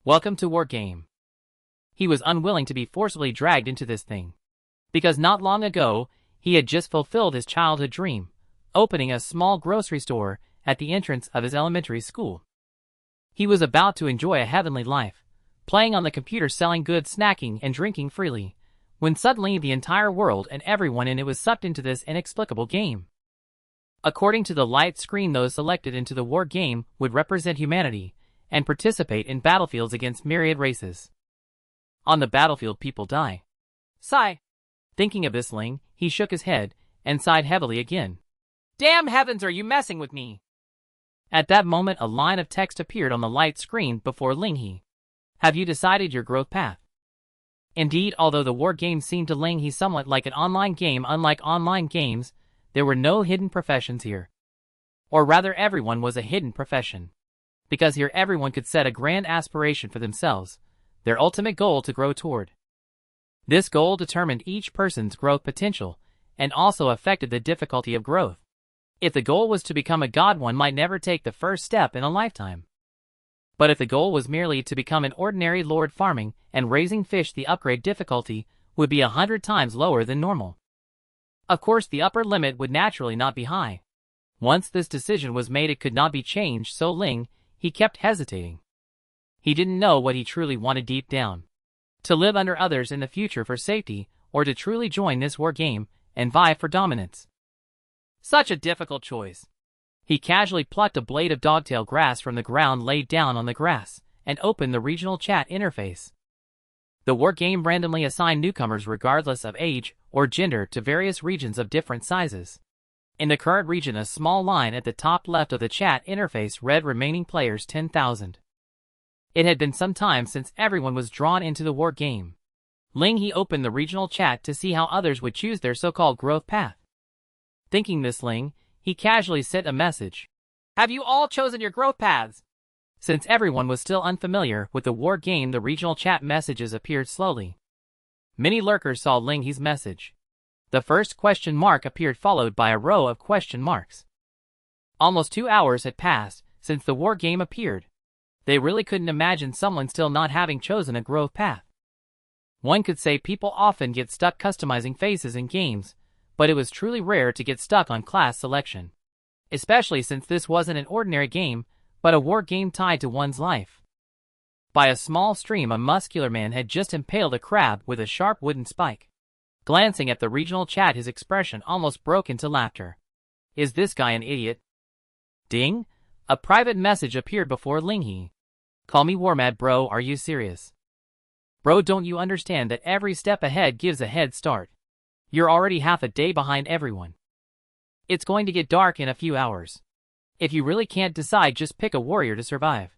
Welcome to War Game. He was unwilling to be forcibly dragged into this thing. Because not long ago, he had just fulfilled his childhood dream, opening a small grocery store at the entrance of his elementary school. He was about to enjoy a heavenly life, playing on the computer, selling goods, snacking, and drinking freely, when suddenly the entire world and everyone in it was sucked into this inexplicable game. According to the light screen, those selected into the war game would represent humanity and participate in battlefields against myriad races. On the battlefield, people die. Sigh. Thinking of this, Ling, he shook his head and sighed heavily again. Damn heavens, are you messing with me? At that moment, a line of text appeared on the light screen before Lin He. Have you decided your growth path? Indeed, although the war game seemed to Lin He somewhat like an online game, unlike online games, there were no hidden professions here. Or rather, everyone was a hidden profession. Because here everyone could set a grand aspiration for themselves, their ultimate goal to grow toward. This goal determined each person's growth potential and also affected the difficulty of growth. If the goal was to become a god, one might never take the first step in a lifetime. But if the goal was merely to become an ordinary lord, farming and raising fish, the upgrade difficulty would be 100 times lower than normal. Of course, the upper limit would naturally not be high. Once this decision was made, it could not be changed, so Ling He kept hesitating. He didn't know what he truly wanted deep down. To live under others in the future for safety, or to truly join this war game and vie for dominance. Such a difficult choice. He casually plucked a blade of dogtail grass from the ground, laid down on the grass, and opened the regional chat interface. The war game randomly assigned newcomers regardless of age or gender to various regions of different sizes. In the current region, a small line at the top left of the chat interface read remaining players 10,000. It had been some time since everyone was drawn into the war game. Ling He opened the regional chat to see how others would choose their so-called growth path. Thinking this, Ling He casually sent a message. Have you all chosen your growth paths? Since everyone was still unfamiliar with the war game, the regional chat messages appeared slowly. Many lurkers saw Ling He's message. The first question mark appeared, followed by a row of question marks. Almost 2 hours had passed since the war game appeared. They really couldn't imagine someone still not having chosen a growth path. One could say people often get stuck customizing faces in games, but it was truly rare to get stuck on class selection. Especially since this wasn't an ordinary game, but a war game tied to one's life. By a small stream, a muscular man had just impaled a crab with a sharp wooden spike. Glancing at the regional chat, his expression almost broke into laughter. Is this guy an idiot? Ding! A private message appeared before Lin He. Call me Warmad, bro, are you serious? Bro, don't you understand that every step ahead gives a head start? You're already half a day behind everyone. It's going to get dark in a few hours. If you really can't decide, just pick a warrior to survive.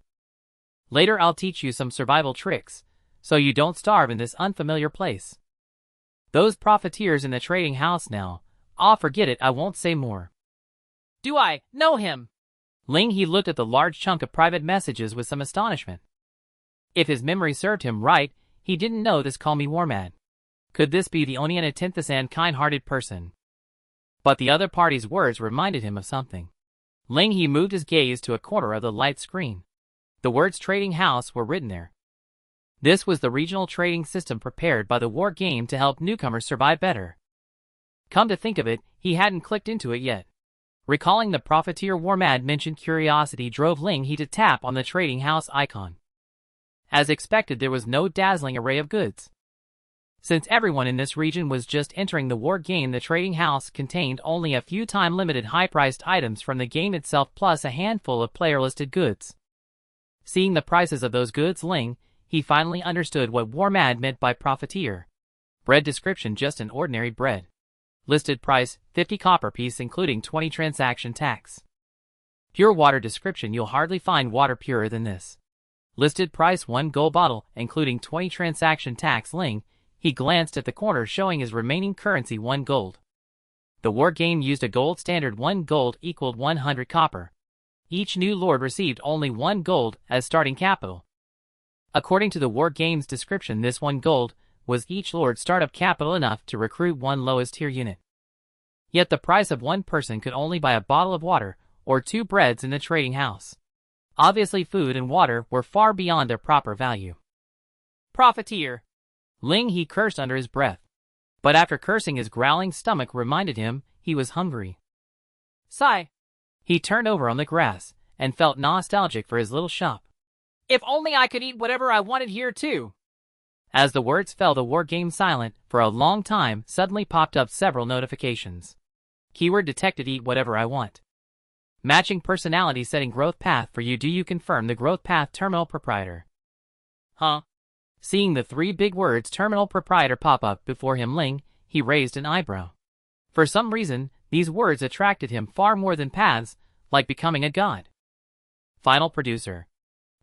Later I'll teach you some survival tricks, so you don't starve in this unfamiliar place. Those profiteers in the trading house now. Forget it, I won't say more. Do I know him? Ling He looked at the large chunk of private messages with some astonishment. If his memory served him right, he didn't know this Call Me Warmad. Could this be the only and kind-hearted person? But the other party's words reminded him of something. Ling He moved his gaze to a corner of the light screen. The words trading house were written there. This was the regional trading system prepared by the war game to help newcomers survive better. Come to think of it, he hadn't clicked into it yet. Recalling the profiteer Warmad mentioned, curiosity drove Ling He to tap on the trading house icon. As expected, there was no dazzling array of goods. Since everyone in this region was just entering the war game, the trading house contained only a few time-limited high-priced items from the game itself, plus a handful of player-listed goods. Seeing the prices of those goods, Ling He finally understood what Warmad meant by profiteer. Bread description: just an ordinary bread. Listed price: 50 copper piece including 20 transaction tax. Pure water description: you'll hardly find water purer than this. Listed price: 1 gold bottle including 20 transaction tax. Ling He glanced at the corner showing his remaining currency: 1 gold. The war game used a gold standard. 1 gold equaled 100 copper. Each new lord received only 1 gold as starting capital. According to the war game's description, this 1 gold was each lord's startup capital, enough to recruit 1 lowest tier unit. Yet the price of 1 person could only buy a bottle of water or 2 breads in the trading house. Obviously food and water were far beyond their proper value. Profiteer! Ling He cursed under his breath. But after cursing, his growling stomach reminded him he was hungry. Sigh. He turned over on the grass and felt nostalgic for his little shop. If only I could eat whatever I wanted here too. As the words fell, the war game silent for a long time suddenly popped up several notifications. Keyword detected: eat whatever I want. Matching personality setting growth path for you. Do you confirm the growth path terminal proprietor? Huh? Seeing the three big words terminal proprietor pop up before him, Ling He raised an eyebrow. For some reason, these words attracted him far more than paths, like becoming a god. Final producer.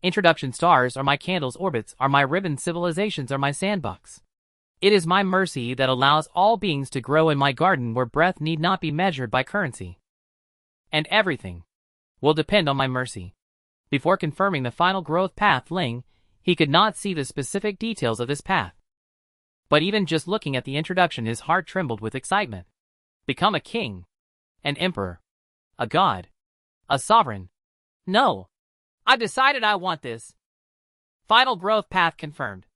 Introduction: stars are my candles, orbits are my ribbons, civilizations are my sandbox. It is my mercy that allows all beings to grow in my garden where breath need not be measured by currency. And everything will depend on my mercy. Before confirming the final growth path, Ling He could not see the specific details of this path. But even just looking at the introduction, his heart trembled with excitement. Become a king, an emperor, a god, a sovereign. No. I've decided I want this. Final growth path confirmed.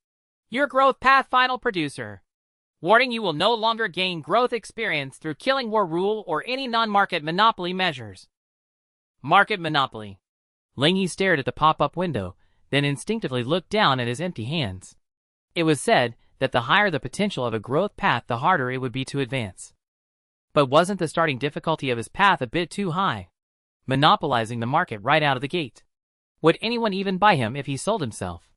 Your growth path final producer. Warning: you will no longer gain growth experience through killing, war rule, or any non-market monopoly measures. Market monopoly. Ling He stared at the pop-up window, then instinctively looked down at his empty hands. It was said that the higher the potential of a growth path, the harder it would be to advance. But wasn't the starting difficulty of his path a bit too high? Monopolizing the market right out of the gate. Would anyone even buy him if he sold himself?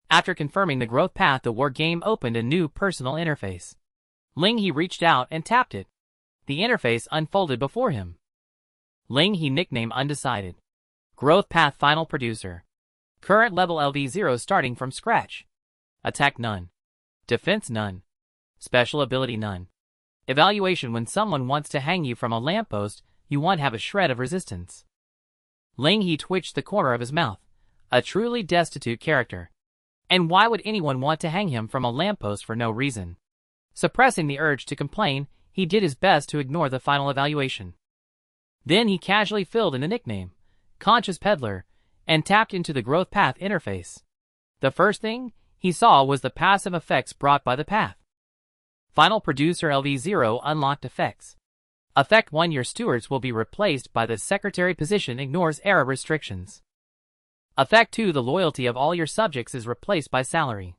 After confirming the growth path, the war game opened a new personal interface. Ling He reached out and tapped it. The interface unfolded before him. Ling He nickname undecided. Growth path final producer. Current level LV0 starting from scratch. Attack none. Defense none. Special ability none. Evaluation: when someone wants to hang you from a lamppost, you won't have a shred of resistance. Ling He twitched the corner of his mouth. A truly destitute character. And why would anyone want to hang him from a lamppost for no reason? Suppressing the urge to complain, he did his best to ignore the final evaluation. Then he casually filled in the nickname, Conscious Peddler, and tapped into the growth path interface. The first thing he saw was the passive effects brought by the path. Final producer LV0 unlocked effects. Effect 1: your stewards will be replaced by the secretary position, ignores era restrictions. Effect 2: the loyalty of all your subjects is replaced by salary.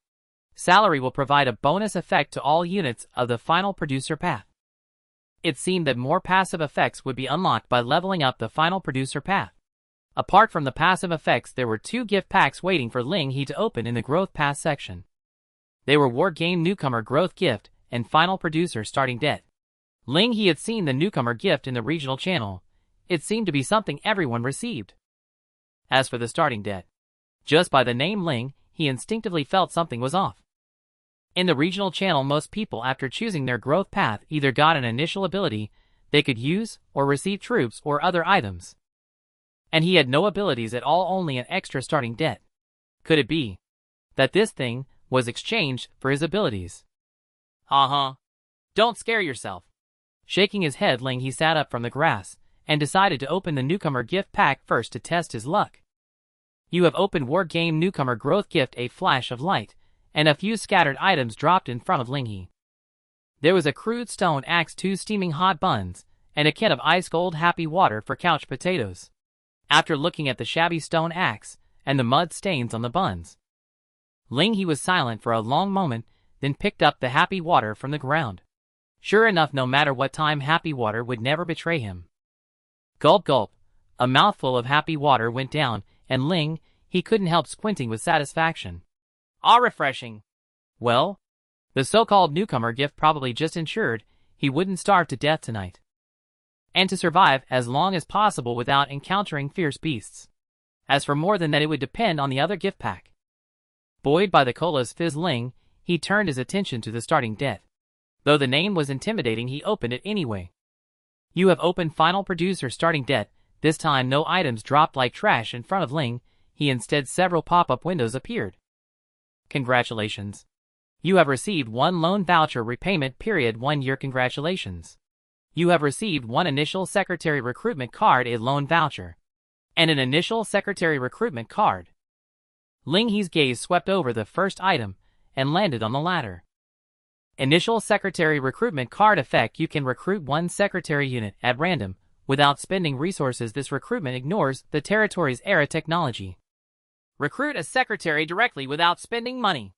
Salary will provide a bonus effect to all units of the final producer path. It seemed that more passive effects would be unlocked by leveling up the final producer path. Apart from the passive effects, there were 2 gift packs waiting for Ling He to open in the growth path section. They were War Game Newcomer Growth Gift and Final Producer Starting Debt. Ling He had seen the newcomer gift in the regional channel. It seemed to be something everyone received. As for the starting debt, just by the name Ling, he instinctively felt something was off. In the regional channel, most people, after choosing their growth path, either got an initial ability they could use or receive troops or other items. And he had no abilities at all, only an extra starting debt. Could it be that this thing was exchanged for his abilities? Don't scare yourself. Shaking his head, Ling He sat up from the grass and decided to open the newcomer gift pack first to test his luck. You have opened War Game Newcomer Growth Gift. A flash of light and a few scattered items dropped in front of Ling He. There was a crude stone axe, 2 steaming hot buns, and a can of ice-cold happy water for couch potatoes. After looking at the shabby stone axe and the mud stains on the buns, Ling He was silent for a long moment, then picked up the happy water from the ground. Sure enough, no matter what time, happy water would never betray him. Gulp gulp. A mouthful of happy water went down, and Ling He couldn't help squinting with satisfaction. Ah, refreshing. Well, the so-called newcomer gift probably just ensured he wouldn't starve to death tonight, and to survive as long as possible without encountering fierce beasts. As for more than that, it would depend on the other gift pack. Buoyed by the cola's fizz, Ling He turned his attention to the starting debt. Though the name was intimidating, he opened it anyway. You have opened Final Producer Starting Debt. This time no items dropped like trash in front of Ling He. Instead, several pop-up windows appeared. Congratulations. You have received 1 loan voucher repayment period 1 year. Congratulations. You have received 1 initial secretary recruitment card, a loan voucher. and an initial secretary recruitment card. Lin He's gaze swept over the first item and landed on the latter. Initial secretary recruitment card effect. You can recruit one secretary unit at random without spending resources. This recruitment ignores the territory's era technology. Recruit a secretary directly without spending money.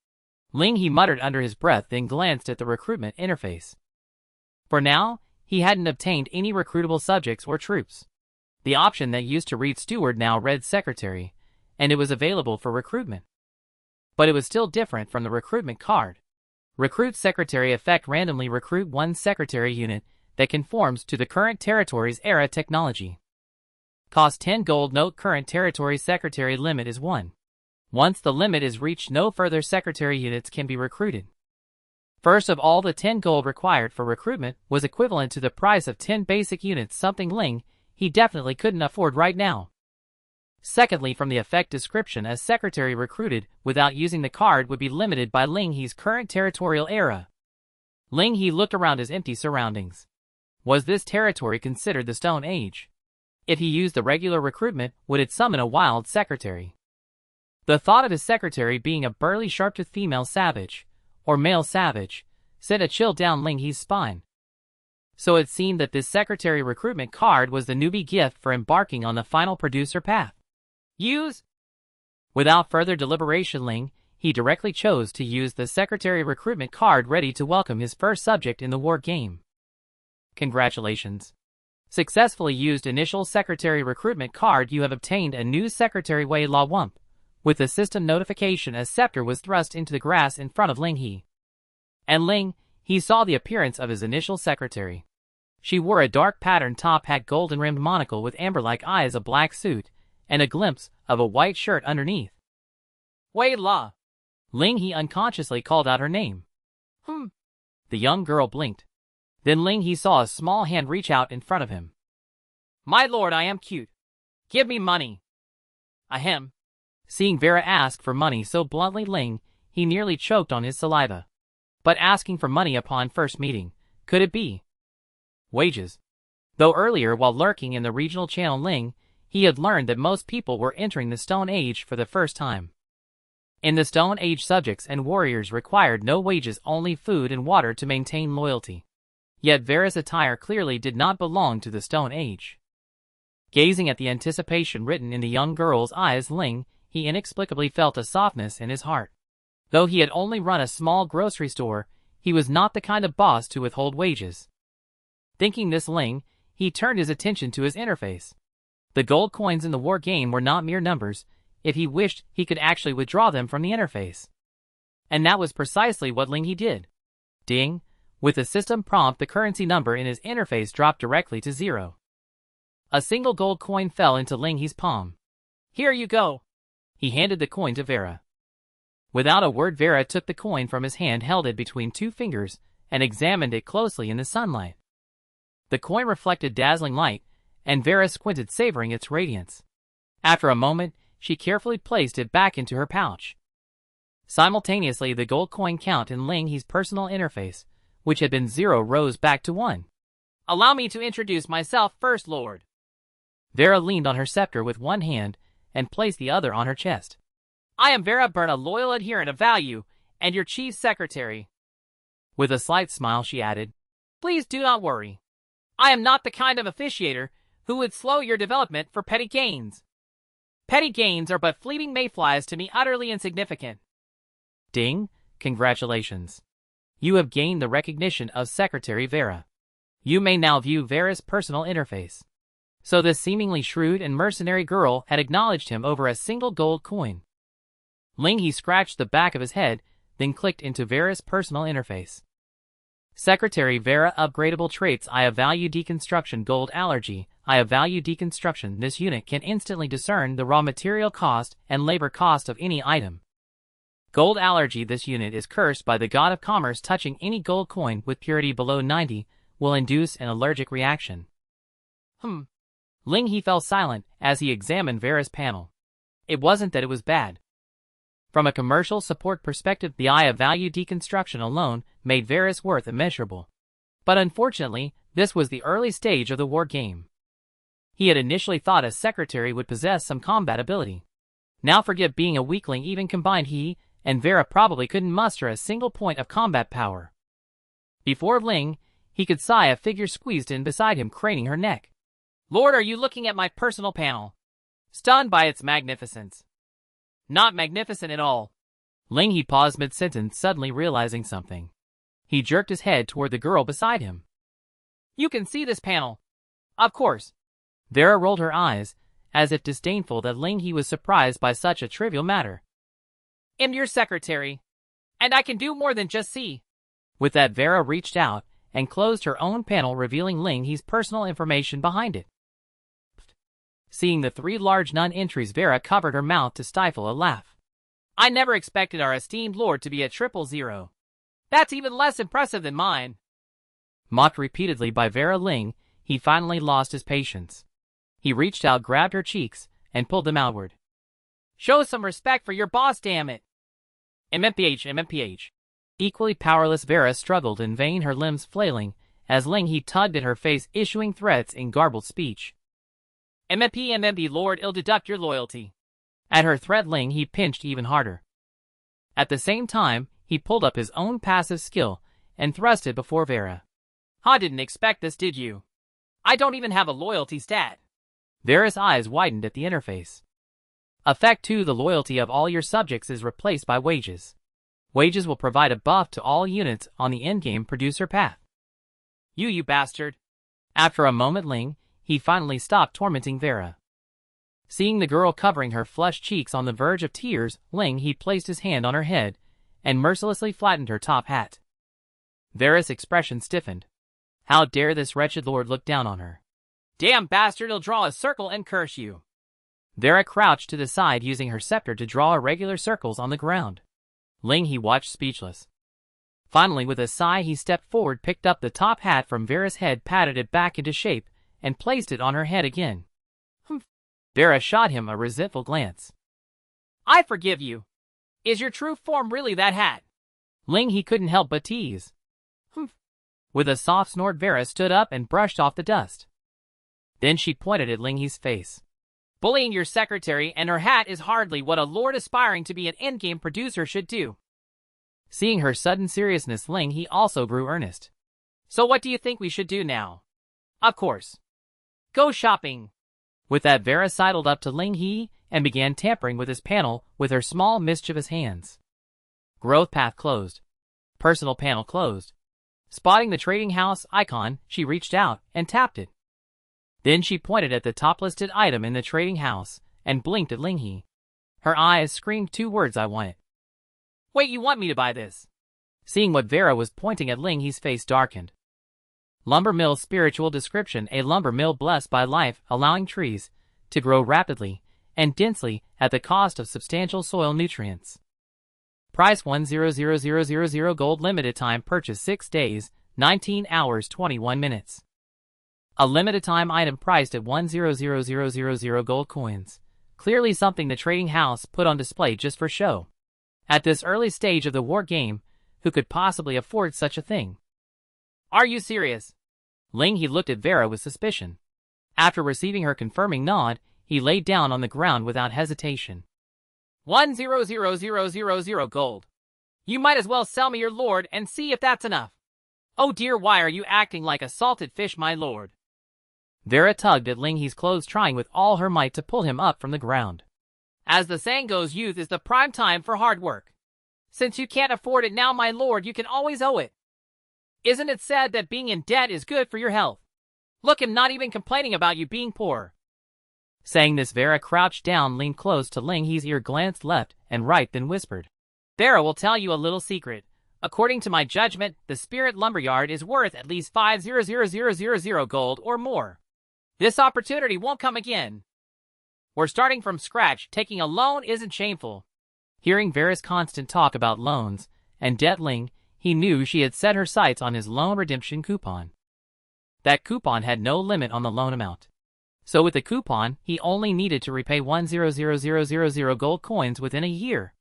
Lin He muttered under his breath, then glanced at the recruitment interface. For now, he hadn't obtained any recruitable subjects or troops. The option that used to read steward now read secretary, and it was available for recruitment. But it was still different from the recruitment card. Recruit secretary effect. Randomly recruit one secretary unit that conforms to the current territory's era technology. Cost 10 gold. Note: current territory secretary limit is 1. Once the limit is reached, no further secretary units can be recruited. First of all, the 10 gold required for recruitment was equivalent to the price of 10 basic units, something Lin He definitely couldn't afford right now. Secondly, from the effect description, a secretary recruited without using the card would be limited by Lin He's current territorial era. Lin He looked around his empty surroundings. Was this territory considered the Stone Age? If he used the regular recruitment, would it summon a wild secretary? The thought of his secretary being a burly sharp-toothed female savage, or male savage, sent a chill down Lin He's spine. So it seemed that this secretary recruitment card was the newbie gift for embarking on the final producer path. Use! Without further deliberation, Lin He directly chose to use the secretary recruitment card, ready to welcome his first subject in the war game. Congratulations. Successfully used initial secretary recruitment card. You have obtained a new secretary. Wei La Wump. With the system notification, a scepter was thrust into the grass in front of Lin He. And Lin He saw the appearance of his initial secretary. She wore a dark patterned top hat, golden-rimmed monocle with amber-like eyes, a black suit, and a glimpse of a white shirt underneath. Wei La. Lin He unconsciously called out her name. The young girl blinked. Then Lin He saw a small hand reach out in front of him. My lord, I am cute. Give me money. Ahem. Seeing Vera ask for money so bluntly, Lin He nearly choked on his saliva. But asking for money upon first meeting, could it be wages? Though earlier, while lurking in the regional channel, Lin He had learned that most people were entering the Stone Age for the first time. In the Stone Age, subjects and warriors required no wages, only food and water to maintain loyalty. Yet Vera's attire clearly did not belong to the Stone Age. Gazing at the anticipation written in the young girl's eyes, Lin He inexplicably felt a softness in his heart. Though he had only run a small grocery store, he was not the kind of boss to withhold wages. Thinking this, Lin He turned his attention to his interface. The gold coins in the war game were not mere numbers. If he wished, he could actually withdraw them from the interface. And that was precisely what Lin He did. Ding! With the system prompt, the currency number in his interface dropped directly to 0. A single gold coin fell into Lin He's palm. Here you go. He handed the coin to Vera. Without a word, Vera took the coin from his hand, held it between two fingers, and examined it closely in the sunlight. The coin reflected dazzling light, and Vera squinted, savoring its radiance. After a moment, she carefully placed it back into her pouch. Simultaneously, the gold coin count in Lin He's personal interface, which had been 0, rose back to 1. Allow me to introduce myself first, Lord. Vera leaned on her scepter with one hand and placed the other on her chest. I am Vera Byrne, a loyal adherent of value, and your chief secretary. With a slight smile, she added, Please do not worry. I am not the kind of officiator who would slow your development for petty gains. Petty gains are but fleeting mayflies to me, utterly insignificant. Ding! Congratulations. You have gained the recognition of Secretary Vera. You may now view Vera's personal interface. So this seemingly shrewd and mercenary girl had acknowledged him over a single gold coin. Lin He scratched the back of his head, then clicked into Vera's personal interface. Secretary Vera, upgradable traits. I have value deconstruction. Gold allergy. I have value deconstruction. This unit can instantly discern the raw material cost and labor cost of any item. Gold allergy. This unit is cursed by the god of commerce. Touching any gold coin with purity below 90 will induce an allergic reaction. Lin He fell silent as he examined Vera's panel. It wasn't that it was bad. From a commercial support perspective, the eye of value deconstruction alone made Vera's worth immeasurable. But unfortunately, this was the early stage of the war game. He had initially thought a secretary would possess some combat ability. Now forget being a weakling, even combined he and Vera probably couldn't muster a single point of combat power. Before Ling, he could sigh a figure squeezed in beside him, craning her neck. Lord, are you looking at my personal panel? Stunned by its magnificence. Not magnificent at all. Ling He paused mid-sentence, suddenly realizing something. He jerked his head toward the girl beside him. You can see this panel. Of course. Vera rolled her eyes, as if disdainful that Lin He was surprised by such a trivial matter. I'm your secretary, and I can do more than just see. With that, Vera reached out and closed her own panel, revealing Lin He's personal information behind it. Seeing the 3 large nun entries, Vera covered her mouth to stifle a laugh. I never expected our esteemed lord to be a 000. That's even less impressive than mine. Mocked repeatedly by Vera Ling, he finally lost his patience. He reached out, grabbed her cheeks, and pulled them outward. Show some respect for your boss, damn it. MMPH. Equally powerless, Vera struggled in vain, her limbs flailing, as Ling He tugged at her face, issuing threats in garbled speech. MMP Lord, I'll deduct your loyalty. At her threat, Ling He pinched even harder. At the same time, he pulled up his own passive skill and thrust it before Vera. I didn't expect this, did you? I don't even have a loyalty stat. Vera's eyes widened at the interface. Effect 2. The loyalty of all your subjects is replaced by wages. Wages will provide a buff to all units on the endgame producer path. You bastard. After a moment, Ling He finally stopped tormenting Vera. Seeing the girl covering her flushed cheeks on the verge of tears, Ling He placed his hand on her head and mercilessly flattened her top hat. Vera's expression stiffened. How dare this wretched lord look down on her? Damn bastard, he'll draw a circle and curse you. Vera crouched to the side, using her scepter to draw irregular circles on the ground. Ling He watched, speechless. Finally, with a sigh, he stepped forward, picked up the top hat from Vera's head, patted it back into shape, and placed it on her head again. Humph. Vera shot him a resentful glance. I forgive you. Is your true form really that hat? Ling He couldn't help but tease. Humph. With a soft snort, Vera stood up and brushed off the dust. Then she pointed at Ling He's face. Bullying your secretary and her hat is hardly what a lord aspiring to be an endgame producer should do. Seeing her sudden seriousness, Ling He also grew earnest. So what do you think we should do now? Of course. Go shopping. With that, Vera sidled up to Ling He and began tampering with his panel with her small, mischievous hands. Growth path closed. Personal panel closed. Spotting the trading house icon, she reached out and tapped it. Then she pointed at the top listed item in the trading house and blinked at Ling He. Her eyes screamed 2 words, I want it. Wait, you want me to buy this? Seeing what Vera was pointing at, Ling He's face darkened. Lumber mill spiritual description: a lumber mill blessed by life, allowing trees to grow rapidly and densely at the cost of substantial soil nutrients. Price 100,000 gold, limited time purchase 6 days, 19 hours 21 minutes. A limited time item priced at 100,000 gold coins. Clearly something the trading house put on display just for show. At this early stage of the war game, who could possibly afford such a thing? Are you serious? Ling He looked at Vera with suspicion. After receiving her confirming nod, he laid down on the ground without hesitation. 100,000 gold. You might as well sell me your lord and see if that's enough. Oh dear, why are you acting like a salted fish, my lord? Vera tugged at Ling He's clothes, trying with all her might to pull him up from the ground. As the saying goes, youth is the prime time for hard work. Since you can't afford it now, my lord, you can always owe it. Isn't it said that being in debt is good for your health? Look, I'm not even complaining about you being poor. Saying this, Vera crouched down, leaned close to Ling He's ear, glanced left and right, then whispered. Vera will tell you a little secret. According to my judgment, the spirit lumberyard is worth at least 500,000 gold or more. This opportunity won't come again. We're starting from scratch. Taking a loan isn't shameful. Hearing Vera's constant talk about loans and debt, Ling He knew she had set her sights on his loan redemption coupon. That coupon had no limit on the loan amount. So with the coupon, he only needed to repay 100,000 gold coins within a year.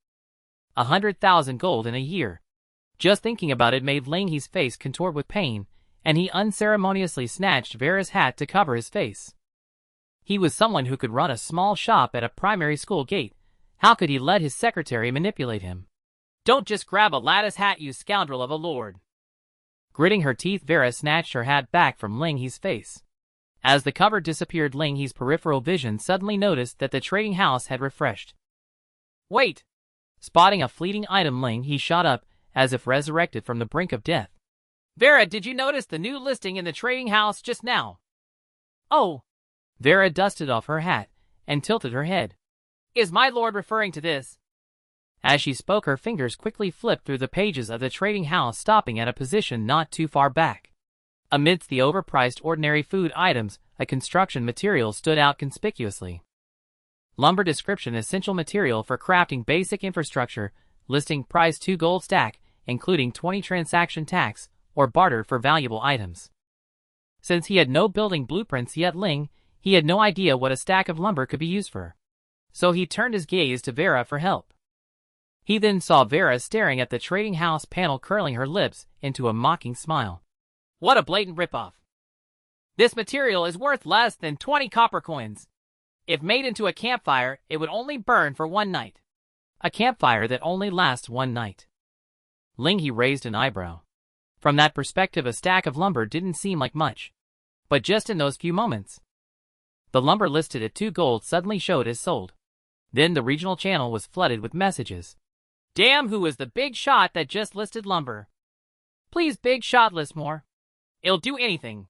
100,000 gold in a year. Just thinking about it made Ling He's face contort with pain, and he unceremoniously snatched Vera's hat to cover his face. He was someone who could run a small shop at a primary school gate. How could he let his secretary manipulate him? Don't just grab a lattice hat, you scoundrel of a lord. Gritting her teeth, Vera snatched her hat back from Lin He's face. As the cover disappeared, Lin He's peripheral vision suddenly noticed that the trading house had refreshed. Wait! Spotting a fleeting item, Lin He shot up, as if resurrected from the brink of death. Vera, did you notice the new listing in the trading house just now? Oh! Vera dusted off her hat and tilted her head. Is my lord referring to this? As she spoke, her fingers quickly flipped through the pages of the trading house, stopping at a position not too far back. Amidst the overpriced ordinary food items, a construction material stood out conspicuously. Lumber description: essential material for crafting basic infrastructure, listing price 2 gold stack, including 20 transaction tax, or barter for valuable items. Since he had no building blueprints yet, he had no idea what a stack of lumber could be used for. So he turned his gaze to Vera for help. He then saw Vera staring at the trading house panel, curling her lips into a mocking smile. What a blatant ripoff! This material is worth less than 20 copper coins. If made into a campfire, it would only burn for 1 night. A campfire that only lasts 1 night. Lin He raised an eyebrow. From that perspective, a stack of lumber didn't seem like much. But just in those few moments, the lumber listed at 2 gold suddenly showed as sold. Then the regional channel was flooded with messages. Damn, who is the big shot that just listed lumber? Please, big shot, list more. It'll do anything.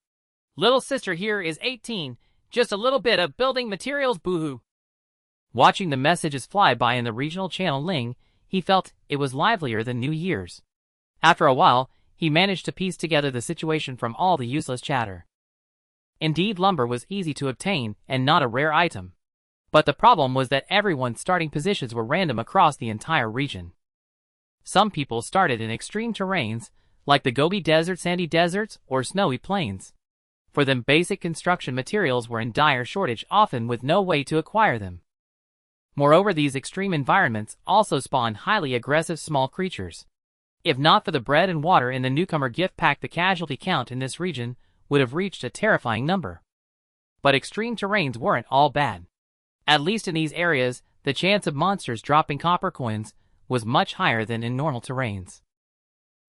Little sister here is 18, just a little bit of building materials, boohoo. Watching the messages fly by in the regional channel, he felt it was livelier than New Year's. After a while, he managed to piece together the situation from all the useless chatter. Indeed, lumber was easy to obtain and not a rare item. But the problem was that everyone's starting positions were random across the entire region. Some people started in extreme terrains, like the Gobi Desert, sandy deserts, or snowy plains. For them, basic construction materials were in dire shortage, often with no way to acquire them. Moreover, these extreme environments also spawned highly aggressive small creatures. If not for the bread and water in the newcomer gift pack, the casualty count in this region would have reached a terrifying number. But extreme terrains weren't all bad. At least in these areas, the chance of monsters dropping copper coins was much higher than in normal terrains.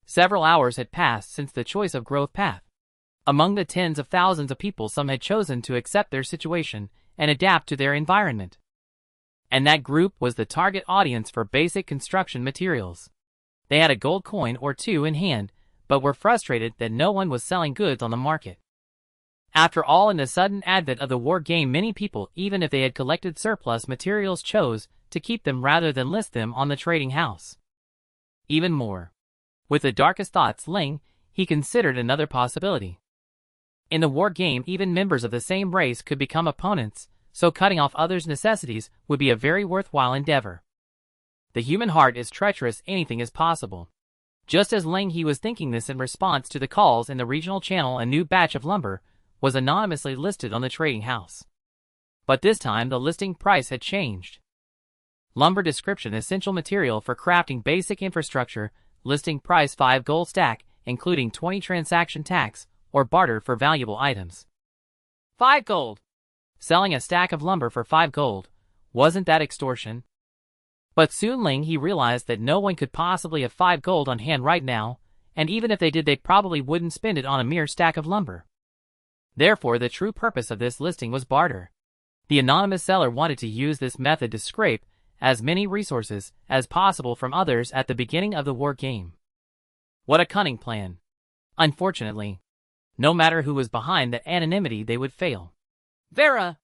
Several hours had passed since the choice of growth path. Among the tens of thousands of people, some had chosen to accept their situation and adapt to their environment. And that group was the target audience for basic construction materials. They had a gold coin or 2 in hand, but were frustrated that no one was selling goods on the market. After all, in the sudden advent of the war game, many people, even if they had collected surplus materials, chose to keep them rather than list them on the trading house. Even more, with the darkest thoughts, he considered another possibility. In the war game, even members of the same race could become opponents, so cutting off others' necessities would be a very worthwhile endeavor. The human heart is treacherous, anything is possible. Just as He was thinking this, in response to the calls in the regional channel, a new batch of lumber was anonymously listed on the trading house. But this time the listing price had changed. Lumber description: essential material for crafting basic infrastructure, listing price 5 gold stack, including 20 transaction tax, or barter for valuable items. 5 gold! Selling a stack of lumber for 5 gold, wasn't that extortion? But soon he realized that no one could possibly have 5 gold on hand right now, and even if they did, they probably wouldn't spend it on a mere stack of lumber. Therefore, the true purpose of this listing was barter. The anonymous seller wanted to use this method to scrape as many resources as possible from others at the beginning of the war game. What a cunning plan! Unfortunately, no matter who was behind that anonymity, they would fail. Vera!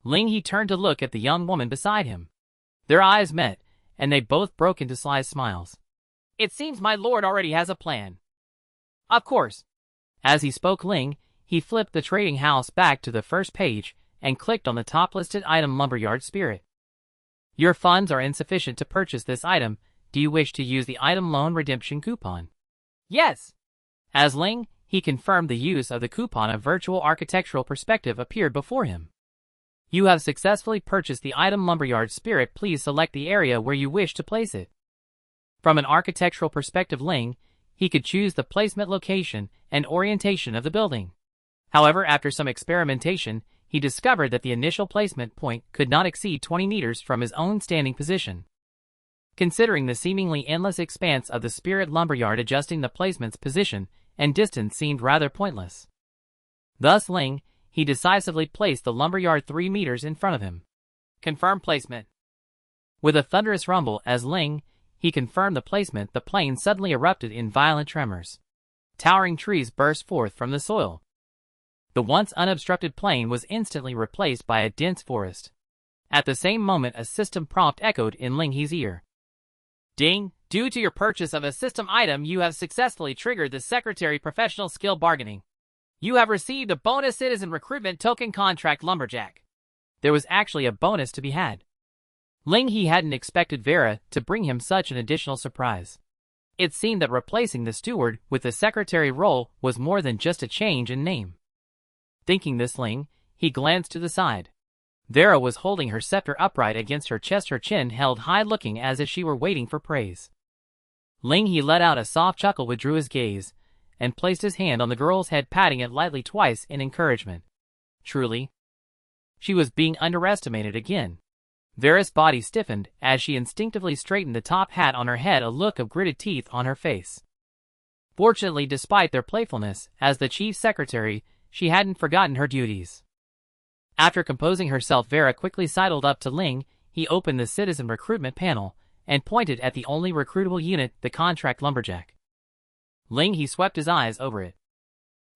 He turned to look at the young woman beside him. Their eyes met, and they both broke into sly smiles. It seems my lord already has a plan. Of course. As he spoke, he flipped the trading house back to the first page and clicked on the top listed item, Lumberyard Spirit. Your funds are insufficient to purchase this item. Do you wish to use the item loan redemption coupon? Yes. As he confirmed the use of the coupon, a virtual architectural perspective appeared before him. You have successfully purchased the item Lumberyard Spirit. Please select the area where you wish to place it. From an architectural perspective, he could choose the placement, location, and orientation of the building. However, after some experimentation, he discovered that the initial placement point could not exceed 20 meters from his own standing position. Considering the seemingly endless expanse of the spirit lumberyard, adjusting the placement's position and distance seemed rather pointless. Thus Ling He decisively placed the lumberyard 3 meters in front of him. Confirm placement. With a thunderous rumble as Ling He confirmed the placement, the plain suddenly erupted in violent tremors. Towering trees burst forth from the soil. The once unobstructed plain was instantly replaced by a dense forest. At the same moment, a system prompt echoed in Ling He's ear. Ding! Due to your purchase of a system item, you have successfully triggered the Secretary Professional Skill Bargaining. You have received a bonus citizen recruitment token, contract lumberjack. There was actually a bonus to be had. Ling He hadn't expected Vera to bring him such an additional surprise. It seemed that replacing the steward with the secretary role was more than just a change in name. Thinking this, Ling He glanced to the side. Vera was holding her scepter upright against her chest, her chin held high, looking as if she were waiting for praise. Ling He let out a soft chuckle, withdrew his gaze, and placed his hand on the girl's head, patting it lightly twice in encouragement. Truly, she was being underestimated again. Vera's body stiffened as she instinctively straightened the top hat on her head, a look of gritted teeth on her face. Fortunately, despite their playfulness, as the chief secretary, she hadn't forgotten her duties. After composing herself, Vera quickly sidled up to Ling He, opened the citizen recruitment panel, and pointed at the only recruitable unit, the contract lumberjack. Ling He swept his eyes over it.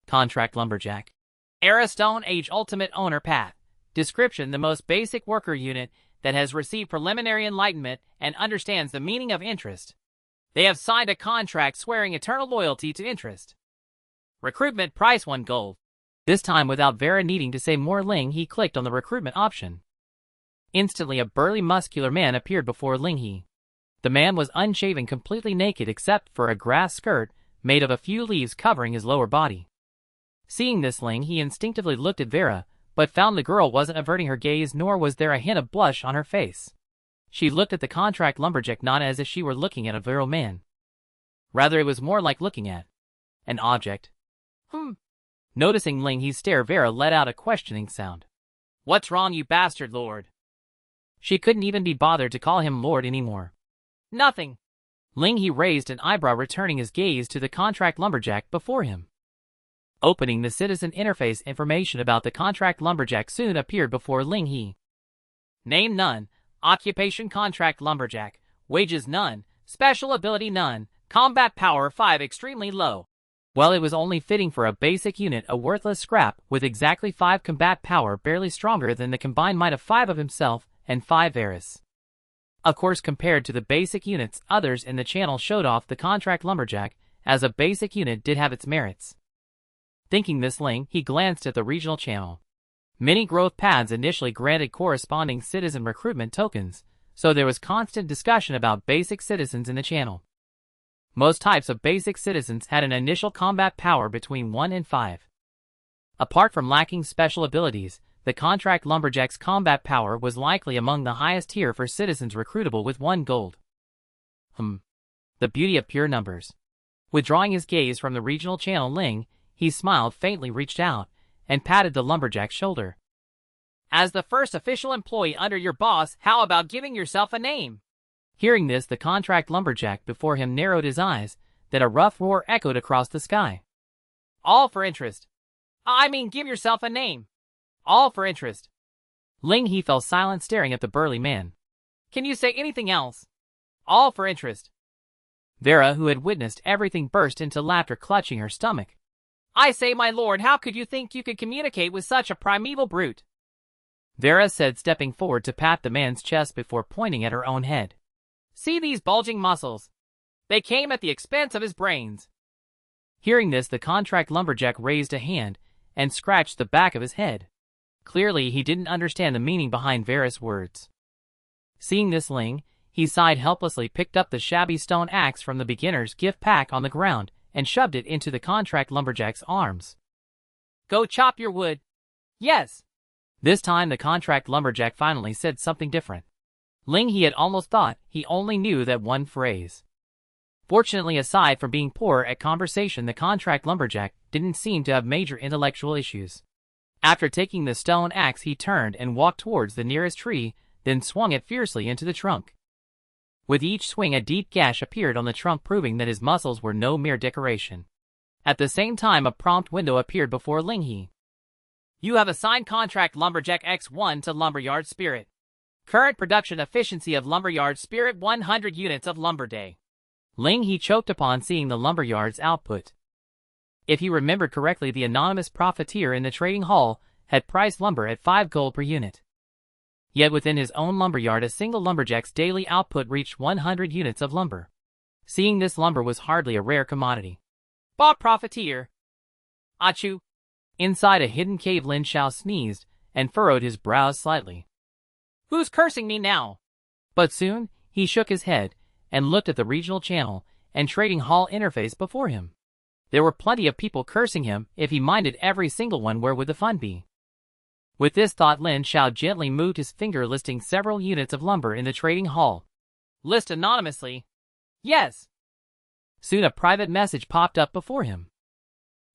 Contract lumberjack. Era Stone Age Ultimate Owner Path. Description: the most basic worker unit that has received preliminary enlightenment and understands the meaning of interest. They have signed a contract swearing eternal loyalty to interest. Recruitment price 1 gold. This time, without Vera needing to say more, Ling He clicked on the recruitment option. Instantly, a burly, muscular man appeared before Ling He. The man was unshaven, completely naked except for a grass skirt made of a few leaves covering his lower body. Seeing this, Ling He instinctively looked at Vera, but found the girl wasn't averting her gaze, nor was there a hint of blush on her face. She looked at the contract lumberjack not as if she were looking at a virile man. Rather, it was more like looking at an object. Noticing Ling He's stare, Vera let out a questioning sound. What's wrong, you bastard lord? She couldn't even be bothered to call him lord anymore. Nothing. Ling He raised an eyebrow, returning his gaze to the contract lumberjack before him. Opening the citizen interface, information about the contract lumberjack soon appeared before Ling He. Name: none. Occupation: contract lumberjack. Wages: none. Special ability: none. Combat power: 5, extremely low. Well, it was only fitting for a basic unit, a worthless scrap with exactly 5 combat power, barely stronger than the combined might of 5 of himself and 5 Varys. Of course, compared to the basic units, others in the channel showed off the contract lumberjack as a basic unit did have its merits. Thinking this, Ling He glanced at the regional channel. Many growth paths initially granted corresponding citizen recruitment tokens, so there was constant discussion about basic citizens in the channel. Most types of basic citizens had an initial combat power between 1 and 5. Apart from lacking special abilities, the contract lumberjack's combat power was likely among the highest tier for citizens recruitable with 1 gold. The beauty of pure numbers. Withdrawing his gaze from the regional channel, Ling He smiled faintly, reached out, and patted the lumberjack's shoulder. As the first official employee under your boss, how about giving yourself a name? Hearing this, the contract lumberjack before him narrowed his eyes, then a rough roar echoed across the sky. All for interest. I mean, give yourself a name. All for interest. Ling He fell silent, staring at the burly man. Can you say anything else? All for interest. Vera, who had witnessed everything, burst into laughter, clutching her stomach. I say, my lord, how could you think you could communicate with such a primeval brute? Vera said, stepping forward to pat the man's chest before pointing at her own head. See these bulging muscles? They came at the expense of his brains. Hearing this, the contract lumberjack raised a hand and scratched the back of his head. Clearly, he didn't understand the meaning behind Vera's words. Seeing this, Ling He sighed helplessly, picked up the shabby stone axe from the beginner's gift pack on the ground, and shoved it into the contract lumberjack's arms. Go chop your wood. Yes. This time the contract lumberjack finally said something different. Ling He had almost thought he only knew that one phrase. Fortunately, aside from being poor at conversation, the contract lumberjack didn't seem to have major intellectual issues. After taking the stone axe, he turned and walked towards the nearest tree, then swung it fiercely into the trunk. With each swing, a deep gash appeared on the trunk, proving that his muscles were no mere decoration. At the same time, a prompt window appeared before Lin He. You have a signed contract, Lumberjack X1 to Lumberyard Spirit. Current production efficiency of Lumberyard Spirit 100 units of lumber day. Lin He choked upon seeing the lumberyard's output. If he remembered correctly, the anonymous profiteer in the trading hall had priced lumber at 5 gold per unit. Yet within his own lumberyard, a single lumberjack's daily output reached 100 units of lumber. Seeing this, lumber was hardly a rare commodity. Bah, profiteer! Achoo! Inside a hidden cave, Lin Xiao sneezed and furrowed his brows slightly. Who's cursing me now? But soon he shook his head and looked at the regional channel and trading hall interface before him. There were plenty of people cursing him. If he minded every single one, where would the fun be? With this thought, Lin Xiao gently moved his finger, listing several units of lumber in the trading hall. List anonymously. Yes. Soon a private message popped up before him.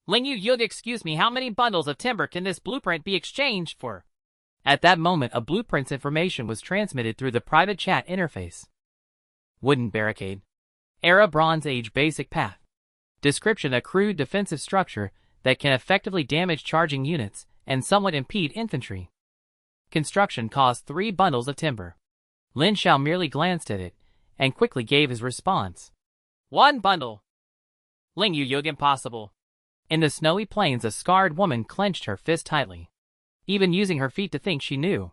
Ling Yu, excuse me, how many bundles of timber can this blueprint be exchanged for? At that moment, a blueprint's information was transmitted through the private chat interface. Wooden barricade. Era Bronze Age basic path. Description: a crude defensive structure that can effectively damage charging units and somewhat impede infantry. Construction cost 3 bundles of timber. Lin Xiao merely glanced at it and quickly gave his response. 1 bundle. Ling Yu, impossible. In the snowy plains, a scarred woman clenched her fist tightly, even using her feet to think she knew.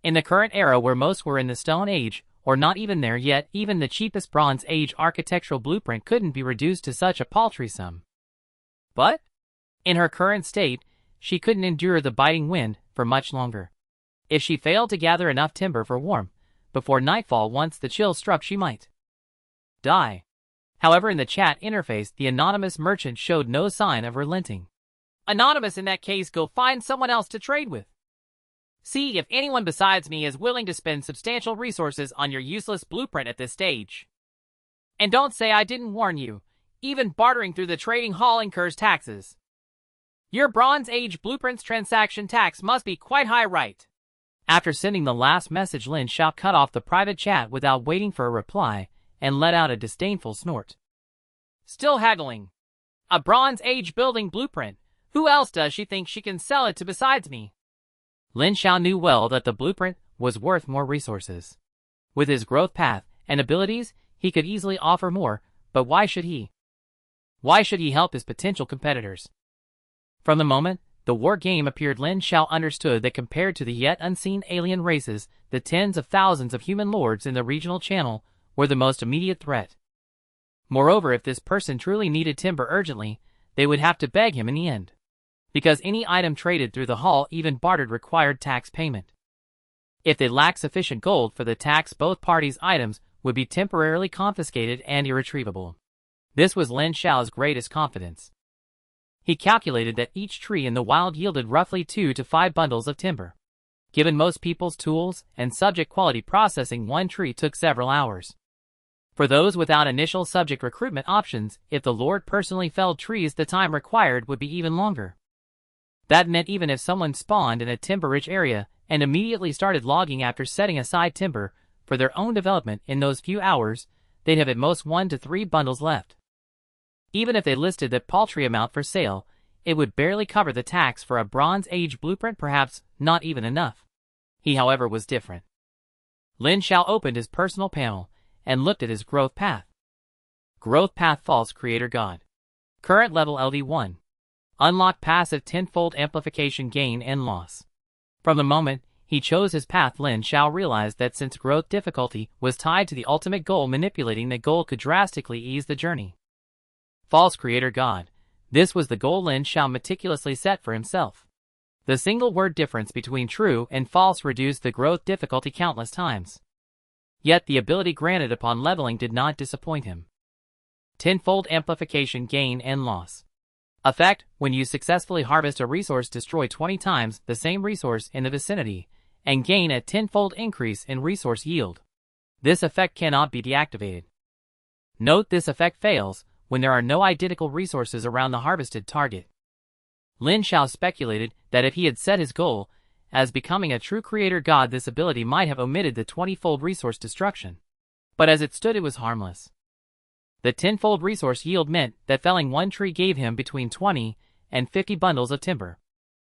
In the current era, where most were in the Stone Age, or not even there yet, even the cheapest Bronze Age architectural blueprint couldn't be reduced to such a paltry sum. But, in her current state, she couldn't endure the biting wind for much longer. If she failed to gather enough timber for warmth before nightfall, once the chill struck, she might die. However, in the chat interface, the anonymous merchant showed no sign of relenting. Anonymous, in that case, go find someone else to trade with. See if anyone besides me is willing to spend substantial resources on your useless blueprint at this stage. And don't say I didn't warn you. Even bartering through the trading hall incurs taxes. Your Bronze Age blueprint's transaction tax must be quite high, right? After sending the last message, Lin Xiao cut off the private chat without waiting for a reply and let out a disdainful snort. Still haggling. A Bronze Age building blueprint. Who else does she think she can sell it to besides me? Lin Xiao knew well that the blueprint was worth more resources. With his growth path and abilities, he could easily offer more, but why should he? Why should he help his potential competitors? From the moment the war game appeared, Lin Xiao understood that compared to the yet unseen alien races, the tens of thousands of human lords in the regional channel were the most immediate threat. Moreover, if this person truly needed timber urgently, they would have to beg him in the end, because any item traded through the hall, even bartered, required tax payment. If they lacked sufficient gold for the tax, both parties' items would be temporarily confiscated and irretrievable. This was Lin Xiao's greatest confidence. He calculated that each tree in the wild yielded roughly 2 to 5 bundles of timber. Given most people's tools and subject quality, processing one tree took several hours. For those without initial subject recruitment options, if the Lord personally felled trees, the time required would be even longer. That meant even if someone spawned in a timber-rich area and immediately started logging after setting aside timber for their own development, in those few hours, they'd have at most 1 to 3 bundles left. Even if they listed that paltry amount for sale, it would barely cover the tax for a Bronze Age blueprint, perhaps not even enough. He, however, was different. Lin Xiao opened his personal panel and looked at his growth path. Growth path: False Creator God. Current level LD1. Unlock passive tenfold amplification gain and loss. From the moment he chose his path, Lin Xiao realized that since growth difficulty was tied to the ultimate goal, manipulating the goal could drastically ease the journey. False Creator God. This was the goal Lin Xiao meticulously set for himself. The single word difference between true and false reduced the growth difficulty countless times. Yet the ability granted upon leveling did not disappoint him. Tenfold amplification gain and loss. Effect: when you successfully harvest a resource, destroy 20 times the same resource in the vicinity and gain a tenfold increase in resource yield. This effect cannot be deactivated. Note: this effect fails when there are no identical resources around the harvested target. Lin Xiao speculated that if he had set his goal as becoming a true creator god, this ability might have omitted the 20-fold resource destruction. But as it stood, it was harmless. The 10-fold resource yield meant that felling one tree gave him between 20 and 50 bundles of timber.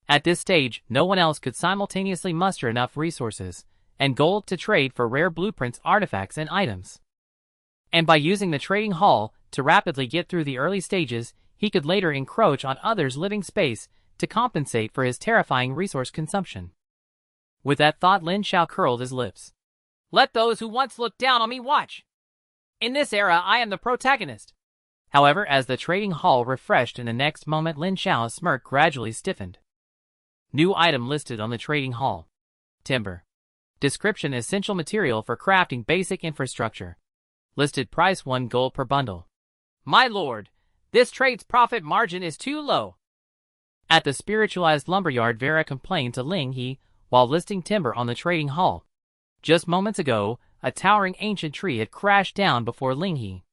At this stage, no one else could simultaneously muster enough resources and gold to trade for rare blueprints, artifacts, and items. And by using the trading hall to rapidly get through the early stages, he could later encroach on others' living space to compensate for his terrifying resource consumption. With that thought, Lin Xiao curled his lips. Let those who once looked down on me watch. In this era, I am the protagonist. However, as the trading hall refreshed in the next moment, Lin Xiao's smirk gradually stiffened. New item listed on the trading hall. Timber. Description: essential material for crafting basic infrastructure. Listed price: 1 gold per bundle. My lord, this trade's profit margin is too low. At the spiritualized lumberyard, Vera complained to Lin He while listing timber on the trading hall. Just moments ago, a towering ancient tree had crashed down before Lin He.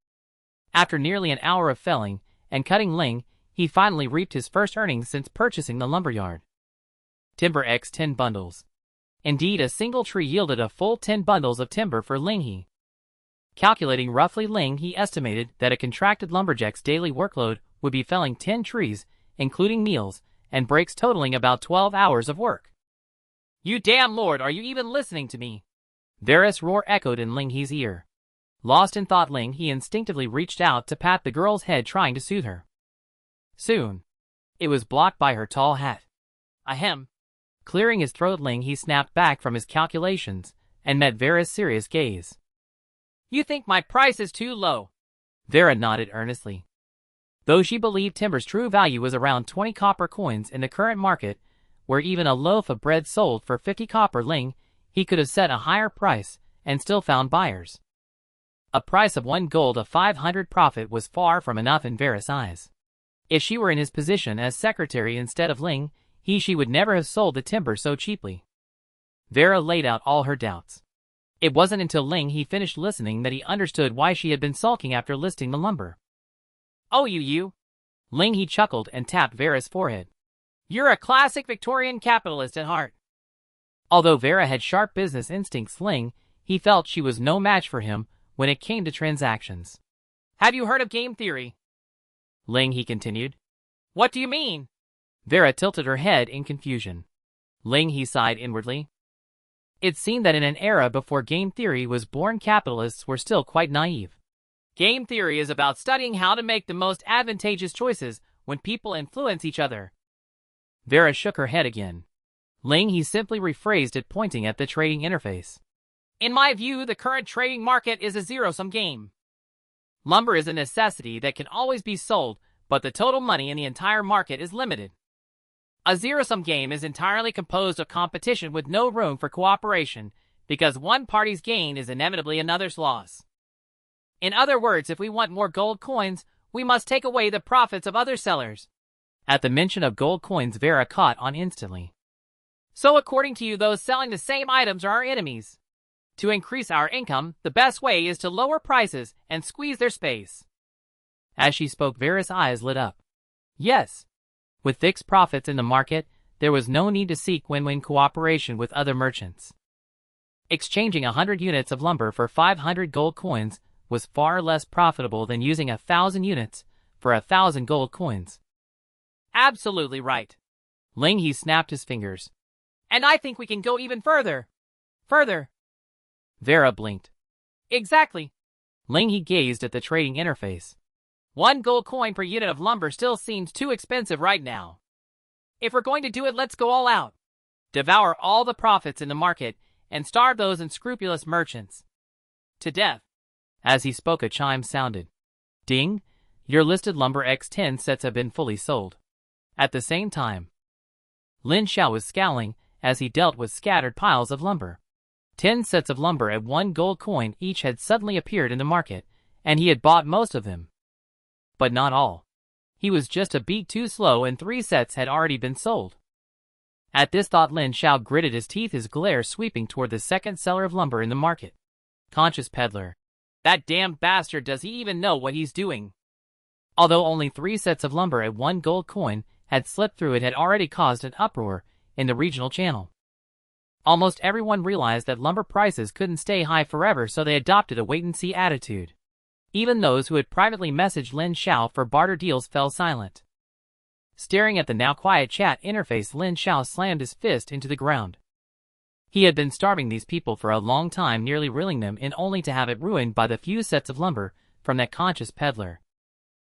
After nearly an hour of felling and cutting Lin, he finally reaped his first earnings since purchasing the lumberyard. Timber x 10 bundles. Indeed, a single tree yielded a full 10 bundles of timber for Lin He. Calculating roughly, Lin He estimated that a contracted lumberjack's daily workload would be felling 10 trees, including meals and breaks, totaling about 12 hours of work. You damn lord, are you even listening to me? Vera's roar echoed in Lin He's ear. Lost in thought, Lin He instinctively reached out to pat the girl's head, trying to soothe her. Soon, it was blocked by her tall hat. Ahem. Clearing his throat, Lin He snapped back from his calculations and met Vera's serious gaze. You think my price is too low? Vera nodded earnestly. Though she believed timber's true value was around 20 copper coins in the current market, where even a loaf of bread sold for 50 copper, Lin He could have set a higher price and still found buyers. A price of 1 gold of 500 profit was far from enough in Vera's eyes. If she were in his position as secretary instead of Lin He, she would never have sold the timber so cheaply. Vera laid out all her doubts. It wasn't until Lin He finished listening that he understood why she had been sulking after listing the lumber. Oh, you. Lin He chuckled and tapped Vera's forehead. You're a classic Victorian capitalist at heart. Although Vera had sharp business instincts, Lin He felt she was no match for him when it came to transactions. Have you heard of game theory? Lin He continued. What do you mean? Vera tilted her head in confusion. Lin He sighed inwardly. It seemed that in an era before game theory was born, capitalists were still quite naive. Game theory is about studying how to make the most advantageous choices when people influence each other. Vera shook her head again. Lin He simply rephrased it, pointing at the trading interface. In my view, the current trading market is a zero-sum game. Lumber is a necessity that can always be sold, but the total money in the entire market is limited. A zero-sum game is entirely composed of competition with no room for cooperation, because one party's gain is inevitably another's loss. In other words, if we want more gold coins, we must take away the profits of other sellers. At the mention of gold coins, Vera caught on instantly. So according to you, those selling the same items are our enemies. To increase our income, the best way is to lower prices and squeeze their space. As she spoke, Vera's eyes lit up. Yes. With fixed profits in the market, there was no need to seek win-win cooperation with other merchants. Exchanging 100 units of lumber for 500 gold coins was far less profitable than using 1,000 units for 1,000 gold coins. Absolutely right. Lin He snapped his fingers. And I think we can go even further. Further. Vera blinked. Exactly. Lin He gazed at the trading interface. 1 gold coin per unit of lumber still seems too expensive right now. If we're going to do it, let's go all out. Devour all the profits in the market and starve those unscrupulous merchants to death. As he spoke, a chime sounded. Ding! Your listed lumber x 10 sets have been fully sold. At the same time, Lin Xiao was scowling as he dealt with scattered piles of lumber. 10 sets of lumber at 1 gold coin each had suddenly appeared in the market, and he had bought most of them. But not all. He was just a beat too slow, and 3 sets had already been sold. At this thought, Lin Xiao gritted his teeth, his glare sweeping toward the second seller of lumber in the market. Conscious peddler. That damn bastard, does he even know what he's doing? Although only 3 sets of lumber at 1 gold coin had slipped through it had already caused an uproar in the regional channel. Almost everyone realized that lumber prices couldn't stay high forever, so they adopted a wait-and-see attitude. Even those who had privately messaged Lin Xiao for barter deals fell silent. Staring at the now quiet chat interface, Lin Xiao slammed his fist into the ground. He had been starving these people for a long time, nearly reeling them in, only to have it ruined by the few sets of lumber from that conscious peddler.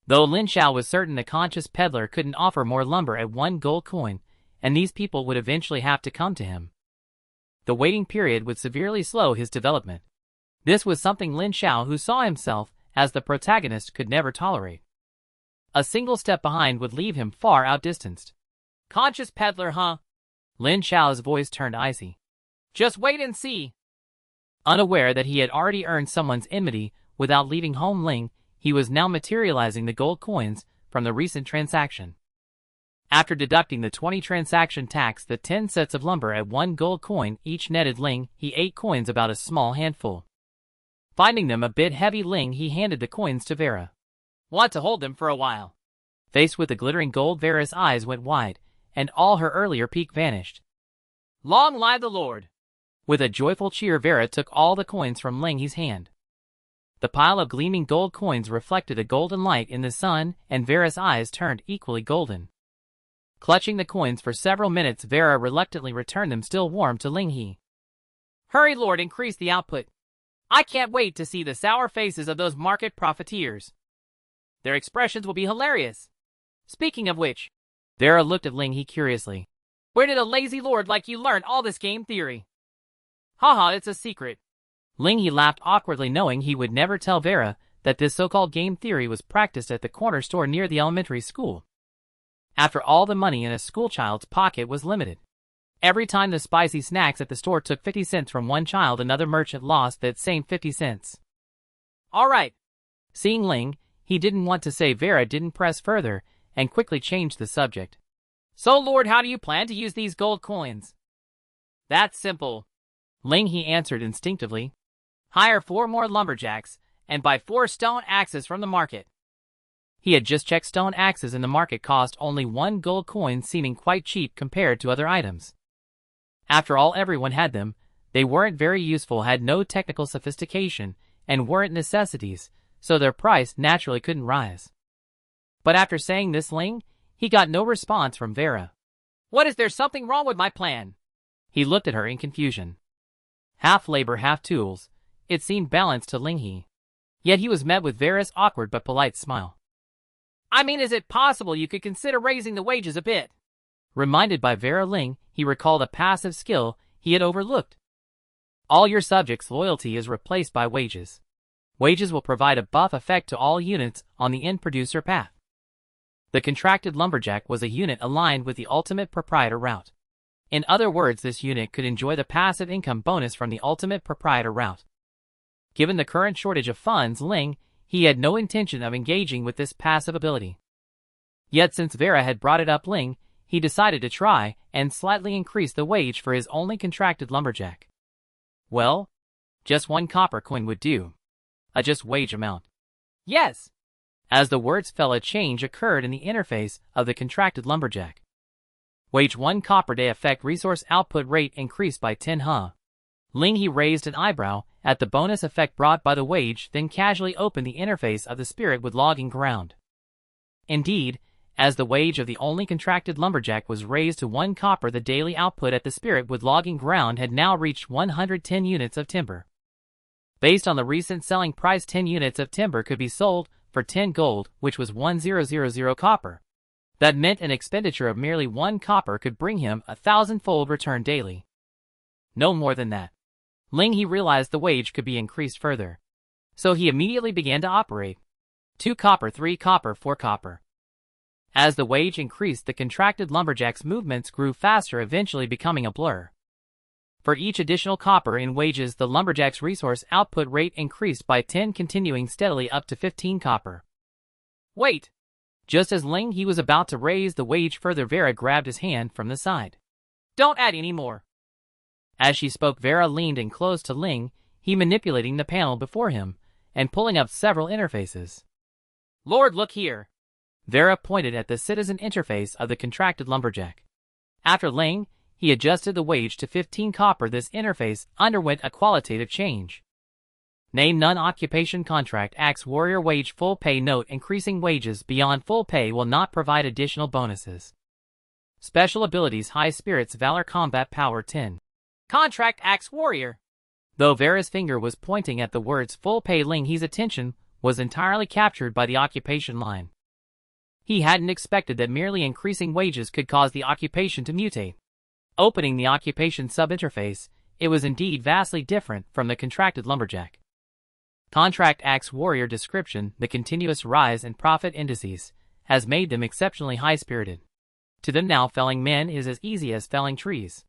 Though Lin Xiao was certain the conscious peddler couldn't offer more lumber at 1 gold coin, and these people would eventually have to come to him. The waiting period would severely slow his development. This was something Lin Xiao, who saw himself as the protagonist, could never tolerate. A single step behind would leave him far outdistanced. Conscious peddler, huh? Lin Xiao's voice turned icy. Just wait and see. Unaware that he had already earned someone's enmity without leaving home, Ling He was now materializing the gold coins from the recent transaction. After deducting the 20 transaction tax, the 10 sets of lumber at 1 gold coin each netted Ling He 8 coins, about a small handful. Finding them a bit heavy, Ling He handed the coins to Vera. Want to hold them for a while? Faced with the glittering gold, Vera's eyes went wide, and all her earlier pique vanished. Long live the Lord! With a joyful cheer, Vera took all the coins from Ling He's hand. The pile of gleaming gold coins reflected a golden light in the sun, and Vera's eyes turned equally golden. Clutching the coins for several minutes, Vera reluctantly returned them, still warm, to Ling He. Hurry, Lord, increase the output. I can't wait to see the sour faces of those market profiteers. Their expressions will be hilarious. Speaking of which, Vera looked at Ling He curiously. Where did a lazy lord like you learn all this game theory? Haha, it's a secret. Ling He laughed awkwardly, knowing he would never tell Vera that this so-called game theory was practiced at the corner store near the elementary school. After all, the money in a schoolchild's pocket was limited. Every time the spicy snacks at the store took 50 cents from one child, another merchant lost that same 50 cents. All right. Seeing Ling He didn't want to say, Vera didn't press further and quickly changed the subject. So, Lord, how do you plan to use these gold coins? That's simple. Ling He answered instinctively. Hire 4 more lumberjacks and buy 4 stone axes from the market. He had just checked. Stone axes in the market cost only 1 gold coin, seeming quite cheap compared to other items. After all, everyone had them. They weren't very useful, had no technical sophistication, and weren't necessities, so their price naturally couldn't rise. But after saying this, Ling He got no response from Vera. What, is there something wrong with my plan? He looked at her in confusion. Half labor, half tools. It seemed balanced to Ling He. Yet he was met with Vera's awkward but polite smile. I mean, is it possible you could consider raising the wages a bit? Reminded by Vera, Ling He recalled a passive skill he had overlooked. All your subjects' loyalty is replaced by wages. Wages will provide a buff effect to all units on the end producer path. The contracted lumberjack was a unit aligned with the ultimate proprietor route. In other words, this unit could enjoy the passive income bonus from the ultimate proprietor route. Given the current shortage of funds, Ling He had no intention of engaging with this passive ability. Yet since Vera had brought it up, Ling He decided to try and slightly increase the wage for his only contracted lumberjack. Well, just 1 copper coin would do. A just wage amount. Yes. As the words fell, a change occurred in the interface of the contracted lumberjack. Wage 1 copper day, effect resource output rate increased by 10 huh? Ling He raised an eyebrow at the bonus effect brought by the wage, then casually opened the interface of the spirit with logging ground. Indeed, as the wage of the only contracted lumberjack was raised to 1 copper, the daily output at the spirit with logging ground had now reached 110 units of timber. Based on the recent selling price, 10 units of timber could be sold for 10 gold, which was 1000 copper. That meant an expenditure of merely 1 copper could bring him a 1,000-fold return daily. No more than that. Ling He realized the wage could be increased further. So he immediately began to operate. 2 copper, 3 copper, 4 copper. As the wage increased, the contracted lumberjack's movements grew faster, eventually becoming a blur. For each additional copper in wages, the lumberjack's resource output rate increased by 10, continuing steadily up to 15 copper. Wait! Just as Ling He was about to raise the wage further, Vera grabbed his hand from the side. Don't add any more. As she spoke, Vera leaned in close to Ling He, manipulating the panel before him and pulling up several interfaces. Lord, look here. Vera pointed at the citizen interface of the contracted lumberjack. After Ling He adjusted the wage to 15 copper. This interface underwent a qualitative change. Name non-occupation contract axe warrior wage full pay. Note: increasing wages beyond full pay will not provide additional bonuses. Special abilities: high spirits, valor, combat power 10. Contract axe warrior. Though Vera's finger was pointing at the words full pay, Ling He's attention was entirely captured by the occupation line. He hadn't expected that merely increasing wages could cause the occupation to mutate. Opening the occupation sub-interface, it was indeed vastly different from the contracted lumberjack. Contract axe warrior description: the continuous rise in profit indices has made them exceptionally high-spirited. To them now, felling men is as easy as felling trees.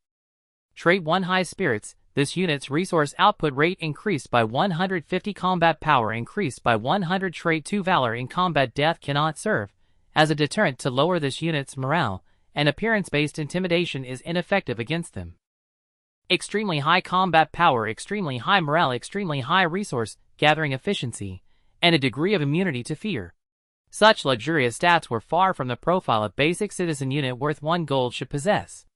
Trait 1: high spirits. This unit's resource output rate increased by 150, combat power increased by 100. Trait 2: valor in combat. Death cannot serve as a deterrent to lower this unit's morale, and appearance-based intimidation is ineffective against them. Extremely high combat power, extremely high morale, extremely high resource gathering efficiency, and a degree of immunity to fear. Such luxurious stats were far from the profile a basic citizen unit worth 1 gold should possess.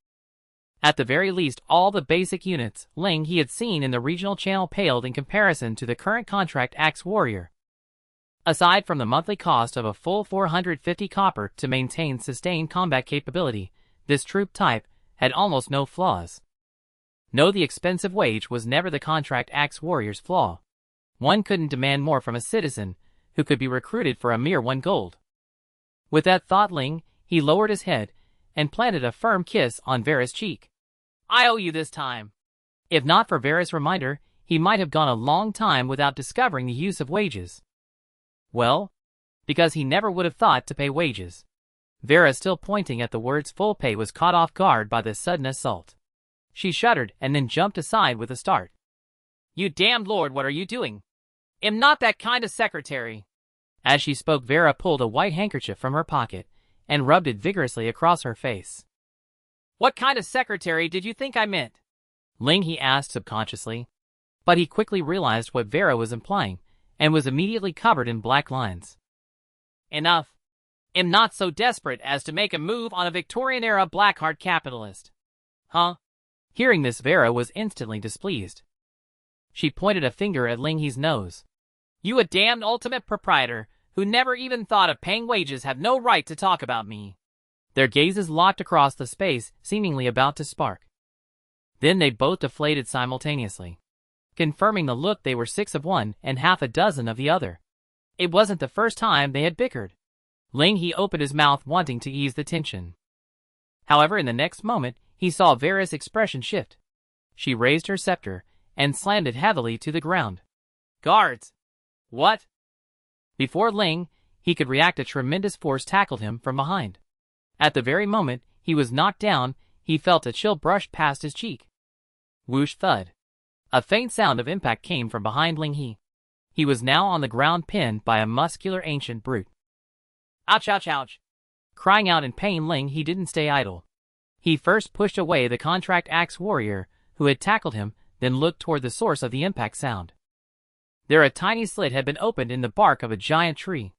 At the very least, all the basic units Ling He had seen in the regional channel paled in comparison to the current contract axe warrior. Aside from the monthly cost of a full 450 copper to maintain sustained combat capability, this troop type had almost no flaws. No, the expensive wage was never the contract axe warrior's flaw. One couldn't demand more from a citizen who could be recruited for a mere 1 gold. With that thought, Ling He lowered his head and planted a firm kiss on Vera's cheek. I owe you this time. If not for Vera's reminder, he might have gone a long time without discovering the use of wages. Well, because he never would have thought to pay wages. Vera, still pointing at the words full pay, was caught off guard by this sudden assault. She shuddered and then jumped aside with a start. You damned lord, what are you doing? I'm not that kind of secretary. As she spoke, Vera pulled a white handkerchief from her pocket and rubbed it vigorously across her face. What kind of secretary did you think I meant? Ling He asked subconsciously. But he quickly realized what Vera was implying and was immediately covered in black lines. Enough. I'm not so desperate as to make a move on a Victorian-era black-heart capitalist. Huh? Hearing this, Vera was instantly displeased. She pointed a finger at Ling He's nose. You, a damned ultimate proprietor who never even thought of paying wages, have no right to talk about me. Their gazes locked across the space, seemingly about to spark. Then they both deflated simultaneously. Confirming the look, they were 6 of one and half a dozen of the other. It wasn't the first time they had bickered. Ling He opened his mouth, wanting to ease the tension. However, in the next moment, he saw Vera's expression shift. She raised her scepter and slammed it heavily to the ground. Guards! What? Before Ling He could react, a tremendous force tackled him from behind. At the very moment he was knocked down, he felt a chill brush past his cheek. Whoosh, thud. A faint sound of impact came from behind Ling He. He was now on the ground, pinned by a muscular ancient brute. Ouch, ouch, ouch. Crying out in pain, Ling He didn't stay idle. He first pushed away the contract axe warrior who had tackled him, then looked toward the source of the impact sound. There, a tiny slit had been opened in the bark of a giant tree.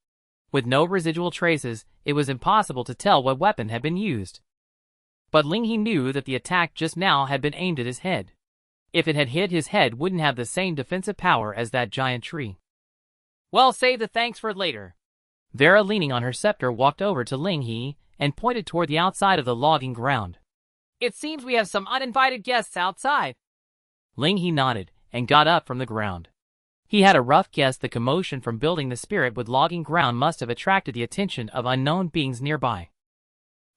With no residual traces, it was impossible to tell what weapon had been used. But Ling He knew that the attack just now had been aimed at his head. If it had hit his head, wouldn't have the same defensive power as that giant tree. Well, save the thanks for later. Vera, leaning on her scepter, walked over to Ling He and pointed toward the outside of the logging ground. It seems we have some uninvited guests outside. Ling He nodded and got up from the ground. He had a rough guess the commotion from building the spirit wood logging ground must have attracted the attention of unknown beings nearby.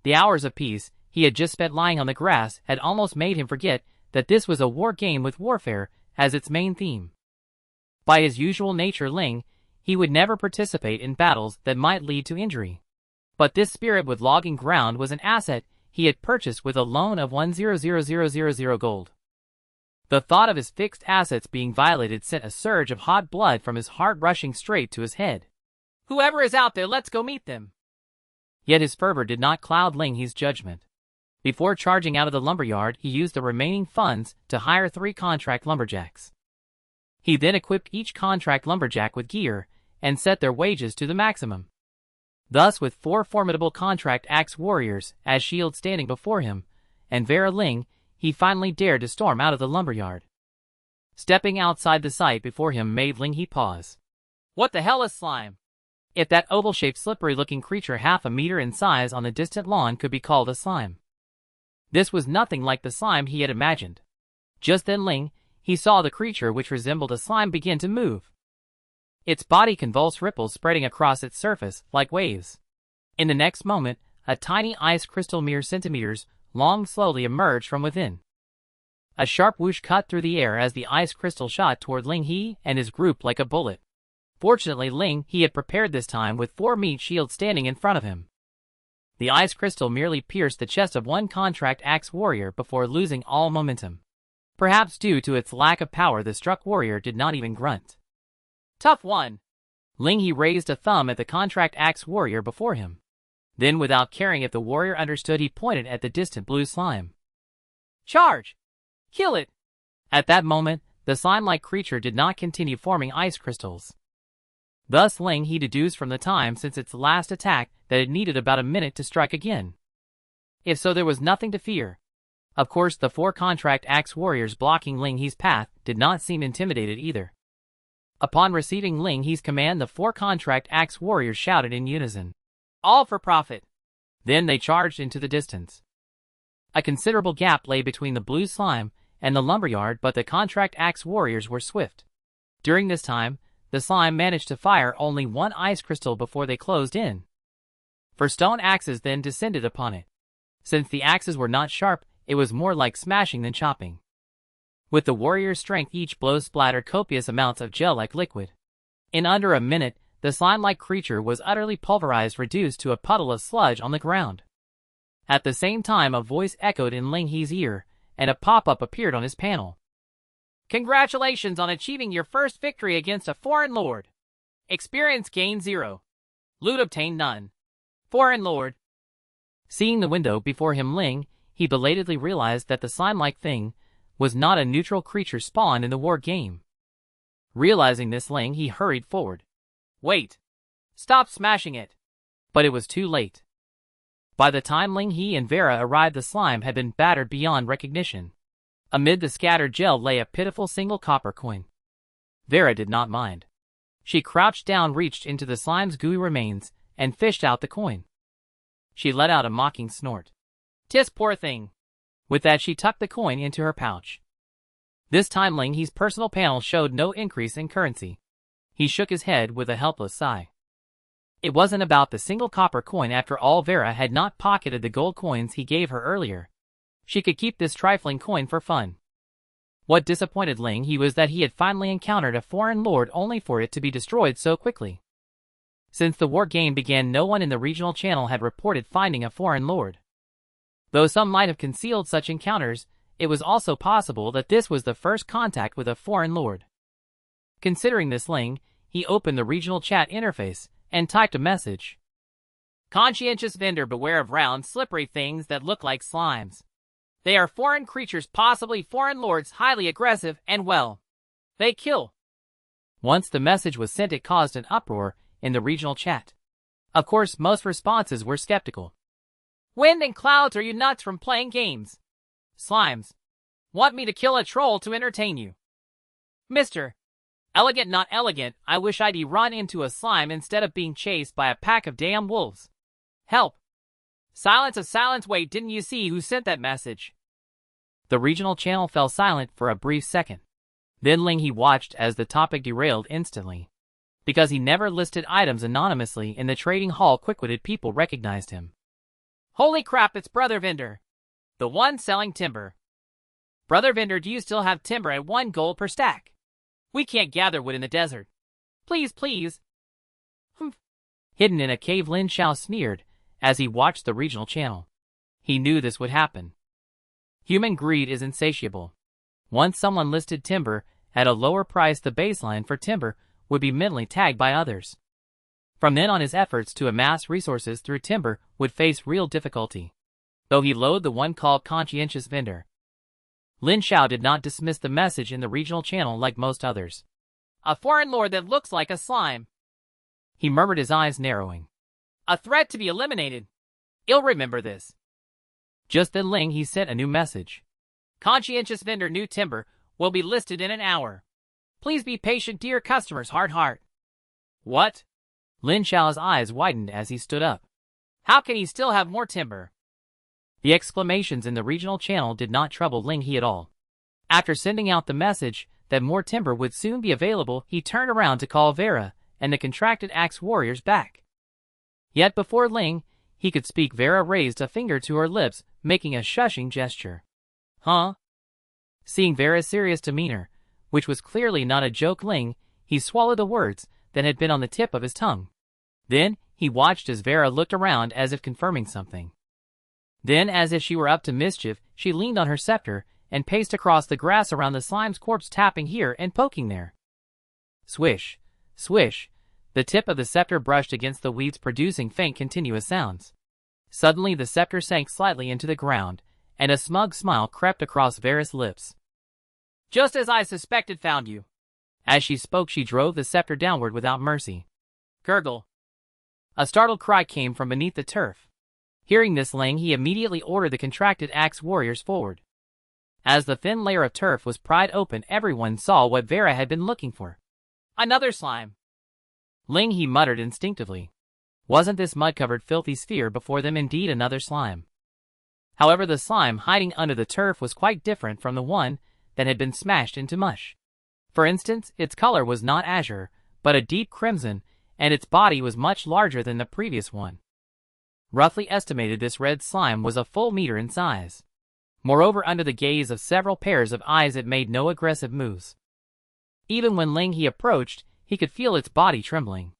The hours of peace he had just spent lying on the grass had almost made him forget that this was a war game with warfare as its main theme. By his usual nature, Ling He would never participate in battles that might lead to injury. But this spirit wood logging ground was an asset he had purchased with a loan of 1,000,000 gold. The thought of his fixed assets being violated sent a surge of hot blood from his heart rushing straight to his head. Whoever is out there, let's go meet them. Yet his fervor did not cloud Ling He's judgment. Before charging out of the lumberyard, he used the remaining funds to hire 3 contract lumberjacks. He then equipped each contract lumberjack with gear and set their wages to the maximum. Thus, with 4 formidable contract axe warriors as shields standing before him, and Vera Ling, he finally dared to storm out of the lumberyard. Stepping outside the sight before him made Lin He pause. What the hell is slime? If that oval-shaped slippery-looking creature half a meter in size on the distant lawn could be called a slime. This was nothing like the slime he had imagined. Just then Lin He saw the creature which resembled a slime begin to move. Its body convulsed ripples spreading across its surface like waves. In the next moment, a tiny ice crystal mere centimeters long slowly emerged from within. A sharp whoosh cut through the air as the ice crystal shot toward Lin He and his group like a bullet. Fortunately, Lin He had prepared this time with 4 meat shields standing in front of him. The ice crystal merely pierced the chest of one contract axe warrior before losing all momentum. Perhaps due to its lack of power, the struck warrior did not even grunt. Tough one. Lin He raised a thumb at the contract axe warrior before him. Then, without caring if the warrior understood, he pointed at the distant blue slime. Charge! Kill it! At that moment, the slime-like creature did not continue forming ice crystals. Thus Lin He deduced from the time since its last attack that it needed about a minute to strike again. If so, there was nothing to fear. Of course, the 4 contract axe warriors blocking Lin He's path did not seem intimidated either. Upon receiving Lin He's command, the 4 contract axe warriors shouted in unison, "All for profit!" Then they charged into the distance. A considerable gap lay between the blue slime and the lumberyard, but the contract axe warriors were swift. During this time, the slime managed to fire only 1 ice crystal before they closed in. 4 stone axes then descended upon it. Since the axes were not sharp, it was more like smashing than chopping. With the warrior's strength, each blow splattered copious amounts of gel-like liquid. In under a minute, the slime-like creature was utterly pulverized, reduced to a puddle of sludge on the ground. At the same time, a voice echoed in Lin He's ear, and a pop-up appeared on his panel. Congratulations on achieving your first victory against a foreign lord. Experience gained 0. Loot obtained none. Foreign lord. Seeing the window before him, Lin He belatedly realized that the slime-like thing was not a neutral creature spawned in the war game. Realizing this, Lin He hurried forward. Wait! Stop smashing it! But it was too late. By the time Lin He and Vera arrived, the slime had been battered beyond recognition. Amid the scattered gel lay a pitiful single copper coin. Vera did not mind. She crouched down, reached into the slime's gooey remains, and fished out the coin. She let out a mocking snort. "'Tis poor thing." With that, she tucked the coin into her pouch. This time Lin He's personal panel showed no increase in currency. He shook his head with a helpless sigh. It wasn't about the single copper coin after all. Vera had not pocketed the gold coins he gave her earlier. She could keep this trifling coin for fun. What disappointed Lin He was that he had finally encountered a foreign lord only for it to be destroyed so quickly. Since the war game began, no one in the regional channel had reported finding a foreign lord. Though some might have concealed such encounters, it was also possible that this was the first contact with a foreign lord. Considering this, Lin He opened the regional chat interface and typed a message. "Conscientious vendor, beware of round, slippery things that look like slimes. They are foreign creatures, possibly foreign lords, highly aggressive, and well, they kill." Once the message was sent, it caused an uproar in the regional chat. Of course, most responses were skeptical. "Wind and clouds, are you nuts from playing games? Slimes. Want me to kill a troll to entertain you? Mister. Elegant, not elegant. I wish I'd run into a slime instead of being chased by a pack of damn wolves. Help. Silence of silence. Wait, didn't you see who sent that message?" The regional channel fell silent for a brief second. Then Lin He watched as the topic derailed instantly. Because he never listed items anonymously in the trading hall, quick-witted people recognized him. "Holy crap, it's Brother Vendor. The one selling timber. Brother Vendor, do you still have timber at 1 gold per stack? We can't gather wood in the desert. Please, please." "Humph." Hidden in a cave, Lin Xiao sneered as he watched the regional channel. He knew this would happen. Human greed is insatiable. Once someone listed timber at a lower price, the baseline for timber would be mentally tagged by others. From then on, his efforts to amass resources through timber would face real difficulty. Though he loathed the one called conscientious vendor, Lin Xiao did not dismiss the message in the regional channel like most others. "A foreign lord that looks like a slime," he murmured, his eyes narrowing. A threat to be eliminated. I'll remember this. Just then Ling He sent a new message. Conscientious vendor new timber will be listed in an hour. Please be patient, dear customers. Heart. What? Lin Xiao's eyes widened as he stood up. How can he still have more timber? The exclamations in the regional channel did not trouble Ling He at all. After sending out the message that more timber would soon be available, he turned around to call Vera and the contracted axe warriors back. Yet before Ling He could speak, Vera raised a finger to her lips, making a shushing gesture. Huh? Seeing Vera's serious demeanor, which was clearly not a joke, Ling He swallowed the words that had been on the tip of his tongue. Then he watched as Vera looked around as if confirming something. Then, as if she were up to mischief, she leaned on her scepter and paced across the grass around the slime's corpse, tapping here and poking there. Swish, swish, the tip of the scepter brushed against the weeds, producing faint continuous sounds. Suddenly the scepter sank slightly into the ground, and a smug smile crept across Vera's lips. Just as I suspected, found you. As she spoke, she drove the scepter downward without mercy. Gurgle. A startled cry came from beneath the turf. Hearing this, Ling He immediately ordered the contracted axe warriors forward. As the thin layer of turf was pried open, everyone saw what Vera had been looking for. Another slime. Ling He muttered instinctively. Wasn't this mud-covered filthy sphere before them indeed another slime? However, the slime hiding under the turf was quite different from the one that had been smashed into mush. For instance, its color was not azure, but a deep crimson, and its body was much larger than the previous one. Roughly estimated, this red slime was a full meter in size. Moreover, under the gaze of several pairs of eyes, it made no aggressive moves. Even when Ling He approached, he could feel its body trembling.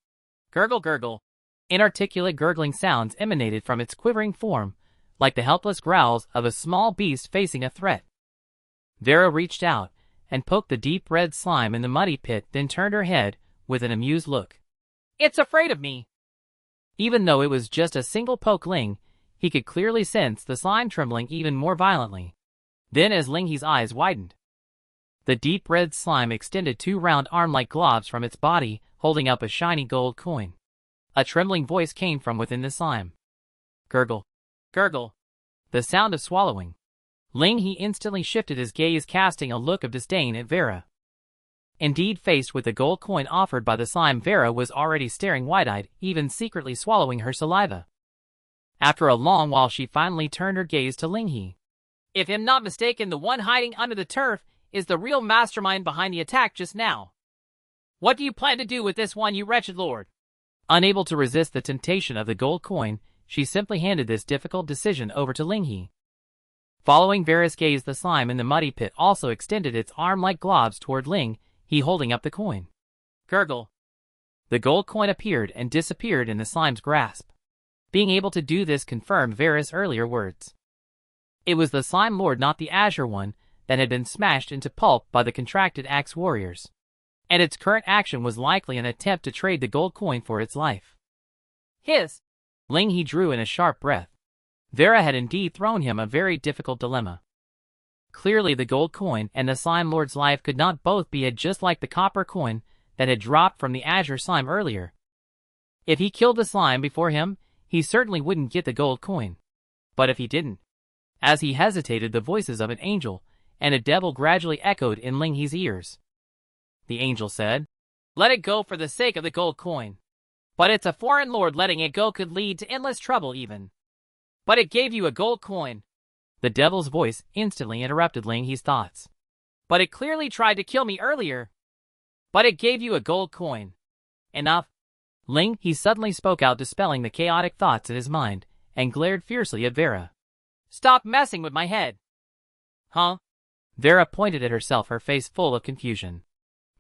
Gurgle, gurgle. Inarticulate gurgling sounds emanated from its quivering form, like the helpless growls of a small beast facing a threat. Vera reached out and poked the deep red slime in the muddy pit, then turned her head with an amused look. It's afraid of me. Even though it was just a single poke, Ling He could clearly sense the slime trembling even more violently. Then, as Ling He's eyes widened, the deep red slime extended two round arm-like globs from its body, holding up a shiny gold coin. A trembling voice came from within the slime. Gurgle. Gurgle. The sound of swallowing. Ling He instantly shifted his gaze, casting a look of disdain at Vera. Indeed, faced with the gold coin offered by the slime, Vera was already staring wide-eyed, even secretly swallowing her saliva. After a long while, she finally turned her gaze to Ling He. If I'm not mistaken, the one hiding under the turf is the real mastermind behind the attack just now. What do you plan to do with this one, you wretched lord? Unable to resist the temptation of the gold coin, she simply handed this difficult decision over to Ling He. Following Vera's gaze, the slime in the muddy pit also extended its arm-like globs toward Ling He, holding up the coin. Gurgle. The gold coin appeared and disappeared in the slime's grasp. Being able to do this confirmed Vera's earlier words. It was the slime lord, not the azure one, that had been smashed into pulp by the contracted axe warriors. And its current action was likely an attempt to trade the gold coin for its life. Hiss! Ling He drew in a sharp breath. Vera had indeed thrown him a very difficult dilemma. Clearly the gold coin and the slime lord's life could not both be had, just like the copper coin that had dropped from the azure slime earlier. If he killed the slime before him, he certainly wouldn't get the gold coin. But if he didn't? As he hesitated, the voices of an angel and a devil gradually echoed in Ling He's ears. The angel said, "Let it go for the sake of the gold coin. But it's a foreign lord, letting it go could lead to endless trouble even. But it gave you a gold coin." The devil's voice instantly interrupted Ling He's thoughts. "But it clearly tried to kill me earlier. But it gave you a gold coin. Enough." Ling He suddenly spoke out, dispelling the chaotic thoughts in his mind, and glared fiercely at Vera. "Stop messing with my head." Huh? Vera pointed at herself, her face full of confusion.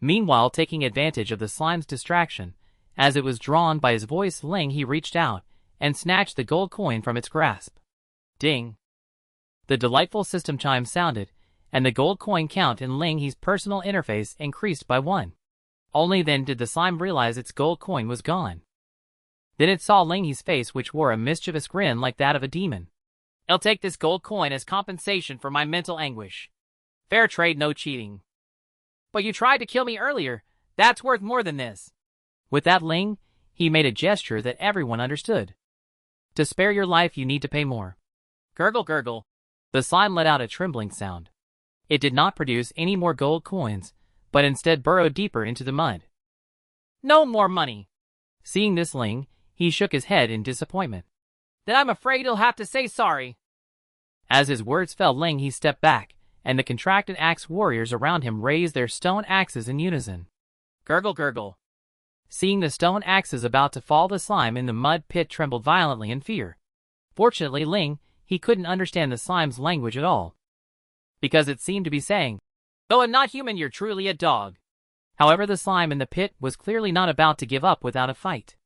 Meanwhile, taking advantage of the slime's distraction, as it was drawn by his voice, Ling He reached out and snatched the gold coin from its grasp. Ding! The delightful system chime sounded, and the gold coin count in Ling He's personal interface increased by 1. Only then did the slime realize its gold coin was gone. Then it saw Ling He's face, which wore a mischievous grin like that of a demon. "I'll take this gold coin as compensation for my mental anguish. Fair trade, no cheating. But you tried to kill me earlier. That's worth more than this." With that, Ling he made a gesture that everyone understood. To spare your life, you need to pay more. Gurgle, gurgle. The slime let out a trembling sound. It did not produce any more gold coins, but instead burrowed deeper into the mud. No more money. Seeing this, Ling He shook his head in disappointment. Then I'm afraid he'll have to say sorry. As his words fell, Ling He stepped back, and the contracted axe warriors around him raised their stone axes in unison. Gurgle, gurgle. Seeing the stone axes about to fall, the slime in the mud pit trembled violently in fear. Fortunately, Ling He couldn't understand the slime's language at all, because it seemed to be saying, "Though I'm not human, you're truly a dog." However, the slime in the pit was clearly not about to give up without a fight.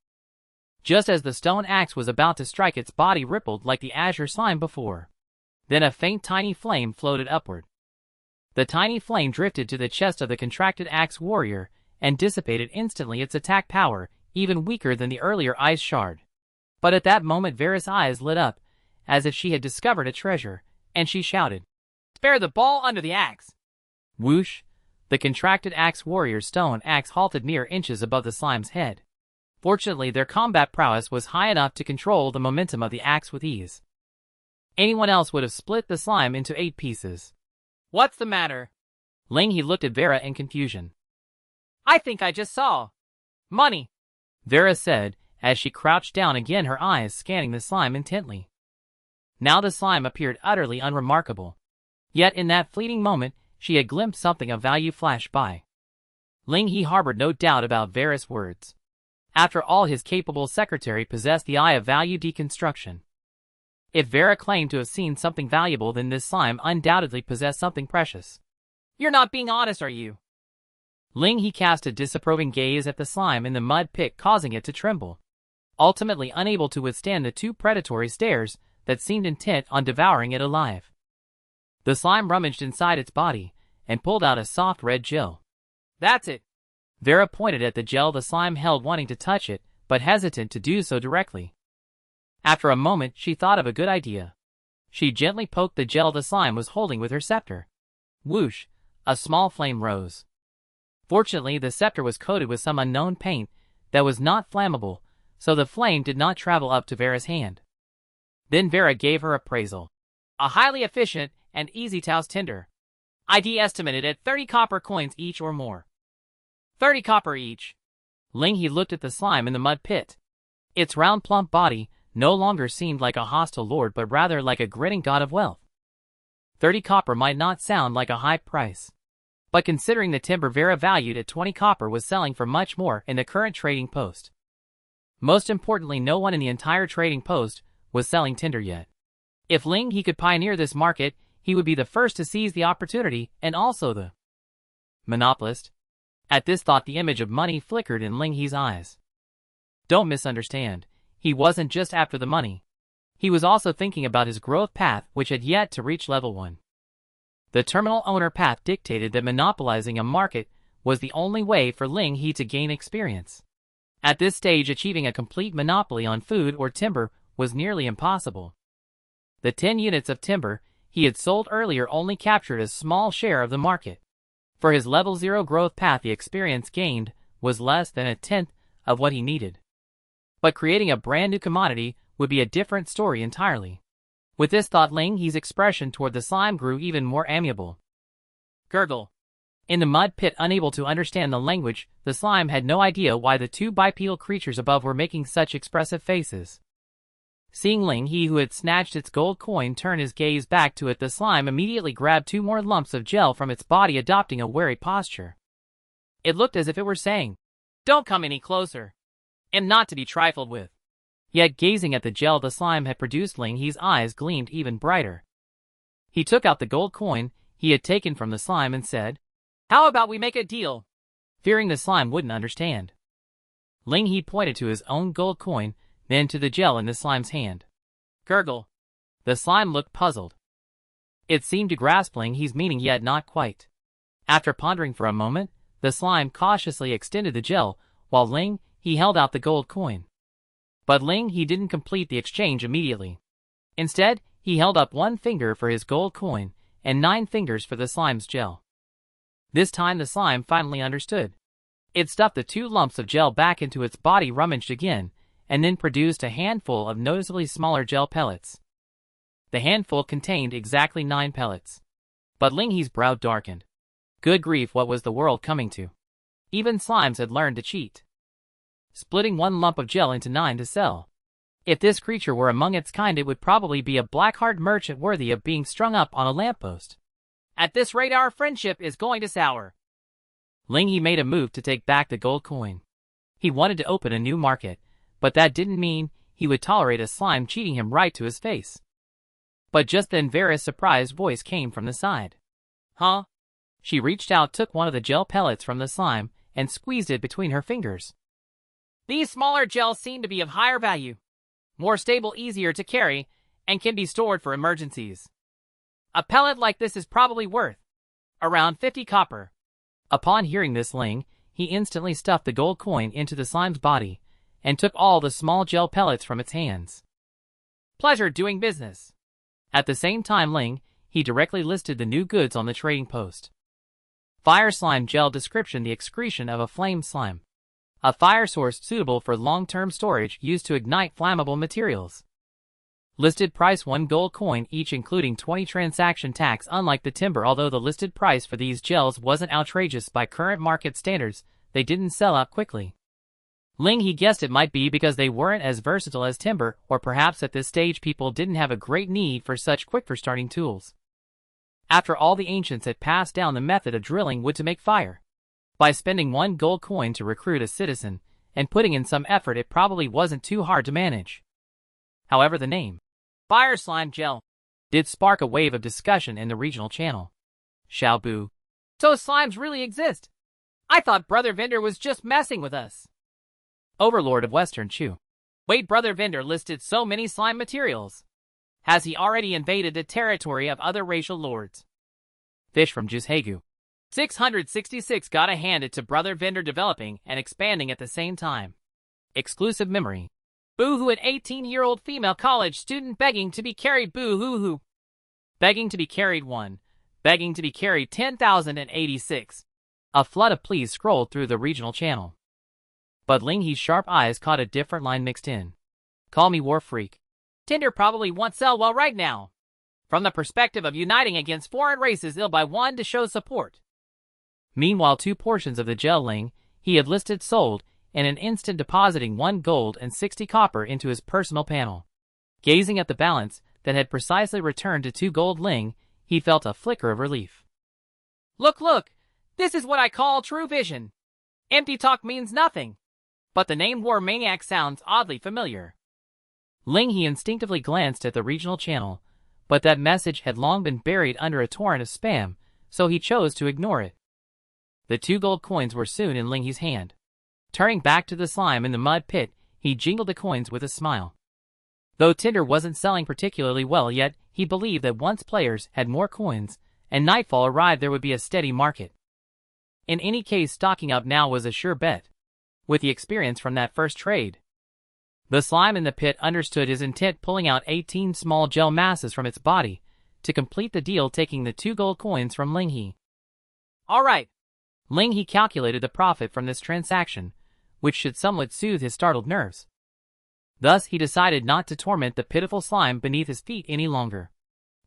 Just as the stone axe was about to strike, its body rippled like the azure slime before. Then a faint tiny flame floated upward. The tiny flame drifted to the chest of the contracted axe warrior and dissipated instantly, its attack power even weaker than the earlier ice shard. But at that moment, Vera's eyes lit up, as if she had discovered a treasure, and she shouted, "Spare the ball under the axe!" Whoosh! The contracted axe warrior's stone axe halted mere inches above the slime's head. Fortunately, their combat prowess was high enough to control the momentum of the axe with ease. Anyone else would have split the slime into 8 pieces. What's the matter? Ling He looked at Vera in confusion. I think I just saw money, Vera said as she crouched down again, her eyes scanning the slime intently. Now the slime appeared utterly unremarkable. Yet in that fleeting moment, she had glimpsed something of value flash by. Ling He harbored no doubt about Vera's words. After all, his capable secretary possessed the eye of value deconstruction. If Vera claimed to have seen something valuable, then this slime undoubtedly possessed something precious. You're not being honest, are you? Ling He cast a disapproving gaze at the slime in the mud pit, causing it to tremble. Ultimately unable to withstand the 2 predatory stares that seemed intent on devouring it alive. The slime rummaged inside its body and pulled out a soft red gel. That's it. Vera pointed at the gel the slime held, wanting to touch it, but hesitant to do so directly. After a moment, she thought of a good idea. She gently poked the gel the slime was holding with her scepter. Whoosh! A small flame rose. Fortunately, the scepter was coated with some unknown paint that was not flammable, so the flame did not travel up to Vera's hand. Then Vera gave her appraisal. A highly efficient and easy-to-use tinder. ID estimated at 30 copper coins each or more. 30 copper each. Ling He looked at the slime in the mud pit. Its round, plump body no longer seemed like a hostile lord, but rather like a grinning god of wealth. 30 copper might not sound like a high price, but considering the timber Vera valued at 20 copper was selling for much more in the current trading post. Most importantly, no one in the entire trading post was selling tinder yet. If Ling He could pioneer this market, he would be the first to seize the opportunity, and also the monopolist. At this thought, the image of money flickered in Ling He's eyes. Don't misunderstand. He wasn't just after the money. He was also thinking about his growth path, which had yet to reach level 1. The terminal owner path dictated that monopolizing a market was the only way for Ling He to gain experience. At this stage, achieving a complete monopoly on food or timber was nearly impossible. The 10 units of timber he had sold earlier only captured a small share of the market. For his level 0 growth path, the experience gained was less than 1/10 of what he needed. But creating a brand new commodity would be a different story entirely. With this thought, Ling He's expression toward the slime grew even more amiable. Gurgle. In the mud pit, unable to understand the language, the slime had no idea why the 2 bipedal creatures above were making such expressive faces. Seeing Ling He, who had snatched its gold coin, turn his gaze back to it, the slime immediately grabbed 2 more lumps of gel from its body, adopting a wary posture. It looked as if it were saying, "Don't come any closer. I'm not to be trifled with." Yet gazing at the gel the slime had produced, Ling He's eyes gleamed even brighter. He took out the gold coin he had taken from the slime and said, "How about we make a deal?" Fearing the slime wouldn't understand, Ling He pointed to his own gold coin, then to the gel in the slime's hand. Gurgle. The slime looked puzzled. It seemed to grasp Ling He's meaning, yet not quite. After pondering for a moment, the slime cautiously extended the gel, while Ling He held out the gold coin. But Ling He didn't complete the exchange immediately. Instead, he held up 1 finger for his gold coin and 9 fingers for the slime's gel. This time the slime finally understood. It stuffed the 2 lumps of gel back into its body, rummaged again, and then produced a handful of noticeably smaller gel pellets. The handful contained exactly 9 pellets. But Lin He's brow darkened. Good grief, what was the world coming to? Even slimes had learned to cheat, splitting 1 lump of gel into 9 to sell. If this creature were among its kind, it would probably be a black-heart merchant worthy of being strung up on a lamppost. At this rate, our friendship is going to sour. Lin He made a move to take back the gold coin. He wanted to open a new market, but that didn't mean he would tolerate a slime cheating him right to his face. But just then Vera's surprised voice came from the side. Huh? She reached out, took one of the gel pellets from the slime, and squeezed it between her fingers. These smaller gels seem to be of higher value, more stable, easier to carry, and can be stored for emergencies. A pellet like this is probably worth around 50 copper. Upon hearing this, Lin He instantly stuffed the gold coin into the slime's body and took all the small gel pellets from its hands. Pleasure doing business. At the same time, Lin He directly listed the new goods on the trading post. Fire slime gel description: the excretion of a flame slime. A fire source suitable for long-term storage, used to ignite flammable materials. Listed price: 1 gold coin each, including 20 transaction tax. Unlike the timber, although the listed price for these gels wasn't outrageous by current market standards, they didn't sell out quickly. Lin He guessed it might be because they weren't as versatile as timber, or perhaps at this stage people didn't have a great need for such quick-for-starting tools. After all, the ancients had passed down the method of drilling wood to make fire. By spending 1 gold coin to recruit a citizen, and putting in some effort, it probably wasn't too hard to manage. However, the name, Fire Slime Gel, did spark a wave of discussion in the regional channel. Xiaobu. So slimes really exist? I thought Brother Vendor was just messing with us. Overlord of Western Chu. Wait, Brother Vendor listed so many slime materials. Has he already invaded the territory of other racial lords? Fish from Juzhegu. 666. Gotta hand it to Brother Vendor, developing and expanding at the same time. Exclusive memory. Boo-hoo, an 18-year-old female college student begging to be carried. Boo-hoo-hoo. Begging to be carried 1. Begging to be carried 10,086. A flood of pleas scrolled through the regional channel. But Lin He's sharp eyes caught a different line mixed in. Call me war freak. Tinder probably won't sell well right now. From the perspective of uniting against foreign races, ill by 1 to show support. Meanwhile, 2 portions of the gel Lin He had listed sold in an instant, depositing 1 gold and 60 copper into his personal panel. Gazing at the balance that had precisely returned to 2 gold, Lin He felt a flicker of relief. Look, look! This is what I call true vision. Empty talk means nothing. But the name War Maniac sounds oddly familiar. Lin He instinctively glanced at the regional channel, but that message had long been buried under a torrent of spam, so he chose to ignore it. The 2 gold coins were soon in Lin He's hand. Turning back to the slime in the mud pit, he jingled the coins with a smile. Though Tinder wasn't selling particularly well yet, he believed that once players had more coins and nightfall arrived, there would be a steady market. In any case, stocking up now was a sure bet, with the experience from that first trade. The slime in the pit understood his intent, pulling out 18 small gel masses from its body to complete the deal, taking the 2 gold coins from Lin He. All right. Lin He calculated the profit from this transaction, which should somewhat soothe his startled nerves. Thus he decided not to torment the pitiful slime beneath his feet any longer.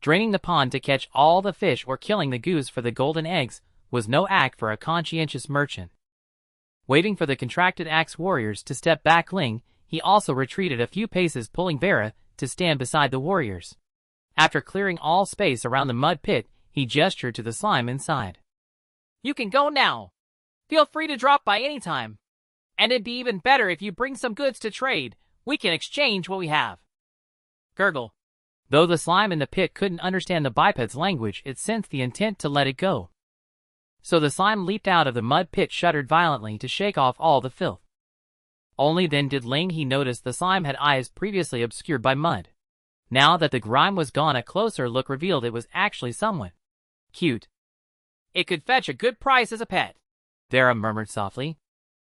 Draining the pond to catch all the fish or killing the goose for the golden eggs was no act for a conscientious merchant. Waiting for the contracted axe warriors to step back, Lin He also retreated a few paces, pulling Vera to stand beside the warriors. After clearing all space around the mud pit, he gestured to the slime inside. You can go now. Feel free to drop by any time. And it'd be even better if you bring some goods to trade. We can exchange what we have. Gurgle. Though the slime in the pit couldn't understand the biped's language, it sensed the intent to let it go. So the slime leaped out of the mud pit, shuddered violently to shake off all the filth. Only then did Lin He notice the slime had eyes previously obscured by mud. Now that the grime was gone, a closer look revealed it was actually somewhat cute. It could fetch a good price as a pet, Vera murmured softly.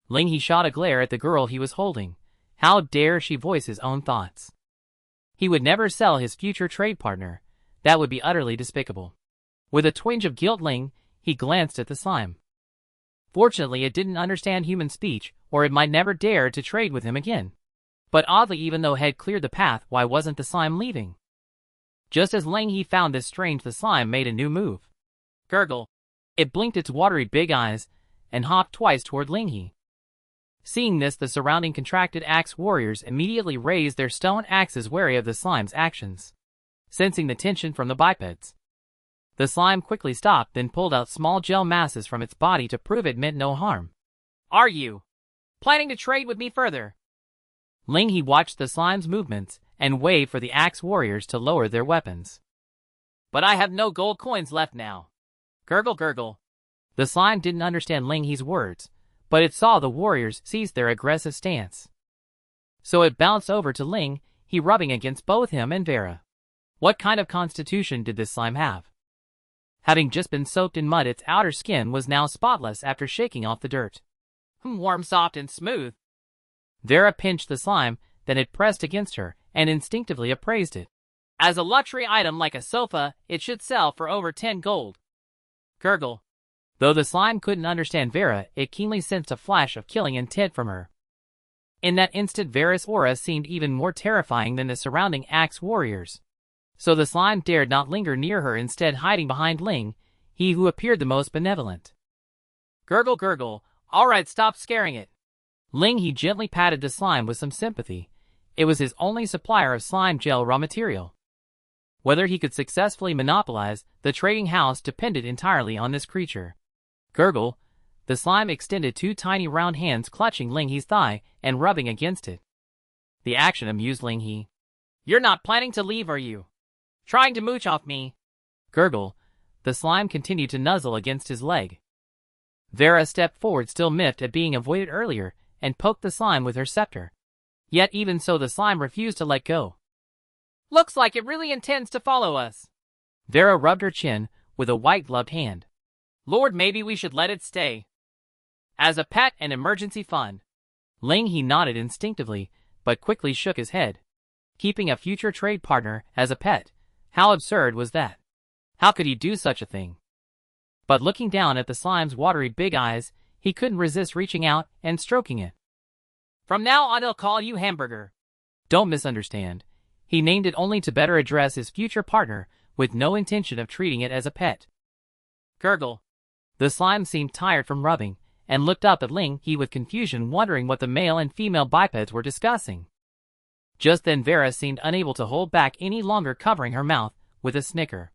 Lin He shot a glare at the girl he was holding. How dare she voice his own thoughts? He would never sell his future trade partner. That would be utterly despicable. With a twinge of guilt, Lin He glanced at the slime. Fortunately, it didn't understand human speech, or it might never dare to trade with him again. But oddly, even though it had cleared the path, why wasn't the slime leaving? Just as Lin He found this strange, the slime made a new move. Gurgle. It blinked its watery big eyes and hopped twice toward Lin He. Seeing this, the surrounding contracted axe warriors immediately raised their stone axes, wary of the slime's actions. Sensing the tension from the bipeds, the slime quickly stopped, then pulled out small gel masses from its body to prove it meant no harm. Are you planning to trade with me further? Lin He watched the slime's movements and waved for the axe warriors to lower their weapons. But I have no gold coins left now. Gurgle, gurgle. The slime didn't understand Lin He's words, but it saw the warriors cease their aggressive stance. So it bounced over to Lin He, rubbing against both him and Vera. What kind of constitution did this slime have? Having just been soaked in mud, its outer skin was now spotless after shaking off the dirt. Warm, soft, and smooth. Vera pinched the slime, then it pressed against her, and instinctively appraised it. As a luxury item like a sofa, it should sell for over 10 gold. Gurgle. Though the slime couldn't understand Vera, it keenly sensed a flash of killing intent from her. In that instant, Vera's aura seemed even more terrifying than the surrounding axe warriors. So the slime dared not linger near her, instead hiding behind Lin He, who appeared the most benevolent. Gurgle, gurgle. All right, stop scaring it. Lin He gently patted the slime with some sympathy. It was his only supplier of slime gel raw material. Whether he could successfully monopolize the trading house depended entirely on this creature. Gurgle. The slime extended two tiny round hands, clutching Lin He's thigh and rubbing against it. The action amused Lin He. You're not planning to leave, are you? Trying to mooch off me? Gurgle. The slime continued to nuzzle against his leg. Vera stepped forward, still miffed at being avoided earlier, and poked the slime with her scepter. Yet even so, the slime refused to let go. Looks like it really intends to follow us. Vera rubbed her chin with a white-gloved hand. Lord, maybe we should let it stay. As a pet and emergency fund. Lin He nodded instinctively, but quickly shook his head. Keeping a future trade partner as a pet. How absurd was that? How could he do such a thing? But looking down at the slime's watery big eyes, he couldn't resist reaching out and stroking it. From now on, I'll call you Hamburger. Don't misunderstand. He named it only to better address his future partner, with no intention of treating it as a pet. Gurgle. The slime seemed tired from rubbing, and looked up at Lin He with confusion, wondering what the male and female bipeds were discussing. Just then Vera seemed unable to hold back any longer, covering her mouth with a snicker.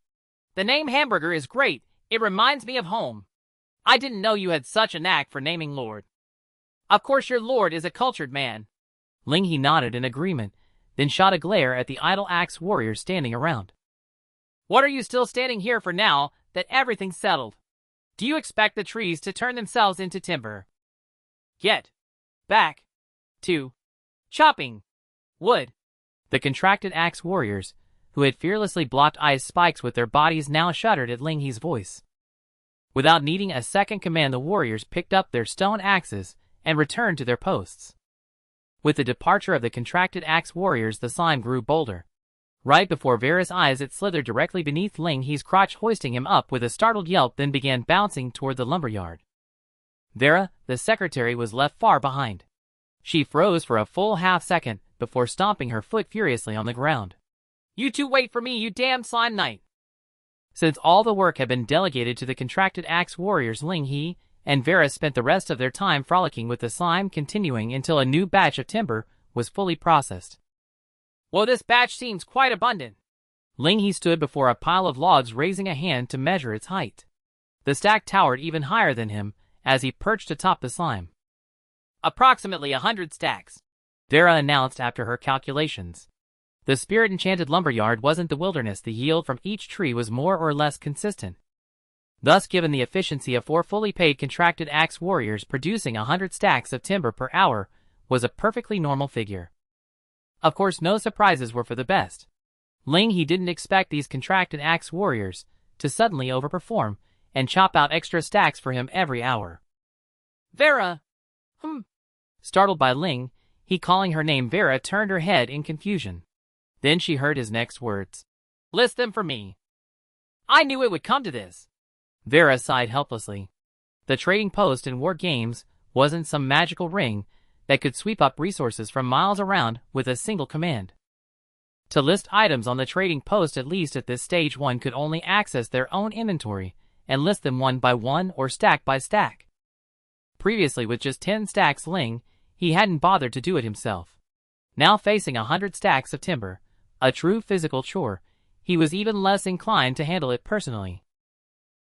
The name Hamburger is great. It reminds me of home. I didn't know you had such a knack for naming Lord. Of course your Lord is a cultured man. Lin He nodded in agreement, then shot a glare at the idle axe warriors standing around. What are you still standing here for now that everything's settled? Do you expect the trees to turn themselves into timber? Get back to chopping wood. The contracted axe warriors, who had fearlessly blocked ice spikes with their bodies, now shuddered at Lin He's voice. Without needing a second command, the warriors picked up their stone axes and returned to their posts. With the departure of the contracted axe warriors, the slime grew bolder. Right before Vera's eyes, it slithered directly beneath Lin He's crotch, hoisting him up with a startled yelp, then began bouncing toward the lumberyard. Vera, the secretary, was left far behind. She froze for a full half-second before stomping her foot furiously on the ground. You two wait for me, you damn slime knight! Since all the work had been delegated to the contracted axe warriors, Lin He and Vera spent the rest of their time frolicking with the slime, continuing until a new batch of timber was fully processed. Well, this batch seems quite abundant. Lin He stood before a pile of logs, raising a hand to measure its height. The stack towered even higher than him as he perched atop the slime. Approximately 100 stacks, Vera announced after her calculations. The spirit-enchanted lumberyard wasn't the wilderness. The yield from each tree was more or less consistent. Thus, given the efficiency of 4 fully paid contracted axe warriors, producing 100 stacks of timber per hour was a perfectly normal figure. Of course, no surprises were for the best. Lin He didn't expect these contracted axe warriors to suddenly overperform and chop out extra stacks for him every hour. Vera! Startled by Lin He calling her name, Vera turned her head in confusion. Then she heard his next words. List them for me. I knew it would come to this. Vera sighed helplessly. The trading post in war games wasn't some magical ring that could sweep up resources from miles around with a single command. To list items on the trading post, at least at this stage, one could only access their own inventory and list them one by one or stack by stack. Previously, with just 10 stacks, Ling He hadn't bothered to do it himself. Now facing 100 stacks of timber, a true physical chore, he was even less inclined to handle it personally.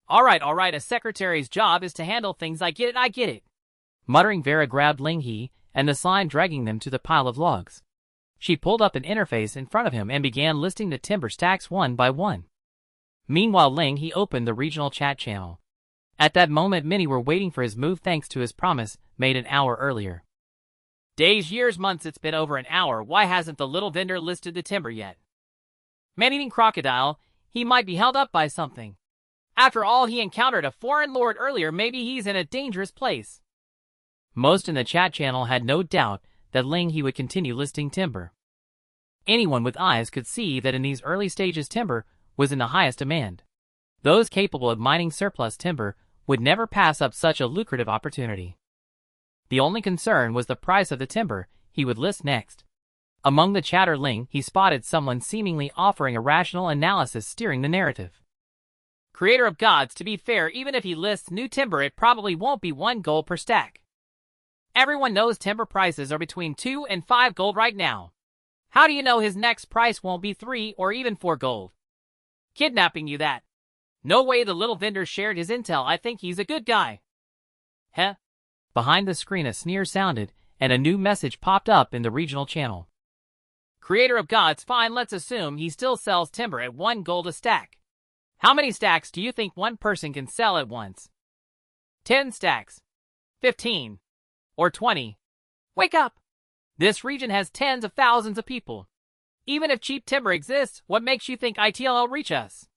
All right, a secretary's job is to handle things. I get it. Muttering, Vera grabbed Lin He and the sign, dragging them to the pile of logs. She pulled up an interface in front of him and began listing the timber stacks one by one. Meanwhile, Lin He opened the regional chat channel. At that moment, many were waiting for his move thanks to his promise made an hour earlier. Days, years, months, it's been over an hour. Why hasn't the little vendor listed the timber yet? Man-eating crocodile, he might be held up by something. After all, he encountered a foreign lord earlier. Maybe he's in a dangerous place. Most in the chat channel had no doubt that Lin He would continue listing timber. Anyone with eyes could see that in these early stages timber was in the highest demand. Those capable of mining surplus timber would never pass up such a lucrative opportunity. The only concern was the price of the timber he would list next. Among the chatter, Lin He spotted someone seemingly offering a rational analysis, steering the narrative. Creator of gods, to be fair, even if he lists new timber, it probably won't be 1 gold per stack. Everyone knows timber prices are between 2 and 5 gold right now. How do you know his next price won't be 3 or even 4 gold? Kidnapping you, that. No way. The little vendor shared his intel. I think he's a good guy. Heh? Behind the screen a sneer sounded, and a new message popped up in the regional channel. Creator of gods, fine, let's assume he still sells timber at 1 gold a stack. How many stacks do you think one person can sell at once? 10 stacks. 15. Or 20. Wake up! This region has tens of thousands of people. Even if cheap timber exists, what makes you think it'll reach us?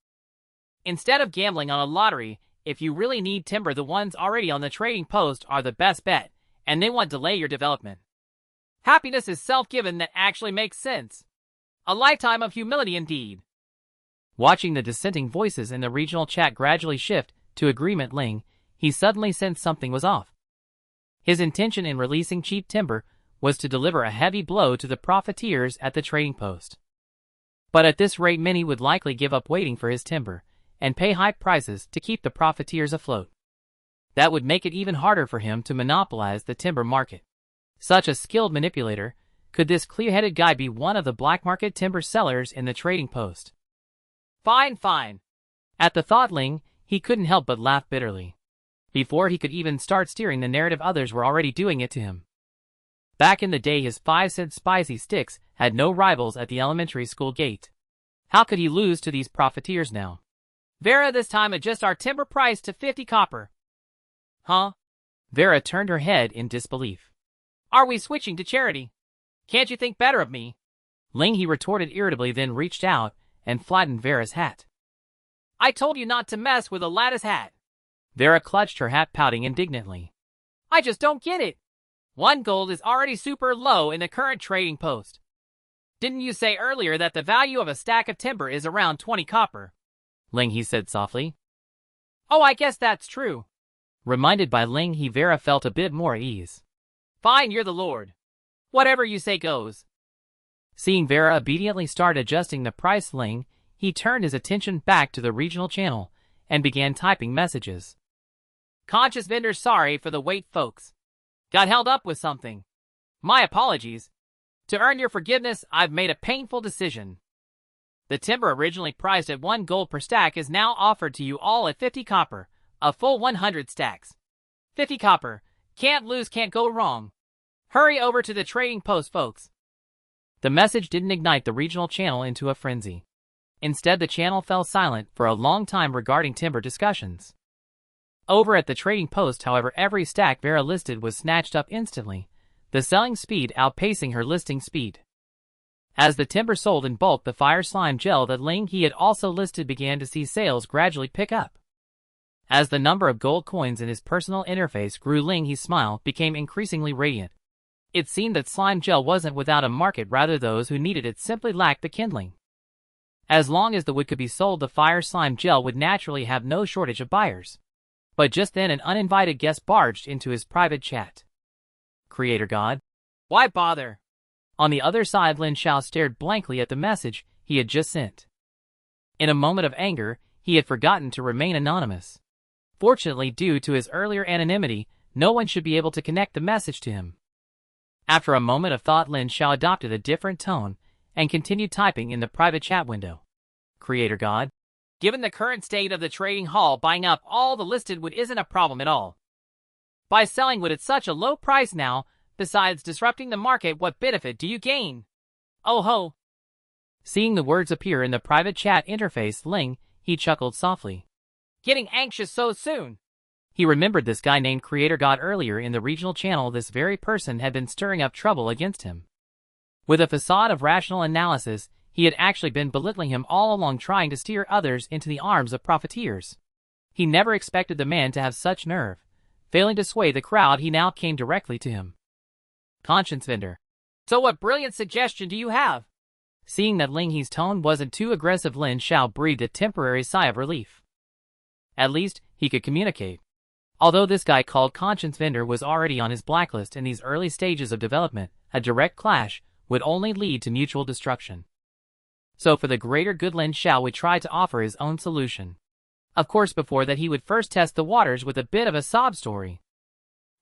Instead of gambling on a lottery, if you really need timber, the ones already on the trading post are the best bet, and they won't delay your development. Happiness is self-given. That actually makes sense. A lifetime of humility indeed. Watching the dissenting voices in the regional chat gradually shift to agreement, Lin He suddenly sensed something was off. His intention in releasing cheap timber was to deliver a heavy blow to the profiteers at the trading post. But at this rate, many would likely give up waiting for his timber and pay high prices to keep the profiteers afloat. That would make it even harder for him to monopolize the timber market. Such a skilled manipulator, could this clear-headed guy be one of the black market timber sellers in the trading post? Fine. At the thought, Lin He couldn't help but laugh bitterly. Before he could even start steering the narrative, others were already doing it to him. Back in the day, his 5-cent spicy sticks had no rivals at the elementary school gate. How could he lose to these profiteers now? Vera, this time adjust our timber price to 50 copper. Huh? Vera turned her head in disbelief. Are we switching to charity? Can't you think better of me? Lin He retorted irritably, then reached out and flattened Vera's hat. I told you not to mess with a lattice hat. Vera clutched her hat, pouting indignantly. I just don't get it. 1 gold is already super low in the current trading post. Didn't you say earlier that the value of a stack of timber is around 20 copper? Lin He said softly. Oh, I guess that's true. Reminded by Lin He, Vera felt a bit more at ease. Fine, you're the lord. Whatever you say goes. Seeing Vera obediently start adjusting the price, Lin He turned his attention back to the regional channel and began typing messages. Conscious vendor, sorry for the wait, folks. Got held up with something. My apologies. To earn your forgiveness, I've made a painful decision. The timber originally priced at 1 gold per stack is now offered to you all at 50 copper, a full 100 stacks. 50 copper. Can't lose, can't go wrong. Hurry over to the trading post, folks. The message didn't ignite the regional channel into a frenzy. Instead, the channel fell silent for a long time regarding timber discussions. Over at the trading post, however, every stack Vera listed was snatched up instantly, the selling speed outpacing her listing speed. As the timber sold in bulk, the fire slime gel that Lin He had also listed began to see sales gradually pick up. As the number of gold coins in his personal interface grew, Lin He's smile became increasingly radiant. It seemed that slime gel wasn't without a market, rather those who needed it simply lacked the kindling. As long as the wood could be sold, the fire slime gel would naturally have no shortage of buyers. But just then an uninvited guest barged into his private chat. Creator God? Why bother? On the other side, Lin Xiao stared blankly at the message he had just sent. In a moment of anger, he had forgotten to remain anonymous. Fortunately, due to his earlier anonymity, no one should be able to connect the message to him. After a moment of thought, Lin Xiao adopted a different tone and continued typing in the private chat window. Creator God? Given the current state of the trading hall, buying up all the listed wood isn't a problem at all. By selling wood at such a low price now, besides disrupting the market, what benefit do you gain? Oh ho! Seeing the words appear in the private chat interface, Lin He chuckled softly. Getting anxious so soon? He remembered this guy named Creator God earlier in the regional channel. This very person had been stirring up trouble against him. With a facade of rational analysis, he had actually been belittling him all along, trying to steer others into the arms of profiteers. He never expected the man to have such nerve. Failing to sway the crowd, he now came directly to him. Conscience vendor. So what brilliant suggestion do you have? Seeing that Lin He's tone wasn't too aggressive, Lin Xiao breathed a temporary sigh of relief. At least, he could communicate. Although this guy called Conscience Vendor was already on his blacklist in these early stages of development, a direct clash would only lead to mutual destruction. So for the greater good, Lin Xiao would try to offer his own solution. Of course, before that he would first test the waters with a bit of a sob story.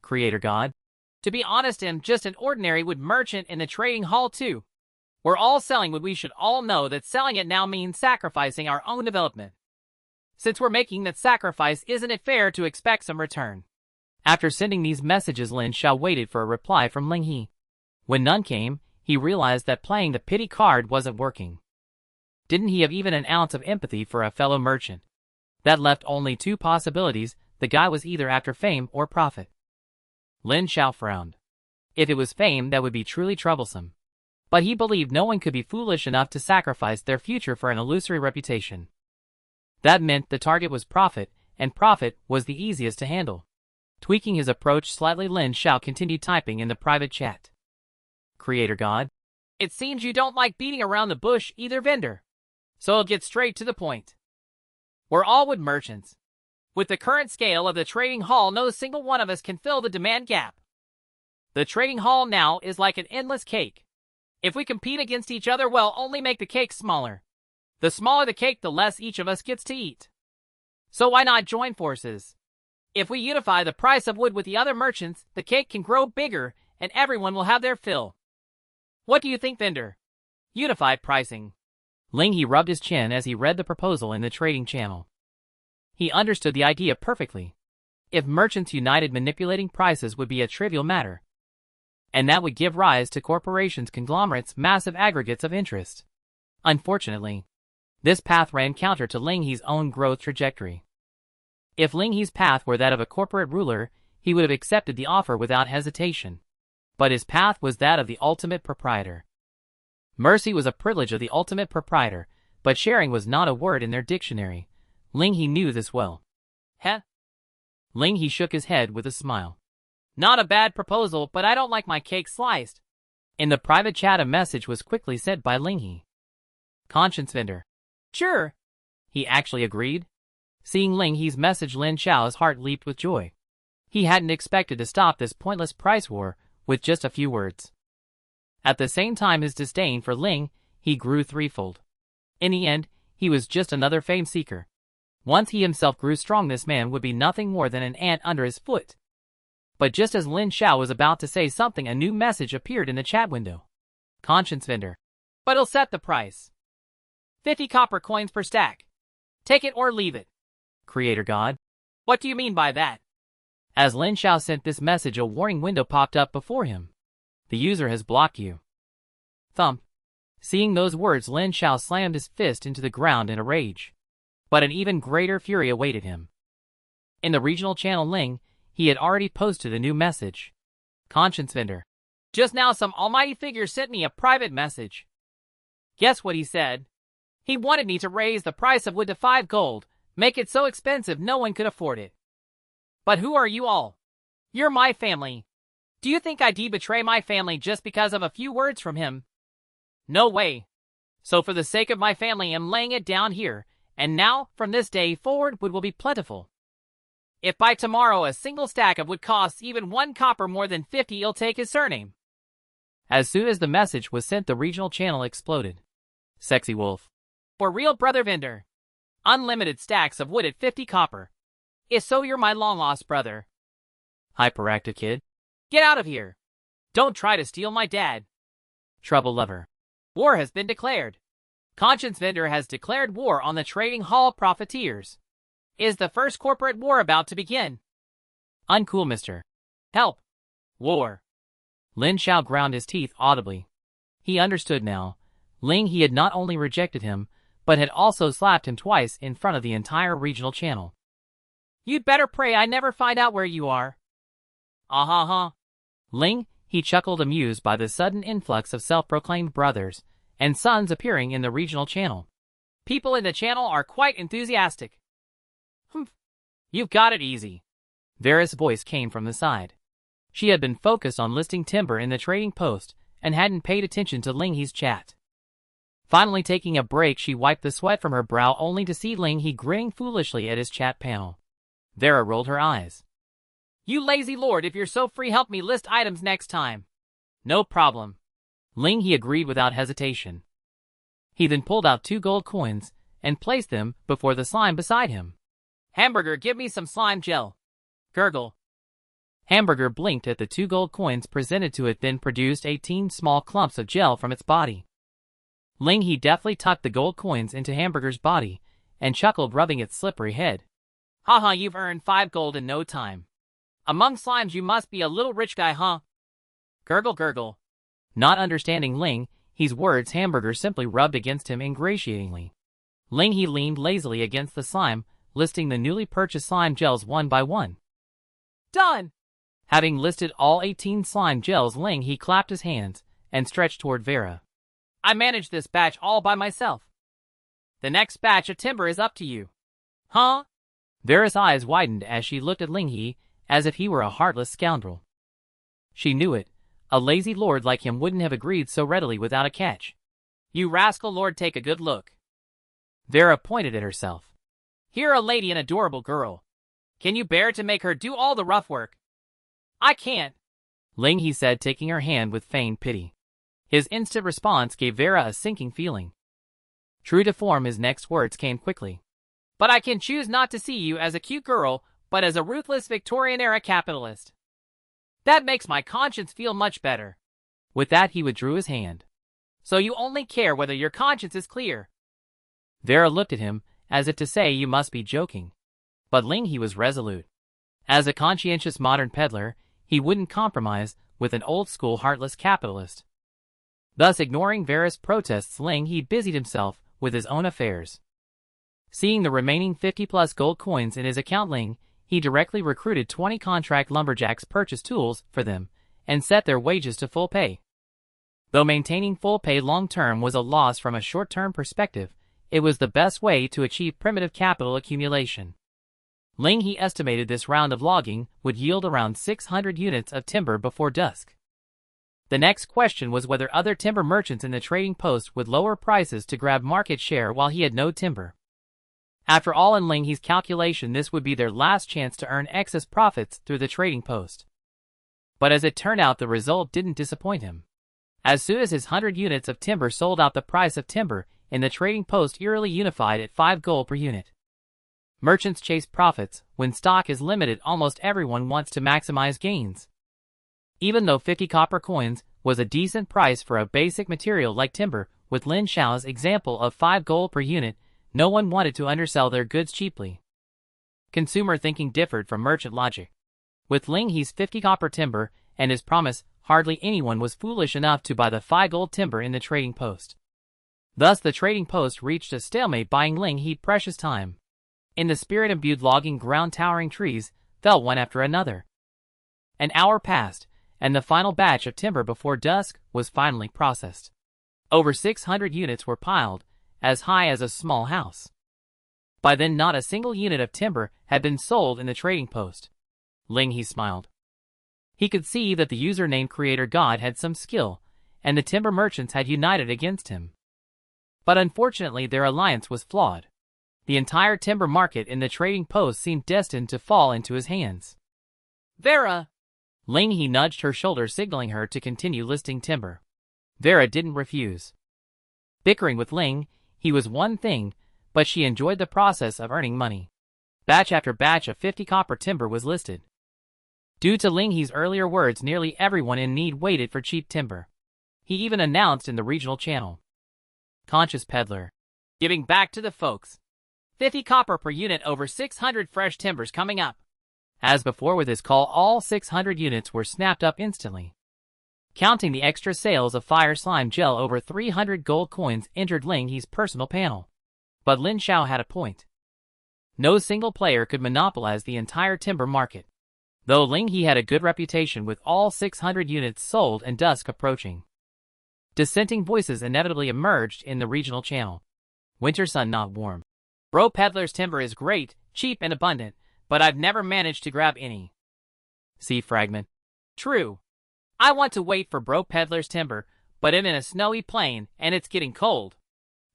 Creator God? To be honest, I'm just an ordinary wood merchant in the trading hall too. We're all selling wood. We should all know that selling it now means sacrificing our own development. Since we're making that sacrifice, isn't it fair to expect some return? After sending these messages, Lin Xiao waited for a reply from Lin He. When none came, he realized that playing the pity card wasn't working. Didn't he have even an ounce of empathy for a fellow merchant? That left only two possibilities. The guy was either after fame or profit. Lin Xiao frowned. If it was fame, that would be truly troublesome. But he believed no one could be foolish enough to sacrifice their future for an illusory reputation. That meant the target was profit, and profit was the easiest to handle. Tweaking his approach slightly, Lin Xiao continued typing in the private chat. Creator God? It seems you don't like beating around the bush either, vendor. So I'll get straight to the point. We're all wood merchants. With the current scale of the trading hall, no single one of us can fill the demand gap. The trading hall now is like an endless cake. If we compete against each other, we'll only make the cake smaller. The smaller the cake, the less each of us gets to eat. So why not join forces? If we unify the price of wood with the other merchants, the cake can grow bigger and everyone will have their fill. What do you think, vendor? Unified pricing. Lin He rubbed his chin as he read the proposal in the trading channel. He understood the idea perfectly. If merchants united, manipulating prices would be a trivial matter. And that would give rise to corporations, conglomerates, massive aggregates of interest. Unfortunately, this path ran counter to Lin He's own growth trajectory. If Lin He's path were that of a corporate ruler, he would have accepted the offer without hesitation. But his path was that of the ultimate proprietor. Mercy was a privilege of the ultimate proprietor, but sharing was not a word in their dictionary. Lin He knew this well. Heh? Lin He shook his head with a smile. Not a bad proposal, but I don't like my cake sliced. In the private chat, a message was quickly sent by Lin He. Conscience vendor. Sure. He actually agreed. Seeing Lin He's message, Lin Xiao's heart leaped with joy. He hadn't expected to stop this pointless price war with just a few words. At the same time, his disdain for Lin He grew threefold. In the end, he was just another fame seeker. Once he himself grew strong, this man would be nothing more than an ant under his foot. But just as Lin Xiao was about to say something, a new message appeared in the chat window. Conscience vendor. But he'll set the price. 50 copper coins per stack. Take it or leave it. Creator God. What do you mean by that? As Lin Xiao sent this message, a warning window popped up before him. The user has blocked you. Thump. Seeing those words, Lin Xiao slammed his fist into the ground in a rage. But an even greater fury awaited him. In the regional channel Lin, he had already posted a new message. Conscience vendor. Just now some almighty figure sent me a private message. Guess what he said? He wanted me to raise the price of wood to 5 gold, make it so expensive no one could afford it. But who are you all? You're my family. Do you think I'd betray my family just because of a few words from him? No way. So for the sake of my family, I'm laying it down here, and now, from this day forward, wood will be plentiful. If by tomorrow a single stack of wood costs even 1 copper more than 50, he'll take his surname. As soon as the message was sent, the regional channel exploded. Sexy wolf. For real, brother vendor. Unlimited stacks of wood at 50 copper. If so, you're my long-lost brother. Hyperactive kid. Get out of here. Don't try to steal my dad. Trouble lover. War has been declared. Conscience vendor has declared war on the trading hall profiteers. Is the first corporate war about to begin? Uncool, mister. Help. War. Lin Xiao ground his teeth audibly. He understood now. Lin He had not only rejected him, but had also slapped him twice in front of the entire regional channel. You'd better pray I never find out where you are. Ah-ha-ha. Lin He chuckled, amused by the sudden influx of self-proclaimed brothers and sons appearing in the regional channel. People in the channel are quite enthusiastic. Humph. You've got it easy. Vera's voice came from the side. She had been focused on listing timber in the trading post and hadn't paid attention to Lin He's chat. Finally taking a break, she wiped the sweat from her brow only to see Lin He grinning foolishly at his chat panel. Vera rolled her eyes. You lazy lord, if you're so free, help me list items next time. No problem. Lin He agreed without hesitation. He then pulled out 2 gold coins and placed them before the slime beside him. Hamburger, give me some slime gel. Gurgle. Hamburger blinked at the 2 gold coins presented to it, then produced 18 small clumps of gel from its body. Lin He deftly tucked the gold coins into Hamburger's body and chuckled, rubbing its slippery head. Haha, you've earned 5 gold in no time. Among slimes you must be a little rich guy, huh? Gurgle, gurgle. Not understanding Lin He's words, Hamburger simply rubbed against him ingratiatingly. Lin He leaned lazily against the slime, listing the newly purchased slime gels one by one. Done! Having listed all 18 slime gels, Lin He clapped his hands and stretched toward Vera. I managed this batch all by myself. The next batch of timber is up to you. Huh? Vera's eyes widened as she looked at Lin He as if he were a heartless scoundrel. She knew it. A lazy lord like him wouldn't have agreed so readily without a catch. You rascal lord, take a good look. Vera pointed at herself. Here a lady, an adorable girl. Can you bear to make her do all the rough work? I can't, Lin He said, taking her hand with feigned pity. His instant response gave Vera a sinking feeling. True to form, his next words came quickly. But I can choose not to see you as a cute girl, but as a ruthless Victorian-era capitalist. That makes my conscience feel much better. With that, he withdrew his hand. So you only care whether your conscience is clear? Vera looked at him, as if to say, you must be joking. But Lin He was resolute. As a conscientious modern peddler, he wouldn't compromise with an old-school heartless capitalist. Thus, ignoring Vera's protests, Lin He busied himself with his own affairs. Seeing the remaining 50-plus gold coins in his account, Lin He directly recruited 20 contract lumberjacks, purchased tools for them, and set their wages to full pay. Though maintaining full pay long-term was a loss from a short-term perspective, it was the best way to achieve primitive capital accumulation. Lin He estimated this round of logging would yield around 600 units of timber before dusk. The next question was whether other timber merchants in the trading post would lower prices to grab market share while he had no timber. After all, in Lin He's calculation, this would be their last chance to earn excess profits through the trading post. But as it turned out, the result didn't disappoint him. As soon as his 100 units of timber sold out, the price of timber in the trading post eerily unified at 5 gold per unit. Merchants chase profits. When stock is limited, almost everyone wants to maximize gains. Even though 50 copper coins was a decent price for a basic material like timber, with Lin Xiao's example of 5 gold per unit, no one wanted to undersell their goods cheaply. Consumer thinking differed from merchant logic. With Lin He's 50 copper timber and his promise, hardly anyone was foolish enough to buy the 5 gold timber in the trading post. Thus the trading post reached a stalemate, buying Lin He precious time. In the spirit imbued logging ground, towering trees fell one after another. An hour passed, and the final batch of timber before dusk was finally processed. Over 600 units were piled, as high as a small house. By then, not a single unit of timber had been sold in the trading post. Lin He smiled. He could see that the username Creator God had some skill, and the timber merchants had united against him. But unfortunately, their alliance was flawed. The entire timber market in the trading post seemed destined to fall into his hands. Vera! Lin He nudged her shoulder, signaling her to continue listing timber. Vera didn't refuse. Bickering with Lin He was one thing, but she enjoyed the process of earning money. Batch after batch of 50 copper timber was listed. Due to Lin He's earlier words, nearly everyone in need waited for cheap timber. He even announced in the regional channel. Conscious peddler. Giving back to the folks. 50 copper per unit, over 600 fresh timbers coming up. As before with his call, all 600 units were snapped up instantly. Counting the extra sales of fire slime gel, over 300 gold coins entered Lin He's personal panel. But Lin Xiao had a point. No single player could monopolize the entire timber market. Though Lin He had a good reputation with all 600 units sold and dusk approaching. Dissenting voices inevitably emerged in the regional channel. Winter sun not warm. Bro Peddler's timber is great, cheap and abundant, but I've never managed to grab any. See fragment. True. I want to wait for Bro Peddler's timber, but I'm in a snowy plain and it's getting cold.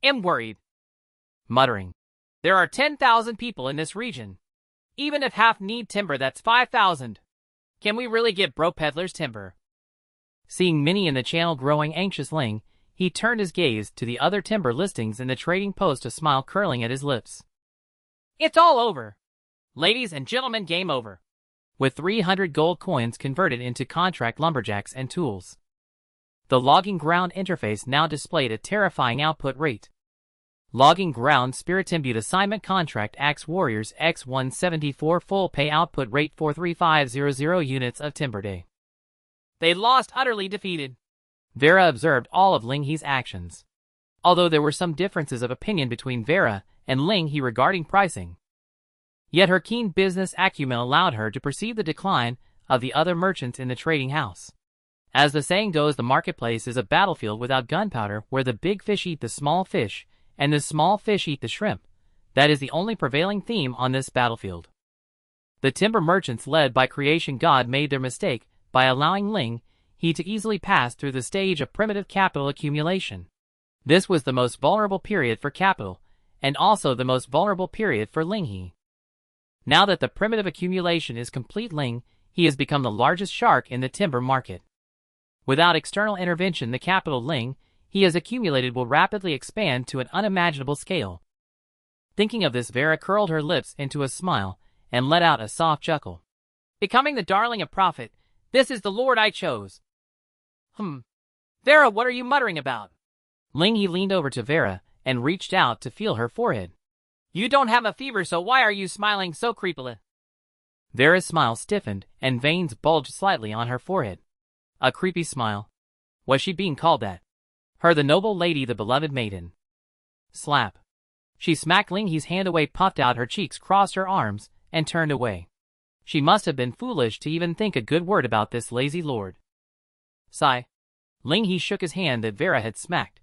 I'm worried. Muttering. There are 10,000 people in this region. Even if half need timber, that's 5,000. Can we really get Bro Peddler's timber? Seeing many in the channel growing anxious, Lin He turned his gaze to the other timber listings in the trading post, a smile curling at his lips. It's all over. Ladies and gentlemen, game over. With 300 gold coins converted into contract lumberjacks and tools. The logging ground interface now displayed a terrifying output rate. Logging ground spirit imbue assignment contract Axe Warriors X174 full pay output rate 43500 units of timber day. They lost, utterly defeated. Vera observed all of Lin He's actions. Although there were some differences of opinion between Vera and Lin He regarding pricing. Yet her keen business acumen allowed her to perceive the decline of the other merchants in the trading house. As the saying goes, the marketplace is a battlefield without gunpowder, where the big fish eat the small fish, and the small fish eat the shrimp. That is the only prevailing theme on this battlefield. The timber merchants led by Creation God made their mistake by allowing Lin He to easily pass through the stage of primitive capital accumulation. This was the most vulnerable period for capital, and also the most vulnerable period for Lin He. Now that the primitive accumulation is complete, Lin He has become the largest shark in the timber market. Without external intervention, the capital Lin He has accumulated will rapidly expand to an unimaginable scale. Thinking of this, Vera curled her lips into a smile and let out a soft chuckle. Becoming the darling of profit, this is the lord I chose. Vera, what are you muttering about? Lin He leaned over to Vera and reached out to feel her forehead. You don't have a fever, so why are you smiling so creepily? Vera's smile stiffened and veins bulged slightly on her forehead. A creepy smile. Was she being called that? Her, the noble lady, the beloved maiden. Slap. She smacked Lin He's hand away, puffed out her cheeks, crossed her arms, and turned away. She must have been foolish to even think a good word about this lazy lord. Sigh. Lin He shook his hand that Vera had smacked.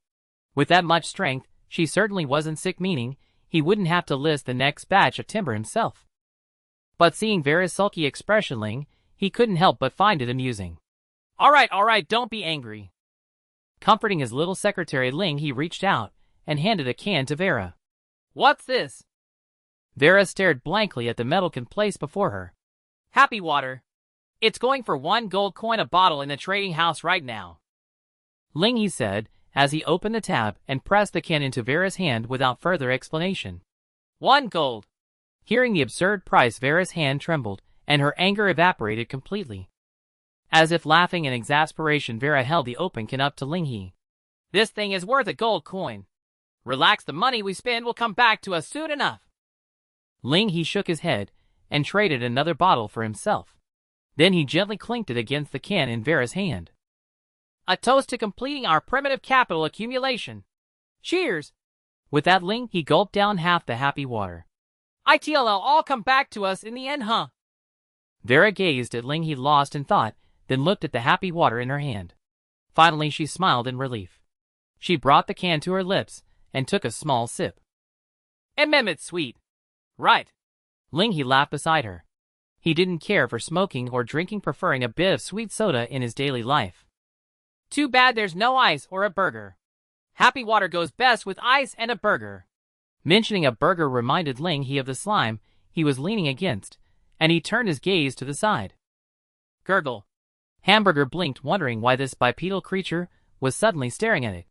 With that much strength, she certainly wasn't sick, meaning he wouldn't have to list the next batch of timber himself. But seeing Vera's sulky expression, Lin He couldn't help but find it amusing. All right, don't be angry. Comforting his little secretary, Lin He reached out and handed a can to Vera. What's this? Vera stared blankly at the metal can placed before her. Happy water. It's going for 1 gold coin a bottle in the trading house right now. Lin He said as he opened the tab and pressed the can into Vera's hand without further explanation. 1 gold. Hearing the absurd price, Vera's hand trembled and her anger evaporated completely. As if laughing in exasperation, Vera held the open can up to Lin He. This thing is worth a gold coin. Relax, the money we spend will come back to us soon enough. Lin He shook his head and traded another bottle for himself. Then he gently clinked it against the can in Vera's hand. A toast to completing our primitive capital accumulation. Cheers! With that, Lin He gulped down half the happy water. It'll all come back to us in the end, huh? Vera gazed at Lin He, lost in thought, then looked at the happy water in her hand. Finally, she smiled in relief. She brought the can to her lips and took a small sip. It's sweet. Right. Lin He laughed beside her. He didn't care for smoking or drinking, preferring a bit of sweet soda in his daily life. Too bad there's no ice or a burger. Happy water goes best with ice and a burger. Mentioning a burger reminded Lin He of the slime he was leaning against, and he turned his gaze to the side. Gurgle. Hamburger blinked, wondering why this bipedal creature was suddenly staring at it.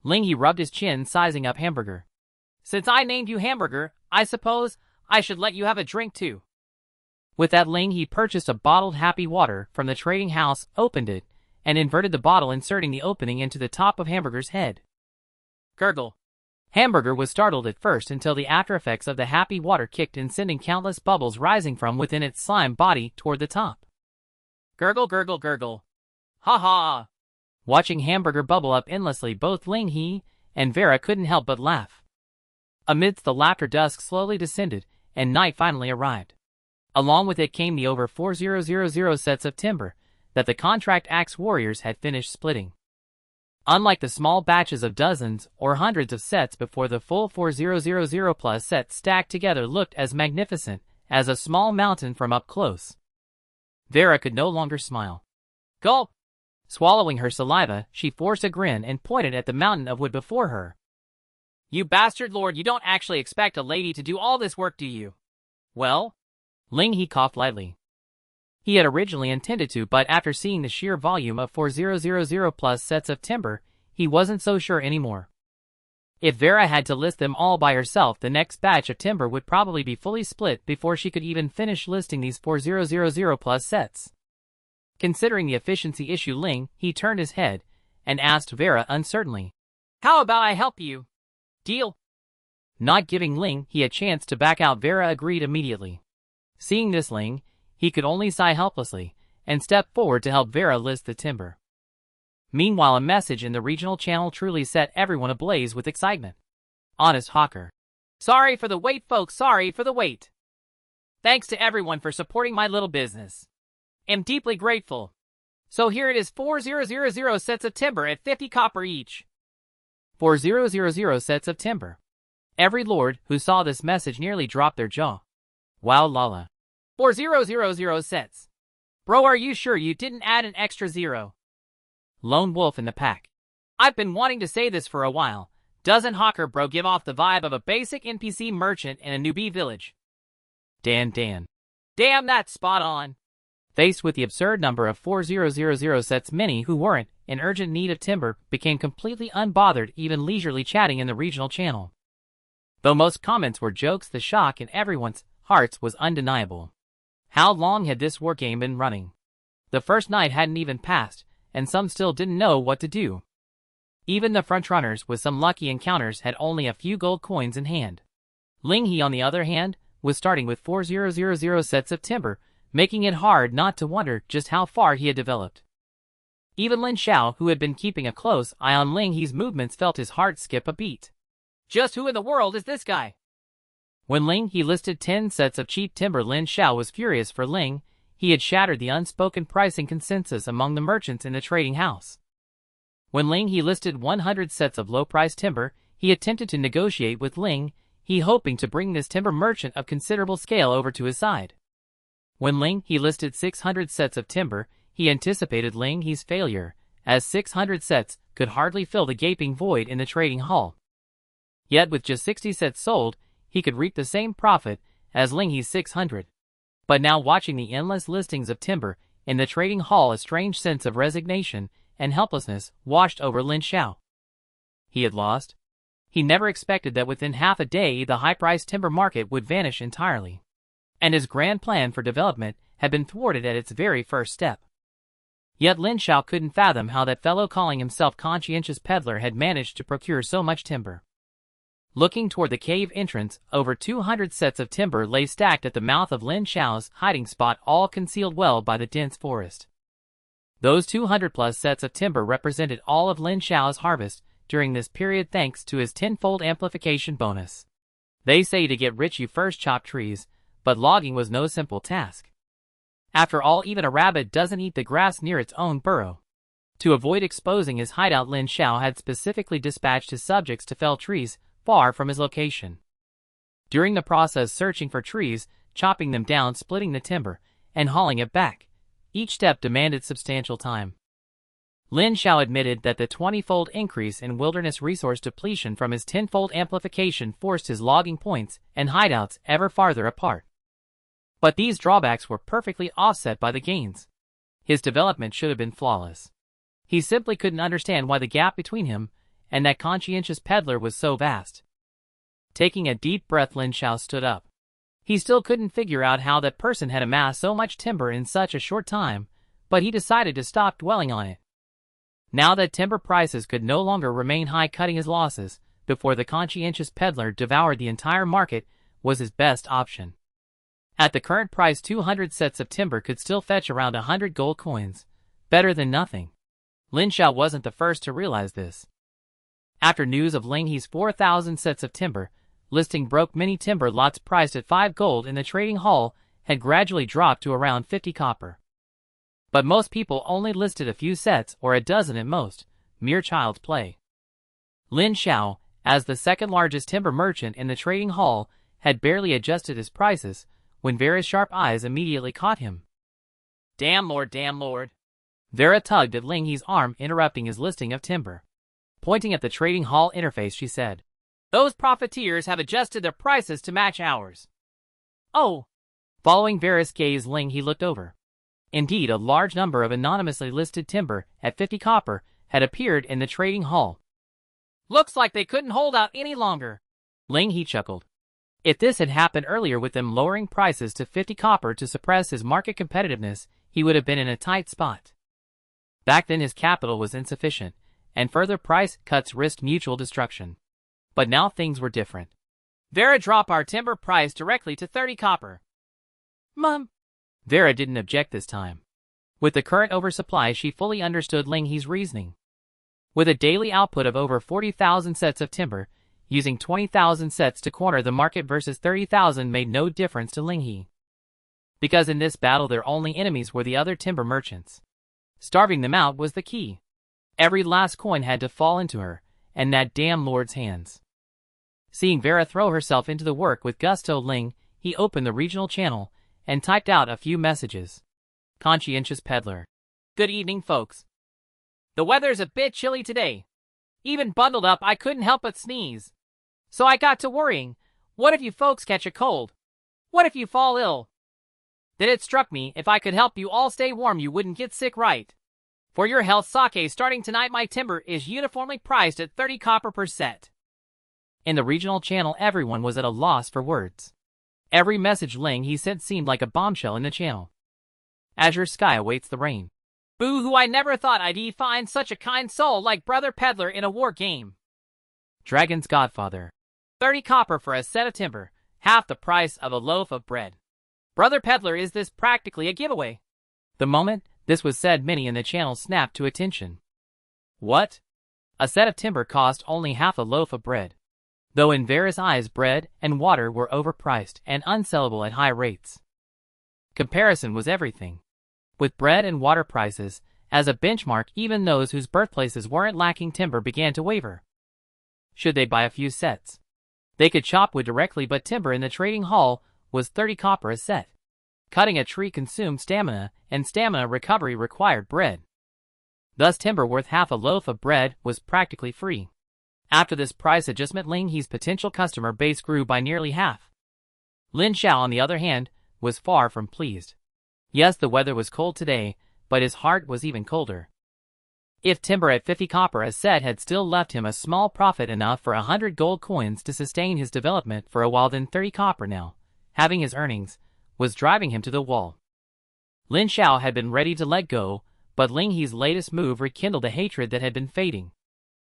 Lin He rubbed his chin, sizing up Hamburger. Since I named you Hamburger, I suppose I should let you have a drink too. With that, Lin He purchased a bottled happy water from the trading house, opened it, and inverted the bottle, inserting the opening into the top of Hamburger's head. Gurgle. Hamburger was startled at first until the after effects of the happy water kicked in, sending countless bubbles rising from within its slime body toward the top. Gurgle, gurgle, gurgle. Ha ha! Watching Hamburger bubble up endlessly, both Lin He and Vera couldn't help but laugh. Amidst the laughter, dusk slowly descended, and night finally arrived. Along with it came the over 4,000 sets of timber that the contract axe warriors had finished splitting. Unlike the small batches of dozens or hundreds of sets before, the full 4,000 plus sets stacked together looked as magnificent as a small mountain from up close. Vera could no longer smile. Gulp! Swallowing her saliva, she forced a grin and pointed at the mountain of wood before her. You bastard lord, you don't actually expect a lady to do all this work, do you? Well? Lin He coughed lightly. He had originally intended to, but after seeing the sheer volume of 4,000 plus sets of timber, he wasn't so sure anymore. If Vera had to list them all by herself, the next batch of timber would probably be fully split before she could even finish listing these 4,000 plus sets. Considering the efficiency issue, Lin He turned his head and asked Vera uncertainly, How about I help you? Deal? Not giving Lin He a chance to back out, Vera agreed immediately. Seeing this, Lin He could only sigh helplessly and step forward to help Vera list the timber. Meanwhile, a message in the regional channel truly set everyone ablaze with excitement. Honest Hawker. Sorry for the wait, folks, sorry for the wait. Thanks to everyone for supporting my little business. Am deeply grateful. So here it is, 4,000 sets of timber at 50 copper each. 4,000 sets of timber. Every lord who saw this message nearly dropped their jaw. Wow, Lala. 4,000 sets. Bro, are you sure you didn't add an extra zero? Lone wolf in the pack. I've been wanting to say this for a while. Doesn't Hawker bro give off the vibe of a basic NPC merchant in a newbie village? Dan. Damn, that's spot on. Faced with the absurd number of 4,000 sets, many who weren't in urgent need of timber became completely unbothered, even leisurely chatting in the regional channel. Though most comments were jokes, the shock in everyone's hearts was undeniable. How long had this war game been running? The first night hadn't even passed, and some still didn't know what to do. Even the frontrunners with some lucky encounters had only a few gold coins in hand. Lin He, on the other hand, was starting with 4,000 sets of timber, making it hard not to wonder just how far he had developed. Even Lin Xiao, who had been keeping a close eye on Lin He's movements, felt his heart skip a beat. Just who in the world is this guy? When Lin He listed 10 sets of cheap timber, Lin Xiao was furious, for Lin He had shattered the unspoken pricing consensus among the merchants in the trading house. When Lin He listed 100 sets of low-priced timber, he attempted to negotiate with Lin He, hoping to bring this timber merchant of considerable scale over to his side. When Lin He listed 600 sets of timber, he anticipated Lin He's failure, as 600 sets could hardly fill the gaping void in the trading hall. Yet with just 60 sets sold, he could reap the same profit as Lin He's 600. But now, watching the endless listings of timber in the trading hall, a strange sense of resignation and helplessness washed over Lin Xiao. He had lost. He never expected that within half a day the high-priced timber market would vanish entirely. And his grand plan for development had been thwarted at its very first step. Yet Lin Xiao couldn't fathom how that fellow calling himself conscientious peddler had managed to procure so much timber. Looking toward the cave entrance, over 200 sets of timber lay stacked at the mouth of Lin Xiao's hiding spot, all concealed well by the dense forest. Those 200-plus sets of timber represented all of Lin Xiao's harvest during this period, thanks to his tenfold amplification bonus. They say to get rich you first chop trees, but logging was no simple task. After all, even a rabbit doesn't eat the grass near its own burrow. To avoid exposing his hideout, Lin Xiao had specifically dispatched his subjects to fell trees far from his location. During the process, searching for trees, chopping them down, splitting the timber, and hauling it back, each step demanded substantial time. Lin Xiao admitted that the 20-fold increase in wilderness resource depletion from his 10-fold amplification forced his logging points and hideouts ever farther apart. But these drawbacks were perfectly offset by the gains. His development should have been flawless. He simply couldn't understand why the gap between him and that conscientious peddler was so vast. Taking a deep breath, Lin Xiao stood up. He still couldn't figure out how that person had amassed so much timber in such a short time, but he decided to stop dwelling on it. Now that timber prices could no longer remain high, cutting his losses before the conscientious peddler devoured the entire market was his best option. At the current price, 200 sets of timber could still fetch around 100 gold coins, better than nothing. Lin Xiao wasn't the first to realize this. After news of Lin He's 4,000 sets of timber listing broke, many timber lots priced at 5 gold in the trading hall had gradually dropped to around 50 copper. But most people only listed a few sets or a dozen at most, mere child's play. Lin Xiao, as the second largest timber merchant in the trading hall, had barely adjusted his prices when Vera's sharp eyes immediately caught him. Damn lord, damn lord. Vera tugged at Lin He's arm, interrupting his listing of timber. Pointing at the trading hall interface, she said, "Those profiteers have adjusted their prices to match ours." Oh! Following Vera's gaze, Lin He looked over. Indeed, a large number of anonymously listed timber at 50 copper had appeared in the trading hall. Looks like they couldn't hold out any longer. Lin He chuckled. If this had happened earlier, with them lowering prices to 50 copper to suppress his market competitiveness, he would have been in a tight spot. Back then his capital was insufficient, and further price cuts risked mutual destruction. But now things were different. Vera, drop our timber price directly to 30 copper. Mum. Vera didn't object this time. With the current oversupply, she fully understood Lin He's reasoning. With a daily output of over 40,000 sets of timber, using 20,000 sets to corner the market versus 30,000 made no difference to Lin He. Because in this battle their only enemies were the other timber merchants. Starving them out was the key. Every last coin had to fall into her and that damn lord's hands. Seeing Vera throw herself into the work with gusto, Lin He opened the regional channel and typed out a few messages. Conscientious peddler. Good evening, folks. The weather's a bit chilly today. Even bundled up, I couldn't help but sneeze. So I got to worrying, what if you folks catch a cold? What if you fall ill? Then it struck me, if I could help you all stay warm, you wouldn't get sick, right? For your health, sake starting tonight, my timber is uniformly priced at 30 copper per set. In the regional channel, everyone was at a loss for words. Every message Lin He sent seemed like a bombshell in the channel. Azure sky awaits the rain. Boo-hoo, I never thought I'd find such a kind soul like Brother Peddler in a war game. Dragon's Godfather. 30 copper for a set of timber, half the price of a loaf of bread. Brother Peddler, is this practically a giveaway? The moment this was said, many in the channel snapped to attention. What? A set of timber cost only half a loaf of bread. Though in Vera's eyes bread and water were overpriced and unsellable at high rates. Comparison was everything. With bread and water prices as a benchmark, even those whose birthplaces weren't lacking timber began to waver. Should they buy a few sets? They could chop wood directly, but timber in the trading hall was 30 copper a set. Cutting a tree consumed stamina, and stamina recovery required bread. Thus timber worth half a loaf of bread was practically free. After this price adjustment, Lin He's potential customer base grew by nearly half. Lin Xiao, on the other hand, was far from pleased. Yes, the weather was cold today, but his heart was even colder. If timber at 50 copper a set had still left him a small profit, enough for 100 gold coins to sustain his development for a while, then 30 copper now, having his earnings, was driving him to the wall. Lin Xiao had been ready to let go, but Lin He's latest move rekindled a hatred that had been fading.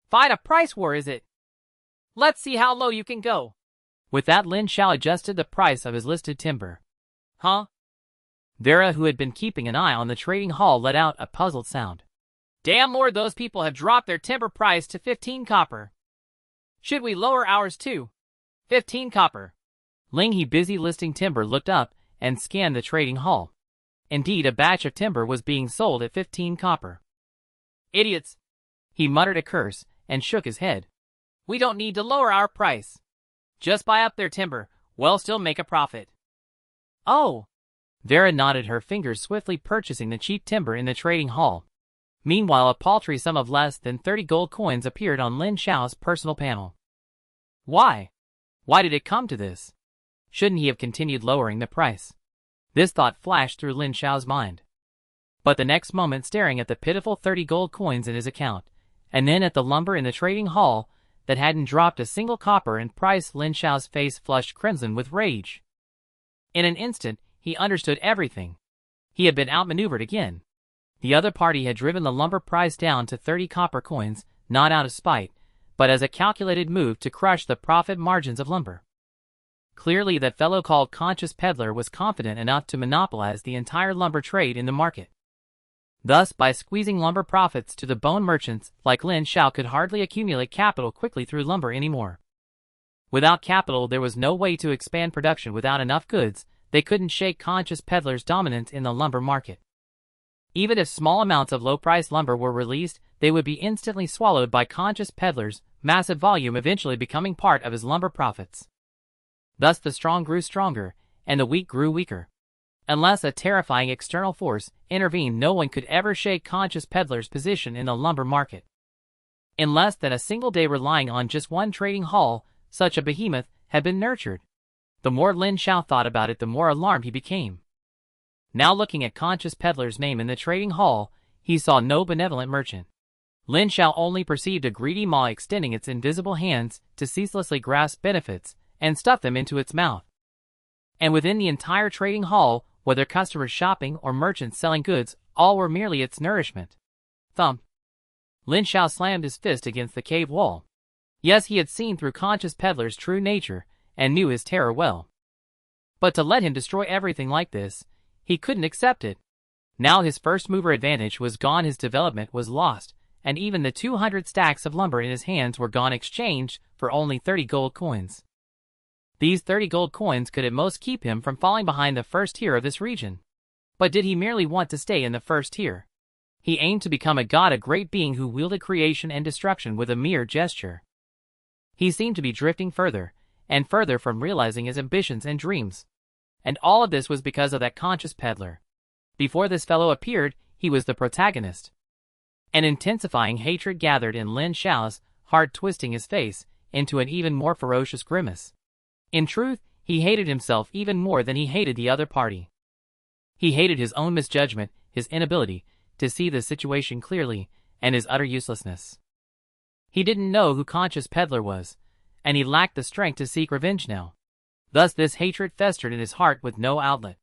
Fight a price war, is it? Let's see how low you can go. With that, Lin Xiao adjusted the price of his listed timber. Huh? Vera, who had been keeping an eye on the trading hall, let out a puzzled sound. Damn lord, those people have dropped their timber price to 15 copper. Should we lower ours too? 15 copper. Lin He, busy listing timber, looked up and scanned the trading hall. Indeed, a batch of timber was being sold at 15 copper. Idiots! He muttered a curse and shook his head. We don't need to lower our price. Just buy up their timber, we'll still make a profit. Oh! Vera nodded, her fingers swiftly purchasing the cheap timber in the trading hall. Meanwhile, a paltry sum of less than 30 gold coins appeared on Lin Xiao's personal panel. Why? Why did it come to this? Shouldn't he have continued lowering the price? This thought flashed through Lin Xiao's mind. But the next moment, staring at the pitiful 30 gold coins in his account, and then at the lumber in the trading hall that hadn't dropped a single copper in price, Lin Xiao's face flushed crimson with rage. In an instant, he understood everything. He had been outmaneuvered again. The other party had driven the lumber price down to 30 copper coins, not out of spite, but as a calculated move to crush the profit margins of lumber. Clearly, that fellow called Conscious Peddler was confident enough to monopolize the entire lumber trade in the market. Thus, by squeezing lumber profits to the bone, merchants like Lin Xiao could hardly accumulate capital quickly through lumber anymore. Without capital, there was no way to expand production. Without enough goods, they couldn't shake Conscious Peddler's dominance in the lumber market. Even if small amounts of low-priced lumber were released, they would be instantly swallowed by Conscious Peddler's massive volume, eventually becoming part of his lumber profits. Thus the strong grew stronger, and the weak grew weaker. Unless a terrifying external force intervened, no one could ever shake Conscious Peddler's position in the lumber market. In less than a single day, relying on just one trading hall, such a behemoth had been nurtured. The more Lin Xiao thought about it, the more alarmed he became. Now, looking at Conscious Peddler's name in the trading hall, he saw no benevolent merchant. Lin Xiao only perceived a greedy maw extending its invisible hands to ceaselessly grasp benefits and stuff them into its mouth. And within the entire trading hall, whether customers shopping or merchants selling goods, all were merely its nourishment. Thump! Lin Xiao slammed his fist against the cave wall. Yes, he had seen through Conscious Peddler's true nature and knew his terror well. But to let him destroy everything like this, he couldn't accept it. Now his first mover advantage was gone, his development was lost, and even the 200 stacks of lumber in his hands were gone, exchanged for only 30 gold coins. These 30 gold coins could at most keep him from falling behind the first tier of this region. But did he merely want to stay in the first tier? He aimed to become a god, a great being who wielded creation and destruction with a mere gesture. He seemed to be drifting further and further from realizing his ambitions and dreams. And all of this was because of that Conscious Peddler. Before this fellow appeared, he was the protagonist. An intensifying hatred gathered in Lin Xiao's heart, twisting his face into an even more ferocious grimace. In truth, he hated himself even more than he hated the other party. He hated his own misjudgment, his inability to see the situation clearly, and his utter uselessness. He didn't know who Conscious Peddler was, and he lacked the strength to seek revenge now. Thus this hatred festered in his heart with no outlet.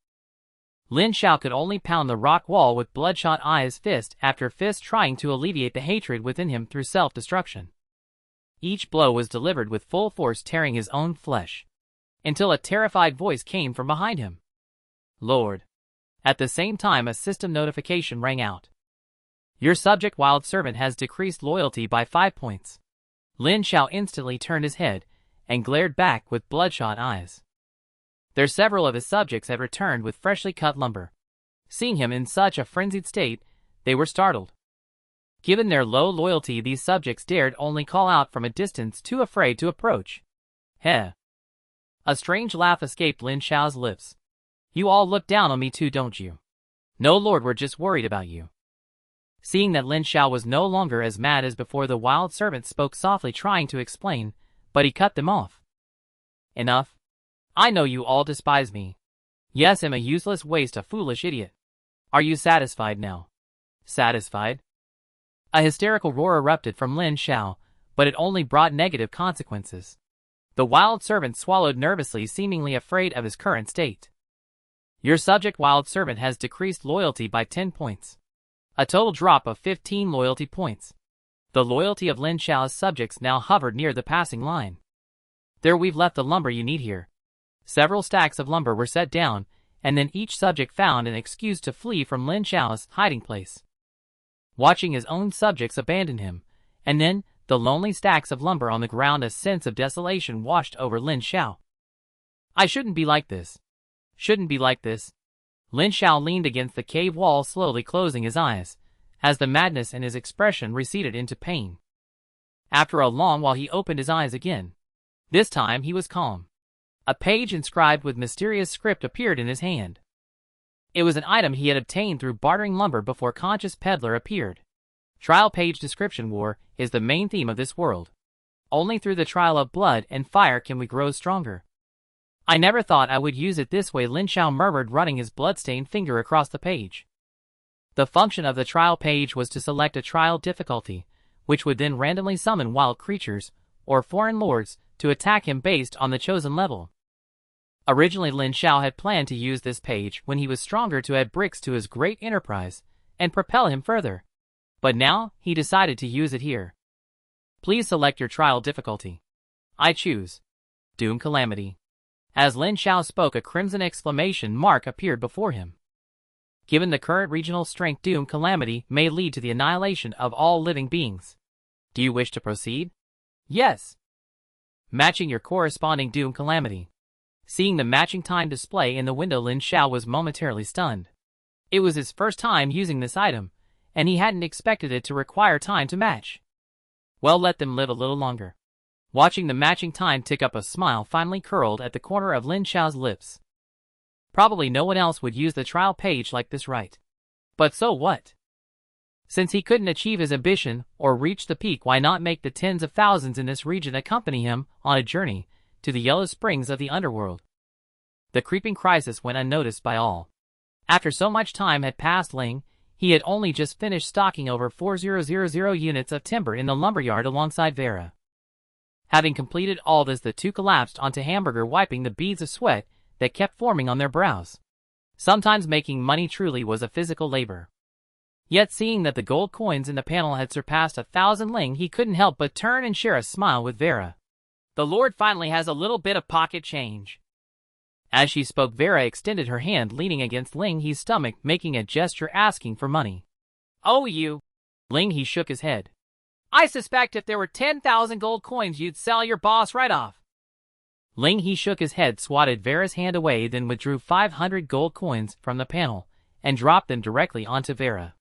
Lin Xiao could only pound the rock wall with bloodshot eyes, fist after fist, trying to alleviate the hatred within him through self-destruction. Each blow was delivered with full force, tearing his own flesh, until a terrified voice came from behind him. Lord! At the same time, a system notification rang out. Your subject wild servant has decreased loyalty by 5 points. Lin Xiao instantly turned his head and glared back with bloodshot eyes. There several of his subjects had returned with freshly cut lumber. Seeing him in such a frenzied state, they were startled. Given their low loyalty, these subjects dared only call out from a distance, too afraid to approach. Heh! A strange laugh escaped Lin Xiao's lips. You all look down on me too, don't you? No, Lord, we're just worried about you. Seeing that Lin Xiao was no longer as mad as before, the wild servant spoke softly, trying to explain, but he cut them off. Enough. I know you all despise me. Yes, I'm a useless waste, a foolish idiot. Are you satisfied now? Satisfied? A hysterical roar erupted from Lin Xiao, but it only brought negative consequences. The wild servant swallowed nervously, seemingly afraid of his current state. Your subject wild servant has decreased loyalty by 10 points. A total drop of 15 loyalty points. The loyalty of Lin Xiao's subjects now hovered near the passing line. There, we've left the lumber you need here. Several stacks of lumber were set down, and then each subject found an excuse to flee from Lin Xiao's hiding place. Watching his own subjects abandon him, and then the lonely stacks of lumber on the ground, a sense of desolation washed over Lin Xiao. I shouldn't be like this. Shouldn't be like this. Lin Xiao leaned against the cave wall, slowly closing his eyes, as the madness in his expression receded into pain. After a long while, he opened his eyes again. This time he was calm. A page inscribed with mysterious script appeared in his hand. It was an item he had obtained through bartering lumber before Conscious Peddler appeared. Trial page description war is the main theme of this world. Only through the trial of blood and fire can we grow stronger. I never thought I would use it this way, Lin He murmured, running his bloodstained finger across the page. The function of the trial page was to select a trial difficulty, which would then randomly summon wild creatures, or foreign lords, to attack him based on the chosen level. Originally Lin He had planned to use this page when he was stronger to add bricks to his great enterprise and propel him further. But now, he decided to use it here. Please select your trial difficulty. I choose Doom Calamity. As Lin He spoke, a crimson exclamation mark appeared before him. Given the current regional strength, Doom Calamity may lead to the annihilation of all living beings. Do you wish to proceed? Yes. Matching your corresponding Doom Calamity. Seeing the matching time display in the window, Lin He was momentarily stunned. It was his first time using this item, and he hadn't expected it to require time to match. Well, let them live a little longer. Watching the matching time tick up, a smile finally curled at the corner of Lin He's lips. Probably no one else would use the trial page like this, right? But so what? Since he couldn't achieve his ambition or reach the peak, why not make the tens of thousands in this region accompany him on a journey to the yellow springs of the underworld? The creeping crisis went unnoticed by all. After so much time had passed, he had only just finished stocking over 4,000 units of timber in the lumberyard alongside Vera. Having completed all this, the two collapsed onto Hamburger, wiping the beads of sweat that kept forming on their brows. Sometimes making money truly was a physical labor. Yet seeing that the gold coins in the panel had surpassed 1,000, he couldn't help but turn and share a smile with Vera. The Lord finally has a little bit of pocket change. As she spoke, Vera extended her hand, leaning against Lin He's stomach, making a gesture asking for money. Oh, you. Lin He shook his head. I suspect if there were 10,000 gold coins, you'd sell your boss right off. Lin He shook his head, swatted Vera's hand away, then withdrew 500 gold coins from the panel and dropped them directly onto Vera.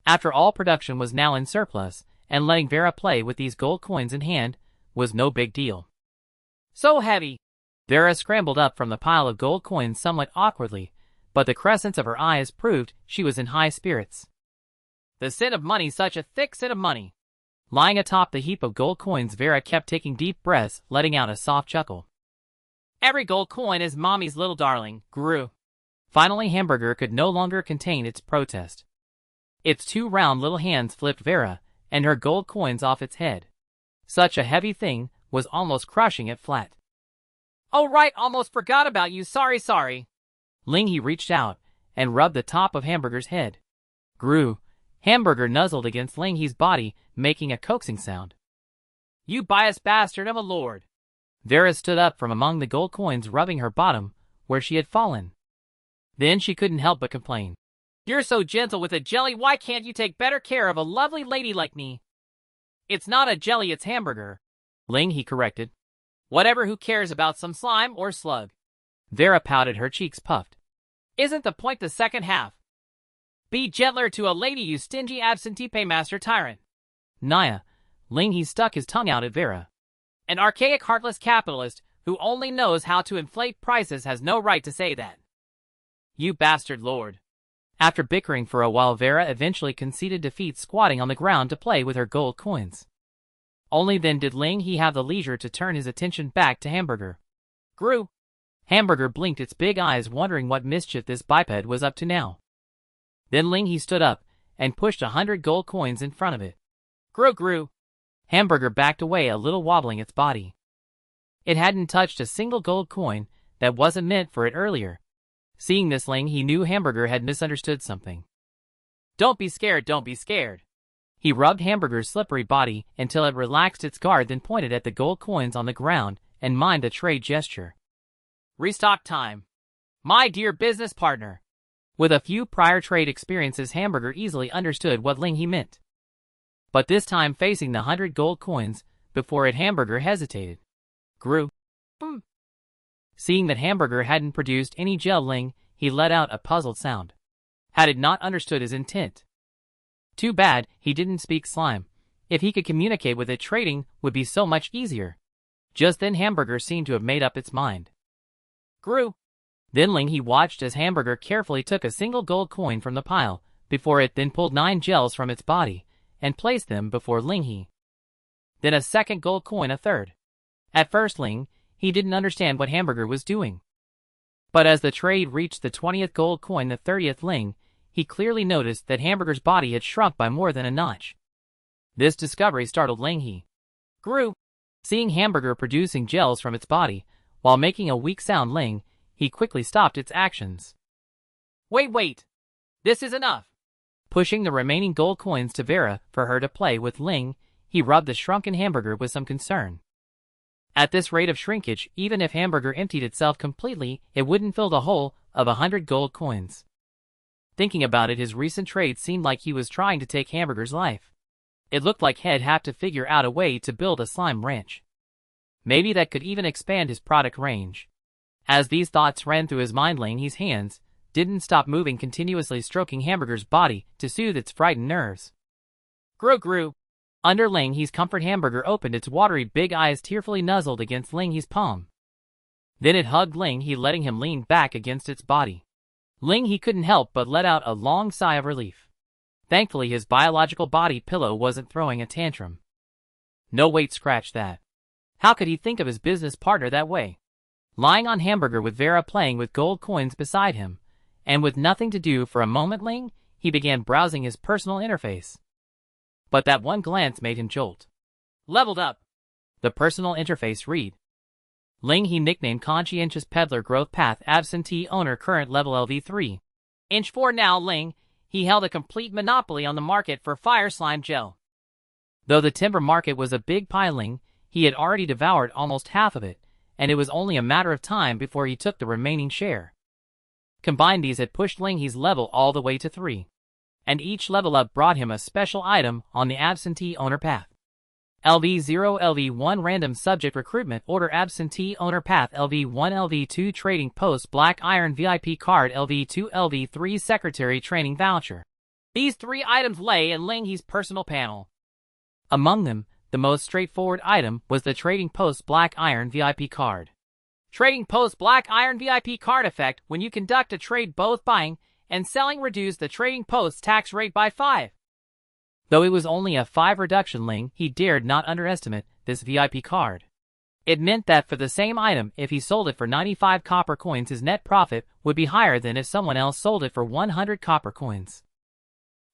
After all, production was now in surplus, and letting Vera play with these gold coins in hand was no big deal. So heavy. Vera scrambled up from the pile of gold coins somewhat awkwardly, but the crescents of her eyes proved she was in high spirits. The scent of money, such a thick scent of money. Lying atop the heap of gold coins, Vera kept taking deep breaths, letting out a soft chuckle. Every gold coin is mommy's little darling, Guru. Finally, Hamburger could no longer contain its protest. Its two round little hands flipped Vera and her gold coins off its head. Such a heavy thing was almost crushing it flat. Oh right, almost forgot about you, sorry. Lin He reached out and rubbed the top of Hamburger's head. Gru. Hamburger nuzzled against Lin He's body, making a coaxing sound. You biased bastard of a lord. Vera stood up from among the gold coins, rubbing her bottom where she had fallen. Then she couldn't help but complain. You're so gentle with a jelly, why can't you take better care of a lovely lady like me? It's not a jelly, it's Hamburger. Lin He corrected. Whatever, who cares about some slime or slug? Vera pouted, her cheeks puffed. Isn't the point the second half? Be gentler to a lady, you stingy absentee paymaster tyrant. Naya. Lin He stuck his tongue out at Vera. An archaic, heartless capitalist who only knows how to inflate prices has no right to say that. You bastard lord. After bickering for a while, Vera eventually conceded defeat, squatting on the ground to play with her gold coins. Only then did Lin He have the leisure to turn his attention back to Hamburger. Gru. Hamburger blinked its big eyes, wondering what mischief this biped was up to now. Then Lin He stood up and pushed 100 gold coins in front of it. Gru. Hamburger backed away a little, wobbling its body. It hadn't touched a single gold coin that wasn't meant for it earlier. Seeing this, Lin He knew Hamburger had misunderstood something. Don't be scared. He rubbed Hamburger's slippery body until it relaxed its guard, then pointed at the gold coins on the ground and mimed a trade gesture. Restock time. My dear business partner. With a few prior trade experiences, Hamburger easily understood what Lin He meant. But this time, facing the 100 gold coins before it, Hamburger hesitated. Gru. Seeing that Hamburger hadn't produced any gel, Lin He let out a puzzled sound. Had it not understood his intent? Too bad he didn't speak slime. If he could communicate with it, trading would be so much easier. Just then Hamburger seemed to have made up its mind. Gru. Then Lin He watched as Hamburger carefully took a single gold coin from the pile before it then pulled 9 gels from its body and placed them before Lin He. Then a second gold coin, a third. At first he didn't understand what Hamburger was doing. But as the trade reached the 20th gold coin, the 30th Ling, he clearly noticed that Hamburger's body had shrunk by more than a notch. This discovery startled Lin He. Grew. Seeing Hamburger producing gels from its body, while making a weak sound, he quickly stopped its actions. Wait! This is enough! Pushing the remaining gold coins to Vera for her to play with he rubbed the shrunken Hamburger with some concern. At this rate of shrinkage, even if Hamburger emptied itself completely, it wouldn't fill the whole of 100 gold coins. Thinking about it, his recent trade seemed like he was trying to take Hamburger's life. It looked like he'd have to figure out a way to build a slime ranch. Maybe that could even expand his product range. As these thoughts ran through his mind, He's hands didn't stop moving, continuously stroking Hamburger's body to soothe its frightened nerves. Grew. Under He's comfort, Hamburger opened its watery big eyes, tearfully nuzzled against He's palm. Then it hugged He, letting him lean back against its body. He couldn't help but let out a long sigh of relief. Thankfully, his biological body pillow wasn't throwing a tantrum. No, wait, scratch that. How could he think of his business partner that way? Lying on Hamburger with Vera playing with gold coins beside him, and with nothing to do for a moment, he began browsing his personal interface. But that one glance made him jolt. Leveled up. The personal interface read. He, nicknamed Conscientious Peddler, growth path, absentee owner, current level LV3. Inch 4 now. He held a complete monopoly on the market for fire slime gel. Though the timber market was a big piling, he had already devoured almost half of it, and it was only a matter of time before he took the remaining share. Combined, these had pushed He's level all the way to 3. And each level up brought him a special item on the absentee owner path. LV0 LV1 Random Subject Recruitment Order Absentee Owner Path LV1 LV2 Trading Post Black Iron VIP Card LV2 LV3 Secretary Training Voucher. These 3 items lay in He's personal panel. Among them, the most straightforward item was the Trading Post Black Iron VIP Card. Trading Post Black Iron VIP Card effect: when you conduct a trade, both buying and selling reduce the Trading Post's tax rate by 5. Though it was only a 5 reduction, he dared not underestimate this VIP card. It meant that for the same item, if he sold it for 95 copper coins, his net profit would be higher than if someone else sold it for 100 copper coins.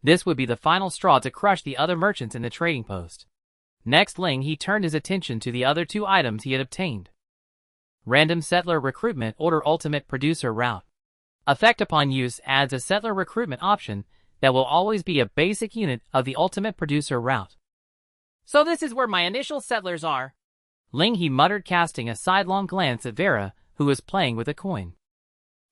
This would be the final straw to crush the other merchants in the Trading Post. Next, he turned his attention to the other 2 items he had obtained. Random Settler Recruitment Order Ultimate Producer Route. Effect upon use adds a settler recruitment option that will always be a basic unit of the ultimate producer route. So this is where my initial settlers are. He muttered, casting a sidelong glance at Vera, who was playing with a coin.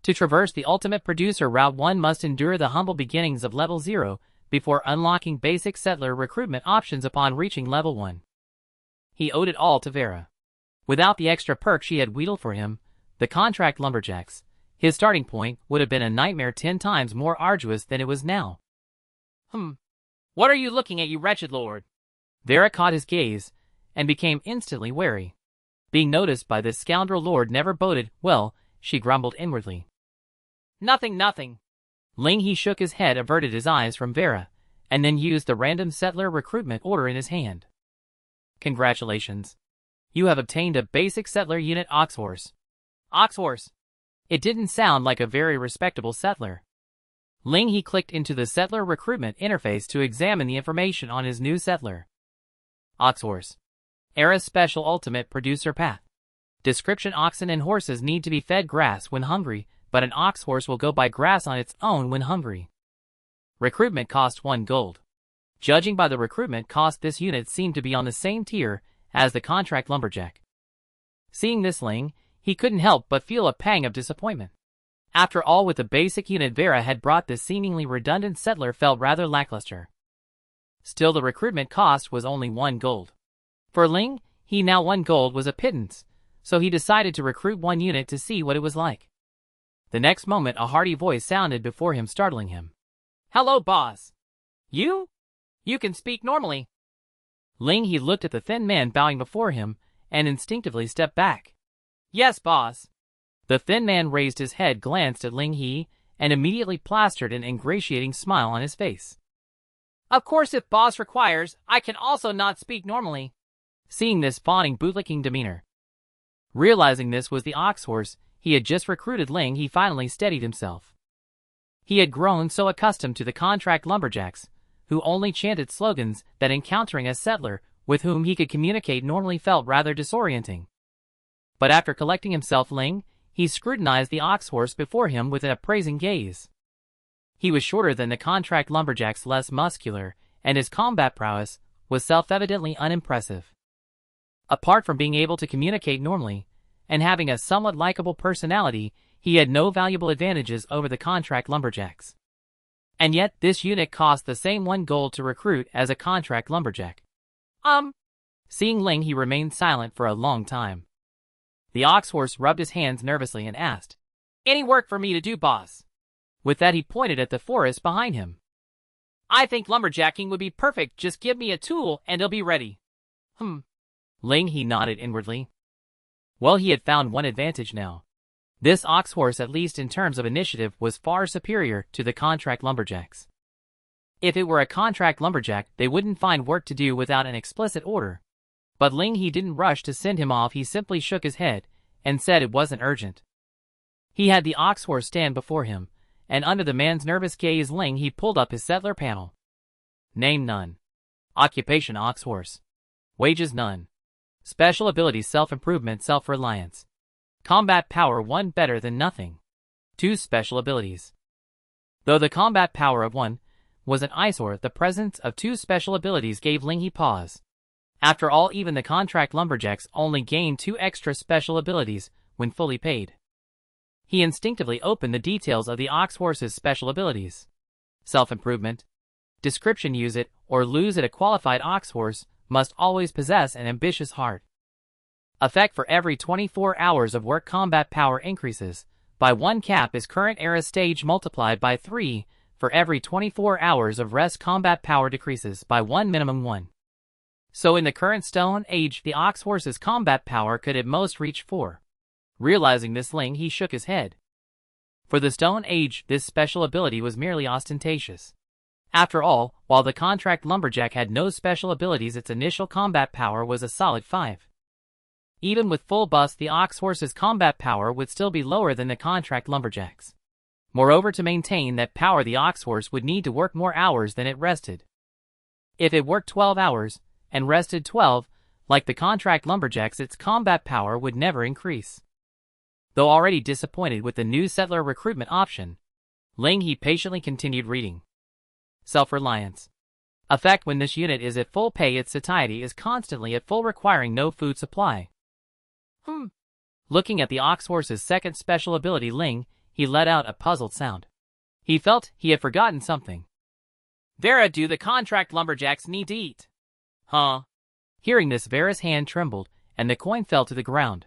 To traverse the ultimate producer route, one must endure the humble beginnings of level 0 before unlocking basic settler recruitment options upon reaching level 1. He owed it all to Vera. Without the extra perks she had wheedled for him, the contract lumberjacks, his starting point would have been a nightmare 10 times more arduous than it was now. What are you looking at, you wretched lord? Vera caught his gaze and became instantly wary. Being noticed by this scoundrel lord never boded well, she grumbled inwardly. Nothing. He shook his head, averted his eyes from Vera, and then used the random settler recruitment order in his hand. Congratulations. You have obtained a basic settler unit, Oxhorse. Oxhorse. It didn't sound like a very respectable settler. He clicked into the settler recruitment interface to examine the information on his new settler. Oxhorse. Era Special Ultimate Producer Path. Description: oxen and horses need to be fed grass when hungry, but an ox horse will go buy grass on its own when hungry. Recruitment cost 1 gold. Judging by the recruitment cost, this unit seemed to be on the same tier as the contract lumberjack. Seeing this, he couldn't help but feel a pang of disappointment. After all, with the basic unit Vera had brought, this seemingly redundant settler felt rather lackluster. Still, the recruitment cost was only 1 gold. For he now 1 gold was a pittance, so he decided to recruit 1 unit to see what it was like. The next moment, a hearty voice sounded before him, startling him. Hello, boss. You can speak normally. He looked at the thin man bowing before him and instinctively stepped back. Yes, boss. The thin man raised his head, glanced at He, and immediately plastered an ingratiating smile on his face. Of course, if boss requires, I can also not speak normally. Seeing this fawning bootlicking demeanor. Realizing this was the ox horse he had just recruited Ling, he finally steadied himself. He had grown so accustomed to the contract lumberjacks, who only chanted slogans, that encountering a settler with whom he could communicate normally felt rather disorienting. But after collecting himself, Ling, he scrutinized the ox horse before him with an appraising gaze. He was shorter than the contract lumberjacks, less muscular, and his combat prowess was self-evidently unimpressive. Apart from being able to communicate normally, and having a somewhat likable personality, he had no valuable advantages over the contract lumberjacks. And yet, this unit cost the same 1 gold to recruit as a contract lumberjack. Seeing Ling, he remained silent for a long time. The ox horse rubbed his hands nervously and asked, "Any work for me to do, boss?" With that, he pointed at the forest behind him. "I think lumberjacking would be perfect. Just give me a tool and it'll be ready." Ling He nodded inwardly. Well, he had found one advantage now. This ox horse, at least in terms of initiative, was far superior to the contract lumberjacks. If it were a contract lumberjack, they wouldn't find work to do without an explicit order. But Ling He didn't rush to send him off. He simply shook his head and said it wasn't urgent. He had the ox horse stand before him, and under the man's nervous gaze, Ling He pulled up his settler panel. Name: none. Occupation: ox horse. Wages: none. Special abilities: self-improvement, self-reliance. Combat power: 1, better than nothing. 2 special abilities. Though the combat power of 1 was an eyesore, the presence of 2 special abilities gave Ling He pause. After all, even the contract lumberjacks only gained 2 extra special abilities when fully paid. He instinctively opened the details of the ox horse's special abilities. Self-improvement. Description: use it or lose it. A qualified ox horse must always possess an ambitious heart. Effect: for every 24 hours of work, combat power increases by 1 cap is current era stage multiplied by 3. For every 24 hours of rest, combat power decreases by 1, minimum 1. So in the current Stone Age, the ox horse's combat power could at most reach 4. Realizing this, Ling He shook his head. For the Stone Age, this special ability was merely ostentatious. After all, while the contract lumberjack had no special abilities, its initial combat power was a solid 5. Even with full buffs, the ox horse's combat power would still be lower than the contract lumberjacks. Moreover, to maintain that power, the ox horse would need to work more hours than it rested. If it worked 12 hours and rested 12, like the contract lumberjacks, its combat power would never increase. Though already disappointed with the new settler recruitment option, Ling He patiently continued reading. Self-reliance. Effect: when this unit is at full pay, its satiety is constantly at full, requiring no food supply. Looking at the ox horse's second special ability, Ling He let out a puzzled sound. He felt he had forgotten something. "Vera, do the contract lumberjacks need to eat?" Hearing this, Vera's hand trembled, and the coin fell to the ground.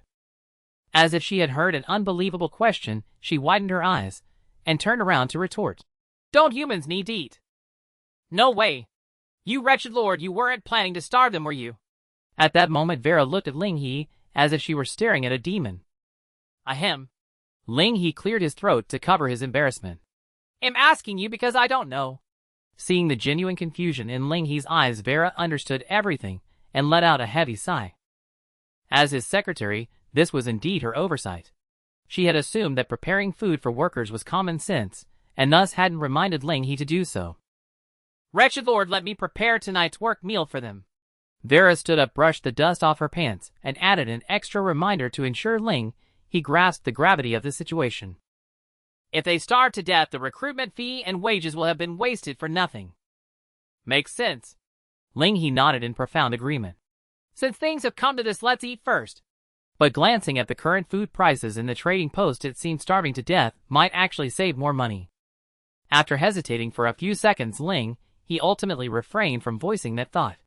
As if she had heard an unbelievable question, she widened her eyes and turned around to retort. "Don't humans need to eat?" "No way. You wretched lord, you weren't planning to starve them, were you?" At that moment, Vera looked at Ling He as if she were staring at a demon. "Ahem." Ling He cleared his throat to cover his embarrassment. "I'm asking you because I don't know." Seeing the genuine confusion in Ling He's eyes, Vera understood everything and let out a heavy sigh. As his secretary, this was indeed her oversight. She had assumed that preparing food for workers was common sense, and thus hadn't reminded Ling He to do so. "Wretched lord, let me prepare tonight's work meal for them." Vera stood up, brushed the dust off her pants, and added an extra reminder to ensure Ling He grasped the gravity of the situation. "If they starve to death, the recruitment fee and wages will have been wasted for nothing." "Makes sense." Ling He nodded in profound agreement. "Since things have come to this, let's eat first." But glancing at the current food prices in the trading post, it seemed starving to death might actually save more money. After hesitating for a few seconds, Ling He ultimately refrained from voicing that thought.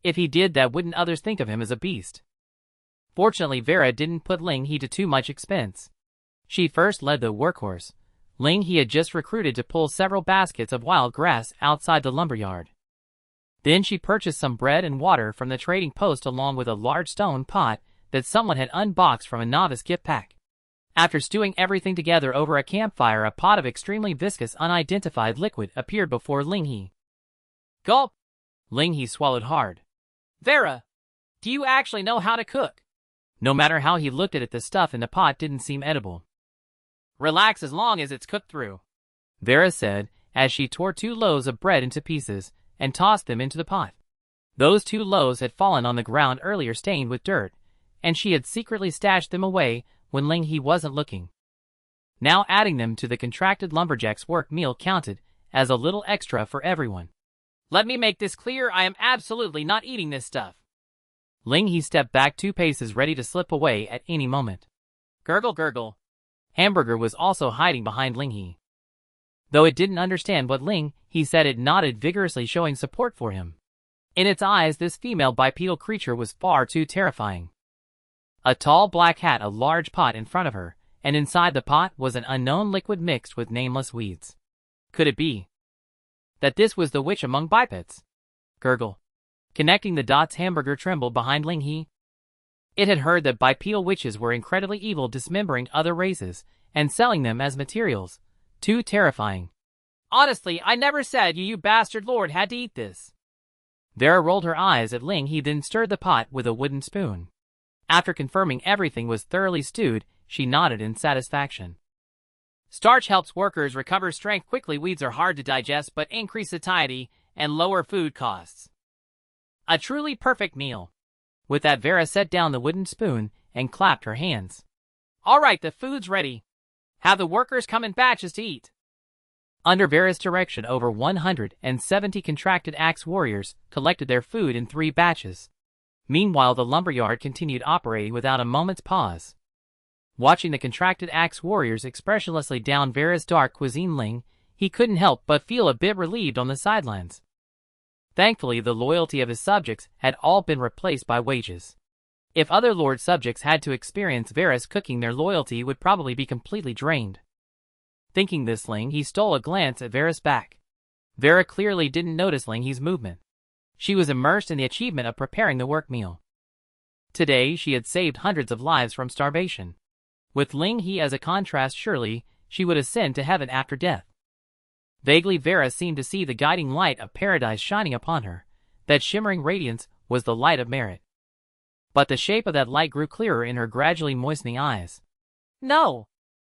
If he did that, wouldn't others think of him as a beast? Fortunately, Vera didn't put Ling He to too much expense. She first led the workhorse. Ling He had just recruited to pull several baskets of wild grass outside the lumberyard. Then she purchased some bread and water from the trading post, along with a large stone pot that someone had unboxed from a novice gift pack. After stewing everything together over a campfire, a pot of extremely viscous unidentified liquid appeared before Ling He. Gulp! Ling He swallowed hard. Vera, do you actually know how to cook? No matter how he looked at it, the stuff in the pot didn't seem edible. Relax as long as it's cooked through, Vera said as she tore 2 loaves of bread into pieces and tossed them into the pot. Those 2 loaves had fallen on the ground earlier, stained with dirt, and she had secretly stashed them away when Lin He wasn't looking. Now adding them to the contracted lumberjack's work meal counted as a little extra for everyone. Let me make this clear, I am absolutely not eating this stuff. Lin He stepped back 2 paces, ready to slip away at any moment. Gurgle, gurgle. Hamburger was also hiding behind Lin He. Though it didn't understand what Lin He said, it nodded vigorously, showing support for him. In its eyes, this female bipedal creature was far too terrifying. A tall black hat, a large pot in front of her, and inside the pot was an unknown liquid mixed with nameless weeds. Could it be that this was the witch among bipeds? Gurgle. Connecting the dots, Hamburger trembled behind Lin He. It had heard that bipedal witches were incredibly evil, dismembering other races and selling them as materials. Too terrifying. Honestly, I never said you bastard lord had to eat this. Vera rolled her eyes at Lin He, then stirred the pot with a wooden spoon. After confirming everything was thoroughly stewed, she nodded in satisfaction. Starch helps workers recover strength quickly. Weeds are hard to digest but increase satiety and lower food costs. A truly perfect meal. With that, Vera set down the wooden spoon and clapped her hands. All right, the food's ready. Have the workers come in batches to eat. Under Vera's direction, over 170 contracted axe warriors collected their food in 3 batches. Meanwhile, the lumberyard continued operating without a moment's pause. Watching the contracted axe warriors expressionlessly down Vera's dark cuisine, Lin He couldn't help but feel a bit relieved on the sidelines. Thankfully, the loyalty of his subjects had all been replaced by wages. If other lord subjects had to experience Vera's cooking, their loyalty would probably be completely drained. Thinking this, Lin He stole a glance at Vera's back. Vera clearly didn't notice Lin He's movement. She was immersed in the achievement of preparing the work meal. Today, she had saved hundreds of lives from starvation. With Lin He as a contrast, surely she would ascend to heaven after death. Vaguely, Vera seemed to see the guiding light of paradise shining upon her. That shimmering radiance was the light of merit. But the shape of that light grew clearer in her gradually moistening eyes. No!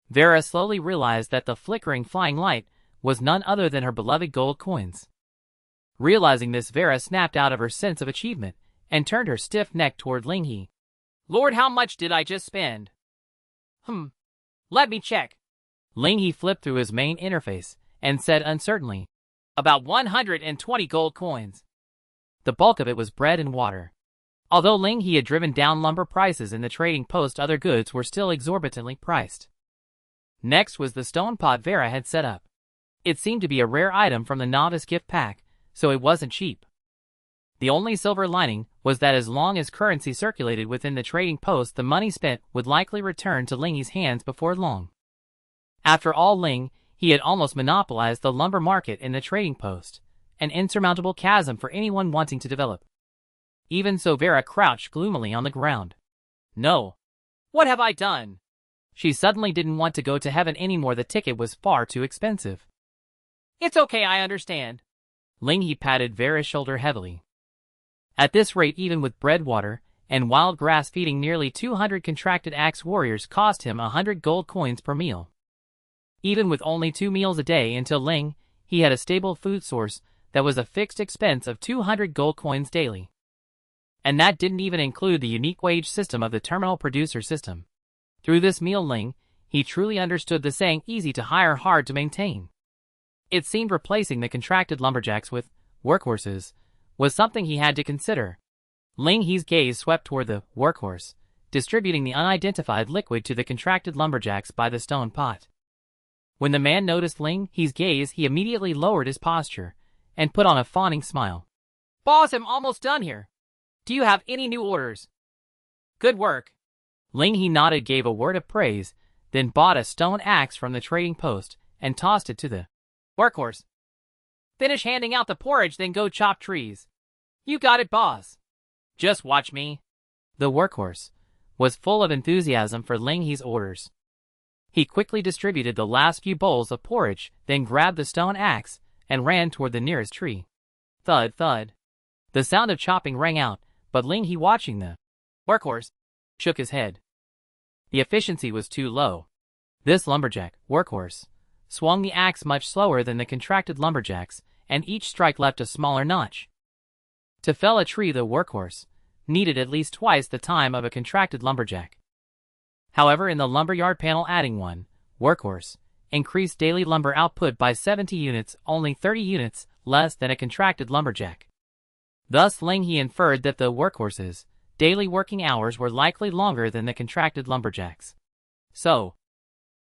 Vera slowly realized that the flickering flying light was none other than her beloved gold coins. Realizing this, Vera snapped out of her sense of achievement and turned her stiff neck toward Lin He. Lord, how much did I just spend? Let me check. Lin He flipped through his main interface and said uncertainly, about 120 gold coins. The bulk of it was bread and water. Although Lin He had driven down lumber prices in the trading post, other goods were still exorbitantly priced. Next was the stone pot Vera had set up. It seemed to be a rare item from the novice gift pack, so it wasn't cheap. The only silver lining was that as long as currency circulated within the trading post, the money spent would likely return to Lin He's hands before long. After all, Lin He had almost monopolized the lumber market in the trading post, an insurmountable chasm for anyone wanting to develop. Even so, Vera crouched gloomily on the ground. No. What have I done? She suddenly didn't want to go to heaven anymore. The ticket was far too expensive. It's okay, I understand. Lin He patted Vera's shoulder heavily. At this rate, even with bread, water, and wild grass, feeding nearly 200 contracted axe warriors cost him 100 gold coins per meal. Even with only 2 meals a day until Lin He had a stable food source, that was a fixed expense of 200 gold coins daily. And that didn't even include the unique wage system of the terminal producer system. Through this meal, Lin He truly understood the saying, easy to hire, hard to maintain. It seemed replacing the contracted lumberjacks with workhorses was something he had to consider. Lin He's gaze swept toward the workhorse, distributing the unidentified liquid to the contracted lumberjacks by the stone pot. When the man noticed Lin He's gaze, he immediately lowered his posture and put on a fawning smile. Boss, I'm almost done here. Do you have any new orders? Good work. Lin He nodded, gave a word of praise, then bought a stone axe from the trading post and tossed it to the workhorse. Finish handing out the porridge, then go chop trees. You got it, boss. Just watch me. The workhorse was full of enthusiasm for Lin He's orders. He quickly distributed the last few bowls of porridge, then grabbed the stone axe and ran toward the nearest tree. Thud, thud. The sound of chopping rang out, but Lin He, watching the workhorse, shook his head. The efficiency was too low. This lumberjack, workhorse, swung the axe much slower than the contracted lumberjacks, and each strike left a smaller notch. To fell a tree, the workhorse needed at least twice the time of a contracted lumberjack. However, in the lumberyard panel, adding one workhorse increased daily lumber output by 70 units, only 30 units less than a contracted lumberjack. Thus, Lin He inferred that the workhorse's daily working hours were likely longer than the contracted lumberjacks. So,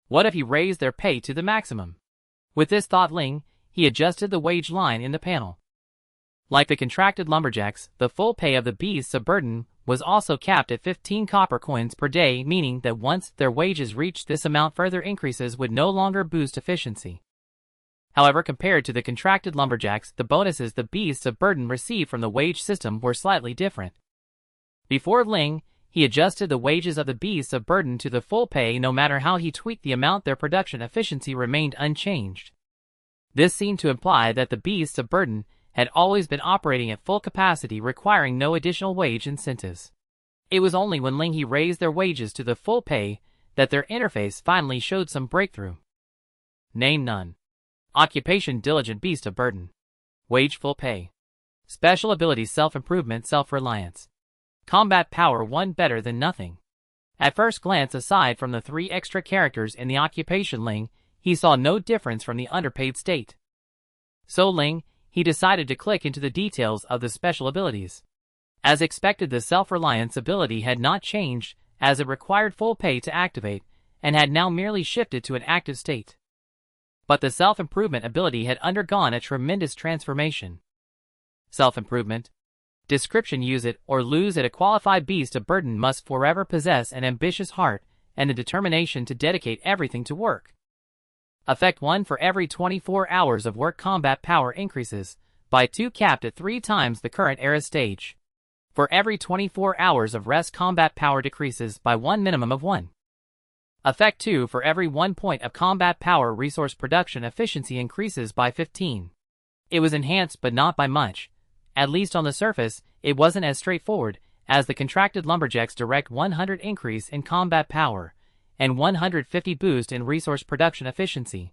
what if he raised their pay to the maximum? With this thought, Lin He adjusted the wage line in the panel. Like the contracted lumberjacks, the full pay of the beasts of burden was also capped at 15 copper coins per day, meaning that once their wages reached this amount, further increases would no longer boost efficiency. However, compared to the contracted lumberjacks, the bonuses the beasts of burden received from the wage system were slightly different. Before Lin He adjusted the wages of the beasts of burden to the full pay, no matter how he tweaked the amount, their production efficiency remained unchanged. This seemed to imply that the beasts of burden had always been operating at full capacity, requiring no additional wage incentives. It was only when Lin He raised their wages to the full pay that their interface finally showed some breakthrough. Name none. Occupation: diligent beast of burden. Wage: full pay. Special abilities: self-improvement, self-reliance. Combat power: 1, better than nothing. At first glance, aside from the 3 extra characters in the occupation, Lin He saw no difference from the underpaid state. So Lin He decided to click into the details of the special abilities. As expected, the self-reliance ability had not changed, as it required full pay to activate, and had now merely shifted to an active state. But the self-improvement ability had undergone a tremendous transformation. Self-improvement. Description: use it or lose it. A qualified beast of burden must forever possess an ambitious heart and the determination to dedicate everything to work. Effect: 1 for every 24 hours of work. Combat power increases by 2, capped at 3 times the current era stage. For every 24 hours of rest, combat power decreases by 1, minimum of 1. Effect: 2 for every 1 point of combat power, resource production efficiency increases by 15. It was enhanced, but not by much. At least on the surface, it wasn't as straightforward as the contracted lumberjacks' direct 100 increase in combat power and 150 boost in resource production efficiency.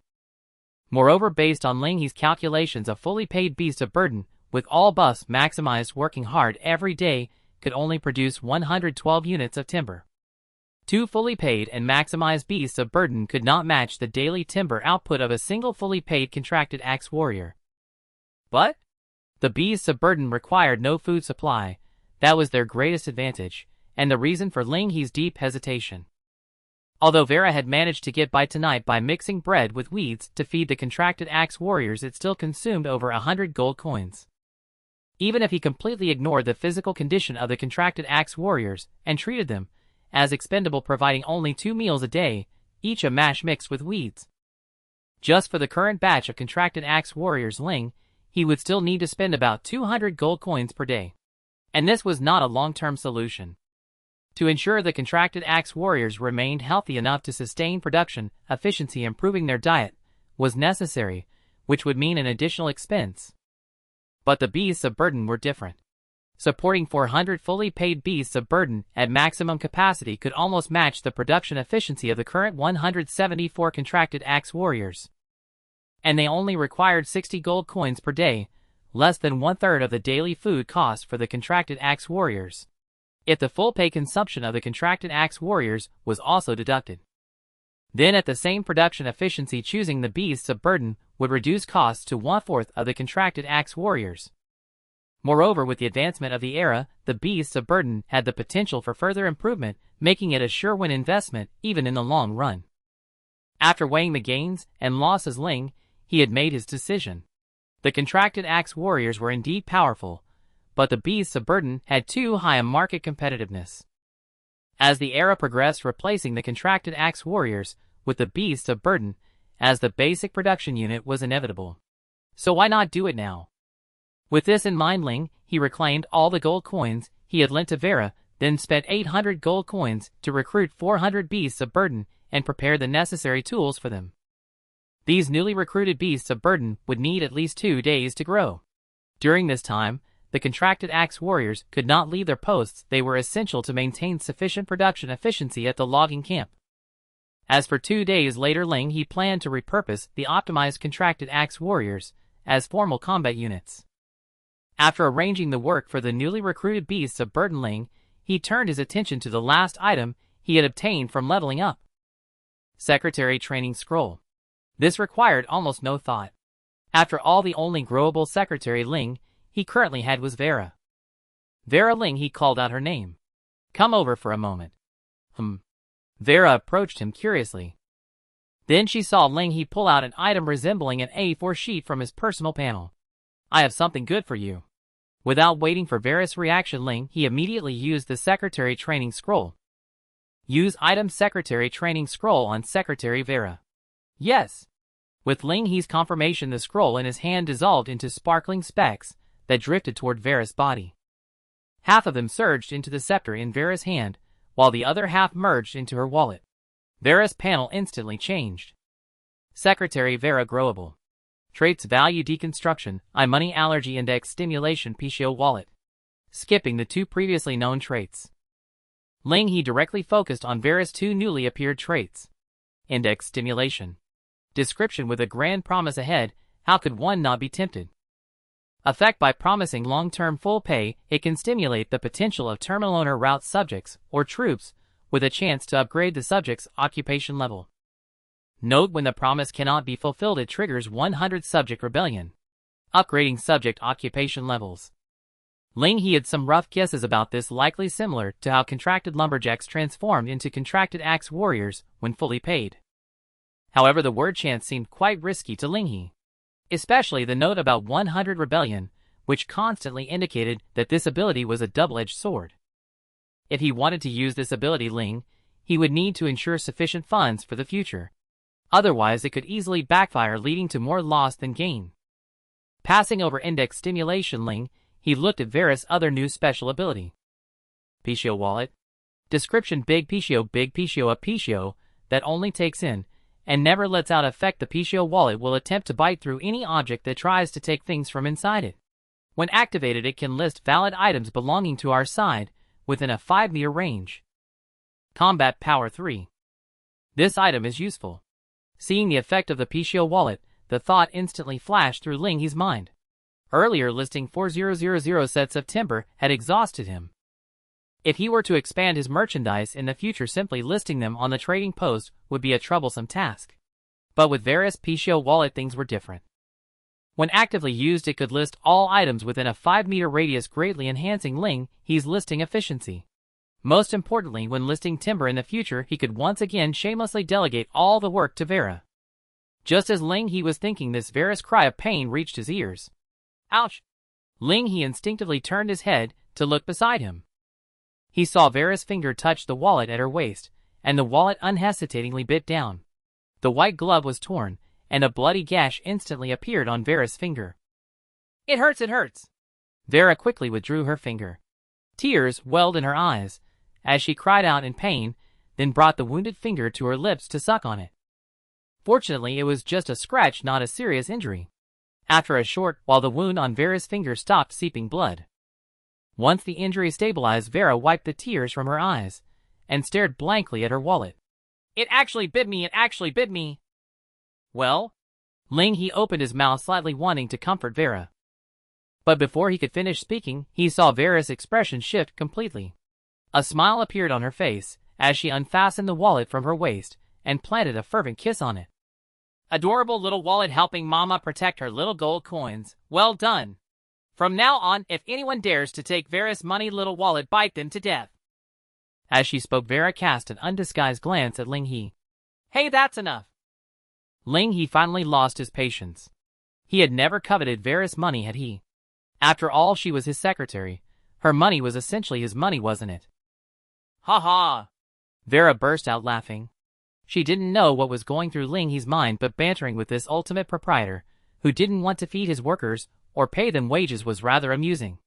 Moreover, based on Lin He's calculations, a fully paid beast of burden with all buffs maximized, working hard every day, could only produce 112 units of timber. 2 fully paid and maximized beasts of burden could not match the daily timber output of a single fully paid contracted axe warrior. But the beasts of burden required no food supply. That was their greatest advantage, and the reason for Lin He's deep hesitation. Although Vera had managed to get by tonight by mixing bread with weeds to feed the contracted axe warriors, it still consumed over 100 gold coins. Even if he completely ignored the physical condition of the contracted axe warriors and treated them as expendable, providing only 2 meals a day, each a mash mixed with weeds. Just for the current batch of contracted axe warriors, Lin He would still need to spend about 200 gold coins per day. And this was not a long-term solution. To ensure the contracted axe warriors remained healthy enough to sustain production efficiency, improving their diet was necessary, which would mean an additional expense. But the beasts of burden were different. Supporting 400 fully paid beasts of burden at maximum capacity could almost match the production efficiency of the current 174 contracted axe warriors. And they only required 60 gold coins per day, less than 1/3 of the daily food cost for the contracted axe warriors, if the full pay consumption of the contracted axe warriors was also deducted. Then at the same production efficiency, choosing the beasts of burden would reduce costs to 1/4 of the contracted axe warriors. Moreover, with the advancement of the era, the beasts of burden had the potential for further improvement, making it a sure-win investment even in the long run. After weighing the gains and losses, Lin He had made his decision. The contracted axe warriors were indeed powerful, but the beasts of burden had too high a market competitiveness. As the era progressed, replacing the contracted axe warriors with the beasts of burden as the basic production unit was inevitable. So why not do it now? With this in mind, Lin He reclaimed all the gold coins he had lent to Vera, then spent 800 gold coins to recruit 400 beasts of burden and prepare the necessary tools for them. These newly recruited beasts of burden would need at least 2 days to grow. During this time, the contracted axe warriors could not leave their posts. They were essential to maintain sufficient production efficiency at the logging camp. As for 2 days later, Lin He planned to repurpose the optimized contracted axe warriors as formal combat units. After arranging the work for the newly recruited beasts of burden, Lin He turned his attention to the last item he had obtained from leveling up. Secretary Training Scroll. This required almost no thought. After all, the only growable secretary Lin He currently had was Vera. Vera. Lin He called out her name. Come over for a moment. Vera approached him curiously. Then she saw Lin He pull out an item resembling an A4 sheet from his personal panel. I have something good for you. Without waiting for Vera's reaction, Lin He immediately used the Secretary Training Scroll. Use item Secretary Training Scroll on Secretary Vera. Yes. With Lin He's confirmation, the scroll in his hand dissolved into sparkling specks that drifted toward Vera's body. Half of them surged into the scepter in Vera's hand, while the other half merged into her wallet. Vera's panel instantly changed. Secretary Vera Growable. Traits: Value Deconstruction, Money Allergy Index Stimulation, PCO Wallet. Skipping the 2 previously known traits. Lin He directly focused on Vera's 2 newly appeared traits. Index Stimulation. Description: with a grand promise ahead, how could one not be tempted? Effect: by promising long-term full pay, it can stimulate the potential of terminal owner route subjects or troops with a chance to upgrade the subject's occupation level. Note: when the promise cannot be fulfilled, it triggers 100 subject rebellion. Upgrading subject occupation levels. Lin He had some rough guesses about this, likely similar to how contracted lumberjacks transformed into contracted axe warriors when fully paid. However, the word chance seemed quite risky to Lin He. Especially the note about 100 rebellion, which constantly indicated that this ability was a double-edged sword. If he wanted to use this ability, Lin He would need to ensure sufficient funds for the future. Otherwise, it could easily backfire, leading to more loss than gain. Passing over Index Stimulation, Lin He looked at Vera's other new special ability. PCO Wallet. Description: Big PCO, a PCO that only takes in and never lets out effect. The PCO wallet will attempt to bite through any object that tries to take things from inside it. When activated, it can list valid items belonging to our side within a 5-meter range. Combat Power 3. This item is useful. Seeing the effect of the PCO wallet, the thought instantly flashed through Lin He's mind. Earlier, listing 4000 sets of timber had exhausted him. If he were to expand his merchandise in the future, simply listing them on the trading post would be a troublesome task. But with Vera's PCO wallet, things were different. When actively used, it could list all items within a 5-meter radius, greatly enhancing Lin He's listing efficiency. Most importantly, when listing timber in the future, he could once again shamelessly delegate all the work to Vera. Just as Lin He was thinking this, Vera's cry of pain reached his ears. Ouch! Lin He instinctively turned his head to look beside him. He saw Vera's finger touch the wallet at her waist, and the wallet unhesitatingly bit down. The white glove was torn, and a bloody gash instantly appeared on Vera's finger. It hurts, it hurts! Vera quickly withdrew her finger. Tears welled in her eyes as she cried out in pain, then brought the wounded finger to her lips to suck on it. Fortunately, it was just a scratch, not a serious injury. After a short while, the wound on Vera's finger stopped seeping blood. Once the injury stabilized, Vera wiped the tears from her eyes and stared blankly at her wallet. It actually bit me, it actually bit me. Well? Lin He opened his mouth slightly, wanting to comfort Vera. But before he could finish speaking, he saw Vera's expression shift completely. A smile appeared on her face as she unfastened the wallet from her waist and planted a fervent kiss on it. Adorable little wallet, helping Mama protect her little gold coins. Well done. From now on, if anyone dares to take Vera's money little wallet, bite them to death. As she spoke, Vera cast an undisguised glance at Lin He. Hey, that's enough. Lin He finally lost his patience. He had never coveted Vera's money, had he? After all, she was his secretary. Her money was essentially his money, wasn't it? Ha ha! Vera burst out laughing. She didn't know what was going through Lin He's mind, but bantering with this ultimate proprietor, who didn't want to feed his workers or pay them wages, was rather amusing.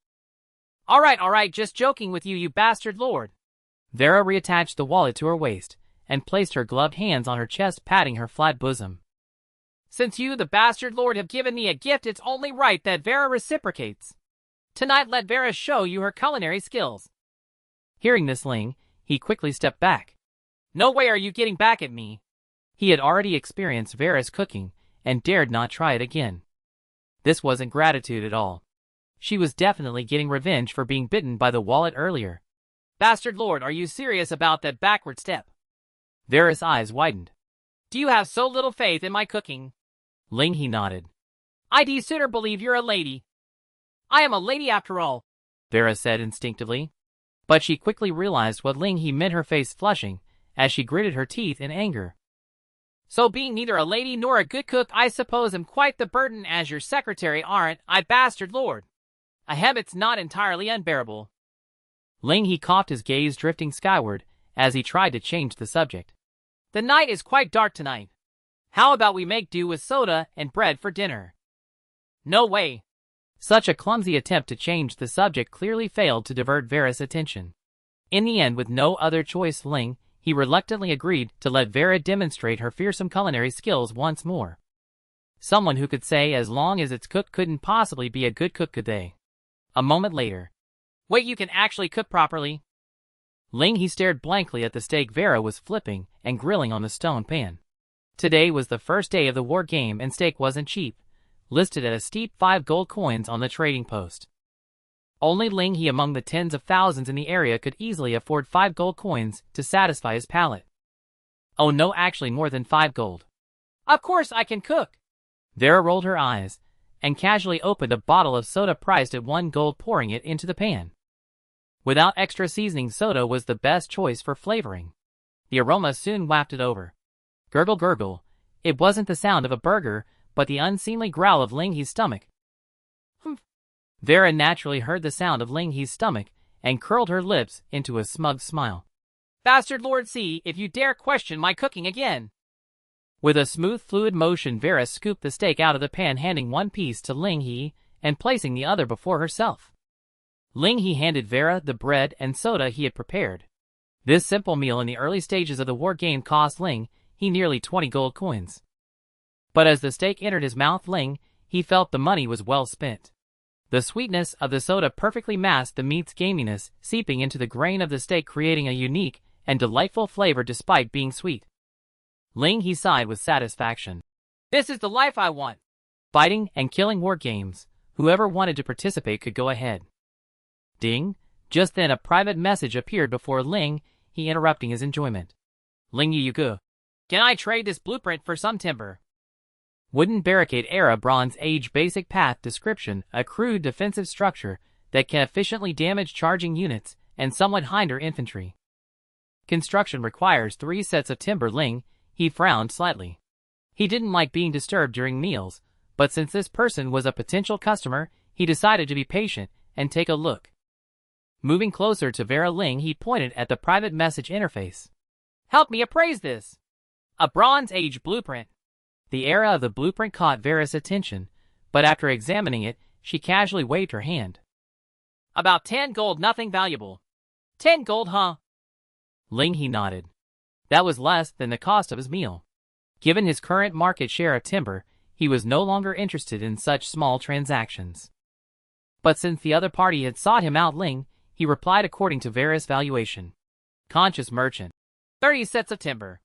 All right, just joking with you, you bastard lord. Vera reattached the wallet to her waist and placed her gloved hands on her chest, patting her flat bosom. Since you, the bastard lord, have given me a gift, it's only right that Vera reciprocates. Tonight let Vera show you her culinary skills. Hearing this, Ling He quickly stepped back. No way are you getting back at me. He had already experienced Vera's cooking and dared not try it again. This wasn't gratitude at all. She was definitely getting revenge for being bitten by the wallet earlier. Bastard lord, are you serious about that backward step? Vera's eyes widened. Do you have so little faith in my cooking? Ling He nodded. I'd sooner believe you're a lady. I am a lady after all, Vera said instinctively. But she quickly realized what Ling He meant, her face flushing, as she gritted her teeth in anger. So being neither a lady nor a good cook, I suppose am quite the burden as your secretary, aren't I, bastard lord? A habit's not entirely unbearable. Ling He coughed, his gaze drifting skyward as he tried to change the subject. The night is quite dark tonight. How about we make do with soda and bread for dinner? No way. Such a clumsy attempt to change the subject clearly failed to divert Vera's attention. In the end, with no other choice, Ling He reluctantly agreed to let Vera demonstrate her fearsome culinary skills once more. Someone who could say as long as its cook couldn't possibly be a good cook, could they? A moment later. Wait, you can actually cook properly? Ling He stared blankly at the steak Vera was flipping and grilling on the stone pan. Today was the first day of the war game and steak wasn't cheap, listed at a steep 5 gold coins on the trading post. Only Ling He among the tens of thousands in the area could easily afford 5 gold coins to satisfy his palate. Oh no, actually more than 5 gold. Of course I can cook. Vera rolled her eyes and casually opened a bottle of soda priced at 1 gold, pouring it into the pan. Without extra seasoning, soda was the best choice for flavoring. The aroma soon wafted over. Gurgle gurgle. It wasn't the sound of a burger, but the unseemly growl of Ling He's stomach. Humph. Vera naturally heard the sound of Ling He's stomach and curled her lips into a smug smile. Bastard lord, see if you dare question my cooking again. With a smooth, fluid motion, Vera scooped the steak out of the pan, handing one piece to Ling He and placing the other before herself. Ling He handed Vera the bread and soda he had prepared. This simple meal in the early stages of the war game cost Ling He nearly 20 gold coins. But as the steak entered his mouth, Ling He felt the money was well spent. The sweetness of the soda perfectly masked the meat's gaminess, seeping into the grain of the steak, creating a unique and delightful flavor despite being sweet. Ling He sighed with satisfaction. This is the life I want. Fighting and killing war games. Whoever wanted to participate could go ahead. Ding! Just then a private message appeared before Ling He, interrupting his enjoyment. Ling you go. Can I trade this blueprint for some timber? Wooden barricade era Bronze Age basic path description, a crude defensive structure that can efficiently damage charging units and somewhat hinder infantry. Construction requires 3 sets of timber. Ling He frowned slightly. He didn't like being disturbed during meals, but since this person was a potential customer, he decided to be patient and take a look. Moving closer to Vera, Ling He pointed at the private message interface. Help me appraise this. A Bronze Age blueprint. The era of the blueprint caught Vera's attention, but after examining it, she casually waved her hand. About 10 gold, nothing valuable. 10 gold, huh? Ling He nodded. That was less than the cost of his meal. Given his current market share of timber, he was no longer interested in such small transactions. But since the other party had sought him out, Ling He replied according to Vera's valuation. Conscious merchant. 30 sets of timber.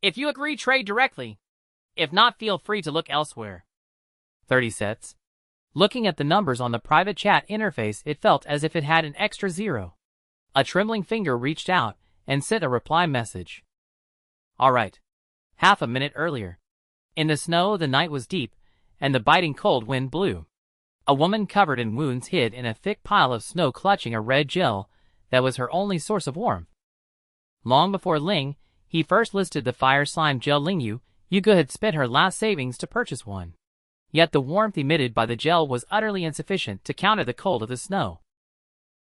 If you agree, trade directly. If not, feel free to look elsewhere. 30 sets. Looking at the numbers on the private chat interface, it felt as if it had an extra 0. A trembling finger reached out and sent a reply message. All right. Half a minute earlier. In the snow, the night was deep, and the biting cold wind blew. A woman covered in wounds hid in a thick pile of snow, clutching a red gel that was her only source of warmth. Long before Ling He first listed the fire slime gel, Ling Yuga had spent her last savings to purchase one. Yet the warmth emitted by the gel was utterly insufficient to counter the cold of the snow.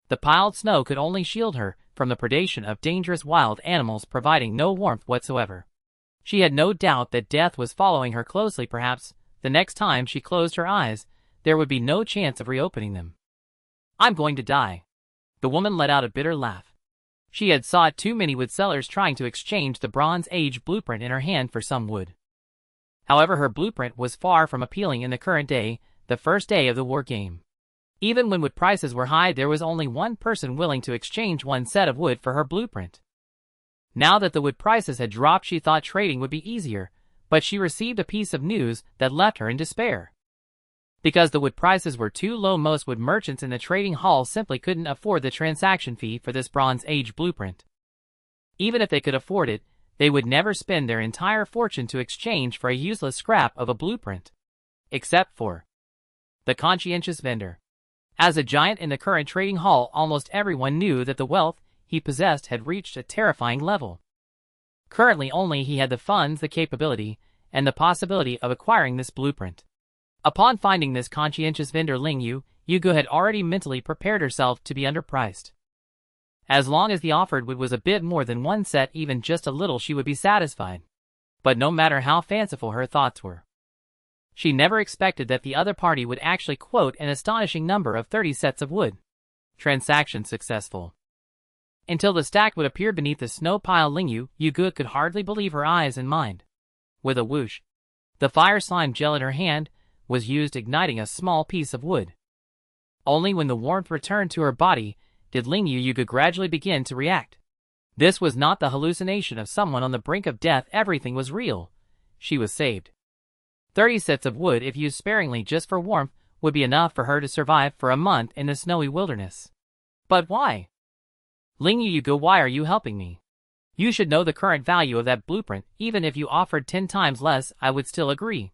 The piled snow could only shield her from the predation of dangerous wild animals, providing no warmth whatsoever. She had no doubt that death was following her closely. Perhaps the next time she closed her eyes, there would be no chance of reopening them. I'm going to die. The woman let out a bitter laugh. She had saw too many wood sellers trying to exchange the Bronze Age blueprint in her hand for some wood. However, her blueprint was far from appealing in the current day, the first day of the war game. Even when wood prices were high, there was only one person willing to exchange one set of wood for her blueprint. Now that the wood prices had dropped, she thought trading would be easier, but she received a piece of news that left her in despair. Because the wood prices were too low, most wood merchants in the trading hall simply couldn't afford the transaction fee for this Bronze Age blueprint. Even if they could afford it, they would never spend their entire fortune to exchange for a useless scrap of a blueprint. Except for the conscientious vendor. As a giant in the current trading hall, almost everyone knew that the wealth he possessed had reached a terrifying level. Currently, only he had the funds, the capability, and the possibility of acquiring this blueprint. Upon finding this conscientious vendor, Lin He had already mentally prepared herself to be underpriced. As long as the offered wood was a bit more than one set, even just a little, she would be satisfied. But no matter how fanciful her thoughts were, she never expected that the other party would actually quote an astonishing number of 30 sets of wood. Transaction successful. Until the stacked wood appeared beneath the snow pile, Lin He could hardly believe her eyes and mind. With a whoosh, the fire slime gel in her hand was used, igniting a small piece of wood. Only when the warmth returned to her body did Lin He gradually begin to react. This was not the hallucination of someone on the brink of death. Everything was real. She was saved. 30 sets of wood, if used sparingly just for warmth, would be enough for her to survive for a month in the snowy wilderness. But why? Lin He, why are you helping me? You should know the current value of that blueprint. Even if you offered 10 times less, I would still agree.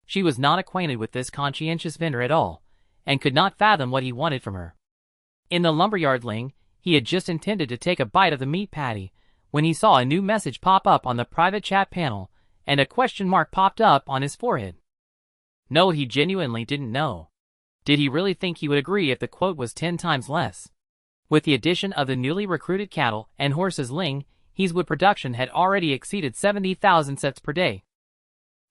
She was not acquainted with this conscientious vendor at all, and could not fathom what he wanted from her. In the lumberyard, Lin He had just intended to take a bite of the meat patty when he saw a new message pop up on the private chat panel, and a question mark popped up on his forehead. No, he genuinely didn't know. Did he really think he would agree if the quote was 10 times less? With the addition of the newly recruited cattle and horses, Lin He's wood production had already exceeded 70,000 sets per day.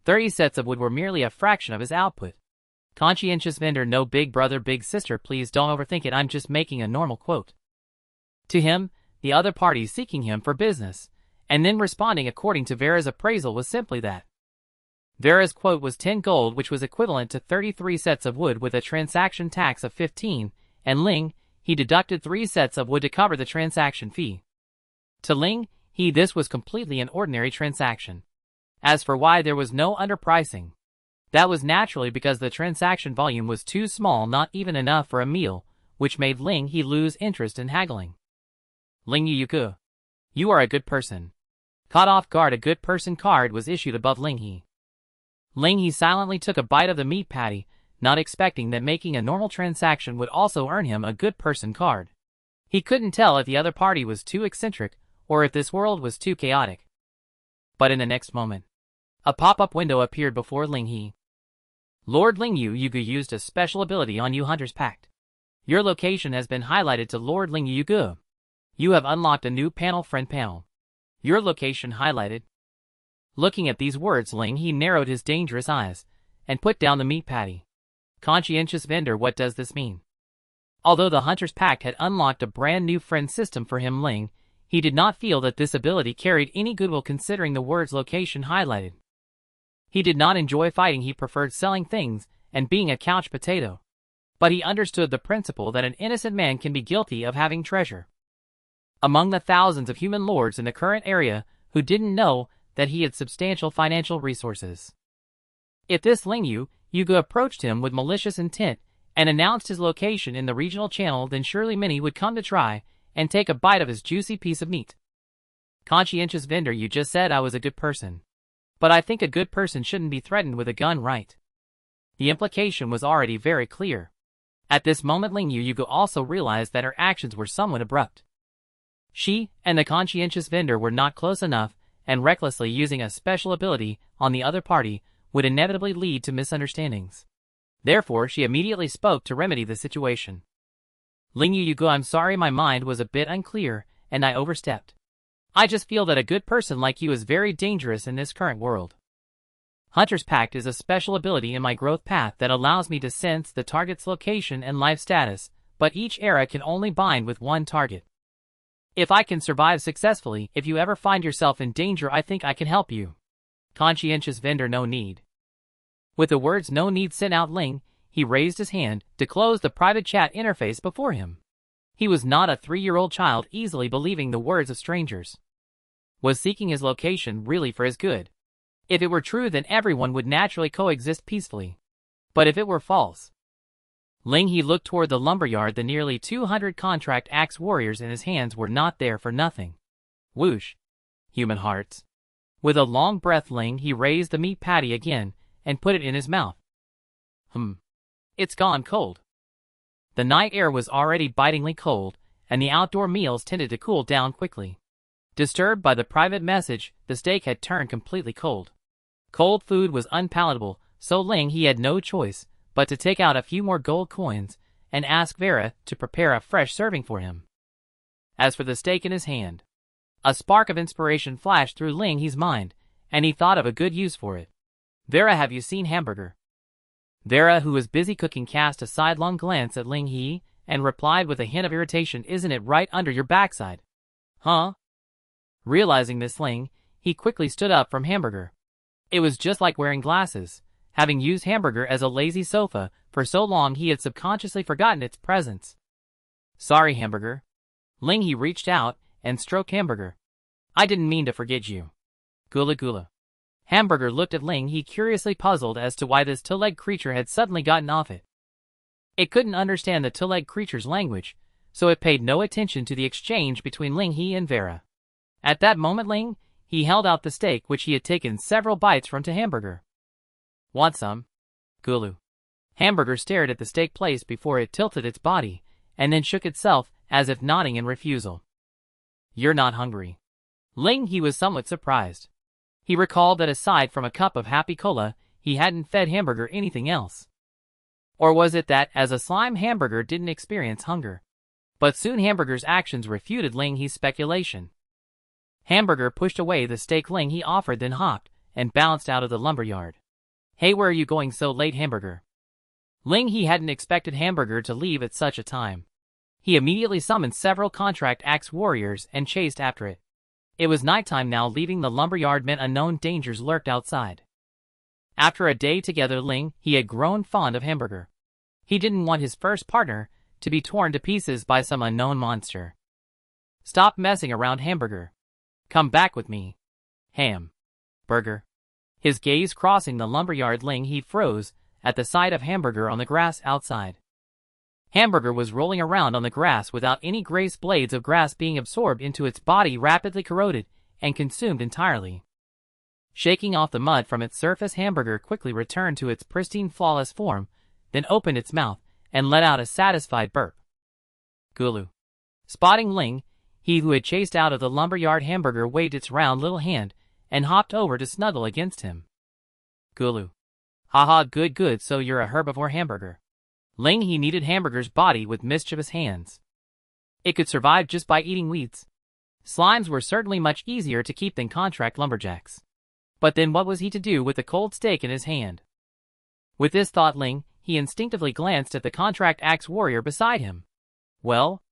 30 sets of wood were merely a fraction of his output. Conscientious vendor, no big brother, big sister, please don't overthink it, I'm just making a normal quote. To him, the other party seeking him for business, and then responding according to Vera's appraisal, was simply that. Vera's quote was 10 gold, which was equivalent to 33 sets of wood with a transaction tax of 15, and Lin He deducted 3 sets of wood to cover the transaction fee. To Lin He, this was completely an ordinary transaction. As for why there was no underpricing, that was naturally because the transaction volume was too small, not even enough for a meal, which made Lin He lose interest in haggling. Lin He, you are a good person. Caught off guard, a good person card was issued above Lin He. Lin He silently took a bite of the meat patty, not expecting that making a normal transaction would also earn him a good person card. He couldn't tell if the other party was too eccentric or if this world was too chaotic. But in the next moment, a pop-up window appeared before Lin He. Lord Lin He used a special ability on you, Hunter's Pact. Your location has been highlighted to Lord Lin He. You have unlocked a new panel, friend panel. Your location highlighted. Looking at these words, Lin He narrowed his dangerous eyes and put down the meat patty. Conscientious vendor, what does this mean? Although the Hunter's Pact had unlocked a brand new friend system for him, Lin He did not feel that this ability carried any goodwill considering the words location highlighted. He did not enjoy fighting, he preferred selling things and being a couch potato. But he understood the principle that an innocent man can be guilty of having treasure. Among the thousands of human lords in the current area who didn't know that he had substantial financial resources. If this Lin He approached him with malicious intent and announced his location in the regional channel, then surely many would come to try and take a bite of his juicy piece of meat. Conscientious vendor, you just said I was a good person. But I think a good person shouldn't be threatened with a gun, right? The implication was already very clear. At this moment, Lin He also realized that her actions were somewhat abrupt. She and the conscientious vendor were not close enough, and recklessly using a special ability on the other party would inevitably lead to misunderstandings. Therefore, she immediately spoke to remedy the situation. Lin He, I'm sorry, my mind was a bit unclear, and I overstepped. I just feel that a good person like you is very dangerous in this current world. Hunter's Pact is a special ability in my growth path that allows me to sense the target's location and life status, but each era can only bind with one target. If I can survive successfully, if you ever find yourself in danger, I think I can help you. Conscientious vendor, no need. With the words no need sent out, Ling He raised his hand to close the private chat interface before him. He was not a 3-year-old child easily believing the words of strangers. Was seeking his location really for his good? If it were true, then everyone would naturally coexist peacefully. But if it were false? Ling He looked toward the lumberyard. The nearly 200 contract axe warriors in his hands were not there for nothing. Whoosh. Human hearts. With a long breath, Ling He raised the meat patty again and put it in his mouth. It's gone cold. The night air was already bitingly cold, and the outdoor meals tended to cool down quickly. Disturbed by the private message, the steak had turned completely cold. Cold food was unpalatable, so Ling He had no choice but to take out a few more gold coins and ask Vera to prepare a fresh serving for him. As for the steak in his hand, a spark of inspiration flashed through Ling He's mind, and he thought of a good use for it. Vera, have you seen hamburger? Vera, who was busy cooking, cast a sidelong glance at Ling He and replied with a hint of irritation, isn't it right under your backside? Huh? Realizing this, Ling He quickly stood up from hamburger. It was just like wearing glasses. Having used hamburger as a lazy sofa for so long, he had subconsciously forgotten its presence. Sorry, hamburger. Ling He reached out and stroked hamburger. I didn't mean to forget you. Gula gula. Hamburger looked at Ling He, curiously puzzled as to why this two-legged creature had suddenly gotten off it. It couldn't understand the two-legged creature's language, so it paid no attention to the exchange between Ling He and Vera. At that moment, Ling He held out the steak which he had taken several bites from to hamburger. Want some? Gulu. Hamburger stared at the steak placed before it, tilted its body, and then shook itself as if nodding in refusal. You're not hungry. Ling He was somewhat surprised. He recalled that aside from a cup of happy cola, he hadn't fed hamburger anything else. Or was it that, as a slime, hamburger didn't experience hunger? But soon hamburger's actions refuted Ling He's speculation. Hamburger pushed away the steak Ling He offered, then hopped and bounced out of the lumberyard. Hey, where are you going so late, hamburger? Ling He hadn't expected hamburger to leave at such a time. He immediately summoned several contract axe warriors and chased after it. It was nighttime now. Leaving the lumberyard meant unknown dangers lurked outside. After a day together, Ling He had grown fond of hamburger. He didn't want his first partner to be torn to pieces by some unknown monster. Stop messing around, hamburger. Come back with me. Burger. His gaze crossing the lumberyard, Ling He froze at the sight of hamburger on the grass outside. Hamburger was rolling around on the grass without any grace, blades of grass being absorbed into its body, rapidly corroded and consumed entirely. Shaking off the mud from its surface, hamburger quickly returned to its pristine, flawless form, then opened its mouth and let out a satisfied burp. Gulu. Spotting Ling He, who had chased out of the lumberyard, hamburger waved its round little hand and hopped over to snuggle against him. Gulu. Haha, good, so you're a herbivore, hamburger. Ling He kneaded hamburger's body with mischievous hands. It could survive just by eating weeds. Slimes were certainly much easier to keep than contract lumberjacks. But then what was he to do with the cold steak in his hand? With this thought, Ling He instinctively glanced at the contract axe warrior beside him. Well,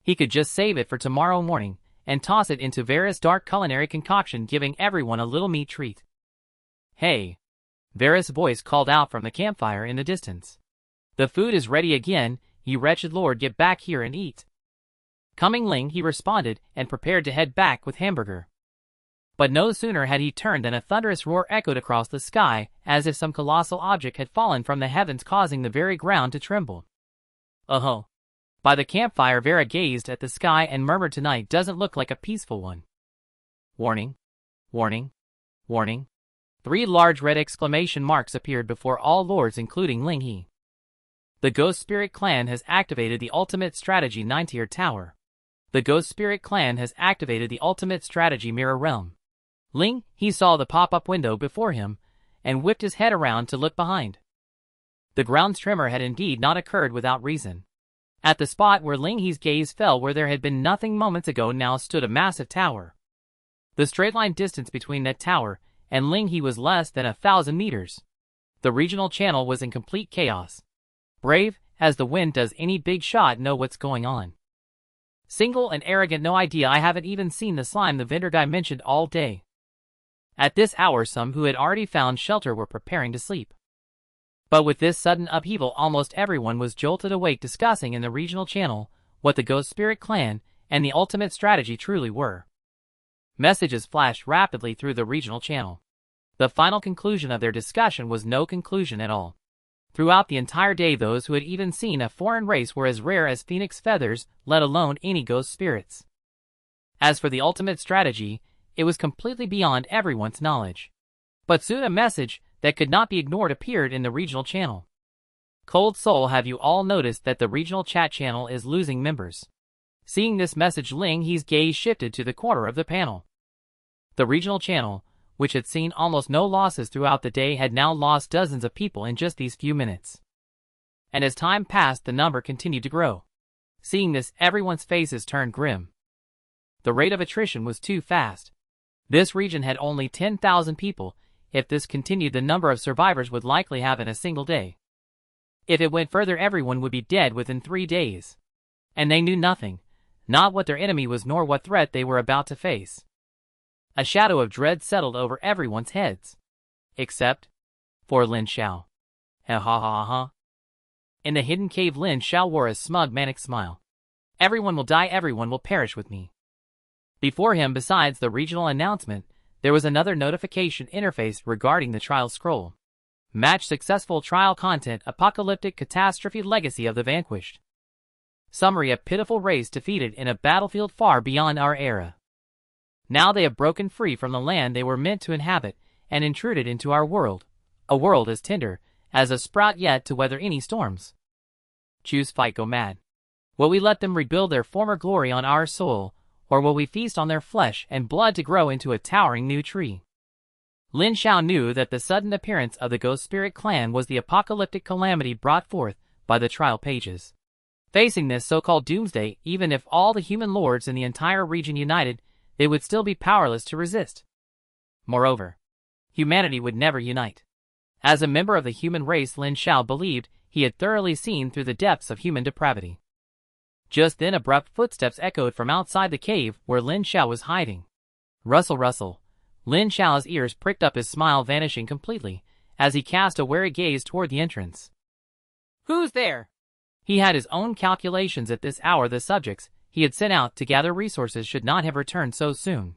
he could just save it for tomorrow morning and toss it into Vera's dark culinary concoction, giving everyone a little meat treat. Hey! Vera's voice called out from the campfire in the distance. The food is ready again, you wretched lord, get back here and eat. Coming, Ling He responded and prepared to head back with hamburger. But no sooner had he turned than a thunderous roar echoed across the sky, as if some colossal object had fallen from the heavens, causing the very ground to tremble. Oh! By the campfire, Vera gazed at the sky and murmured, tonight doesn't look like a peaceful one. Warning! Warning! Warning! 3 large red exclamation marks appeared before all lords, including Ling He. The Ghost Spirit Clan has activated the ultimate strategy 9-tier tower. The Ghost Spirit Clan has activated the ultimate strategy Mirror Realm. Ling He saw the pop-up window before him and whipped his head around to look behind. The ground's tremor had indeed not occurred without reason. At the spot where Ling He's gaze fell, where there had been nothing moments ago, now stood a massive tower. The straight-line distance between that tower and Ling He was less than 1,000 meters. The regional channel was in complete chaos. Brave as the wind, does any big shot know what's going on? Single and arrogant, no idea, I haven't even seen the slime the vendor guy mentioned all day. At this hour some who had already found shelter were preparing to sleep. But with this sudden upheaval almost everyone was jolted awake, discussing in the regional channel what the Ghost Spirit clan and the ultimate strategy truly were. Messages flashed rapidly through the regional channel. The final conclusion of their discussion was no conclusion at all. Throughout the entire day those who had even seen a foreign race were as rare as phoenix feathers, let alone any ghost spirits. As for the ultimate strategy, it was completely beyond everyone's knowledge. But soon a message that could not be ignored appeared in the regional channel. Cold Soul, have you all noticed that the regional chat channel is losing members? Seeing this message, Lin He's gaze shifted to the corner of the panel. The regional channel, which had seen almost no losses throughout the day, had now lost dozens of people in just these few minutes. And as time passed, the number continued to grow. Seeing this, everyone's faces turned grim. The rate of attrition was too fast. This region had only 10,000 people. If this continued, the number of survivors would likely have in a single day. If it went further, everyone would be dead within 3 days. And they knew nothing, not what their enemy was nor what threat they were about to face. A shadow of dread settled over everyone's heads. Except for Lin Xiao. Ha ha ha ha. In the hidden cave, Lin Xiao wore a smug, manic smile. Everyone will die, everyone will perish with me. Before him, besides the regional announcement, there was another notification interface regarding the trial scroll. Match successful trial content, apocalyptic catastrophe, legacy of the vanquished. Summary: a pitiful race defeated in a battlefield far beyond our era. Now they have broken free from the land they were meant to inhabit and intruded into our world, a world as tender as a sprout yet to weather any storms. Choose fight, go mad. Will we let them rebuild their former glory on our soil, or will we feast on their flesh and blood to grow into a towering new tree? Lin Xiao knew that the sudden appearance of the Ghost Spirit clan was the apocalyptic calamity brought forth by the trial pages. Facing this so-called doomsday, even if all the human lords in the entire region united, they would still be powerless to resist. Moreover, humanity would never unite. As a member of the human race, Lin Xiao believed he had thoroughly seen through the depths of human depravity. Just then abrupt footsteps echoed from outside the cave where Lin Xiao was hiding. Rustle, rustle. Lin Xiao's ears pricked up, his smile vanishing completely as he cast a wary gaze toward the entrance. Who's there? He had his own calculations. At this hour the subjects he had sent out to gather resources should not have returned so soon.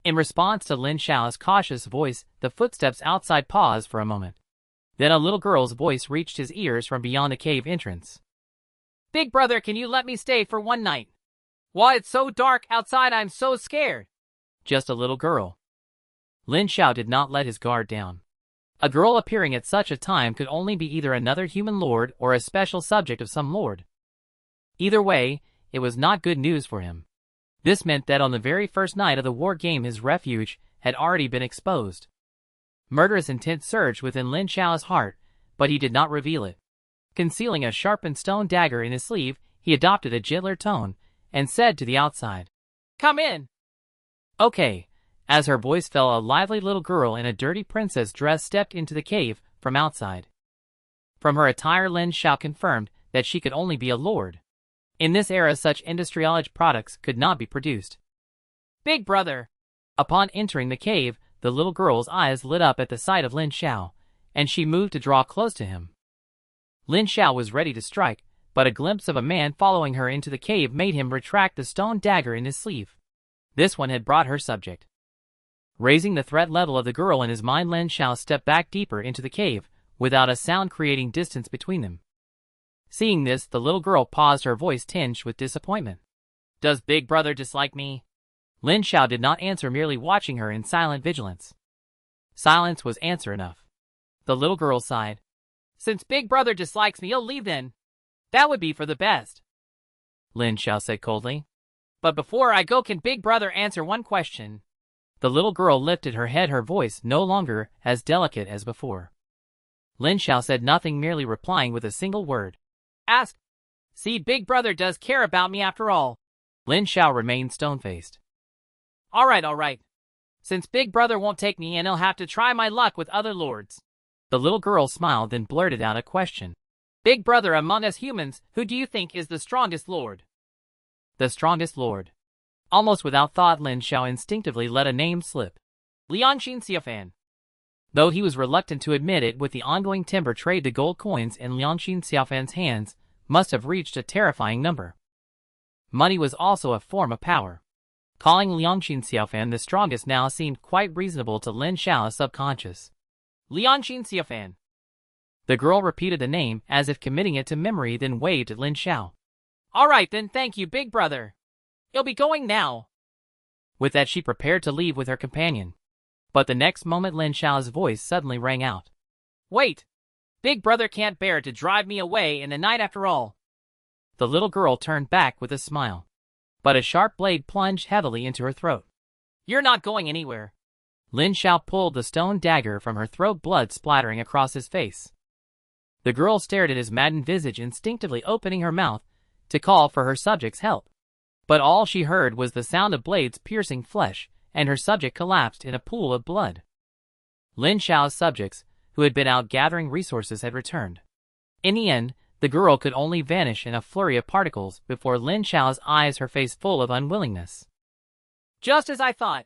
In response to Lin Xiao's cautious voice, the footsteps outside paused for a moment. Then a little girl's voice reached his ears from beyond the cave entrance. Big brother, can you let me stay for one night? Why, it's so dark outside, I'm so scared. Just a little girl. Lin Xiao did not let his guard down. A girl appearing at such a time could only be either another human lord or a special subject of some lord. Either way, it was not good news for him. This meant that on the very first night of the war game his refuge had already been exposed. Murderous intent surged within Lin Xiao's heart, but he did not reveal it. Concealing a sharpened stone dagger in his sleeve, he adopted a gentler tone and said to the outside, Come in! Okay. As her voice fell, a lively little girl in a dirty princess dress stepped into the cave from outside. From her attire, Lin Xiao confirmed that she could only be a lord. In this era, such industrialized products could not be produced. Big brother! Upon entering the cave, the little girl's eyes lit up at the sight of Lin Xiao, and she moved to draw close to him. Lin Xiao was ready to strike, but a glimpse of a man following her into the cave made him retract the stone dagger in his sleeve. This one had brought her subject. Raising the threat level of the girl in his mind, Lin Xiao stepped back deeper into the cave, without a sound, creating distance between them. Seeing this, the little girl paused, her voice tinged with disappointment. Does Big Brother dislike me? Lin Xiao did not answer, merely watching her in silent vigilance. Silence was answer enough. The little girl sighed. Since Big Brother dislikes me, you'll leave then. That would be for the best. Lin Xiao said coldly. But before I go, can Big Brother answer one question? The little girl lifted her head, her voice no longer as delicate as before. Lin Xiao said nothing, merely replying with a single word. Ask. See, Big Brother does care about me after all. Lin Xiao remained stone-faced. All right. Since Big Brother won't take me in, I'll have to try my luck with other lords. The little girl smiled, then blurted out a question. Big Brother, among us humans, who do you think is the strongest lord? The strongest lord. Almost without thought, Lin Xiao instinctively let a name slip. Lianxin Xiaofan. Though he was reluctant to admit it, with the ongoing timber trade, the gold coins in Lianxin Xiaofan's hands must have reached a terrifying number. Money was also a form of power. Calling Lianxin Xiaofan the strongest now seemed quite reasonable to Lin Xiao's subconscious. Lianxin Xiaofan. The girl repeated the name as if committing it to memory, then waved at Lin Xiao. All right then, thank you, big brother. You'll be going now. With that, she prepared to leave with her companion. But the next moment Lin Xiao's voice suddenly rang out. Wait! Big brother can't bear to drive me away in the night after all. The little girl turned back with a smile. But a sharp blade plunged heavily into her throat. You're not going anywhere. Lin Xiao pulled the stone dagger from her throat, blood splattering across his face. The girl stared at his maddened visage, instinctively opening her mouth to call for her subject's help. But all she heard was the sound of blades piercing flesh, and her subject collapsed in a pool of blood. Lin Xiao's subjects, who had been out gathering resources, had returned. In the end, the girl could only vanish in a flurry of particles before Lin Xiao's eyes, her face full of unwillingness. Just as I thought.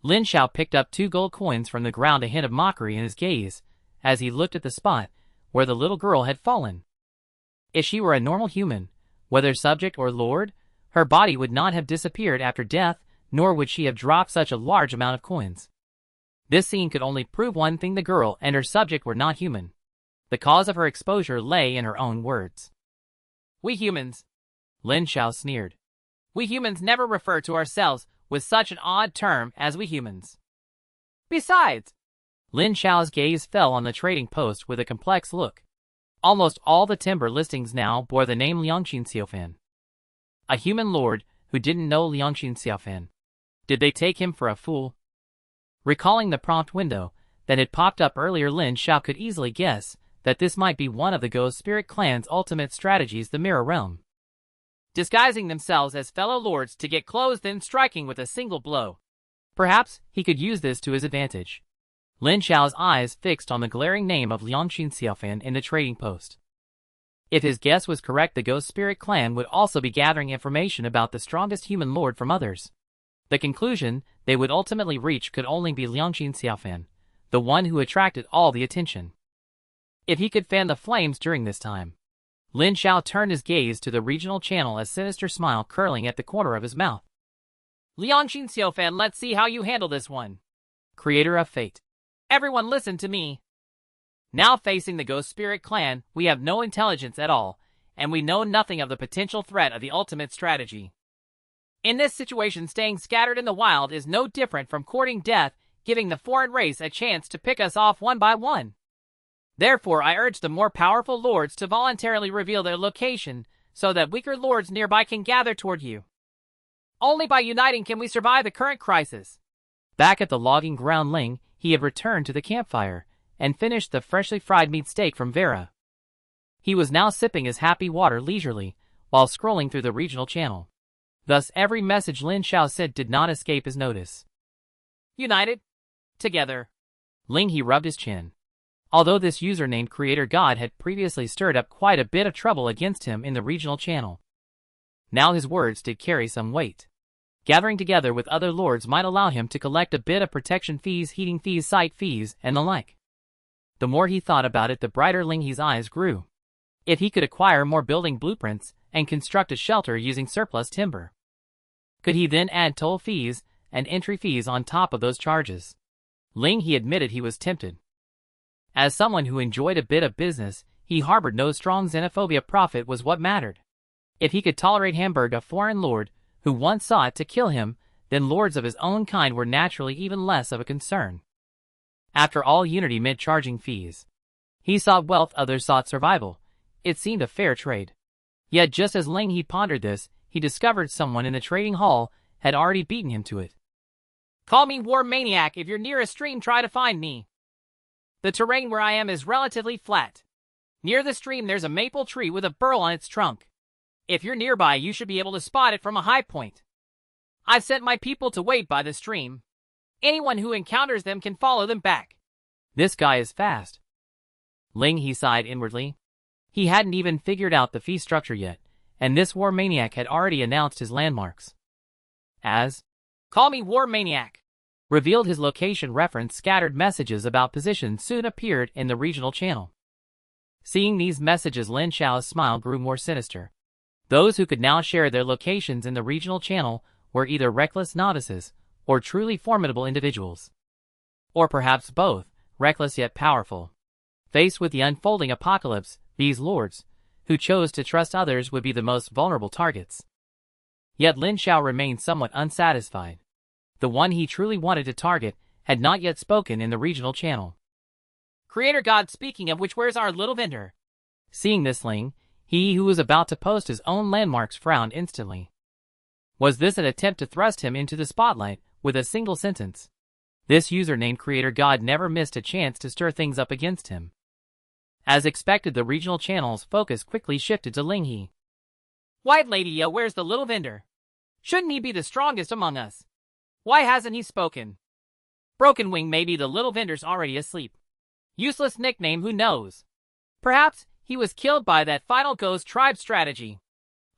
Lin Xiao picked up 2 gold coins from the ground, a hint of mockery in his gaze as he looked at the spot where the little girl had fallen. If she were a normal human, whether subject or lord, her body would not have disappeared after death, nor would she have dropped such a large amount of coins. This scene could only prove one thing: the girl and her subject were not human. The cause of her exposure lay in her own words. We humans, Lin Xiao sneered. We humans never refer to ourselves with such an odd term as we humans. Besides, Lin Xiao's gaze fell on the trading post with a complex look. Almost all the timber listings now bore the name Lianxin Xiaofan. A human lord who didn't know Lianxin Xiaofan. Did they take him for a fool? Recalling the prompt window that had popped up earlier, Lin Xiao could easily guess that this might be one of the Ghost Spirit Clan's ultimate strategies, the Mirror Realm. Disguising themselves as fellow lords to get close, then striking with a single blow. Perhaps he could use this to his advantage. Lin Xiao's eyes fixed on the glaring name of Lianxin Xiaofan in the trading post. If his guess was correct, the Ghost Spirit Clan would also be gathering information about the strongest human lord from others. The conclusion they would ultimately reach could only be Lianxin Xiaofan, the one who attracted all the attention. If he could fan the flames during this time. Lin Xiao turned his gaze to the regional channel, a sinister smile curling at the corner of his mouth. Lianxin Xiaofan, let's see how you handle this one. Creator of fate. Everyone listen to me. Now facing the Ghost Spirit Clan, we have no intelligence at all, and we know nothing of the potential threat of the ultimate strategy. In this situation, staying scattered in the wild is no different from courting death, giving the foreign race a chance to pick us off one by one. Therefore, I urge the more powerful lords to voluntarily reveal their location so that weaker lords nearby can gather toward you. Only by uniting can we survive the current crisis. Back at the logging ground, Ling He had returned to the campfire and finished the freshly fried meat steak from Vera. He was now sipping his happy water leisurely while scrolling through the regional channel. Thus, every message Lin Xiao sent did not escape his notice. United. Together. Ling He rubbed his chin. Although this user named Creator God had previously stirred up quite a bit of trouble against him in the regional channel, now his words did carry some weight. Gathering together with other lords might allow him to collect a bit of protection fees, heating fees, site fees, and the like. The more he thought about it, the brighter Ling He's eyes grew. If he could acquire more building blueprints and construct a shelter using surplus timber, could he then add toll fees and entry fees on top of those charges? Ling He admitted he was tempted. As someone who enjoyed a bit of business, he harbored no strong xenophobia. Profit was what mattered. If he could tolerate Hamburg, a foreign lord who once sought to kill him, then lords of his own kind were naturally even less of a concern. After all, unity meant charging fees. He sought wealth, others sought survival. It seemed a fair trade. Yet just as Ling He pondered this, he discovered someone in the trading hall had already beaten him to it. Call me War Maniac. If you're near a stream, try to find me. The terrain where I am is relatively flat. Near the stream there's a maple tree with a burl on its trunk. If you're nearby, you should be able to spot it from a high point. I've sent my people to wait by the stream. Anyone who encounters them can follow them back. This guy is fast. Ling He sighed inwardly. He hadn't even figured out the fee structure yet, and this War Maniac had already announced his landmarks. As, call me War Maniac. revealed his location reference scattered messages about position soon appeared in the regional channel. Seeing these messages, Lin Xiao's smile grew more sinister. Those who could now share their locations in the regional channel were either reckless novices or truly formidable individuals. Or perhaps both, reckless yet powerful. Faced with the unfolding apocalypse, these lords, who chose to trust others, would be the most vulnerable targets. Yet Lin Xiao remained somewhat unsatisfied. The one he truly wanted to target had not yet spoken in the regional channel. Creator God, speaking of which, where's our little vendor? Seeing this, Ling He, who was about to post his own landmarks, frowned instantly. Was this an attempt to thrust him into the spotlight with a single sentence? This user named Creator God never missed a chance to stir things up against him. As expected, the regional channel's focus quickly shifted to Lin He. White Lady, where's the little vendor? Shouldn't he be the strongest among us? Why hasn't he spoken? Broken Wing, maybe the little vendor's already asleep. Useless nickname, who knows? Perhaps he was killed by that final ghost tribe strategy.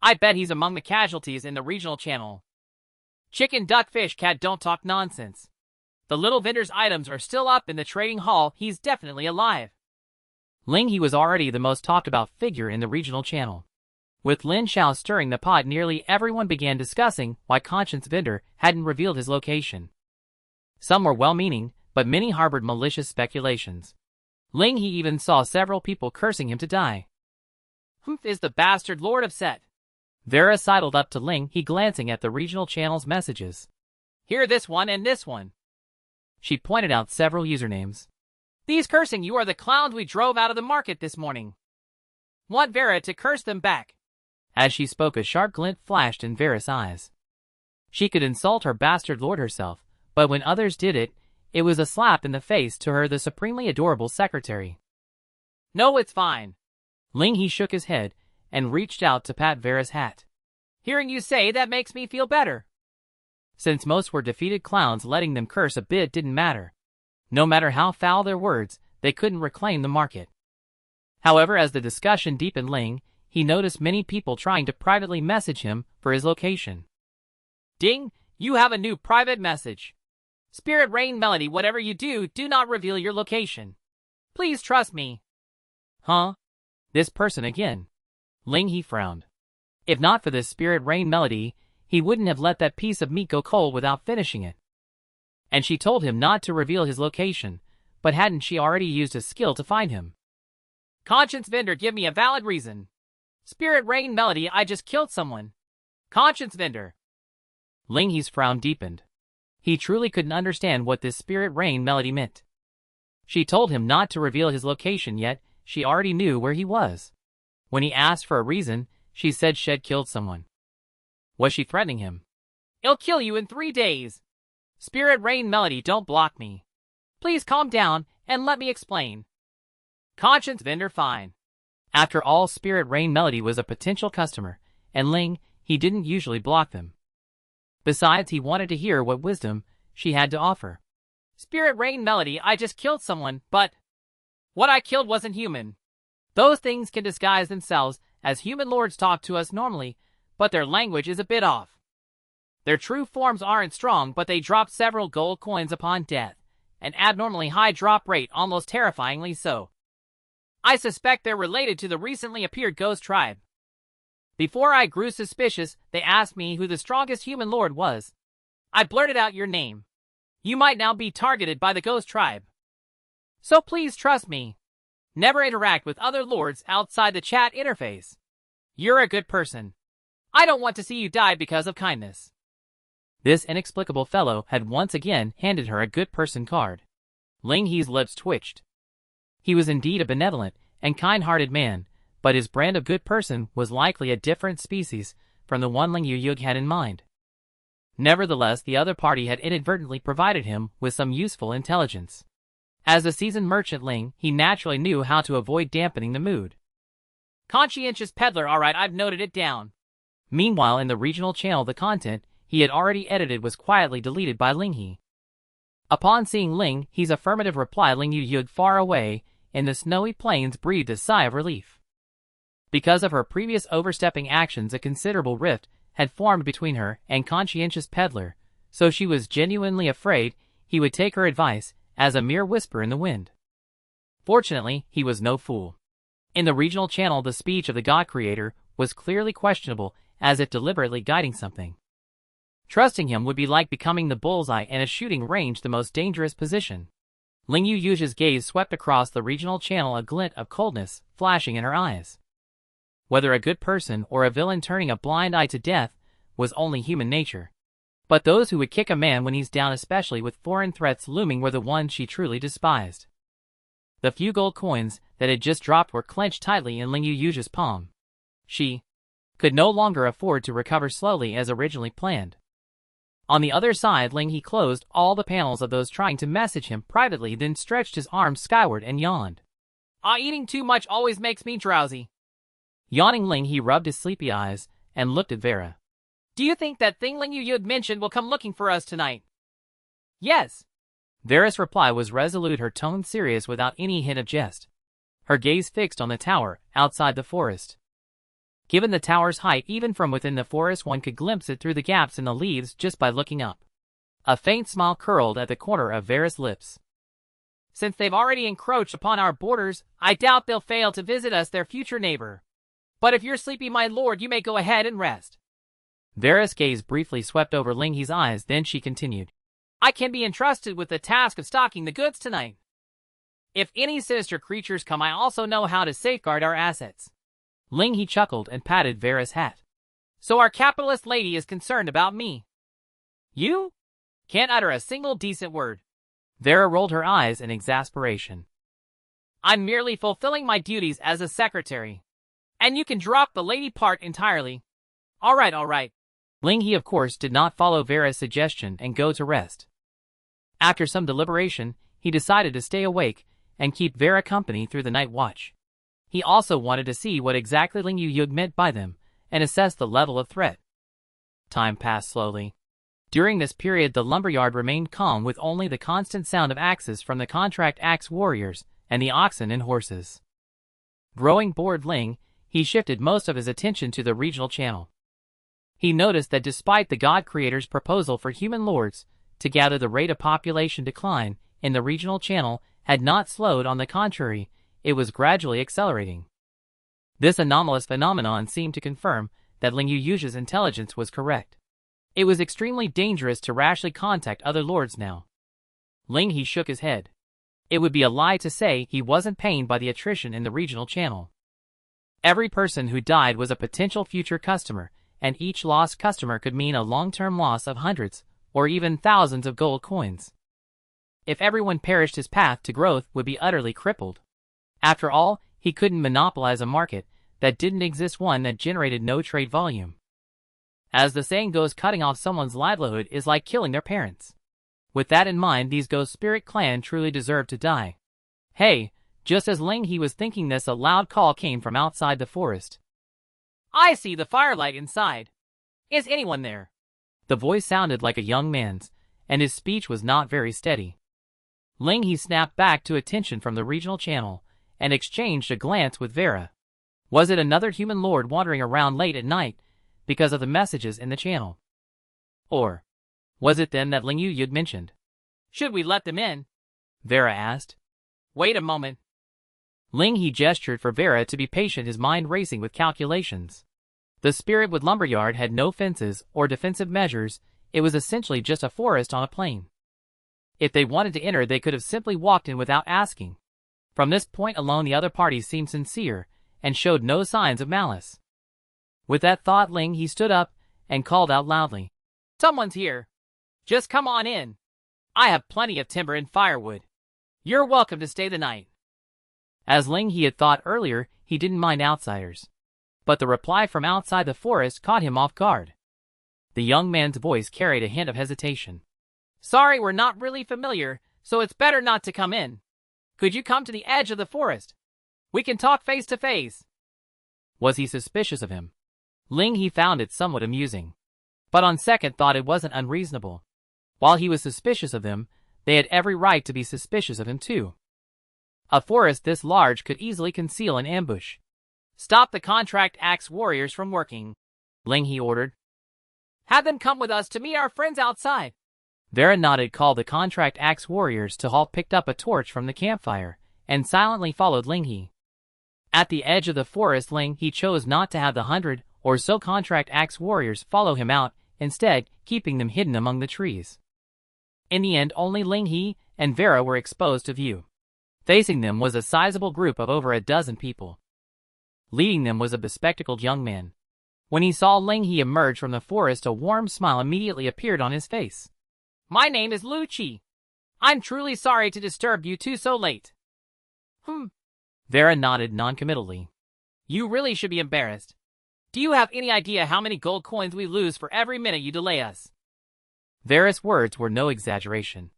I bet he's among the casualties in the regional channel. Chicken, duck, fish, cat, don't talk nonsense. The little vendor's items are still up in the trading hall. He's definitely alive. Lin He was already the most talked about figure in the regional channel. With Lin Xiao stirring the pot, nearly everyone began discussing why Conscience Vendor hadn't revealed his location. Some were well-meaning, but many harbored malicious speculations. Lin He even saw several people cursing him to die. Humph, is the bastard lord upset? Vera sidled up to Lin He, glancing at the regional channel's messages. Here, this one and this one. She pointed out several usernames. These cursing you are the clowns we drove out of the market this morning. Want Vera to curse them back. As she spoke, a sharp glint flashed in Vera's eyes. She could insult her bastard lord herself, but when others did it, it was a slap in the face to her, the supremely adorable secretary. No, it's fine. Lin He shook his head and reached out to pat Vera's hat. Hearing you say that makes me feel better. Since most were defeated clowns, letting them curse a bit didn't matter. No matter how foul their words, they couldn't reclaim the market. However, as the discussion deepened, Lin He noticed many people trying to privately message him for his location. Ding, you have a new private message. Spirit Rain Melody, whatever you do, do not reveal your location. Please trust me. Huh? This person again? Lin He frowned. If not for this Spirit Rain Melody, he wouldn't have let that piece of meat go cold without finishing it. And she told him not to reveal his location, but hadn't she already used a skill to find him? Conscience Vendor, give me a valid reason. Spirit Rain Melody, I just killed someone. Conscience Vendor. Lin He's frown deepened. He truly couldn't understand what this Spirit Rain Melody meant. She told him not to reveal his location, yet she already knew where he was. When he asked for a reason, she said she'd killed someone. Was she threatening him? I'll kill you in 3 days. Spirit Rain Melody, don't block me. Please calm down and let me explain. Conscience Vendor, fine. After all, Spirit Rain Melody was a potential customer, and Lin He didn't usually block them. Besides, he wanted to hear what wisdom she had to offer. Spirit Rain Melody, I just killed someone, but what I killed wasn't human. Those things can disguise themselves as human lords talk to us normally, but their language is a bit off. Their true forms aren't strong, but they drop several gold coins upon death, an abnormally high drop rate, almost terrifyingly so. I suspect they're related to the recently appeared ghost tribe. Before I grew suspicious, they asked me who the strongest human lord was. I blurted out your name. You might now be targeted by the ghost tribe. So please trust me. Never interact with other lords outside the chat interface. You're a good person. I don't want to see you die because of kindness. This inexplicable fellow had once again handed her a good person card. Lin He's lips twitched. He was indeed a benevolent and kind-hearted man, but his brand of good person was likely a different species from the one Ling Yuyug had in mind. Nevertheless, the other party had inadvertently provided him with some useful intelligence. As a seasoned merchant, Lin He naturally knew how to avoid dampening the mood. Conscientious peddler, alright, I've noted it down. Meanwhile, in the regional channel, the content he had already edited was quietly deleted by Lin He. Upon seeing Lin He's affirmative reply, Ling Yuyug, far away in the snowy plains, breathed a sigh of relief. Because of her previous overstepping actions, a considerable rift had formed between her and Conscientious Peddler, so she was genuinely afraid he would take her advice as a mere whisper in the wind. Fortunately, he was no fool. In the regional channel, the speech of the God Creator was clearly questionable, as if deliberately guiding something. Trusting him would be like becoming the bullseye and at shooting range the most dangerous position. Lin Yu's gaze swept across the regional channel, a glint of coldness flashing in her eyes. Whether a good person or a villain turning a blind eye to death was only human nature. But those who would kick a man when he's down, especially with foreign threats looming, were the ones she truly despised. The few gold coins that had just dropped were clenched tightly in Lin Yu's palm. She could no longer afford to recover slowly as originally planned. On the other side, Lin He closed all the panels of those trying to message him privately, then stretched his arms skyward and yawned. Eating too much always makes me drowsy. Yawning, Lin He rubbed his sleepy eyes and looked at Vera. Do you think that thing Lin Yu had mentioned will come looking for us tonight? Yes. Vera's reply was resolute, her tone serious without any hint of jest. Her gaze fixed on the tower outside the forest. Given the tower's height, even from within the forest one could glimpse it through the gaps in the leaves just by looking up. A faint smile curled at the corner of Vera's lips. Since they've already encroached upon our borders, I doubt they'll fail to visit us, their future neighbor. But if you're sleepy, my lord, you may go ahead and rest. Vera's gaze briefly swept over Lin He's eyes, then she continued. I can be entrusted with the task of stocking the goods tonight. If any sinister creatures come, I also know how to safeguard our assets. Lin He chuckled and patted Vera's hat. So our capitalist lady is concerned about me. You can't utter a single decent word. Vera rolled her eyes in exasperation. I'm merely fulfilling my duties as a secretary. And you can drop the lady part entirely. All right. Lin He, of course, did not follow Vera's suggestion and go to rest. After some deliberation, he decided to stay awake and keep Vera company through the night watch. He also wanted to see what exactly Lin Yu meant by them and assess the level of threat. Time passed slowly. During this period, the lumberyard remained calm, with only the constant sound of axes from the contract axe warriors and the oxen and horses. Growing bored, Lin He shifted most of his attention to the regional channel. He noticed that despite the God Creator's proposal for human lords to gather, the rate of population decline in the regional channel had not slowed. On the contrary, it was gradually accelerating. This anomalous phenomenon seemed to confirm that Lin Yu's intelligence was correct. It was extremely dangerous to rashly contact other lords now. Lin He shook his head. It would be a lie to say he wasn't pained by the attrition in the regional channel. Every person who died was a potential future customer, and each lost customer could mean a long-term loss of hundreds or even thousands of gold coins. If everyone perished, his path to growth would be utterly crippled. After all, he couldn't monopolize a market that didn't exist, one that generated no trade volume. As the saying goes, cutting off someone's livelihood is like killing their parents. With that in mind, these Ghost Spirit clan truly deserved to die. Hey, just as Lin He was thinking this, a loud call came from outside the forest. I see the firelight inside. Is anyone there? The voice sounded like a young man's, and his speech was not very steady. Lin He snapped back to attention from the regional channel and exchanged a glance with Vera. Was it another human lord wandering around late at night because of the messages in the channel? Or was it them that Lin Yu'd mentioned? Should we let them in? Vera asked. Wait a moment. Lin He gestured for Vera to be patient, his mind racing with calculations. The Spiritwood lumberyard had no fences or defensive measures. It was essentially just a forest on a plain. If they wanted to enter, they could have simply walked in without asking. From this point alone, the other party seemed sincere and showed no signs of malice. With that thought, Lin He stood up and called out loudly. Someone's here. Just come on in. I have plenty of timber and firewood. You're welcome to stay the night. As Lin He had thought earlier, he didn't mind outsiders. But the reply from outside the forest caught him off guard. The young man's voice carried a hint of hesitation. Sorry, we're not really familiar, so it's better not to come in. Could you come to the edge of the forest? We can talk face to face. Was he suspicious of him? Lin He found it somewhat amusing. But on second thought, it wasn't unreasonable. While he was suspicious of them, they had every right to be suspicious of him too. A forest this large could easily conceal an ambush. Stop the contract axe warriors from working, Lin He ordered. Have them come with us to meet our friends outside. Vera nodded, called the contract axe warriors to halt, picked up a torch from the campfire, and silently followed Lin He. At the edge of the forest, Lin He chose not to have the 100 or so contract axe warriors follow him out, instead keeping them hidden among the trees. In the end, only Lin He and Vera were exposed to view. Facing them was a sizable group of over a dozen people. Leading them was a bespectacled young man. When he saw Lin He emerge from the forest, a warm smile immediately appeared on his face. My name is Lin He. I'm truly sorry to disturb you two so late. Vera nodded noncommittally. You really should be embarrassed. Do you have any idea how many gold coins we lose for every minute you delay us? Vera's words were no exaggeration.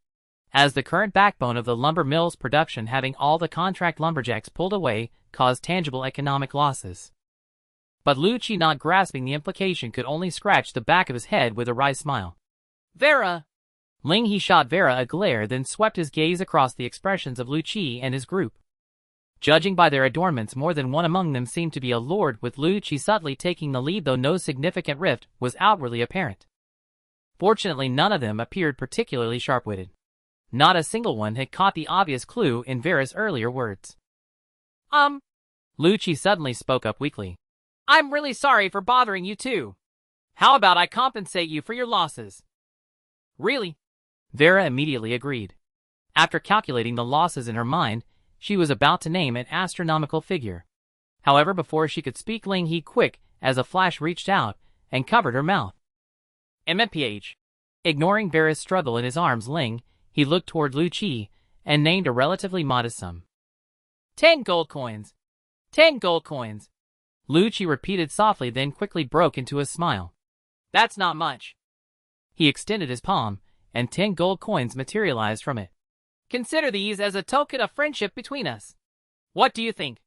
As the current backbone of the lumber mill's production, having all the contract lumberjacks pulled away caused tangible economic losses. But Lin He, not grasping the implication, could only scratch the back of his head with a wry smile. Vera! Lin He shot Vera a glare, then swept his gaze across the expressions of Lin He and his group. Judging by their adornments, more than one among them seemed to be allured, with Lin He subtly taking the lead, though no significant rift was outwardly apparent. Fortunately, none of them appeared particularly sharp-witted. Not a single one had caught the obvious clue in Vera's earlier words. Lin He suddenly spoke up weakly. I'm really sorry for bothering you too. How about I compensate you for your losses? Really? Vera immediately agreed. After calculating the losses in her mind, she was about to name an astronomical figure. However, before she could speak, Lin He, quick as a flash, reached out and covered her mouth. MPH. Ignoring Vera's struggle in his arms, Lin He looked toward Lin He and named a relatively modest sum. 10 gold coins. 10 gold coins. Lin He repeated softly, then quickly broke into a smile. That's not much. He extended his palm, and 10 gold coins materialized from it. Consider these as a token of friendship between us. What do you think?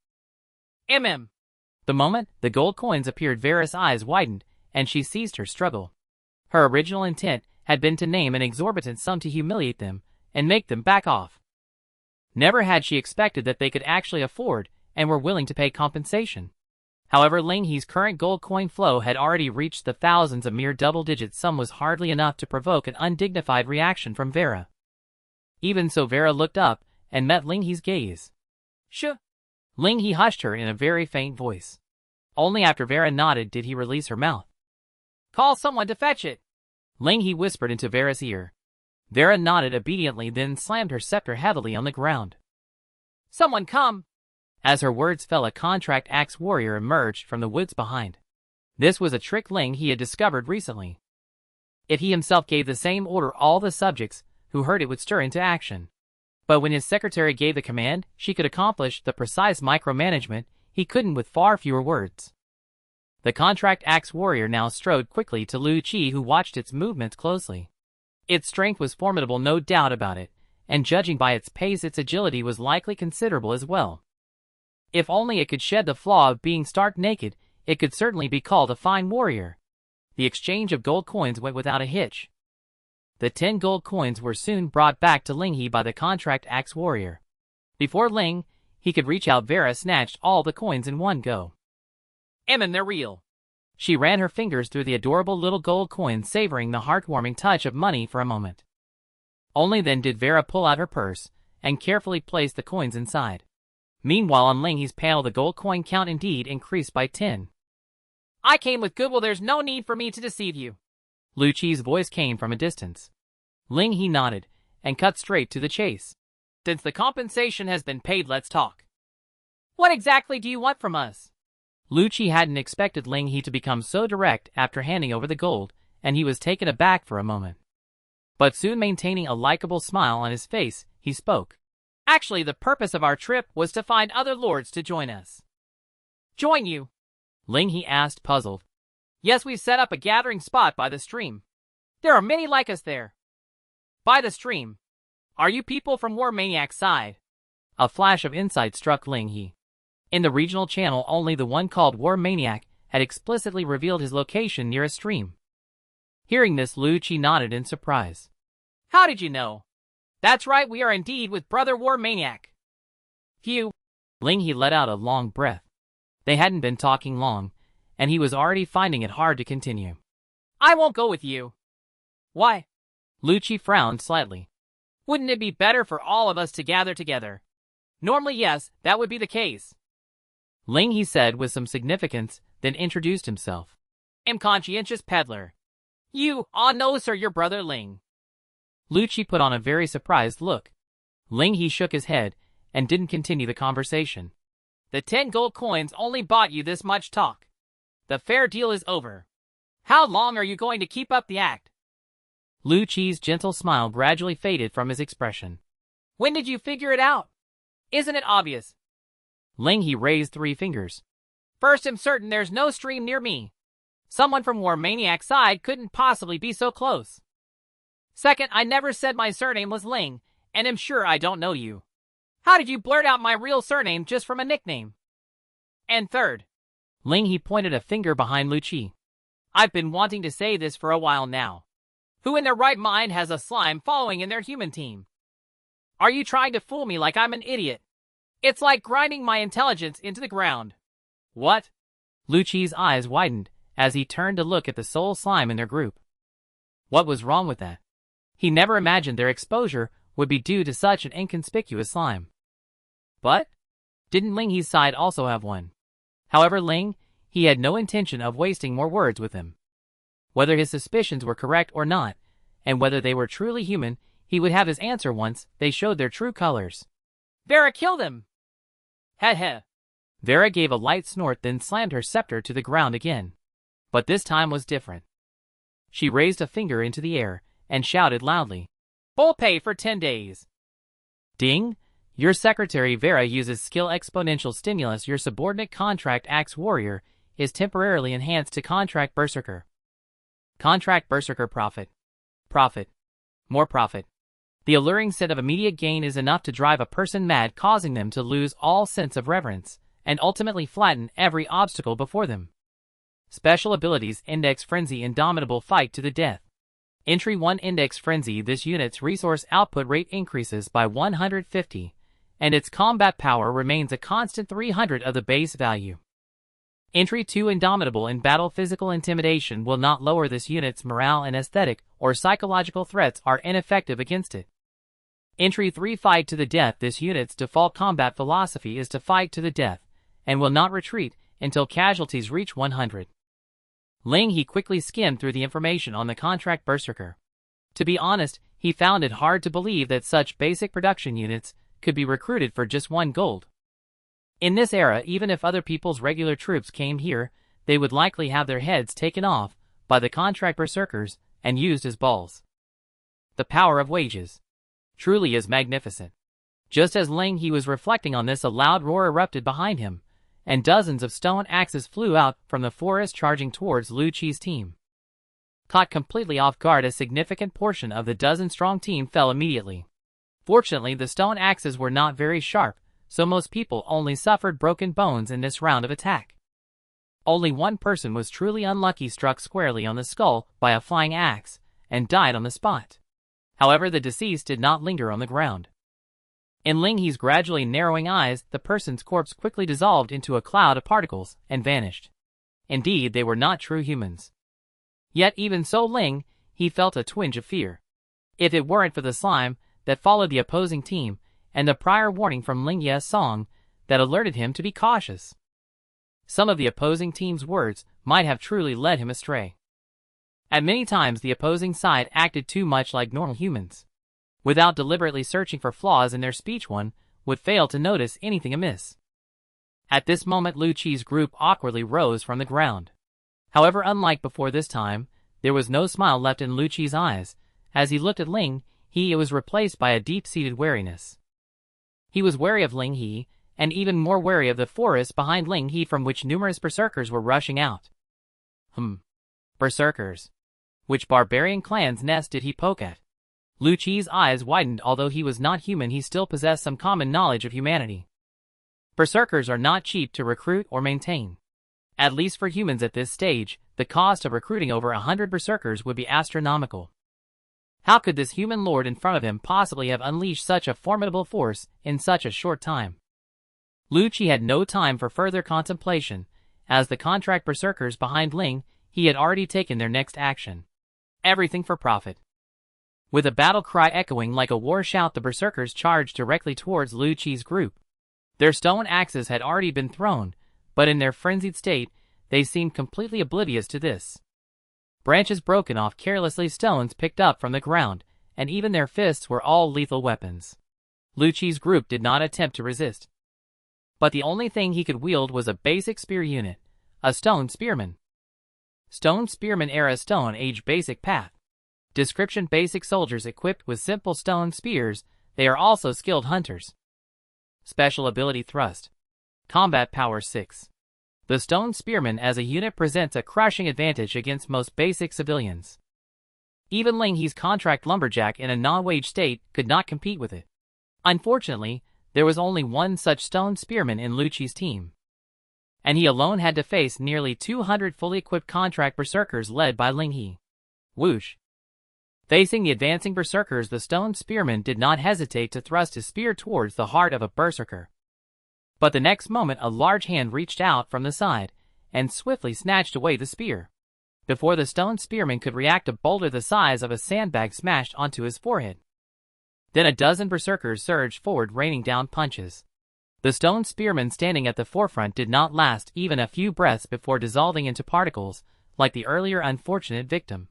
The moment the gold coins appeared, Vera's eyes widened, and she ceased her struggle. Her original intent had been to name an exorbitant sum to humiliate them and make them back off. Never had she expected that they could actually afford and were willing to pay compensation. However, Lin He's current gold coin flow had already reached the thousands. A mere double-digit sum was hardly enough to provoke an undignified reaction from Vera. Even so, Vera looked up and met Lin He's gaze. Lin He hushed her in a very faint voice. Only after Vera nodded did he release her mouth. Call someone to fetch it, Lin He whispered into Vera's ear. Vera nodded obediently, then slammed her scepter heavily on the ground. Someone come! As her words fell, a contract axe warrior emerged from the woods behind. This was a trick Lin He had discovered recently. If he himself gave the same order, all the subjects who heard it would stir into action. But when his secretary gave the command, she could accomplish the precise micromanagement he couldn't with far fewer words. The contract axe warrior now strode quickly to Lin He, who watched its movements closely. Its strength was formidable, no doubt about it, and judging by its pace, its agility was likely considerable as well. If only it could shed the flaw of being stark naked, it could certainly be called a fine warrior. The exchange of gold coins went without a hitch. The 10 gold coins were soon brought back to Lin He by the contract axe warrior. Before Lin He could reach out, Vera snatched all the coins in one go. They're real. She ran her fingers through the adorable little gold coins, savoring the heartwarming touch of money for a moment. Only then did Vera pull out her purse and carefully place the coins inside. Meanwhile, on Lin He's panel, the gold coin count indeed increased by 10. I came with goodwill. There's no need for me to deceive you. Lin He's voice came from a distance. Lin He nodded and cut straight to the chase. Since the compensation has been paid, let's talk. What exactly do you want from us? Lin He hadn't expected Lin He to become so direct after handing over the gold, and he was taken aback for a moment. But soon, maintaining a likable smile on his face, he spoke. Actually, the purpose of our trip was to find other lords to join us. Join you? Lin He asked, puzzled. Yes, we've set up a gathering spot by the stream. There are many like us there. By the stream. Are you people from War Maniac's side? A flash of insight struck Lin He. In the regional channel, only the one called War Maniac had explicitly revealed his location near a stream. Hearing this, Lin He nodded in surprise. How did you know? That's right, we are indeed with Brother War Maniac. Phew. Lin He let out a long breath. They hadn't been talking long, and he was already finding it hard to continue. I won't go with you. Why? Lu Qi frowned slightly. Wouldn't it be better for all of us to gather together? Normally, yes, that would be the case. Ling He said with some significance, then introduced himself. I'm conscientious peddler. No sir, your brother Ling. Lu Qi put on a very surprised look. Ling He shook his head and didn't continue the conversation. The 10 gold coins only bought you this much talk. The fair deal is over. How long are you going to keep up the act? Lu Qi's gentle smile gradually faded from his expression. When did you figure it out? Isn't it obvious? Ling He raised 3 fingers. First, I'm certain there's no stream near me. Someone from War Maniac's side couldn't possibly be so close. Second, I never said my surname was Ling, and I'm sure I don't know you. How did you blurt out my real surname just from a nickname? And third, Ling He pointed a finger behind Lu Qi. I've been wanting to say this for a while now. Who in their right mind has a slime following in their human team? Are you trying to fool me like I'm an idiot? It's like grinding my intelligence into the ground. What? Lu Qi's eyes widened as he turned to look at the sole slime in their group. What was wrong with that? He never imagined their exposure would be due to such an inconspicuous slime. But didn't Ling He's side also have one? However, Ling He had no intention of wasting more words with him. Whether his suspicions were correct or not, and whether they were truly human, he would have his answer once they showed their true colors. Vera killed him! Heh heh. Vera gave a light snort, then slammed her scepter to the ground again. But this time was different. She raised a finger into the air and shouted loudly, Full pay for 10 days. Ding! Your secretary Vera uses skill exponential stimulus. Your subordinate contract axe warrior is temporarily enhanced to contract berserker. Contract berserker profit. Profit. More profit. The alluring set of immediate gain is enough to drive a person mad, causing them to lose all sense of reverence, and ultimately flatten every obstacle before them. Special abilities: Index Frenzy, Indomitable Fight to the Death. Entry 1 Index Frenzy. This unit's resource output rate increases by 150, and its combat power remains a constant 300 of the base value. Entry 2 Indomitable. In battle, physical intimidation will not lower this unit's morale, and aesthetic or psychological threats are ineffective against it. Entry 3 Fight to the Death. This unit's default combat philosophy is to fight to the death, and will not retreat until casualties reach 100. Ling He quickly skimmed through the information on the contract berserker. To be honest, he found it hard to believe that such basic production units could be recruited for just 1 gold. In this era, even if other people's regular troops came here, they would likely have their heads taken off by the contract berserkers and used as balls. The power of wages truly is magnificent. Just as Ling He was reflecting on this, a loud roar erupted behind him, and dozens of stone axes flew out from the forest, charging towards Lu Qi's team. Caught completely off guard, a significant portion of the dozen-strong team fell immediately. Fortunately, the stone axes were not very sharp, so most people only suffered broken bones in this round of attack. Only one person was truly unlucky, struck squarely on the skull by a flying axe, and died on the spot. However, the deceased did not linger on the ground. In Ling He's gradually narrowing eyes, the person's corpse quickly dissolved into a cloud of particles and vanished. Indeed, they were not true humans. Yet even so, Ling He felt a twinge of fear. If it weren't for the slime that followed the opposing team, and the prior warning from Ling Ye's song that alerted him to be cautious, some of the opposing team's words might have truly led him astray. At many times the opposing side acted too much like normal humans. Without deliberately searching for flaws in their speech, one would fail to notice anything amiss. At this moment, Lu Qi's group awkwardly rose from the ground. However, unlike before, this time, there was no smile left in Lu Qi's eyes. As he looked at Ling He, it was replaced by a deep-seated wariness. He was wary of Ling He, and even more wary of the forest behind Ling He, from which numerous berserkers were rushing out. Berserkers. Which barbarian clan's nest did he poke at? Lu Qi's eyes widened. Although he was not human, he still possessed some common knowledge of humanity. Berserkers are not cheap to recruit or maintain. At least for humans at this stage, the cost of recruiting over 100 berserkers would be astronomical. How could this human lord in front of him possibly have unleashed such a formidable force in such a short time? Lu Qi had no time for further contemplation, as the contract berserkers behind Ling He had already taken their next action. Everything for profit. With a battle cry echoing like a war shout, the berserkers charged directly towards Lu Qi's group. Their stone axes had already been thrown, but in their frenzied state, they seemed completely oblivious to this. Branches broken off carelessly, stones picked up from the ground, and even their fists were all lethal weapons. Lu Qi's group did not attempt to resist. But the only thing he could wield was a basic spear unit, a stone spearman. Stone spearman era Stone Age basic path. Description: basic soldiers equipped with simple stone spears, they are also skilled hunters. Special ability thrust. Combat power 6. The stone spearman as a unit presents a crushing advantage against most basic civilians. Even Lin He's contract lumberjack in a non-wage state could not compete with it. Unfortunately, there was only one such stone spearman in Lu Qi's team, and he alone had to face nearly 200 fully equipped contract berserkers led by Lin He. Whoosh! Facing the advancing berserkers, the stone spearman did not hesitate to thrust his spear towards the heart of a berserker. But the next moment a large hand reached out from the side and swiftly snatched away the spear. Before the stone spearman could react, a boulder the size of a sandbag smashed onto his forehead. Then a dozen berserkers surged forward, raining down punches. The stone spearman standing at the forefront did not last even a few breaths before dissolving into particles, like the earlier unfortunate victim.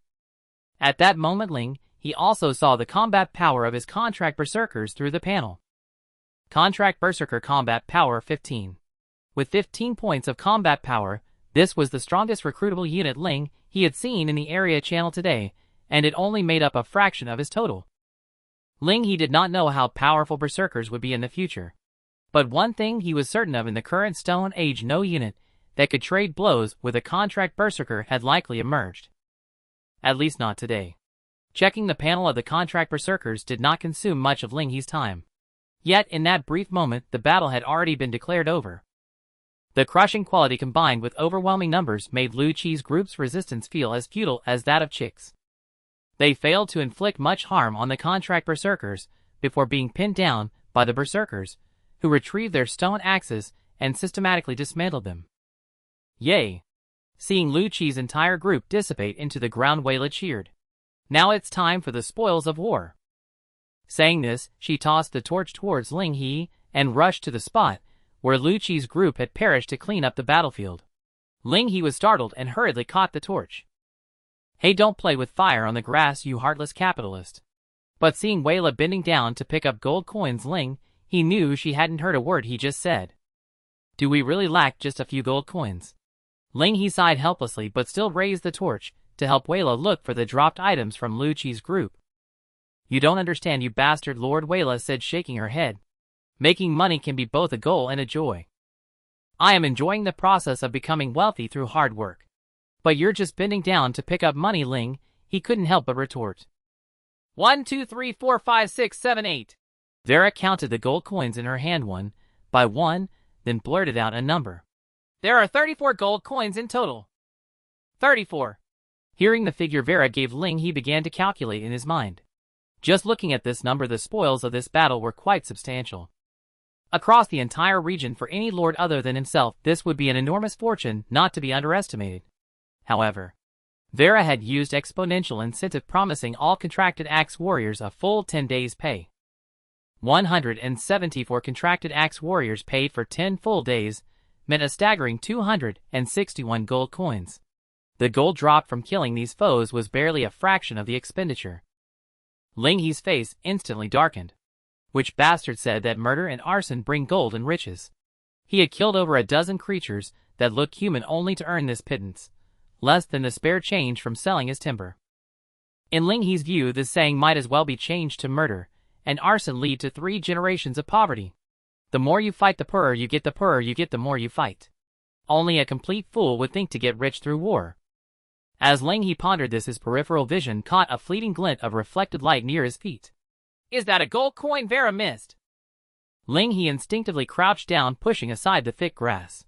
At that moment Lin He also saw the combat power of his contract berserkers through the panel. Contract berserker combat power 15. With 15 points of combat power, this was the strongest recruitable unit Lin He had seen in the area channel today, and it only made up a fraction of his total. Lin He did not know how powerful berserkers would be in the future. But one thing he was certain of: in the current Stone Age, no unit that could trade blows with a contract berserker had likely emerged. At least not today. Checking the panel of the contract berserkers did not consume much of Lin He's time. Yet in that brief moment the battle had already been declared over. The crushing quality combined with overwhelming numbers made Lu Qi's group's resistance feel as futile as that of chicks. They failed to inflict much harm on the contract berserkers before being pinned down by the berserkers, who retrieved their stone axes and systematically dismantled them. Yay! Seeing Lu Qi's entire group dissipate into the ground, Wayla cheered. Now it's time for the spoils of war. Saying this, she tossed the torch towards Lin He and rushed to the spot where Lu Qi's group had perished to clean up the battlefield. Lin He was startled and hurriedly caught the torch. Hey, don't play with fire on the grass, you heartless capitalist. But seeing Wayla bending down to pick up gold coins, Lin He knew she hadn't heard a word he just said. Do we really lack just a few gold coins? Lin He sighed helplessly but still raised the torch to help Wayla look for the dropped items from Lu Qi's group. You don't understand, you bastard, Lord, Wayla said, shaking her head. Making money can be both a goal and a joy. I am enjoying the process of becoming wealthy through hard work. But you're just bending down to pick up money, Lin He couldn't help but retort. 1, 2, 3, 4, 5, 6, 7, 8. Vera counted the gold coins in her hand one by one, then blurted out a number. There are 34 gold coins in total. 34. Hearing the figure Vera gave, Lin He began to calculate in his mind. Just looking at this number, the spoils of this battle were quite substantial. Across the entire region, for any lord other than himself, this would be an enormous fortune not to be underestimated. However, Vera had used exponential incentive, promising all contracted axe warriors a full 10 days' pay. 174 contracted axe warriors paid for 10 full days meant a staggering 261 gold coins. The gold dropped from killing these foes was barely a fraction of the expenditure. Lin He's face instantly darkened. Which bastard said that murder and arson bring gold and riches? He had killed over a dozen creatures that looked human only to earn this pittance, less than the spare change from selling his timber. In Lin He's view, this saying might as well be changed to murder and arson lead to 3 generations of poverty. The more you fight, the poorer you get, the more you fight. Only a complete fool would think to get rich through war. As Lin He pondered this, his peripheral vision caught a fleeting glint of reflected light near his feet. Is that a gold coin? Vera missed. Lin He instinctively crouched down, pushing aside the thick grass.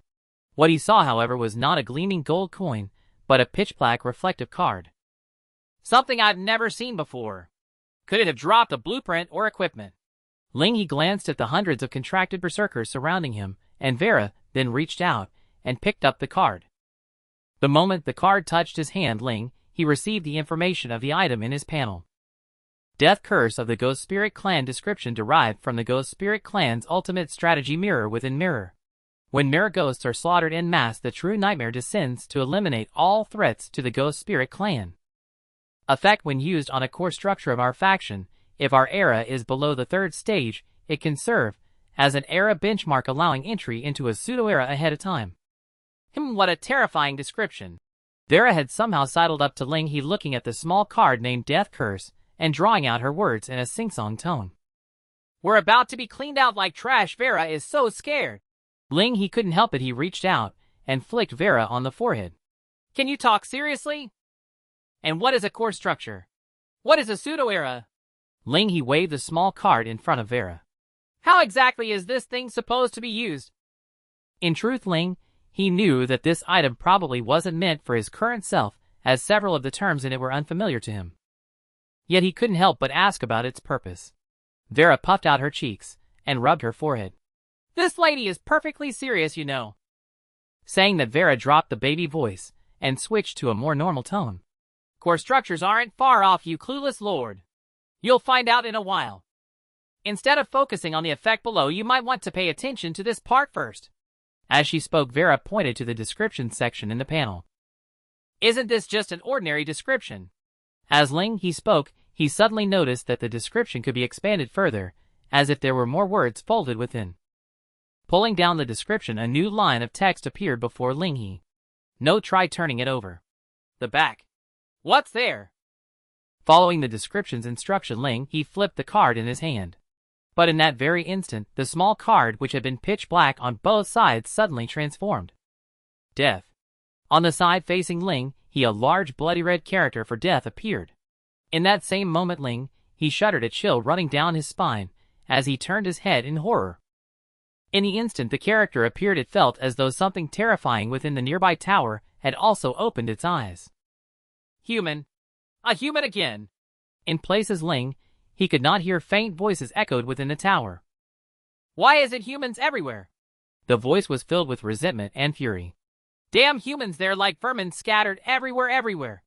What he saw, however, was not a gleaming gold coin, but a pitch-black reflective card. Something I've never seen before. Could it have dropped a blueprint or equipment? Lin He glanced at the hundreds of contracted berserkers surrounding him, and Vera then reached out and picked up the card. The moment the card touched his hand, Lin He received the information of the item in his panel. Death Curse of the Ghost Spirit Clan description derived from the Ghost Spirit Clan's ultimate strategy Mirror Within Mirror. When mirror ghosts are slaughtered en masse, the true nightmare descends to eliminate all threats to the Ghost Spirit Clan. Effect when used on a core structure of our faction. If our era is below the 3rd stage, it can serve as an era benchmark, allowing entry into a pseudo-era ahead of time. What a terrifying description. Vera had somehow sidled up to Lin He, looking at the small card named Death Curse and drawing out her words in a sing-song tone. We're about to be cleaned out like trash. Vera is so scared. Lin He couldn't help it. He reached out and flicked Vera on the forehead. Can you talk seriously? And what is a core structure? What is a pseudo-era? Lin He waved the small card in front of Vera. How exactly is this thing supposed to be used? In truth, Lin He knew that this item probably wasn't meant for his current self, as several of the terms in it were unfamiliar to him. Yet he couldn't help but ask about its purpose. Vera puffed out her cheeks and rubbed her forehead. This lady is perfectly serious, you know. Saying that, Vera dropped the baby voice and switched to a more normal tone. Core structures aren't far off, you clueless lord. You'll find out in a while. Instead of focusing on the effect below, you might want to pay attention to this part first. As she spoke, Vera pointed to the description section in the panel. Isn't this just an ordinary description? As Lin He spoke, he suddenly noticed that the description could be expanded further, as if there were more words folded within. Pulling down the description, a new line of text appeared before Lin He. Note: try turning it over. The back. What's there? Following the description's instruction, Lin He flipped the card in his hand. But in that very instant, the small card, which had been pitch black on both sides, suddenly transformed. Death. On the side facing Lin He, a large bloody red character for death appeared. In that same moment, Lin He shuddered, a chill running down his spine as he turned his head in horror. In the instant the character appeared, it felt as though something terrifying within the nearby tower had also opened its eyes. Human. A human again. In places, Lin He could not hear faint voices echoed within the tower. Why is it humans everywhere? The voice was filled with resentment and fury. Damn humans, they're like vermin scattered everywhere.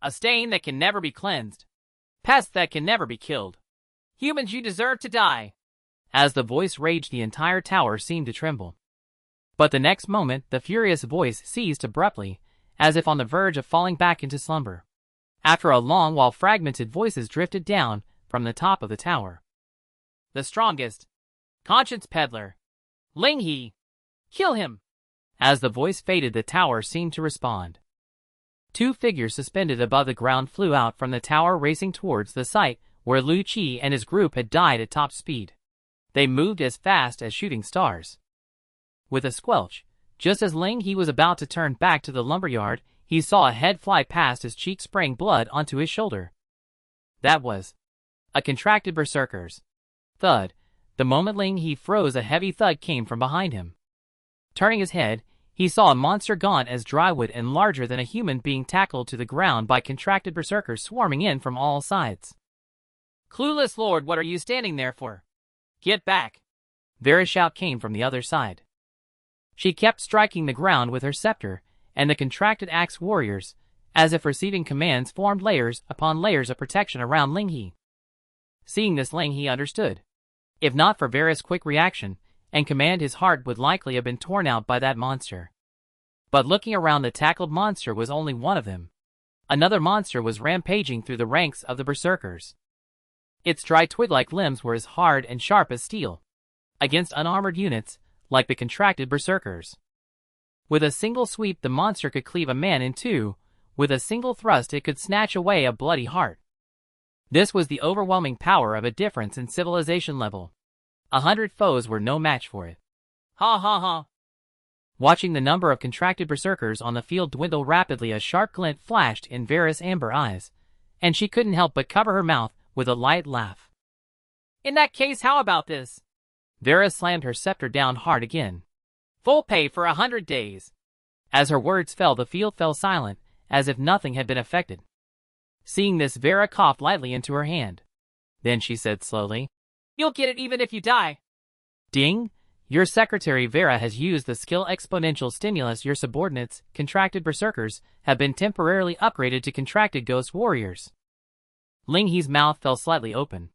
A stain that can never be cleansed. Pests that can never be killed. Humans, you deserve to die. As the voice raged, the entire tower seemed to tremble. But the next moment, the furious voice ceased abruptly, as if on the verge of falling back into slumber. After a long while, fragmented voices drifted down from the top of the tower. The strongest. Conscience peddler. Lin He. Kill him. As the voice faded, the tower seemed to respond. 2 figures suspended above the ground flew out from the tower, racing towards the site where Lu Qi and his group had died at top speed. They moved as fast as shooting stars. With a squelch, just as Lin He was about to turn back to the lumberyard, he saw a head fly past his cheek, spraying blood onto his shoulder. That was a contracted berserker's. Thud. The moment Lin He froze, a heavy thud came from behind him. Turning his head, he saw a monster gaunt as drywood and larger than a human being tackled to the ground by contracted berserkers swarming in from all sides. Clueless lord, what are you standing there for? Get back. Vera's shout came from the other side. She kept striking the ground with her scepter, and the contracted axe warriors, as if receiving commands, formed layers upon layers of protection around Lin He. Seeing this, Lin He understood. If not for Vera's quick reaction and command, his heart would likely have been torn out by that monster. But looking around, the tackled monster was only one of them. Another monster was rampaging through the ranks of the berserkers. Its dry twig-like limbs were as hard and sharp as steel, against unarmored units like the contracted berserkers. With a single sweep, the monster could cleave a man in two. With a single thrust, it could snatch away a bloody heart. This was the overwhelming power of a difference in civilization level. 100 foes were no match for it. Ha ha ha. Watching the number of contracted berserkers on the field dwindle rapidly, a sharp glint flashed in Vera's amber eyes, and she couldn't help but cover her mouth with a light laugh. In that case, how about this? Vera slammed her scepter down hard again. Full pay for 100 days. As her words fell, the field fell silent, as if nothing had been affected. Seeing this, Vera coughed lightly into her hand. Then she said slowly, "You'll get it even if you die." Ding! Your secretary Vera has used the skill exponential stimulus. Your subordinates, contracted berserkers, have been temporarily upgraded to contracted ghost warriors. Ling He's mouth fell slightly open.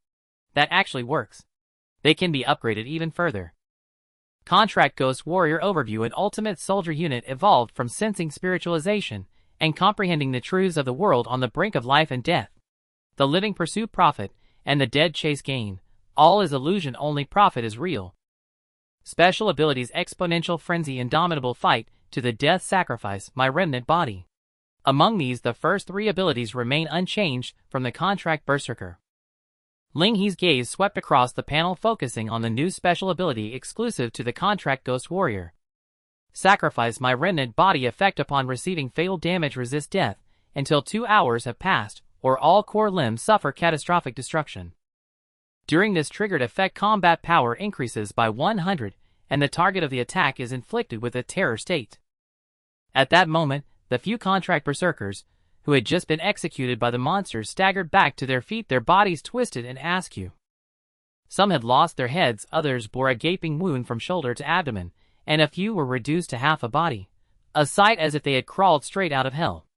That actually works. They can be upgraded even further. Contract Ghost Warrior Overview. An ultimate soldier unit evolved from sensing spiritualization and comprehending the truths of the world on the brink of life and death. The living pursue profit, and the dead chase gain. All is illusion, only profit is real. Special abilities: Exponential Frenzy, Indomitable Fight, To the Death, Sacrifice, My Remnant Body. Among these, the first three abilities remain unchanged from the Contract Berserker. Ling He's gaze swept across the panel, focusing on the new special ability exclusive to the Contract Ghost Warrior. Sacrifice, My Remnant Body. Effect: upon receiving fatal damage, resist death until 2 hours have passed, or all core limbs suffer catastrophic destruction. During this triggered effect, combat power increases by 100, and the target of the attack is inflicted with a terror state. At that moment, the few Contract Berserkers, who had just been executed by the monsters, staggered back to their feet, their bodies twisted and askew. Some had lost their heads, others bore a gaping wound from shoulder to abdomen, and a few were reduced to half a body, a sight as if they had crawled straight out of hell.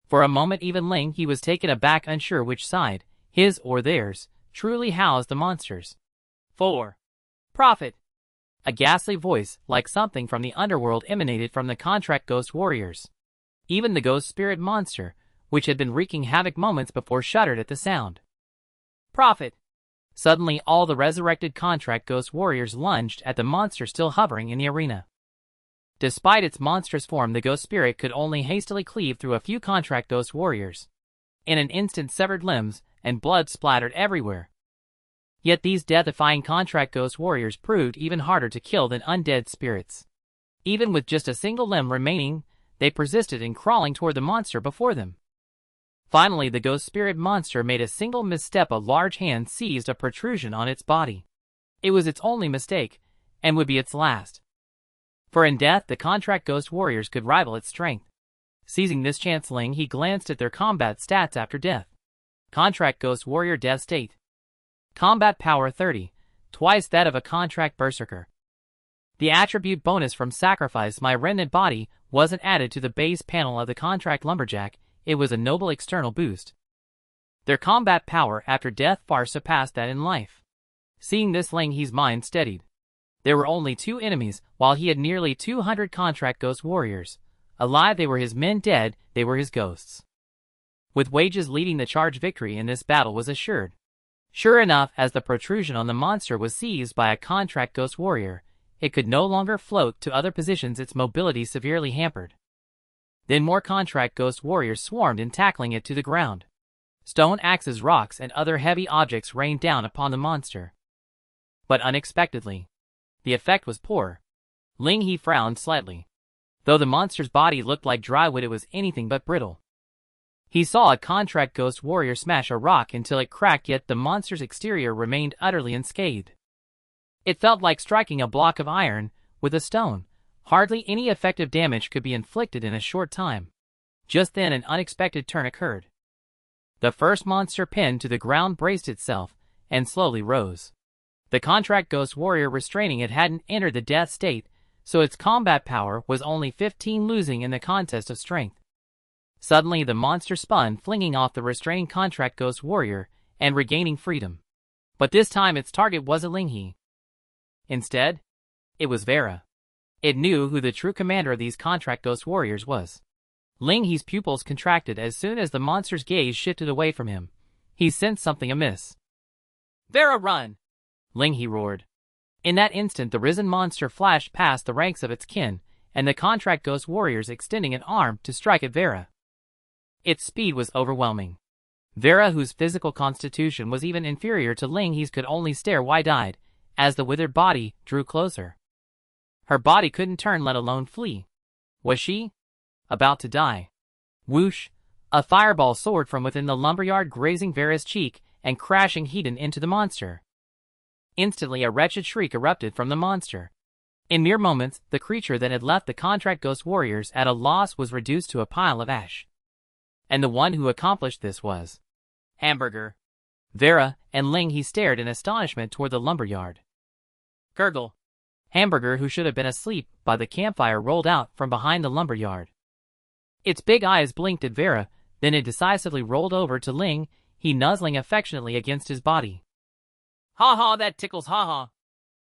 For a moment even Ling He was taken aback, unsure which side, his or theirs, truly housed the monsters. 4. Profit. A ghastly voice, like something from the underworld, emanated from the Contract Ghost Warriors. Even the ghost spirit monster, which had been wreaking havoc moments before, shuddered at the sound. Profit. Suddenly all the resurrected Contract Ghost Warriors lunged at the monster still hovering in the arena. Despite its monstrous form, the ghost spirit could only hastily cleave through a few Contract Ghost Warriors. In an instant, severed limbs and blood splattered everywhere. Yet these death-defying Contract Ghost Warriors proved even harder to kill than undead spirits. Even with just a single limb remaining, they persisted in crawling toward the monster before them. Finally, the ghost spirit monster made a single misstep. A large hand seized a protrusion on its body. It was its only mistake, and would be its last. For in death, the Contract Ghost Warriors could rival its strength. Seizing this chance, Ling He glanced at their combat stats after death. Contract Ghost Warrior Death State. Combat Power 30, twice that of a Contract Berserker. The attribute bonus from Sacrifice, My Remnant Body, wasn't added to the base panel of the Contract Lumberjack. It was a noble external boost. Their combat power after death far surpassed that in life. Seeing this, Ling He's mind steadied. There were only 2 enemies, while he had nearly 200 Contract Ghost Warriors. Alive they were his men, dead they were his ghosts. With Wages leading the charge, victory in this battle was assured. Sure enough, as the protrusion on the monster was seized by a Contract Ghost Warrior, it could no longer float to other positions, its mobility severely hampered. Then more Contract Ghost Warriors swarmed in, tackling it to the ground. Stone axes, rocks, and other heavy objects rained down upon the monster. But unexpectedly, the effect was poor. Ling He frowned slightly. Though the monster's body looked like dry wood, it was anything but brittle. He saw a Contract Ghost Warrior smash a rock until it cracked, yet the monster's exterior remained utterly unscathed. It felt like striking a block of iron with a stone. Hardly any effective damage could be inflicted in a short time. Just then an unexpected turn occurred. The first monster pinned to the ground braced itself and slowly rose. The Contract Ghost Warrior restraining it hadn't entered the death state, so its combat power was only 15, losing in the contest of strength. Suddenly the monster spun, flinging off the restraining Contract Ghost Warrior and regaining freedom. But this time its target wasn't Ling He. Instead, it was Vera. It knew who the true commander of these Contract Ghost Warriors was. Ling He's pupils contracted as soon as the monster's gaze shifted away from him. He sensed something amiss. "Vera, run!" Ling He roared. In that instant the risen monster flashed past the ranks of its kin, and the Contract Ghost Warriors extending an arm to strike at Vera. Its speed was overwhelming. Vera, whose physical constitution was even inferior to Ling He's, could only stare wide-eyed as the withered body drew closer. Her body couldn't turn, let alone flee. Was she about to die? Whoosh! A fireball soared from within the lumberyard, grazing Vera's cheek and crashing head-on into the monster. Instantly a wretched shriek erupted from the monster. In mere moments, the creature that had left the Contract Ghost Warriors at a loss was reduced to a pile of ash. And the one who accomplished this was Hamburger. Vera and Ling He stared in astonishment toward the lumberyard. Gurgle. Hamburger, who should have been asleep by the campfire, rolled out from behind the lumberyard. Its big eyes blinked at Vera, then it decisively rolled over to Ling he nuzzling affectionately against his body. Ha ha, that tickles, ha ha.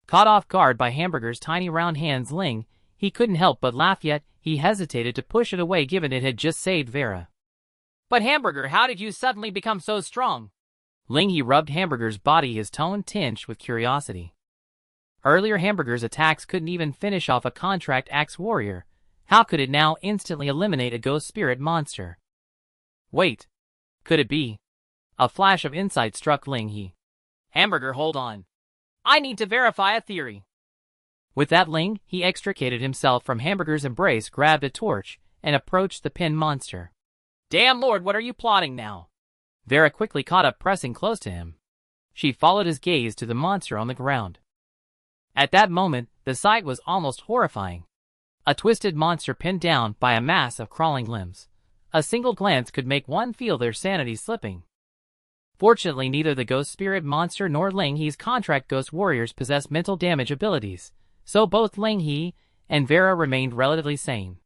Caught off guard by Hamburger's tiny round hands, Ling, he couldn't help but laugh, yet he hesitated to push it away given it had just saved Vera. But Hamburger, how did you suddenly become so strong? Ling He rubbed Hamburger's body, his tone tinged with curiosity. Earlier Hamburger's attacks couldn't even finish off a contract axe warrior. How could it now instantly eliminate a ghost spirit monster? Wait. Could it be? A flash of insight struck Ling He. Hamburger, hold on. I need to verify a theory. With that, Ling He extricated himself from Hamburger's embrace, grabbed a torch, and approached the pinned monster. Damn Lord, what are you plotting now? Vera quickly caught up, pressing close to him. She followed his gaze to the monster on the ground. At that moment, the sight was almost horrifying. A twisted monster pinned down by a mass of crawling limbs. A single glance could make one feel their sanity slipping. Fortunately, neither the ghost spirit monster nor Ling He's contract ghost warriors possessed mental damage abilities, so both Ling He and Vera remained relatively sane.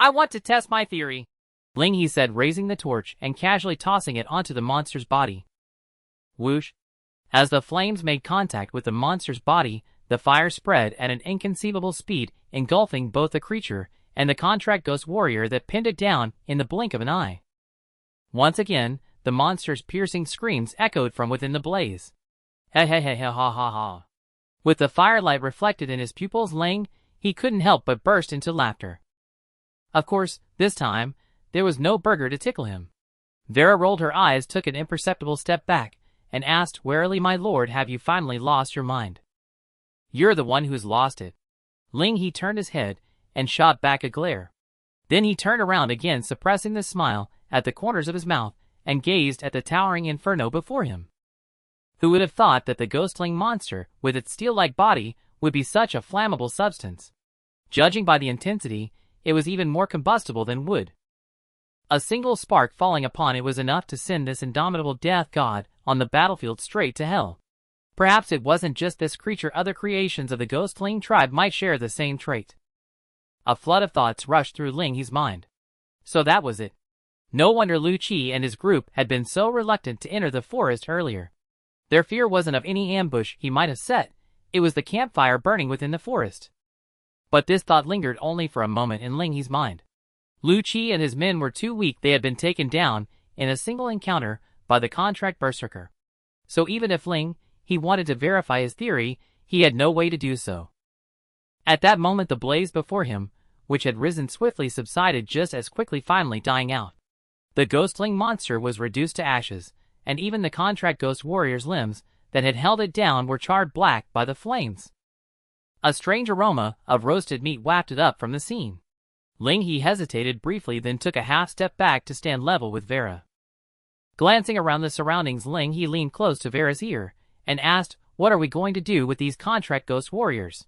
I want to test my theory, Ling He said, raising the torch and casually tossing it onto the monster's body. Whoosh! As the flames made contact with the monster's body, the fire spread at an inconceivable speed, engulfing both the creature and the contract ghost warrior that pinned it down in the blink of an eye. Once again, the monster's piercing screams echoed from within the blaze. Ha ha ha ha ha ha. With the firelight reflected in his pupils, Ling He couldn't help but burst into laughter. Of course, this time, there was no burger to tickle him. Vera rolled her eyes, took an imperceptible step back, and asked warily, "My lord, have you finally lost your mind?" "You're the one who's lost it." Ling He turned his head and shot back a glare. Then he turned around again, suppressing the smile at the corners of his mouth, and gazed at the towering inferno before him. Who would have thought that the ghostling monster, with its steel-like body, would be such a flammable substance? Judging by the intensity, it was even more combustible than wood. A single spark falling upon it was enough to send this indomitable death god on the battlefield straight to hell. Perhaps it wasn't just this creature, other creations of the ghostling tribe might share the same trait. A flood of thoughts rushed through Ling He's mind. So that was it. No wonder Lu Qi and his group had been so reluctant to enter the forest earlier. Their fear wasn't of any ambush he might have set, it was the campfire burning within the forest. But this thought lingered only for a moment in Ling He's mind. Lu Qi and his men were too weak. They had been taken down in a single encounter by the contract berserker. So even if Ling He wanted to verify his theory, he had no way to do so. At that moment, the blaze before him, which had risen swiftly, subsided just as quickly, finally dying out. The ghostling monster was reduced to ashes, and even the contract ghost warrior's limbs that had held it down were charred black by the flames. A strange aroma of roasted meat wafted up from the scene. Ling He hesitated briefly, then took a half step back to stand level with Vera. Glancing around the surroundings, Ling He leaned close to Vera's ear and asked, "What are we going to do with these contract ghost warriors?"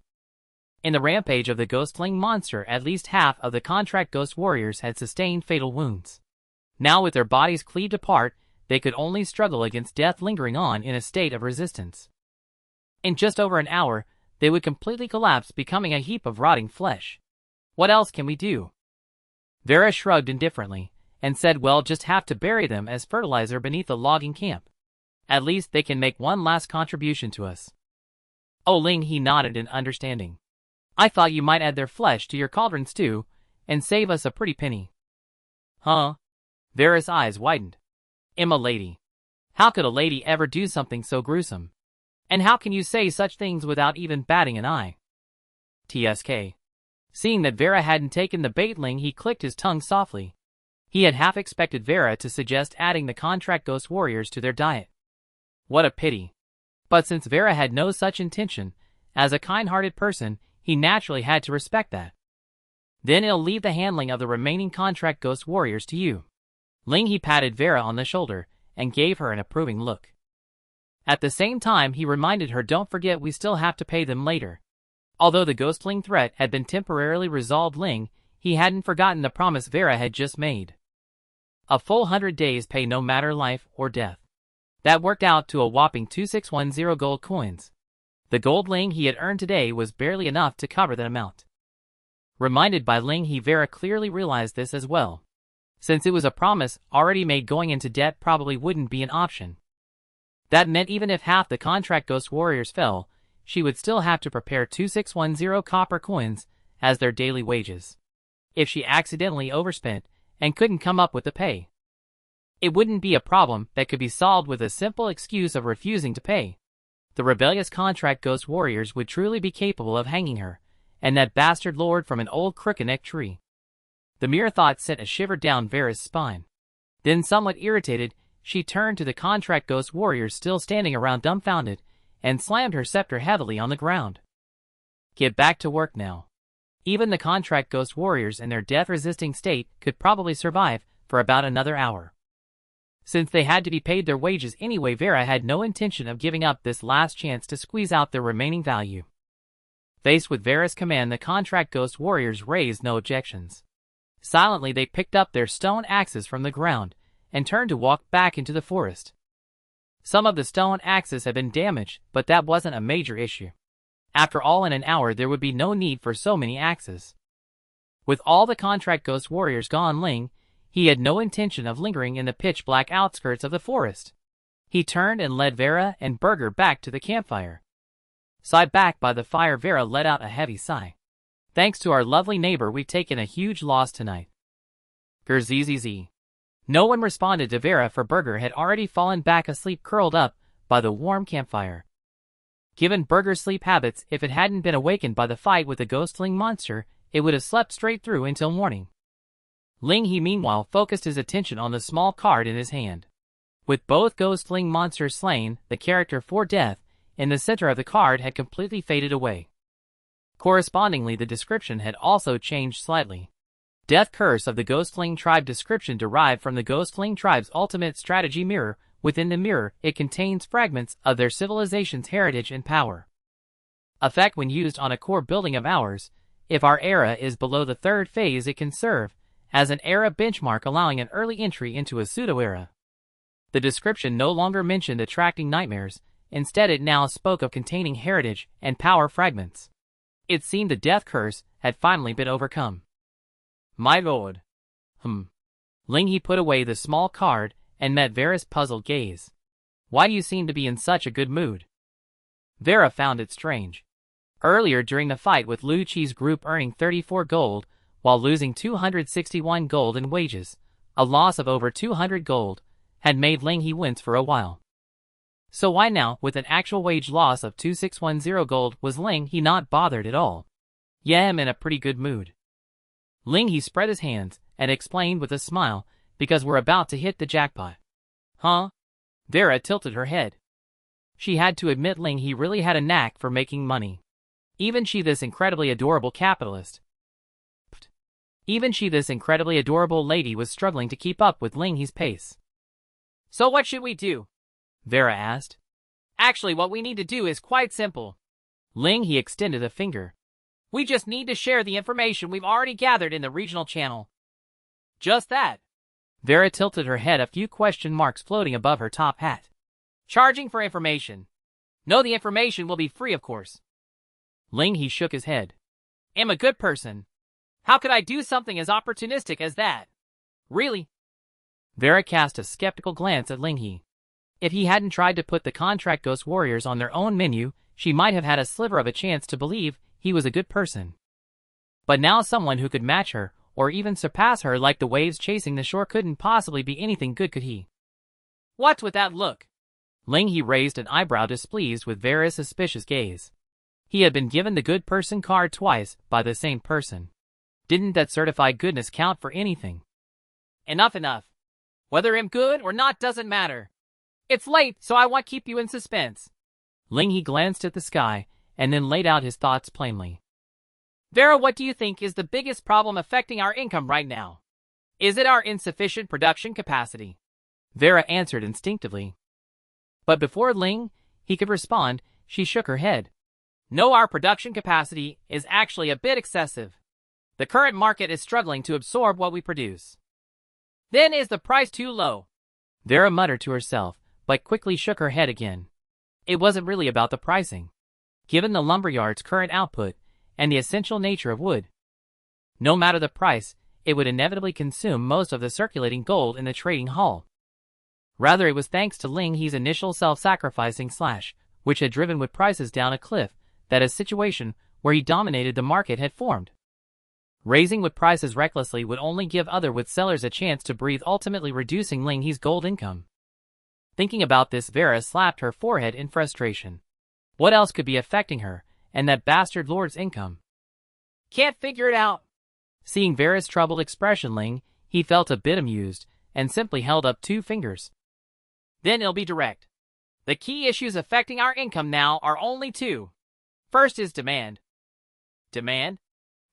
In the rampage of the ghostling monster, at least half of the contract ghost warriors had sustained fatal wounds. Now, with their bodies cleaved apart, they could only struggle against death, lingering on in a state of resistance. In just over an hour, they would completely collapse, becoming a heap of rotting flesh. What else can we do? Vera shrugged indifferently and said, "Well, just have to bury them as fertilizer beneath the logging camp. At least they can make one last contribution to us." Oh, Ling He nodded in understanding. "I thought you might add their flesh to your cauldron stew and save us a pretty penny." Huh? Vera's eyes widened. "Emma, lady. How could a lady ever do something so gruesome? And how can you say such things without even batting an eye?" TSK. Seeing that Vera hadn't taken the bait, Ling He clicked his tongue softly. He had half expected Vera to suggest adding the contract ghost warriors to their diet. What a pity. But since Vera had no such intention, as a kind-hearted person, he naturally had to respect that. "Then it'll leave the handling of the remaining contract ghost warriors to you." Ling He patted Vera on the shoulder and gave her an approving look. At the same time, he reminded her, "Don't forget, we still have to pay them later." Although the ghostling threat had been temporarily resolved, Ling He hadn't forgotten the promise Vera had just made. A full 100 days pay, no matter life or death. That worked out to a whopping 2610 gold coins. The gold Ling He had earned today was barely enough to cover that amount. Reminded by Ling He, Vera clearly realized this as well. since it was a promise already made. Going into debt probably wouldn't be an option. That meant even if half the contract ghost warriors fell, she would still have to prepare 2610 copper coins as their daily wages. If she accidentally overspent and couldn't come up with the pay, it wouldn't be a problem that could be solved with a simple excuse of refusing to pay. The rebellious contract ghost warriors would truly be capable of hanging her, and that bastard lord from an old crooked-neck tree. The mere thought sent a shiver down Vera's spine. Then, somewhat irritated, she turned to the contract ghost warriors still standing around dumbfounded, and slammed her scepter heavily on the ground. Get back to work now. Even the contract ghost warriors in their death-resisting state could probably survive for about another hour. Since they had to be paid their wages anyway, Vera had no intention of giving up this last chance to squeeze out their remaining value. Faced with Vera's command, the contract ghost warriors raised no objections. Silently, they picked up their stone axes from the ground and turned to walk back into the forest. Some of the stone axes had been damaged, but that wasn't a major issue. After all, in an hour there would be no need for so many axes. With all the contract ghost warriors gone, he had no intention of lingering in the pitch-black outskirts of the forest. He turned and led Vera and Burger back to the campfire. Side back by the fire, Vera let out a heavy sigh. Thanks to our lovely neighbor, we've taken a huge loss tonight. Grzzz. No one responded to Vera, for Burger had already fallen back asleep, curled up by the warm campfire. Given Burger's sleep habits, if it hadn't been awakened by the fight with the ghostling monster, it would have slept straight through until morning. Lin He meanwhile focused his attention on the small card in his hand. With both ghostling monsters slain, the character for death in the center of the card had completely faded away. Correspondingly, the description had also changed slightly. Death Curse of the Ghostling Tribe. Description derived from the Ghostling Tribe's ultimate strategy mirror. Within the mirror, it contains fragments of their civilization's heritage and power. Effect: when used on a core building of ours, if our era is below the third phase, it can serve as an era benchmark, allowing an early entry into a pseudo-era. The description no longer mentioned attracting nightmares. Instead, it now spoke of containing heritage and power fragments. It seemed the death curse had finally been overcome. My lord. Lin He put away the small card and met Vera's puzzled gaze. Why do you seem to be in such a good mood? Vera found it strange. Earlier during the fight with Lu Qi's group, earning 34 gold while losing 261 gold in wages, a loss of over 200 gold, had made Lin He wince for a while. So why now, with an actual wage loss of 2610 gold, was Lin He not bothered at all? Yeah, I'm in a pretty good mood. Lin He spread his hands and explained with a smile, because we're about to hit the jackpot. Huh? Vera tilted her head. She had to admit Lin He really had a knack for making money. Even she, this incredibly adorable lady, was struggling to keep up with Lin He's pace. So what should we do? Vera asked. Actually, what we need to do is quite simple. Lin He extended a finger. We just need to share the information we've already gathered in the regional channel. Just that. Vera tilted her head, a few question marks floating above her top hat. Charging for information? No, the information will be free, of course. Lin He shook his head. I'm a good person. How could I do something as opportunistic as that? Really? Vera cast a skeptical glance at Lin He. If he hadn't tried to put the contract ghost warriors on their own menu, she might have had a sliver of a chance to believe he was a good person. But now someone who could match her, or even surpass her like the waves chasing the shore, couldn't possibly be anything good, could he? What's with that look? Lin He raised an eyebrow, displeased with Vera's suspicious gaze. He had been given the good person card twice by the same person. Didn't that certified goodness count for anything? Enough. Whether I'm good or not doesn't matter. It's late, so I won't keep you in suspense. Lin He glanced at the sky and then laid out his thoughts plainly. Vera, what do you think is the biggest problem affecting our income right now? Is it our insufficient production capacity? Vera answered instinctively. But before Lin He could respond, she shook her head. No, our production capacity is actually a bit excessive. The current market is struggling to absorb what we produce. Then is the price too low? Vera muttered to herself, but quickly shook her head again. It wasn't really about the pricing. Given the lumberyard's current output and the essential nature of wood, no matter the price, it would inevitably consume most of the circulating gold in the trading hall. Rather, it was thanks to Lin He's initial self-sacrificing slash, which had driven wood prices down a cliff, that a situation where he dominated the market had formed. Raising wood prices recklessly would only give other wood sellers a chance to breathe, ultimately reducing Lin He's gold income. Thinking about this, Vera slapped her forehead in frustration. What else could be affecting her, and that bastard lord's income? Can't figure it out. Seeing Vera's troubled expression, Lin He felt a bit amused, and simply held up 2 fingers. Then it'll be direct. The key issues affecting our income now are only 2. First is demand. Demand?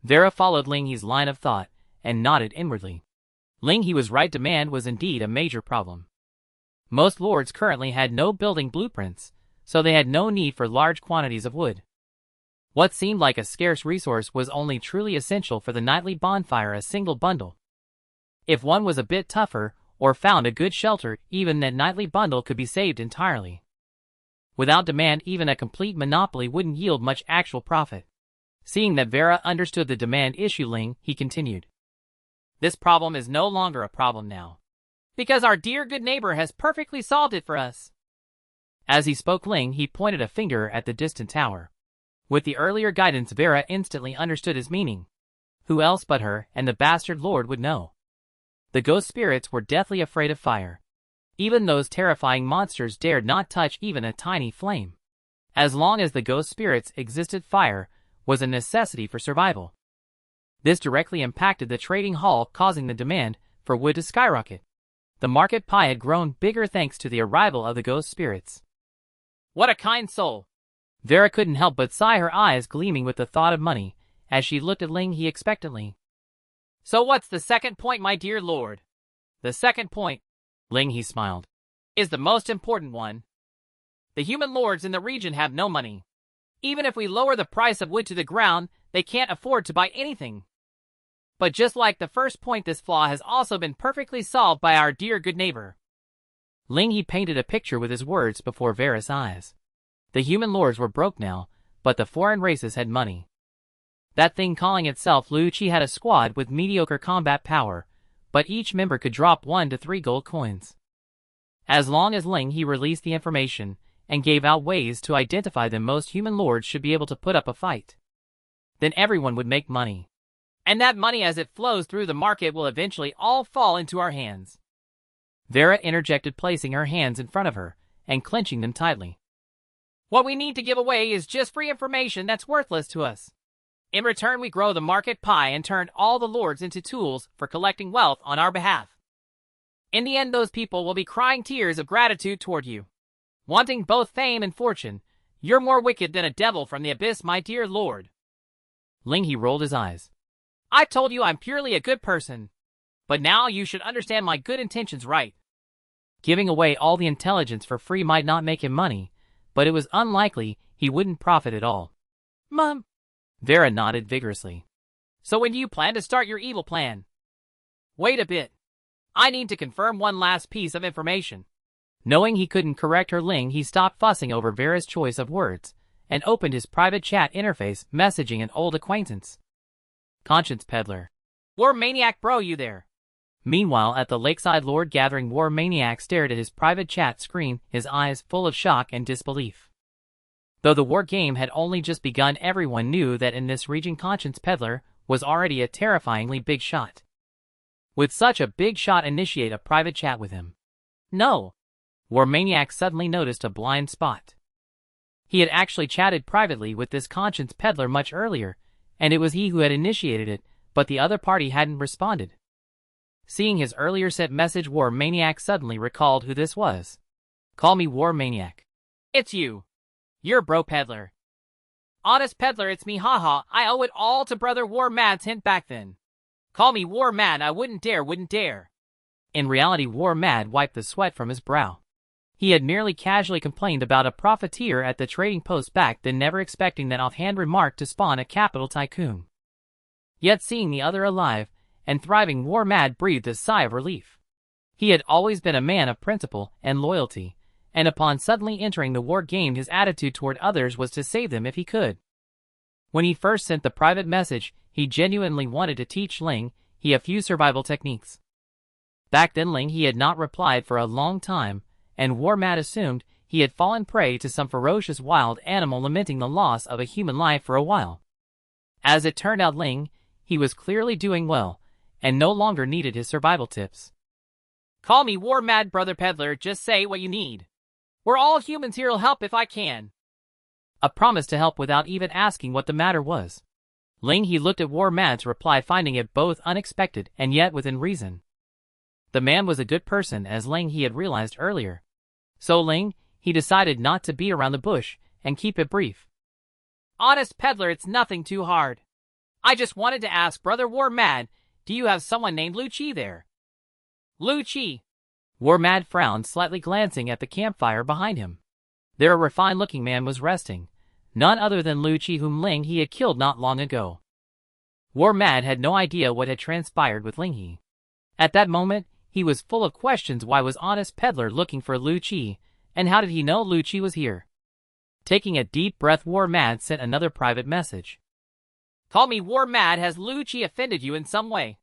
Vera followed Lin He's line of thought, and nodded inwardly. Lin He was right, demand was indeed a major problem. Most lords currently had no building blueprints, so they had no need for large quantities of wood. What seemed like a scarce resource was only truly essential for the nightly bonfire, a single bundle. If one was a bit tougher, or found a good shelter, even that nightly bundle could be saved entirely. Without demand, even a complete monopoly wouldn't yield much actual profit. Seeing that Vera understood the demand issue, Lin He continued. This problem is no longer a problem now, because our dear good neighbor has perfectly solved it for us. As he spoke, Lin He pointed a finger at the distant tower. With the earlier guidance, Vera instantly understood his meaning. Who else but her and the bastard lord would know? The ghost spirits were deathly afraid of fire. Even those terrifying monsters dared not touch even a tiny flame. As long as the ghost spirits existed, fire was a necessity for survival. This directly impacted the trading hall, causing the demand for wood to skyrocket. The market pie had grown bigger thanks to the arrival of the ghost spirits. What a kind soul! Vera couldn't help but sigh, her eyes gleaming with the thought of money, as she looked at Lin He expectantly. So what's the second point, my dear lord? The second point, Lin He smiled, is the most important one. The human lords in the region have no money. Even if we lower the price of wood to the ground, they can't afford to buy anything. But just like the first point, this flaw has also been perfectly solved by our dear good neighbor. Lin He painted a picture with his words before Vera's eyes. The human lords were broke now, but the foreign races had money. That thing calling itself Liu Qi had a squad with mediocre combat power, but each member could drop 1 to 3 gold coins. As long as Lin He released the information and gave out ways to identify them, most human lords should be able to put up a fight. Then everyone would make money. And that money, as it flows through the market, will eventually all fall into our hands. Vera interjected, placing her hands in front of her and clenching them tightly. What we need to give away is just free information that's worthless to us. In return, we grow the market pie and turn all the lords into tools for collecting wealth on our behalf. In the end, those people will be crying tears of gratitude toward you. Wanting both fame and fortune, you're more wicked than a devil from the abyss, my dear lord. Lin He rolled his eyes. I told you I'm purely a good person. But now you should understand my good intentions, right? Giving away all the intelligence for free might not make him money, but it was unlikely he wouldn't profit at all. Mom. Vera nodded vigorously. So when do you plan to start your evil plan? Wait a bit. I need to confirm one last piece of information. Knowing he couldn't correct her, Lin He stopped fussing over Vera's choice of words and opened his private chat interface, messaging an old acquaintance. Conscience Peddler. War Maniac bro, you there? Meanwhile, at the lakeside, Lord Gathering War Maniac stared at his private chat screen, his eyes full of shock and disbelief. Though the war game had only just begun, everyone knew that in this region Conscience Peddler was already a terrifyingly big shot. Would such a big shot initiate a private chat with him? No. War Maniac suddenly noticed a blind spot. He had actually chatted privately with this Conscience Peddler much earlier, and it was he who had initiated it, but the other party hadn't responded. Seeing his earlier sent message, War Maniac suddenly recalled who this was. Call me War Maniac. It's you. You're Bro Peddler. Honest Peddler, it's me, haha. I owe it all to Brother War Mad's hint back then. Call me War Mad, I wouldn't dare. In reality, War Mad wiped the sweat from his brow. He had merely casually complained about a profiteer at the trading post back then, never expecting that offhand remark to spawn a capital tycoon. Yet seeing the other alive and thriving, War Mad breathed a sigh of relief. He had always been a man of principle and loyalty, and upon suddenly entering the war game, his attitude toward others was to save them if he could. When he first sent the private message, he genuinely wanted to teach Lin he a few survival techniques. Back then Lin He had not replied for a long time, and War Mad assumed he had fallen prey to some ferocious wild animal lamenting the loss of a human life for a while. As it turned out, Lin He was clearly doing well, and no longer needed his survival tips. Call me War Mad, Brother Peddler, just say what you need. We're all humans here'll help if I can. A promise to help without even asking what the matter was. Lin He looked at War Mad's reply, finding it both unexpected and yet within reason. The man was a good person, as Lin He had realized earlier. So Lin He decided not to beat around the bush and keep it brief. Honest Peddler, it's nothing too hard. I just wanted to ask Brother War Mad, do you have someone named Lin He there? Lin He. War Mad frowned, slightly glancing at the campfire behind him. There a refined-looking man was resting, none other than Lin He, whom Lin He had killed not long ago. War Mad had no idea what had transpired with Lin He. At that moment, he was full of questions. Why was Honest Peddler looking for Lin He, and how did he know Lin He was here? Taking a deep breath, War Mad sent another private message. Call me War Mad, has Lin He offended you in some way?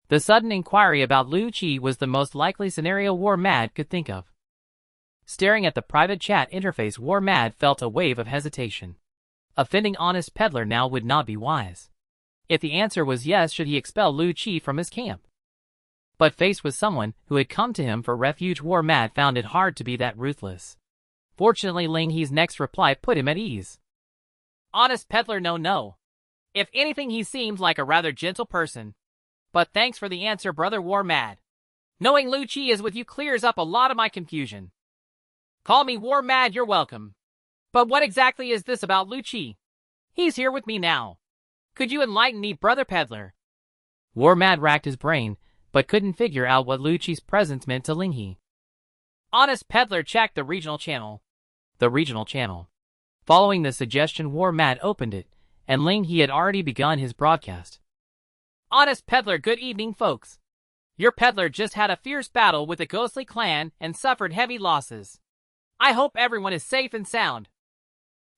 The sudden inquiry about Lin He was the most likely scenario War Mad could think of. Staring at the private chat interface, War Mad felt a wave of hesitation. Offending Honest Peddler now would not be wise. If the answer was yes, should he expel Lin He from his camp? But faced with someone who had come to him for refuge, War Mad found it hard to be that ruthless. Fortunately, Lin He's next reply put him at ease. Honest Peddler, no. If anything, he seems like a rather gentle person. But thanks for the answer, Brother War Mad. Knowing Lin He is with you clears up a lot of my confusion. Call me War Mad, you're welcome. But what exactly is this about Lin He? He's here with me now. Could you enlighten me, Brother Peddler? War Mad racked his brain, but couldn't figure out what Lin He's presence meant to Lin He. Honest Peddler, check the regional channel. The regional channel. Following the suggestion, War Mad opened it, and Lin He had already begun his broadcast. Honest Peddler, good evening, folks. Your peddler just had a fierce battle with the ghostly clan and suffered heavy losses. I hope everyone is safe and sound.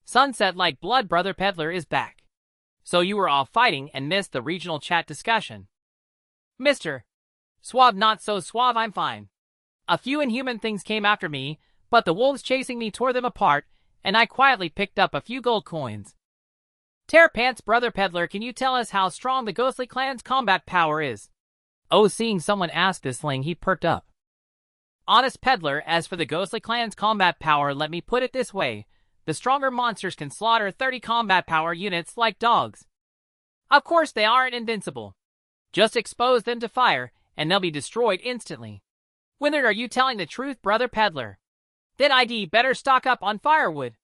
Sunset Like Blood, Brother Peddler, is back. So you were all fighting and missed the regional chat discussion. Mr. Suave, not so suave, I'm fine. A few inhuman things came after me, but the wolves chasing me tore them apart, and I quietly picked up a few gold coins. Tear Pants, Brother Peddler, can you tell us how strong the ghostly clan's combat power is? Oh, seeing someone ask this, Lin He perked up. Honest Peddler, as for the ghostly clan's combat power, let me put it this way. The stronger monsters can slaughter 30 combat power units like dogs. Of course, they aren't invincible. Just expose them to fire, and they'll be destroyed instantly. Whether are you telling the truth, Brother Peddler? Then I'd better stock up on firewood.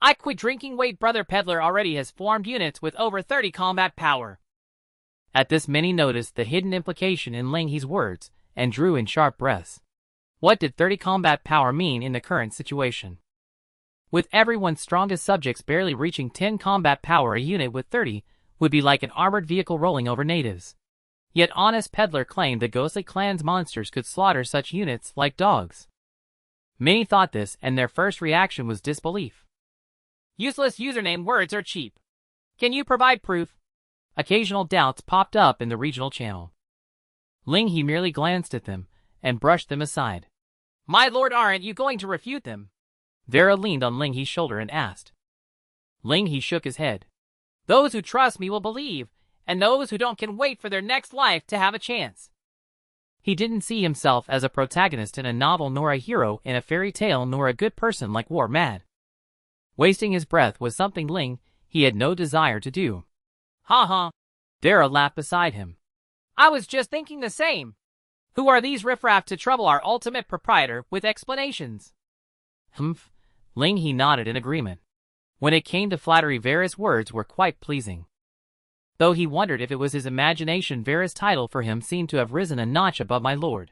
I quit drinking weight. Brother Peddler already has formed units with over 30 combat power. At this, many noticed the hidden implication in Lin He's words and drew in sharp breaths. What did 30 combat power mean in the current situation? With everyone's strongest subjects barely reaching 10 combat power, a unit with 30 would be like an armored vehicle rolling over natives. Yet Honest Peddler claimed the ghostly clan's monsters could slaughter such units like dogs. Many thought this, and their first reaction was disbelief. Useless username words are cheap. Can you provide proof? Occasional doubts popped up in the regional channel. Lin He merely glanced at them and brushed them aside. My lord, aren't you going to refute them? Vera leaned on Lin He's shoulder and asked. Lin He shook his head. Those who trust me will believe, and those who don't can wait for their next life to have a chance. He didn't see himself as a protagonist in a novel, nor a hero in a fairy tale, nor a good person like War Mad. Wasting his breath was something Lin He had no desire to do. Ha ha. Vera laughed beside him. I was just thinking the same. Who are these riffraff to trouble our ultimate proprietor with explanations? Humph. Lin He nodded in agreement. When it came to flattery, Vera's words were quite pleasing. Though he wondered if it was his imagination, Vera's title for him seemed to have risen a notch above my lord.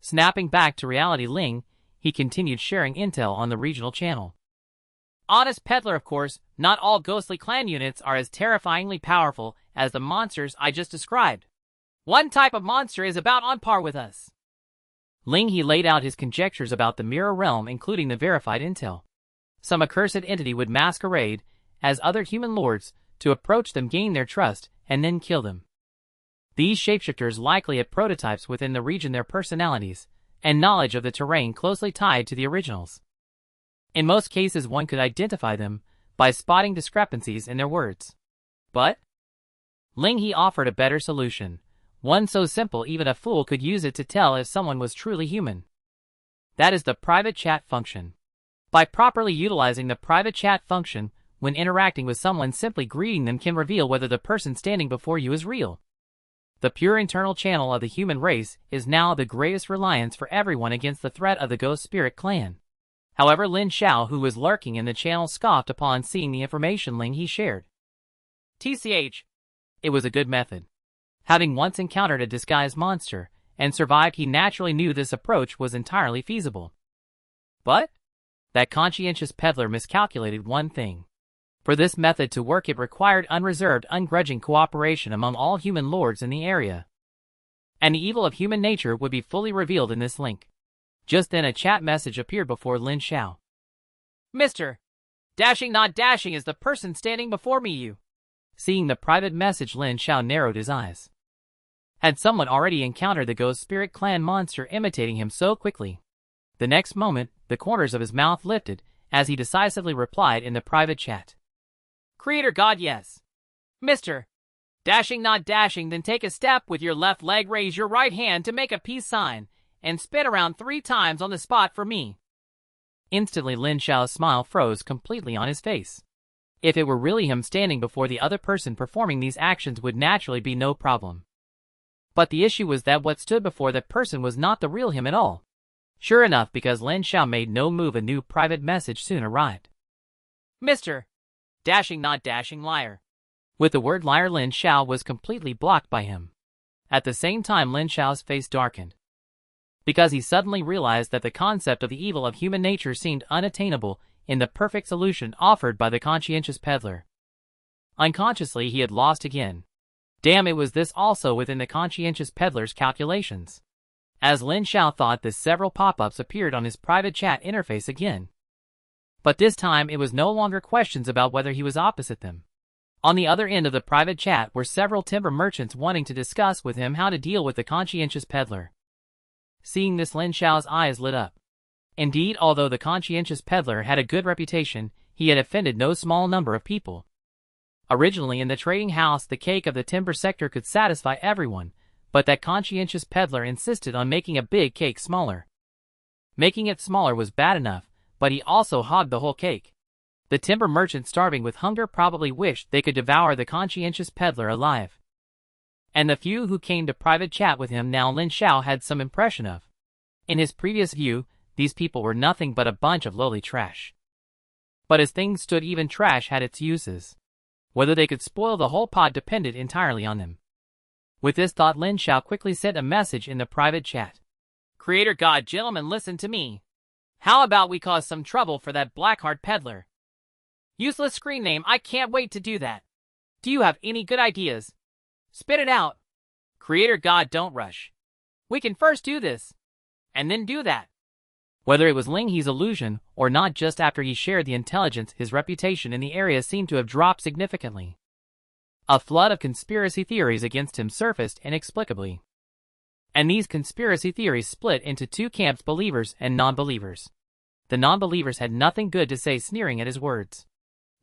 Snapping back to reality, Lin He continued sharing intel on the regional channel. Honest Peddler, of course, not all ghostly clan units are as terrifyingly powerful as the monsters I just described. One type of monster is about on par with us. Lin He laid out his conjectures about the mirror realm, including the verified intel. Some accursed entity would masquerade as other human lords to approach them, gain their trust, and then kill them. These shapeshifters likely had prototypes within the region, their personalities and knowledge of the terrain closely tied to the originals. In most cases, one could identify them by spotting discrepancies in their words. But Lin He offered a better solution, one so simple even a fool could use it to tell if someone was truly human. That is the private chat function. By properly utilizing the private chat function when interacting with someone, simply greeting them can reveal whether the person standing before you is real. The pure internal channel of the human race is now the greatest reliance for everyone against the threat of the ghost spirit clan. However, Lin Xiao, who was lurking in the channel, scoffed upon seeing the information Lin He shared. TCH. It was a good method. Having once encountered a disguised monster and survived, he naturally knew this approach was entirely feasible. But that conscientious peddler miscalculated one thing. For this method to work, it required unreserved, ungrudging cooperation among all human lords in the area. And the evil of human nature would be fully revealed in this link. Just then a chat message appeared before Lin Xiao. Mr. Dashing not dashing is the person standing before me, you. Seeing the private message, Lin Xiao narrowed his eyes. Had someone already encountered the ghost spirit clan monster imitating him so quickly? The next moment, the corners of his mouth lifted as he decisively replied in the private chat. Creator God, yes. Mr. Dashing not dashing, then take a step with your left leg, raise your right hand to make a peace sign, and spin around 3 times on the spot for me. Instantly Lin Xiao's smile froze completely on his face. If it were really him standing before the other person performing these actions would naturally be no problem. But the issue was that what stood before that person was not the real him at all. Sure enough, because Lin Xiao made no move, a new private message soon arrived. Mr. Dashing not dashing, liar. With the word liar, Lin Xiao was completely blocked by him. At the same time, Lin Xiao's face darkened, because he suddenly realized that the concept of the evil of human nature seemed unattainable in the perfect solution offered by the conscientious peddler. Unconsciously, he had lost again. Damn, it was this also within the conscientious peddler's calculations. As Lin Xiao thought this, several pop-ups appeared on his private chat interface again. But this time it was no longer questions about whether he was opposite them. On the other end of the private chat were several timber merchants wanting to discuss with him how to deal with the conscientious peddler. Seeing this, Lin Xiao's eyes lit up. Indeed, although the conscientious peddler had a good reputation, he had offended no small number of people. Originally in the trading house, the cake of the timber sector could satisfy everyone, but that conscientious peddler insisted on making a big cake smaller. Making it smaller was bad enough, but he also hogged the whole cake. The timber merchant, starving with hunger, probably wished they could devour the conscientious peddler alive. And the few who came to private chat with him now Lin Xiao had some impression of. In his previous view, these people were nothing but a bunch of lowly trash. But as things stood, even trash had its uses. Whether they could spoil the whole pot depended entirely on them. With this thought, Lin Xiao quickly sent a message in the private chat. Creator God, gentlemen, listen to me. How about we cause some trouble for that blackheart peddler? Useless screen name, I can't wait to do that. Do you have any good ideas? Spit it out. Creator God, don't rush. We can first do this, and then do that. Whether it was Lin He's illusion or not, just after he shared the intelligence, his reputation in the area seemed to have dropped significantly. A flood of conspiracy theories against him surfaced inexplicably. And these conspiracy theories split into 2 camps, believers and non-believers. The non-believers had nothing good to say, sneering at his words.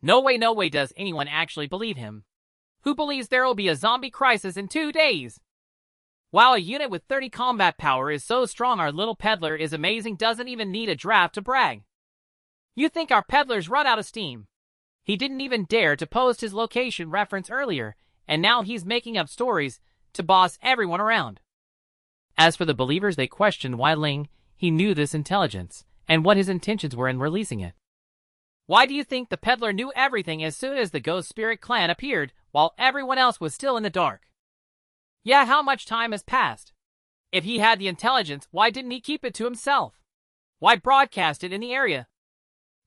No way does anyone actually believe him. Who believes there will be a zombie crisis in 2 days? Wow, a unit with 30 combat power is so strong. Our little peddler is amazing, doesn't even need a draft to brag. You think our peddler's run out of steam? He didn't even dare to post his location reference earlier, and now he's making up stories to boss everyone around. As for the believers, they questioned why Lin He knew this intelligence, and what his intentions were in releasing it. Why do you think the peddler knew everything as soon as the Ghost Spirit clan appeared, while everyone else was still in the dark? Yeah, how much time has passed? If he had the intelligence, why didn't he keep it to himself? Why broadcast it in the area?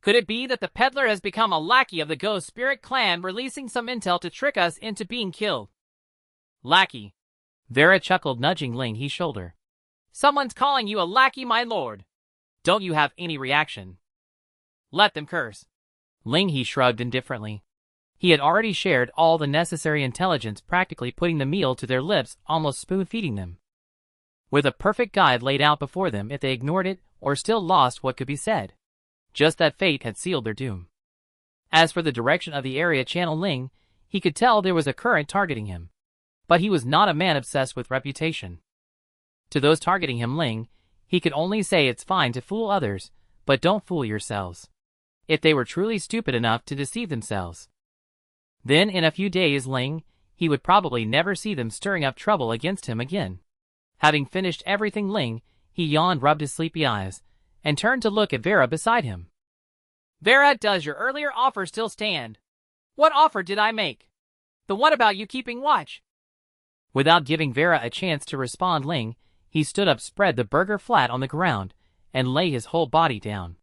Could it be that the peddler has become a lackey of the Ghost Spirit clan, releasing some intel to trick us into being killed? Lackey. Vera chuckled, nudging Lin He's shoulder. Someone's calling you a lackey, my lord. Don't you have any reaction? Let them curse. Lin He shrugged indifferently. He had already shared all the necessary intelligence, practically putting the meal to their lips, almost spoon-feeding them, with a perfect guide laid out before them if they ignored it or still lost what could be said. Just that fate had sealed their doom. As for the direction of the area channel Ling, he could tell there was a current targeting him. But he was not a man obsessed with reputation. To those targeting him Ling, he could only say it's fine to fool others, but don't fool yourselves. If they were truly stupid enough to deceive themselves, then in a few days Ling, he would probably never see them stirring up trouble against him again. Having finished everything Ling, he yawned, rubbed his sleepy eyes, and turned to look at Vera beside him. Vera, does your earlier offer still stand? What offer did I make? The one about you keeping watch? Without giving Vera a chance to respond, Ling, he stood up, spread the burger flat on the ground, and lay his whole body down.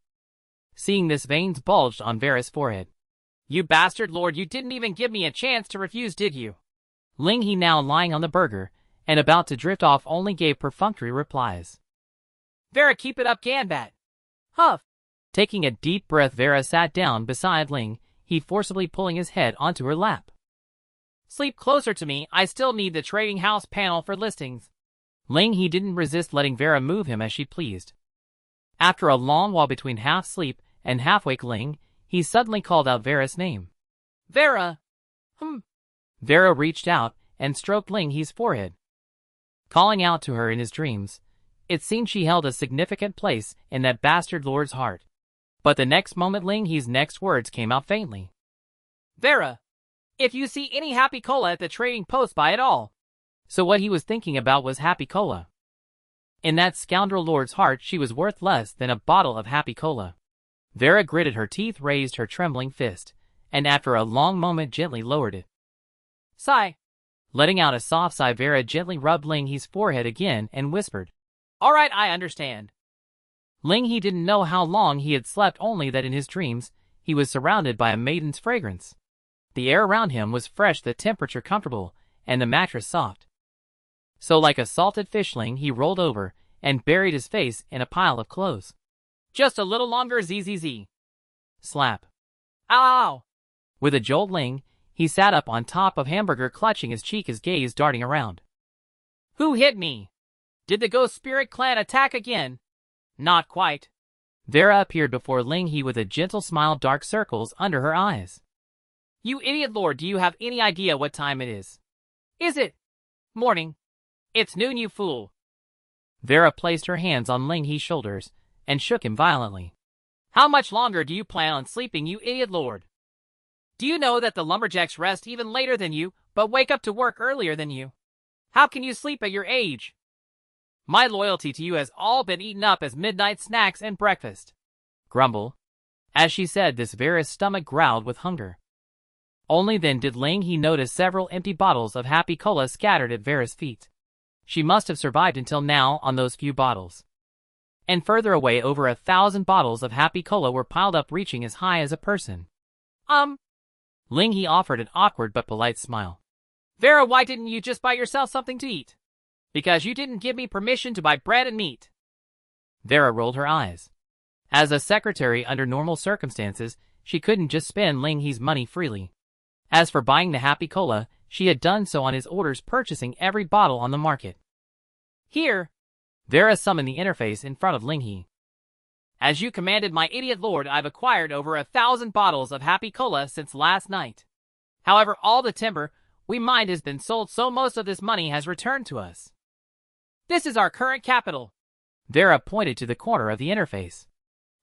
Seeing this, veins bulged on Vera's forehead. You bastard lord, you didn't even give me a chance to refuse, did you? Ling He, now lying on the burger, and about to drift off, only gave perfunctory replies. Vera, keep it up, Ganbat. Huff. Taking a deep breath, Vera sat down beside Ling, he forcibly pulling his head onto her lap. Sleep closer to me, I still need the trading house panel for listings. Ling He didn't resist letting Vera move him as she pleased. After a long while between half sleep and half wake Ling, he suddenly called out Vera's name. Vera! Vera reached out and stroked Ling He's forehead. Calling out to her in his dreams, it seemed she held a significant place in that bastard lord's heart. But the next moment Ling He's next words came out faintly. Vera! If you see any Happy Cola at the trading post, buy it all. So what he was thinking about was Happy Cola. In that scoundrel lord's heart she was worth less than a bottle of Happy Cola. Vera gritted her teeth, raised her trembling fist, and after a long moment gently lowered it. Sigh. Letting out a soft sigh, Vera gently rubbed Ling He's forehead again and whispered, All right, I understand. Ling He didn't know how long he had slept, only that in his dreams he was surrounded by a maiden's fragrance. The air around him was fresh, the temperature comfortable, and the mattress soft. So like a salted fish, Ling He rolled over and buried his face in a pile of clothes. Just a little longer, zzz. Slap. Ow! With a jolt, Ling He sat up on top of hamburger, clutching his cheek, his gaze darting around. Who hit me? Did the ghost spirit clan attack again? Not quite. Vera appeared before Ling He with a gentle smile, dark circles under her eyes. You idiot lord, do you have any idea what time it is? Is it morning? It's noon, you fool. Vera placed her hands on Ling He's shoulders and shook him violently. How much longer do you plan on sleeping, you idiot lord? Do you know that the lumberjacks rest even later than you, but wake up to work earlier than you? How can you sleep at your age? My loyalty to you has all been eaten up as midnight snacks and breakfast. Grumble. As she said this, Vera's stomach growled with hunger. Only then did Ling He notice several empty bottles of Happy Cola scattered at Vera's feet. She must have survived until now on those few bottles. And further away, over 1,000 bottles of Happy Cola were piled up, reaching as high as a person. Ling He offered an awkward but polite smile. Vera, why didn't you just buy yourself something to eat? Because you didn't give me permission to buy bread and meat. Vera rolled her eyes. As a secretary under normal circumstances, she couldn't just spend Ling He's money freely. As for buying the Happy Cola, she had done so on his orders, purchasing every bottle on the market. Here. Vera summoned the interface in front of Ling He. As you commanded, my idiot lord, I've acquired over 1,000 bottles of Happy Cola since last night. However, all the timber we mined has been sold, so most of this money has returned to us. This is our current capital. Vera pointed to the corner of the interface.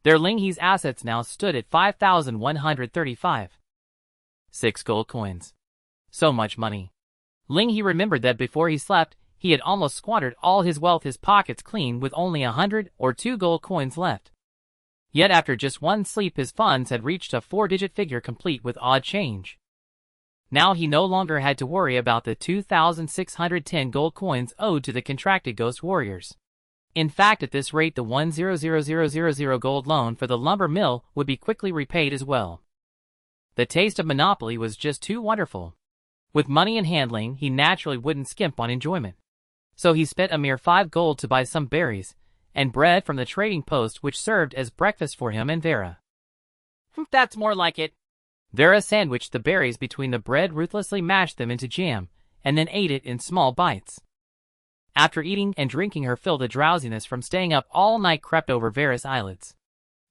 Their Ling He's assets now stood at 5,135. 6 gold coins. So much money. Ling He remembered that before he slept, he had almost squandered all his wealth, his pockets clean, with only 100 or 2 gold coins left. Yet after just one sleep his funds had reached a 4-digit figure, complete with odd change. Now he no longer had to worry about the 2,610 gold coins owed to the contracted ghost warriors. In fact, at this rate, the 1,000,000 gold loan for the lumber mill would be quickly repaid as well. The taste of monopoly was just too wonderful. With money in handling, he naturally wouldn't skimp on enjoyment. So he spent a mere 5 gold to buy some berries and bread from the trading post, which served as breakfast for him and Vera. That's more like it. Vera sandwiched the berries between the bread, ruthlessly mashed them into jam, and then ate it in small bites. After eating and drinking her fill, the drowsiness from staying up all night crept over Vera's eyelids.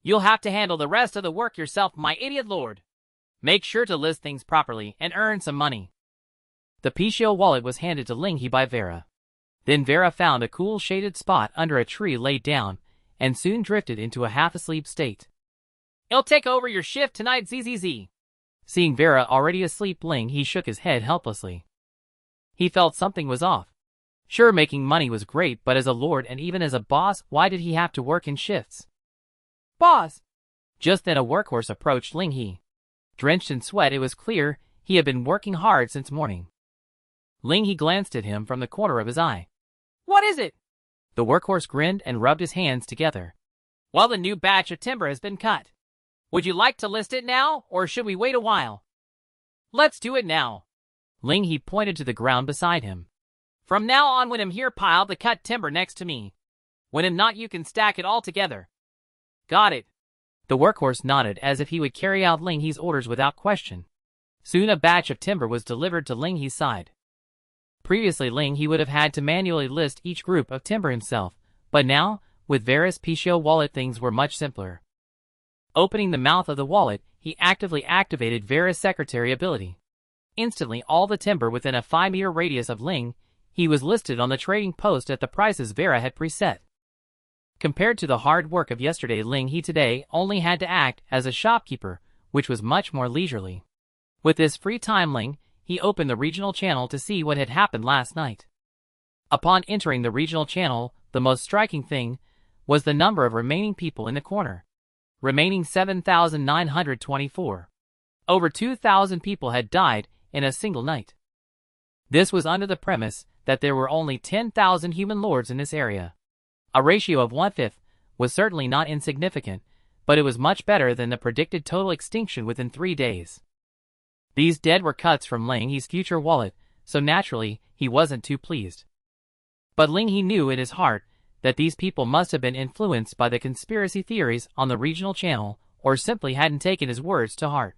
You'll have to handle the rest of the work yourself, my idiot lord. Make sure to list things properly and earn some money. The Pichio wallet was handed to Lin He by Vera. Then Vera found a cool shaded spot under a tree, laid down, and soon drifted into a half-asleep state. I'll take over your shift tonight, ZZZ. Seeing Vera already asleep, Lin He shook his head helplessly. He felt something was off. Sure, making money was great, but as a lord and even as a boss, why did he have to work in shifts? Boss! Just then a workhorse approached Lin He. Drenched in sweat, it was clear he had been working hard since morning. Lin He glanced at him from the corner of his eye. What is it? The workhorse grinned and rubbed his hands together. Well, the new batch of timber has been cut. Would you like to list it now, or should we wait a while? Let's do it now. Lin He pointed to the ground beside him. From now on, when I'm here, pile the cut timber next to me. When I'm not, you can stack it all together. Got it. The workhorse nodded as if he would carry out Lin He's orders without question. Soon a batch of timber was delivered to Lin He's side. Previously, Lin He would have had to manually list each group of timber himself, but now, with Vera's Pichio wallet, things were much simpler. Opening the mouth of the wallet, he actively activated Vera's secretary ability. Instantly, all the timber within a 5-meter radius of Lin He was listed on the trading post at the prices Vera had preset. Compared to the hard work of yesterday, Lin He today only had to act as a shopkeeper, which was much more leisurely. With this free time, Lin He opened the regional channel to see what had happened last night. Upon entering the regional channel, the most striking thing was the number of remaining people in the corner. Remaining 7,924. Over 2,000 people had died in a single night. This was under the premise that there were only 10,000 human lords in this area. A ratio of 1/5 was certainly not insignificant, but it was much better than the predicted total extinction within 3 days. These dead were cuts from Lin He's future wallet, so naturally he wasn't too pleased. But Lin He knew in his heart that these people must have been influenced by the conspiracy theories on the regional channel, or simply hadn't taken his words to heart.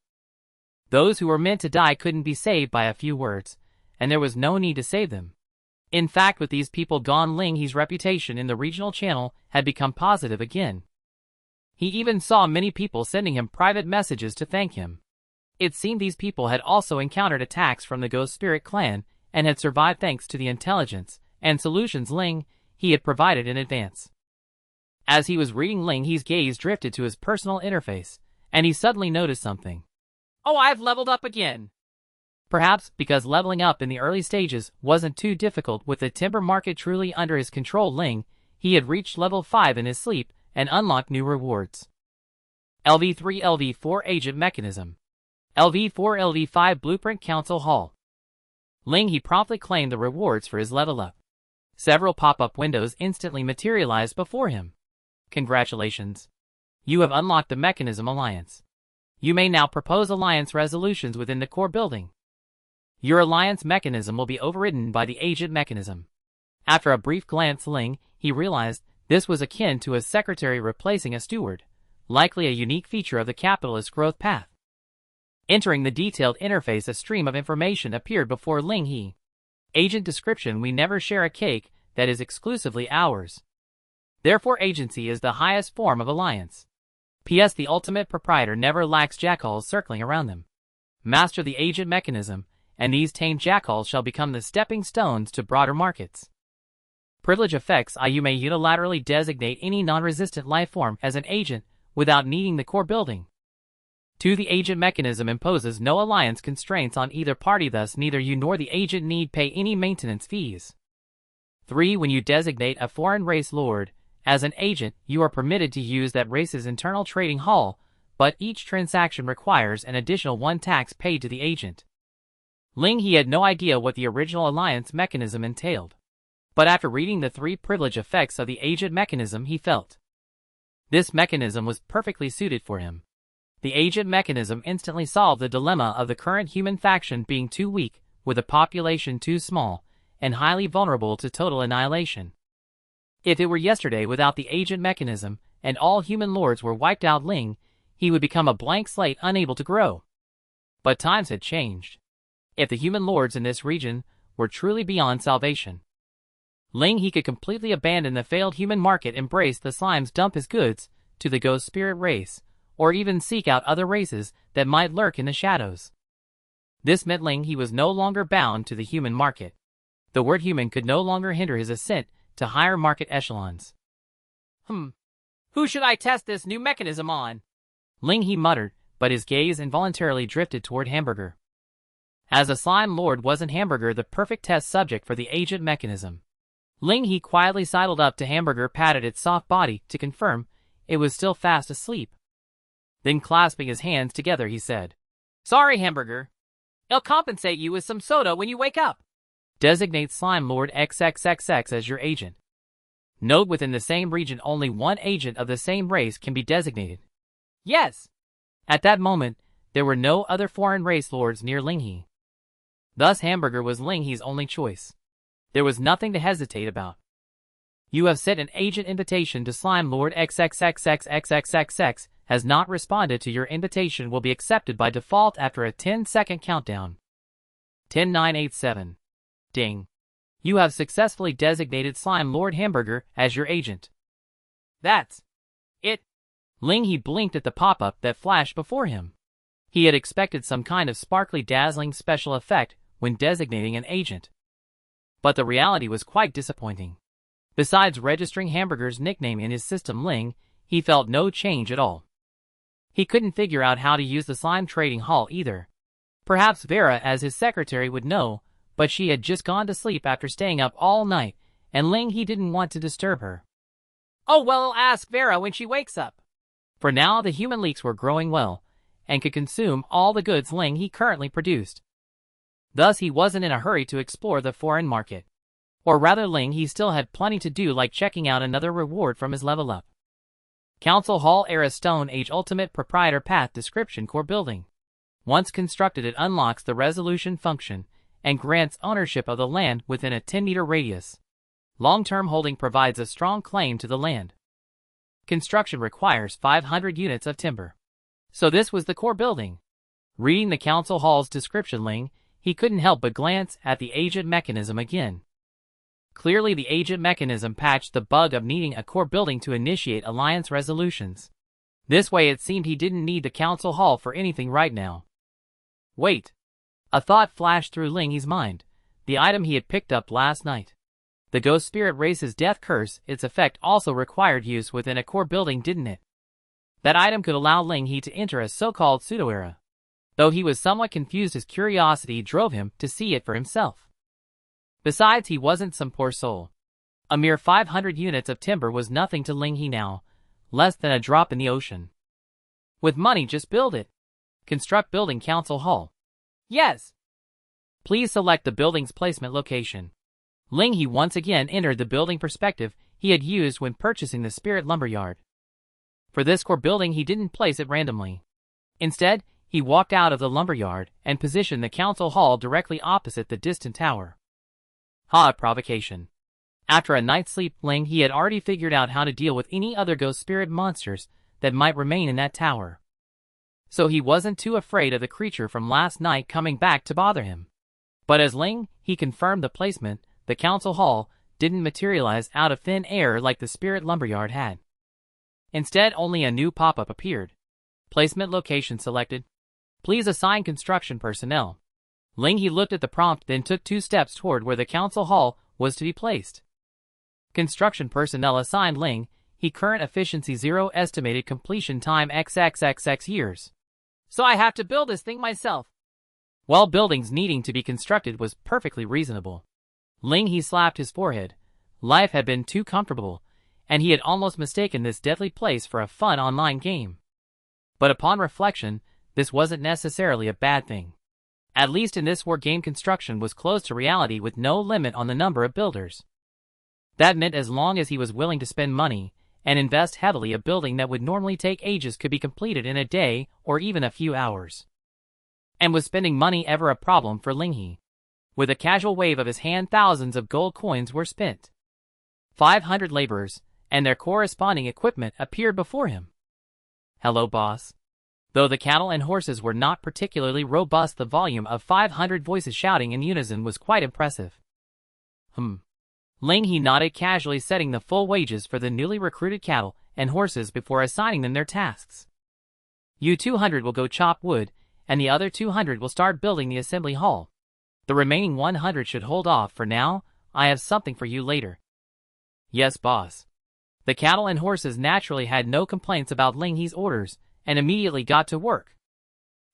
Those who were meant to die couldn't be saved by a few words, and there was no need to save them. In fact, with these people gone, Lin He's reputation in the regional channel had become positive again. He even saw many people sending him private messages to thank him. It seemed these people had also encountered attacks from the Ghost Spirit clan and had survived thanks to the intelligence and solutions Lin He had provided in advance. As he was reading, Lin He's gaze drifted to his personal interface, and he suddenly noticed something. Oh, I've leveled up again. Perhaps because leveling up in the early stages wasn't too difficult with the timber market truly under his control, Lin He had reached level 5 in his sleep and unlocked new rewards. LV3 LV4 Agent Mechanism. LV4 LV5 Blueprint Council Hall. Lin He promptly claimed the rewards for his level up. Several pop-up windows instantly materialized before him. Congratulations. You have unlocked the Mechanism Alliance. You may now propose alliance resolutions within the core building. Your alliance mechanism will be overridden by the agent mechanism. After a brief glance, Lin He realized this was akin to a secretary replacing a steward, likely a unique feature of the capitalist growth path. Entering the detailed interface, a stream of information appeared before Lin He. Agent description: we never share a cake that is exclusively ours. Therefore, agency is the highest form of alliance. P.S. The ultimate proprietor never lacks jackals circling around them. Master the agent mechanism, and these tamed jackals shall become the stepping stones to broader markets. Privilege effects: you may unilaterally designate any non-resistant life form as an agent without needing the core building. 2. The agent mechanism imposes no alliance constraints on either party, thus neither you nor the agent need pay any maintenance fees. 3. When you designate a foreign race lord as an agent, you are permitted to use that race's internal trading hall, but each transaction requires an additional 1 tax paid to the agent. Lin He had no idea what the original alliance mechanism entailed. But after reading the 3 privilege effects of the agent mechanism, he felt this mechanism was perfectly suited for him. The agent mechanism instantly solved the dilemma of the current human faction being too weak, with a population too small, and highly vulnerable to total annihilation. If it were yesterday without the agent mechanism, and all human lords were wiped out, Lin He would become a blank slate, unable to grow. But times had changed. If the human lords in this region were truly beyond salvation, Lin He could completely abandon the failed human market, embrace the slimes, dump his goods to the ghost spirit race, or even seek out other races that might lurk in the shadows. This meant Lin He was no longer bound to the human market. The word human could no longer hinder his ascent to higher market echelons. Who should I test this new mechanism on? Lin He muttered, but his gaze involuntarily drifted toward Hamburger. As a slime lord, wasn't Hamburger the perfect test subject for the agent mechanism? Lin He quietly sidled up to Hamburger, patted its soft body to confirm it was still fast asleep. Then, clasping his hands together, he said, "Sorry, Hamburger. I'll compensate you with some soda when you wake up." Designate Slime Lord XXXX as your agent. Note, within the same region, only one agent of the same race can be designated. Yes. At that moment, there were no other foreign race lords near Lin He. Thus, Hamburger was Lin He's only choice. There was nothing to hesitate about. You have sent an agent invitation to Slime Lord XXXXXXXX. Has not responded to your invitation. Will be accepted by default after a 10-second countdown. 10, 9, 8, 7. Ding. You have successfully designated Slime Lord Hamburger as your agent. That's it. Lin He blinked at the pop-up that flashed before him. He had expected some kind of sparkly, dazzling special effect when designating an agent. But the reality was quite disappointing. Besides registering Hamburger's nickname in his system, Lin He felt no change at all. He couldn't figure out how to use the slime trading hall either. Perhaps Vera, as his secretary, would know, but she had just gone to sleep after staying up all night, and Lin He didn't want to disturb her. Oh well, I'll ask Vera when she wakes up. For now, the human leeks were growing well, and could consume all the goods Lin He currently produced. Thus, he wasn't in a hurry to explore the foreign market. Or rather, Lin He still had plenty to do, like checking out another reward from his level up. Council Hall Era Stone Age Ultimate Proprietor Path Description Core Building. Once constructed, it unlocks the resolution function and grants ownership of the land within a 10-meter radius. Long-term holding provides a strong claim to the land. Construction requires 500 units of timber. So this was the core building. Reading the Council Hall's description, Lin He couldn't help but glance at the agent mechanism again. Clearly, the agent mechanism patched the bug of needing a core building to initiate alliance resolutions. This way, it seemed he didn't need the council hall for anything right now. Wait. A thought flashed through Lin He's mind. The item he had picked up last night. The ghost spirit race's death curse, its effect also required use within a core building, didn't it? That item could allow Lin He to enter a so-called pseudo-era. Though he was somewhat confused, his curiosity drove him to see it for himself. Besides, he wasn't some poor soul. A mere 500 units of timber was nothing to Lin He now, less than a drop in the ocean. With money, just build it. Construct building council hall. Yes. Please select the building's placement location. Lin He once again entered the building perspective he had used when purchasing the spirit lumberyard. For this core building, he didn't place it randomly. Instead, he walked out of the lumberyard and positioned the council hall directly opposite the distant tower. Provocation. After a night's sleep, Lin He had already figured out how to deal with any other ghost spirit monsters that might remain in that tower. So he wasn't too afraid of the creature from last night coming back to bother him. But as Lin He confirmed the placement, the council hall didn't materialize out of thin air like the spirit lumberyard had. Instead, only a new pop-up appeared. Placement location selected. Please assign construction personnel. Lin He looked at the prompt, then took 2 steps toward where the council hall was to be placed. Construction personnel assigned. Lin He current efficiency 0, estimated completion time XXXX years. So I have to build this thing myself. Well, buildings needing to be constructed was perfectly reasonable. Lin He slapped his forehead. Life had been too comfortable, and he had almost mistaken this deadly place for a fun online game. But upon reflection, this wasn't necessarily a bad thing. At least in this war game, construction was close to reality with no limit on the number of builders. That meant as long as he was willing to spend money and invest heavily, a building that would normally take ages could be completed in a day or even a few hours. And was spending money ever a problem for Lin He? With a casual wave of his hand, thousands of gold coins were spent. 500 laborers and their corresponding equipment appeared before him. Hello, boss. Though the cattle and horses were not particularly robust, the volume of 500 voices shouting in unison was quite impressive. Lin He nodded casually, setting the full wages for the newly recruited cattle and horses before assigning them their tasks. You 200 will go chop wood, and the other 200 will start building the assembly hall. The remaining 100 should hold off for now. I have something for you later. Yes, boss. The cattle and horses naturally had no complaints about Lin He's orders, and immediately got to work.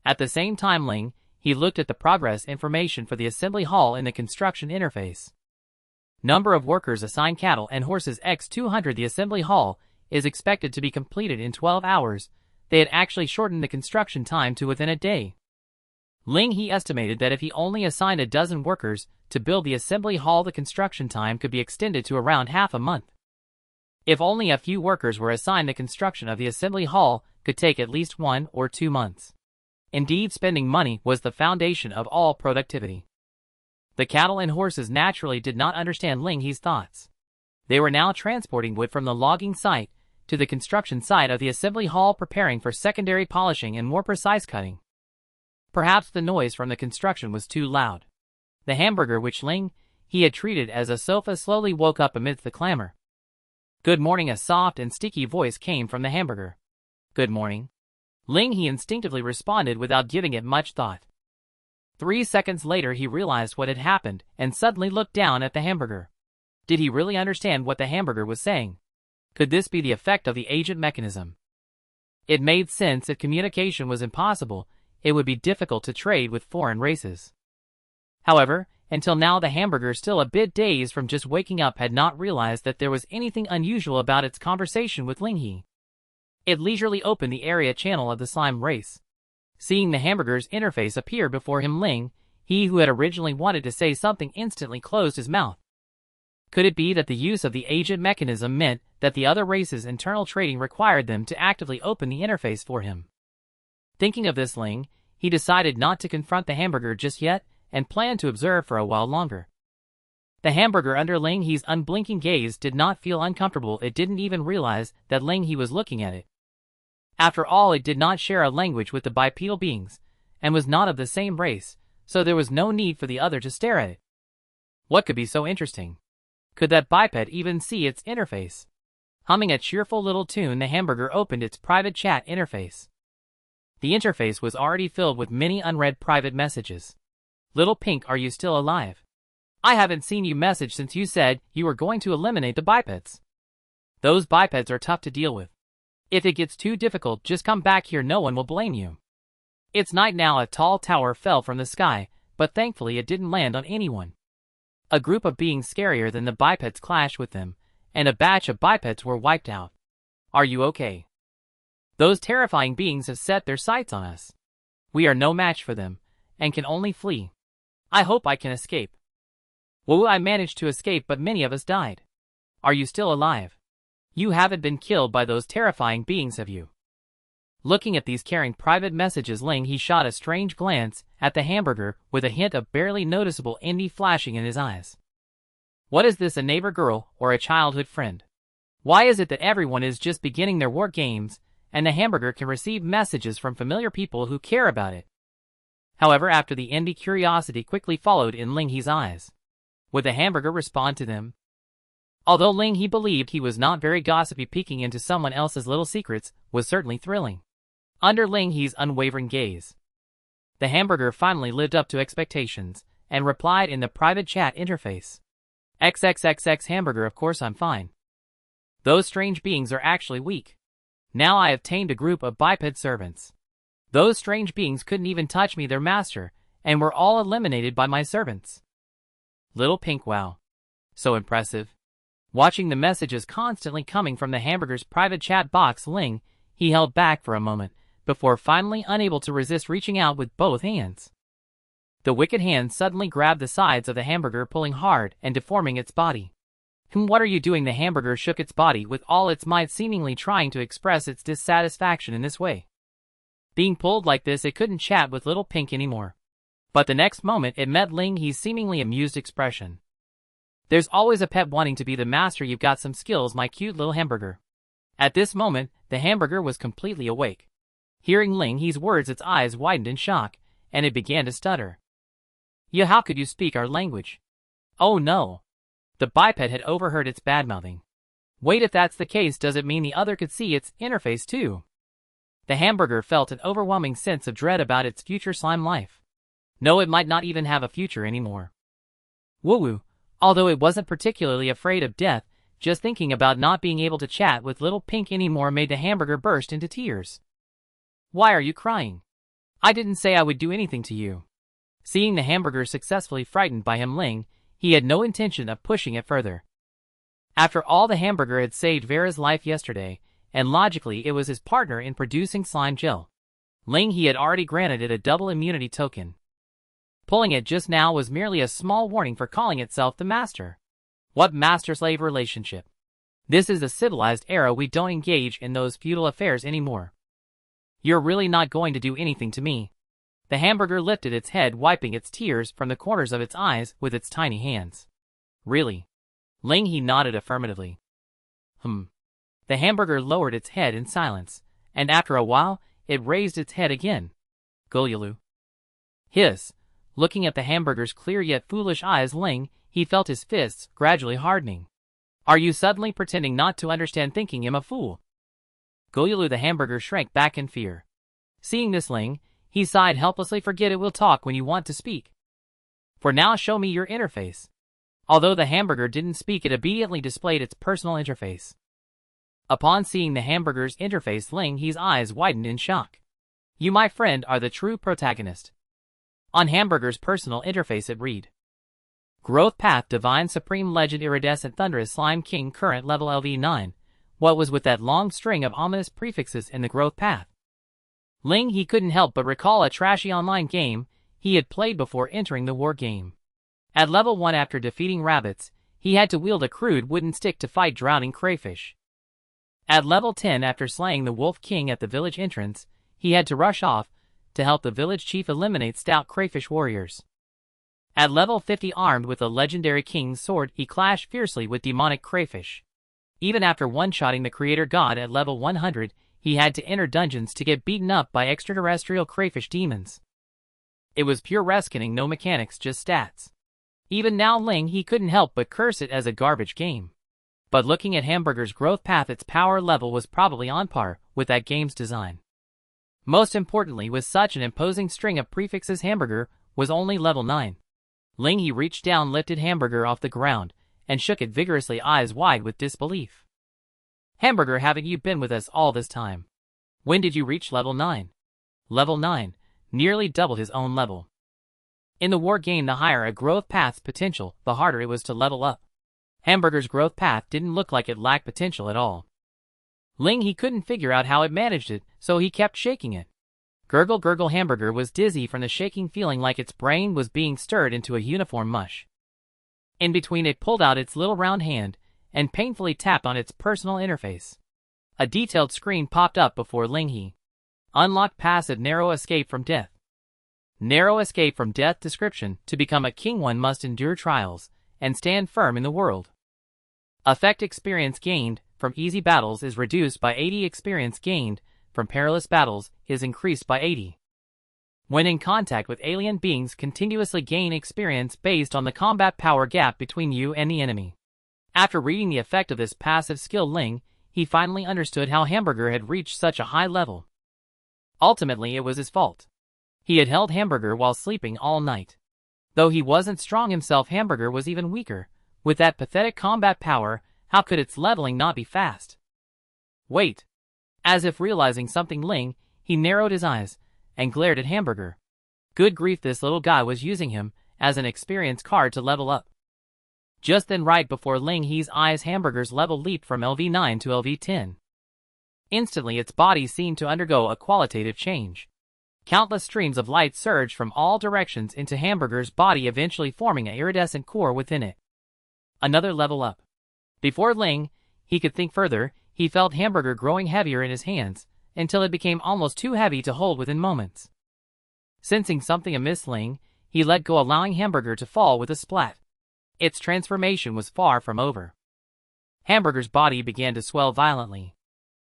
At the same time, Lin He looked at the progress information for the assembly hall in the construction interface. Number of workers assigned cattle and horses x 200. The assembly hall is expected to be completed in 12 hours. They had actually shortened the construction time to within a day. Lin He estimated that if he only assigned a dozen workers to build the assembly hall, the construction time could be extended to around half a month. If only a few workers were assigned, the construction of the assembly hall could take at least 1 or 2 months. Indeed, spending money was the foundation of all productivity. The cattle and horses naturally did not understand Lin He's thoughts. They were now transporting wood from the logging site to the construction site of the assembly hall, preparing for secondary polishing and more precise cutting. Perhaps the noise from the construction was too loud. The hamburger, which Lin He had treated as a sofa, slowly woke up amidst the clamor. Good morning. A soft and sticky voice came from the hamburger. Good morning. Lin He instinctively responded without giving it much thought. 3 seconds later, he realized what had happened and suddenly looked down at the hamburger. Did he really understand what the hamburger was saying? Could this be the effect of the agent mechanism? It made sense. If communication was impossible, it would be difficult to trade with foreign races. However, until now, the hamburger, still a bit dazed from just waking up, had not realized that there was anything unusual about its conversation with Lin He. It leisurely opened the area channel of the slime race. Seeing the hamburger's interface appear before him, Lin He, who had originally wanted to say something, instantly closed his mouth. Could it be that the use of the agent mechanism meant that the other race's internal trading required them to actively open the interface for him? Thinking of this, Lin He decided not to confront the hamburger just yet and planned to observe for a while longer. The hamburger, under Lin He's unblinking gaze, did not feel uncomfortable. It didn't even realize that Lin He was looking at it. After all, it did not share a language with the bipedal beings, and was not of the same race, so there was no need for the other to stare at it. What could be so interesting? Could that biped even see its interface? Humming a cheerful little tune, the hamburger opened its private chat interface. The interface was already filled with many unread private messages. Little Pink, are you still alive? I haven't seen you message since you said you were going to eliminate the bipeds. Those bipeds are tough to deal with. If it gets too difficult, just come back here. No one will blame you. It's night now. A tall tower fell from the sky, but thankfully it didn't land on anyone. A group of beings scarier than the bipeds clashed with them, and a batch of bipeds were wiped out. Are you okay? Those terrifying beings have set their sights on us. We are no match for them, and can only flee. I hope I can escape. Well, I managed to escape, but many of us died. Are you still alive? You haven't been killed by those terrifying beings, have you? Looking at these caring private messages, Lin He shot a strange glance at the hamburger with a hint of barely noticeable envy flashing in his eyes. What is this, a neighbor girl or a childhood friend? Why is it that everyone is just beginning their war games, and the hamburger can receive messages from familiar people who care about it? However, after the envy, curiosity quickly followed in Lin He's eyes. Would the hamburger respond to them? Although Lin He believed he was not very gossipy, peeking into someone else's little secrets was certainly thrilling. Under Lin He's unwavering gaze, the hamburger finally lived up to expectations and replied in the private chat interface. XXXX hamburger, of course I'm fine. Those strange beings are actually weak. Now I have tamed a group of biped servants. Those strange beings couldn't even touch me, their master, and were all eliminated by my servants. Little Pink, wow. So impressive. Watching the messages constantly coming from the hamburger's private chat box, Lin He held back for a moment, before finally unable to resist reaching out with both hands. The wicked hand suddenly grabbed the sides of the hamburger, pulling hard and deforming its body. What are you doing? The hamburger shook its body with all its might, seemingly trying to express its dissatisfaction in this way. Being pulled like this, it couldn't chat with Little Pink anymore. But the next moment it met Lin He's seemingly amused expression. There's always a pet wanting to be the master. You've got some skills, my cute little hamburger. At this moment, the hamburger was completely awake. Hearing Ling He's words, its eyes widened in shock, and it began to stutter. "Yeah, how could you speak our language?" Oh no! The biped had overheard its badmouthing. Wait, if that's the case, does it mean the other could see its interface too? The hamburger felt an overwhelming sense of dread about its future slime life. No, it might not even have a future anymore. Woo-woo. Although it wasn't particularly afraid of death, just thinking about not being able to chat with Little Pink anymore made the hamburger burst into tears. "Why are you crying? I didn't say I would do anything to you." Seeing the hamburger successfully frightened by him Ling, he had no intention of pushing it further. After all, the hamburger had saved Vera's life yesterday, and logically it was his partner in producing slime gel. Ling He had already granted it a double immunity token. Pulling it just now was merely a small warning for calling itself the master. What master-slave relationship? This is the civilized era. We don't engage in those feudal affairs anymore. You're really not going to do anything to me? The hamburger lifted its head, wiping its tears from the corners of its eyes with its tiny hands. Really? Ling He nodded affirmatively. The hamburger lowered its head in silence, and after a while, it raised its head again. Gulyalu. Hiss. Looking at the hamburger's clear yet foolish eyes, Ling He felt his fists gradually hardening. Are you suddenly pretending not to understand, thinking him a fool? Gulyalu. The hamburger shrank back in fear. Seeing this, Ling He sighed helplessly. Forget it, we'll talk when you want to speak. For now, show me your interface. Although the hamburger didn't speak, it immediately displayed its personal interface. Upon seeing the hamburger's interface, Ling He's eyes widened in shock. You, my friend, are the true protagonist. On hamburger's personal interface it read: Growth Path, Divine Supreme Legend, Iridescent Thunderous Slime King, current level LV9. What was with that long string of ominous prefixes in the growth path? Ling He couldn't help but recall a trashy online game he had played before entering the war game. At level 1, after defeating rabbits, he had to wield a crude wooden stick to fight drowning crayfish. At level 10, after slaying the Wolf King at the village entrance, he had to rush off to help the village chief eliminate stout crayfish warriors. At level 50, armed with the legendary king's sword, he clashed fiercely with demonic crayfish. Even after one-shotting the creator god at level 100, he had to enter dungeons to get beaten up by extraterrestrial crayfish demons. It was pure reskinning, no mechanics, just stats. Even now Ling He couldn't help but curse it as a garbage game. But looking at hamburger's growth path, its power level was probably on par with that game's design. Most importantly, with such an imposing string of prefixes, hamburger was only level 9. Ling He reached down, lifted hamburger off the ground, and shook it vigorously, eyes wide with disbelief. Hamburger, haven't you been with us all this time? When did you reach level 9? Level 9, nearly doubled his own level. In the war game, the higher a growth path's potential, the harder it was to level up. Hamburger's growth path didn't look like it lacked potential at all. Ling He couldn't figure out how it managed it, so he kept shaking it. Gurgle, gurgle. Hamburger was dizzy from the shaking, feeling like its brain was being stirred into a uniform mush. In between, it pulled out its little round hand and painfully tapped on its personal interface. A detailed screen popped up before Ling He. Unlocked passive, narrow escape from death. Narrow escape from death. Description: to become a king, one must endure trials and stand firm in the world. Effect: experience gained from easy battles is reduced by 80. Experience gained from perilous battles is increased by 80. When in contact with alien beings, continuously gain experience based on the combat power gap between you and the enemy. After reading the effect of this passive skill, Ling He finally understood how hamburger had reached such a high level. Ultimately, it was his fault. He had held hamburger while sleeping all night. Though he wasn't strong himself, hamburger was even weaker. With that pathetic combat power, how could its leveling not be fast? Wait. As if realizing something, Ling He narrowed his eyes and glared at hamburger. Good grief, this little guy was using him as an experience card to level up. Just then, right before Ling He's eyes, hamburger's level leaped from LV9 to LV10. Instantly, its body seemed to undergo a qualitative change. Countless streams of light surged from all directions into hamburger's body, eventually forming an iridescent core within it. Another level up. Before Ling He could think further, he felt hamburger growing heavier in his hands, until it became almost too heavy to hold within moments. Sensing something amiss, Ling He let go, allowing hamburger to fall with a splat. Its transformation was far from over. Hamburger's body began to swell violently.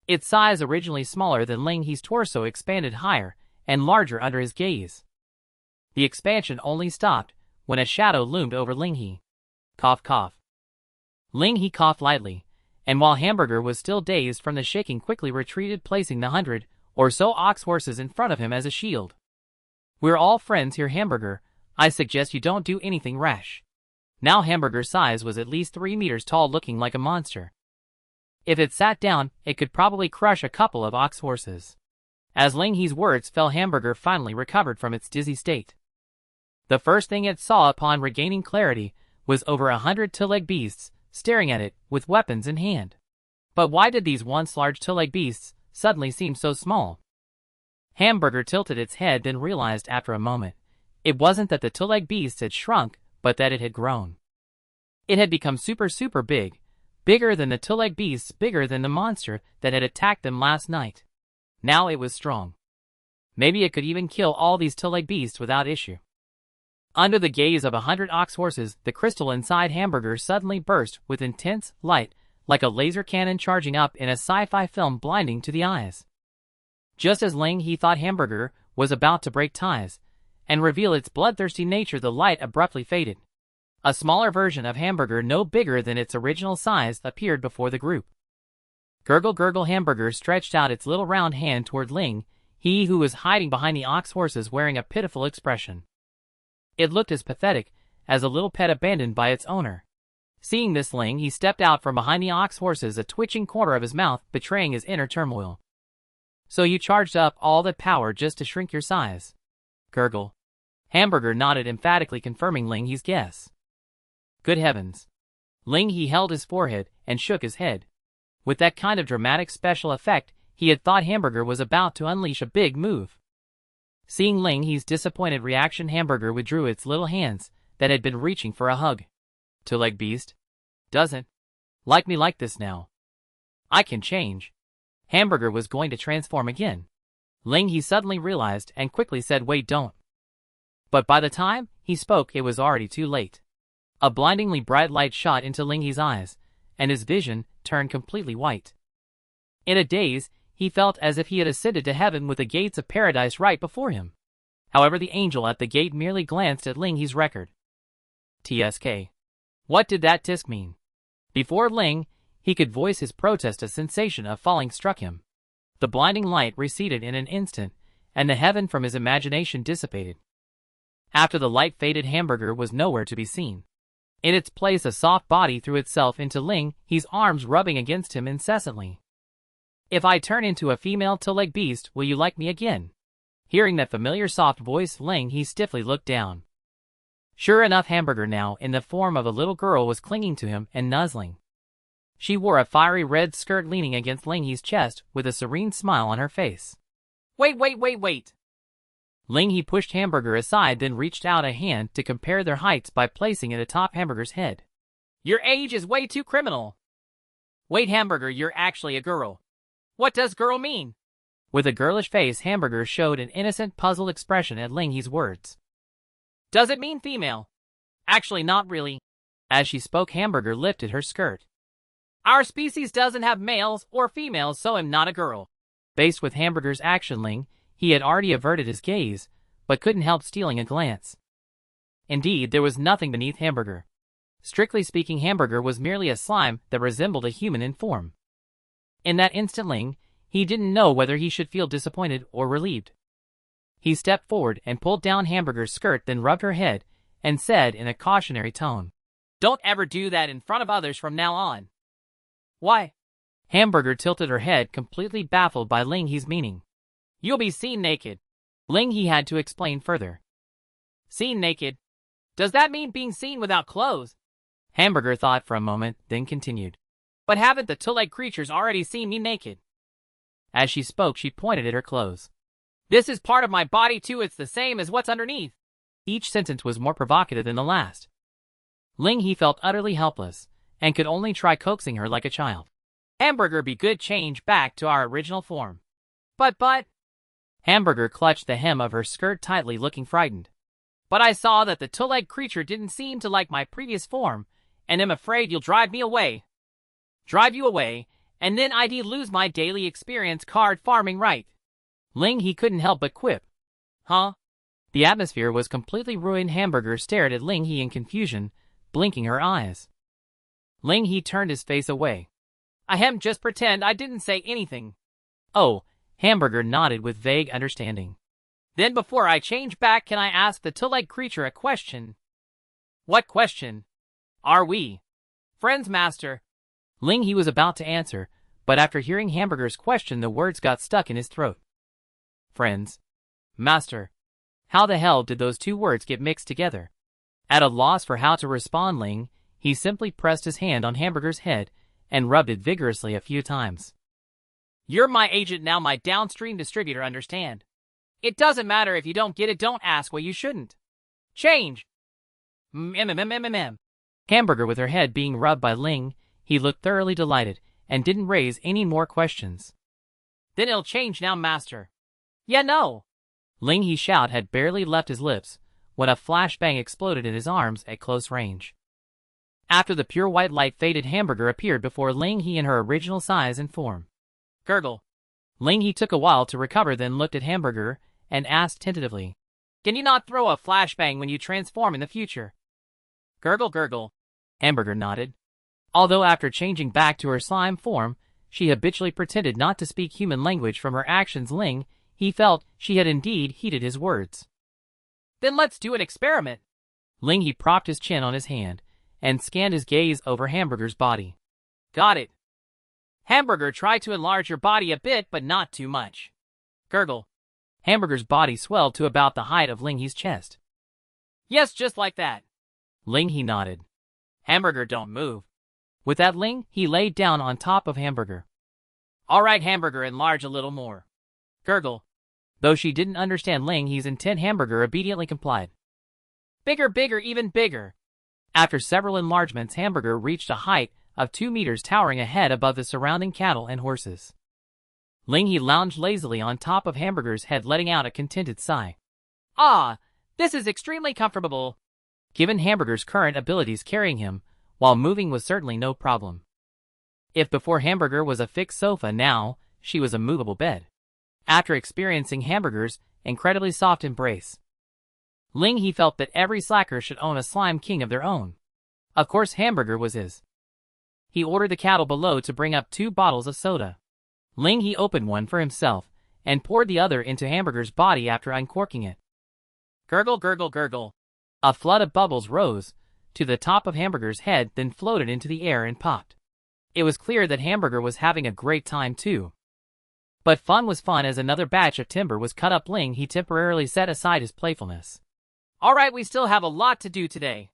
Its size originally smaller than Lin He's torso expanded higher and larger under his gaze. The expansion only stopped when a shadow loomed over Lin He. Cough, cough. Lin He coughed lightly, and while Hamburger was still dazed from the shaking, quickly retreated, placing the 100 or so ox horses in front of him as a shield. We're all friends here, Hamburger. I suggest you don't do anything rash. Now Hamburger's size was at least 3 meters tall, looking like a monster. If it sat down, it could probably crush a couple of ox horses. As Lin He's words fell, Hamburger finally recovered from its dizzy state. The first thing it saw upon regaining clarity was over 100 two-legged beasts staring at it with weapons in hand. But why did these once large two-legged beasts suddenly seem so small? Hamburger tilted its head, then realized after a moment it wasn't that the two-legged beasts had shrunk, but that it had grown. It had become super big, bigger than the two-legged beasts, bigger than the monster that had attacked them last night. Now it was strong. Maybe it could even kill all these two-legged beasts without issue. Under the gaze of 100 ox horses, the crystal inside Hamburger suddenly burst with intense light, like a laser cannon charging up in a sci-fi film, blinding to the eyes. Just as Lin He thought Hamburger was about to break ties and reveal its bloodthirsty nature, the light abruptly faded. A smaller version of Hamburger, no bigger than its original size, appeared before the group. Gurgle, gurgle. Hamburger stretched out its little round hand toward Lin He, who was hiding behind the ox horses wearing a pitiful expression. It looked as pathetic as a little pet abandoned by its owner. Seeing this, Lin He stepped out from behind the ox horses, a twitching corner of his mouth betraying his inner turmoil. So you charged up all that power just to shrink your size? Gurgle. Hamburger nodded emphatically, confirming Lin He's guess. Good heavens. Lin He held his forehead and shook his head. With that kind of dramatic special effect, he had thought Hamburger was about to unleash a big move. Seeing Lin He's disappointed reaction, Hamburger withdrew its little hands that had been reaching for a hug. Two-legged beast. Doesn't like me like this now. I can change. Hamburger was going to transform again. Lin He suddenly realized and quickly said, wait, don't. But by the time he spoke, it was already too late. A blindingly bright light shot into Lin He's eyes, and his vision turned completely white. In a daze, he felt as if he had ascended to heaven with the gates of paradise right before him. However, the angel at the gate merely glanced at Lin He's record. TSK. What did that tisk mean? Before Lin He could voice his protest, a sensation of falling struck him. The blinding light receded in an instant, and the heaven from his imagination dissipated. After the light faded, Hamburger was nowhere to be seen. In its place, a soft body threw itself into Lin He's arms, rubbing against him incessantly. If I turn into a female two-legged beast, will you like me again? Hearing that familiar soft voice, Lin He stiffly looked down. Sure enough, Hamburger, now in the form of a little girl, was clinging to him and nuzzling. She wore a fiery red skirt, leaning against Lin He's chest with a serene smile on her face. Wait. Lin He pushed Hamburger aside, then reached out a hand to compare their heights by placing it atop Hamburger's head. Your age is way too criminal. Wait, Hamburger, you're actually a girl. What does girl mean? With a girlish face, Hamburger showed an innocent, puzzled expression at Lin He's words. Does it mean female? Actually, not really. As she spoke, Hamburger lifted her skirt. Our species doesn't have males or females, so I'm not a girl. Faced with Hamburger's action, Lin He had already averted his gaze, but couldn't help stealing a glance. Indeed, there was nothing beneath Hamburger. Strictly speaking, Hamburger was merely a slime that resembled a human in form. In that instant, Lin He didn't know whether he should feel disappointed or relieved. He stepped forward and pulled down Hamburger's skirt, then rubbed her head and said in a cautionary tone, Don't ever do that in front of others from now on. Why? Hamburger tilted her head, completely baffled by Lin He's meaning. You'll be seen naked. Lin He had to explain further. Seen naked? Does that mean being seen without clothes? Hamburger thought for a moment, then continued. But haven't the two-legged creatures already seen me naked? As she spoke, she pointed at her clothes. This is part of my body too, it's the same as what's underneath. Each sentence was more provocative than the last. Lin He felt utterly helpless, and could only try coaxing her like a child. Hamburger, be good, change back to our original form. But... Hamburger clutched the hem of her skirt tightly, looking frightened. But I saw that the two-legged creature didn't seem to like my previous form, and am afraid you'll drive me away. Drive you away, And then I'd lose my daily experience card farming right. Lin He couldn't help but quip. Huh? The atmosphere was completely ruined. Hamburger stared at Lin He in confusion, blinking her eyes. Lin He turned his face away. Ahem, just pretend I didn't say anything. Oh, Hamburger nodded with vague understanding. Then before I change back, can I ask the two-legged creature a question? What question? Are we friends, master? Lin He was about to answer, but after hearing Hamburger's question, the words got stuck in his throat. Friends? Master? How the hell did those two words get mixed together? At a loss for how to respond, Lin He simply pressed his hand on Hamburger's head and rubbed it vigorously a few times. You're my agent now, my downstream distributor, understand? It doesn't matter if you don't get it, don't ask what you shouldn't. Change! Hamburger with her head being rubbed by Lin He looked thoroughly delighted and didn't raise any more questions. Then it'll change now, master. Yeah, no. Lin He's shout had barely left his lips when a flashbang exploded in his arms at close range. After the pure white light faded, Hamburger appeared before Lin He in her original size and form. Gurgle. Lin He took a while to recover, then looked at Hamburger and asked tentatively, Can you not throw a flashbang when you transform in the future? Gurgle, gurgle. Hamburger nodded. Although after changing back to her slime form, she habitually pretended not to speak human language, from her actions Lin He felt she had indeed heeded his words. Then let's do an experiment. Lin He propped his chin on his hand and scanned his gaze over Hamburger's body. Got it. Hamburger, try to enlarge your body a bit, but not too much. Gurgle. Hamburger's body swelled to about the height of Lin He's chest. Yes, just like that. Lin He nodded. Hamburger, don't move. With that, Lin He laid down on top of Hamburger. All right, Hamburger, enlarge a little more. Gurgle. Though she didn't understand Lin He's intent, Hamburger obediently complied. Bigger, bigger, even bigger. After several enlargements, Hamburger reached a height of 2 meters, towering ahead above the surrounding cattle and horses. Lin He lounged lazily on top of Hamburger's head, letting out a contented sigh. Ah, this is extremely comfortable. Given Hamburger's current abilities, carrying him while moving was certainly no problem. If before Hamburger was a fixed sofa, now she was a movable bed. After experiencing Hamburger's incredibly soft embrace, Lin He felt that every slacker should own a slime king of their own. Of course, Hamburger was his. He ordered the cattle below to bring up 2 bottles of soda. Lin He opened one for himself and poured the other into Hamburger's body after uncorking it. Gurgle, gurgle, gurgle. A flood of bubbles rose to the top of Hamburger's head, then floated into the air and popped. It was clear that Hamburger was having a great time too. But fun was fun. As another batch of timber was cut up, Lin He temporarily set aside his playfulness. All right, we still have a lot to do today.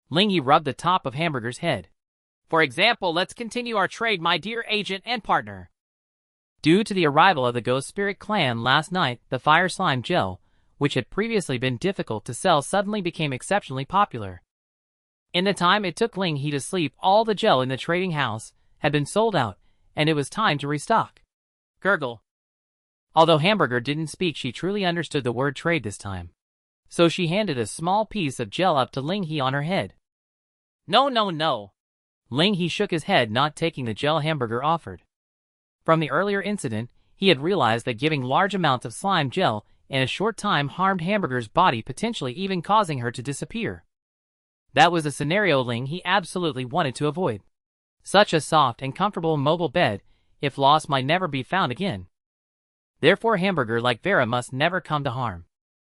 Lin He rubbed the top of Hamburger's head. For example, let's continue our trade, my dear agent and partner. Due to the arrival of the Ghost Spirit clan last night, the Fire Slime Gel, which had previously been difficult to sell, suddenly became exceptionally popular. In the time it took Lin He to sleep, all the gel in the trading house had been sold out, and it was time to restock. Gurgle. Although Hamburger didn't speak, she truly understood the word trade this time. So she handed a small piece of gel up to Lin He on her head. No, no, no. Lin He shook his head, not taking the gel Hamburger offered. From the earlier incident, he had realized that giving large amounts of slime gel in a short time harmed Hamburger's body, potentially even causing her to disappear. That was a scenario Lin He absolutely wanted to avoid. Such a soft and comfortable mobile bed, if lost, might never be found again. Therefore, Hamburger, like Vera, must never come to harm.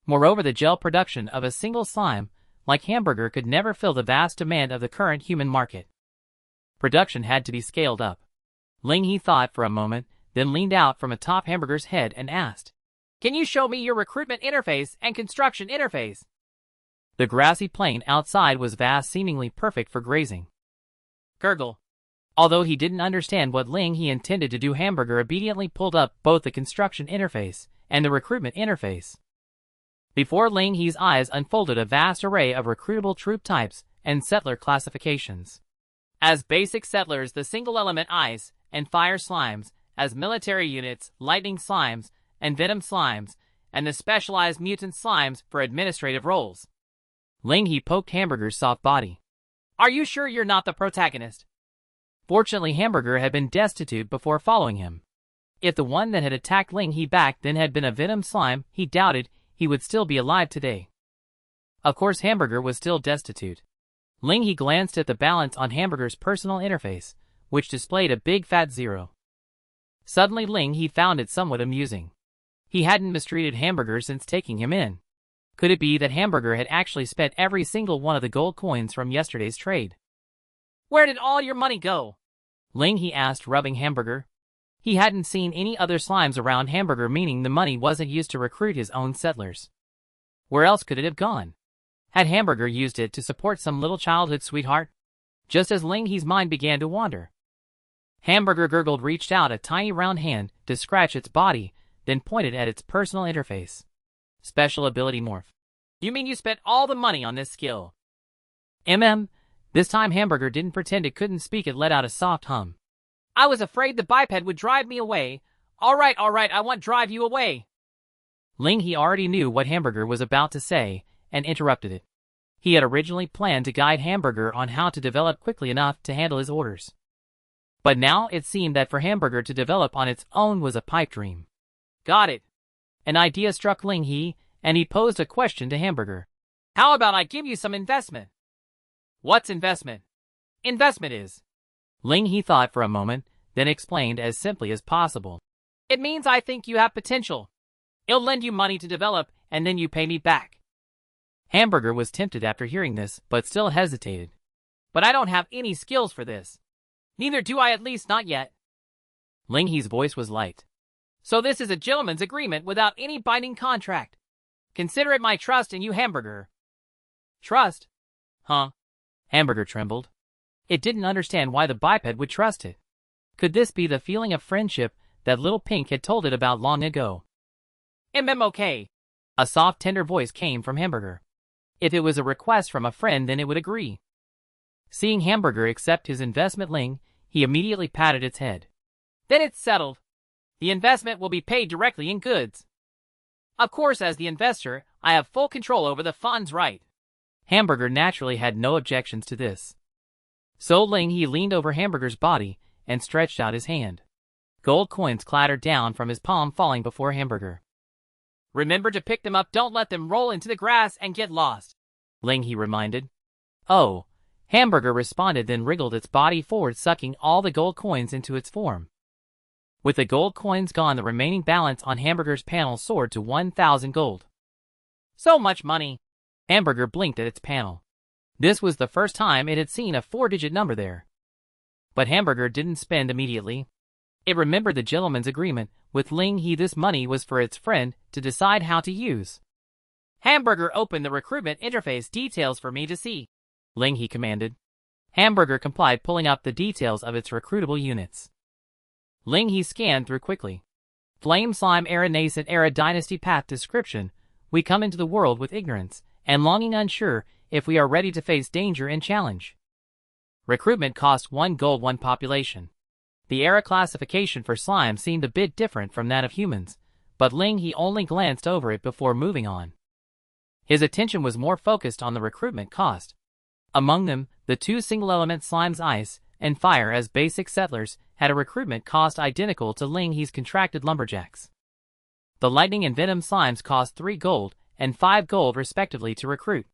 Moreover, the gel production of a single slime like Hamburger could never fill the vast demand of the current human market. Production had to be scaled up. Lin He thought for a moment, then leaned out from atop Hamburger's head and asked, Can you show me your recruitment interface and construction interface? The grassy plain outside was vast, seemingly perfect for grazing. Gurgle. Although he didn't understand what Lin He intended to do, Hamburger obediently pulled up both the construction interface and the recruitment interface. Before Lin He's eyes unfolded a vast array of recruitable troop types and settler classifications. As basic settlers, the single-element ice and fire slimes; as military units, lightning slimes and venom slimes; and the specialized mutant slimes for administrative roles. Lin He poked Hamburger's soft body. Are you sure you're not the protagonist? Fortunately, Hamburger had been destitute before following him. If the one that had attacked Lin He back then had been a venom slime, he doubted he would still be alive today. Of course, Hamburger was still destitute. Lin He glanced at the balance on Hamburger's personal interface, which displayed a big fat 0. Suddenly Lin He found it somewhat amusing. He hadn't mistreated Hamburger since taking him in. Could it be that Hamburger had actually spent every single one of the gold coins from yesterday's trade? Where did all your money go? Lin He asked, rubbing Hamburger. He hadn't seen any other slimes around Hamburger, meaning the money wasn't used to recruit his own settlers. Where else could it have gone? Had Hamburger used it to support some little childhood sweetheart? Just as Lin He's mind began to wander, Hamburger gurgled, reached out a tiny round hand to scratch its body, then pointed at its personal interface. Special ability morph. You mean you spent all the money on this skill? This time Hamburger didn't pretend it couldn't speak. It let out a soft hum. I was afraid the biped would drive me away. All right, I won't drive you away. Lin He already knew what Hamburger was about to say and interrupted it. He had originally planned to guide Hamburger on how to develop quickly enough to handle his orders. But now it seemed that for Hamburger to develop on its own was a pipe dream. Got it. An idea struck Lin He, and he posed a question to Hamburger. How about I give you some investment? What's investment? Investment is. Lin He thought for a moment, then explained as simply as possible. It means I think you have potential. I'll lend you money to develop, and then you pay me back. Hamburger was tempted after hearing this, but still hesitated. But I don't have any skills for this. Neither do I, at least not yet. Lin He's voice was light. So this is a gentleman's agreement without any binding contract. Consider it my trust in you, Hamburger. Trust? Huh? Hamburger trembled. It didn't understand why the biped would trust it. Could this be the feeling of friendship that Little Pink had told it about long ago? Okay. A soft, tender voice came from Hamburger. If it was a request from a friend, then it would agree. Seeing Hamburger accept his investment, Lin He immediately patted its head. Then it's settled. The investment will be paid directly in goods. Of course, as the investor, I have full control over the funds, right? Hamburger naturally had no objections to this. So Lin He leaned over Hamburger's body and stretched out his hand. Gold coins clattered down from his palm, falling before Hamburger. Remember to pick them up, don't let them roll into the grass and get lost, Lin He reminded. Oh, Hamburger responded, then wriggled its body forward, sucking all the gold coins into its form. With the gold coins gone, the remaining balance on Hamburger's panel soared to 1,000 gold. So much money! Hamburger blinked at its panel. This was the first time it had seen a 4-digit number there. But Hamburger didn't spend immediately. It remembered the gentleman's agreement with Lin He. This money was for its friend to decide how to use. Hamburger opened the recruitment interface details for me to see, Lin He commanded. Hamburger complied, pulling up the details of its recruitable units. Lin He scanned through quickly. Flame Slime Era, Nascent Era, Dynasty Path description. We come into the world with ignorance and longing, unsure if we are ready to face danger and challenge. Recruitment cost 1 gold, 1 population. The era classification for slime seemed a bit different from that of humans, but Lin He only glanced over it before moving on. His attention was more focused on the recruitment cost. Among them, the 2 single-element slimes, Ice and Fire, as basic settlers, had a recruitment cost identical to Lin He's contracted lumberjacks. The Lightning and Venom slimes cost 3 gold and 5 gold respectively to recruit.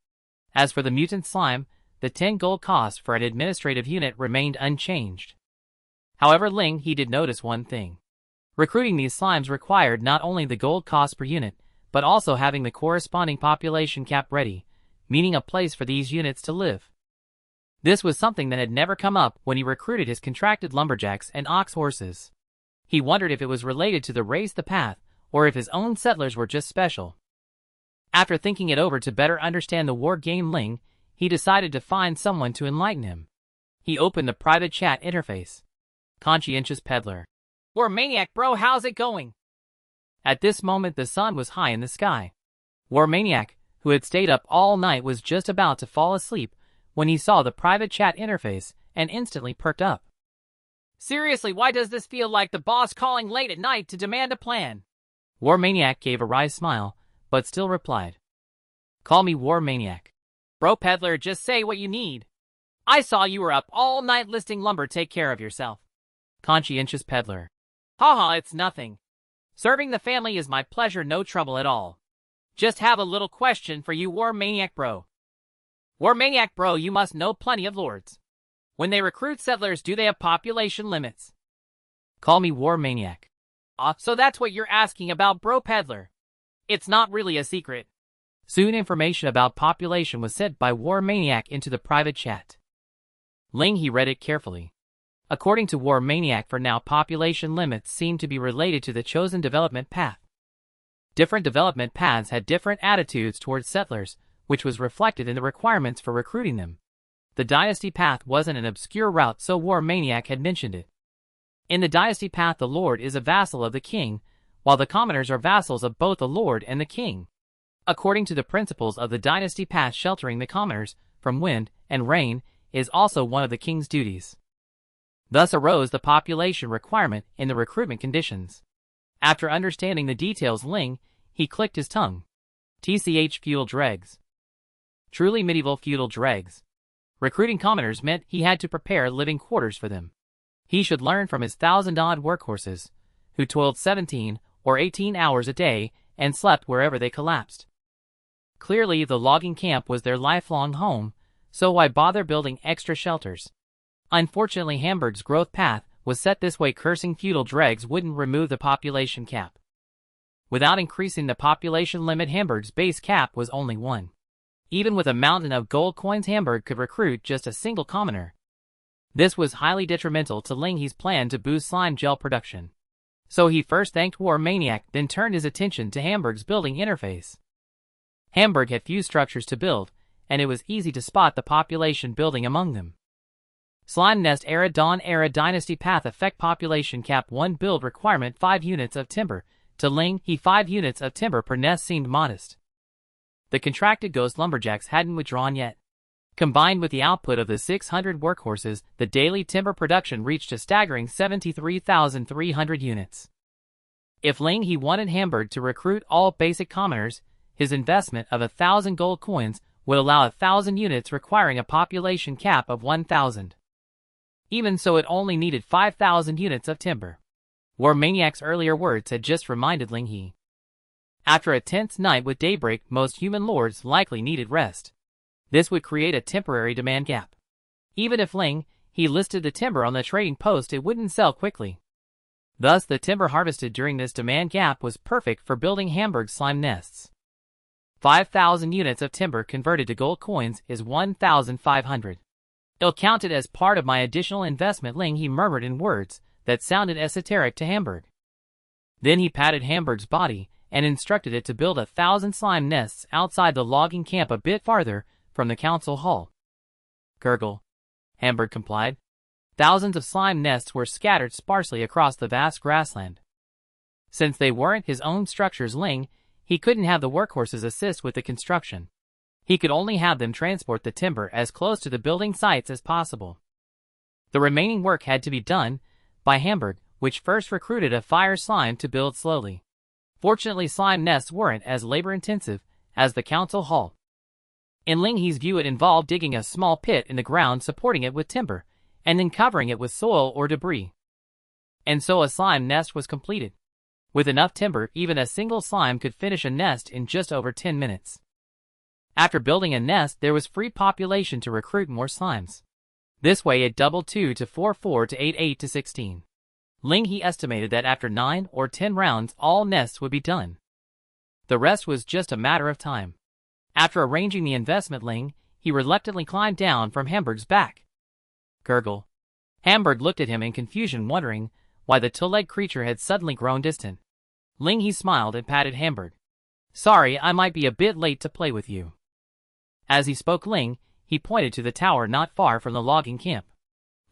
As for the mutant slime, the 10 gold cost for an administrative unit remained unchanged. However, Lin He did notice one thing. Recruiting these slimes required not only the gold cost per unit, but also having the corresponding population cap ready, meaning a place for these units to live. This was something that had never come up when he recruited his contracted lumberjacks and ox horses. He wondered if it was related to the race, the path, or if his own settlers were just special. After thinking it over to better understand the war game Lin, he decided to find someone to enlighten him. He opened the private chat interface. Conscientious Peddler. War Maniac bro, how's it going? At this moment the sun was high in the sky. War Maniac, who had stayed up all night, was just about to fall asleep when he saw the private chat interface and instantly perked up. Seriously, why does this feel like the boss calling late at night to demand a plan? War Maniac gave a wry smile, but still replied. Call me War Maniac. Bro Peddler, just say what you need. I saw you were up all night listing lumber. Take care of yourself. Conscientious peddler. Haha, it's nothing. Serving the family is my pleasure, no trouble at all. Just have a little question for you, War Maniac Bro. War Maniac Bro, you must know plenty of lords. When they recruit settlers, do they have population limits? Call me War Maniac. So that's what you're asking about, Bro Peddler. It's not really a secret. Soon information about population was sent by War Maniac into the private chat. Lin He read it carefully. According to War Maniac, for now population limits seem to be related to the chosen development path. Different development paths had different attitudes towards settlers, which was reflected in the requirements for recruiting them. The dynasty path wasn't an obscure route, so War Maniac had mentioned it. In the dynasty path, the lord is a vassal of the king, while the commoners are vassals of both the lord and the king. According to the principles of the dynasty path, sheltering the commoners from wind and rain is also one of the king's duties. Thus arose the population requirement in the recruitment conditions. After understanding the details, Lin He clicked his tongue. TCH feudal dregs. Truly medieval feudal dregs. Recruiting commoners meant he had to prepare living quarters for them. He should learn from his 1,000-odd workhorses, who toiled 17 or 18 hours a day and slept wherever they collapsed. Clearly, the logging camp was their lifelong home, so why bother building extra shelters? Unfortunately, Hamburg's growth path was set this way. Cursing feudal dregs wouldn't remove the population cap. Without increasing the population limit, Hamburg's base cap was only 1. Even with a mountain of gold coins, Hamburg could recruit just a single commoner. This was highly detrimental to Lin He's plan to boost slime gel production. So he first thanked War Maniac, then turned his attention to Hamburg's building interface. Hamburg had few structures to build, and it was easy to spot the population building among them. Slime Nest Era Dawn Era Dynasty Path Effect Population Cap 1 Build Requirement 5 units of timber. To Lin He, 5 units of timber per nest seemed modest. The contracted ghost lumberjacks hadn't withdrawn yet. Combined with the output of the 600 workhorses, the daily timber production reached a staggering 73,300 units. If Lin He wanted Hamburg to recruit all basic commoners, his investment of 1,000 gold coins would allow 1,000 units, requiring a population cap of 1,000. Even so, it only needed 5,000 units of timber. War Maniac's earlier words had just reminded Lin He. After a tense night with daybreak, most human lords likely needed rest. This would create a temporary demand gap. Even if Lin He listed the timber on the trading post, it wouldn't sell quickly. Thus, the timber harvested during this demand gap was perfect for building Hamburg's slime nests. 5,000 units of timber converted to gold coins is 1,500. It'll count it as part of my additional investment, Lin He murmured in words that sounded esoteric to Hamburg. Then he patted Hamburg's body and instructed it to build 1,000 slime nests outside the logging camp a bit farther from the council hall. Gurgle. Hamburg complied. Thousands of slime nests were scattered sparsely across the vast grassland. Since they weren't his own structures, Lin He couldn't have the workhorses assist with the construction. He could only have them transport the timber as close to the building sites as possible. The remaining work had to be done by Hamburg, which first recruited a fire slime to build slowly. Fortunately, slime nests weren't as labor-intensive as the council hall. In Lin He's view, it involved digging a small pit in the ground, supporting it with timber, and then covering it with soil or debris. And so a slime nest was completed. With enough timber, even a single slime could finish a nest in just over 10 minutes. After building a nest, there was free population to recruit more slimes. This way it doubled 2 to 4, 4 to 8, 8 to 16. Lin He estimated that after 9 or 10 rounds, all nests would be done. The rest was just a matter of time. After arranging the investment, Lin He reluctantly climbed down from Hamburg's back. Gurgle. Hamburg looked at him in confusion, wondering why the two-legged creature had suddenly grown distant. Lin He smiled and patted Hamburg. Sorry, I might be a bit late to play with you. As he spoke, Lin He pointed to the tower not far from the logging camp.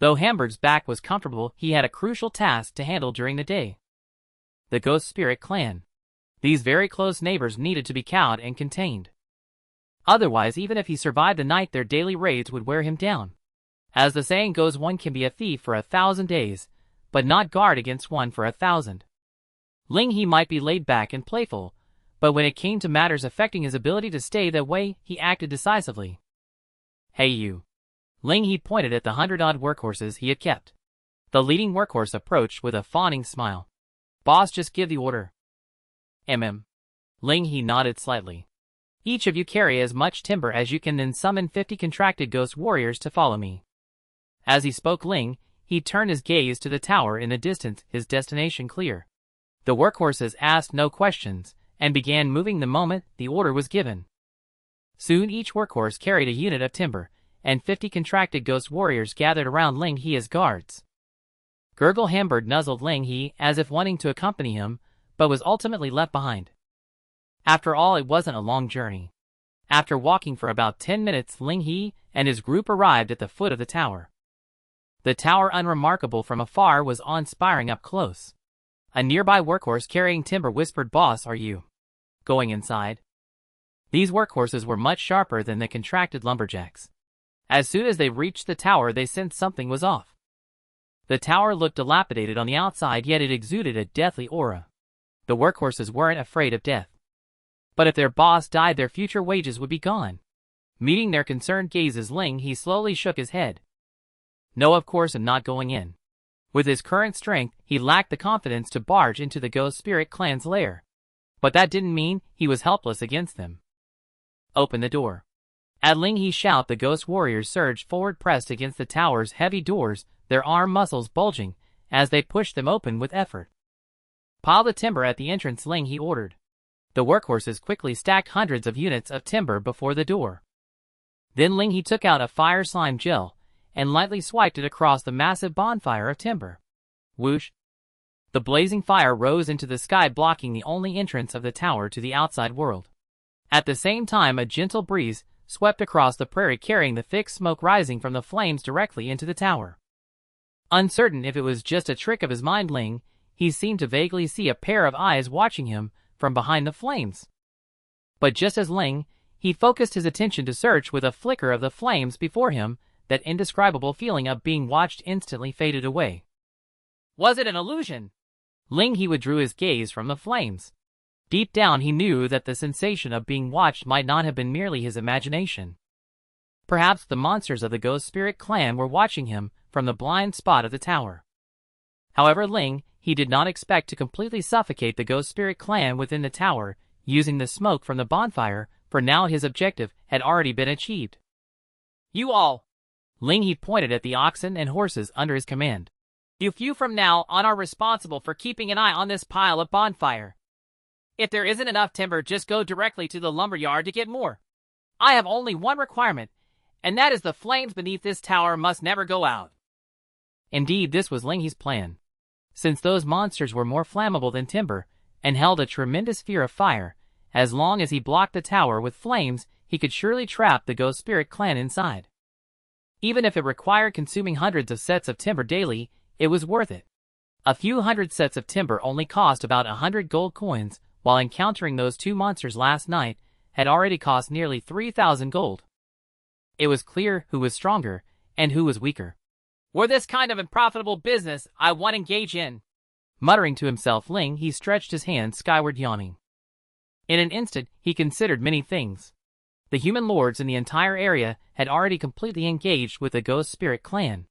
Though Hamburg's back was comfortable, he had a crucial task to handle during the day. The Ghost Spirit Clan. These very close neighbors needed to be cowed and contained. Otherwise, even if he survived the night, their daily raids would wear him down. As the saying goes, one can be a thief for 1,000 days, but not guard against one for 1,000. Lin He might be laid back and playful, but when it came to matters affecting his ability to stay that way, he acted decisively. Hey you. Lin He pointed at the 100-odd workhorses he had kept. The leading workhorse approached with a fawning smile. "Boss, just give the order." Lin He nodded slightly. "Each of you carry as much timber as you can, then summon 50 contracted ghost warriors to follow me." As he spoke, he turned his gaze to the tower in the distance, his destination clear. The workhorses asked no questions and began moving the moment the order was given. Soon each workhorse carried a unit of timber, and 50 contracted ghost warriors gathered around Lin He as guards. Gurgle Hamburg nuzzled Lin He as if wanting to accompany him, but was ultimately left behind. After all, it wasn't a long journey. After walking for about 10 minutes, Lin He and his group arrived at the foot of the tower. The tower, unremarkable from afar, was awe-inspiring up close. A nearby workhorse carrying timber whispered, "Boss, are you going inside?" These workhorses were much sharper than the contracted lumberjacks. As soon as they reached the tower, they sensed something was off. The tower looked dilapidated on the outside, yet it exuded a deathly aura. The workhorses weren't afraid of death. But if their boss died, their future wages would be gone. Meeting their concerned gazes, Lin He slowly shook his head. "No, of course I'm not going in." With his current strength, he lacked the confidence to barge into the Ghost Spirit clan's lair. But that didn't mean he was helpless against them. "Open the door." At Lin He's shout, the ghost warriors surged forward, pressed against the tower's heavy doors, their arm muscles bulging as they pushed them open with effort. "Pile the timber at the entrance," Lin He ordered. The workhorses quickly stacked hundreds of units of timber before the door. Then Lin He took out a fire slime gel and lightly swiped it across the massive bonfire of timber. Whoosh! The blazing fire rose into the sky, blocking the only entrance of the tower to the outside world. At the same time, a gentle breeze swept across the prairie, carrying the thick smoke rising from the flames directly into the tower. Uncertain if it was just a trick of his mind, he seemed to vaguely see a pair of eyes watching him from behind the flames. But just as he focused his attention to search with a flicker of the flames before him, that indescribable feeling of being watched instantly faded away. Was it an illusion? He withdrew his gaze from the flames. Deep down, he knew that the sensation of being watched might not have been merely his imagination. Perhaps the monsters of the Ghost Spirit clan were watching him from the blind spot of the tower. However, he did not expect to completely suffocate the Ghost Spirit clan within the tower using the smoke from the bonfire, for now his objective had already been achieved. "You all," He pointed at the oxen and horses under his command. "You few from now on are responsible for keeping an eye on this pile of bonfire. If there isn't enough timber, just go directly to the lumberyard to get more. I have only one requirement, and that is the flames beneath this tower must never go out." Indeed, this was He's plan. Since those monsters were more flammable than timber and held a tremendous fear of fire, as long as he blocked the tower with flames, he could surely trap the Ghost Spirit clan inside. Even if it required consuming hundreds of sets of timber daily, it was worth it. A few hundred sets of timber only cost about 100 gold coins, while encountering those two monsters last night had already cost nearly 3,000 gold. It was clear who was stronger and who was weaker. "Were this kind of unprofitable business I won't engage in." Muttering to himself, he stretched his hands skyward, yawning. In an instant, he considered many things. The human lords in the entire area had already completely engaged with the Ghost Spirit clan.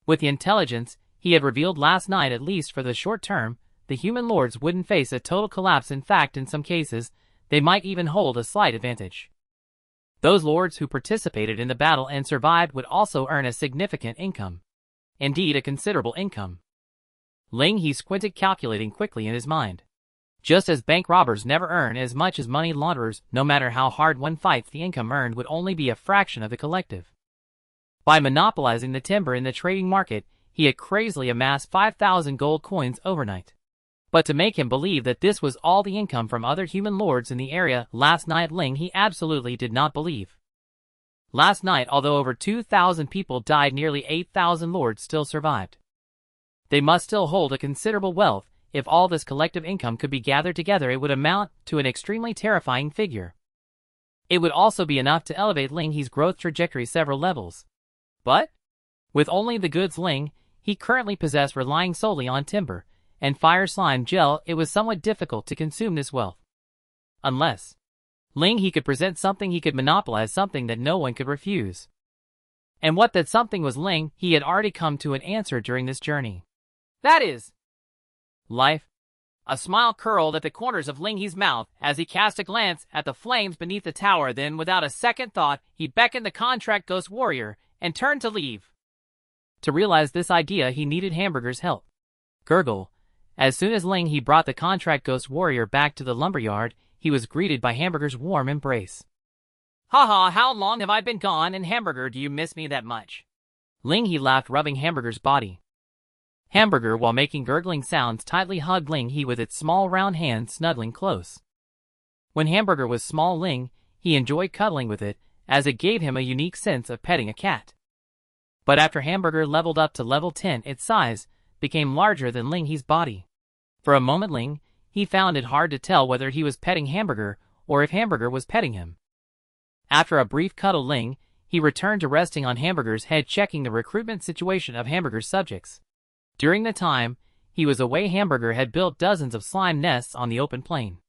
With the intelligence he had revealed last night, at least for the short term, the human lords wouldn't face a total collapse. In fact, in some cases, they might even hold a slight advantage. Those lords who participated in the battle and survived would also earn a significant income. Indeed, a considerable income. He squinted, calculating quickly in his mind. Just as bank robbers never earn as much as money launderers, no matter how hard one fights, the income earned would only be a fraction of the collective. By monopolizing the timber in the trading market, he had crazily amassed 5,000 gold coins overnight. But to make him believe that this was all the income from other human lords in the area last night, he absolutely did not believe. Last night, although over 2,000 people died, nearly 8,000 lords still survived. They must still hold a considerable wealth. If all this collective income could be gathered together, it would amount to an extremely terrifying figure. It would also be enough to elevate He's growth trajectory several levels. But with only the goods he currently possessed, relying solely on timber and fire slime gel, it was somewhat difficult to consume this wealth. Unless he could present something he could monopolize, something that no one could refuse. And what that something was Ling He had already come to an answer during this journey. That is life. A smile curled at the corners of Ling He's mouth as he cast a glance at the flames beneath the tower. Then, without a second thought, he beckoned the contract ghost warrior and turned to leave. To realize this idea, he needed Hamburger's help. Gurgle. As soon as Ling He brought the contract ghost warrior back to the lumberyard, he was greeted by Hamburger's warm embrace. Haha, how long have I been gone, and Hamburger, do you miss me that much? Ling He laughed, rubbing Hamburger's body. Hamburger, while making gurgling sounds, tightly hugged Ling He with its small round hands snuggling close. When Hamburger was small, Ling He enjoyed cuddling with it, as it gave him a unique sense of petting a cat. But after Hamburger leveled up to level 10, its size became larger than Ling He's body. For a moment, Ling He found it hard to tell whether he was petting Hamburger or if Hamburger was petting him. After a brief cuddle, Ling He returned to resting on Hamburger's head, checking the recruitment situation of Hamburger's subjects. During the time he was away, Hamburger had built dozens of slime nests on the open plain.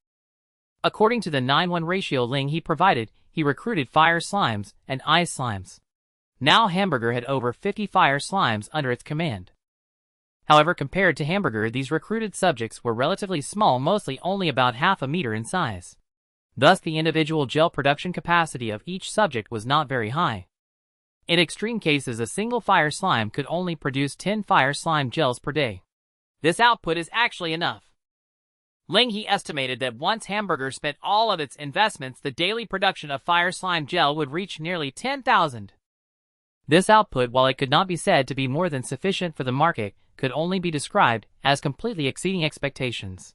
According to the 9:1 ratio Ling He provided, he recruited fire slimes and ice slimes. Now Hamburger had over 50 fire slimes under its command. However, compared to Hamburger, these recruited subjects were relatively small, mostly only about half a meter in size. Thus, the individual gel production capacity of each subject was not very high. In extreme cases, a single fire slime could only produce 10 fire slime gels per day. This output is actually enough. Ling He estimated that once Hamburger spent all of its investments, the daily production of fire slime gel would reach nearly 10,000. This output, while it could not be said to be more than sufficient for the market, could only be described as completely exceeding expectations.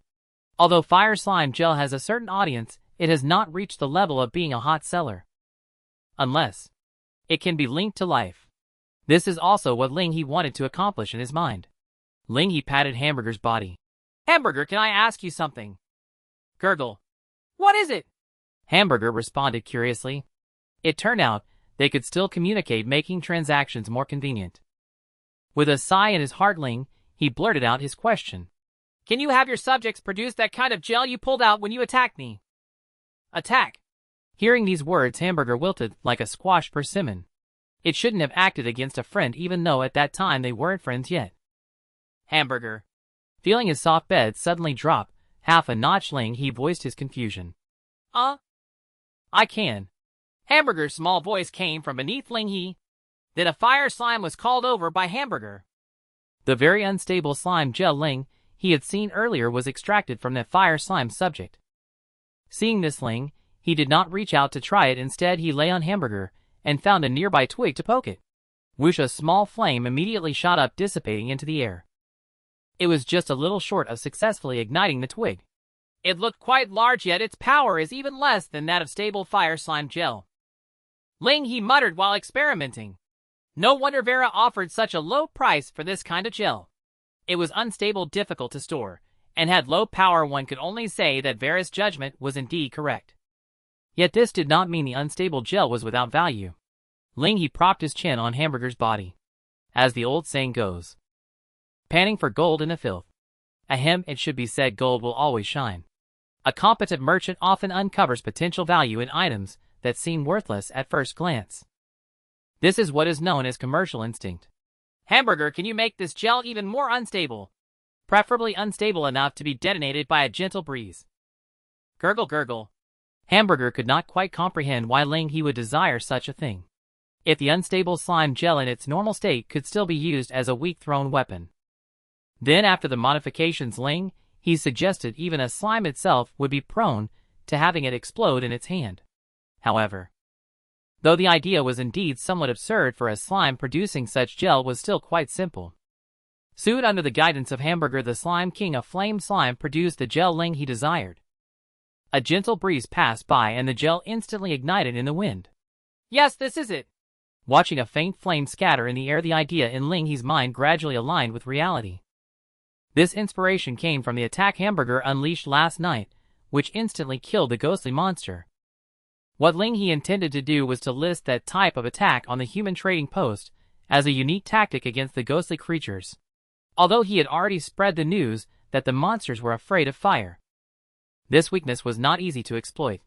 Although fire slime gel has a certain audience, it has not reached the level of being a hot seller. Unless it can be linked to life. This is also what Ling He wanted to accomplish in his mind. Ling He patted Hamburger's body. Hamburger, can I ask you something? Gurgle. What is it? Hamburger responded curiously. It turned out they could still communicate, making transactions more convenient. With a sigh in his heart, Ling He blurted out his question. Can you have your subjects produce that kind of gel you pulled out when you attacked me? Attack. Hearing these words, Hamburger wilted like a squashed persimmon. It shouldn't have acted against a friend, even though at that time they weren't friends yet. Hamburger. Feeling his soft bed suddenly drop half a notch, Ling He voiced his confusion. I can. Hamburger's small voice came from beneath Ling He. Then a fire slime was called over by Hamburger. The very unstable slime gel Ling He had seen earlier was extracted from that fire slime subject. Seeing this, Ling He did not reach out to try it. Instead, he lay on Hamburger and found a nearby twig to poke it. Whoosh! A small flame immediately shot up, dissipating into the air. It was just a little short of successfully igniting the twig. It looked quite large, yet its power is even less than that of stable fire slime gel. Ling He muttered while experimenting. No wonder Vera offered such a low price for this kind of gel. It was unstable, difficult to store, and had low power. One could only say that Vera's judgment was indeed correct. Yet this did not mean the unstable gel was without value. Ling He propped his chin on Hamburger's body. As the old saying goes, panning for gold in the filth. Ahem, it should be said, gold will always shine. A competent merchant often uncovers potential value in items that seem worthless at first glance. This is what is known as commercial instinct. Hamburger, can you make this gel even more unstable? Preferably unstable enough to be detonated by a gentle breeze. Gurgle, gurgle. Hamburger could not quite comprehend why Ling He would desire such a thing. If the unstable slime gel in its normal state could still be used as a weak thrown weapon. Then, after the modifications, Ling He suggested even a slime itself would be prone to having it explode in its hand. However, though the idea was indeed somewhat absurd, for a slime producing such gel was still quite simple. Soon, under the guidance of Hamburger, the Slime King of Flame Slime produced the gel Ling He desired. A gentle breeze passed by and the gel instantly ignited in the wind. Yes, this is it. Watching a faint flame scatter in the air, the idea in Ling He's mind gradually aligned with reality. This inspiration came from the attack Hamburger unleashed last night, which instantly killed the ghostly monster. What Ling He intended to do was to list that type of attack on the human trading post as a unique tactic against the ghostly creatures. Although he had already spread the news that the monsters were afraid of fire. This weakness was not easy to exploit,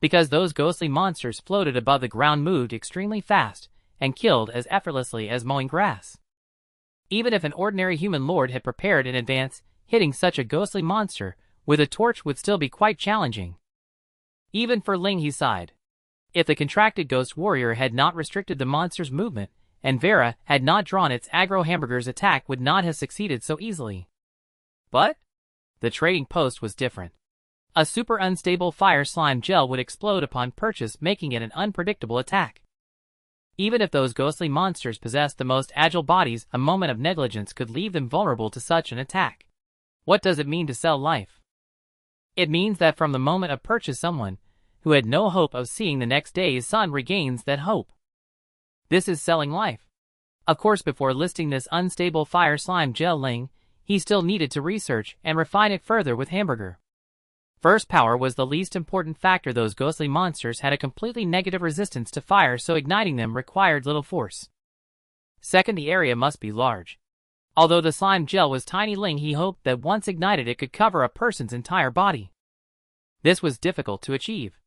because those ghostly monsters floated above the ground, moved extremely fast, and killed as effortlessly as mowing grass. Even if an ordinary human lord had prepared in advance, hitting such a ghostly monster with a torch would still be quite challenging. Even for Ling, he sighed. If the contracted ghost warrior had not restricted the monster's movement, and Vera had not drawn its aggro, Hamburger's attack would not have succeeded so easily. But the trading post was different. A super unstable fire slime gel would explode upon purchase, making it an unpredictable attack. Even if those ghostly monsters possessed the most agile bodies, a moment of negligence could leave them vulnerable to such an attack. What does it mean to sell life? It means that from the moment of purchase, someone who had no hope of seeing the next day's sun regains that hope. This is selling life. Of course, before listing this unstable fire slime gel, Ling He still needed to research and refine it further with Hamburger. First, power was the least important factor. Those ghostly monsters had a completely negative resistance to fire, so igniting them required little force. Second, the area must be large. Although the slime gel was tiny, Ling He hoped that once ignited it could cover a person's entire body. This was difficult to achieve.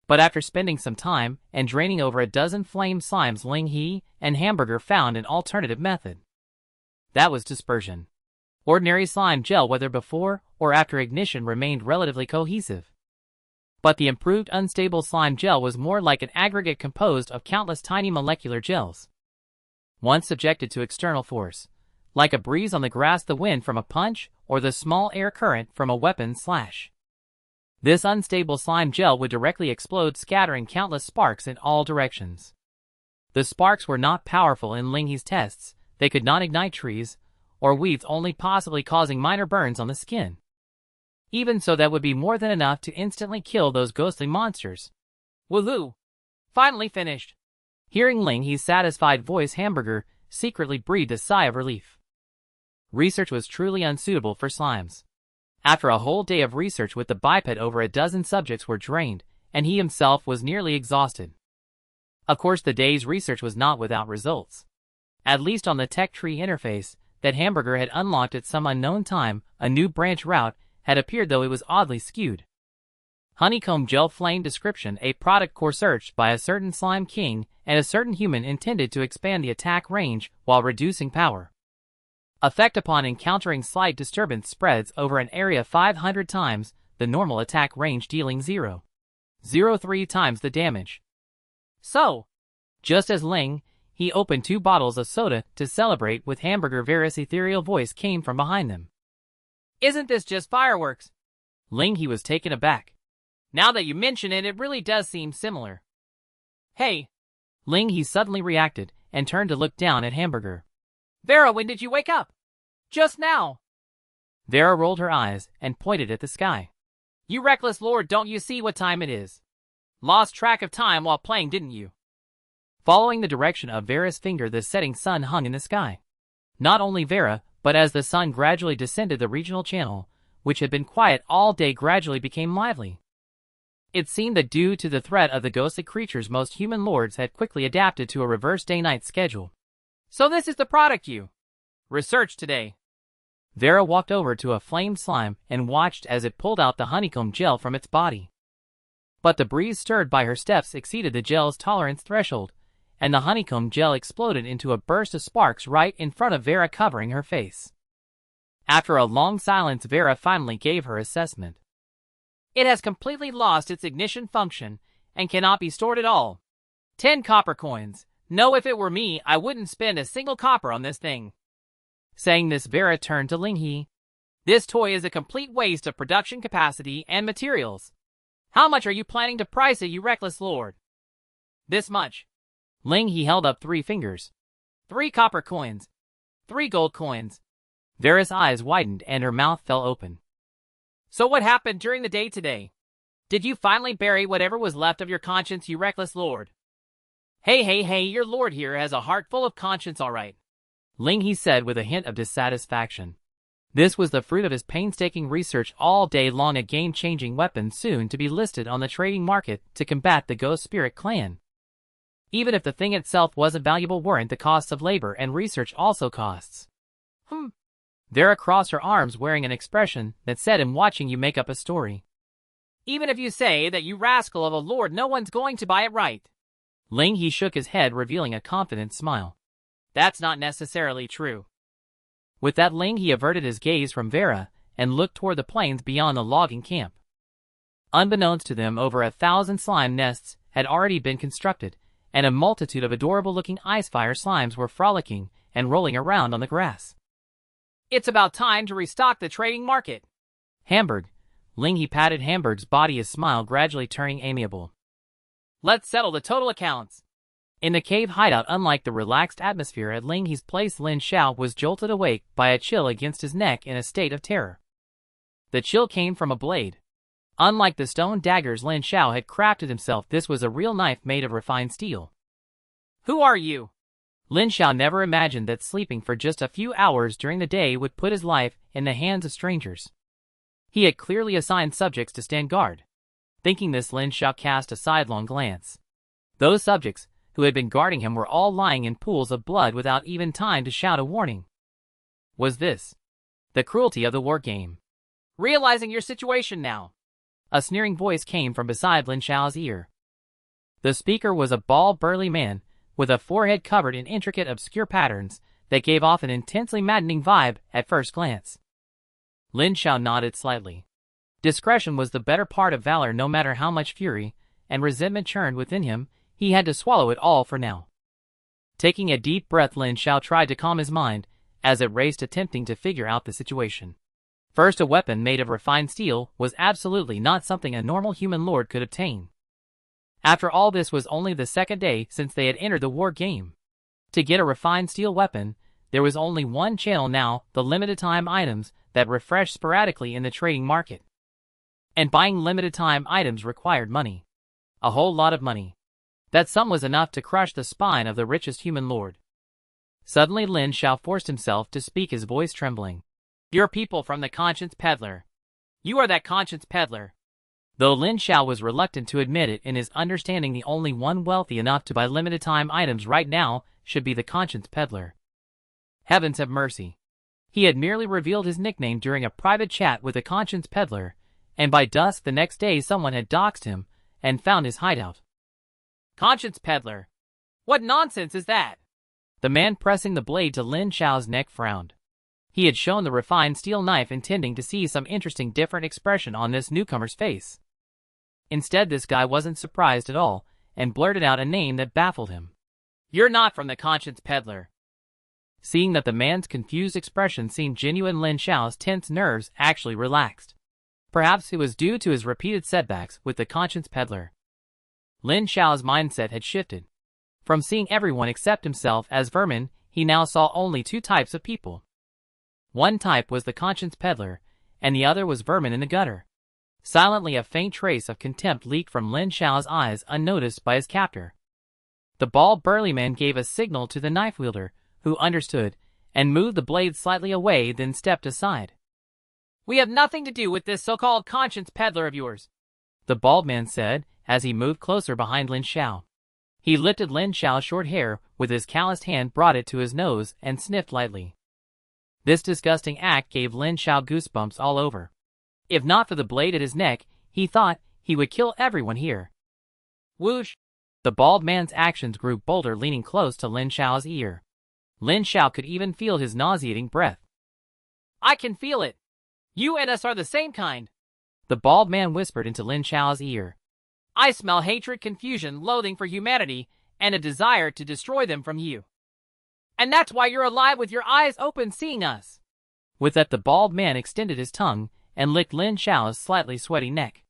But after spending some time and draining over a dozen flame slimes, Ling He and Hamburger found an alternative method. That was dispersion. Ordinary slime gel, whether before or after ignition, remained relatively cohesive. But the improved unstable slime gel was more like an aggregate composed of countless tiny molecular gels. Once subjected to external force, like a breeze on the grass, the wind from a punch, or the small air current from a weapon slash, this unstable slime gel would directly explode, scattering countless sparks in all directions. The sparks were not powerful in Ling He's tests. They could not ignite trees or weeds, only possibly causing minor burns on the skin. Even so, that would be more than enough to instantly kill those ghostly monsters. Woohoo! Finally finished. Hearing Ling He's satisfied voice, Hamburger secretly breathed a sigh of relief. Research was truly unsuitable for slimes. After a whole day of research with the biped, over a dozen subjects were drained, and he himself was nearly exhausted. Of course, the day's research was not without results. At least on the tech tree interface that Hamburger had unlocked at some unknown time, a new branch route had appeared, though it was oddly skewed. Honeycomb gel flame description: a product core searched by a certain slime king and a certain human, intended to expand the attack range while reducing power. Effect: upon encountering slight disturbance, spreads over an area 500 times the normal attack range, dealing 0.03 times the damage. So, just as Ling He opened 2 bottles of soda to celebrate with Hamburger, Vera's ethereal voice came from behind them. Isn't this just fireworks? Ling He was taken aback. Now that you mention it, it really does seem similar. Hey! Ling He suddenly reacted and turned to look down at Hamburger. Vera, when did you wake up? Just now. Vera rolled her eyes and pointed at the sky. You reckless lord, don't you see what time it is? Lost track of time while playing, didn't you? Following the direction of Vera's finger, the setting sun hung in the sky. Not only Vera, but as the sun gradually descended, the regional channel, which had been quiet all day, gradually became lively. It seemed that due to the threat of the ghostly creatures, most human lords had quickly adapted to a reverse day-night schedule. So this is the product you researched today. Vera walked over to a flame slime and watched as it pulled out the honeycomb gel from its body. But the breeze stirred by her steps exceeded the gel's tolerance threshold, and the honeycomb gel exploded into a burst of sparks right in front of Vera, covering her face. After a long silence, Vera finally gave her assessment. It has completely lost its ignition function and cannot be stored at all. 10 copper coins. No, if it were me, I wouldn't spend a single copper on this thing. Saying this, Vera turned to Ling He. This toy is a complete waste of production capacity and materials. How much are you planning to price it, you reckless lord? This much. Ling He held up 3 fingers. 3 copper coins. 3 gold coins. Vera's eyes widened and her mouth fell open. So what happened during the day today? Did you finally bury whatever was left of your conscience, you reckless lord? Hey, your lord here has a heart full of conscience, all right. Ling He said with a hint of dissatisfaction. This was the fruit of his painstaking research all day long, a game-changing weapon soon to be listed on the trading market to combat the Ghost Spirit clan. Even if the thing itself wasn't valuable, weren't the costs of labor and research also costs? Vera crossed her arms, wearing an expression that said, "I'm watching you make up a story." Even if you say that, you rascal of a lord, no one's going to buy it, right? Lin He shook his head, revealing a confident smile. That's not necessarily true. With that, Lin He averted his gaze from Vera and looked toward the plains beyond the logging camp. Unbeknownst to them, over 1,000 slime nests had already been constructed, and a multitude of adorable-looking ice-fire slimes were frolicking and rolling around on the grass. It's about time to restock the trading market. Hamburg. Lin He patted Hamburg's body, his smile gradually turning amiable. Let's settle the total accounts. In the cave hideout, unlike the relaxed atmosphere at Lin He's place, Lin Xiao was jolted awake by a chill against his neck in a state of terror. The chill came from a blade. Unlike the stone daggers Lin Xiao had crafted himself, this was a real knife made of refined steel. Who are you? Lin Xiao never imagined that sleeping for just a few hours during the day would put his life in the hands of strangers. He had clearly assigned subjects to stand guard. Thinking this, Lin Xiao cast a sidelong glance. Those subjects who had been guarding him were all lying in pools of blood without even time to shout a warning. Was this the cruelty of the war game? Realizing your situation now. A sneering voice came from beside Lin Xiao's ear. The speaker was a bald, burly man with a forehead covered in intricate, obscure patterns that gave off an intensely maddening vibe at first glance. Lin Xiao nodded slightly. Discretion was the better part of valor. No matter how much fury and resentment churned within him, he had to swallow it all for now. Taking a deep breath, Lin Xiao tried to calm his mind as it raced, attempting to figure out the situation. First, a weapon made of refined steel was absolutely not something a normal human lord could obtain. After all, this was only the second day since they had entered the war game. To get a refined steel weapon, there was only one channel now: the limited-time items that refreshed sporadically in the trading market. And buying limited-time items required money. A whole lot of money. That sum was enough to crush the spine of the richest human lord. Suddenly Lin Xiao forced himself to speak, his voice trembling. You're people from the Conscience Peddler. You are that Conscience Peddler. Though Lin Xiao was reluctant to admit it, in his understanding the only one wealthy enough to buy limited-time items right now should be the Conscience Peddler. Heavens have mercy. He had merely revealed his nickname during a private chat with the Conscience Peddler, and by dusk the next day someone had doxed him and found his hideout. Conscience Peddler? What nonsense is that? The man pressing the blade to Lin Xiao's neck frowned. He had shown the refined steel knife intending to see some interesting different expression on this newcomer's face. Instead, this guy wasn't surprised at all and blurted out a name that baffled him. You're not from the Conscience Peddler. Seeing that the man's confused expression seemed genuine, Lin Xiao's tense nerves actually relaxed. Perhaps it was due to his repeated setbacks with the Conscience Peddler. Lin Xiao's mindset had shifted. From seeing everyone except himself as vermin, he now saw only two types of people. One type was the Conscience Peddler, and the other was vermin in the gutter. Silently, a faint trace of contempt leaked from Lin Xiao's eyes, unnoticed by his captor. The bald, burly man gave a signal to the knife wielder, who understood, and moved the blade slightly away, then stepped aside. We have nothing to do with this so-called Conscience Peddler of yours, the bald man said, as he moved closer behind Lin Xiao. He lifted Lin Xiao's short hair with his calloused hand, brought it to his nose, and sniffed lightly. This disgusting act gave Lin Xiao goosebumps all over. If not for the blade at his neck, he thought he would kill everyone here. Whoosh! The bald man's actions grew bolder, leaning close to Lin Xiao's ear. Lin Xiao could even feel his nauseating breath. I can feel it. You and us are the same kind, the bald man whispered into Lin Xiao's ear. I smell hatred, confusion, loathing for humanity, and a desire to destroy them from you. And that's why you're alive with your eyes open seeing us. With that, the bald man extended his tongue and licked Lin Xiao's slightly sweaty neck.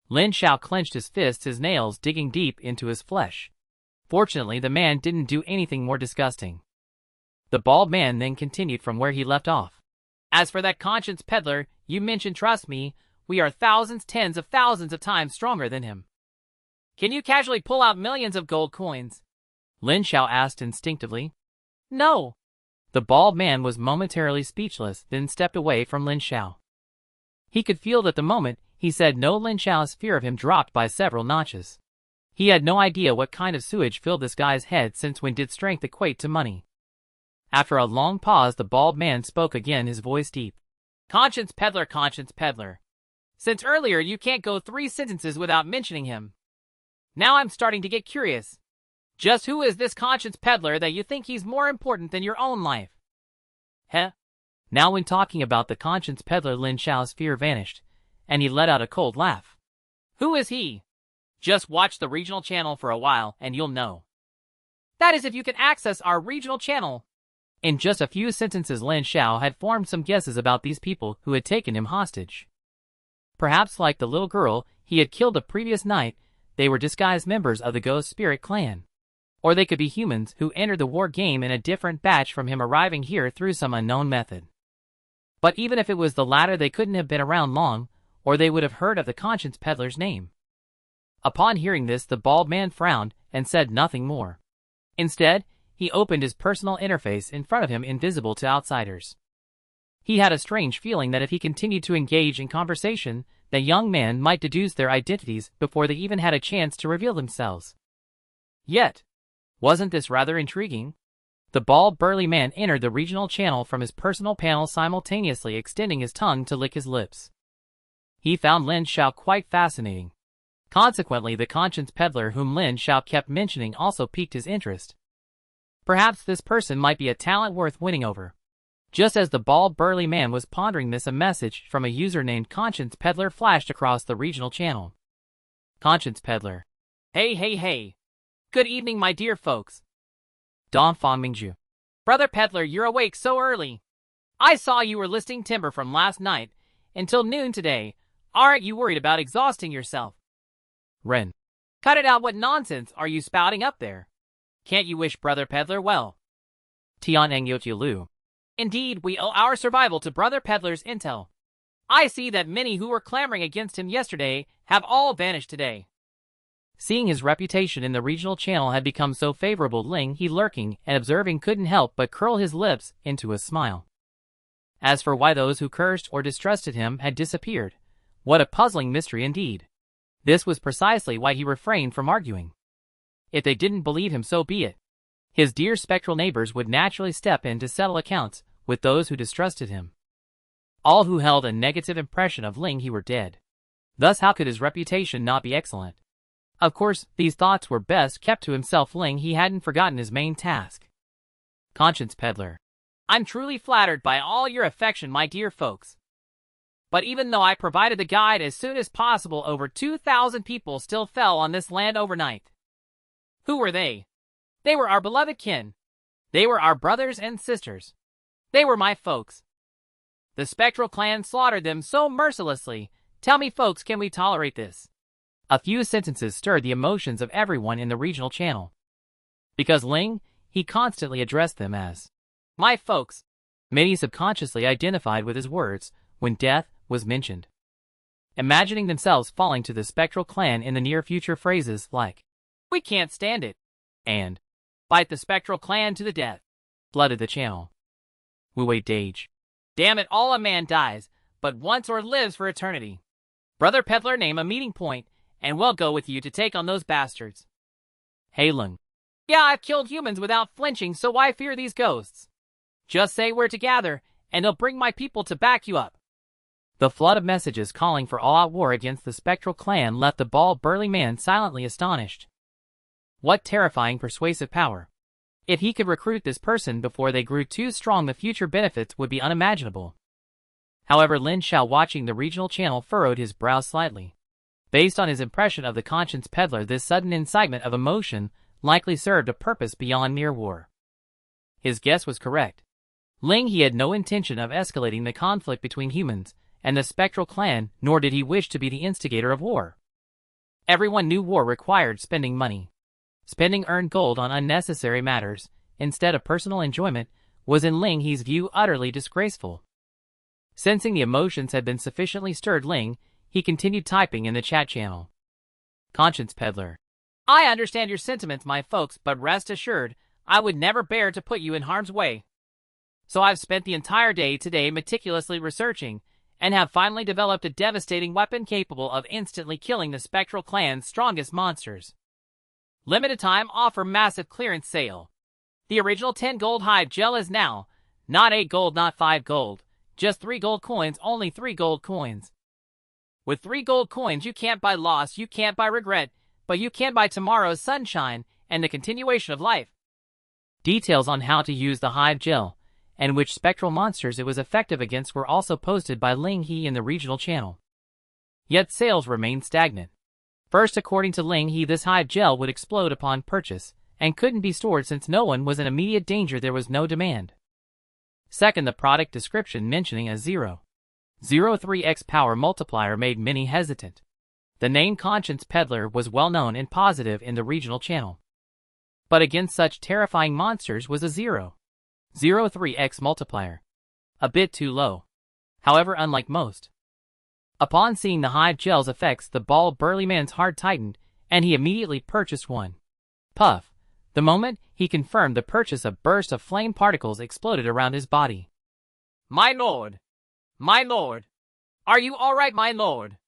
Lin Xiao clenched his fists, his nails digging deep into his flesh. Fortunately, the man didn't do anything more disgusting. The bald man then continued from where he left off. As for that Conscience Peddler you mentioned, trust me, we are thousands, tens of thousands of times stronger than him. Can you casually pull out millions of gold coins? Lin Xiao asked instinctively. No. The bald man was momentarily speechless, then stepped away from Lin Xiao. He could feel that the moment he said no, Lin Xiao's fear of him dropped by several notches. He had no idea what kind of sewage filled this guy's head, since when did strength equate to money? After a long pause, the bald man spoke again, his voice deep. Conscience Peddler, Conscience Peddler. Since earlier you can't go 3 sentences without mentioning him. Now I'm starting to get curious. Just who is this conscience peddler that you think he's more important than your own life? Heh? Now when talking about the conscience peddler, Lin Xiao's fear vanished, and he let out a cold laugh. Who is he? Just watch the regional channel for a while and you'll know. That is if you can access our regional channel. In just a few sentences, Lin Xiao had formed some guesses about these people who had taken him hostage. Perhaps like the little girl he had killed the previous night, they were disguised members of the Ghost Spirit clan. Or they could be humans who entered the war game in a different batch from him, arriving here through some unknown method. But even if it was the latter, they couldn't have been around long, or they would have heard of the conscience peddler's name. Upon hearing this, the bald man frowned and said nothing more. Instead, he opened his personal interface in front of him, invisible to outsiders. He had a strange feeling that if he continued to engage in conversation, the young man might deduce their identities before they even had a chance to reveal themselves. Yet, wasn't this rather intriguing? The bald, burly man entered the regional channel from his personal panel, simultaneously extending his tongue to lick his lips. He found Lin Xiao quite fascinating. Consequently, the conscience peddler whom Lin Xiao kept mentioning also piqued his interest. Perhaps this person might be a talent worth winning over. Just as the bald, burly man was pondering this, a message from a user named Conscience Peddler flashed across the regional channel. Conscience Peddler. Hey. Good evening, my dear folks. Don Fang Mingju. Brother Peddler, you're awake so early. I saw you were listing timber from last night until noon today. Aren't you worried about exhausting yourself? Ren. Cut it out. What nonsense are you spouting up there? Can't you wish Brother Peddler well? Tian Engyotiu Lu. Indeed, we owe our survival to Brother Peddler's intel. I see that many who were clamoring against him yesterday have all vanished today. Seeing his reputation in the regional channel had become so favorable, Lin He, lurking and observing, couldn't help but curl his lips into a smile. As for why those who cursed or distrusted him had disappeared, what a puzzling mystery indeed. This was precisely why he refrained from arguing. If they didn't believe him, so be it. His dear spectral neighbors would naturally step in to settle accounts with those who distrusted him. All who held a negative impression of Lin He were dead. Thus how could his reputation not be excellent? Of course, these thoughts were best kept to himself. Lin He hadn't forgotten his main task. Conscience Peddler. I'm truly flattered by all your affection, my dear folks. But even though I provided the guide as soon as possible, over 2,000 people still fell on this land overnight. Who were they? They were our beloved kin. They were our brothers and sisters. They were my folks. The spectral clan slaughtered them so mercilessly. Tell me, folks, can we tolerate this? A few sentences stirred the emotions of everyone in the regional channel. Because Lin He constantly addressed them as my folks. Many subconsciously identified with his words when death was mentioned, imagining themselves falling to the spectral clan in the near future. Phrases like, we can't stand it, and fight the spectral clan to the death, flooded the channel. Wu Wei Dage. Damn it all, a man dies but once or lives for eternity. Brother Peddler, name a meeting point, and we'll go with you to take on those bastards. Hey Lung. Yeah, I've killed humans without flinching, so why fear these ghosts? Just say we're together, and they'll bring my people to back you up. The flood of messages calling for all-out war against the spectral clan left the bald, burly man silently astonished. What terrifying persuasive power! If he could recruit this person before they grew too strong, the future benefits would be unimaginable. However, Lin Xiao, watching the regional channel, furrowed his brow slightly. Based on his impression of the conscience peddler, this sudden incitement of emotion likely served a purpose beyond mere war. His guess was correct. Lin He had no intention of escalating the conflict between humans and the spectral clan, nor did he wish to be the instigator of war. Everyone knew war required spending money. Spending earned gold on unnecessary matters, instead of personal enjoyment, was in Lin He's view utterly disgraceful. Sensing the emotions had been sufficiently stirred, Lin He continued typing in the chat channel. Conscience Peddler. I understand your sentiments, my folks, but rest assured, I would never bear to put you in harm's way. So I've spent the entire day today meticulously researching, and have finally developed a devastating weapon capable of instantly killing the spectral clan's strongest monsters. Limited time offer, massive clearance sale. The original 10 gold hive gel is now, not 8 gold, not 5 gold, just 3 gold coins, only 3 gold coins. With 3 gold coins you can't buy loss, you can't buy regret, but you can buy tomorrow's sunshine, and the continuation of life. Details on how to use the hive gel and which spectral monsters it was effective against were also posted by Lin He in the regional channel. Yet sales remained stagnant. First, according to Lin He, this hive gel would explode upon purchase and couldn't be stored since no one was in immediate danger. There was no demand. Second, the product description mentioning a 0.03x power multiplier made many hesitant. The name Conscience Peddler was well known and positive in the regional channel. But against such terrifying monsters was a 0.03x multiplier. A bit too low. However, unlike most. Upon seeing the hive gel's effects, the bald burly man's heart tightened, and he immediately purchased one. Puff. The moment he confirmed the purchase, a burst of flame particles exploded around his body. My lord! My lord! Are you all right, my lord?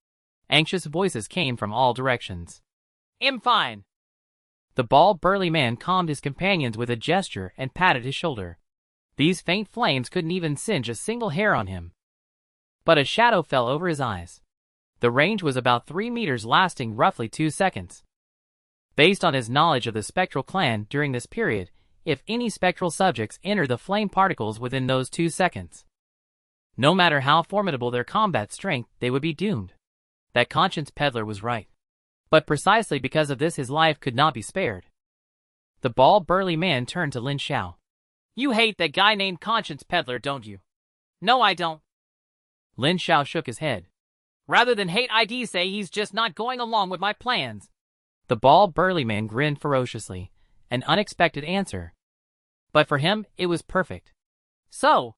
Anxious voices came from all directions. I'm fine. The bald burly man calmed his companions with a gesture and patted his shoulder. These faint flames couldn't even singe a single hair on him. But a shadow fell over his eyes. The range was about 3 meters, lasting roughly 2 seconds. Based on his knowledge of the spectral clan during this period, if any spectral subjects entered the flame particles within those 2 seconds, no matter how formidable their combat strength, they would be doomed. That Conscience Peddler was right. But precisely because of this, his life could not be spared. The bald burly man turned to Lin Xiao. You hate that guy named Conscience Peddler, don't you? No, I don't. Lin Xiao shook his head. Rather than hate, I'd say he's just not going along with my plans. The bald burly man grinned ferociously, an unexpected answer. But for him, it was perfect. So,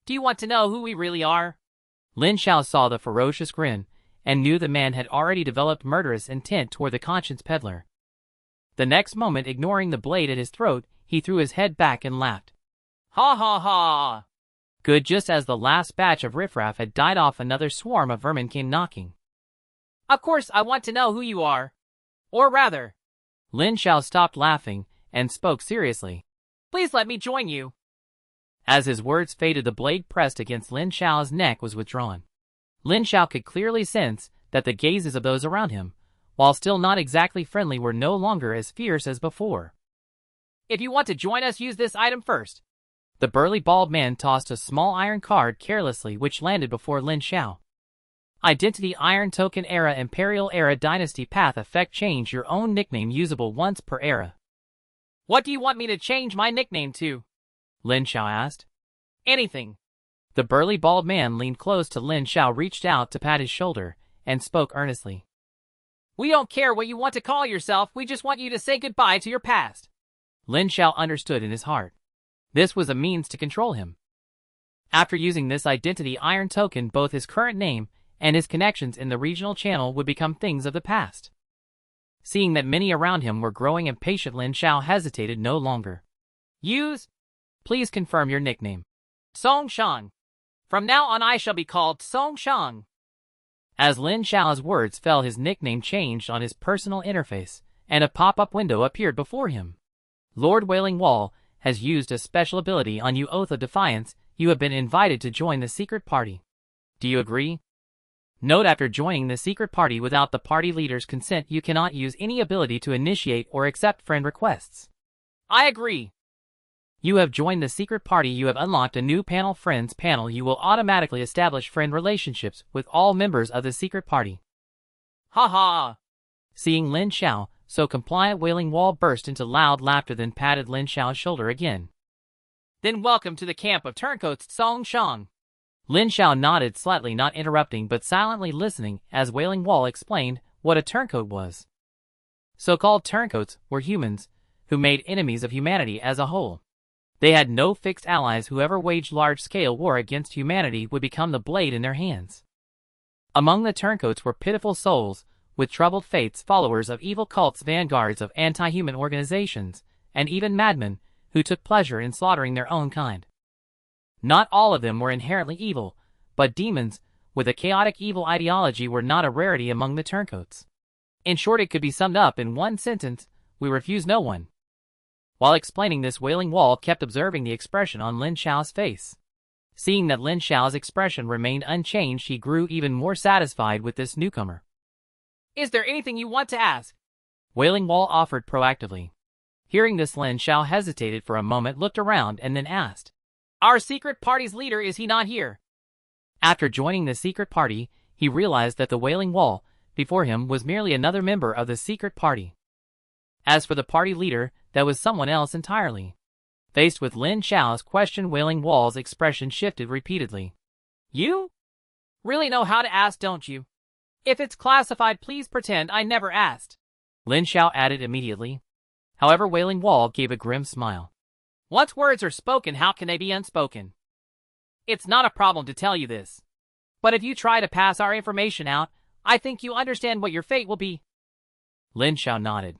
do you want to know who we really are? Lin Xiao saw the ferocious grin and knew the man had already developed murderous intent toward the Conscience Peddler. The next moment, ignoring the blade at his throat, he threw his head back and laughed. Ha ha ha! Good. Just as the last batch of riffraff had died off, another swarm of vermin came knocking. Of course I want to know who you are. Or rather... Lin Xiao stopped laughing and spoke seriously. Please let me join you. As his words faded, the blade pressed against Lin Xiao's neck was withdrawn. Lin Xiao could clearly sense that the gazes of those around him, while still not exactly friendly, were no longer as fierce as before. If you want to join us, use this item first. The burly bald man tossed a small iron card carelessly, which landed before Lin Xiao. Identity Iron Token Era Imperial Era Dynasty Path Effect. Change your own nickname, usable once per era. What do you want me to change my nickname to? Lin Xiao asked. Anything. The burly bald man leaned close to Lin Xiao, reached out to pat his shoulder, and spoke earnestly. We don't care what you want to call yourself, we just want you to say goodbye to your past. Lin Xiao understood in his heart. This was a means to control him. After using this identity iron token, both his current name and his connections in the regional channel would become things of the past. Seeing that many around him were growing impatient, Lin Xiao hesitated no longer. Use. Please confirm your nickname. Song Shang. From now on I shall be called Song Shang. As Lin Xiao's words fell, his nickname changed on his personal interface, and a pop-up window appeared before him. Lord Wailing Wall has used a special ability on you. Oath of Defiance. You have been invited to join the secret party. Do you agree? Note: after joining the secret party without the party leader's consent, you cannot use any ability to initiate or accept friend requests. I agree. You have joined the secret party. You have unlocked a new panel, Friends panel. You will automatically establish friend relationships with all members of the secret party. Ha ha! Seeing Lin Xiao so compliant, Wailing Wall burst into loud laughter, then patted Lin Xiao's shoulder again. Then welcome to the camp of turncoats, Song Shang. Lin Xiao nodded slightly, not interrupting but silently listening as Wailing Wall explained what a turncoat was. So-called turncoats were humans who made enemies of humanity as a whole. They had no fixed allies. Whoever waged large-scale war against humanity would become the blade in their hands. Among the turncoats were pitiful souls with troubled fates, followers of evil cults, vanguards of anti-human organizations, and even madmen who took pleasure in slaughtering their own kind. Not all of them were inherently evil, but demons with a chaotic evil ideology were not a rarity among the turncoats. In short, it could be summed up in one sentence: we refuse no one. While explaining this, Wailing Wall kept observing the expression on Lin Xiao's face. Seeing that Lin Xiao's expression remained unchanged, he grew even more satisfied with this newcomer. Is there anything you want to ask? Wailing Wall offered proactively. Hearing this, Lin Xiao hesitated for a moment, looked around, and then asked, Our secret party's leader, is he not here? After joining the secret party, he realized that the Wailing Wall before him was merely another member of the secret party. As for the party leader, that was someone else entirely. Faced with Lin Xiao's question, Wailing Wall's expression shifted repeatedly. You really know how to ask, don't you? If it's classified, please pretend I never asked. Lin Xiao added immediately. However, Wailing Wall gave a grim smile. Once words are spoken, how can they be unspoken? It's not a problem to tell you this. But if you try to pass our information out, I think you understand what your fate will be. Lin Xiao nodded.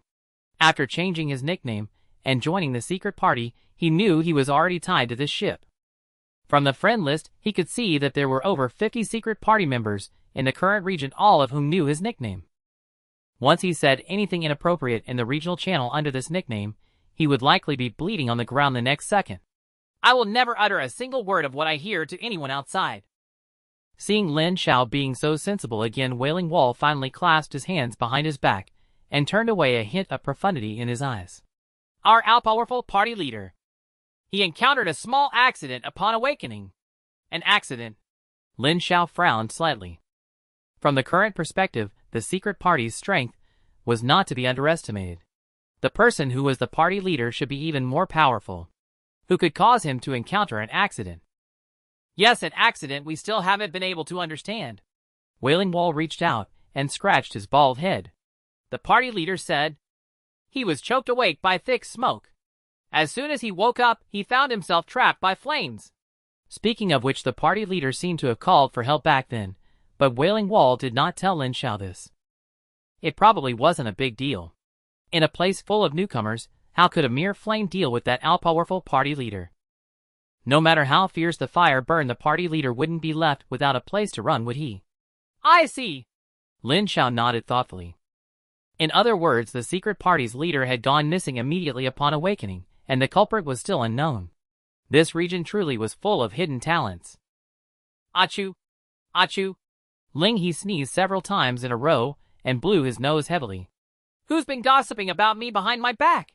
After changing his nickname and joining the secret party, he knew he was already tied to this ship. From the friend list, he could see that there were over 50 secret party members in the current region, all of whom knew his nickname. Once he said anything inappropriate in the regional channel under this nickname, he would likely be bleeding on the ground the next second. I will never utter a single word of what I hear to anyone outside. Seeing Lin Xiao being so sensible again, Wailing Wall finally clasped his hands behind his back and turned away, a hint of profundity in his eyes. Our all-powerful party leader. He encountered a small accident upon awakening. An accident. Lin Xiao frowned slightly. From the current perspective, the secret party's strength was not to be underestimated. The person who was the party leader should be even more powerful. Who could cause him to encounter an accident? Yes, an accident we still haven't been able to understand. Wailing Wall reached out and scratched his bald head. The party leader said he was choked awake by thick smoke. As soon as he woke up, he found himself trapped by flames. Speaking of which, the party leader seemed to have called for help back then, but Wailing Wall did not tell Lin Xiao this. It probably wasn't a big deal. In a place full of newcomers, how could a mere flame deal with that all-powerful party leader? No matter how fierce the fire burned, the party leader wouldn't be left without a place to run, would he? I see. Lin Xiao nodded thoughtfully. In other words, the secret party's leader had gone missing immediately upon awakening, and the culprit was still unknown. This region truly was full of hidden talents. Achoo! Achoo! Lin He sneezed several times in a row and blew his nose heavily. Who's been gossiping about me behind my back?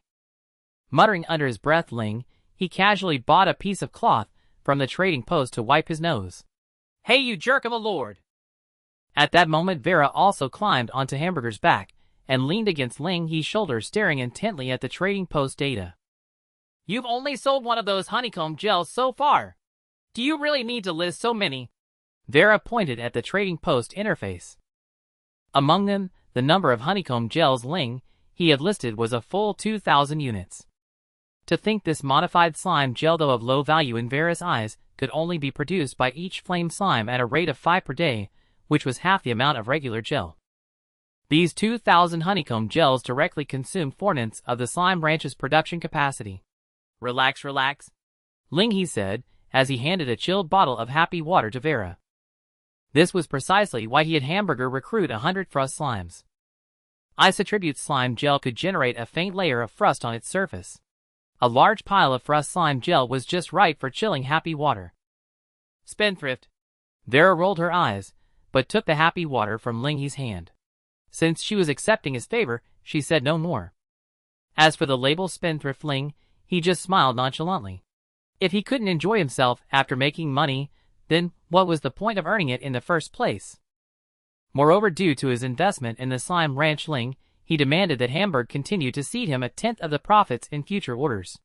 Muttering under his breath, Ling, he casually bought a piece of cloth from the trading post to wipe his nose. Hey, you jerk of a lord! At that moment, Vera also climbed onto Hamburger's back and leaned against Ling He's shoulder, staring intently at the trading post data. You've only sold one of those honeycomb gels so far. Do you really need to list so many? Vera pointed at the trading post interface. Among them, the number of honeycomb gels Ling He had listed was a full 2,000 units. To think this modified slime gel, though of low value in Vera's eyes, could only be produced by each flame slime at a rate of 5 per day, which was half the amount of regular gel. These 2,000 honeycomb gels directly consumed 4/9 of the slime ranch's production capacity. Relax, relax, Ling He said, as he handed a chilled bottle of happy water to Vera. This was precisely why he had Hamburger recruit 100 frost slimes. Ice attribute slime gel could generate a faint layer of frost on its surface. A large pile of frost slime gel was just right for chilling happy water. Spendthrift. Vera rolled her eyes, but took the happy water from Ling He's hand. Since she was accepting his favor, she said no more. As for the label spendthrift, Ling He just smiled nonchalantly. If he couldn't enjoy himself after making money, then what was the point of earning it in the first place? Moreover, due to his investment in the slime ranch, Ling He demanded that Hamburg continue to cede him 1/10 of the profits in future orders.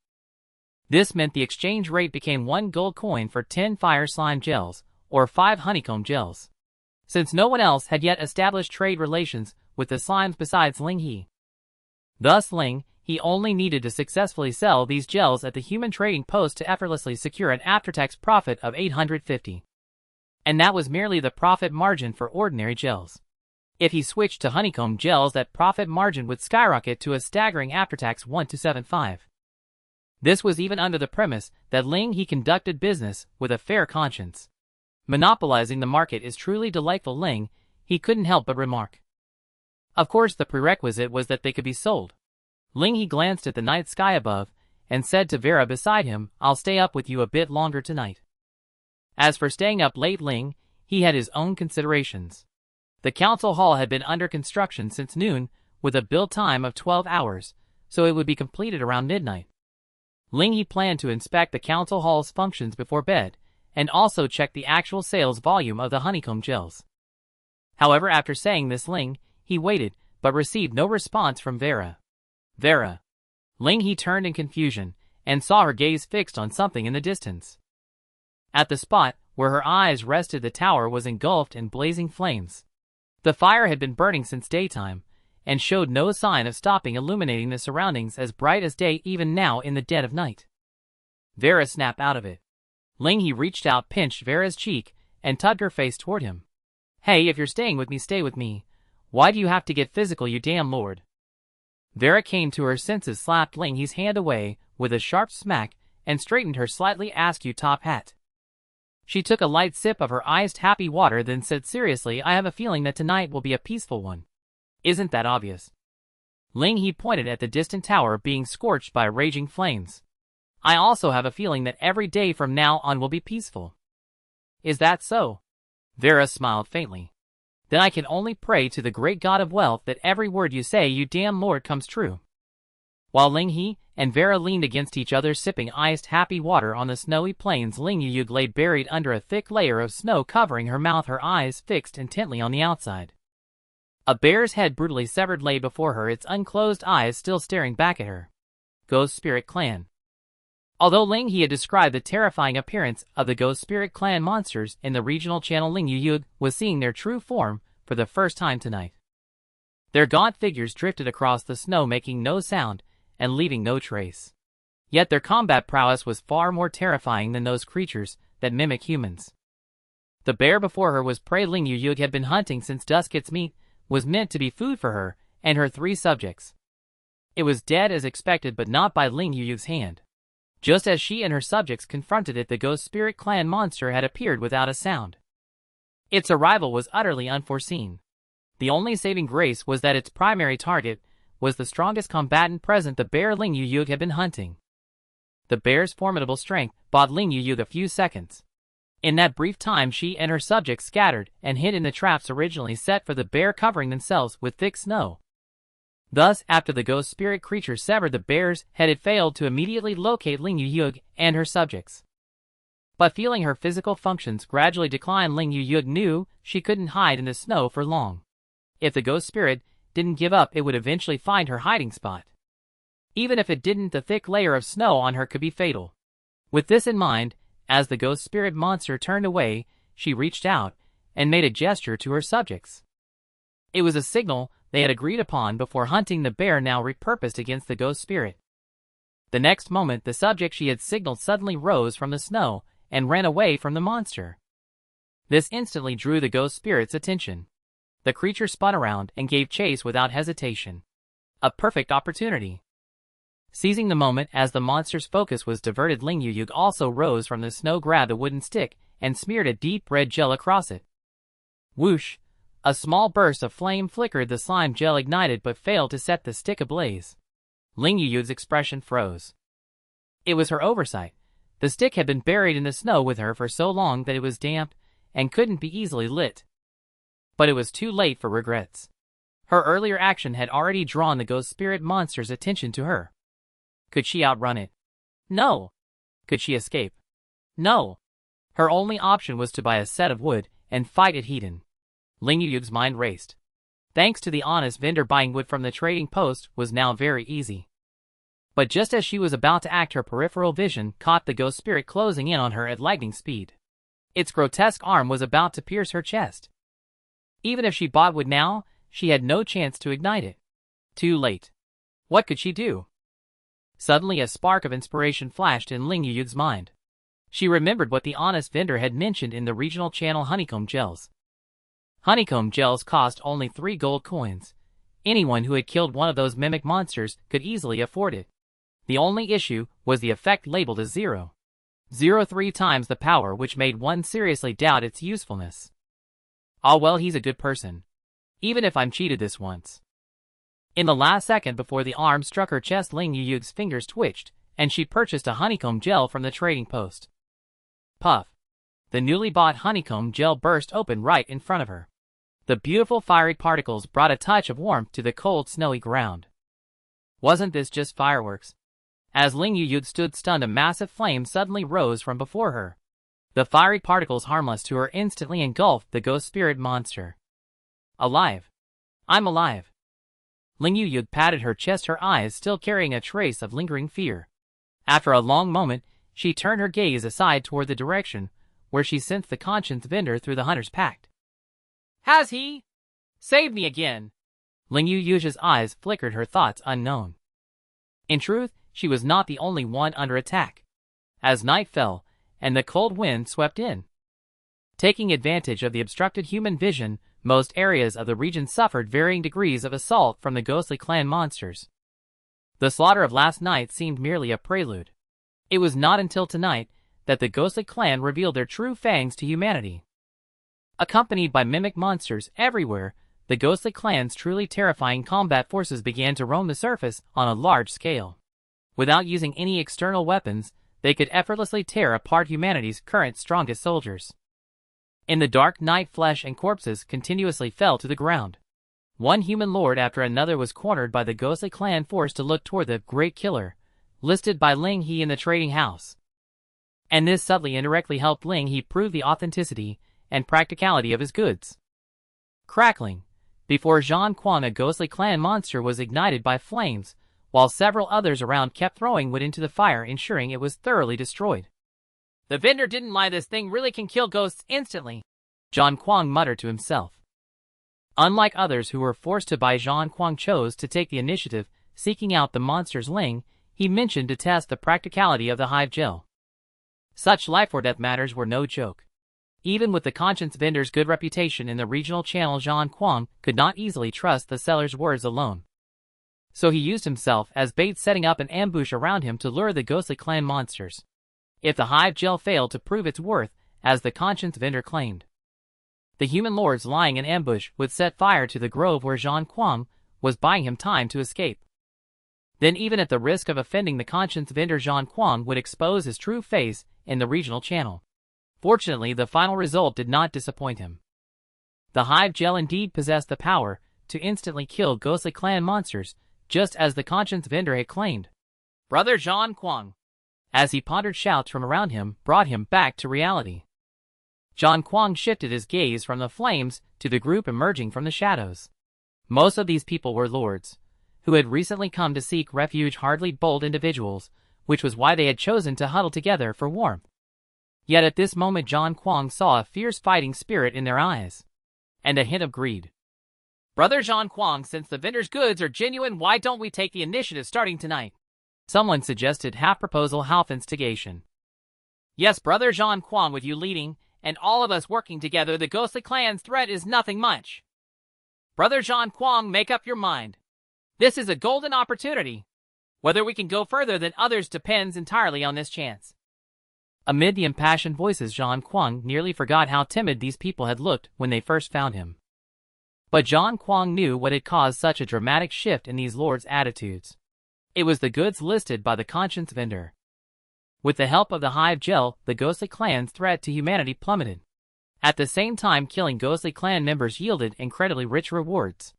This meant the exchange rate became 1 gold coin for 10 fire slime gels, or 5 honeycomb gels. Since no one else had yet established trade relations with the slimes besides Lin He. Thus Ling He only needed to successfully sell these gels at the human trading post to effortlessly secure an after-tax profit of 850. And that was merely the profit margin for ordinary gels. If he switched to honeycomb gels, that profit margin would skyrocket to a staggering after-tax 1,275. This was even under the premise that Ling He conducted business with a fair conscience. Monopolizing the market is truly delightful, Ling He couldn't help but remark. Of course, the prerequisite was that they could be sold. Ling He glanced at the night sky above and said to Vera beside him, I'll stay up with you a bit longer tonight. As for staying up late, Ling He had his own considerations. The council hall had been under construction since noon, with a build time of 12 hours, so it would be completed around midnight. Lin He planned to inspect the council hall's functions before bed, and also check the actual sales volume of the honeycomb gels. However, after saying this, Lin He waited, but received no response from Vera. Vera. Lin He turned in confusion, and saw her gaze fixed on something in the distance. At the spot where her eyes rested, the tower was engulfed in blazing flames. The fire had been burning since daytime, and showed no sign of stopping, illuminating the surroundings as bright as day even now in the dead of night. Vera snapped out of it. Lin He reached out, pinched Vera's cheek, and tugged her face toward him. "Hey, if you're staying with me, stay with me. Why do you have to get physical, you damn lord?" Vera came to her senses, slapped Lin He's hand away with a sharp smack, and straightened her slightly askew top hat. She took a light sip of her iced happy water, then said seriously, "I have a feeling that tonight will be a peaceful one. Isn't that obvious?" Lin He pointed at the distant tower being scorched by raging flames. "I also have a feeling that every day from now on will be peaceful." "Is that so?" Vera smiled faintly. "Then I can only pray to the great god of wealth that every word you say, you damn lord, comes true." While Lin He and Vera leaned against each other sipping iced happy water on the snowy plains, Lin Yuyug lay buried under a thick layer of snow covering her mouth, her eyes fixed intently on the outside. A bear's head brutally severed lay before her, its unclosed eyes still staring back at her. Ghost Spirit Clan. Although Lin He had described the terrifying appearance of the Ghost Spirit Clan monsters in the regional channel, Lin Yuyug was seeing their true form for the first time tonight. Their gaunt figures drifted across the snow, making no sound and leaving no trace. Yet their combat prowess was far more terrifying than those creatures that mimic humans. The bear before her was prey Lin Yuyug had been hunting since dusk. Its meat was meant to be food for her and her 3 subjects. It was dead as expected, but not by Lin Yuyug's hand. Just as she and her subjects confronted it, the Ghost Spirit Clan monster had appeared without a sound. Its arrival was utterly unforeseen. The only saving grace was that its primary target was the strongest combatant present, the bear Lin Yuyug had been hunting. The bear's formidable strength bought Lin Yuyug a few seconds. In that brief time, she and her subjects scattered and hid in the traps originally set for the bear, covering themselves with thick snow. Thus, after the ghost spirit creature severed the bear's head, it failed to immediately locate Lin Yuyug and her subjects. But feeling her physical functions gradually decline, Lin Yuyug knew she couldn't hide in the snow for long. If the ghost spirit didn't give up, it would eventually find her hiding spot. Even if it didn't, the thick layer of snow on her could be fatal. With this in mind, as the ghost spirit monster turned away, she reached out and made a gesture to her subjects. It was a signal they had agreed upon before hunting the bear, now repurposed against the ghost spirit. The next moment, the subject she had signaled suddenly rose from the snow and ran away from the monster. This instantly drew the ghost spirit's attention. The creature spun around and gave chase without hesitation. A perfect opportunity. Seizing the moment as the monster's focus was diverted, Lin Yuyug also rose from the snow, grabbed a wooden stick, and smeared a deep red gel across it. Whoosh! A small burst of flame flickered. The slime gel ignited but failed to set the stick ablaze. Lin Yuyug's expression froze. It was her oversight. The stick had been buried in the snow with her for so long that it was damp and couldn't be easily lit. But it was too late for regrets. Her earlier action had already drawn the ghost spirit monster's attention to her. Could she outrun it? No. Could she escape? No. Her only option was to buy a set of wood and fight it heathen. Lin Yuyug's mind raced. Thanks to the honest vendor, buying wood from the trading post was now very easy. But just as she was about to act, her peripheral vision caught the ghost spirit closing in on her at lightning speed. Its grotesque arm was about to pierce her chest. Even if she bought wood now, she had no chance to ignite it. Too late. What could she do? Suddenly a spark of inspiration flashed in Lin Yuyug's mind. She remembered what the honest vendor had mentioned in the regional channel: honeycomb gels. Honeycomb gels cost only 3 gold coins. Anyone who had killed one of those mimic monsters could easily afford it. The only issue was the effect labeled as 0. 0.3 times the power, which made one seriously doubt its usefulness. Ah well, he's a good person. Even if I'm cheated this once. In the last second before the arm struck her chest, Lin Yuyug's fingers twitched, and she purchased a honeycomb gel from the trading post. Puff! The newly bought honeycomb gel burst open right in front of her. The beautiful fiery particles brought a touch of warmth to the cold, snowy ground. Wasn't this just fireworks? As Lin He stood stunned, a massive flame suddenly rose from before her. The fiery particles, harmless to her, instantly engulfed the ghost spirit monster. Alive. I'm alive. Lin He patted her chest, her eyes still carrying a trace of lingering fear. After a long moment, she turned her gaze aside toward the direction where she sensed the conscience vendor through the hunter's pact. Has he saved me again? Lin He's eyes flickered, her thoughts unknown. In truth, she was not the only one under attack. As night fell, and the cold wind swept in, taking advantage of the obstructed human vision, most areas of the region suffered varying degrees of assault from the ghostly clan monsters. The slaughter of last night seemed merely a prelude. It was not until tonight that the ghostly clan revealed their true fangs to humanity. Accompanied by mimic monsters everywhere, the ghostly clan's truly terrifying combat forces began to roam the surface on a large scale. Without using any external weapons, they could effortlessly tear apart humanity's current strongest soldiers. In the dark night, flesh and corpses continuously fell to the ground. One human lord after another was cornered by the ghostly clan, forced to look toward the great killer, listed by Lin He in the trading house. And this subtly indirectly helped Lin He prove the authenticity and practicality of his goods. Crackling. Before Zhang Quan, a ghostly clan monster was ignited by flames, while several others around kept throwing wood into the fire, ensuring it was thoroughly destroyed. The vendor didn't lie. This thing really can kill ghosts instantly, Zhang Quan muttered to himself. Unlike others who were forced to buy, Zhang Quan chose to take the initiative, seeking out the monster's Ling He mentioned to test the practicality of the hive gel. Such life-or-death matters were no joke. Even with the conscience vendor's good reputation in the regional channel, Zhang Quan could not easily trust the seller's words alone. So he used himself as bait, setting up an ambush around him to lure the ghostly clan monsters. If the hive gel failed to prove its worth, as the conscience vendor claimed, the human lords lying in ambush would set fire to the grove where Zhang Quan was buying him time to escape. Then, even at the risk of offending the conscience vendor, Zhang Quan would expose his true face in the regional channel. Fortunately, the final result did not disappoint him. The hive gel indeed possessed the power to instantly kill ghostly clan monsters, just as the conscience vendor had claimed. Brother Zhang Quan, as he pondered, shouts from around him brought him back to reality. Zhang Quan shifted his gaze from the flames to the group emerging from the shadows. Most of these people were lords, who had recently come to seek refuge, hardly bold individuals, which was why they had chosen to huddle together for warmth. Yet at this moment Zhang Quan saw a fierce fighting spirit in their eyes, and a hint of greed. Brother Zhang Quan, since the vendor's goods are genuine, why don't we take the initiative starting tonight? Someone suggested, half proposal, half instigation. Yes, Brother Zhang Quan, with you leading, and all of us working together, the ghostly clan's threat is nothing much. Brother Zhang Quan, make up your mind. This is a golden opportunity. Whether we can go further than others depends entirely on this chance. Amid the impassioned voices, Zhang Quan nearly forgot how timid these people had looked when they first found him. But Zhang Quan knew what had caused such a dramatic shift in these lords' attitudes. It was the goods listed by the conscience vendor. With the help of the hive gel, the ghostly clan's threat to humanity plummeted. At the same time, killing ghostly clan members yielded incredibly rich rewards.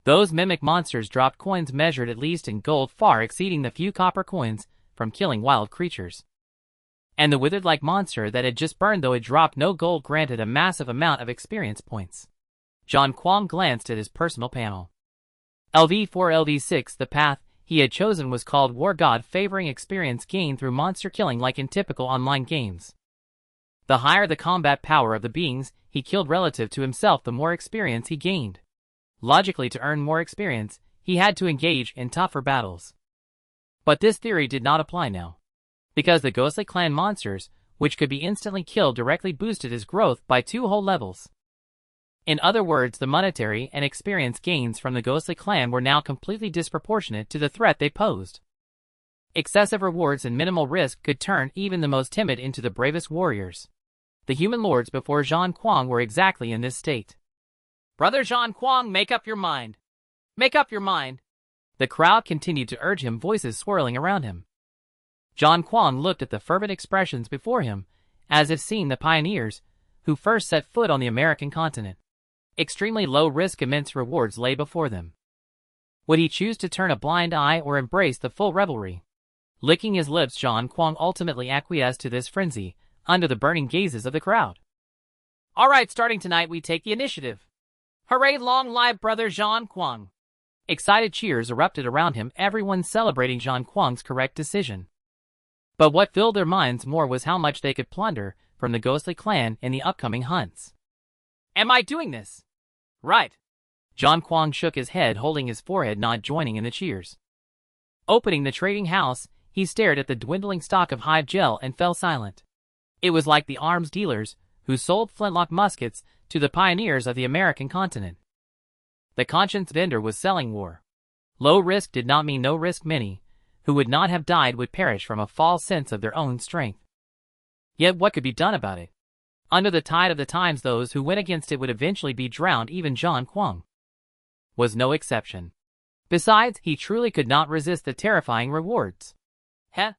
Those mimic monsters dropped coins measured at least in gold, far exceeding the few copper coins from killing wild creatures. And the withered-like monster that had just burned, though it dropped no gold, granted a massive amount of experience points. Zhang Quan glanced at his personal panel. LV4 LV6, the path he had chosen was called War God, favoring experience gained through monster killing like in typical online games. The higher the combat power of the beings he killed relative to himself, the more experience he gained. Logically, to earn more experience, he had to engage in tougher battles. But this theory did not apply now, because the ghostly clan monsters, which could be instantly killed, directly boosted his growth by 2 whole levels. In other words, the monetary and experience gains from the ghostly clan were now completely disproportionate to the threat they posed. Excessive rewards and minimal risk could turn even the most timid into the bravest warriors. The human lords before Zhang Quan were exactly in this state. Brother Zhang Quan, make up your mind. Make up your mind. The crowd continued to urge him, voices swirling around him. Zhang Quan looked at the fervent expressions before him, as if seeing the pioneers who first set foot on the American continent. Extremely low risk, immense rewards lay before them. Would he choose to turn a blind eye or embrace the full revelry? Licking his lips, Zhang Kuang ultimately acquiesced to this frenzy, under the burning gazes of the crowd. All right, starting tonight we take the initiative. Hooray, long live brother Zhang Kuang. Excited cheers erupted around him, everyone celebrating Zhang Kuang's correct decision. But what filled their minds more was how much they could plunder from the ghostly clan in the upcoming hunts. Am I doing this? Right. Zhang Kuang shook his head, holding his forehead, not joining in the cheers. Opening the trading house, he stared at the dwindling stock of hive gel and fell silent. It was like the arms dealers who sold flintlock muskets to the pioneers of the American continent. The conscience vendor was selling war. Low risk did not mean no risk. Many who would not have died would perish from a false sense of their own strength. Yet what could be done about it? Under the tide of the times, those who went against it would eventually be drowned. Even Zhang Kuang was no exception. Besides, he truly could not resist the terrifying rewards. Heh?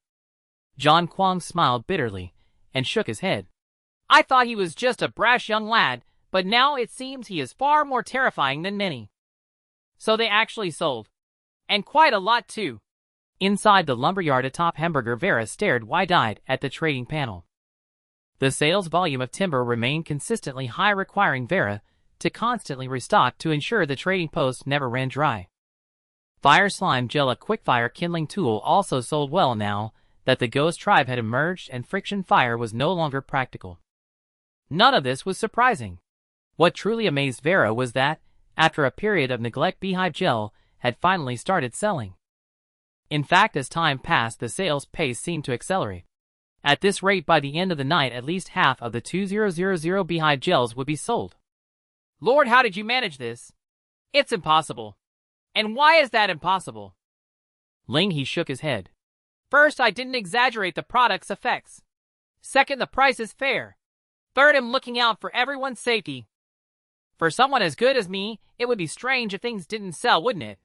Zhang Kuang smiled bitterly and shook his head. I thought he was just a brash young lad, but now it seems he is far more terrifying than many. So they actually sold. And quite a lot too. Inside the lumberyard atop Hamburger, Vera stared wide-eyed at the trading panel. The sales volume of timber remained consistently high, requiring Vera to constantly restock to ensure the trading post never ran dry. Fire slime gel, a quick-fire kindling tool, also sold well now that the ghost tribe had emerged and friction fire was no longer practical. None of this was surprising. What truly amazed Vera was that, after a period of neglect, beehive gel had finally started selling. In fact, as time passed, the sales pace seemed to accelerate. At this rate, by the end of the night, at least half of the 2000 beehive gels would be sold. Lord, how did you manage this? It's impossible. And why is that impossible? Lin He shook his head. First, I didn't exaggerate the product's effects. Second, the price is fair. Third, I'm looking out for everyone's safety. For someone as good as me, it would be strange if things didn't sell, wouldn't it?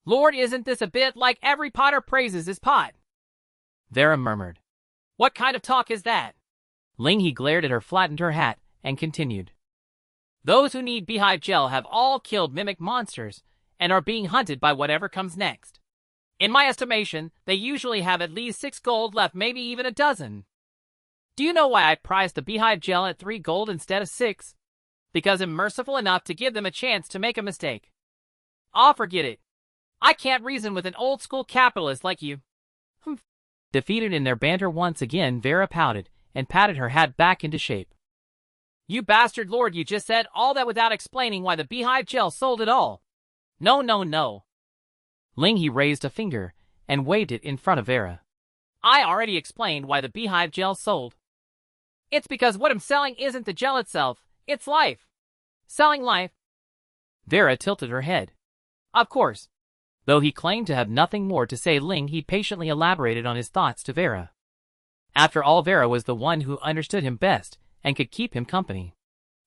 Lord, isn't this a bit like every potter praises his pot? Vera murmured. What kind of talk is that? Lin He glared at her, flattened her hat, and continued. Those who need beehive gel have all killed mimic monsters and are being hunted by whatever comes next. In my estimation, they usually have at least 6 gold left, maybe even a dozen. Do you know why I priced the beehive gel at 3 gold instead of 6? Because I'm merciful enough to give them a chance to make a mistake. Ah, forget it. I can't reason with an old-school capitalist like you. Humph. Defeated in their banter once again, Vera pouted and patted her hat back into shape. You bastard, Lord, you just said all that without explaining why the beehive gel sold at all. No, no, no. Lin He raised a finger and waved it in front of Vera. I already explained why the beehive gel sold. It's because what I'm selling isn't the gel itself, it's life. Selling life. Vera tilted her head. Of course. Though he claimed to have nothing more to say, Lin He patiently elaborated on his thoughts to Vera. After all, Vera was the one who understood him best and could keep him company.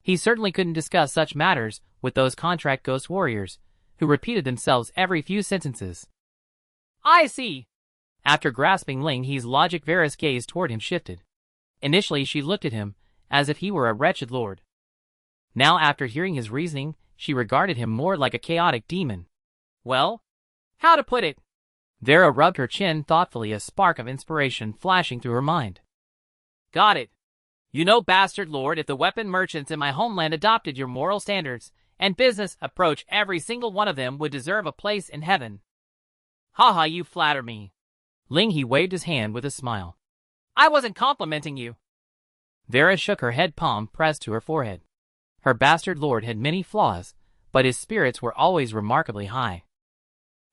He certainly couldn't discuss such matters with those contract ghost warriors who repeated themselves every few sentences. I see. After grasping Lin He's logic, Vera's gaze toward him shifted. Initially, she looked at him as if he were a wretched lord. Now, after hearing his reasoning, she regarded him more like a chaotic demon. Well, how to put it? Vera rubbed her chin thoughtfully, a spark of inspiration flashing through her mind. Got it. You know, bastard lord, if the weapon merchants in my homeland adopted your moral standards and business approach, every single one of them would deserve a place in heaven. Haha, you flatter me. Lin He waved his hand with a smile. I wasn't complimenting you. Vera shook her head, palm pressed to her forehead. Her bastard lord had many flaws, but his spirits were always remarkably high.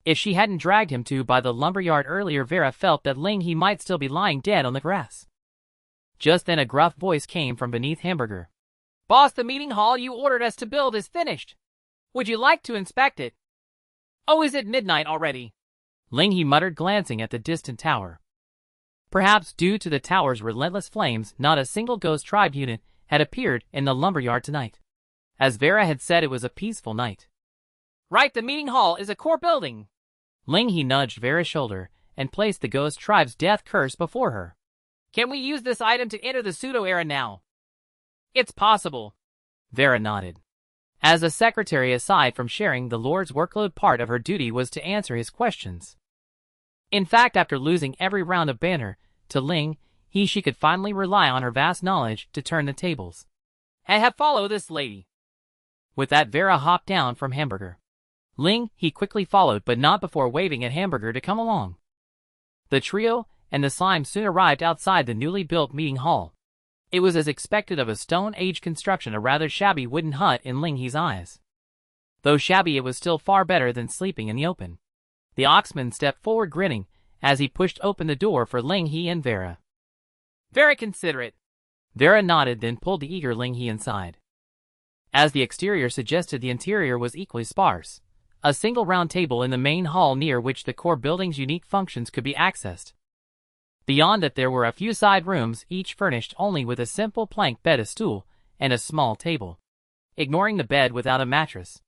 If she hadn't dragged him by the lumberyard earlier, Vera felt that Lin He might still be lying dead on the grass. Just then a gruff voice came from beneath Hamburger. Boss, the meeting hall you ordered us to build is finished. Would you like to inspect it? Oh, is it midnight already? Lin He muttered, glancing at the distant tower. Perhaps due to the tower's relentless flames, not a single ghost tribe unit had appeared in the lumberyard tonight. As Vera had said, it was a peaceful night. Right, the meeting hall is a core building. Lin He nudged Vera's shoulder and placed the ghost tribe's death curse before her. Can we use this item to enter the pseudo-era now? It's possible. Vera nodded. As a secretary, aside from sharing the Lord's workload, part of her duty was to answer his questions. In fact, after losing every round of banter to Lin He, she could finally rely on her vast knowledge to turn the tables. I have followed this lady. With that, Vera hopped down from Hamburger. Lin He quickly followed, but not before waving at Hamburger to come along. The trio and the slime soon arrived outside the newly built meeting hall. It was as expected of a Stone Age construction, a rather shabby wooden hut in Lin He's eyes. Though shabby, it was still far better than sleeping in the open. The Oxman stepped forward grinning as he pushed open the door for Lin He and Vera. Very considerate. Vera nodded, then pulled the eager Lin He inside. As the exterior suggested, the interior was equally sparse. A single round table in the main hall near which the core building's unique functions could be accessed. Beyond that, there were a few side rooms, each furnished only with a simple plank bed, a stool, and a small table. Ignoring the bed without a mattress,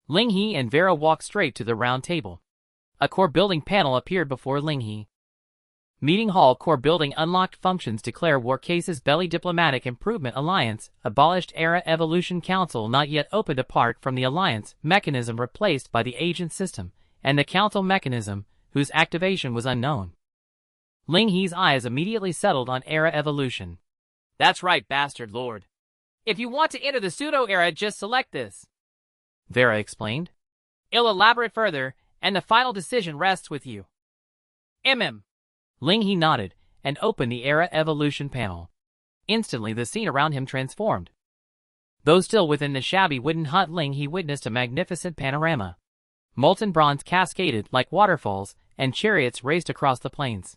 Lin He and Vera walked straight to the round table. A core building panel appeared before Lin He. Meeting hall core building unlocked functions: declare war cases, belly diplomatic improvement alliance, abolished era evolution council not yet opened apart from the alliance mechanism replaced by the agent system, and the council mechanism, whose activation was unknown. Lin He's eyes immediately settled on era evolution. That's right, bastard lord. If you want to enter the pseudo-era, just select this, Vera explained. I'll elaborate further, and the final decision rests with you. Lin He nodded and opened the era evolution panel. Instantly, the scene around him transformed. Though still within the shabby wooden hut, Lin He witnessed a magnificent panorama. Molten bronze cascaded like waterfalls, and chariots raced across the plains.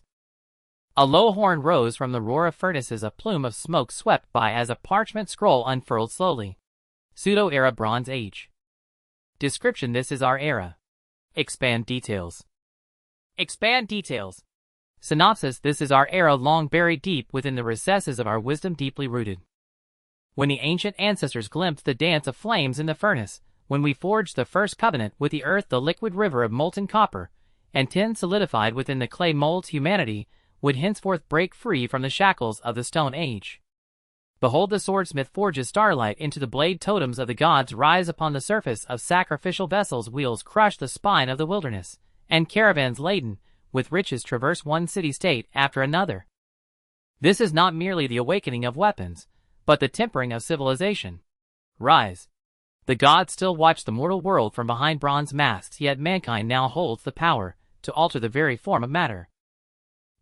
A low horn rose from the roar of furnaces, a plume of smoke swept by as a parchment scroll unfurled slowly. Pseudo-era, Bronze Age. Description: this is our era. Expand details. Synopsis: this is our era, long buried deep within the recesses of our wisdom, deeply rooted. When the ancient ancestors glimpsed the dance of flames in the furnace, when we forged the first covenant with the earth, the liquid river of molten copper and tin solidified within the clay molds, humanity would henceforth break free from the shackles of the Stone Age. Behold, the swordsmith forges starlight into the blade, totems of the gods rise upon the surface of sacrificial vessels, wheels crush the spine of the wilderness, and caravans laden with riches traverse one city-state after another. This is not merely the awakening of weapons, but the tempering of civilization. Rise. The gods still watch the mortal world from behind bronze masks, yet mankind now holds the power to alter the very form of matter.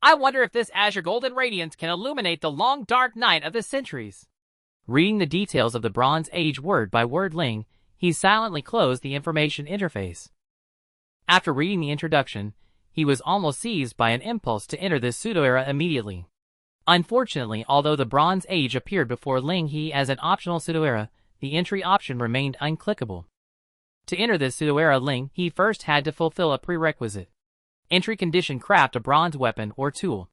I wonder if this azure golden radiance can illuminate the long dark night of the centuries. Reading the details of the Bronze Age word by word, Lin He silently closed the information interface. After reading the introduction, he was almost seized by an impulse to enter this pseudo-era immediately. Unfortunately, although the Bronze Age appeared before Lin He as an optional pseudo-era, the entry option remained unclickable. To enter this pseudo-era, Lin He first had to fulfill a prerequisite. Entry condition: craft a bronze weapon or tool.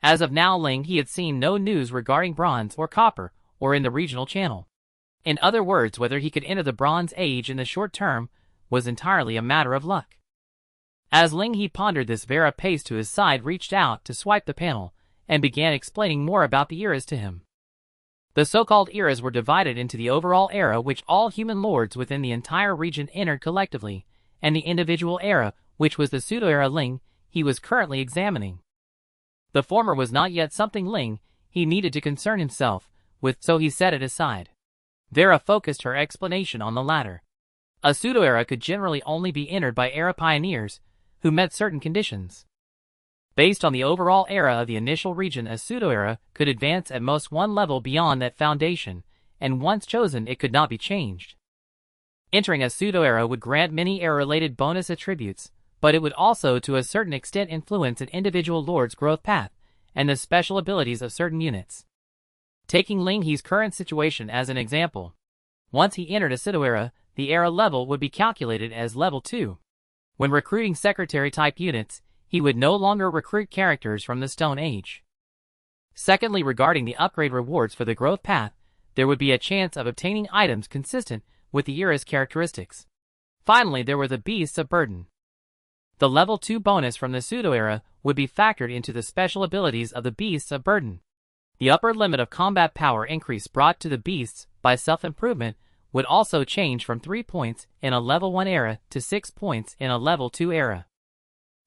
As of now, Lin He had seen no news regarding bronze or copper or in the regional channel. In other words, whether he could enter the Bronze Age in the short term was entirely a matter of luck. As Lin He pondered this, Vera paced to his side, reached out to swipe the panel, and began explaining more about the eras to him. The so-called eras were divided into the overall era, which all human lords within the entire region entered collectively, and the individual era, which was the pseudo-era Lin He was currently examining. The former was not yet something Lin He needed to concern himself with, so he set it aside. Vera focused her explanation on the latter. A pseudo-era could generally only be entered by era pioneers who met certain conditions. Based on the overall era of the initial region, a pseudo-era could advance at most one level beyond that foundation, and once chosen, it could not be changed. Entering a pseudo-era would grant many era-related bonus attributes, but it would also to a certain extent influence an individual lord's growth path and the special abilities of certain units. Taking Lin He's current situation as an example, once he entered a pseudo-era, the era level would be calculated as level 2. When recruiting secretary-type units, he would no longer recruit characters from the Stone Age. Secondly, regarding the upgrade rewards for the growth path, there would be a chance of obtaining items consistent with the era's characteristics. Finally, there were the beasts of burden. The level 2 bonus from the pseudo-era would be factored into the special abilities of the beasts of burden. The upper limit of combat power increase brought to the beasts by self-improvement would also change from 3 points in a level 1 era to 6 points in a level 2 era.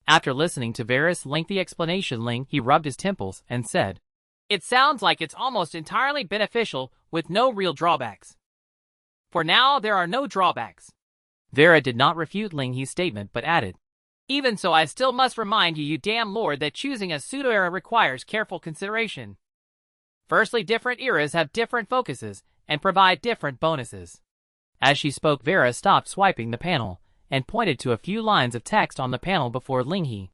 After listening to Vera's lengthy explanation, Lin He rubbed his temples and said, "It sounds like it's almost entirely beneficial with no real drawbacks. For now, there are no drawbacks." Vera did not refute Lin He's statement but added, "Even so, I still must remind you, damn lord, that choosing a pseudo-era requires careful consideration. Firstly, different eras have different focuses and provide different bonuses." As she spoke, Vera stopped swiping the panel and pointed to a few lines of text on the panel before Lin He.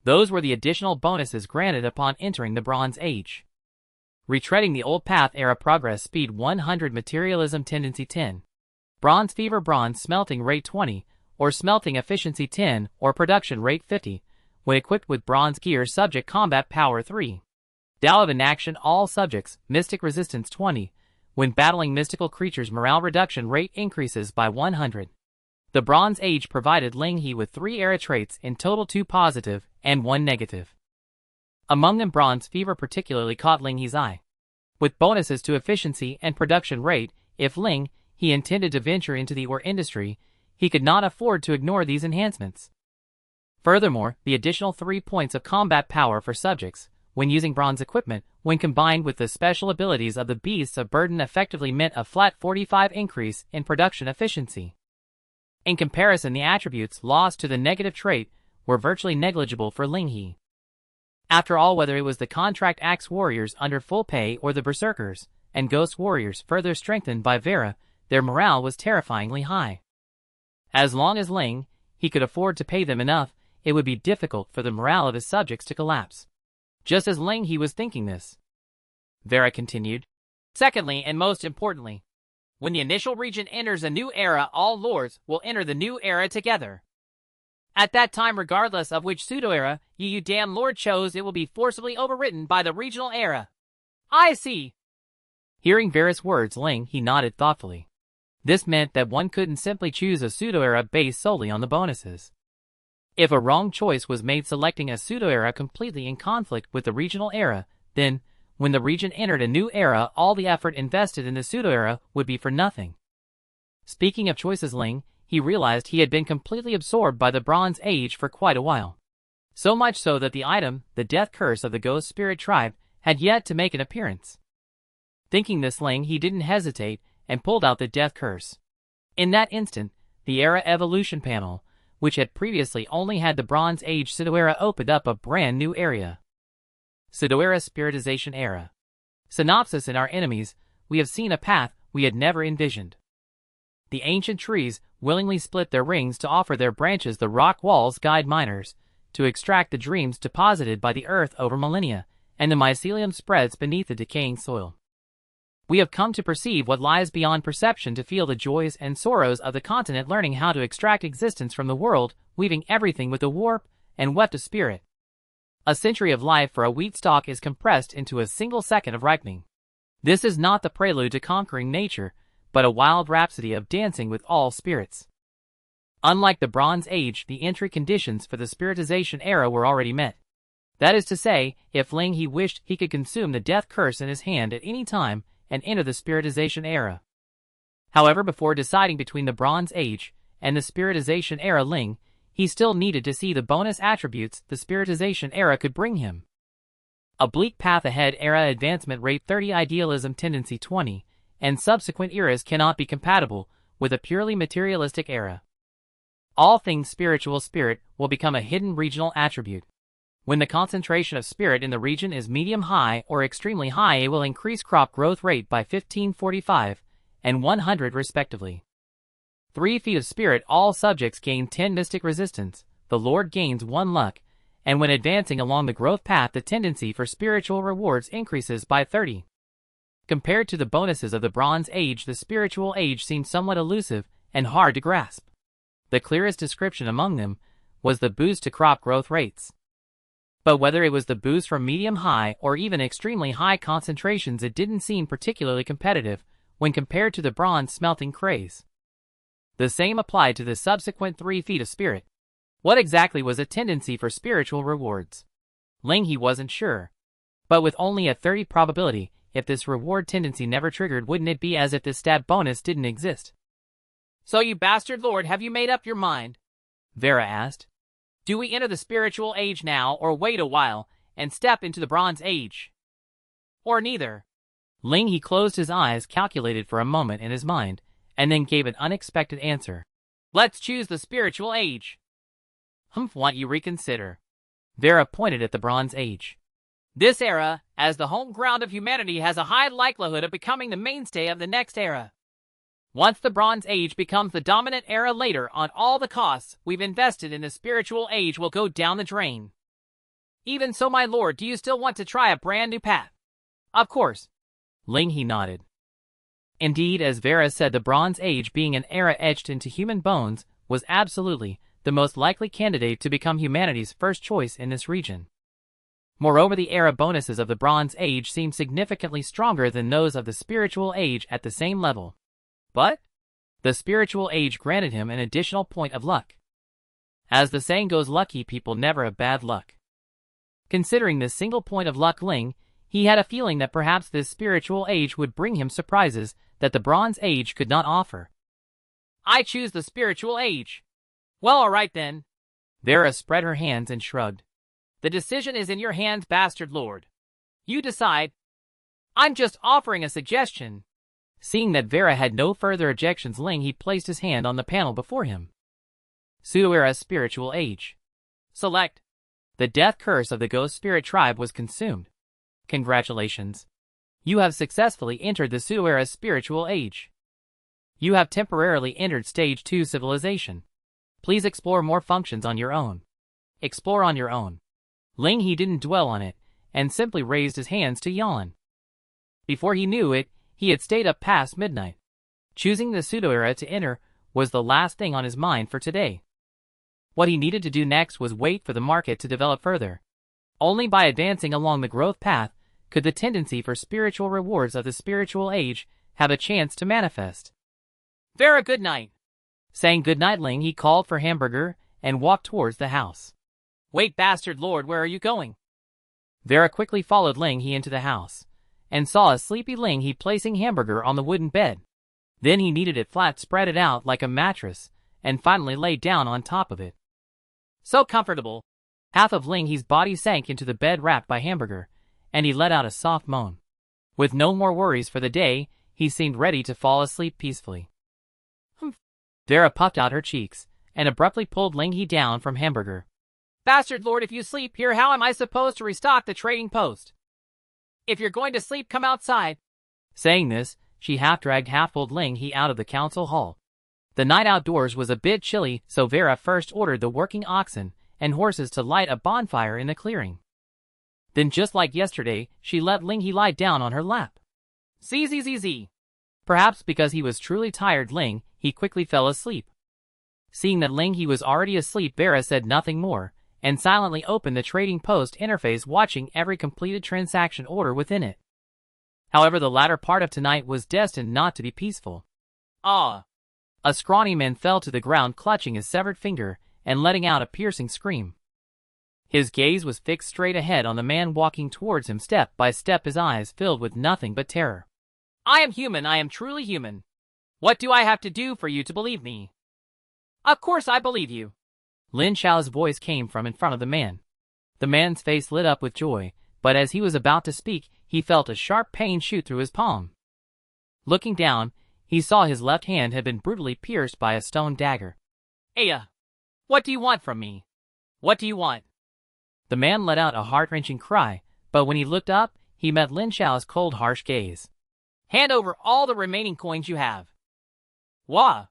Those were the additional bonuses granted upon entering the Bronze Age. Retreading the old path, era progress speed 100, materialism tendency 10, bronze fever, bronze smelting rate 20, or smelting efficiency 10, or production rate 50, when equipped with bronze gear, subject combat power 3. Tao of inaction, all subjects, mystic resistance 20, when battling mystical creatures, morale reduction rate increases by 100. The Bronze Age provided Lin He with 3 era traits, in total 2 positive and 1 negative. Among them, bronze fever particularly caught Lin He's eye, with bonuses to efficiency and production rate. If Lin He intended to venture into the ore industry, he could not afford to ignore these enhancements. Furthermore, the additional 3 points of combat power for subjects when using bronze equipment, when combined with the special abilities of the beasts of burden, effectively meant a flat 45 increase in production efficiency. In comparison, the attributes lost to the negative trait were virtually negligible for Lin He. After all, whether it was the contract axe warriors under full pay or the berserkers and ghost warriors further strengthened by Vera, their morale was terrifyingly high. As long as Lin He could afford to pay them enough, it would be difficult for the morale of his subjects to collapse. Just as Lin He was thinking this, Vera continued, "Secondly, and most importantly, when the initial region enters a new era, all lords will enter the new era together. At that time, regardless of which pseudo-era you damn lord chose, it will be forcibly overwritten by the regional era." "I see." Hearing Vera's words, Lin He nodded thoughtfully. This meant that one couldn't simply choose a pseudo-era based solely on the bonuses. If a wrong choice was made selecting a pseudo-era completely in conflict with the regional era, then, when the region entered a new era, all the effort invested in the pseudo-era would be for nothing. Speaking of choices, Lin He realized he had been completely absorbed by the Bronze Age for quite a while. So much so that the item, the death curse of the Ghost Spirit tribe, had yet to make an appearance. Thinking this, Lin He didn't hesitate and pulled out the death curse. In that instant, the era evolution panel, which had previously only had the Bronze Age pseudo-era, opened up a brand new area. Pseudo-era spiritization era. Synopsis: in our enemies, we have seen a path we had never envisioned. The ancient trees willingly split their rings to offer their branches. The rock walls guide miners to extract the dreams deposited by the earth over millennia, and the mycelium spreads beneath the decaying soil. We have come to perceive what lies beyond perception, to feel the joys and sorrows of the continent, learning how to extract existence from the world, weaving everything with a warp and weft of spirit. A century of life for a wheat stalk is compressed into a single second of ripening. This is not the prelude to conquering nature, but a wild rhapsody of dancing with all spirits. Unlike the Bronze Age, the entry conditions for the spiritization era were already met. That is to say, if Lin He wished, he could consume the death curse in his hand at any time and enter the spiritization era. However, before deciding between the Bronze Age and the spiritization era, Lin He still needed to see the bonus attributes the spiritization era could bring him. A bleak path ahead, era advancement rate 30, idealism tendency 20, and subsequent eras cannot be compatible with a purely materialistic era. All things spiritual, spirit will become a hidden regional attribute. When the concentration of spirit in the region is medium-high or extremely high, it will increase crop growth rate by 15, 45, and 100 respectively. 3 feet of spirit, all subjects gain 10 mystic resistance, the Lord gains 1 luck, and when advancing along the growth path, the tendency for spiritual rewards increases by 30. Compared to the bonuses of the Bronze Age, the spiritual age seemed somewhat elusive and hard to grasp. The clearest description among them was the boost to crop growth rates. But whether it was the boost from medium-high or even extremely high concentrations, it didn't seem particularly competitive when compared to the bronze smelting craze. The same applied to the subsequent 3 feet of spirit. What exactly was a tendency for spiritual rewards? Lin He wasn't sure. But with only a 30 probability, if this reward tendency never triggered, wouldn't it be as if this stat bonus didn't exist? So you bastard lord, have you made up your mind? Vera asked. Do we enter the spiritual age now, or wait a while and step into the Bronze Age? Or neither? Lin He closed his eyes, calculated for a moment in his mind, and then gave an unexpected answer. Let's choose the spiritual age. Why you reconsider? Vera pointed at the Bronze Age. This era, as the home ground of humanity, has a high likelihood of becoming the mainstay of the next era. Once the Bronze Age becomes the dominant era later on, all the costs we've invested in the spiritual age will go down the drain. Even so, my lord, do you still want to try a brand new path? Of course. Lin He nodded. Indeed, as Vera said, the Bronze Age, being an era etched into human bones, was absolutely the most likely candidate to become humanity's first choice in this region. Moreover, the era bonuses of the Bronze Age seemed significantly stronger than those of the spiritual age at the same level. But the spiritual age granted him an additional point of luck. As the saying goes, lucky people never have bad luck. Considering this single point of luck, he had a feeling that perhaps this spiritual age would bring him surprises that the Bronze Age could not offer. I choose the spiritual age. Well, all right then. Vera spread her hands and shrugged. The decision is in your hands, bastard lord. You decide. I'm just offering a suggestion. Seeing that Vera had no further objections, He placed his hand on the panel before him. Pseudo-era spiritual age. Select. The death curse of the ghost spirit tribe was consumed. Congratulations. You have successfully entered the pseudo-era spiritual age. You have temporarily entered Stage 2 civilization. Please explore more functions on your own. Explore on your own. Lin He didn't dwell on it, and simply raised his hands to yawn. Before he knew it, he had stayed up past midnight. Choosing the pseudo-era to enter was the last thing on his mind for today. What he needed to do next was wait for the market to develop further. Only by advancing along the growth path could the tendency for spiritual rewards of the spiritual age have a chance to manifest. Vera, good night. Saying good night, He called for hamburger and walked towards the house. Wait, bastard lord, where are you going? Vera quickly followed He into the house, and saw a sleepy He placing hamburger on the wooden bed. Then he kneaded it flat, spread it out like a mattress, and finally lay down on top of it. So comfortable. Half of He's body sank into the bed wrapped by hamburger, and he let out a soft moan. With no more worries for the day, he seemed ready to fall asleep peacefully. Vera puffed out her cheeks, and abruptly pulled He down from hamburger. Bastard lord, if you sleep here, how am I supposed to restock the trading post? If you're going to sleep, come outside. Saying this, she half-dragged, half-pulled He out of the council hall. The night outdoors was a bit chilly, so Vera first ordered the working oxen and horses to light a bonfire in the clearing. Then, just like yesterday, she let He lie down on her lap. Zzz. Perhaps because he was truly tired, he quickly fell asleep. Seeing that He was already asleep, Vera said nothing more, and silently opened the trading post interface, watching every completed transaction order within it. However, the latter part of tonight was destined not to be peaceful. Ah! A scrawny man fell to the ground, clutching his severed finger and letting out a piercing scream. His gaze was fixed straight ahead on the man walking towards him, step by step, his eyes filled with nothing but terror. I am human, I am truly human. What do I have to do for you to believe me? Of course I believe you. Lin Xiao's voice came from in front of the man. The man's face lit up with joy, but as he was about to speak, he felt a sharp pain shoot through his palm. Looking down, he saw his left hand had been brutally pierced by a stone dagger. Aya! What do you want from me? What do you want? The man let out a heart-wrenching cry, but when he looked up, he met Lin Xiao's cold, harsh gaze. Hand over all the remaining coins you have. Wah!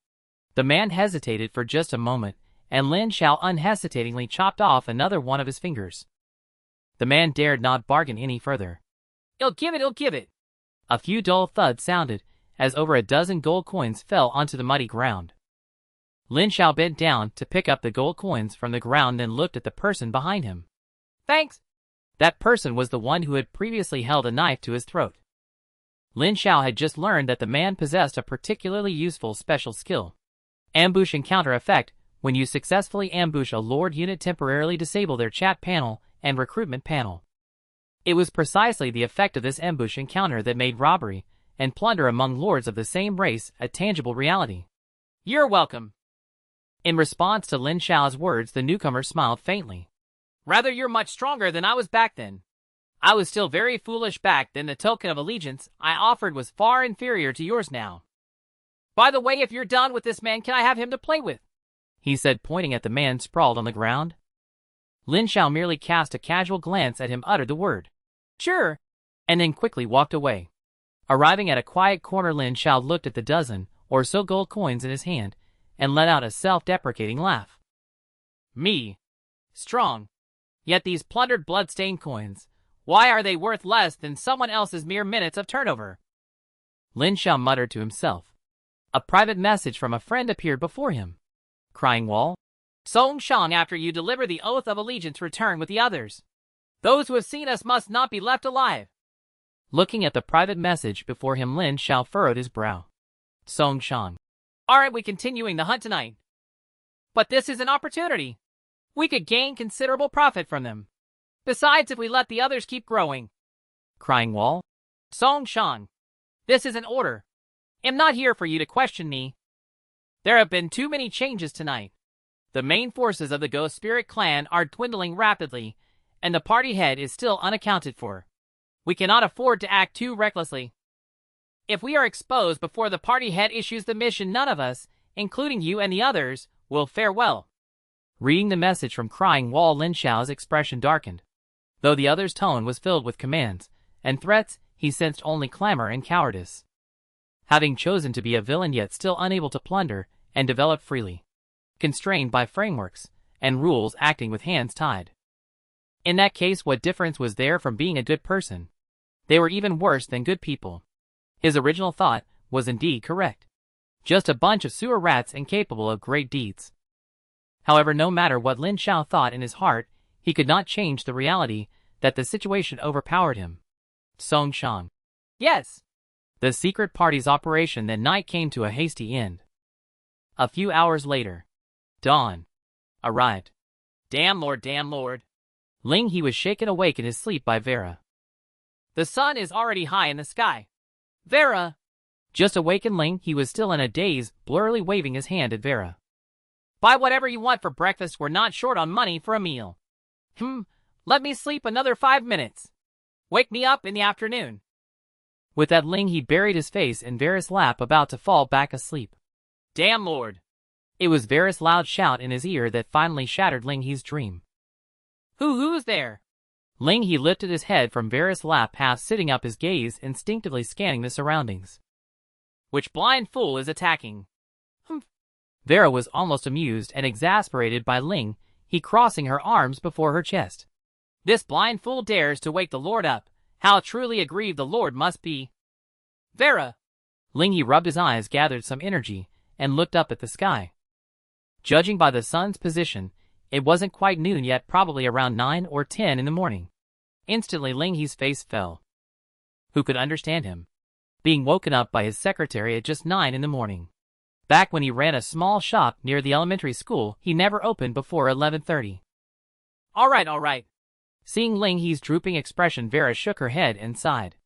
The man hesitated for just a moment, and Lin Xiao unhesitatingly chopped off another one of his fingers. The man dared not bargain any further. I'll give it. A few dull thuds sounded, as over a dozen gold coins fell onto the muddy ground. Lin Xiao bent down to pick up the gold coins from the ground, then looked at the person behind him. Thanks. That person was the one who had previously held a knife to his throat. Lin Xiao had just learned that the man possessed a particularly useful special skill. Ambush Encounter Effect. When you successfully ambush a Lord unit, temporarily disable their chat panel and recruitment panel. It was precisely the effect of this ambush encounter that made robbery and plunder among lords of the same race a tangible reality. You're welcome. In response to Lin Xiao's words, the newcomer smiled faintly. Rather, you're much stronger than I was back then. I was still very foolish back then. The token of allegiance I offered was far inferior to yours now. By the way, if you're done with this man, can I have him to play with? He said, pointing at the man sprawled on the ground. Lin Xiao merely cast a casual glance at him, uttered the word, "Sure," and then quickly walked away. Arriving at a quiet corner, Lin Xiao looked at the dozen or so gold coins in his hand and let out a self-deprecating laugh. Me. Strong. Yet these plundered blood-stained coins, why are they worth less than someone else's mere minutes of turnover? Lin Xiao muttered to himself. A private message from a friend appeared before him. Crying Wall, Song Shang, after you deliver the oath of allegiance, return with the others. Those who have seen us must not be left alive. Looking at the private message before him, Lin Xiao furrowed his brow. Song Shang. Aren't we continuing the hunt tonight? But this is an opportunity. We could gain considerable profit from them. Besides, if we let the others keep growing. Crying Wall, Song Shang. This is an order. I'm not here for you to question me. There have been too many changes tonight. The main forces of the Ghost Spirit clan are dwindling rapidly, and the party head is still unaccounted for. We cannot afford to act too recklessly. If we are exposed before the party head issues the mission, none of us, including you and the others, will fare well. Reading the message from Crying Wall, Lin Xiao's expression darkened. Though the other's tone was filled with commands and threats, he sensed only clamor and cowardice. Having chosen to be a villain yet still unable to plunder and develop freely, constrained by frameworks and rules, acting with hands tied. In that case, what difference was there from being a good person? They were even worse than good people. His original thought was indeed correct. Just a bunch of sewer rats incapable of great deeds. However, no matter what Lin Xiao thought in his heart, he could not change the reality that the situation overpowered him. Song Shang. Yes. The secret party's operation that night came to a hasty end. A few hours later, dawn arrived. Damn Lord, damn Lord. Ling He was shaken awake in his sleep by Vera. The sun is already high in the sky. Vera. Just awakened Ling He was still in a daze, blurrily waving his hand at Vera. Buy whatever you want for breakfast. We're not short on money for a meal. Let me sleep another 5 minutes. Wake me up in the afternoon. With that, Ling He buried his face in Vera's lap, about to fall back asleep. Damn Lord. It was Vera's loud shout in his ear that finally shattered Ling He's dream. Who's there? Ling He lifted his head from Vera's lap, half sitting up, his gaze instinctively scanning the surroundings. Which blind fool is attacking? Vera was almost amused and exasperated by Ling He crossing her arms before her chest. This blind fool dares to wake the Lord up. How truly aggrieved the Lord must be. Vera. Ling He rubbed his eyes, gathered some energy, and looked up at the sky. Judging by the sun's position, it wasn't quite noon yet, probably around 9 or 10 in the morning. Instantly Ling He's face fell. Who could understand him? Being woken up by his secretary at just 9 in the morning. Back when he ran a small shop near the elementary school, he never opened before 11:30. All right. Seeing Ling He's drooping expression, Vera shook her head and sighed.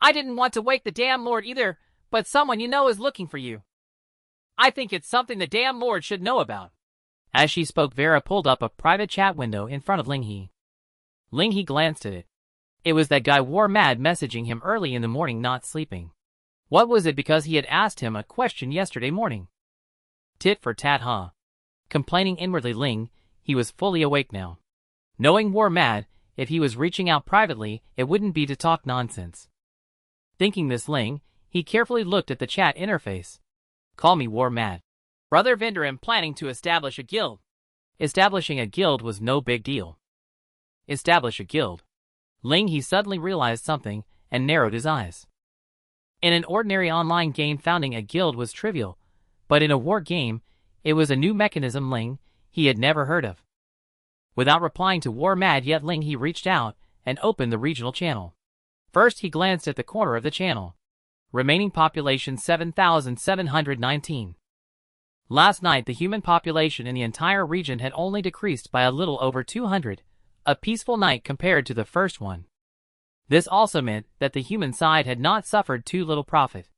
I didn't want to wake the damn Lord either, but someone you know is looking for you. I think it's something the damn Lord should know about. As she spoke, Vera pulled up a private chat window in front of Ling He. Ling He glanced at it. It was that guy War Mad messaging him early in the morning, not sleeping. What was it? Because he had asked him a question yesterday morning. Tit for tat, huh? Complaining inwardly, Ling He was fully awake now. Knowing War Mad, if he was reaching out privately, it wouldn't be to talk nonsense. Thinking this, Ling He carefully looked at the chat interface. Call me War Mad. Brother Vendor, am planning to establish a guild. Establishing a guild was no big deal. Establish a guild. Ling He suddenly realized something and narrowed his eyes. In an ordinary online game, founding a guild was trivial, but in a war game, it was a new mechanism Ling He had never heard of. Without replying to War Mad yet, Ling He reached out and opened the regional channel. First, he glanced at the corner of the channel. Remaining population 7,719. Last night, the human population in the entire region had only decreased by a little over 200, a peaceful night compared to the first one. This also meant that the human side had not suffered too little profit.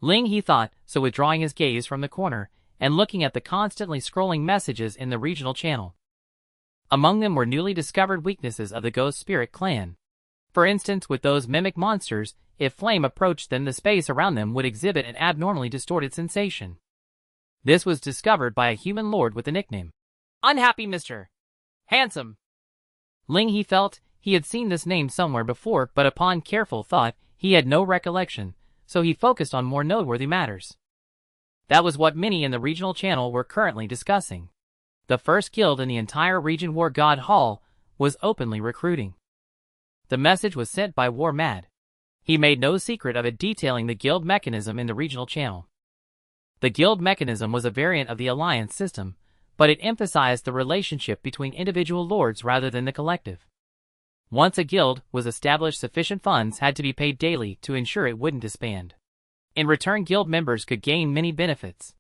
Lin He thought, so withdrawing his gaze from the corner and looking at the constantly scrolling messages in the regional channel. Among them were newly discovered weaknesses of the Ghost Spirit clan. For instance, with those mimic monsters, if flame approached them, the space around them would exhibit an abnormally distorted sensation. This was discovered by a human lord with the nickname Unhappy Mr. Handsome. Lin He felt he had seen this name somewhere before, but upon careful thought, he had no recollection, so he focused on more noteworthy matters. That was what many in the regional channel were currently discussing. The first guild in the entire region, War God Hall, was openly recruiting. The message was sent by War Mad. He made no secret of it, detailing the guild mechanism in the regional channel. The guild mechanism was a variant of the alliance system, but it emphasized the relationship between individual lords rather than the collective. Once a guild was established, sufficient funds had to be paid daily to ensure it wouldn't disband. In return, guild members could gain many benefits.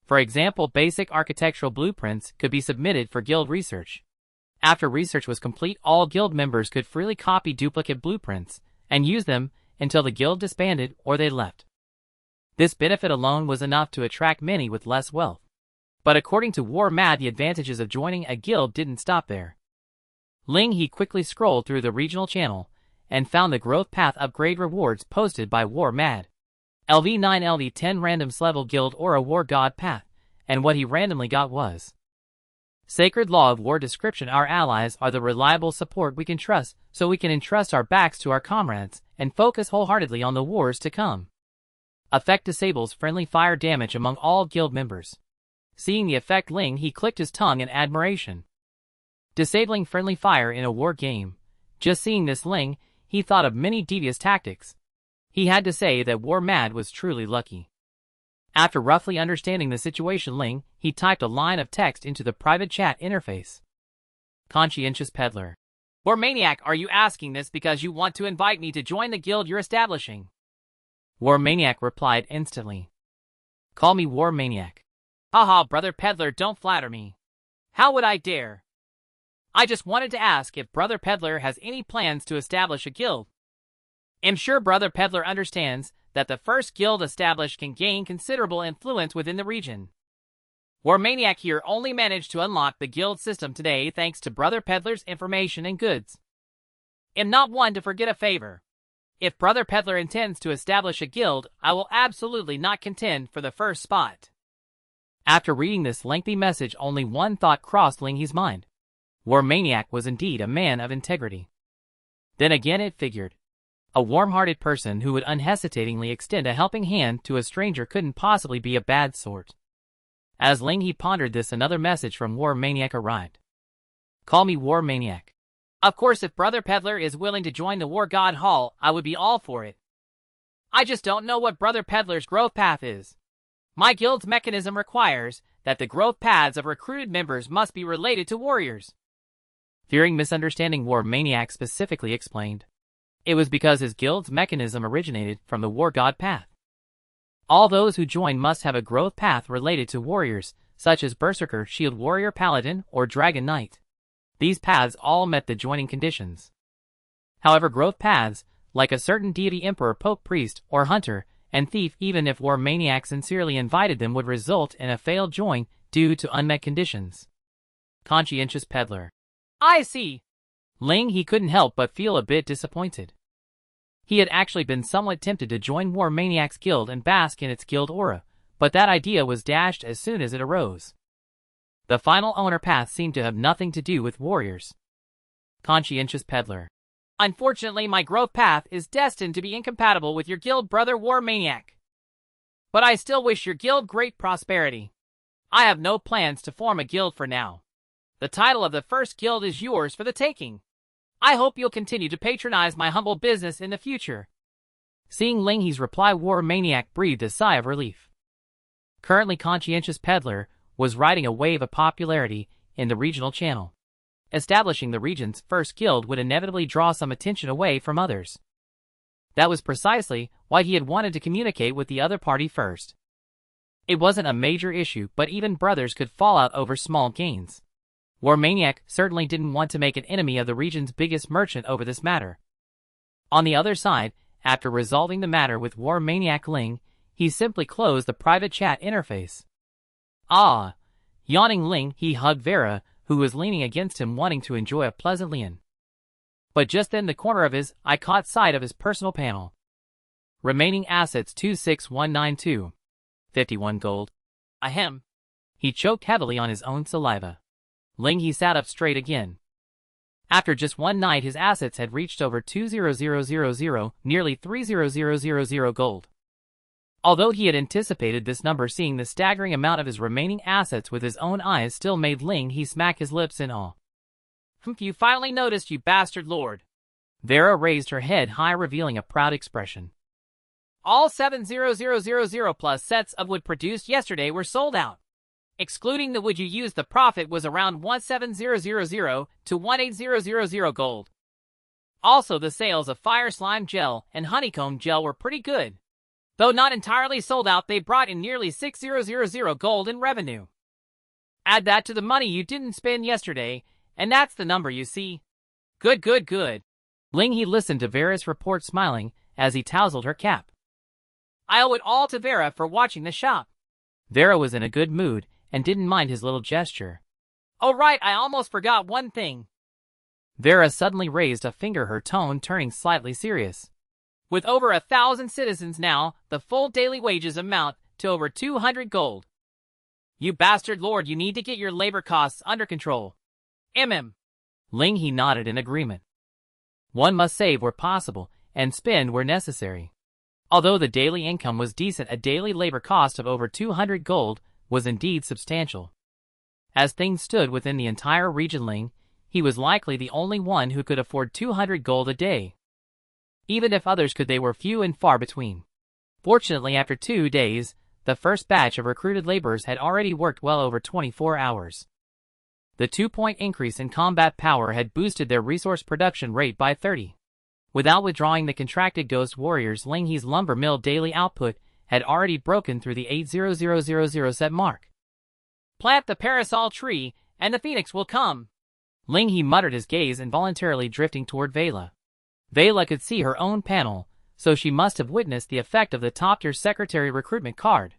For example, basic architectural blueprints could be submitted for guild research. After research was complete, all guild members could freely copy duplicate blueprints and use them until the guild disbanded or they left. This benefit alone was enough to attract many with less wealth. But according to War Mad, the advantages of joining a guild didn't stop there. Lin He quickly scrolled through the regional channel and found the growth path upgrade rewards posted by War Mad. LV9 LV10 randoms level guild aura war god path, and what he randomly got was Sacred Law of War description. Our allies are the reliable support we can trust, so we can entrust our backs to our comrades and focus wholeheartedly on the wars to come. Effect disables friendly fire damage among all guild members. Seeing the effect, Lin He clicked his tongue in admiration. Disabling friendly fire in a war game. Just seeing this, Lin He thought of many devious tactics. He had to say that War Mad was truly lucky. After roughly understanding the situation, Lin He typed a line of text into the private chat interface. Conscientious Peddler. War Maniac, are you asking this because you want to invite me to join the guild you're establishing? War Maniac replied instantly. Call me War Maniac. Haha, Brother Peddler, don't flatter me. How would I dare? I just wanted to ask if Brother Peddler has any plans to establish a guild. I'm sure Brother Peddler understands that the first guild established can gain considerable influence within the region. War Maniac here only managed to unlock the guild system today thanks to Brother Peddler's information and goods. I'm not one to forget a favor. If Brother Peddler intends to establish a guild, I will absolutely not contend for the first spot. After reading this lengthy message, only one thought crossed Lin He's mind. War Maniac was indeed a man of integrity. Then again it figured. A warm-hearted person who would unhesitatingly extend a helping hand to a stranger couldn't possibly be a bad sort. As Lin He pondered this, another message from War Maniac arrived. Call me War Maniac. Of course, if Brother Peddler is willing to join the War God Hall, I would be all for it. I just don't know what Brother Peddler's growth path is. My guild's mechanism requires that the growth paths of recruited members must be related to warriors. Fearing misunderstanding, War Maniac specifically explained. It was because his guild's mechanism originated from the War God path. All those who join must have a growth path related to warriors, such as Berserker, Shield Warrior, Paladin, or Dragon Knight. These paths all met the joining conditions. However, growth paths, like a certain deity, emperor, pope, priest, or hunter, and thief, even if War Maniac sincerely invited them, would result in a failed join due to unmet conditions. Conscientious Peddler. I see. Lin He couldn't help but feel a bit disappointed. He had actually been somewhat tempted to join War Maniac's guild and bask in its guild aura, but that idea was dashed as soon as it arose. The final owner path seemed to have nothing to do with warriors. Conscientious Peddler. Unfortunately, my growth path is destined to be incompatible with your guild, Brother War Maniac. But I still wish your guild great prosperity. I have no plans to form a guild for now. The title of the first guild is yours for the taking. I hope you'll continue to patronize my humble business in the future. Seeing Lin He's reply, War Maniac breathed a sigh of relief. Currently, Conscientious Peddler was riding a wave of popularity in the regional channel. Establishing the region's first guild would inevitably draw some attention away from others. That was precisely why he had wanted to communicate with the other party first. It wasn't a major issue, but even brothers could fall out over small gains. War Maniac certainly didn't want to make an enemy of the region's biggest merchant over this matter. On the other side, after resolving the matter with war maniac Ling, he simply closed the private chat interface. Ah! Yawning Ling, he hugged Vera, who was leaning against him wanting to enjoy a pleasant lean. But just then the corner of his eye caught sight of his personal panel. Remaining assets 26192. 51 gold. Ahem. He choked heavily on his own saliva. Ling He sat up straight again. After just one night his assets had reached over 200,000, nearly 300,000 gold. Although he had anticipated this number, seeing the staggering amount of his remaining assets with his own eyes still made Ling He smack his lips in awe. You finally noticed, you bastard lord. Vera raised her head high, revealing a proud expression. All 70000 plus sets of wood produced yesterday were sold out. Excluding the wood you used, the profit was around 17000 to 18000 gold. Also, the sales of fire slime gel and honeycomb gel were pretty good. Though not entirely sold out, they brought in nearly 6000 gold in revenue. Add that to the money you didn't spend yesterday, and that's the number you see. Good, good, good. Ling He listened to Vera's report, smiling as he tousled her cap. I owe it all to Vera for watching the shop. Vera was in a good mood and didn't mind his little gesture. Oh right, I almost forgot one thing. Vera suddenly raised a finger, her tone turning slightly serious. With over 1,000 citizens now, the full daily wages amount to over 200 gold. You bastard lord, you need to get your labor costs under control. Ling He nodded in agreement. One must save where possible and spend where necessary. Although the daily income was decent, a daily labor cost of over 200 gold was indeed substantial. As things stood within the entire region, Ling He was likely the only one who could afford 200 gold a day. Even if others could, they were few and far between. Fortunately, after 2 days, the first batch of recruited laborers had already worked well over 24 hours. The 2-point increase in combat power had boosted their resource production rate by 30. Without withdrawing the contracted ghost warriors, Ling He's lumber mill daily output had already broken through the 80000 set mark. Plant the parasol tree, and the phoenix will come. Ling He muttered, his gaze involuntarily drifting toward Vela. Vela could see her own panel, so she must have witnessed the effect of the top-tier secretary recruitment card.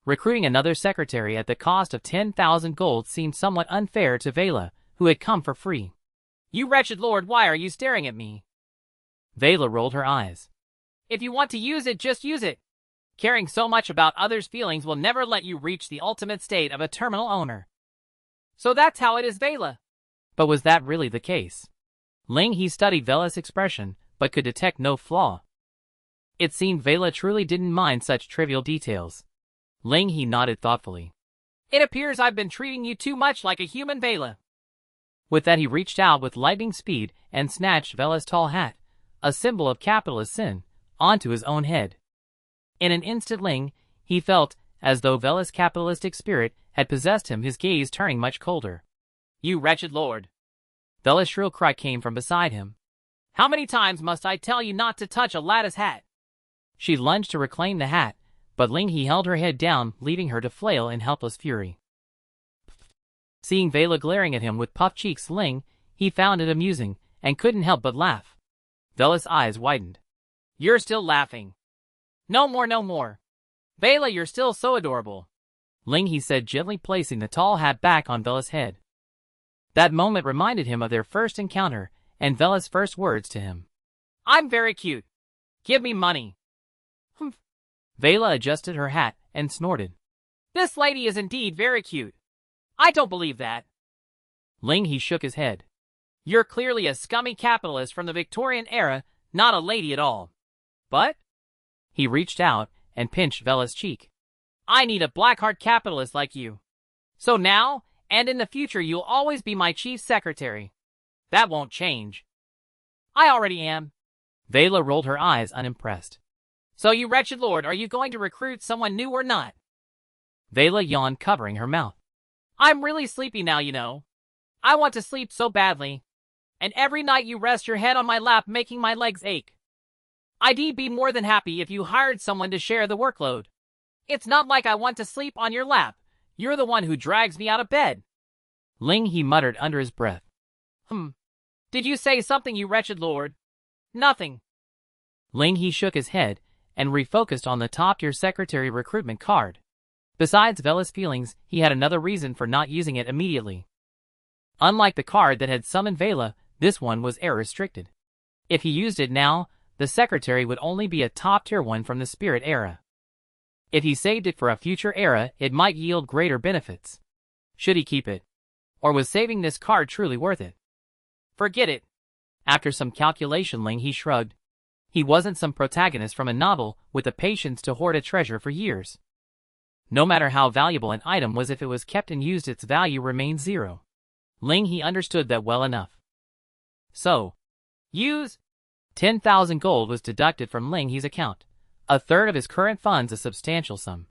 Recruiting another secretary at the cost of 10,000 gold seemed somewhat unfair to Vela, who had come for free. You wretched lord, why are you staring at me? Vela rolled her eyes. If you want to use it, just use it. Caring so much about others' feelings will never let you reach the ultimate state of a terminal owner. So that's how it is, Vela. But was that really the case? Ling He studied Vela's expression, but could detect no flaw. It seemed Vela truly didn't mind such trivial details. Ling He nodded thoughtfully. It appears I've been treating you too much like a human, Vela. With that, he reached out with lightning speed and snatched Vela's tall hat, a symbol of capitalist sin, onto his own head. In an instant, Ling He felt as though Vela's capitalistic spirit had possessed him, his gaze turning much colder. You wretched lord. Vela's shrill cry came from beside him. How many times must I tell you not to touch a lattice hat? She lunged to reclaim the hat, but Ling He held her head down, leaving her to flail in helpless fury. Seeing Vela glaring at him with puffed cheeks, Ling He found it amusing and couldn't help but laugh. Vela's eyes widened. You're still laughing. No more, no more. Vela, you're still so adorable. Ling He said, gently placing the tall hat back on Vela's head. That moment reminded him of their first encounter and Vela's first words to him. I'm very cute. Give me money. Humph. Vela adjusted her hat and snorted. This lady is indeed very cute. I don't believe that. Ling He shook his head. You're clearly a scummy capitalist from the Victorian era, not a lady at all. But? He reached out and pinched Vela's cheek. I need a black-heart capitalist like you. So now, and in the future, you'll always be my chief secretary. That won't change. I already am. Vela rolled her eyes, unimpressed. So you wretched lord, are you going to recruit someone new or not? Vela yawned, covering her mouth. I'm really sleepy now, you know. I want to sleep so badly. And every night you rest your head on my lap, making my legs ache. I'd be more than happy if you hired someone to share the workload. It's not like I want to sleep on your lap. You're the one who drags me out of bed. Ling He muttered under his breath. Did you say something, you wretched lord? Nothing. Lin He shook his head and refocused on the top-tier secretary recruitment card. Besides Vela's feelings, he had another reason for not using it immediately. Unlike the card that had summoned Vela, this one was error-restricted. If he used it now, the secretary would only be a top-tier one from the spirit era. If he saved it for a future era, it might yield greater benefits. Should he keep it? Or was saving this card truly worth it? Forget it. After some calculation, Lin He shrugged. He wasn't some protagonist from a novel with the patience to hoard a treasure for years. No matter how valuable an item was, if it was kept and used, its value remained zero. Lin He understood that well enough. So, use 10,000 gold was deducted from Lin He's account, a third of his current funds, a substantial sum.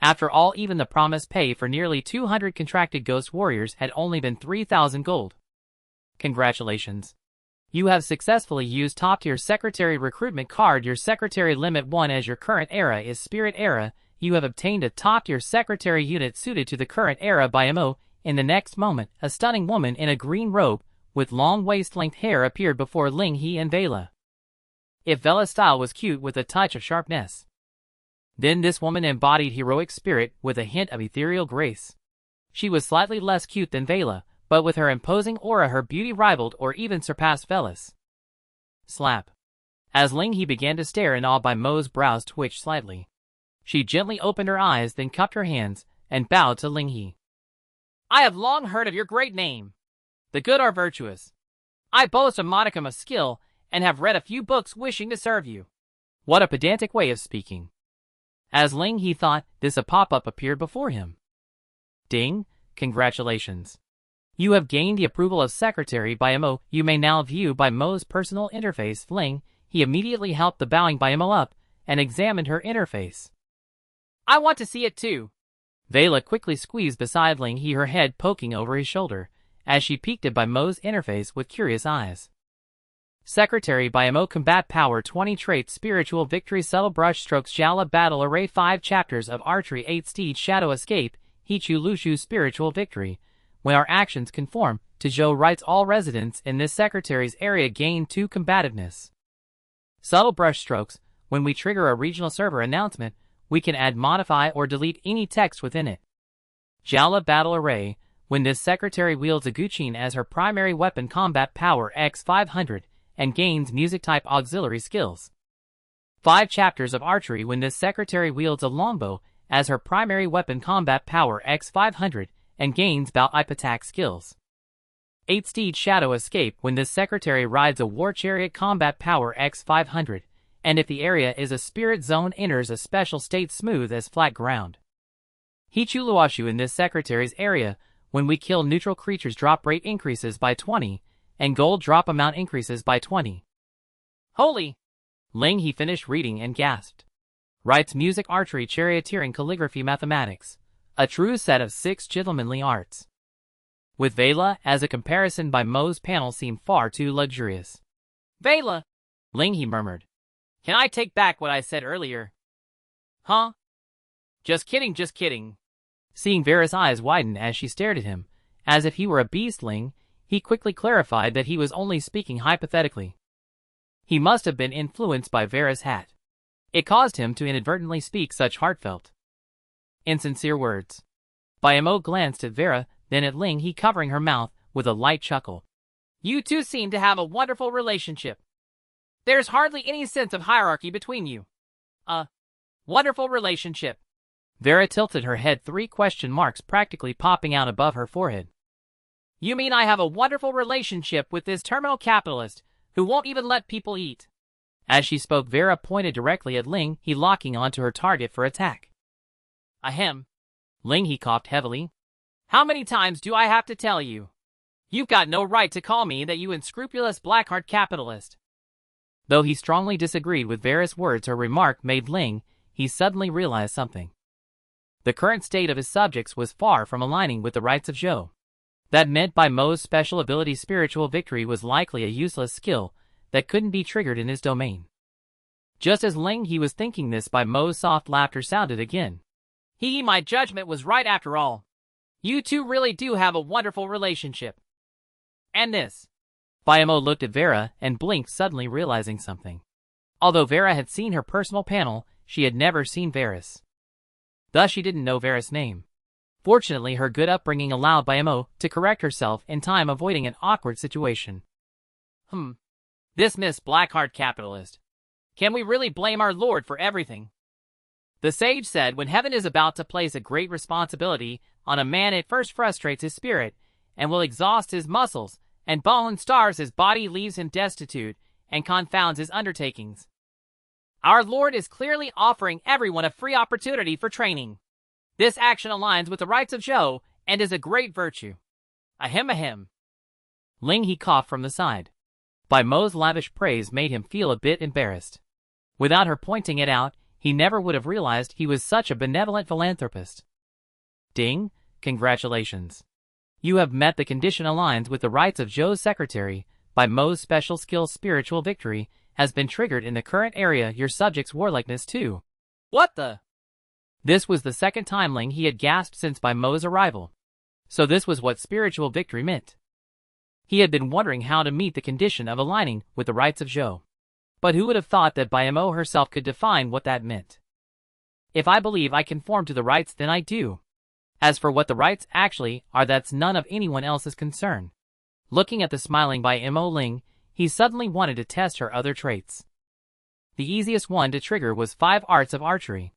After all, even the promised pay for nearly 200 contracted ghost warriors had only been 3,000 gold. Congratulations. You have successfully used top-tier secretary recruitment card. Your secretary limit 1 as your current era is spirit era. You have obtained a top-tier secretary unit suited to the current era by MO. In the next moment, a stunning woman in a green robe with long waist-length hair appeared before Lin He and Vela. If Vela's style was cute with a touch of sharpness, then this woman embodied heroic spirit with a hint of ethereal grace. She was slightly less cute than Vela, but with her imposing aura her beauty rivaled or even surpassed Vela's. Slap. As Lin He began to stare in awe, by Mo's brows twitched slightly. She gently opened her eyes, then cupped her hands and bowed to Lin He. I have long heard of your great name. The good are virtuous. I boast a modicum of skill and have read a few books wishing to serve you. What a pedantic way of speaking. As Lin He thought this, a pop-up appeared before him. Ding, congratulations. You have gained the approval of Secretary by Mo. You may now view by Mo's personal interface. Lin He immediately helped the bowing by Mo up and examined her interface. I want to see it too. Vela quickly squeezed beside Lin He, her head poking over his shoulder, as she peeked at by Mo's interface with curious eyes. Secretary by Mo Combat Power 20 Traits Spiritual Victory Subtle Brush Strokes Jala Battle Array 5 Chapters of Archery 8 Steed Shadow Escape Hichu Lushu Spiritual Victory. When our actions conform to Zhou Rights, all residents in this secretary's area gain 2 combativeness. Subtle Brush Strokes. When we trigger a regional server announcement, we can add, modify, or delete any text within it. Jala Battle Array. When this secretary wields a Guqin as her primary weapon, combat power X500, and gains music-type auxiliary skills. 5 Chapters of Archery. When this secretary wields a longbow as her primary weapon, combat power X500, and gains bout-type attack skills. 8 Steed Shadow Escape. When this secretary rides a war chariot, combat power X500, and if the area is a spirit zone, enters a special state smooth as flat ground. Hichu Luoshu. In this secretary's area, when we kill neutral creatures, drop rate increases by 20, and gold drop amount increases by 20. Holy! Lin He finished reading and gasped. Writes music, archery, charioteering, calligraphy, mathematics. A true set of 6 gentlemanly arts. With Vela as a comparison, by Mo's panel seemed far too luxurious. Vela! Lin He murmured. Can I take back what I said earlier? Huh? Just kidding, just kidding. Seeing Vera's eyes widen as she stared at him, as if he were a beastling, he quickly clarified that he was only speaking hypothetically. He must have been influenced by Vera's hat. It caused him to inadvertently speak such heartfelt, insincere words. Bayamo glanced at Vera, then at Lin He, covering her mouth with a light chuckle. You two seem to have a wonderful relationship. There's hardly any sense of hierarchy between you. A wonderful relationship. Vera tilted her head, 3 question marks practically popping out above her forehead. You mean I have a wonderful relationship with this terminal capitalist who won't even let people eat? As she spoke, Vera pointed directly at Lin He, locking onto her target for attack. Ahem. Lin He coughed heavily. How many times do I have to tell you? You've got no right to call me that, you unscrupulous blackheart capitalist. Though he strongly disagreed with Vera's words, her remark made Lin He suddenly realized something. The current state of his subjects was far from aligning with the rights of Zhou. That meant by Mo's special ability, spiritual victory was likely a useless skill that couldn't be triggered in his domain. Just as Lin He was thinking this, by Mo's soft laughter sounded again. My judgment was right after all. You two really do have a wonderful relationship. And this Bayamo looked at Vera and blinked, suddenly realizing something. Although Vera had seen her personal panel, she had never seen Vera's. Thus she didn't know Vera's name. Fortunately, her good upbringing allowed Bayamo to correct herself in time, avoiding an awkward situation. This Miss Blackheart capitalist. Can we really blame our Lord for everything? The sage said when heaven is about to place a great responsibility on a man, it first frustrates his spirit and will exhaust his muscles and bone, stars his body, leaves him destitute, and confounds his undertakings. Our Lord is clearly offering everyone a free opportunity for training. This action aligns with the rights of Zhou and is a great virtue. Ahem. Lin He coughed from the side. Baimo's lavish praise made him feel a bit embarrassed. Without her pointing it out, he never would have realized he was such a benevolent philanthropist. Ding, congratulations. You have met the condition aligns with the rights of Zhou's secretary. Baimo's special skill spiritual victory has been triggered in the current area, your subject's warlikeness too. What the? This was the second time Lin He had gasped since Baimo's arrival. So this was what spiritual victory meant. He had been wondering how to meet the condition of aligning with the rights of Zhou. But who would have thought that Bayamo herself could define what that meant? If I believe I conform to the rights, then I do. As for what the rights actually are, that's none of anyone else's concern. Looking at the smiling Bayamo Ling, he suddenly wanted to test her other traits. The easiest one to trigger was 5 arts of archery.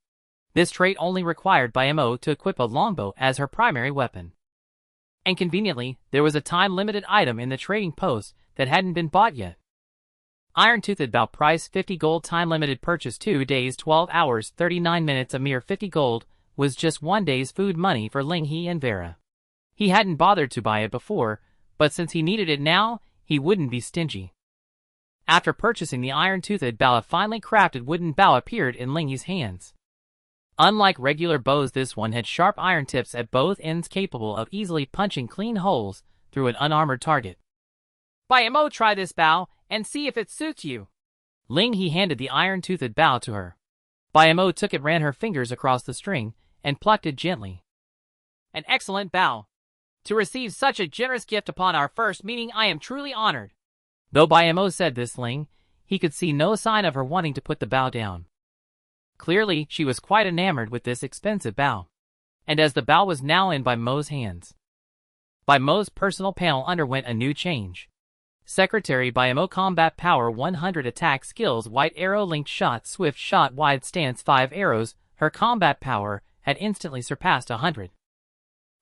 This trait only required Bayamo to equip a longbow as her primary weapon. And conveniently, there was a time-limited item in the trading post that hadn't been bought yet. Iron-toothed bow, price 50 gold, time-limited purchase 2 days 12 hours 39 minutes, a mere 50 gold, was just 1 day's food money for Lin He and Vera. He hadn't bothered to buy it before, but since he needed it now, he wouldn't be stingy. After purchasing the iron-toothed bow, a finely crafted wooden bow appeared in Lin He's hands. Unlike regular bows, this one had sharp iron tips at both ends capable of easily punching clean holes through an unarmored target. Bayamo, try this bow and see if it suits you. Lin He handed the iron-toothed bow to her. Bayamo took it, ran her fingers across the string, and plucked it gently. An excellent bow. To receive such a generous gift upon our first meeting, I am truly honored. Though Bayamo said this, he could see no sign of her wanting to put the bow down. Clearly, she was quite enamored with this expensive bow. And as the bow was now in Baimo's hands, Baimo's personal panel underwent a new change. Secretary Bayamo, combat power 100, attack skills, white arrow, linked shot, swift shot, wide stance, 5 arrows. Her combat power had instantly surpassed 100.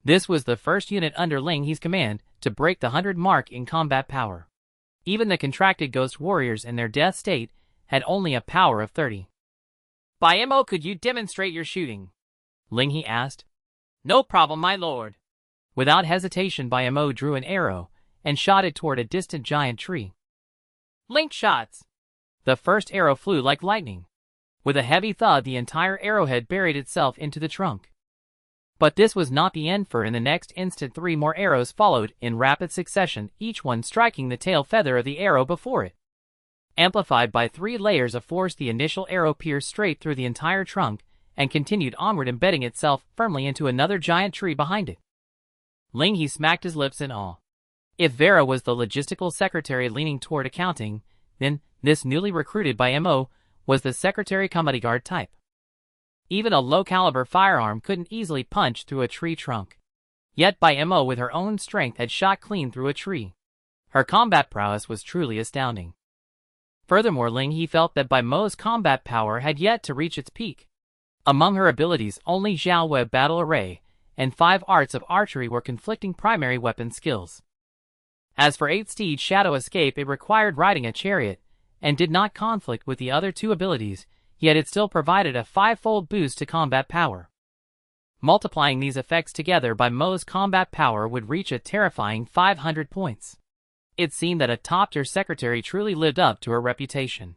This was the first unit under Lin He's command to break the 100 mark in combat power. Even the contracted ghost warriors in their death state had only a power of 30. Bayamo, could you demonstrate your shooting? Lin He asked. No problem, my lord. Without hesitation, Bayamo drew an arrow and shot it toward a distant giant tree. Linked shots. The first arrow flew like lightning. With a heavy thud, the entire arrowhead buried itself into the trunk. But this was not the end, for in the next instant 3 more arrows followed in rapid succession, each one striking the tail feather of the arrow before it. Amplified by 3 layers of force, the initial arrow pierced straight through the entire trunk and continued onward, embedding itself firmly into another giant tree behind it. Lin He smacked his lips in awe. If Vera was the logistical secretary leaning toward accounting, then this newly recruited Bayamo was the secretary bodyguard type. Even a low-caliber firearm couldn't easily punch through a tree trunk. Yet Bayamo, with her own strength, had shot clean through a tree. Her combat prowess was truly astounding. Furthermore, Lin He felt that Baimo's combat power had yet to reach its peak. Among her abilities, only Zhao Web battle array and 5 arts of archery were conflicting primary weapon skills. As for 8 steed shadow escape, it required riding a chariot and did not conflict with the other 2 abilities, yet it still provided a 5-fold boost to combat power. Multiplying these effects together, Baimo's combat power would reach a terrifying 500 points. It seemed that a top-tier secretary truly lived up to her reputation.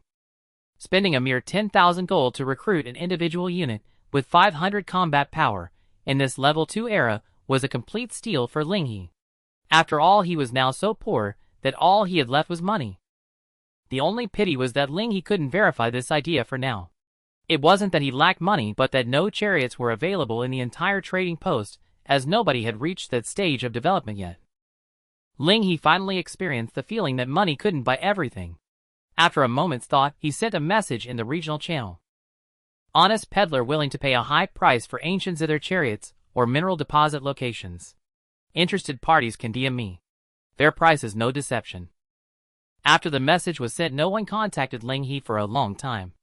Spending a mere 10,000 gold to recruit an individual unit with 500 combat power in this level 2 era was a complete steal for Lin He. After all, he was now so poor that all he had left was money. The only pity was that Lin He couldn't verify this idea for now. It wasn't that he lacked money, but that no chariots were available in the entire trading post, as nobody had reached that stage of development yet. Ling He finally experienced the feeling that money couldn't buy everything. After a moment's thought, he sent a message in the regional channel. Honest peddler willing to pay a high price for ancient zither chariots or mineral deposit locations. Interested parties can DM me. Fair price is no deception. After the message was sent, no one contacted Ling He for a long time.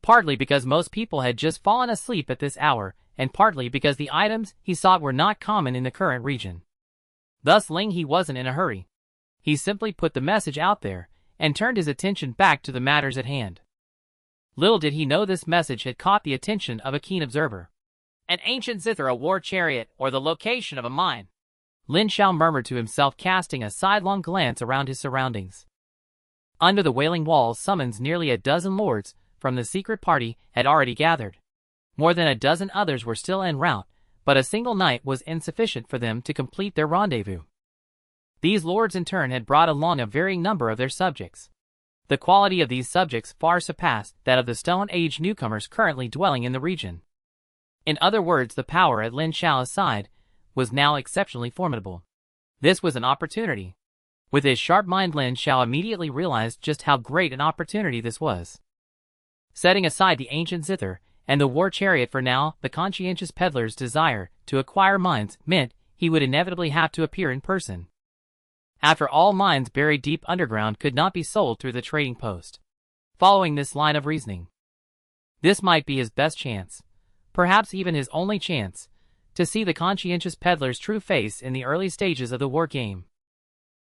Partly because most people had just fallen asleep at this hour, and partly because the items he sought were not common in the current region. Thus Ling He wasn't in a hurry. He simply put the message out there, and turned his attention back to the matters at hand. Little did he know this message had caught the attention of a keen observer. An ancient zither, a war chariot, or the location of a mine. Lin Xiao murmured to himself, casting a sidelong glance around his surroundings. Under the Wailing Wall summons nearly a dozen lords from the secret party had already gathered. More than a dozen others were still en route, but a single night was insufficient for them to complete their rendezvous. These lords in turn had brought along a varying number of their subjects. The quality of these subjects far surpassed that of the Stone Age newcomers currently dwelling in the region. In other words, the power at Lin Xiao's side was now exceptionally formidable. This was an opportunity. With his sharp mind, Lin Xiao immediately realized just how great an opportunity this was. Setting aside the ancient zither and the war chariot for now, the conscientious peddler's desire to acquire mines meant he would inevitably have to appear in person. After all, mines buried deep underground could not be sold through the trading post. Following this line of reasoning, this might be his best chance, perhaps even his only chance, to see the conscientious peddler's true face in the early stages of the war game.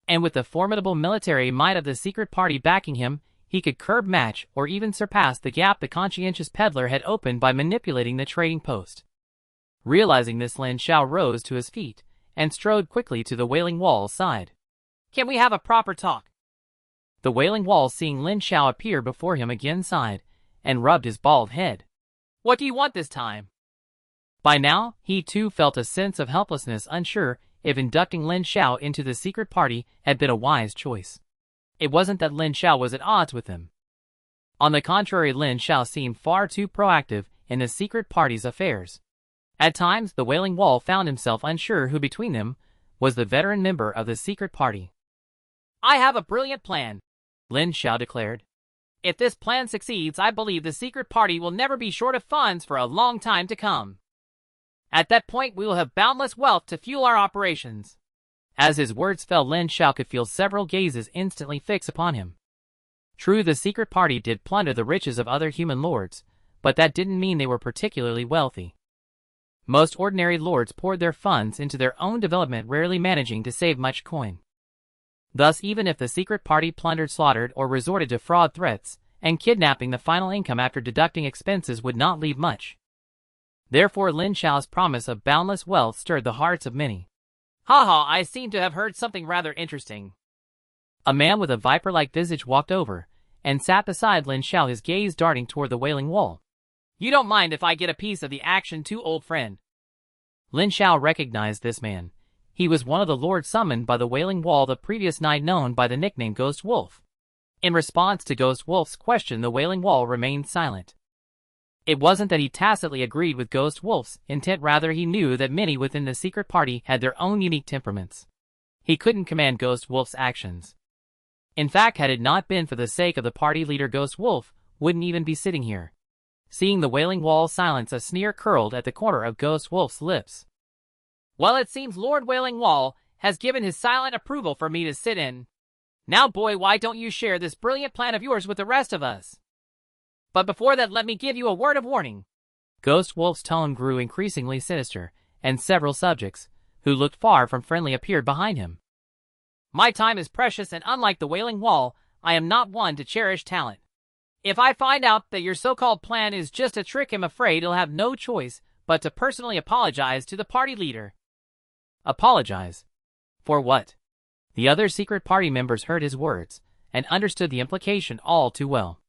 And with the formidable military might of the secret party backing him, he could curb, match, or even surpass the gap the conscientious peddler had opened by manipulating the trading post. Realizing this, Lin Xiao rose to his feet and strode quickly to the Wailing Wall's side. Can we have a proper talk? The Wailing Wall, seeing Lin Xiao appear before him, again sighed and rubbed his bald head. What do you want this time? By now, he too felt a sense of helplessness, unsure if inducting Lin Xiao into the secret party had been a wise choice. It wasn't that Lin Xiao was at odds with him. On the contrary, Lin Xiao seemed far too proactive in the secret party's affairs. At times, the Wailing Wall found himself unsure who between them was the veteran member of the secret party. I have a brilliant plan, Lin Xiao declared. If this plan succeeds, I believe the secret party will never be short of funds for a long time to come. At that point, we will have boundless wealth to fuel our operations. As his words fell, Lin Xiao could feel several gazes instantly fix upon him. True, the secret party did plunder the riches of other human lords, but that didn't mean they were particularly wealthy. Most ordinary lords poured their funds into their own development, rarely managing to save much coin. Thus, even if the secret party plundered, slaughtered, or resorted to fraud, threats, and kidnapping, the final income after deducting expenses would not leave much. Therefore, Lin Xiao's promise of boundless wealth stirred the hearts of many. Haha, I seem to have heard something rather interesting. A man with a viper-like visage walked over and sat beside Lin Xiao, his gaze darting toward the Wailing Wall. You don't mind if I get a piece of the action too, old friend? Lin Xiao recognized this man. He was one of the lords summoned by the Wailing Wall the previous night, known by the nickname Ghost Wolf. In response to Ghost Wolf's question, the Wailing Wall remained silent. It wasn't that he tacitly agreed with Ghost Wolf's intent, rather he knew that many within the secret party had their own unique temperaments. He couldn't command Ghost Wolf's actions. In fact, had it not been for the sake of the party leader, Ghost Wolf wouldn't even be sitting here. Seeing the Wailing Wall silence, a sneer curled at the corner of Ghost Wolf's lips. Well, it seems Lord Wailing Wall has given his silent approval for me to sit in. Now, boy, why don't you share this brilliant plan of yours with the rest of us? But before that, let me give you a word of warning. Ghost Wolf's tone grew increasingly sinister, and several subjects, who looked far from friendly, appeared behind him. My time is precious, and unlike the Wailing Wall, I am not one to cherish talent. If I find out that your so-called plan is just a trick, I'm afraid I'll have no choice but to personally apologize to the party leader. Apologize? For what? The other secret party members heard his words and understood the implication all too well.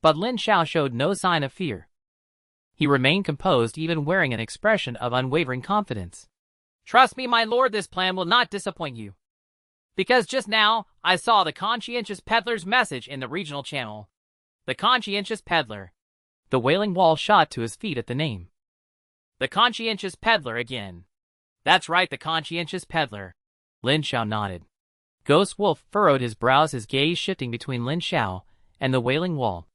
But Lin Xiao showed no sign of fear. He remained composed, even wearing an expression of unwavering confidence. Trust me, my lord, this plan will not disappoint you. Because just now, I saw the conscientious peddler's message in the regional channel. The conscientious peddler. The Wailing Wall shot to his feet at the name. The conscientious peddler again. That's right, the conscientious peddler. Lin Xiao nodded. Ghost Wolf furrowed his brows, his gaze shifting between Lin Xiao and the Wailing Wall.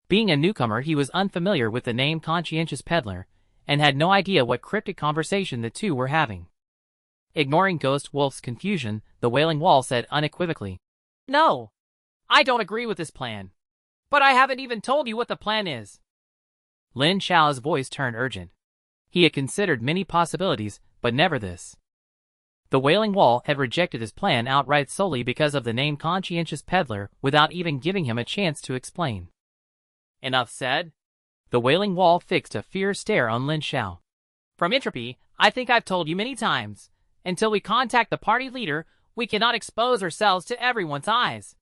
Being a newcomer, he was unfamiliar with the name Conscientious Peddler and had no idea what cryptic conversation the two were having. Ignoring Ghost Wolf's confusion, the Wailing Wall said unequivocally, "No, I don't agree with this plan. But I haven't even told you what the plan is." Lin Xiao's voice turned urgent. He had considered many possibilities, but never this. The Wailing Wall had rejected his plan outright solely because of the name Conscientious Peddler without even giving him a chance to explain. Enough said. The Wailing Wall fixed a fierce stare on Lin Xiao. From entropy, I think I've told you many times. Until we contact the party leader, we cannot expose ourselves to everyone's eyes.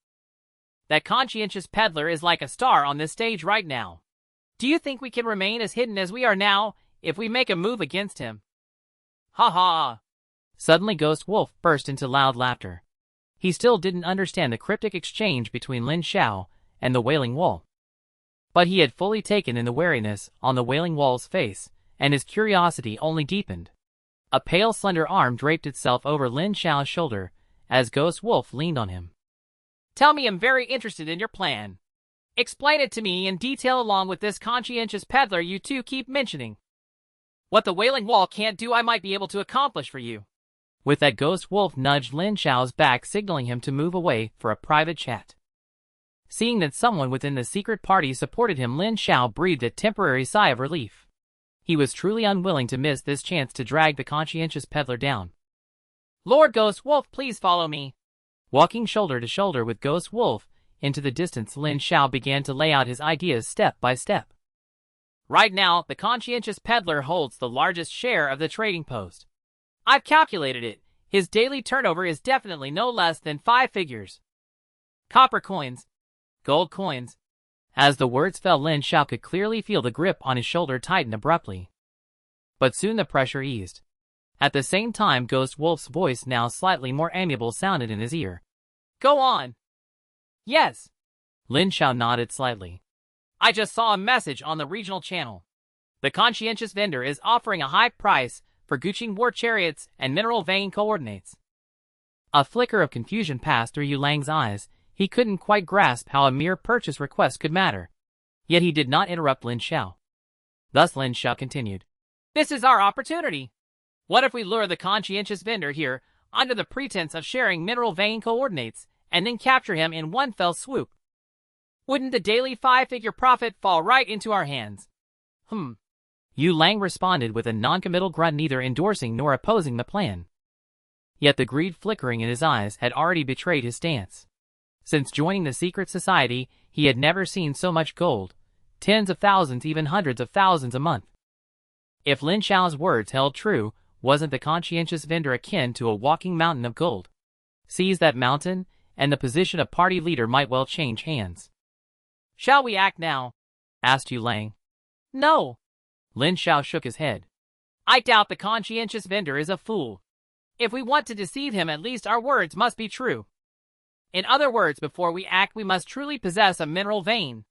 That Conscientious Peddler is like a star on this stage right now. Do you think we can remain as hidden as we are now if we make a move against him? Ha ha! Suddenly Ghost Wolf burst into loud laughter. He still didn't understand the cryptic exchange between Lin Xiao and the Wailing Wall. But he had fully taken in the wariness on the Wailing Wall's face, and his curiosity only deepened. A pale, slender arm draped itself over Lin Xiao's shoulder as Ghost Wolf leaned on him. "Tell me, I'm very interested in your plan. Explain it to me in detail along with this Conscientious Peddler you two keep mentioning. What the Wailing Wall can't do, I might be able to accomplish for you." With that, Ghost Wolf nudged Lin Xiao's back, signaling him to move away for a private chat. Seeing that someone within the secret party supported him, Lin Xiao breathed a temporary sigh of relief. He was truly unwilling to miss this chance to drag the Conscientious Peddler down. "Lord Ghost Wolf, please follow me." Walking shoulder to shoulder with Ghost Wolf into the distance, Lin Xiao began to lay out his ideas step by step. Right now, the Conscientious Peddler holds the largest share of the trading post. I've calculated it. His daily turnover is definitely no less than 5 figures. Copper coins, gold coins. As the words fell, Lin Xiao could clearly feel the grip on his shoulder tighten abruptly. But soon the pressure eased. At the same time, Ghost Wolf's voice, now slightly more amiable, sounded in his ear. "Go on." "Yes." Lin Xiao nodded slightly. "I just saw a message on the regional channel. The Conscientious Vendor is offering a high price for Guqing war chariots and mineral vein coordinates." A flicker of confusion passed through Yu Lang's eyes. He couldn't quite grasp how a mere purchase request could matter. Yet he did not interrupt Lin Xiao. Thus Lin Xiao continued. "This is our opportunity. What if we lure the Conscientious Vendor here under the pretense of sharing mineral vein coordinates and then capture him in one fell swoop? Wouldn't the daily 5-figure profit fall right into our hands?" Yu Lang responded with a noncommittal grunt, neither endorsing nor opposing the plan. Yet the greed flickering in his eyes had already betrayed his stance. Since joining the secret society, he had never seen so much gold, tens of thousands, even hundreds of thousands a month. If Lin Xiao's words held true, wasn't the Conscientious Vendor akin to a walking mountain of gold? Seize that mountain, and the position of party leader might well change hands. "Shall we act now?" asked Yu Lang. "No." Lin Xiao shook his head. "I doubt the Conscientious Vendor is a fool. If we want to deceive him, at least our words must be true. In other words, before we act, we must truly possess a mineral vein."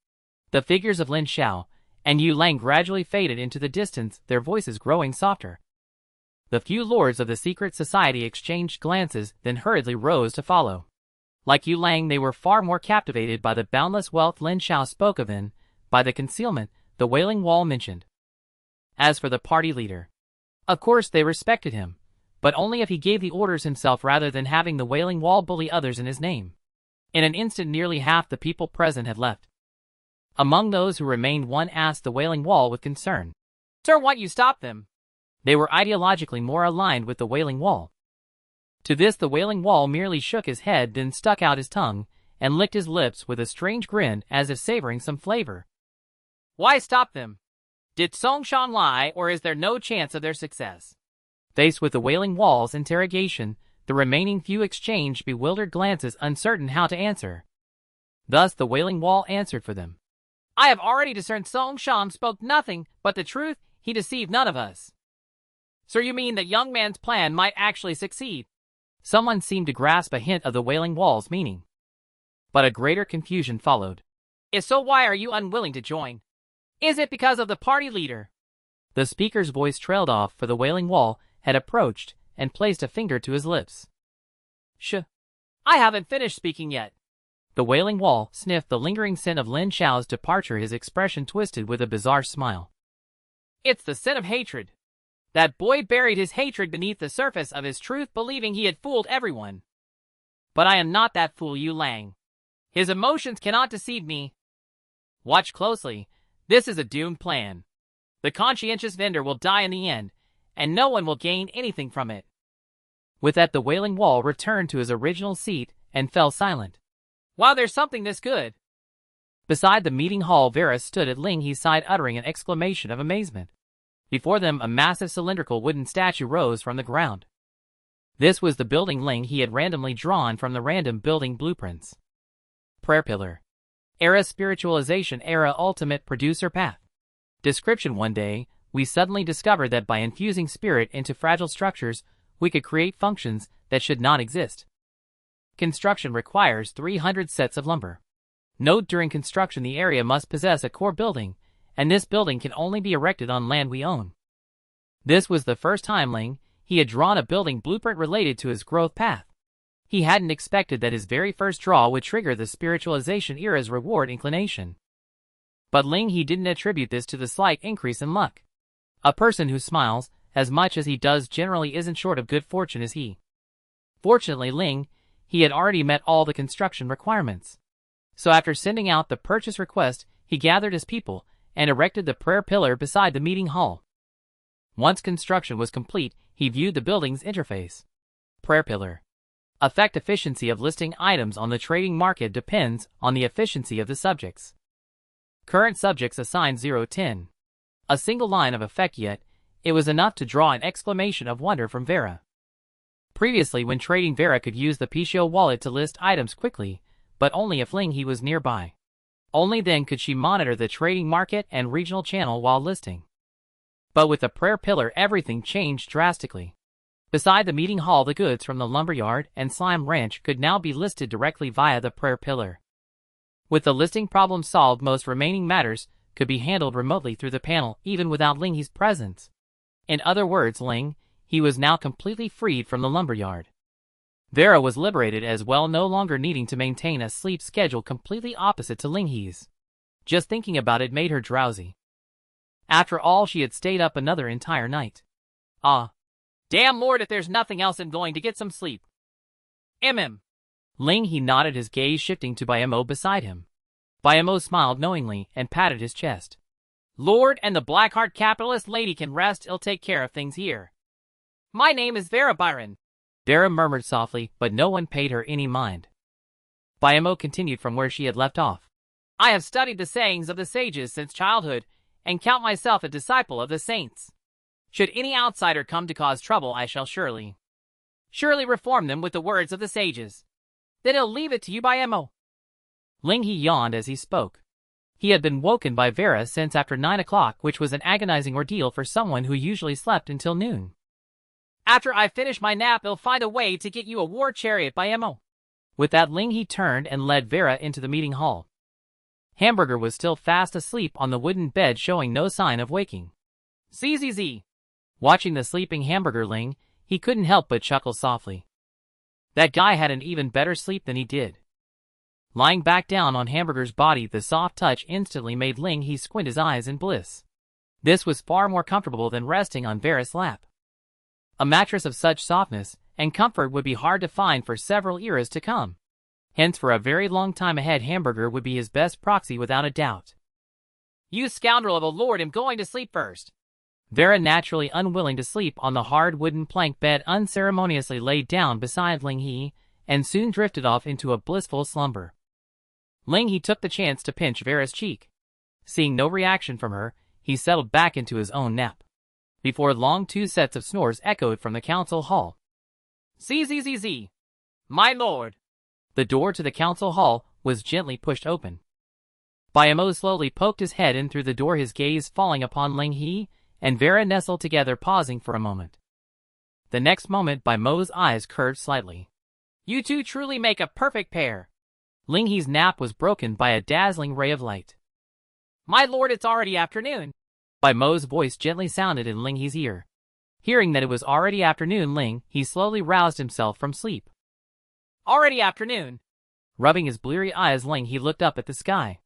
The figures of Lin Xiao and Yu Lang gradually faded into the distance, their voices growing softer. The few lords of the secret society exchanged glances, then hurriedly rose to follow. Like Yu Lang, they were far more captivated by the boundless wealth Lin Xiao spoke of than by the concealment the Wailing Wall mentioned. As for the party leader, of course they respected him, but only if he gave the orders himself rather than having the Wailing Wall bully others in his name. In an instant, nearly half the people present had left. Among those who remained, one asked the Wailing Wall with concern. "Sir, why you stop them?" They were ideologically more aligned with the Wailing Wall. To this the Wailing Wall merely shook his head, then stuck out his tongue and licked his lips with a strange grin as if savoring some flavor. "Why stop them? Did Songshan lie, or is there no chance of their success?" Faced with the Wailing Wall's interrogation, the remaining few exchanged bewildered glances, uncertain how to answer. Thus the Wailing Wall answered for them. "I have already discerned Songshan spoke nothing but the truth. He deceived none of us." "Sir, you mean that young man's plan might actually succeed?" Someone seemed to grasp a hint of the Wailing Wall's meaning. But a greater confusion followed. "If so, why are you unwilling to join? Is it because of the party leader?" The speaker's voice trailed off, for the Wailing Wall had approached and placed a finger to his lips. I haven't finished speaking yet. The Wailing Wall sniffed the lingering scent of Lin Xiao's departure, his expression twisted with a bizarre smile. It's the sin of hatred. That boy buried his hatred beneath the surface of his truth, believing he had fooled everyone. But I am not that fool, Yu Lang. His emotions cannot deceive me. Watch closely. This is a doomed plan. The conscientious vendor will die in the end, and no one will gain anything from it. With that, the Wailing Wall returned to his original seat and fell silent. Wow, there's something this good. Beside the meeting hall, Vera stood at Lin He's side, uttering an exclamation of amazement. Before them, a massive cylindrical wooden statue rose from the ground. This was the building Lin He had randomly drawn from the random building blueprints. Prayer Pillar. Era Spiritualization Era Ultimate Producer Path. Description: one day, we suddenly discovered that by infusing spirit into fragile structures, we could create functions that should not exist. Construction requires 300 sets of lumber. Note: during construction, the area must possess a core building, and this building can only be erected on land we own. This was the first time Lin He had drawn a building blueprint related to his growth path. He hadn't expected that his very first draw would trigger the spiritualization era's reward inclination. But Lin He didn't attribute this to the slight increase in luck. A person who smiles as much as he does generally isn't short of good fortune, is he? Fortunately, Lin He had already met all the construction requirements. So after sending out the purchase request, he gathered his people and erected the prayer pillar beside the meeting hall. Once construction was complete, he viewed the building's interface. Prayer Pillar. Effect: efficiency of listing items on the trading market depends on the efficiency of the subjects. Current subjects assigned 0-10. A single line of effect, yet it was enough to draw an exclamation of wonder from Vera. Previously, when trading, Vera could use the Pichio wallet to list items quickly, but only if Lin He was nearby. Only then could she monitor the trading market and regional channel while listing. But with the prayer pillar, everything changed drastically. Beside the meeting hall, the goods from the lumberyard and slime ranch could now be listed directly via the prayer pillar. With the listing problem solved, most remaining matters could be handled remotely through the panel, even without Lin He's presence. In other words, Lin He was now completely freed from the lumberyard. Vera was liberated as well, no longer needing to maintain a sleep schedule completely opposite to Lin He's. Just thinking about it made her drowsy. After all, she had stayed up another entire night. Damn Lord, if there's nothing else, I'm going to get some sleep. Lin He nodded, his gaze shifting to Bayamo beside him. Bayamo smiled knowingly and patted his chest. Lord and the Blackheart capitalist lady can rest, I'll take care of things here. My name is Vera Byron. Vera murmured softly, but no one paid her any mind. Bayamo continued from where she had left off. I have studied the sayings of the sages since childhood, and count myself a disciple of the saints. Should any outsider come to cause trouble, I shall surely reform them with the words of the sages. Then I'll leave it to you, Bayamo. Lin He yawned as he spoke. He had been woken by Vera since after 9 o'clock, which was an agonizing ordeal for someone who usually slept until noon. After I finish my nap, I'll find a way to get you a war chariot, Bayamo. With that, Lin He turned and led Vera into the meeting hall. Hamburger was still fast asleep on the wooden bed, showing no sign of waking. ZZZ. Watching the sleeping Hamburger, Lin He couldn't help but chuckle softly. That guy had an even better sleep than he did. Lying back down on Hamburger's body, the soft touch instantly made Lin He squint his eyes in bliss. This was far more comfortable than resting on Vera's lap. A mattress of such softness and comfort would be hard to find for several eras to come. Hence, for a very long time ahead, Hamburger would be his best proxy without a doubt. You scoundrel of a lord, am going to sleep first. Vera, naturally unwilling to sleep on the hard wooden plank bed, unceremoniously laid down beside Lin He and soon drifted off into a blissful slumber. Lin He took the chance to pinch Vera's cheek. Seeing no reaction from her, he settled back into his own nap. Before long, 2 sets of snores echoed from the council hall. ZZZZ. My lord. The door to the council hall was gently pushed open. Bayamo slowly poked his head in through the door, his gaze falling upon Lin He and Vera nestled together, pausing for a moment. The next moment, Bayamo's eyes curved slightly. You two truly make a perfect pair. Lin He's nap was broken by a dazzling ray of light. My lord, it's already afternoon. Bayamo's voice gently sounded in Lin He's ear. Hearing that it was already afternoon, Lin He slowly roused himself from sleep. Already afternoon. Rubbing his bleary eyes, Ling He looked up at the sky.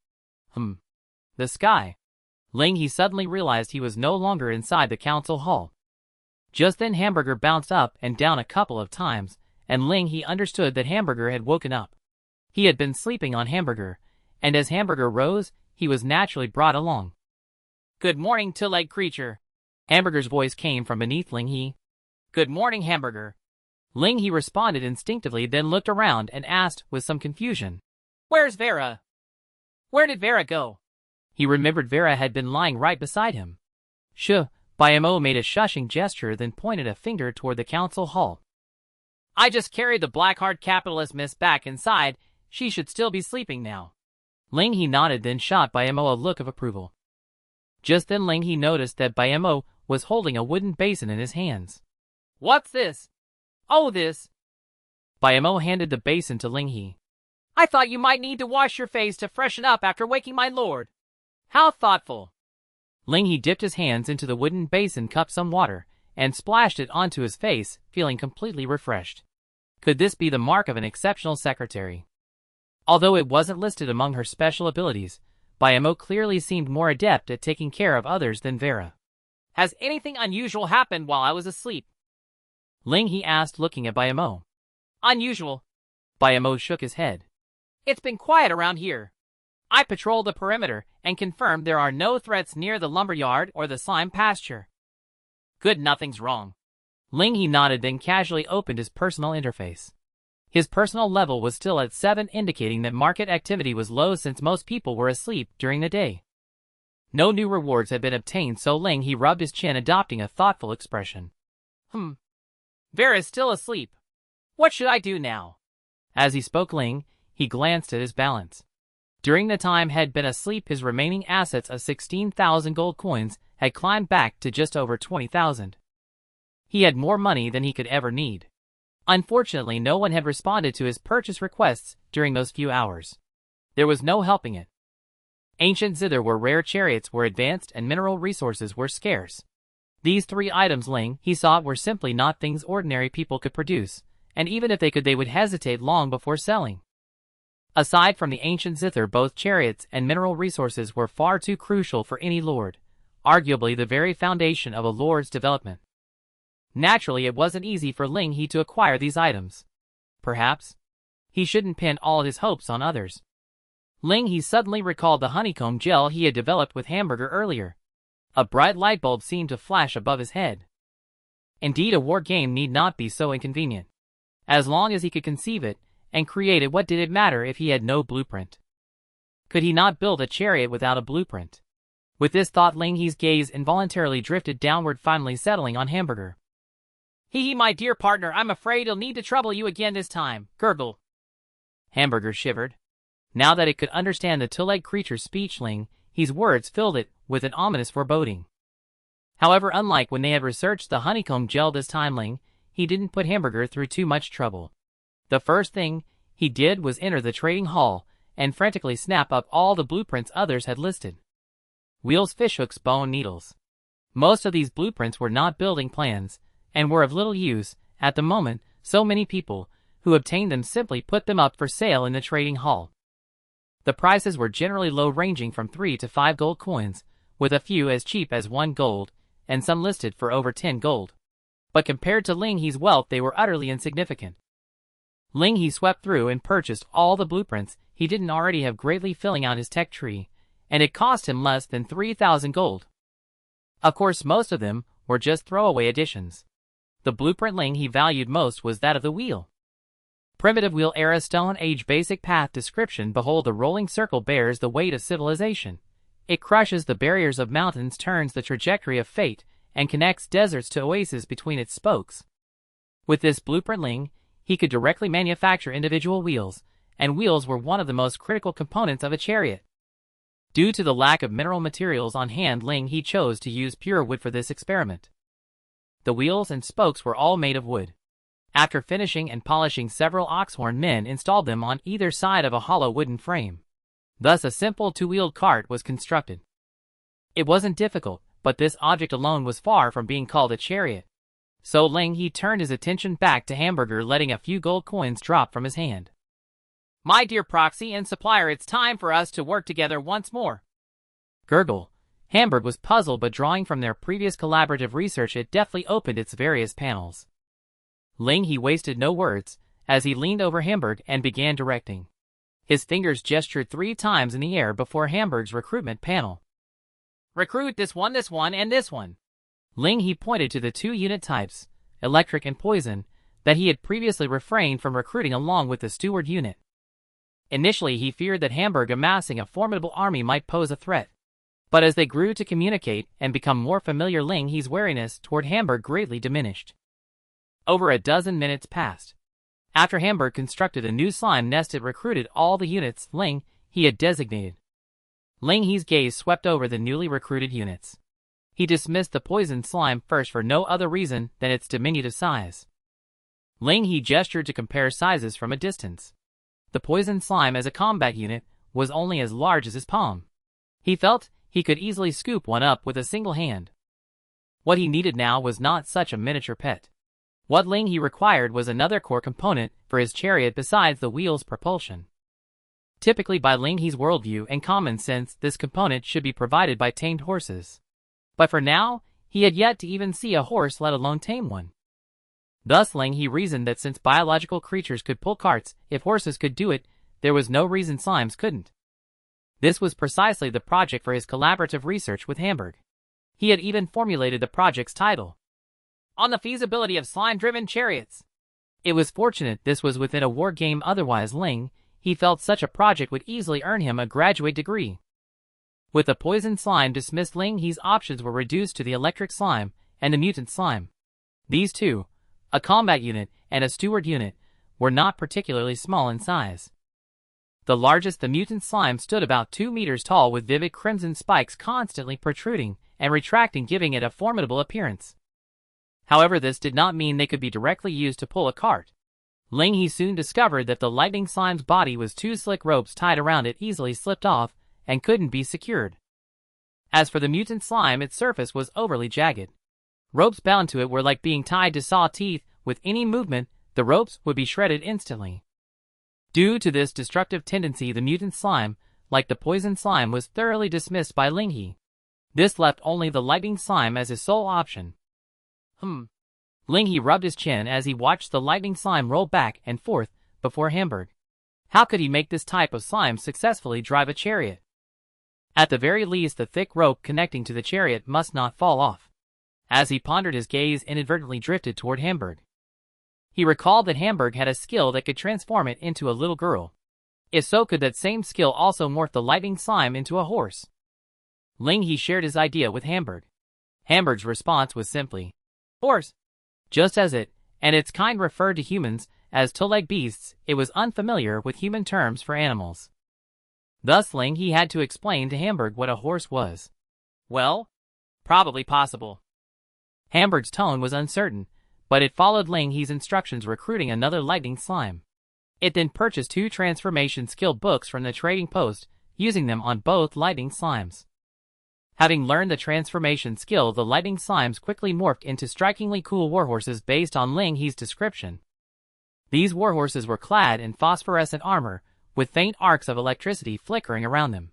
The sky. Ling He suddenly realized he was no longer inside the council hall. Just then Hamburger bounced up and down a couple of times, and Ling He understood that Hamburger had woken up. He had been sleeping on Hamburger, and as Hamburger rose, he was naturally brought along. Good morning, two-legged creature. Hamburger's voice came from beneath Ling He. Good morning, Hamburger. Ling He responded instinctively, then looked around and asked with some confusion. Where's Vera? Where did Vera go? He remembered Vera had been lying right beside him. Shh, Bayamo made a shushing gesture, then pointed a finger toward the council hall. I just carried the black-heart capitalist miss back inside. She should still be sleeping now. Ling He nodded, then shot Bayamo a look of approval. Just then Ling He noticed that Bayamo was holding a wooden basin in his hands. What's this? Oh, this. Bayamo handed the basin to Ling He. I thought you might need to wash your face to freshen up after waking my lord. How thoughtful. Ling He dipped his hands into the wooden basin, cupped some water, and splashed it onto his face, feeling completely refreshed. Could this be the mark of an exceptional secretary? Although it wasn't listed among her special abilities, Bayamo clearly seemed more adept at taking care of others than Vera. Has anything unusual happened while I was asleep? Ling He asked, looking at Bayamo. Unusual? Bayamo shook his head. It's been quiet around here. I patrolled the perimeter and confirmed there are no threats near the lumberyard or the slime pasture. Good, nothing's wrong. Ling He nodded, then casually opened his personal interface. His personal level was still at 7, indicating that market activity was low since most people were asleep during the day. No new rewards had been obtained, so Ling He rubbed his chin, adopting a thoughtful expression. Vera's still asleep. What should I do now? As he spoke, Ling He glanced at his balance. During the time had been asleep, his remaining assets of 16,000 gold coins had climbed back to just over 20,000. He had more money than he could ever need. Unfortunately, no one had responded to his purchase requests during those few hours. There was no helping it. Ancient zither were rare, chariots were advanced, and mineral resources were scarce. These 3 items Ling He sought were simply not things ordinary people could produce, and even if they could, they would hesitate long before selling. Aside from the ancient zither, both chariots and mineral resources were far too crucial for any lord, arguably the very foundation of a lord's development. Naturally, it wasn't easy for Ling He to acquire these items. Perhaps he shouldn't pin all his hopes on others. Ling He suddenly recalled the honeycomb gel he had developed with Hamburger earlier. A bright light bulb seemed to flash above his head. Indeed, a war game need not be so inconvenient. As long as he could conceive it and create it, what did it matter if he had no blueprint? Could he not build a chariot without a blueprint? With this thought, Ling He's gaze involuntarily drifted downward, finally settling on Hamburger. Hee, my dear partner, I'm afraid I'll need to trouble you again this time. Gurgle. Hamburger shivered. Now that it could understand the two-legged creature's speech, Ling He's words filled it with an ominous foreboding. However, unlike when they had researched the honeycomb gel, this time Ling He didn't put Hamburger through too much trouble. The first thing he did was enter the trading hall and frantically snap up all the blueprints others had listed. Wheels, fishhooks, bone needles. Most of these blueprints were not building plans and were of little use at the moment. So many people who obtained them simply put them up for sale in the trading hall. The prices were generally low, ranging from 3 to 5 gold coins, with a few as cheap as 1 gold, and some listed for over 10 gold. But compared to Ling He's wealth, they were utterly insignificant. Ling He swept through and purchased all the blueprints he didn't already have, greatly filling out his tech tree, and it cost him less than 3,000 gold. Of course, most of them were just throwaway additions. The blueprint Ling He valued most was that of the wheel. Primitive wheel, era, stone age, basic path description. Behold, the rolling circle bears the weight of civilization. It crushes the barriers of mountains, turns the trajectory of fate, and connects deserts to oases between its spokes. With this blueprint, Ling He could directly manufacture individual wheels, and wheels were one of the most critical components of a chariot. Due to the lack of mineral materials on hand, Ling He chose to use pure wood for this experiment. The wheels and spokes were all made of wood. After finishing and polishing several oxhorn, men installed them on either side of a hollow wooden frame. Thus a simple 2-wheeled cart was constructed. It wasn't difficult, but this object alone was far from being called a chariot. So Lin He turned his attention back to Hamburger, letting a few gold coins drop from his hand. My dear proxy and supplier, it's time for us to work together once more. Gurgle. Hamburg was puzzled, but drawing from their previous collaborative research, it deftly opened its various panels. Lin He wasted no words as he leaned over Hamburg and began directing. His fingers gestured 3 times in the air before Hamburg's recruitment panel. Recruit this one, and this one. Lin He pointed to the 2 unit types, electric and poison, that he had previously refrained from recruiting along with the steward unit. Initially, he feared that Hamburg amassing a formidable army might pose a threat. But as they grew to communicate and become more familiar, Lin He's wariness toward Hamburg greatly diminished. Over a dozen minutes passed. After Hamburg constructed a new slime nest, it recruited all the units Lin He had designated. Lin He's gaze swept over the newly recruited units. He dismissed the poison slime first for no other reason than its diminutive size. Lin He gestured to compare sizes from a distance. The poison slime as a combat unit was only as large as his palm. He felt he could easily scoop one up with a single hand. What he needed now was not such a miniature pet. What Lin He required was another core component for his chariot besides the wheel's propulsion. Typically, by Lin He's worldview and common sense, this component should be provided by tamed horses. But for now, he had yet to even see a horse, let alone tame one. Thus Lin He reasoned that since biological creatures could pull carts, if horses could do it, there was no reason slimes couldn't. This was precisely the project for his collaborative research with Hamburg. He had even formulated the project's title, On the Feasibility of Slime-Driven Chariots. It was fortunate this was within a war game, otherwise Lin He felt such a project would easily earn him a graduate degree. With the poison slime dismissed, Lin He's options were reduced to the electric slime and the mutant slime. These 2, a combat unit and a steward unit, were not particularly small in size. The largest, the mutant slime, stood about 2 meters tall with vivid crimson spikes constantly protruding and retracting, giving it a formidable appearance. However, this did not mean they could be directly used to pull a cart. Lin He soon discovered that the lightning slime's body was 2 slick ropes tied around it, easily slipped off and couldn't be secured. As for the mutant slime, its surface was overly jagged. Ropes bound to it were like being tied to saw teeth. With any movement, the ropes would be shredded instantly. Due to this destructive tendency, the mutant slime, like the poison slime, was thoroughly dismissed by Lin He. This left only the lightning slime as his sole option. Lin He rubbed his chin as he watched the lightning slime roll back and forth before Hamburg. How could he make this type of slime successfully drive a chariot? At the very least, the thick rope connecting to the chariot must not fall off. As he pondered, his gaze inadvertently drifted toward Hamburg. He recalled that Hamburg had a skill that could transform it into a little girl. If so, could that same skill also morph the lightning slime into a horse? Lin He shared his idea with Hamburg. Hamburg's response was simply, horse. Just as it and its kind referred to humans as two-legged beasts, it was unfamiliar with human terms for animals. Thus Lin He had to explain to Hamburg what a horse was. Well, probably possible. Hamburg's tone was uncertain, but it followed Lin He's instructions, recruiting another lightning slime. It then purchased 2 transformation skill books from the trading post, using them on both lightning slimes. Having learned the transformation skill, the lightning slimes quickly morphed into strikingly cool warhorses based on Lin He's description. These warhorses were clad in phosphorescent armor, with faint arcs of electricity flickering around them.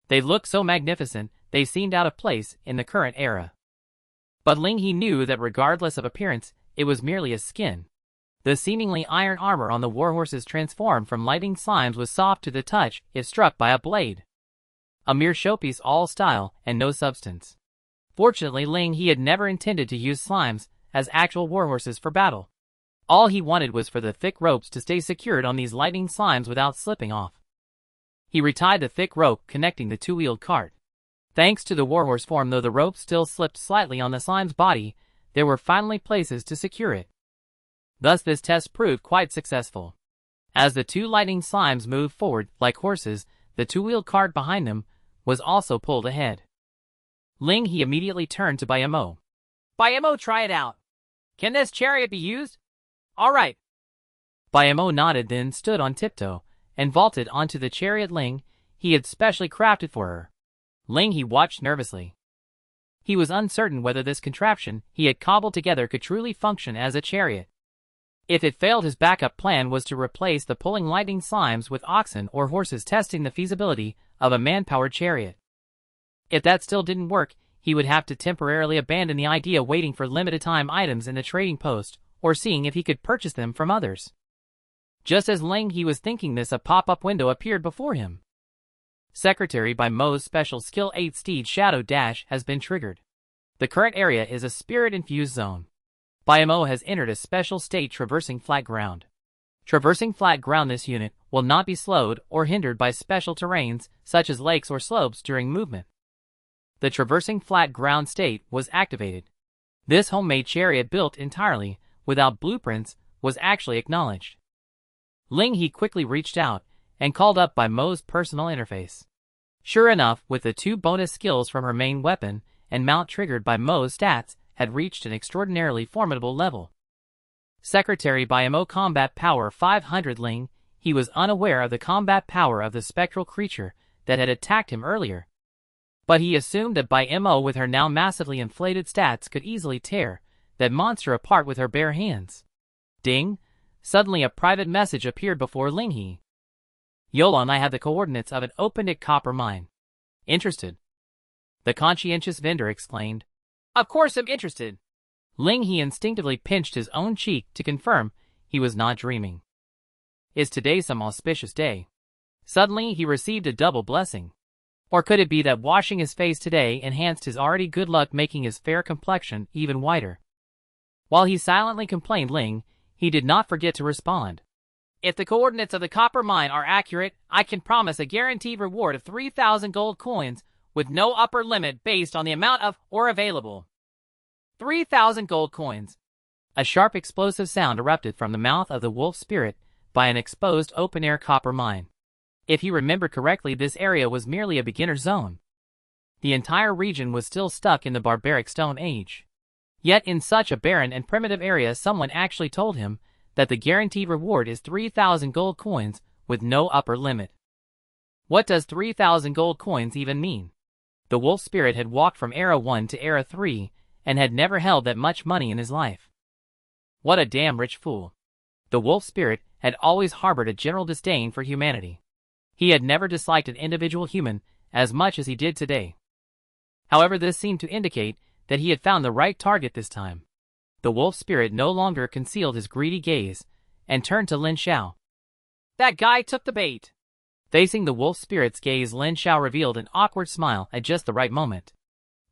They looked so magnificent, they seemed out of place in the current era. But Lin He knew that regardless of appearance, it was merely a skin. The seemingly iron armor on the warhorses transformed from lightning slimes was soft to the touch if struck by a blade. A mere showpiece, all style and no substance. Fortunately, Lin He had never intended to use slimes as actual warhorses for battle. All he wanted was for the thick ropes to stay secured on these lightning slimes without slipping off. He retied the thick rope connecting the 2-wheeled cart. Thanks to the warhorse form, though the rope still slipped slightly on the slime's body, there were finally places to secure it. Thus this test proved quite successful. As the 2 lightning slimes moved forward like horses, the 2-wheeled cart behind them was also pulled ahead. Lin He immediately turned to Bayamo. Bayamo, try it out. Can this chariot be used? All right. Bayamo nodded, then stood on tiptoe and vaulted onto the chariot Lin He had specially crafted for her. Lin He watched nervously. He was uncertain whether this contraption he had cobbled together could truly function as a chariot. If it failed, his backup plan was to replace the pulling lightning slimes with oxen or horses, testing the feasibility of a man-powered chariot. If that still didn't work, he would have to temporarily abandon the idea, waiting for limited-time items in the trading post or seeing if he could purchase them from others. Just as Lin He was thinking this, a pop-up window appeared before him. Secretary by Mo's special skill 8 Steed Shadow Dash has been triggered. The current area is a spirit-infused zone. Mo has entered a special state, traversing flat ground. Traversing flat ground, this unit will not be slowed or hindered by special terrains such as lakes or slopes during movement. The traversing flat ground state was activated. This homemade chariot, built entirely without blueprints, was actually acknowledged. Lin He quickly reached out and called up by Mo's personal interface. Sure enough, with the 2 bonus skills from her main weapon and mount triggered by Mo's stats, had reached an extraordinarily formidable level. Secretary by Mo combat power 500. Lin He was unaware of the combat power of the spectral creature that had attacked him earlier, but he assumed that by Mo, with her now massively inflated stats, could easily tear that monster apart with her bare hands. Ding! Suddenly a private message appeared before Lin He. Yolan, I have the coordinates of an open-pit copper mine. Interested? The conscientious vendor exclaimed. Of course I'm interested. Lin He instinctively pinched his own cheek to confirm he was not dreaming. Is today some auspicious day? Suddenly he received a double blessing. Or could it be that washing his face today enhanced his already good luck, making his fair complexion even whiter? While he silently complained, Lin He did not forget to respond. If the coordinates of the copper mine are accurate, I can promise a guaranteed reward of 3,000 gold coins with no upper limit based on the amount of ore available. 3,000 gold coins. A sharp explosive sound erupted from the mouth of the wolf spirit by an exposed open-air copper mine. If he remembered correctly, this area was merely a beginner zone. The entire region was still stuck in the barbaric Stone Age. Yet in such a barren and primitive area, someone actually told him that the guaranteed reward is 3,000 gold coins with no upper limit. What does 3,000 gold coins even mean? The wolf spirit had walked from Era 1 to Era 3 and had never held that much money in his life. What a damn rich fool. The wolf spirit had always harbored a general disdain for humanity. He had never disliked an individual human as much as he did today. However, this seemed to indicate that he had found the right target this time. The wolf spirit no longer concealed his greedy gaze and turned to Lin Xiao. That guy took the bait. Facing the wolf spirit's gaze, Lin Xiao revealed an awkward smile at just the right moment.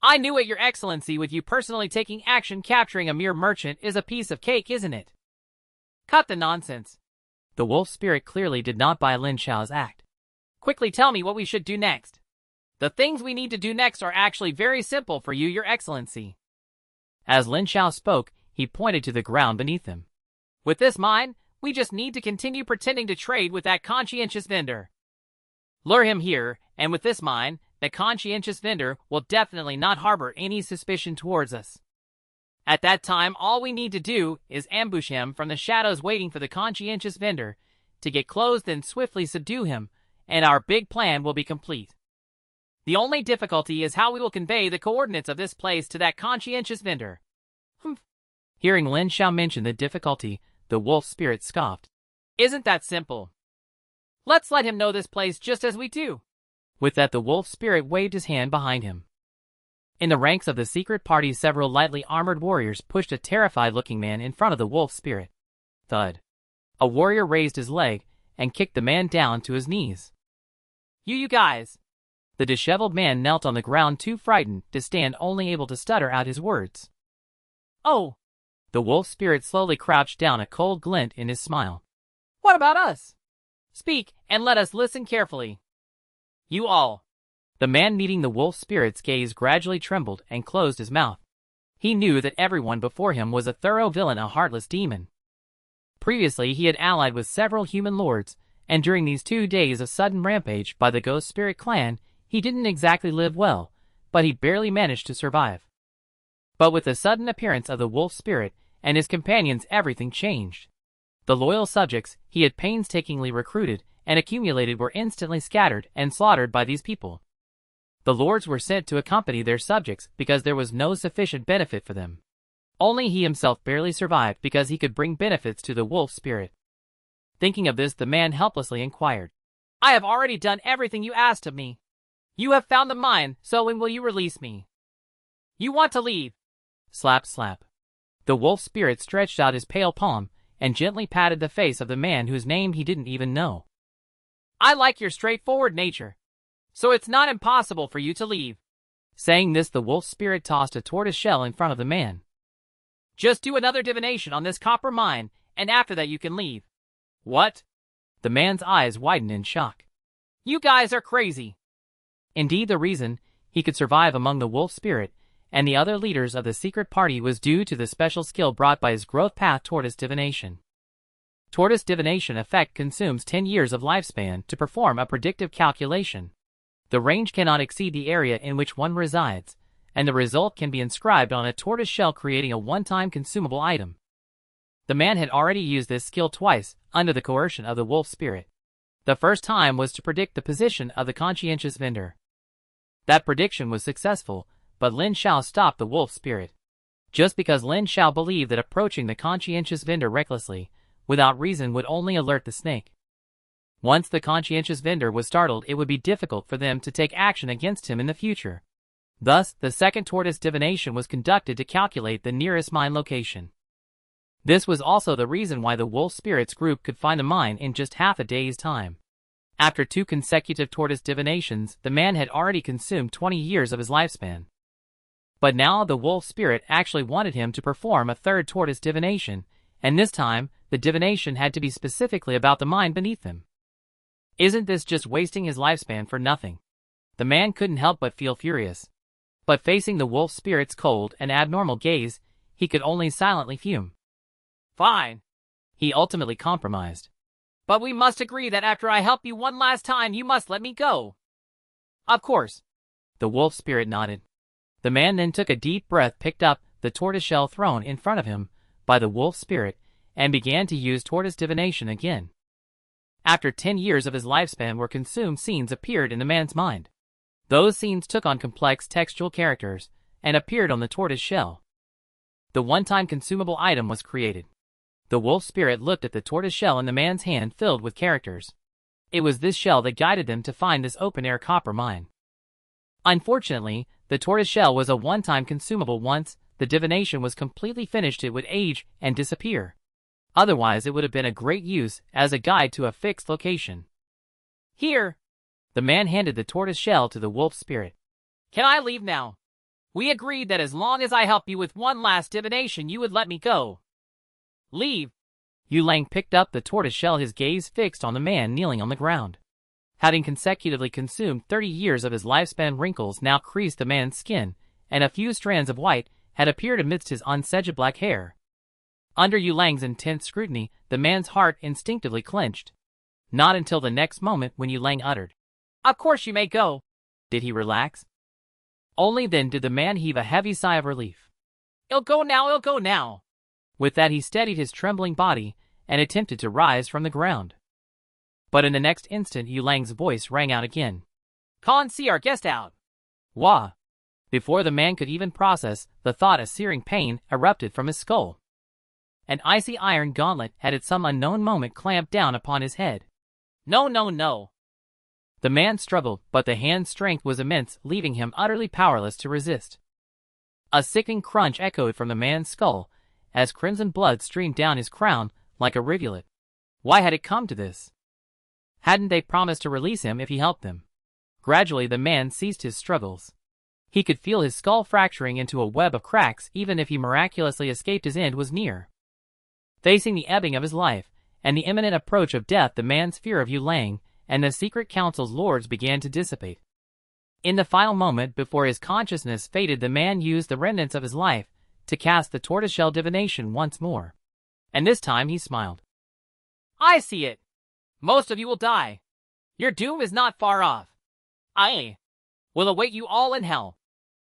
I knew it, Your Excellency. With you personally taking action, capturing a mere merchant is a piece of cake, isn't it? Cut the nonsense. The wolf spirit clearly did not buy Lin Xiao's act. Quickly tell me what we should do next. The things we need to do next are actually very simple for you, Your Excellency. As Lin Xiao spoke, he pointed to the ground beneath him. With this mine, we just need to continue pretending to trade with that conscientious vendor. Lure him here, and with this mine, the conscientious vendor will definitely not harbor any suspicion towards us. At that time, all we need to do is ambush him from the shadows, waiting for the conscientious vendor to get close, then swiftly subdue him, and our big plan will be complete. The only difficulty is how we will convey the coordinates of this place to that conscientious vendor. Humph. Hearing Lin Xiao mention the difficulty, the wolf spirit scoffed. Isn't that simple? Let's let him know this place just as we do. With that, the wolf spirit waved his hand behind him. In the ranks of the secret party, several lightly armored warriors pushed a terrified-looking man in front of the wolf spirit. Thud. A warrior raised his leg and kicked the man down to his knees. You guys. The disheveled man knelt on the ground, too frightened to stand, only able to stutter out his words. Oh. The wolf spirit slowly crouched down, a cold glint in his smile. What about us? Speak, and let us listen carefully. You all. The man meeting the wolf spirit's gaze gradually trembled and closed his mouth. He knew that everyone before him was a thorough villain, a heartless demon. Previously, he had allied with several human lords, and during these 2 days of sudden rampage by the Ghost Spirit clan, he didn't exactly live well, but he barely managed to survive. But with the sudden appearance of the wolf spirit and his companions, everything changed. The loyal subjects he had painstakingly recruited and accumulated were instantly scattered and slaughtered by these people. The lords were sent to accompany their subjects because there was no sufficient benefit for them. Only he himself barely survived because he could bring benefits to the wolf spirit. Thinking of this, the man helplessly inquired, I have already done everything you asked of me. You have found the mine, so when will you release me? You want to leave. Slap, slap. The wolf spirit stretched out his pale palm and gently patted the face of the man whose name he didn't even know. I like your straightforward nature, so it's not impossible for you to leave. Saying this, the wolf spirit tossed a tortoise shell in front of the man. Just do another divination on this copper mine, and after that you can leave. What? The man's eyes widened in shock. You guys are crazy. Indeed, the reason he could survive among the wolf spirit and the other leaders of the secret party was due to the special skill brought by his growth path tortoise divination. Tortoise divination effect consumes 10 years of lifespan to perform a predictive calculation. The range cannot exceed the area in which one resides, and the result can be inscribed on a tortoise shell, creating a one-time consumable item. The man had already used this skill twice under the coercion of the wolf spirit. The first time was to predict the position of the conscientious vendor. That prediction was successful, but Lin He stopped the wolf spirit. Just because Lin He believed that approaching the conscientious vendor recklessly, without reason, would only alert the snake. Once the conscientious vendor was startled, it would be difficult for them to take action against him in the future. Thus, the second tortoise divination was conducted to calculate the nearest mine location. This was also the reason why the wolf spirits group could find the mine in just half a day's time. After 2 consecutive tortoise divinations, the man had already consumed 20 years of his lifespan. But now the wolf spirit actually wanted him to perform a third tortoise divination, and this time, the divination had to be specifically about the mine beneath him. Isn't this just wasting his lifespan for nothing? The man couldn't help but feel furious. But facing the wolf spirit's cold and abnormal gaze, he could only silently fume. Fine. He ultimately compromised. But we must agree that after I help you one last time, you must let me go. Of course. The wolf spirit nodded. The man then took a deep breath, picked up the tortoiseshell thrown in front of him by the wolf spirit, and began to use tortoise divination again. After 10 years of his lifespan were consumed, scenes appeared in the man's mind. Those scenes took on complex textual characters and appeared on the tortoise shell. The one-time consumable item was created. The wolf spirit looked at the tortoise shell in the man's hand filled with characters. It was this shell that guided them to find this open-air copper mine. Unfortunately, the tortoise shell was a one-time consumable. Once the divination was completely finished, it would age and disappear. Otherwise, it would have been a great use as a guide to a fixed location. Here. The man handed the tortoise shell to the wolf spirit. Can I leave now? We agreed that as long as I help you with one last divination, you would let me go. Leave. Yu Lang picked up the tortoise shell, his gaze fixed on the man kneeling on the ground. Having consecutively consumed 30 years of his lifespan, wrinkles now creased the man's skin, and a few strands of white had appeared amidst his unsedged black hair. Under Yu Lang's intense scrutiny, the man's heart instinctively clenched. Not until the next moment, when Yu Lang uttered, "Of course you may go," did he relax. Only then did the man heave a heavy sigh of relief. It'll go now, it'll go now." With that, he steadied his trembling body and attempted to rise from the ground. But in the next instant, Yu Lang's voice rang out again. "Con, see our guest out." Wah! Before the man could even process the thought, a searing pain erupted from his skull. An icy iron gauntlet had at some unknown moment clamped down upon his head. No, no, no. The man struggled, but the hand's strength was immense, leaving him utterly powerless to resist. A sickening crunch echoed from the man's skull as crimson blood streamed down his crown like a rivulet. Why had it come to this? Hadn't they promised to release him if he helped them? Gradually the man ceased his struggles. He could feel his skull fracturing into a web of cracks. Even if he miraculously escaped, his end was near. Facing the ebbing of his life and the imminent approach of death, the man's fear of Yu Lang and the secret council's lords began to dissipate. In the final moment before his consciousness faded, the man used the remnants of his life to cast the tortoiseshell divination once more. And this time he smiled. "I see it. Most of you will die. Your doom is not far off. I will await you all in hell."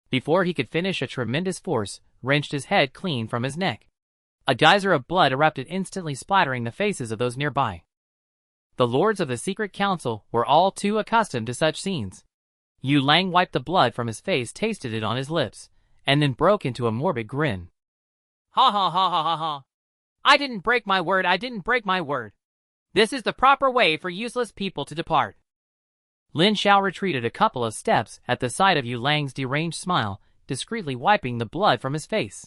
Before he could finish, a tremendous force wrenched his head clean from his neck. A geyser of blood erupted, instantly splattering the faces of those nearby. The lords of the secret council were all too accustomed to such scenes. Yu Lang wiped the blood from his face, tasted it on his lips, and then broke into a morbid grin. Ha ha ha ha ha ha. I didn't break my word, I didn't break my word. This is the proper way for useless people to depart. Lin Xiao retreated a couple of steps at the sight of Yu Lang's deranged smile, discreetly wiping the blood from his face.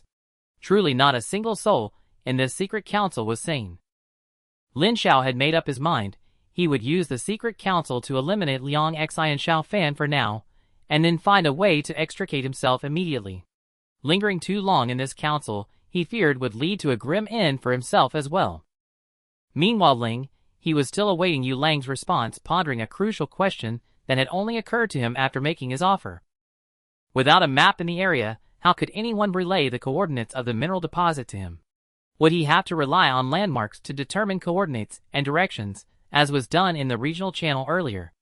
Truly not a single soul in this secret council was sane. Lin Xiao had made up his mind. He would use the secret council to eliminate Liang Xi and Xiao Fan for now, and then find a way to extricate himself immediately. Lingering too long in this council, he feared would lead to a grim end for himself as well. Meanwhile Ling, he was still awaiting Yu Lang's response, pondering a crucial question that had only occurred to him after making his offer. Without a map in the area, how could anyone relay the coordinates of the mineral deposit to him? Would he have to rely on landmarks to determine coordinates and directions, as was done in the regional channel earlier?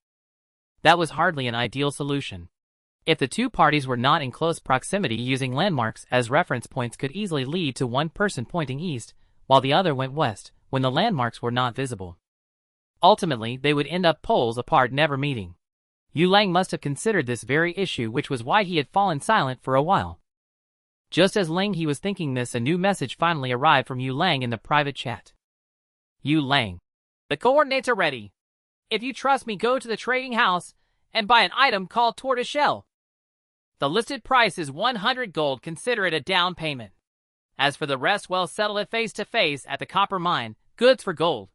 That was hardly an ideal solution. If the two parties were not in close proximity, using landmarks as reference points could easily lead to one person pointing east, while the other went west, when the landmarks were not visible. Ultimately, they would end up poles apart, never meeting. Yu Lang must have considered this very issue, which was why he had fallen silent for a while. Just as Ling He was thinking this, a new message finally arrived from Yu Lang in the private chat. Yu Lang, the coordinates are ready. If you trust me, go to the trading house and buy an item called tortoiseshell. The listed price is 100 gold, consider it a down payment. As for the rest, well, settle it face to face at the copper mine, goods for gold.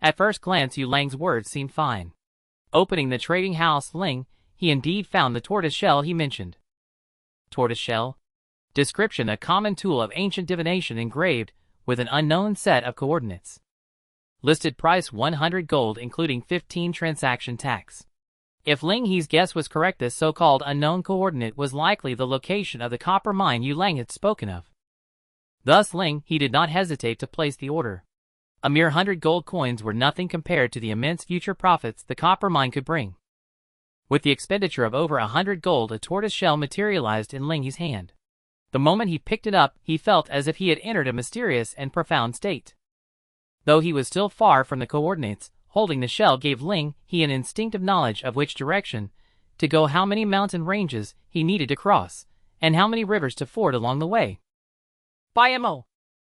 At first glance, Yu Lang's words seemed fine. Opening the trading house Ling, he indeed found the tortoiseshell he mentioned. Tortoiseshell? Description: a common tool of ancient divination engraved with an unknown set of coordinates. Listed price 100 gold, including 15 transaction tax. If Ling He's guess was correct, this so-called unknown coordinate was likely the location of the copper mine Yu Lang had spoken of. Thus Ling He did not hesitate to place the order. A mere 100 gold coins were nothing compared to the immense future profits the copper mine could bring. With the expenditure of over 100 gold, a tortoiseshell materialized in Ling He's hand. The moment he picked it up, he felt as if he had entered a mysterious and profound state. Though he was still far from the coordinates, holding the shell gave Ling He an instinctive knowledge of which direction to go, how many mountain ranges he needed to cross, and how many rivers to ford along the way. By Mo!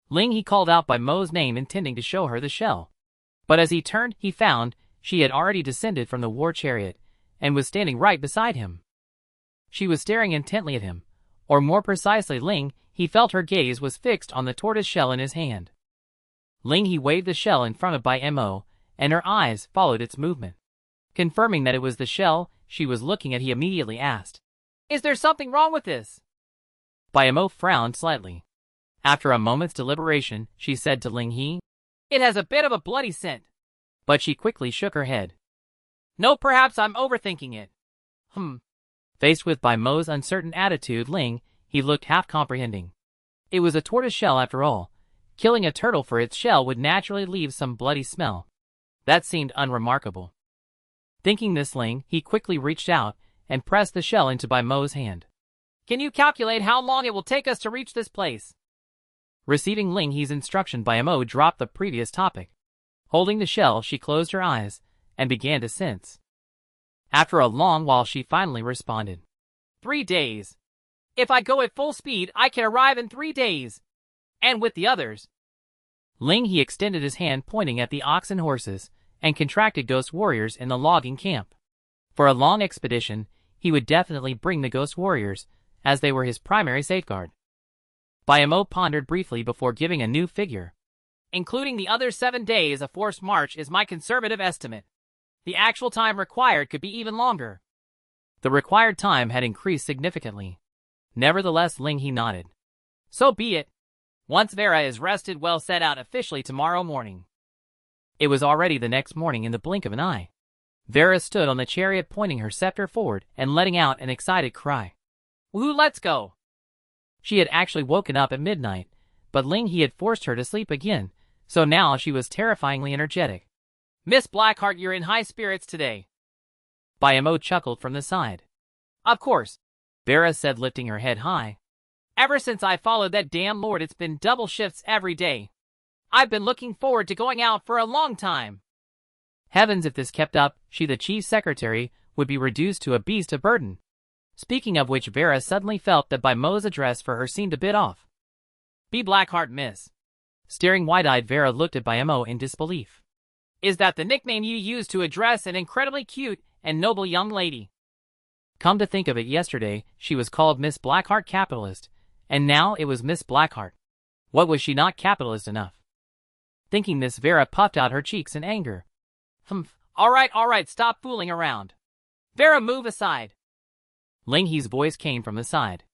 Ling He called out by Mo's name, intending to show her the shell. But as he turned, he found she had already descended from the war chariot and was standing right beside him. She was staring intently at him, or more precisely, Ling He felt her gaze was fixed on the tortoise shell in his hand. Ling He waved the shell in front of Bai Mo, and her eyes followed its movement. Confirming that it was the shell she was looking at, he immediately asked, "Is there something wrong with this?" Bai Mo frowned slightly. After a moment's deliberation, she said to Ling He, "It has a bit of a bloody scent." But she quickly shook her head. "No, perhaps I'm overthinking it." Faced with Bai Mo's uncertain attitude, Ling He looked half comprehending. It was a tortoise shell after all. Killing a turtle for its shell would naturally leave some bloody smell. That seemed unremarkable. Thinking this, Ling He quickly reached out and pressed the shell into Bai Mo's hand. "Can you calculate how long it will take us to reach this place?" Receiving Ling He's instruction, Bai Mo dropped the previous topic. Holding the shell, she closed her eyes and began to sense. After a long while, she finally responded, 3 days. If I go at full speed, I can arrive in 3 days. And with the others." Ling He extended his hand, pointing at the ox and horses and contracted ghost warriors in the logging camp. For a long expedition, he would definitely bring the ghost warriors, as they were his primary safeguard. Bai Mo pondered briefly before giving a new figure. "Including the other 7 days, a forced march is my conservative estimate. The actual time required could be even longer." The required time had increased significantly. Nevertheless, Ling He nodded. "So be it. Once Vera is rested, we'll set out officially tomorrow morning." It was already the next morning in the blink of an eye. Vera stood on the chariot, pointing her scepter forward and letting out an excited cry. "Woohoo, let's go!" She had actually woken up at midnight, but Ling He had forced her to sleep again, so now she was terrifyingly energetic. "Miss Blackheart, you're in high spirits today." Bai Mo chuckled from the side. "Of course," Vera said, lifting her head high. "Ever since I followed that damn lord, it's been double shifts every day. I've been looking forward to going out for a long time." Heavens, if this kept up, she, the chief secretary, would be reduced to a beast of burden. Speaking of which, Vera suddenly felt that Mo's address for her seemed a bit off. Be Blackheart, miss. Staring wide-eyed, Vera looked at Mo in disbelief. Is that the nickname you use to address an incredibly cute and noble young lady? Come to think of it, yesterday she was called Miss Blackheart Capitalist, and now it was Miss Blackheart. What, was she not capitalist enough? Thinking this, Vera puffed out her cheeks in anger. Humph. All right, stop fooling around. Vera, move aside. Lin He's voice came from the side.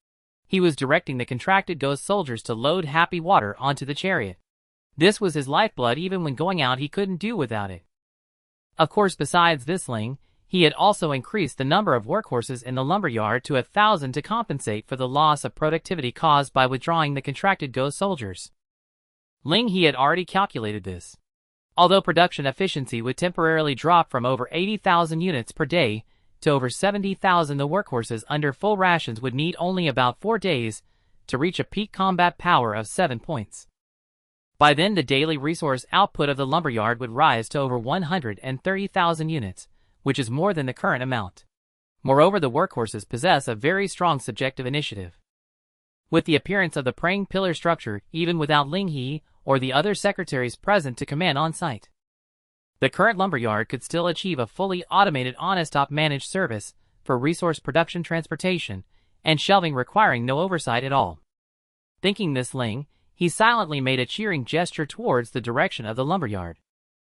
He was directing the contracted ghost soldiers to load Happy Water onto the chariot. This was his lifeblood. Even when going out, he couldn't do without it. Of course, besides this, Ling, he had also increased the number of workhorses in the lumberyard to 1,000 to compensate for the loss of productivity caused by withdrawing the contracted ghost soldiers. Lin He had already calculated this. Although production efficiency would temporarily drop from over 80,000 units per day to over 70,000, the workhorses under full rations would need only about 4 days to reach a peak combat power of 7 points. By then, the daily resource output of the lumberyard would rise to over 130,000 units, which is more than the current amount. Moreover, the workhorses possess a very strong subjective initiative. With the appearance of the praying pillar structure, even without Lin He or the other secretaries present to command on site, the current lumberyard could still achieve a fully automated on-stop managed service for resource production, transportation, and shelving, requiring no oversight at all. Thinking this, Ling, he silently made a cheering gesture towards the direction of the lumberyard.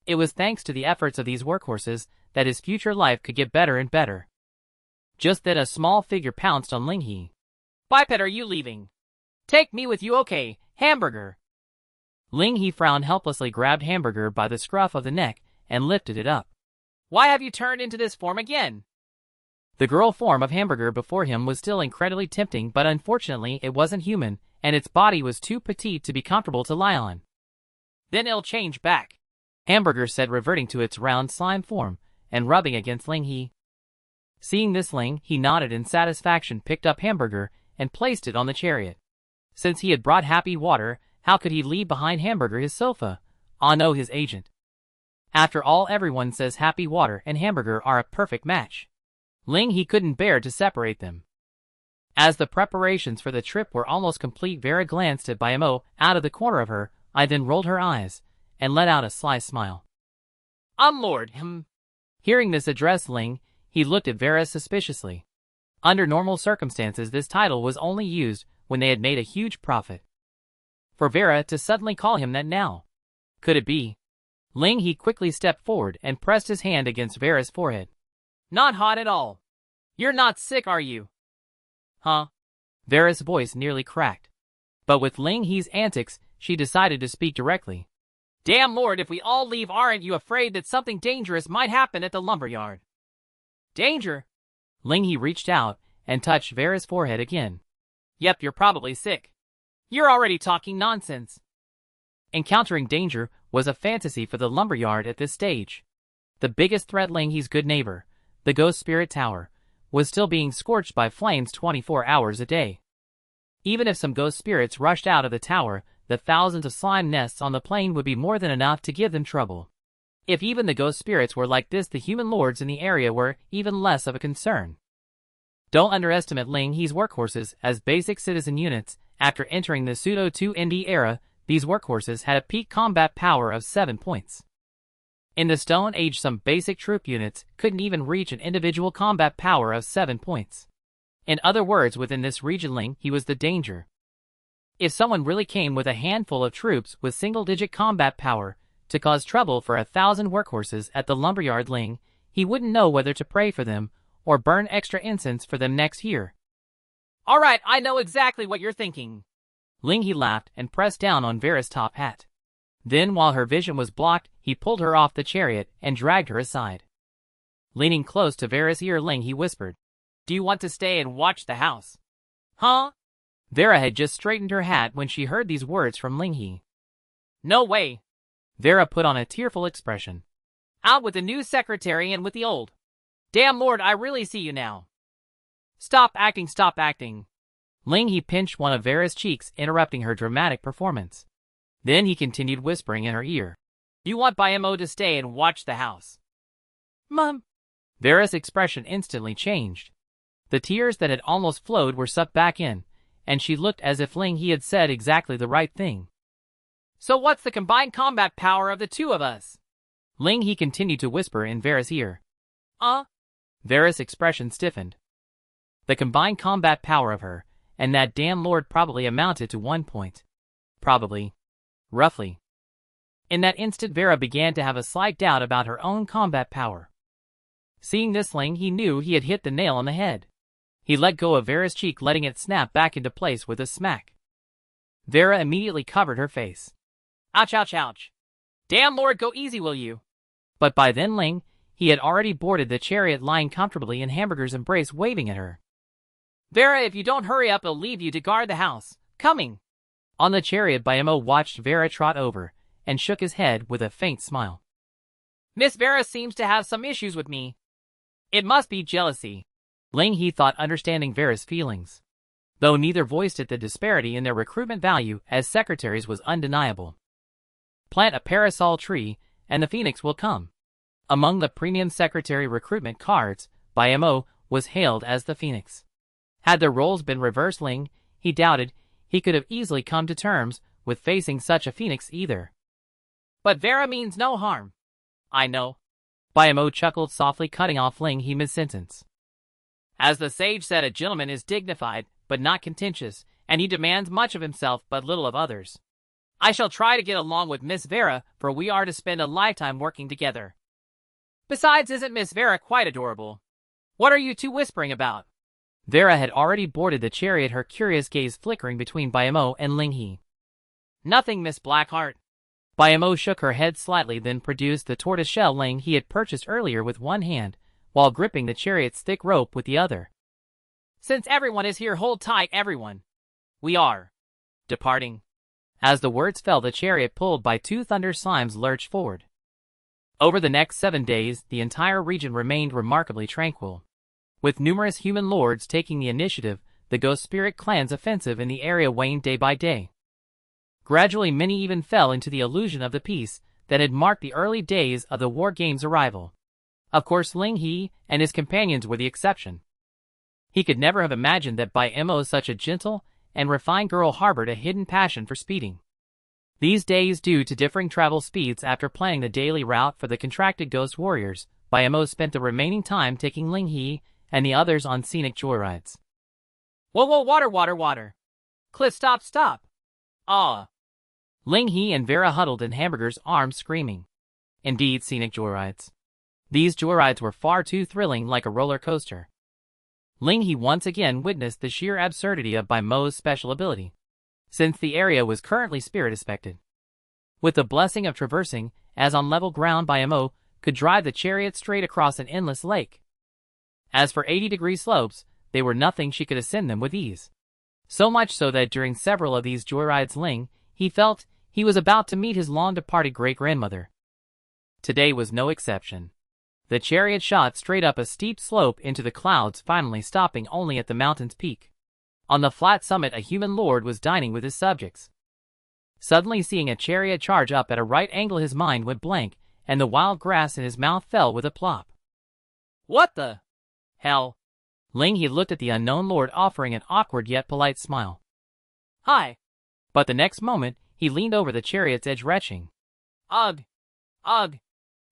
It was thanks to the efforts of these workhorses that his future life could get better and better. Just then, a small figure pounced on Lin He. Biped, are you leaving? Take me with you, okay, Hamburger. Lin He frowned helplessly, grabbed Hamburger by the scruff of the neck, and lifted it up. Why have you turned into this form again? The girl form of Hamburger before him was still incredibly tempting, but unfortunately it wasn't human, and its body was too petite to be comfortable to lie on. Then it'll change back, Hamburger said, reverting to its round slime form and rubbing against Lin He. Seeing this, Lin He nodded in satisfaction, picked up Hamburger, and placed it on the chariot. Since he had brought Happy Water, how could he leave behind Hamburger, his sofa? Ah no, his agent. After all, everyone says Happy Water and Hamburger are a perfect match. Lin He couldn't bear to separate them. As the preparations for the trip were almost complete, Vera glanced at Mo out of the corner of her eye, then rolled her eyes and let out a sly smile. Lord. Hearing this address, Lin He looked at Vera suspiciously. Under normal circumstances, this title was only used when they had made a huge profit. For Vera to suddenly call him that now, could it be? Lin He quickly stepped forward and pressed his hand against Vera's forehead. Not hot at all. You're not sick, are you? Huh? Vera's voice nearly cracked. But with Lin He's antics, she decided to speak directly. Damn Lord, if we all leave, aren't you afraid that something dangerous might happen at the lumberyard? Danger? Lin He reached out and touched Vera's forehead again. Yep, you're probably sick. You're already talking nonsense. Encountering danger was a fantasy for the lumberyard at this stage. The biggest threat, Lin He's good neighbor, the Ghost Spirit Tower, was still being scorched by flames 24 hours a day. Even if some ghost spirits rushed out of the tower, the thousands of slime nests on the plain would be more than enough to give them trouble. If even the ghost spirits were like this, the human lords in the area were even less of a concern. Don't underestimate Lin He's workhorses as basic citizen units. After entering the pseudo-2ND era, these workhorses had a peak combat power of 7 points. In the Stone Age, some basic troop units couldn't even reach an individual combat power of 7 points. In other words, within this region, Lin He was the danger. If someone really came with a handful of troops with single-digit combat power to cause trouble for 1,000 workhorses at the lumberyard, Lin He wouldn't know whether to pray for them or burn extra incense for them next year. All right, I know exactly what you're thinking. Lin He laughed and pressed down on Vera's top hat. Then, while her vision was blocked, he pulled her off the chariot and dragged her aside. Leaning close to Vera's ear, Lin He whispered, Do you want to stay and watch the house? Huh? Vera had just straightened her hat when she heard these words from Lin He. No way. Vera put on a tearful expression. Out with the new secretary and with the old. Damn Lord, I really see you now. Stop acting, stop acting. Lin He pinched one of Vera's cheeks, interrupting her dramatic performance. Then he continued whispering in her ear. You want Mo to stay and watch the house? Mom. Vera's expression instantly changed. The tears that had almost flowed were sucked back in, and she looked as if Lin He had said exactly the right thing. So what's the combined combat power of the two of us? Lin He continued to whisper in Vera's ear. Vera's expression stiffened. The combined combat power of her and that damn lord probably amounted to 1 point. Probably. Roughly. In that instant Vera began to have a slight doubt about her own combat power. Seeing this, Lin He knew he had hit the nail on the head. He let go of Vera's cheek, letting it snap back into place with a smack. Vera immediately covered her face. Ouch, ouch, ouch. Damn lord, go easy, will you? But by then Lin He had already boarded the chariot, lying comfortably in Hamburger's embrace, waving at her. Vera, if you don't hurry up, I'll leave you to guard the house. Coming. On the chariot, Bayamo watched Vera trot over and shook his head with a faint smile. Miss Vera seems to have some issues with me. It must be jealousy. Lin He thought, understanding Vera's feelings. Though neither voiced it, the disparity in their recruitment value as secretaries was undeniable. Plant a parasol tree, and the phoenix will come. Among the premium secretary recruitment cards, Bayamo was hailed as the phoenix. Had their roles been reversed, Lin He doubted he could have easily come to terms with facing such a phoenix either. But Vera means no harm. I know. Bayamo chuckled softly, cutting off Lin He mid-sentence. As the sage said, a gentleman is dignified, but not contentious, and he demands much of himself but little of others. I shall try to get along with Miss Vera, for we are to spend a lifetime working together. Besides, isn't Miss Vera quite adorable? What are you two whispering about? Vera had already boarded the chariot, her curious gaze flickering between Bayamo and Lin He. Nothing, Miss Blackheart. Bayamo shook her head slightly, then produced the tortoiseshell Lin He had purchased earlier with one hand, while gripping the chariot's thick rope with the other. Since everyone is here, hold tight, everyone. We are departing. As the words fell, the chariot, pulled by two thunder slimes, lurched forward. Over the next 7 days, the entire region remained remarkably tranquil. With numerous human lords taking the initiative, the Ghost Spirit clan's offensive in the area waned day by day. Gradually, many even fell into the illusion of the peace that had marked the early days of the war game's arrival. Of course, Lin He and his companions were the exception. He could never have imagined that Bayamo, such a gentle and refined girl, harbored a hidden passion for speeding. These days, due to differing travel speeds after planning the daily route for the contracted ghost warriors, Bayamo spent the remaining time taking Lin He and the others on scenic joyrides. Whoa, whoa, water, water, water. Cliff, stop, stop. Lin He and Vera huddled in Hamburger's arms, screaming. Indeed, scenic joyrides. These joyrides were far too thrilling, like a roller coaster. Lin He once again witnessed the sheer absurdity of Bayamo's special ability, since the area was currently spirit-aspected. With the blessing of traversing, as on level ground, Bayamo could drive the chariot straight across an endless lake. As for 80-degree slopes, they were nothing; she could ascend them with ease. So much so that during several of these joyrides, Lin He felt he was about to meet his long-departed great-grandmother. Today was no exception. The chariot shot straight up a steep slope into the clouds, finally stopping only at the mountain's peak. On the flat summit, a human lord was dining with his subjects. Suddenly, seeing a chariot charge up at a right angle, his mind went blank, and the wild grass in his mouth fell with a plop. What the hell? Lin He looked at the unknown lord, offering an awkward yet polite smile. Hi. But the next moment, he leaned over the chariot's edge, retching. Ugh. Ugh.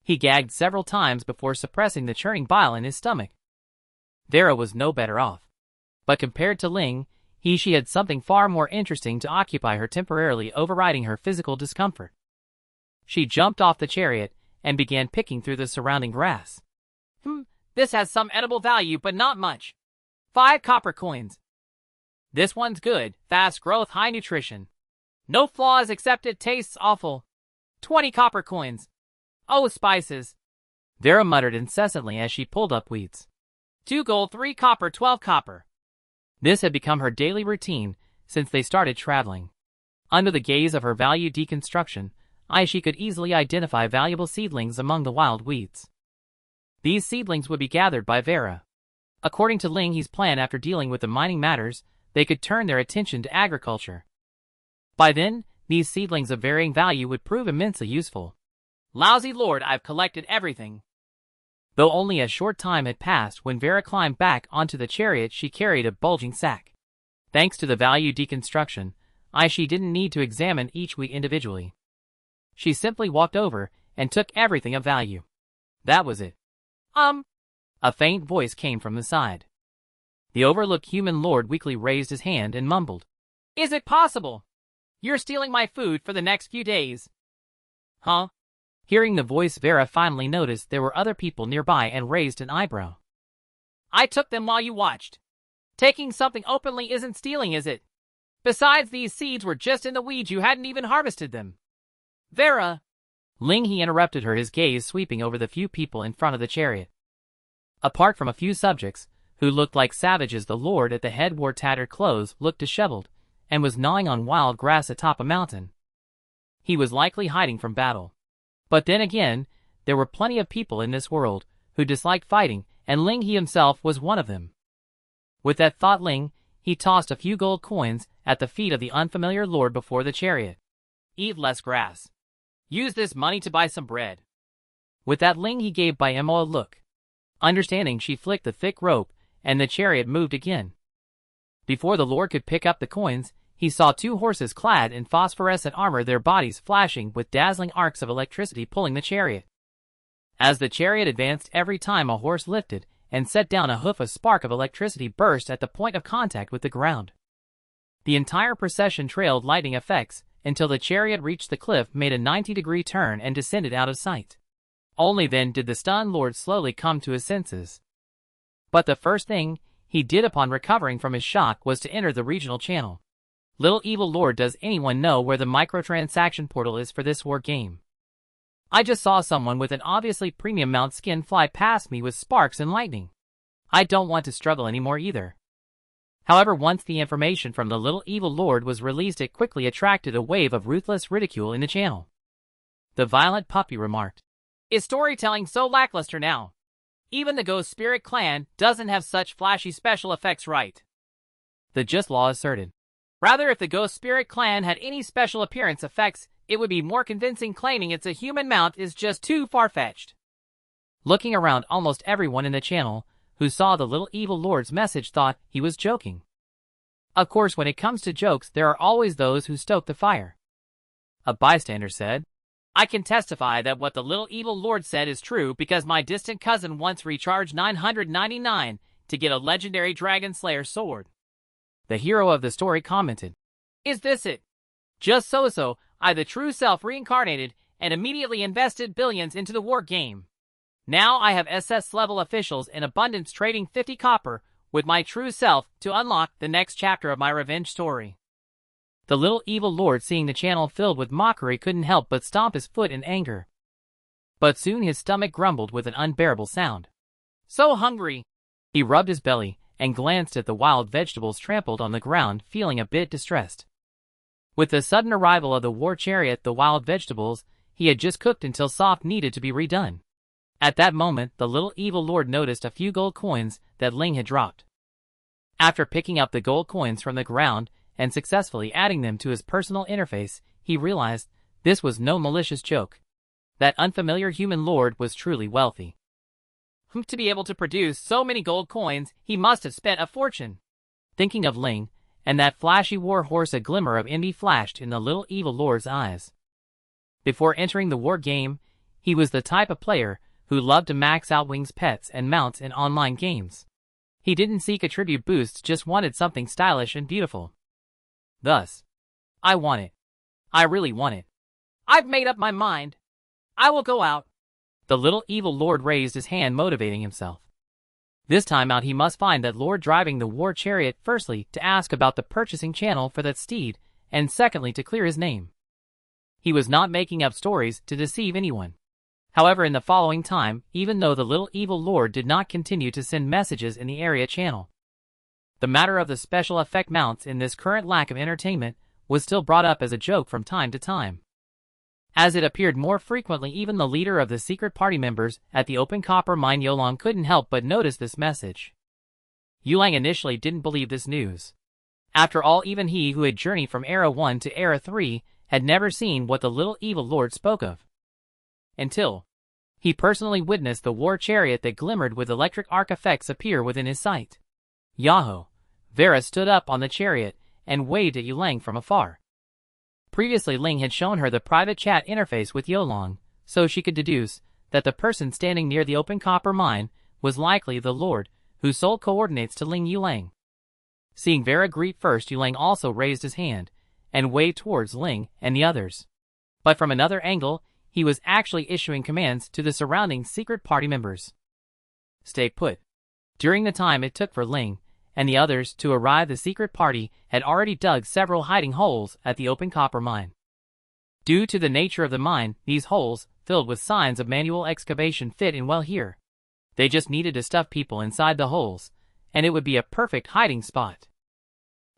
He gagged several times before suppressing the churning bile in his stomach. Vera was no better off. But compared to Lin He, she had something far more interesting to occupy her, temporarily overriding her physical discomfort. She jumped off the chariot and began picking through the surrounding grass. This has some edible value, but not much. 5 copper coins. This one's good, fast growth, high nutrition. No flaws except it tastes awful. 20 copper coins. Oh, spices. Vera muttered incessantly as she pulled up weeds. 2 gold, 3 copper, 12 copper. This had become her daily routine since they started traveling. Under the gaze of her value deconstruction eye, she could easily identify valuable seedlings among the wild weeds. These seedlings would be gathered by Vera. According to Lin He's plan, after dealing with the mining matters, they could turn their attention to agriculture. By then, these seedlings of varying value would prove immensely useful. Lousy lord, I've collected everything. Though only a short time had passed when Vera climbed back onto the chariot, she carried a bulging sack. Thanks to the value deconstruction, she didn't need to examine each wheat individually. She simply walked over and took everything of value. That was it. A faint voice came from the side. The overlooked human lord weakly raised his hand and mumbled, "Is it possible? You're stealing my food for the next few days." Huh? Hearing the voice, Vera finally noticed there were other people nearby and raised an eyebrow. "I took them while you watched. Taking something openly isn't stealing, is it? Besides, these seeds were just in the weeds, you hadn't even harvested them." "Vera!" Lin He interrupted her, his gaze sweeping over the few people in front of the chariot. Apart from a few subjects, who looked like savages, the lord at the head wore tattered clothes, looked disheveled, and was gnawing on wild grass atop a mountain. He was likely hiding from battle. But then again, there were plenty of people in this world who disliked fighting, and Lin He himself was one of them. With that thought, he tossed a few gold coins at the feet of the unfamiliar lord before the chariot. "Eat less grass. Use this money to buy some bread." With that, He gave Bayemo a look. Understanding, she flicked the thick rope, and the chariot moved again. Before the lord could pick up the coins, he saw two horses clad in phosphorescent armor, their bodies flashing with dazzling arcs of electricity, pulling the chariot. As the chariot advanced, every time a horse lifted and set down a hoof, a spark of electricity burst at the point of contact with the ground. The entire procession trailed lightning effects until the chariot reached the cliff, made a 90-degree turn, and descended out of sight. Only then did the stunned lord slowly come to his senses. But the first thing he did upon recovering from his shock was to enter the regional channel. "Little evil lord, does anyone know where the microtransaction portal is for this war game? I just saw someone with an obviously premium mount skin fly past me with sparks and lightning. I don't want to struggle anymore either." However, once the information from the little evil lord was released, it quickly attracted a wave of ruthless ridicule in the channel. The violent puppy remarked, "Is storytelling so lackluster now? Even the Ghost Spirit clan doesn't have such flashy special effects, right?" The Just Law asserted. "Rather, if the Ghost Spirit clan had any special appearance effects, it would be more convincing. Claiming it's a human mount is just too far-fetched." Looking around, almost everyone in the channel who saw the little evil lord's message thought he was joking. Of course, when it comes to jokes, there are always those who stoke the fire. A bystander said, "I can testify that what the little evil lord said is true, because my distant cousin once recharged 999 to get a legendary Dragon Slayer sword." The hero of the story commented, "Is this it? Just so, I the true self reincarnated and immediately invested billions into the war game. Now I have SS level officials in abundance trading 50 copper with my true self to unlock the next chapter of my revenge story." The little evil lord, seeing the channel filled with mockery, couldn't help but stomp his foot in anger. But soon his stomach grumbled with an unbearable sound. "So hungry." He rubbed his belly and glanced at the wild vegetables trampled on the ground, feeling a bit distressed. With the sudden arrival of the war chariot, the wild vegetables he had just cooked until soft needed to be redone. At that moment, the little evil lord noticed a few gold coins that Ling had dropped. After picking up the gold coins from the ground and successfully adding them to his personal interface, he realized this was no malicious joke. That unfamiliar human lord was truly wealthy. To be able to produce so many gold coins, he must have spent a fortune. Thinking of Ling and that flashy war horse, a glimmer of envy flashed in the little evil lord's eyes. Before entering the war game, he was the type of player who loved to max out wings, pets, and mounts in online games. He didn't seek attribute boosts, just wanted something stylish and beautiful. Thus, "I want it. I really want it. I've made up my mind. I will go out." The little evil lord raised his hand, motivating himself. This time out, he must find that lord driving the war chariot, firstly to ask about the purchasing channel for that steed, and secondly to clear his name. He was not making up stories to deceive anyone. However, in the following time, even though the little evil lord did not continue to send messages in the area channel, the matter of the special effect mounts in this current lack of entertainment was still brought up as a joke from time to time. As it appeared more frequently, even the leader of the secret party members at the open copper mine, Yolang, couldn't help but notice this message. Yolang initially didn't believe this news. After all, even he who had journeyed from Era 1 to Era 3 had never seen what the little evil lord spoke of. Until He personally witnessed the war chariot that glimmered with electric arc effects appear within his sight. Yahoo! Vera stood up on the chariot and waved at Yulang from afar. Previously Ling had shown her the private chat interface with Yolong, so she could deduce that the person standing near the open copper mine was likely the Lord, who sold coordinates to Ling Yulang. Seeing Vera greet first, Yulang also raised his hand and waved towards Ling and the others. But from another angle, he was actually issuing commands to the surrounding secret party members. Stay put. During the time it took for Ling and the others to arrive, the secret party had already dug several hiding holes at the open copper mine. Due to the nature of the mine, these holes, filled with signs of manual excavation, fit in well here. They just needed to stuff people inside the holes, and it would be a perfect hiding spot.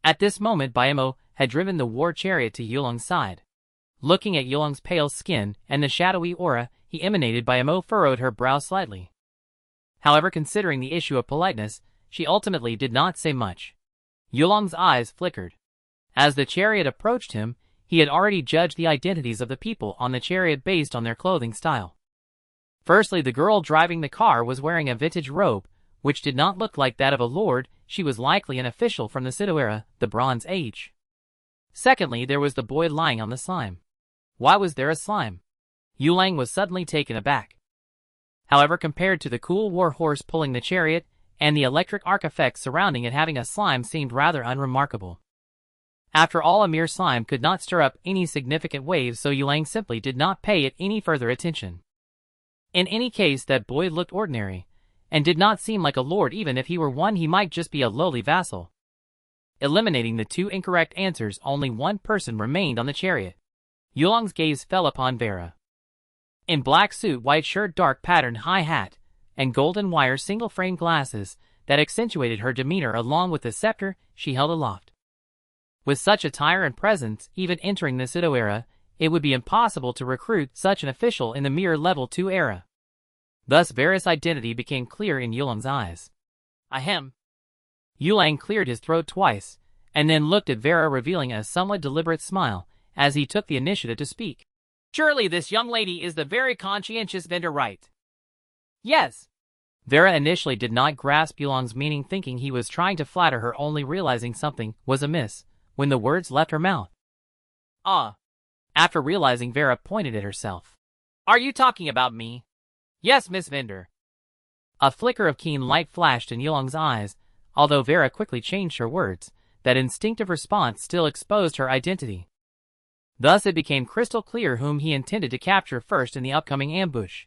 At this moment, Biamo had driven the war chariot to Yulong's side. Looking at Yulong's pale skin and the shadowy aura he emanated, Biamo furrowed her brow slightly. However, considering the issue of politeness, she ultimately did not say much. Yulong's eyes flickered. As the chariot approached him, he had already judged the identities of the people on the chariot based on their clothing style. Firstly, the girl driving the car was wearing a vintage robe, which did not look like that of a lord. She was likely an official from the Sido era, the Bronze Age. Secondly, there was the boy lying on the slime. Why was there a slime? Yulang was suddenly taken aback. However, compared to the cool war horse pulling the chariot and the electric arc effects surrounding it, having a slime seemed rather unremarkable. After all, a mere slime could not stir up any significant waves, so Yulang simply did not pay it any further attention. In any case, that boy looked ordinary, and did not seem like a lord. Even if he were one, he might just be a lowly vassal. Eliminating the two incorrect answers, only one person remained on the chariot. Yulong's gaze fell upon Vera. In black suit, white shirt, dark patterned high hat, and golden wire single-frame glasses that accentuated her demeanor, along with the scepter she held aloft. With such attire and presence, even entering the Sido era, it would be impossible to recruit such an official in the mere level 2 era. Thus Vera's identity became clear in Yulong's eyes. Ahem. Yulang cleared his throat twice, and then looked at Vera, revealing a somewhat deliberate smile as he took the initiative to speak. Surely this young lady is the very conscientious vendor, right? Yes. Vera initially did not grasp Yulong's meaning, thinking he was trying to flatter her, only realizing something was amiss when the words left her mouth. After realizing, Vera pointed at herself. Are you talking about me? Yes, Miss Vendor. A flicker of keen light flashed in Yulong's eyes, although Vera quickly changed her words. That instinctive response still exposed her identity. Thus it became crystal clear whom he intended to capture first in the upcoming ambush.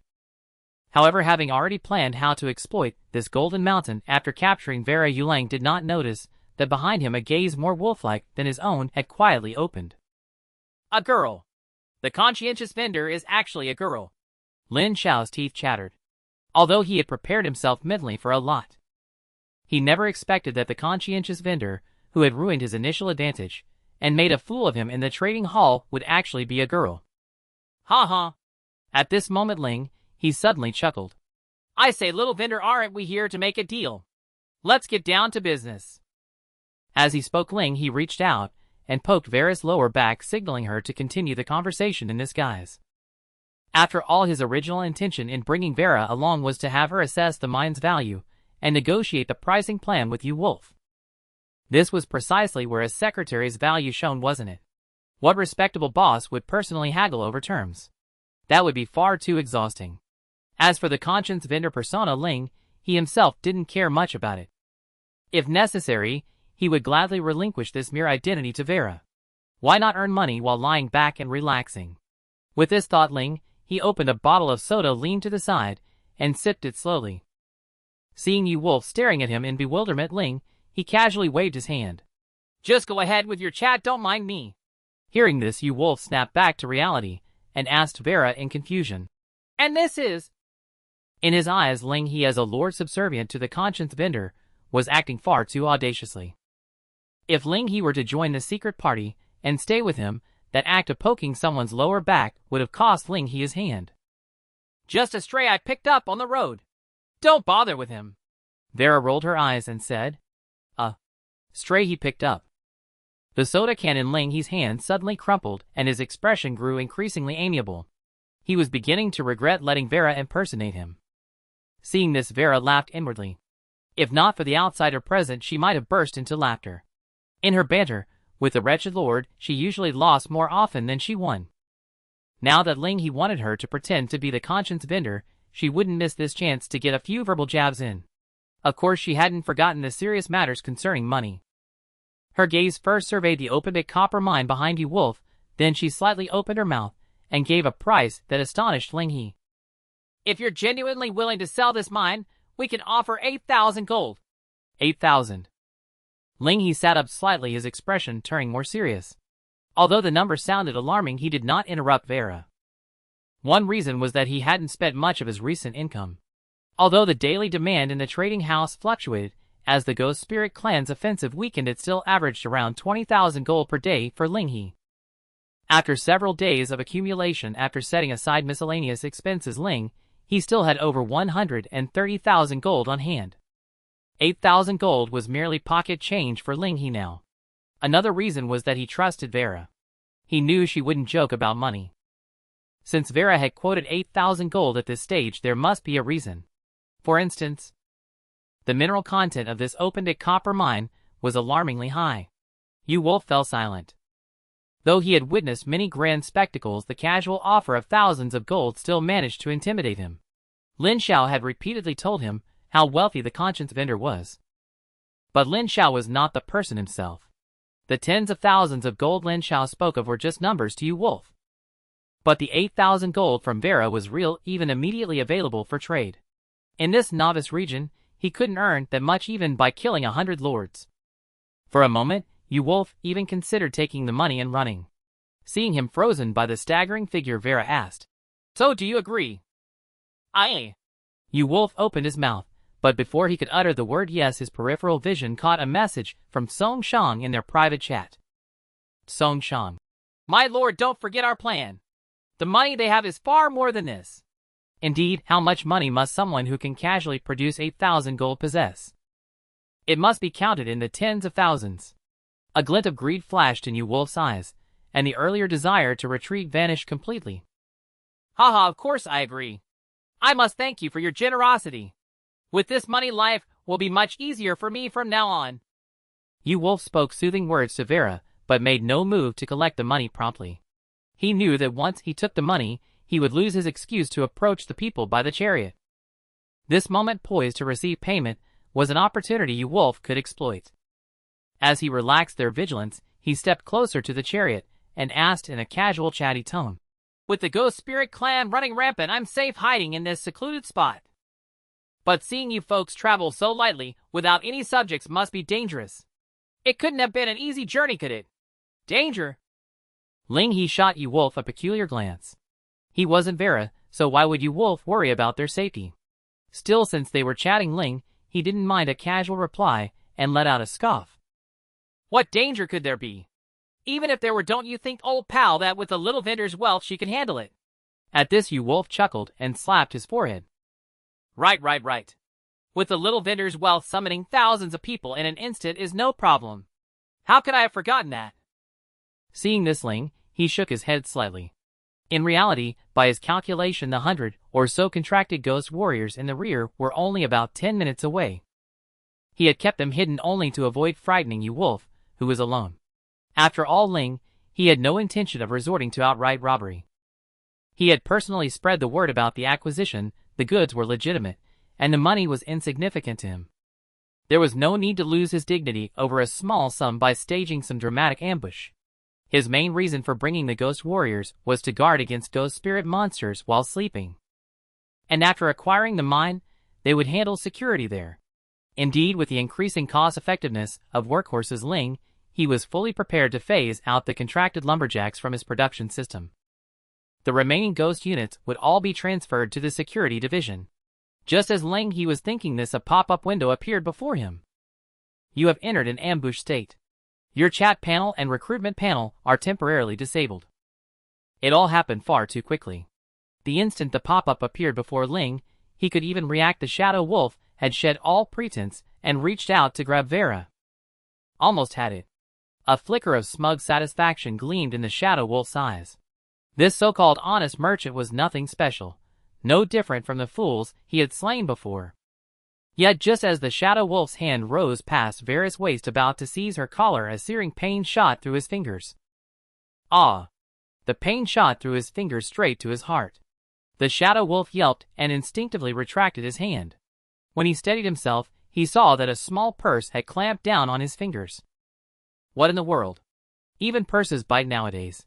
However, having already planned how to exploit this golden mountain after capturing Vera, Yulang did not notice that behind him a gaze more wolf-like than his own had quietly opened. A girl. The conscientious vendor is actually a girl. Lin Xiao's teeth chattered. Although he had prepared himself mentally for a lot, he never expected that the conscientious vendor, who had ruined his initial advantage and made a fool of him in the trading hall, would actually be a girl. Ha ha. At this moment, Ling, he suddenly chuckled. I say, little vendor, aren't we here to make a deal? Let's get down to business. As he spoke, Ling He reached out and poked Vera's lower back, signaling her to continue the conversation in this guise. After all, his original intention in bringing Vera along was to have her assess the mine's value and negotiate the pricing plan with Yu Wolf. This was precisely where a secretary's value shone, wasn't it? What respectable boss would personally haggle over terms? That would be far too exhausting. As for the conscience vendor persona, Ling, he himself didn't care much about it. If necessary, he would gladly relinquish this mere identity to Vera. Why not earn money while lying back and relaxing? With this thought, Ling, he opened a bottle of soda, leaned to the side, and sipped it slowly. Seeing Yu Wolf staring at him in bewilderment, Ling, he casually waved his hand. Just go ahead with your chat, don't mind me. Hearing this, Yu Wolf snapped back to reality and asked Vera in confusion. And this is? In his eyes, Ling He, as a lord subservient to the conscience vendor, was acting far too audaciously. If Ling He were to join the secret party and stay with him, that act of poking someone's lower back would have cost Ling He his hand. Just a stray I picked up on the road. Don't bother with him. Vera rolled her eyes and said, "A stray he picked up." The soda can in Ling He's hand suddenly crumpled, and his expression grew increasingly amiable. He was beginning to regret letting Vera impersonate him. Seeing this, Vera laughed inwardly. If not for the outsider present, she might have burst into laughter. In her banter with the wretched lord, she usually lost more often than she won. Now that Lin He wanted her to pretend to be the conscience vendor, she wouldn't miss this chance to get a few verbal jabs in. Of course, she hadn't forgotten the serious matters concerning money. Her gaze first surveyed the open-pit copper mine behind you, Wolf, then she slightly opened her mouth and gave a price that astonished Lin He. If you're genuinely willing to sell this mine, we can offer 8,000 gold. 8,000. Lin He sat up slightly, his expression turning more serious. Although the number sounded alarming, he did not interrupt Vera. One reason was that he hadn't spent much of his recent income. Although the daily demand in the trading house fluctuated, as the Ghost Spirit clan's offensive weakened, it still averaged around 20,000 gold per day for Lin He. After several days of accumulation, after setting aside miscellaneous expenses, he still had over 130,000 gold on hand. 8,000 gold was merely pocket change for Lin He now. Another reason was that he trusted Vera. He knew she wouldn't joke about money. Since Vera had quoted 8,000 gold at this stage, there must be a reason. For instance, the mineral content of this open-pit copper mine was alarmingly high. Yu Wolf fell silent. Though he had witnessed many grand spectacles, the casual offer of thousands of gold still managed to intimidate him. Lin Xiao had repeatedly told him how wealthy the conscience vendor was. But Lin Xiao was not the person himself. The tens of thousands of gold Lin Xiao spoke of were just numbers to Yu Wolf. But the 8,000 gold from Vera was real, even immediately available for trade. In this novice region, he couldn't earn that much even by killing 100 lords. For a moment, Yu Wolf even considered taking the money and running. Seeing him frozen by the staggering figure, Vera asked, "So do you agree?" "Aye." Yu Wolf opened his mouth, but before he could utter the word yes, his peripheral vision caught a message from Song Shang in their private chat. Song Shang. "My lord, don't forget our plan. The money they have is far more than this." Indeed, how much money must someone who can casually produce 8,000 gold possess? It must be counted in the tens of thousands. A glint of greed flashed in Yu Wolf's eyes, and the earlier desire to retreat vanished completely. "Haha, of course I agree. I must thank you for your generosity. With this money, life will be much easier for me from now on." Yu Wolf spoke soothing words to Vera, but made no move to collect the money promptly. He knew that once he took the money, he would lose his excuse to approach the people by the chariot. This moment, poised to receive payment, was an opportunity Yu Wolf could exploit. As he relaxed their vigilance, he stepped closer to the chariot and asked in a casual, chatty tone, "With the Ghost Spirit clan running rampant, I'm safe hiding in this secluded spot. But seeing you folks travel so lightly without any subjects must be dangerous. It couldn't have been an easy journey, could it?" "Danger?" Lin He shot Yu Wolf a peculiar glance. He wasn't Vera, so why would Yu Wolf worry about their safety? Still, since they were chatting, he didn't mind a casual reply and let out a scoff. "What danger could there be? Even if there were, don't you think, old pal, that with the little vendor's wealth she can handle it?" At this, Yu Wolf chuckled and slapped his forehead. Right. With the little vendor's wealth, summoning thousands of people in an instant is no problem. How could I have forgotten that?" Seeing this, he shook his head slightly. In reality, by his calculation, the 100 or so contracted ghost warriors in the rear were only about 10 minutes away. He had kept them hidden only to avoid frightening Yu Wolf, who was alone. After all, he had no intention of resorting to outright robbery. He had personally spread the word about the acquisition, the goods were legitimate, and the money was insignificant to him. There was no need to lose his dignity over a small sum by staging some dramatic ambush. His main reason for bringing the ghost warriors was to guard against ghost spirit monsters while sleeping. And after acquiring the mine, they would handle security there. Indeed, with the increasing cost-effectiveness of workhorses, he was fully prepared to phase out the contracted lumberjacks from his production system. The remaining ghost units would all be transferred to the security division. Just as he was thinking this, a pop-up window appeared before him. "You have entered an ambush state. Your chat panel and recruitment panel are temporarily disabled." It all happened far too quickly. The instant the pop-up appeared before he could even react. The Shadow Wolf had shed all pretense and reached out to grab Vera. Almost had it. A flicker of smug satisfaction gleamed in the Shadow Wolf's eyes. This so-called honest merchant was nothing special, no different from the fools he had slain before. Yet just as the shadow wolf's hand rose past Vera's waist about to seize her collar, a searing pain shot through his fingers. Ah! The pain shot through his fingers straight to his heart. The shadow wolf yelped and instinctively retracted his hand. When he steadied himself, he saw that a small purse had clamped down on his fingers. What in the world? Even purses bite nowadays.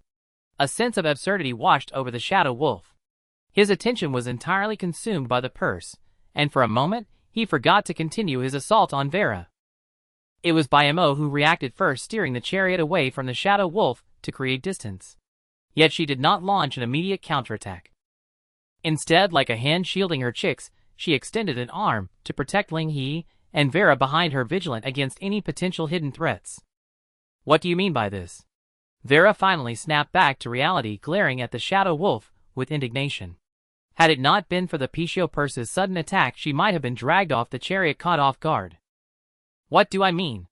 A sense of absurdity washed over the shadow wolf. His attention was entirely consumed by the purse, and for a moment, he forgot to continue his assault on Vera. It was Bayamo who reacted first, steering the chariot away from the shadow wolf to create distance. Yet she did not launch an immediate counterattack. Instead, like a hen shielding her chicks, she extended an arm to protect Lin He and Vera behind her, vigilant against any potential hidden threats. What do you mean by this? Vera finally snapped back to reality, glaring at the shadow wolf with indignation. Had it not been for the Pichio purse's sudden attack, she might have been dragged off the chariot, caught off guard. What do I mean?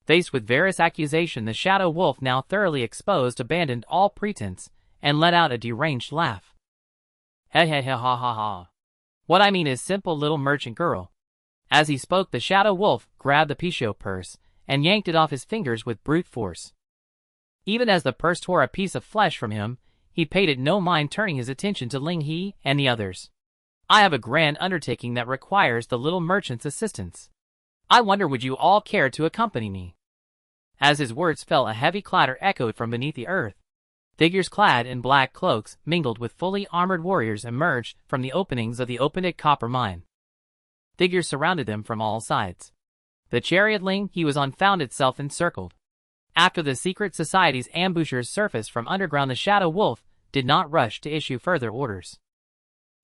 Faced with Vera's accusation, the shadow wolf, now thoroughly exposed, abandoned all pretense and let out a deranged laugh. He he he ha ha ha. What I mean is simple, little merchant girl. As he spoke, the shadow wolf grabbed the Pichio purse and yanked it off his fingers with brute force. Even as the purse tore a piece of flesh from him, he paid it no mind, turning his attention to Lin He and the others. I have a grand undertaking that requires the little merchant's assistance. I wonder, would you all care to accompany me? As his words fell, a heavy clatter echoed from beneath the earth. Figures clad in black cloaks, mingled with fully armored warriors, emerged from the openings of the open-pit copper mine. Figures surrounded them from all sides. The chariot Lin He was on found itself encircled. After the secret society's ambushers surfaced from underground, the shadow wolf did not rush to issue further orders.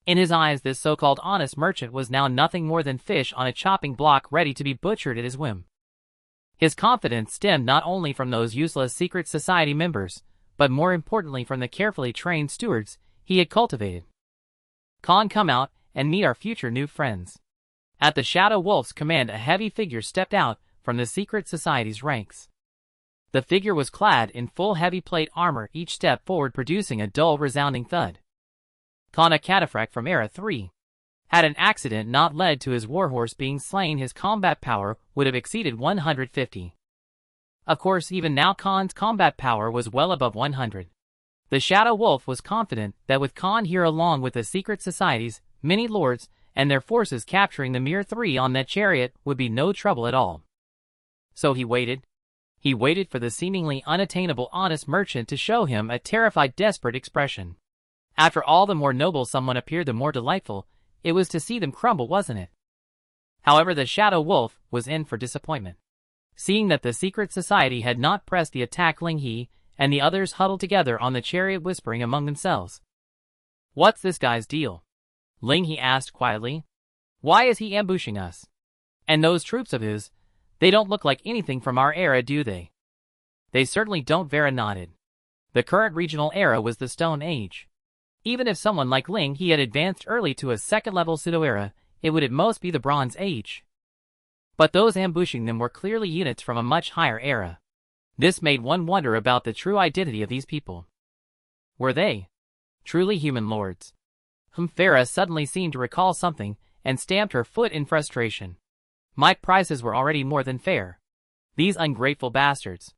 In his eyes, this so-called honest merchant was now nothing more than fish on a chopping block, ready to be butchered at his whim. His confidence stemmed not only from those useless secret society members, but more importantly from the carefully trained stewards he had cultivated. Khan, come out and meet our future new friends. At the shadow wolf's command, a heavy figure stepped out from the secret society's ranks. The figure was clad in full heavy plate armor, each step forward producing a dull, resounding thud. Khan, a cataphract from Era 3. Had an accident not led to his warhorse being slain, his combat power would have exceeded 150. Of course, even now Khan's combat power was well above 100. The shadow wolf was confident that with Khan here, along with the secret society's many lords and their forces, capturing the mere 3 on that chariot would be no trouble at all. So he waited. He waited for the seemingly unattainable honest merchant to show him a terrified, desperate expression. After all, the more noble someone appeared, the more delightful it was to see them crumble, wasn't it? However, the shadow wolf was in for disappointment. Seeing that the secret society had not pressed the attack, Lin He and the others huddled together on the chariot, whispering among themselves. What's this guy's deal? Lin He asked quietly. Why is he ambushing us? And those troops of his, they don't look like anything from our era, do they? They certainly don't, Vera nodded. The current regional era was the Stone Age. Even if someone like Lin He had advanced early to a second-level pseudo-era, it would at most be the Bronze Age. But those ambushing them were clearly units from a much higher era. This made one wonder about the true identity of these people. Were they truly human lords? Vera suddenly seemed to recall something and stamped her foot in frustration. My prices were already more than fair. These ungrateful bastards.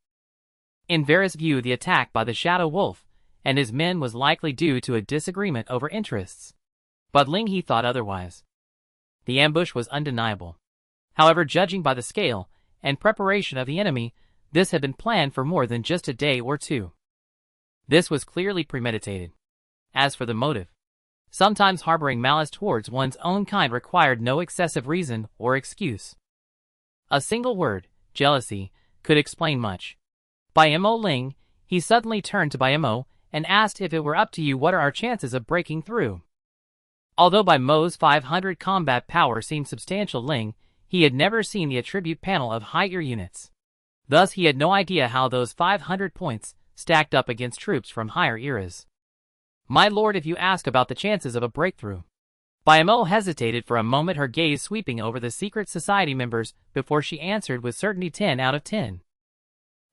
In Vera's view, the attack by the shadow wolf and his men was likely due to a disagreement over interests. But Lin He thought otherwise. The ambush was undeniable. However, judging by the scale and preparation of the enemy, this had been planned for more than just a day or two. This was clearly premeditated. As for the motive, sometimes harboring malice towards one's own kind required no excessive reason or excuse. A single word, jealousy, could explain much. Bayamo Ling, he suddenly turned to Bayamo and asked, if it were up to you, what are our chances of breaking through? Although Bayamo's 500 combat power seemed substantial, Ling, he had never seen the attribute panel of higher units. Thus he had no idea how those 500 points stacked up against troops from higher eras. My lord, if you ask about the chances of a breakthrough. Bayamo hesitated for a moment, her gaze sweeping over the secret society members before she answered with certainty, 10 out of 10.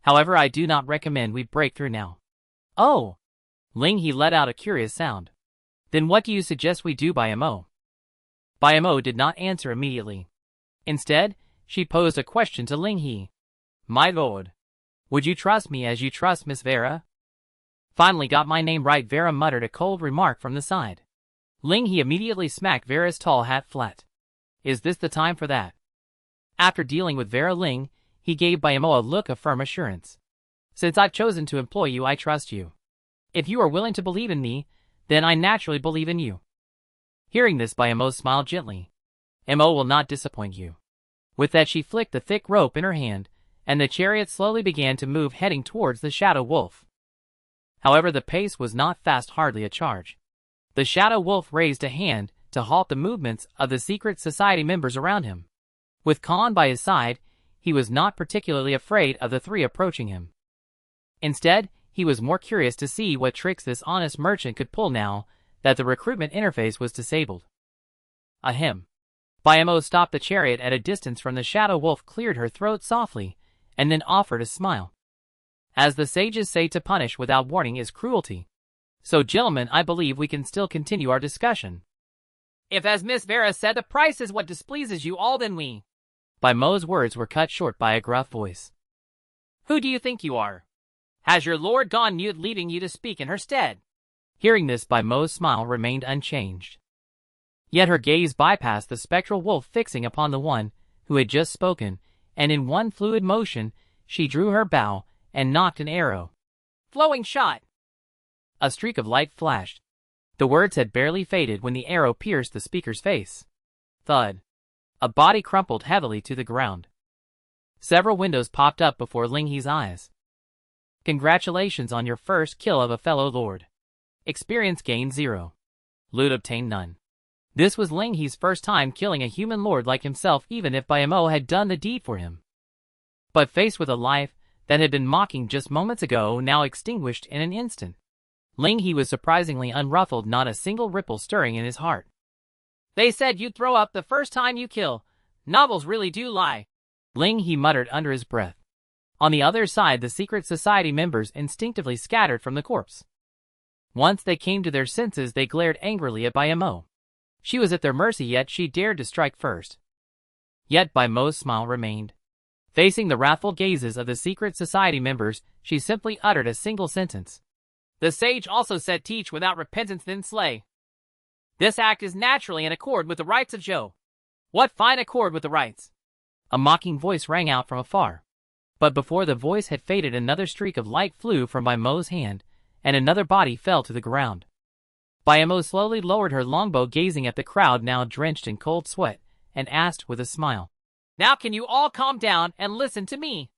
However, I do not recommend we break through now. Oh! Ling He let out a curious sound. Then what do you suggest we do, Mo? Mo did not answer immediately. Instead, she posed a question to Ling He. My lord, would you trust me as you trust Miss Vera? Finally got my name right, Vera muttered a cold remark from the side. Ling He immediately smacked Vera's tall hat flat. Is this the time for that? After dealing with Vera Ling, he gave Mo a look of firm assurance. Since I've chosen to employ you, I trust you. If you are willing to believe in me, then I naturally believe in you. Hearing this, Mo smiled gently. Mo will not disappoint you. With that, she flicked the thick rope in her hand, and the chariot slowly began to move, heading towards the Shadow Wolf. However, the pace was not fast, hardly a charge. The Shadow Wolf raised a hand to halt the movements of the secret society members around him. With Khan by his side, he was not particularly afraid of the three approaching him. Instead, he was more curious to see what tricks this honest merchant could pull now that the recruitment interface was disabled. Ahem. Mo stopped the chariot at a distance from the Shadow Wolf, cleared her throat softly, and then offered a smile. As the sages say, to punish without warning is cruelty. So, gentlemen, I believe we can still continue our discussion. If, as Miss Vera said, the price is what displeases you all, then we... Mo's words were cut short by a gruff voice. Who do you think you are? Has your lord gone mute, leaving you to speak in her stead? Hearing this, Mo's smile remained unchanged. Yet her gaze bypassed the spectral wolf, fixing upon the one who had just spoken, and in one fluid motion, she drew her bow and nocked an arrow. Flowing shot. A streak of light flashed. The words had barely faded when the arrow pierced the speaker's face. Thud. A body crumpled heavily to the ground. Several windows popped up before Ling He's eyes. Congratulations on your first kill of a fellow lord. Experience gained 0. Loot obtained none. This was Ling He's first time killing a human lord like himself, even if Mo had done the deed for him. But faced with a life that had been mocking just moments ago, now extinguished in an instant, Ling He was surprisingly unruffled, not a single ripple stirring in his heart. They said you'd throw up the first time you kill. Novels really do lie. Ling He muttered under his breath. On the other side, the secret society members instinctively scattered from the corpse. Once they came to their senses, they glared angrily at Mo. She was at their mercy, yet she dared to strike first. Yet Mo's smile remained. Facing the wrathful gazes of the secret society members, she simply uttered a single sentence. The sage also said, teach without repentance, then slay. This act is naturally in accord with the rights of Joe. What fine accord with the rights? A mocking voice rang out from afar. But before the voice had faded, another streak of light flew from Mo's hand, and another body fell to the ground. Mo slowly lowered her longbow, gazing at the crowd now drenched in cold sweat, and asked with a smile, Now can you all calm down and listen to me?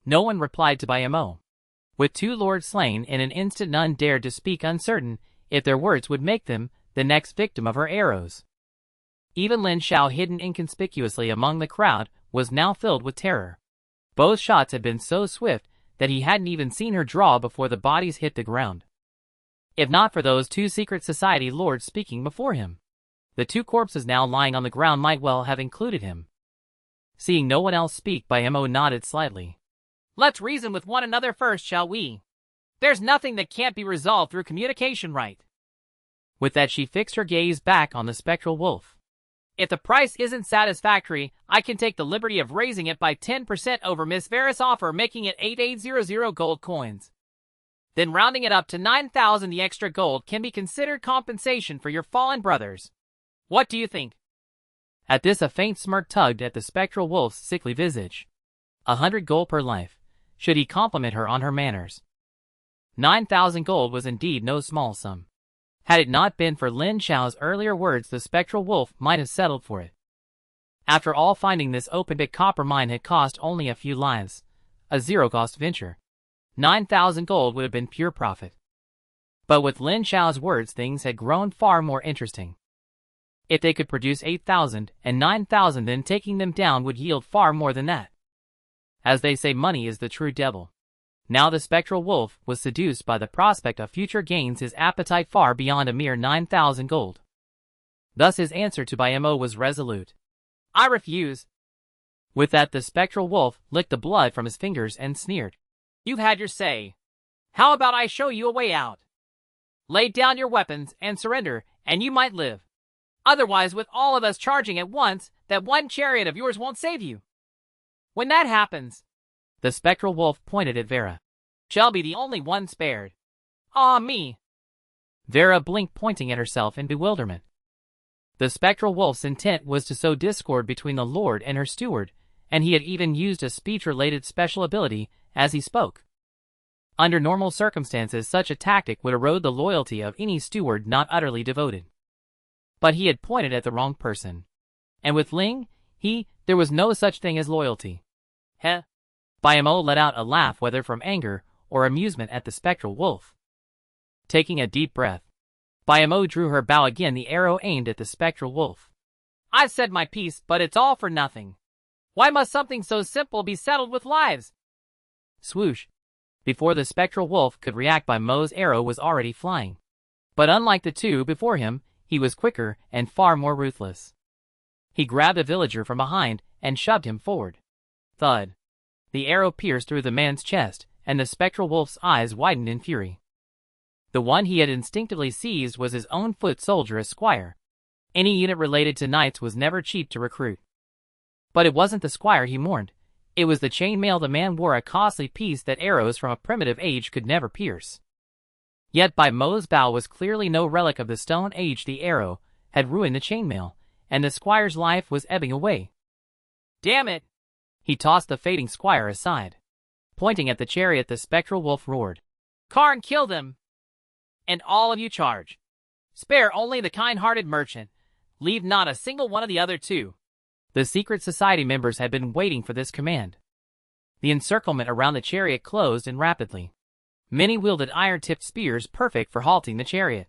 No one replied to Mo. With 2 lords slain in an instant, none dared to speak, uncertain if their words would make them the next victim of her arrows. Even Lin Shao, hidden inconspicuously among the crowd, was now filled with terror. Both shots had been so swift that he hadn't even seen her draw before the bodies hit the ground. If not for those 2 secret society lords speaking before him, the 2 corpses now lying on the ground might well have included him. Seeing no one else speak, Mo nodded slightly. Let's reason with one another first, shall we? There's nothing that can't be resolved through communication, right? With that, she fixed her gaze back on the spectral wolf. If the price isn't satisfactory, I can take the liberty of raising it by 10% over Miss Vera's offer, making it 8800 gold coins. Then rounding it up to 9,000, the extra gold can be considered compensation for your fallen brothers. What do you think? At this, a faint smirk tugged at the spectral wolf's sickly visage. 100 gold per life, should he compliment her on her manners. 9,000 gold was indeed no small sum. Had it not been for Lin Shao's earlier words, the spectral wolf might have settled for it. After all, finding this open-pit copper mine had cost only a few lives, a zero-cost venture. 9,000 gold would have been pure profit. But with Lin Shao's words, things had grown far more interesting. If they could produce 8,000 and 9,000, then taking them down would yield far more than that. As they say, money is the true devil. Now the spectral wolf was seduced by the prospect of future gains, his appetite far beyond a mere 9,000 gold. Thus his answer to Mo was resolute. I refuse. With that, the spectral wolf licked the blood from his fingers and sneered. You've had your say. How about I show you a way out? Lay down your weapons and surrender, and you might live. Otherwise, with all of us charging at once, that one chariot of yours won't save you. When that happens, the spectral wolf pointed at Vera. shall be the only one spared. Ah, me. Vera blinked, pointing at herself in bewilderment. The spectral wolf's intent was to sow discord between the Lord and her steward, and he had even used a speech-related special ability as he spoke. Under normal circumstances, such a tactic would erode the loyalty of any steward not utterly devoted. But he had pointed at the wrong person. And with Lin He, there was no such thing as loyalty. Heh. Bayamo let out a laugh, whether from anger or amusement at the spectral wolf. Taking a deep breath, Bayamo drew her bow again, the arrow aimed at the spectral wolf. I've said my piece, but it's all for nothing. Why must something so simple be settled with lives? Swoosh. Before the spectral wolf could react, Bayamo's arrow was already flying. But unlike the two before him, he was quicker and far more ruthless. He grabbed a villager from behind and shoved him forward. Thud. The arrow pierced through the man's chest, and the spectral wolf's eyes widened in fury. The one he had instinctively seized was his own foot soldier, a squire. Any unit related to knights was never cheap to recruit. But it wasn't the squire he mourned. It was the chainmail the man wore, a costly piece that arrows from a primitive age could never pierce. Yet Bayamo's bow was clearly no relic of the Stone Age. The arrow had ruined the chainmail, and the squire's life was ebbing away. Damn it! He tossed the fading squire aside. Pointing at the chariot, the spectral wolf roared. Karn, kill them! And all of you charge. Spare only the kind-hearted merchant. Leave not a single one of the other two. The secret society members had been waiting for this command. The encirclement around the chariot closed in rapidly. Many wielded iron-tipped spears, perfect for halting the chariot.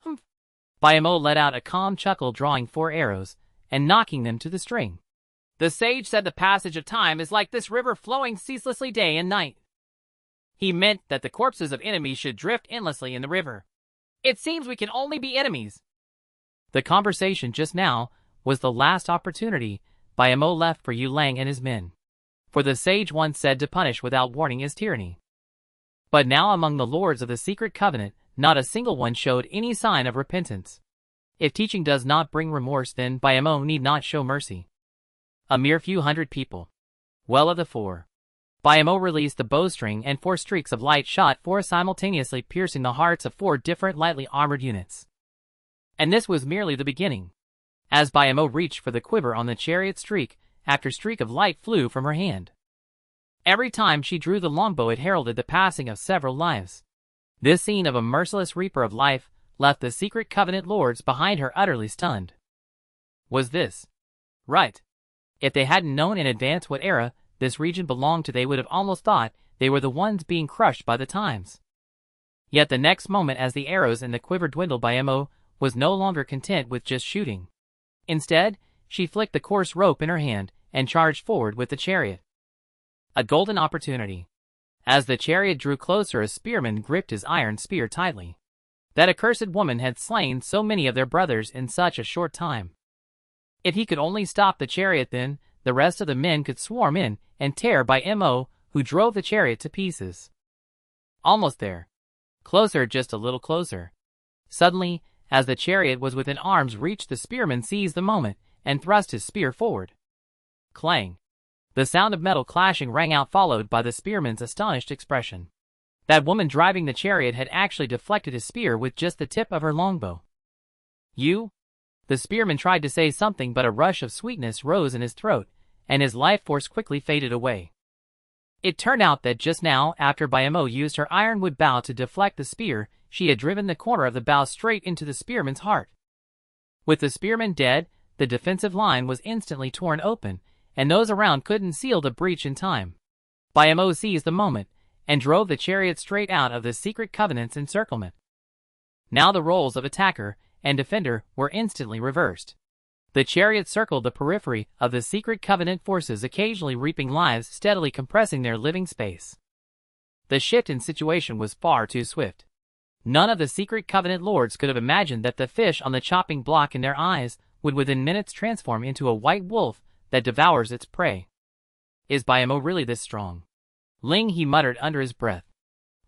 Humph. Bayamo let out a calm chuckle, drawing 4 arrows and knocking them to the string. The sage said the passage of time is like this river flowing ceaselessly day and night. He meant that the corpses of enemies should drift endlessly in the river. It seems we can only be enemies. The conversation just now was the last opportunity Bayamo left for Yu Lang and his men. For the sage once said to punish without warning is tyranny. But now among the lords of the secret covenant, not a single one showed any sign of repentance. If teaching does not bring remorse, then Bayamo need not show mercy. A mere few hundred people. Well, of the 4. Bayamo released the bowstring, and 4 streaks of light shot forth simultaneously, piercing the hearts of 4 different lightly armored units. And this was merely the beginning. As Bayamo reached for the quiver on the chariot, streak after streak of light flew from her hand. Every time she drew the longbow, it heralded the passing of several lives. This scene of a merciless reaper of life left the secret covenant lords behind her utterly stunned. Was this right? If they hadn't known in advance what era this region belonged to, they would have almost thought they were the ones being crushed by the times. Yet the next moment, as the arrows in the quiver dwindled, Bayamo was no longer content with just shooting. Instead, she flicked the coarse rope in her hand and charged forward with the chariot. A golden opportunity. As the chariot drew closer, a spearman gripped his iron spear tightly. That accursed woman had slain so many of their brothers in such a short time. If he could only stop the chariot, then the rest of the men could swarm in and tear Bayamo, who drove the chariot to pieces. Almost there. Closer, just a little closer. Suddenly, as the chariot was within arm's reach, the spearman seized the moment and thrust his spear forward. Clang. The sound of metal clashing rang out, followed by the spearman's astonished expression. That woman driving the chariot had actually deflected his spear with just the tip of her longbow. You? The spearman tried to say something, but a rush of sweetness rose in his throat, and his life force quickly faded away. It turned out that just now, after Bayamo used her ironwood bow to deflect the spear, she had driven the corner of the bow straight into the spearman's heart. With the spearman dead, the defensive line was instantly torn open, and those around couldn't seal the breach in time. Bayamo seized the moment and drove the chariot straight out of the secret covenant's encirclement. Now the roles of attacker and defender were instantly reversed. The chariot circled the periphery of the secret covenant forces, occasionally reaping lives, steadily compressing their living space. The shift in situation was far too swift. None of the secret covenant lords could have imagined that the fish on the chopping block in their eyes would within minutes transform into a white wolf that devours its prey. Is Bayamo really this strong? Lin He muttered under his breath.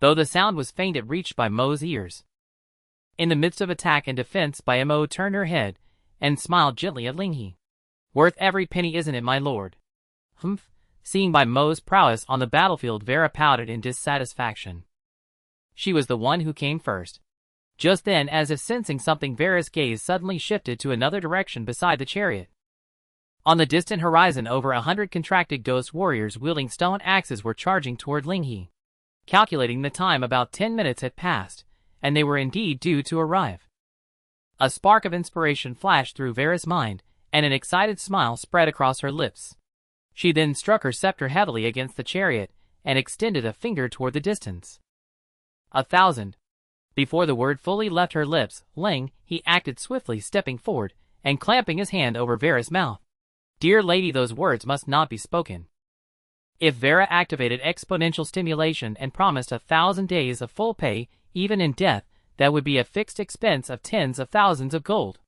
Though the sound was faint, it reached Bayamo's ears. In the midst of attack and defense, Mo turned her head and smiled gently at Lin He. "Worth every penny, isn't it, my lord?" "Humph." Seeing Mo's prowess on the battlefield, Vera pouted in dissatisfaction. She was the one who came first. Just then, as if sensing something, Vera's gaze suddenly shifted to another direction beside the chariot. On the distant horizon, over 100 contracted ghost warriors wielding stone axes were charging toward Lin He. Calculating the time, about 10 minutes had passed, and they were indeed due to arrive. A spark of inspiration flashed through Vera's mind, and an excited smile spread across her lips. She then struck her scepter heavily against the chariot and extended a finger toward the distance. 1,000. Before the word fully left her lips, Lin He acted swiftly, stepping forward and clamping his hand over Vera's mouth. "Dear lady, those words must not be spoken." If Vera activated exponential stimulation and promised 1,000 days of full pay, even in death, that would be a fixed expense of tens of thousands of gold.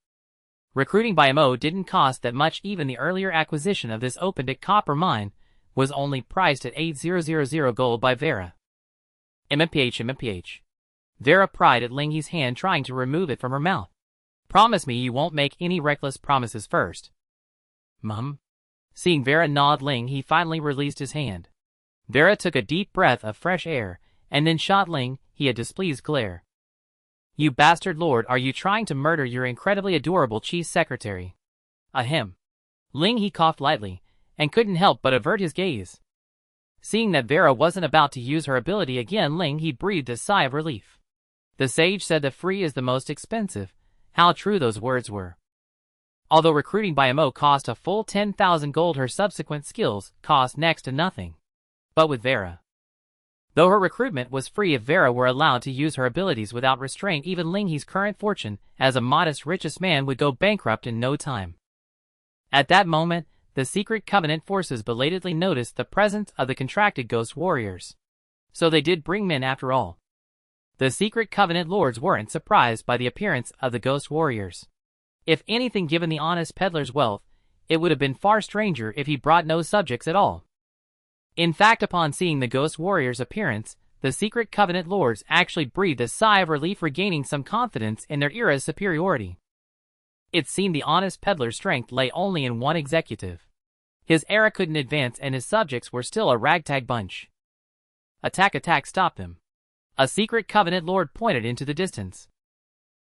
Recruiting Mo didn't cost that much. Even the earlier acquisition of this open-pit copper mine was only priced at 8,000 gold by Vera. MPH. Vera pried at Lin He's hand, trying to remove it from her mouth. "Promise me you won't make any reckless promises first." "Mum." Seeing Vera nod, Lin He finally released his hand. Vera took a deep breath of fresh air and then shot Lin He a displeased glare. "You bastard lord, are you trying to murder your incredibly adorable chief secretary?" "Ahem." Lin He coughed lightly and couldn't help but avert his gaze. Seeing that Vera wasn't about to use her ability again, Lin He breathed a sigh of relief. The sage said the free is the most expensive. How true those words were. Although recruiting Mo cost a full 10,000 gold, her subsequent skills cost next to nothing. But with Vera, though her recruitment was free, if Vera were allowed to use her abilities without restraint, even Lin He's current fortune as a modest richest man would go bankrupt in no time. At that moment, the secret covenant forces belatedly noticed the presence of the contracted ghost warriors. So they did bring men after all. The secret covenant lords weren't surprised by the appearance of the ghost warriors. If anything, given the honest peddler's wealth, it would have been far stranger if he brought no subjects at all. In fact, upon seeing the ghost warriors' appearance, the secret covenant lords actually breathed a sigh of relief, regaining some confidence in their era's superiority. It seemed the honest peddler's strength lay only in one executive. His era couldn't advance, and his subjects were still a ragtag bunch. Attack, stop them. A secret covenant lord pointed into the distance.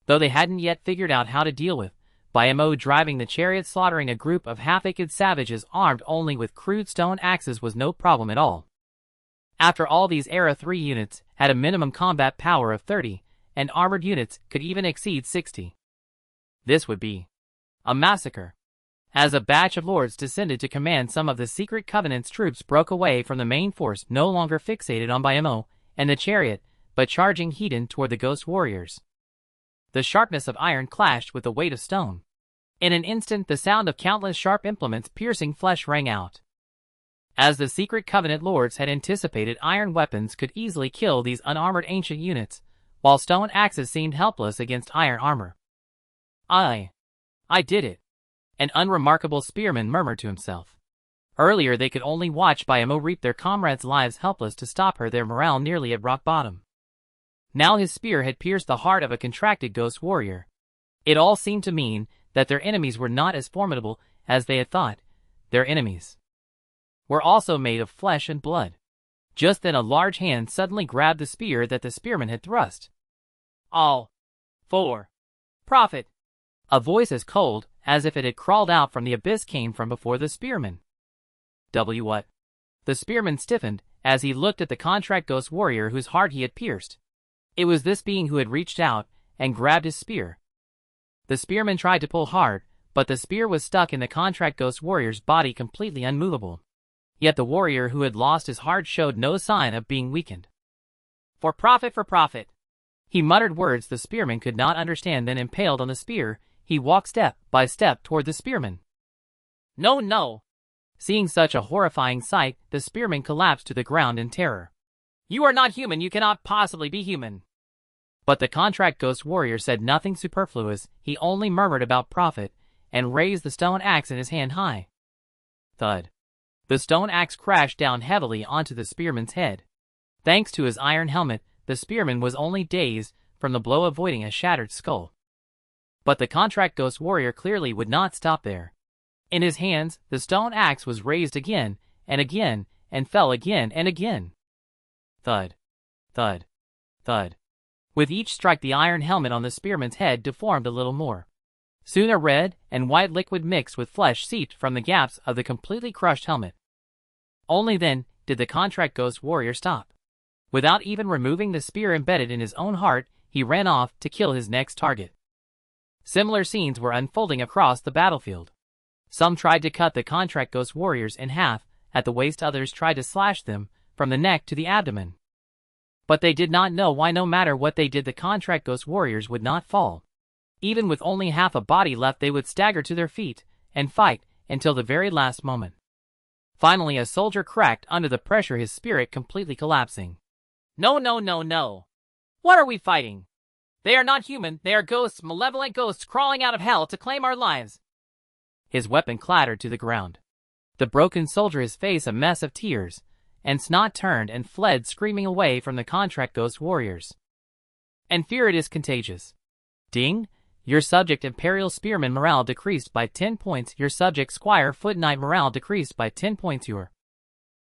Though they hadn't yet figured out how to deal with Mo driving the chariot, slaughtering a group of half-naked savages armed only with crude stone axes was no problem at all. After all, these Era 3 units had a minimum combat power of 30, and armored units could even exceed 60. This would be a massacre. As a batch of lords descended to command, some of the secret covenant's troops broke away from the main force, no longer fixated on Mo and the chariot, but charging head-on toward the ghost warriors. The sharpness of iron clashed with the weight of stone. In an instant, the sound of countless sharp implements piercing flesh rang out. As the secret covenant lords had anticipated, iron weapons could easily kill these unarmored ancient units, while stone axes seemed helpless against iron armor. I did it," an unremarkable spearman murmured to himself. Earlier they could only watch Mo reap their comrades' lives, helpless to stop her, their morale nearly at rock bottom. Now his spear had pierced the heart of a contracted ghost warrior. It all seemed to mean that their enemies were not as formidable as they had thought. Their enemies were also made of flesh and blood. Just then a large hand suddenly grabbed the spear that the spearman had thrust. "All for profit." A voice as cold as if it had crawled out from the abyss came from before the spearman. What? The spearman stiffened as he looked at the contract ghost warrior whose heart he had pierced. It was this being who had reached out and grabbed his spear. The spearman tried to pull hard, but the spear was stuck in the contract ghost warrior's body, completely unmovable. Yet the warrior who had lost his heart showed no sign of being weakened. For profit. He muttered words the spearman could not understand, then impaled on the spear, he walked step by step toward the spearman. No. Seeing such a horrifying sight, the spearman collapsed to the ground in terror. "You are not human, you cannot possibly be human." But the contract ghost warrior said nothing superfluous, he only murmured about profit, and raised the stone axe in his hand high. Thud. The stone axe crashed down heavily onto the spearman's head. Thanks to his iron helmet, the spearman was only dazed, from the blow, avoiding a shattered skull. But the contract ghost warrior clearly would not stop there. In his hands, the stone axe was raised again and again and fell again and again. Thud, thud, thud. With each strike, the iron helmet on the spearman's head deformed a little more. Soon a red and white liquid mixed with flesh seeped from the gaps of the completely crushed helmet. Only then did the contract ghost warrior stop. Without even removing the spear embedded in his own heart, he ran off to kill his next target. Similar scenes were unfolding across the battlefield. Some tried to cut the contract ghost warriors in half at the waist, others tried to slash them from the neck to the abdomen. But they did not know why no matter what they did, the contract ghost warriors would not fall. Even with only half a body left, they would stagger to their feet and fight until the very last moment. Finally, a soldier cracked under the pressure, his spirit completely collapsing. No, no, no, no. What are we fighting? They are not human, they are ghosts, malevolent ghosts crawling out of hell to claim our lives. His weapon clattered to the ground. The broken soldier, his face a mess of tears, and snot, turned and fled screaming away from the contract ghost warriors. And fear, it is contagious. Ding! Your subject Imperial Spearman morale decreased by 10 points. Your subject Squire Foot Knight morale decreased by 10 points. Your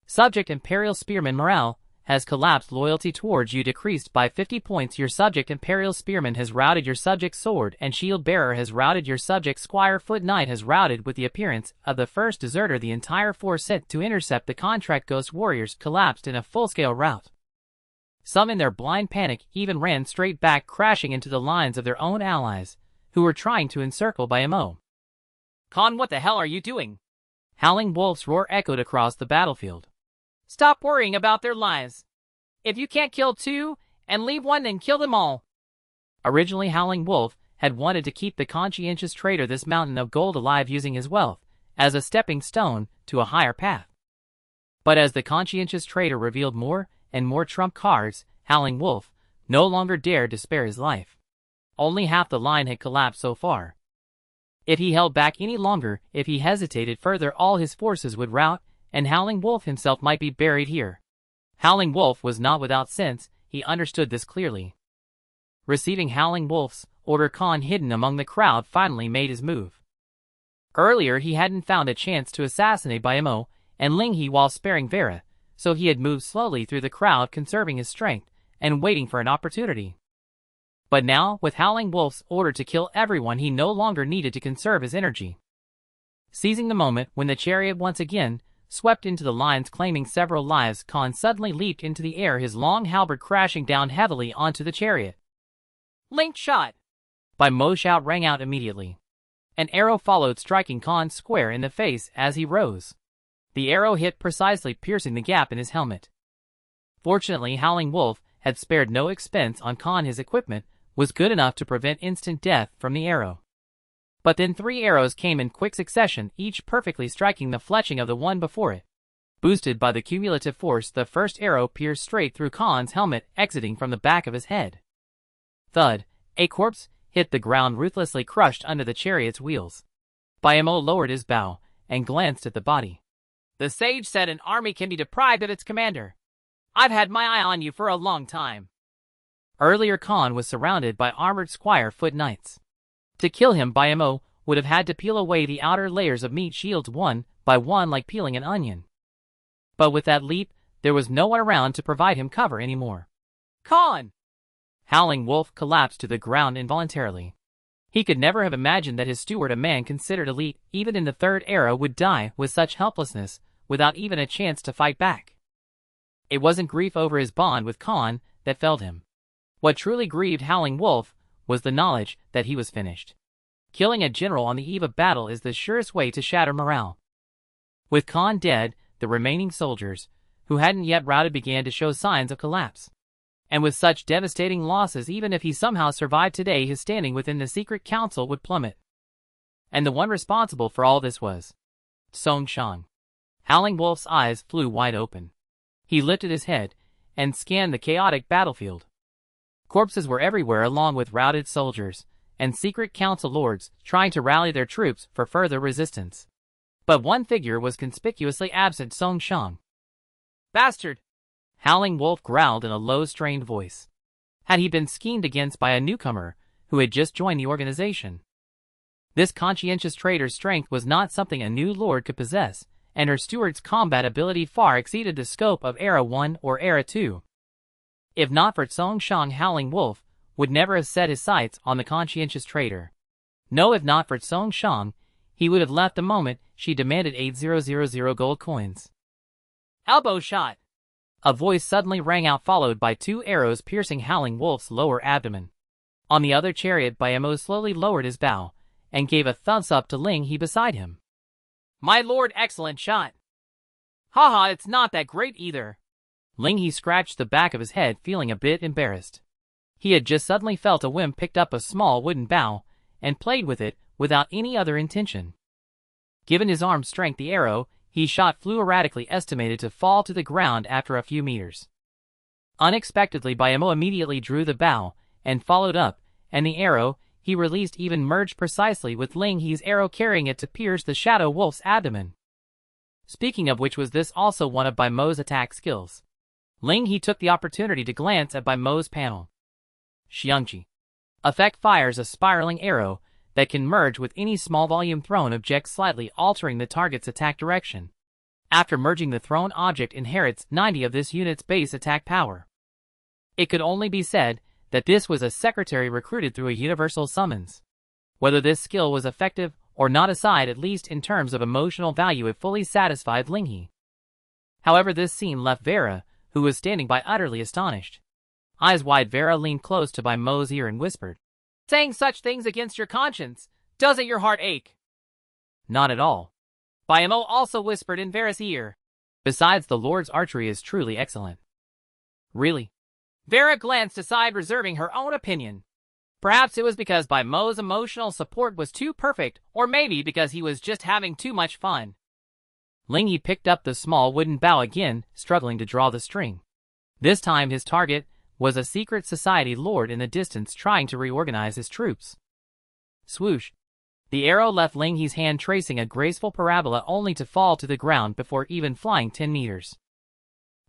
subject Imperial Spearman morale has collapsed. Loyalty towards you decreased by 50 points. Your subject Imperial Spearman has routed. Your subject Sword and Shield Bearer has routed. Your subject Squire Foot Knight has routed. With the appearance of the first deserter, the entire force sent to intercept the contract ghost warriors collapsed in a full-scale rout. Some in their blind panic even ran straight back, crashing into the lines of their own allies, who were trying to encircle by Mo. Khan, what the hell are you doing? Howling Wolf's roar echoed across the battlefield. Stop worrying about their lives. If you can't kill two and leave one, then kill them all. Originally, Howling Wolf had wanted to keep the conscientious trader this mountain of gold alive, using his wealth as a stepping stone to a higher path. But as the conscientious trader revealed more and more trump cards, Howling Wolf no longer dared to spare his life. Only half the line had collapsed so far. If he held back any longer, if he hesitated further, all his forces would rout, and Howling Wolf himself might be buried here. Howling Wolf was not without sense, he understood this clearly. Receiving Howling Wolf's order, Khan, hidden among the crowd, finally made his move. Earlier he hadn't found a chance to assassinate Mo and Lin He while sparing Vera, so he had moved slowly through the crowd, conserving his strength and waiting for an opportunity. But now, with Howling Wolf's order to kill everyone, he no longer needed to conserve his energy. Seizing the moment when the chariot once again swept into the lines, claiming several lives, Khan suddenly leaped into the air, his long halberd crashing down heavily onto the chariot. Linked shot! By Mo's shout rang out immediately. An arrow followed, striking Khan square in the face as he rose. The arrow hit precisely, piercing the gap in his helmet. Fortunately, Howling Wolf had spared no expense on Khan. His equipment was good enough to prevent instant death from the arrow. But then 3 arrows came in quick succession, each perfectly striking the fletching of the one before it. Boosted by the cumulative force, the first arrow pierced straight through Khan's helmet, exiting from the back of his head. Thud! A corpse hit the ground, ruthlessly crushed under the chariot's wheels. Mo lowered his bow and glanced at the body. The sage said an army can be deprived of its commander. I've had my eye on you for a long time. Earlier, Khan was surrounded by armored Squire Foot Knights. To kill him, Mo would have had to peel away the outer layers of meat shields one by one, like peeling an onion. But with that leap, there was no one around to provide him cover anymore. Khan! Howling Wolf collapsed to the ground involuntarily. He could never have imagined that his steward, a man considered elite even in the 3rd era, would die with such helplessness, without even a chance to fight back. It wasn't grief over his bond with Khan that felled him. What truly grieved Howling Wolf was the knowledge that he was finished. Killing a general on the eve of battle is the surest way to shatter morale. With Khan dead, the remaining soldiers, who hadn't yet routed, began to show signs of collapse. And with such devastating losses, even if he somehow survived today, his standing within the secret council would plummet. And the one responsible for all this was Song Shang. Howling Wolf's eyes flew wide open. He lifted his head and scanned the chaotic battlefield. Corpses were everywhere, along with routed soldiers and secret council lords trying to rally their troops for further resistance. But one figure was conspicuously absent: Song Shang. Bastard! Howling Wolf growled in a low, strained voice. had he been schemed against by a newcomer who had just joined the organization. This conscientious trader's strength was not something a new lord could possess, and her steward's combat ability far exceeded the scope of Era 1 or Era 2. If not for Song Shang, Howling Wolf would never have set his sights on the conscientious trader. No, if not for Song Shang, he would have left the moment she demanded 8,000 gold coins. Elbow shot. A voice suddenly rang out, followed by 2 arrows piercing Howling Wolf's lower abdomen. On the other chariot, Bayamo slowly lowered his bow and gave a thumbs up to Lin He beside him. My lord, excellent shot. Haha, it's not that great either. Lin He scratched the back of his head, feeling a bit embarrassed. He had just suddenly felt a whim, picked up a small wooden bow and played with it without any other intention. Given his arm strength, the arrow he shot flew erratically, estimated to fall to the ground after a few meters. Unexpectedly, Bayamo immediately drew the bow and followed up, and the arrow he released even merged precisely with Lin He's arrow, carrying it to pierce the Shadow Wolf's abdomen. Speaking of which, was this also one of Baimo's attack skills? Lin He took the opportunity to glance at Baimo's panel. Xiangqi. Effect fires a spiraling arrow that can merge with any small volume thrown object, slightly altering the target's attack direction. After merging, the thrown object inherits 90 of this unit's base attack power. It could only be said that this was a secretary recruited through a universal summons. Whether this skill was effective or not aside, at least in terms of emotional value, it fully satisfied Lin He. However, this scene left Vera, who was standing by, utterly astonished. Eyes wide, Vera leaned close to Baimo's ear and whispered, Saying such things against your conscience, doesn't your heart ache? Not at all. Baimo also whispered in Vera's ear. Besides, the Lord's archery is truly excellent. Really? Vera glanced aside, reserving her own opinion. Perhaps it was because Baimo's emotional support was too perfect, or maybe because he was just having too much fun. Lin He picked up the small wooden bow again, struggling to draw the string. This time his target was a secret society lord in the distance, trying to reorganize his troops. Swoosh! The arrow left Lin He's hand, tracing a graceful parabola, only to fall to the ground before even flying 10 meters.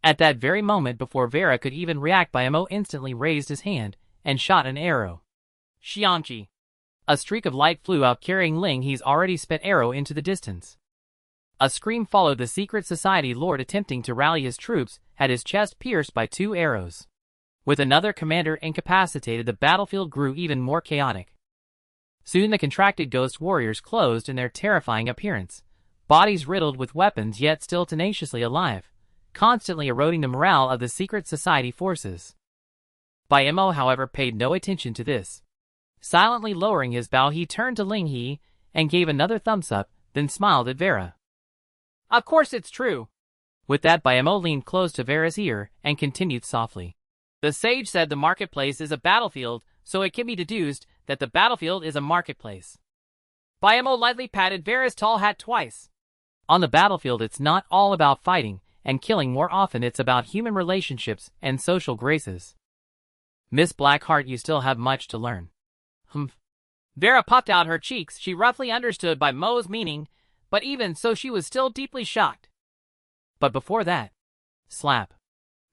At that very moment, before Vera could even react, Baimo instantly raised his hand and shot an arrow. Xiangqi. A streak of light flew out, carrying Lin He's already spent arrow into the distance. A scream followed. The secret society lord, attempting to rally his troops, had his chest pierced by 2 arrows. With another commander incapacitated, the battlefield grew even more chaotic. Soon the contracted ghost warriors closed in their terrifying appearance, bodies riddled with weapons yet still tenaciously alive, constantly eroding the morale of the secret society forces. Baimo, however, paid no attention to this. Silently lowering his bow, he turned to Lin He and gave another thumbs up, then smiled at Vera. Of course it's true. With that, Baimo leaned close to Vera's ear and continued softly. The sage said the marketplace is a battlefield, so it can be deduced that the battlefield is a marketplace. Baimo lightly patted Vera's tall hat twice. On the battlefield, it's not all about fighting and killing. More often, it's about human relationships and social graces. Miss Blackheart, you still have much to learn. Humph. Vera puffed out her cheeks. She roughly understood Baimo's meaning, but even so she was still deeply shocked. But before that, slap.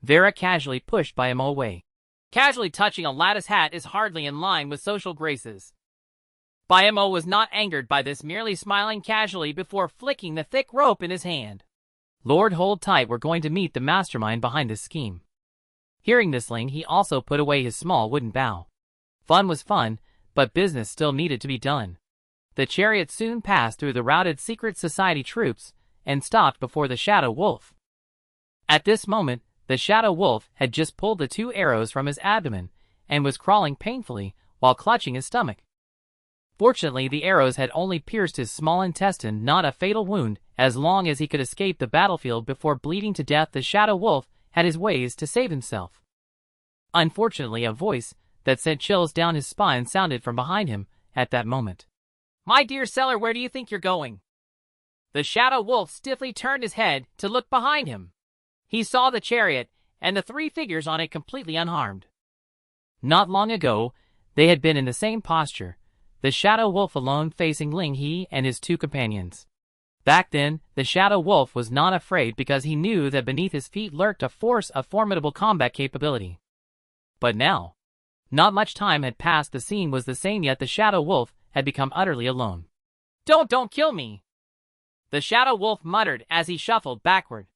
Vera casually pushed Baimo away. Casually touching a lattice hat is hardly in line with social graces. Baimo was not angered by this, merely smiling casually before flicking the thick rope in his hand. Lord, hold tight, we're going to meet the mastermind behind this scheme. Hearing this, Lin He also put away his small wooden bow. Fun was fun, but business still needed to be done. The chariot soon passed through the routed secret society troops and stopped before the Shadow Wolf. At this moment, the Shadow Wolf had just pulled the 2 arrows from his abdomen and was crawling painfully while clutching his stomach. Fortunately, the arrows had only pierced his small intestine, not a fatal wound. As long as he could escape the battlefield before bleeding to death, the Shadow Wolf had his ways to save himself. Unfortunately, a voice that sent chills down his spine sounded from behind him at that moment. My dear seller, where do you think you're going? The Shadow Wolf stiffly turned his head to look behind him. He saw the chariot and the 3 figures on it completely unharmed. Not long ago, they had been in the same posture, the Shadow Wolf alone facing Lin He and his 2 companions. Back then, the Shadow Wolf was not afraid because he knew that beneath his feet lurked a force of formidable combat capability. But now, Not much time had passed, the scene was the same, yet the Shadow Wolf had become utterly alone. Don't kill me!" the Shadow Wolf muttered as he shuffled backward.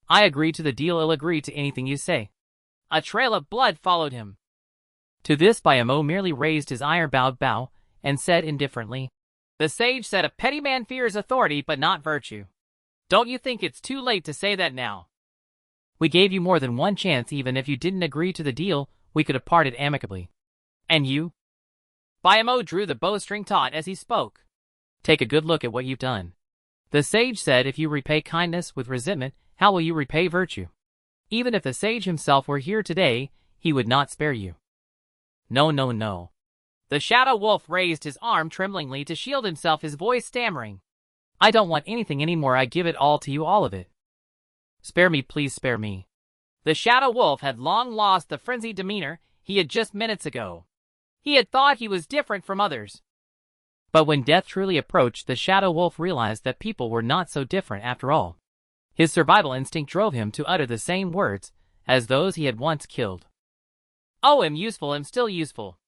"I agree to the deal. I'll agree to anything you say." A trail of blood followed him. To this Bayamo merely raised his iron-bowed bow and said indifferently, "The sage said a petty man fears authority but not virtue. Don't you think it's too late to say that now?" "We gave you more than one chance. Even if you didn't agree to the deal, we could have parted amicably." "And you?" Bayamo drew the bowstring taut as he spoke. "Take a good look at what you've done." The sage said, "If you repay kindness with resentment, how will you repay virtue?" Even if the sage himself were here today, he would not spare you. "No, no, no." The Shadow Wolf raised his arm tremblingly to shield himself, his voice stammering. "I don't want anything anymore. I give it all to you, all of it. Spare me, please spare me." The Shadow Wolf had long lost the frenzied demeanor he had just minutes ago. He had thought he was different from others. But when death truly approached, the Shadow Wolf realized that people were not so different after all. His survival instinct drove him to utter the same words as those he had once killed. "Oh, I'm useful, I'm still useful."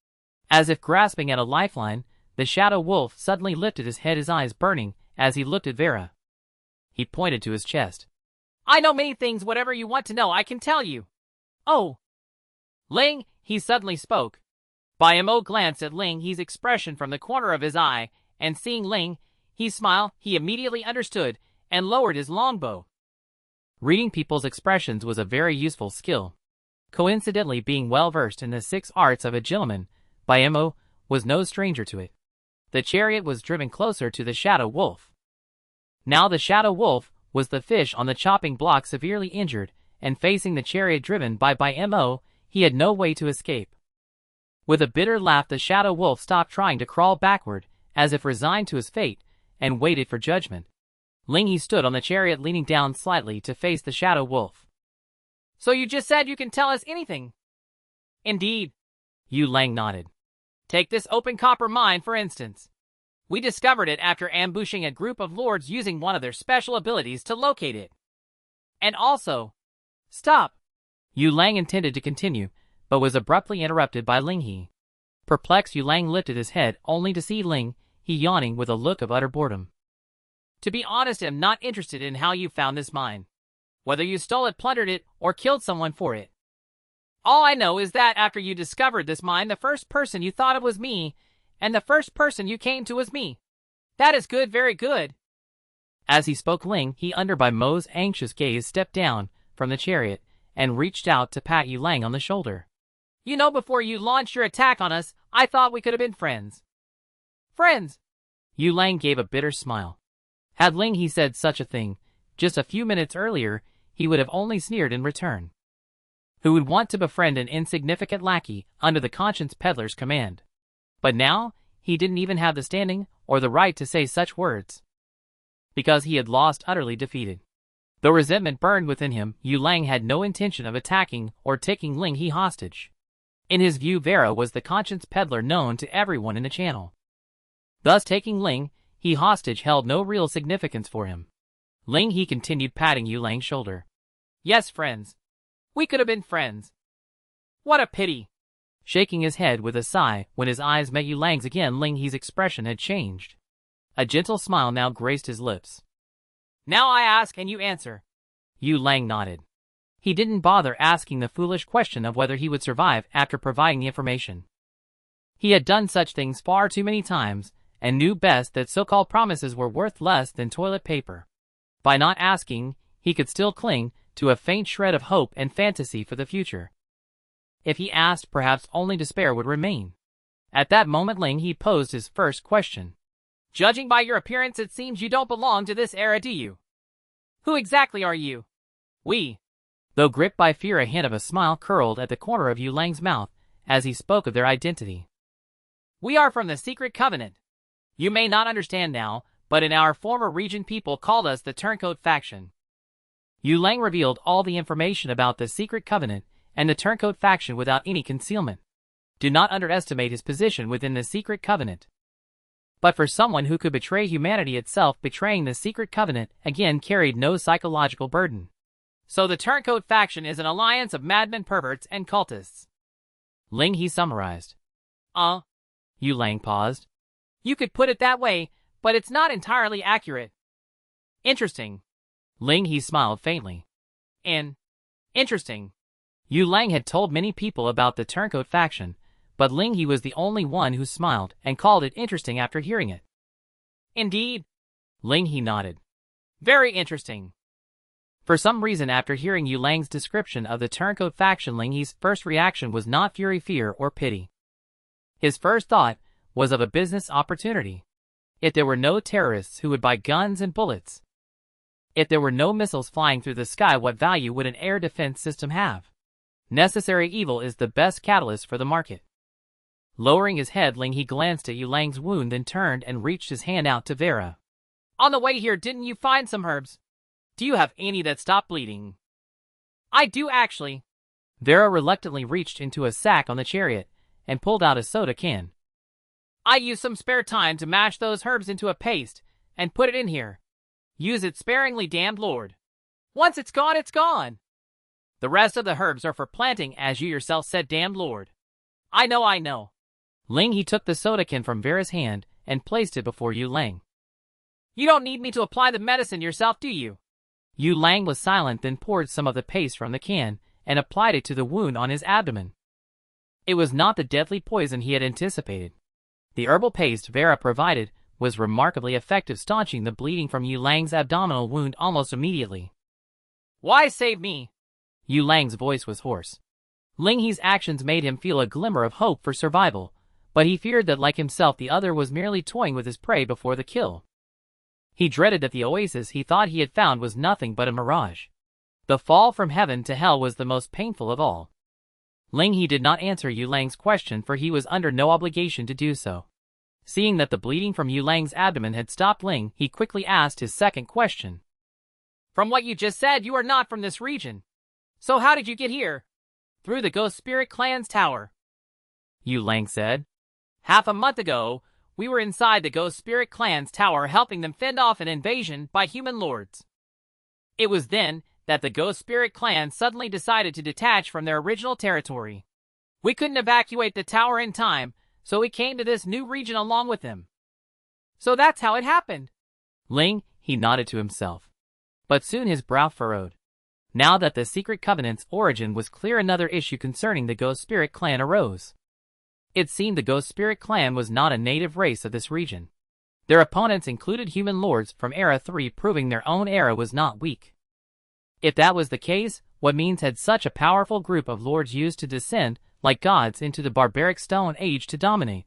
As if grasping at a lifeline, the Shadow Wolf suddenly lifted his head, his eyes burning as he looked at Vera. He pointed to his chest. "I know many things. Whatever you want to know, I can tell you." "Oh." "Ling," he suddenly spoke. Bayamo glanced at Ling He's expression from the corner of his eye, and seeing Ling He smile, he immediately understood and lowered his longbow. Reading people's expressions was a very useful skill. Coincidentally, being well versed in the 6 arts of a gentleman, Bayamo was no stranger to it. The chariot was driven closer to the Shadow Wolf. Now the Shadow Wolf was the fish on the chopping block, severely injured, and facing the chariot driven by Bayamo, he had no way to escape. With a bitter laugh, the Shadow Wolf stopped trying to crawl backward, as if resigned to his fate, and waited for judgment. Ling He stood on the chariot, leaning down slightly to face the Shadow Wolf. "So you just said you can tell us anything?" "Indeed." Yu Lang nodded. "Take this open copper mine, for instance. We discovered it after ambushing a group of lords using one of their special abilities to locate it. And also—" "Stop." Yu Lang intended to continue, but was abruptly interrupted by Ling He. Perplexed, Yu Lang lifted his head only to see Ling He yawning with a look of utter boredom. "To be honest, I'm not interested in how you found this mine. Whether you stole it, plundered it, or killed someone for it. All I know is that after you discovered this mine, the first person you thought of was me, and the first person you came to was me. That is good, very good." As he spoke, Ling He, under Baimo's anxious gaze, stepped down from the chariot and reached out to pat Yu Lang on the shoulder. "You know, before you launched your attack on us, I thought we could have been friends." "Friends?" Yu Lang gave a bitter smile. Had Ling He said such a thing just a few minutes earlier, he would have only sneered in return. Who would want to befriend an insignificant lackey under the conscience peddler's command? But now, he didn't even have the standing or the right to say such words. Because he had lost, utterly defeated. Though resentment burned within him, Yu Lang had no intention of attacking or taking Ling He hostage. In his view, Vera was the conscience peddler known to everyone in the channel. Thus, taking Ling He hostage held no real significance for him. Ling He continued patting Yu Lang's shoulder. "Yes, friends. We could have been friends. What a pity." Shaking his head with a sigh, when his eyes met Yu Lang's again, Ling He's expression had changed. A gentle smile now graced his lips. "Now I ask and you answer." Yu Lang nodded. He didn't bother asking the foolish question of whether he would survive after providing the information. He had done such things far too many times, and knew best that so-called promises were worth less than toilet paper. By not asking, he could still cling to a faint shred of hope and fantasy for the future. If he asked, perhaps only despair would remain. At that moment, Ling He posed his first question. "Judging by your appearance, it seems you don't belong to this era, do you? Who exactly are you?" "We." Though gripped by fear, a hint of a smile curled at the corner of Yu Lang's mouth as he spoke of their identity. "We are from the Secret Covenant. You may not understand now, but in our former region people called us the Turncoat faction." Yu Lang revealed all the information about the Secret Covenant and the Turncoat faction without any concealment. Do not underestimate his position within the Secret Covenant. But for someone who could betray humanity itself, betraying the Secret Covenant again carried no psychological burden. "So the Turncoat faction is an alliance of madmen, perverts, and cultists." Ling He summarized. Yu Lang paused. You could put it that way, but it's not entirely accurate. Interesting. Ling He smiled faintly. Interesting. Yu Lang had told many people about the turncoat faction, but Ling He was the only one who smiled and called it interesting after hearing it. Indeed. Ling He nodded. Very interesting. For some reason, after hearing Yu Lang's description of the turncoat faction, Ling He's first reaction was not fury, fear, or pity. His first thought was of a business opportunity. If there were no terrorists who would buy guns and bullets, if there were no missiles flying through the sky, what value would an air defense system have? Necessary evil is the best catalyst for the market. Lowering his head, Ling He glanced at Yu Lang's wound, then turned and reached his hand out to Vera. On the way here, didn't you find some herbs? Do you have any that stop bleeding? I do, actually. Vera reluctantly reached into a sack on the chariot and pulled out a soda can. I used some spare time to mash those herbs into a paste and put it in here. Use it sparingly, damned lord. Once it's gone, it's gone. The rest of the herbs are for planting, as you yourself said, damned lord. I know. Ling He took the soda can from Vera's hand and placed it before Yu Lang. You don't need me to apply the medicine yourself, do you? Yu Lang was silent, then poured some of the paste from the can and applied it to the wound on his abdomen. It was not the deadly poison he had anticipated. The herbal paste Vera provided was remarkably effective, staunching the bleeding from Yu Lang's abdominal wound almost immediately. Why save me? Yu Lang's voice was hoarse. Ling He's actions made him feel a glimmer of hope for survival, but he feared that, like himself, the other was merely toying with his prey before the kill. He dreaded that the oasis he thought he had found was nothing but a mirage. The fall from heaven to hell was the most painful of all. Ling He did not answer Yu Lang's question, for he was under no obligation to do so. Seeing that the bleeding from Yu Lang's abdomen had stopped, Ling He quickly asked his second question. From what you just said, you are not from this region. So how did you get here? Through the Ghost Spirit Clan's tower. Yu Lang said. Half a month ago, we were inside the Ghost Spirit Clan's tower, helping them fend off an invasion by human lords. It was then that the Ghost Spirit Clan suddenly decided to detach from their original territory. We couldn't evacuate the tower in time, so we came to this new region along with them. So that's how it happened. Ling He nodded to himself. But soon his brow furrowed. Now that the Secret Covenant's origin was clear, another issue concerning the Ghost Spirit Clan arose. It seemed the Ghost Spirit Clan was not a native race of this region. Their opponents included human lords from Era 3, proving their own era was not weak. If that was the case, what means had such a powerful group of lords used to descend like gods into the barbaric Stone Age to dominate?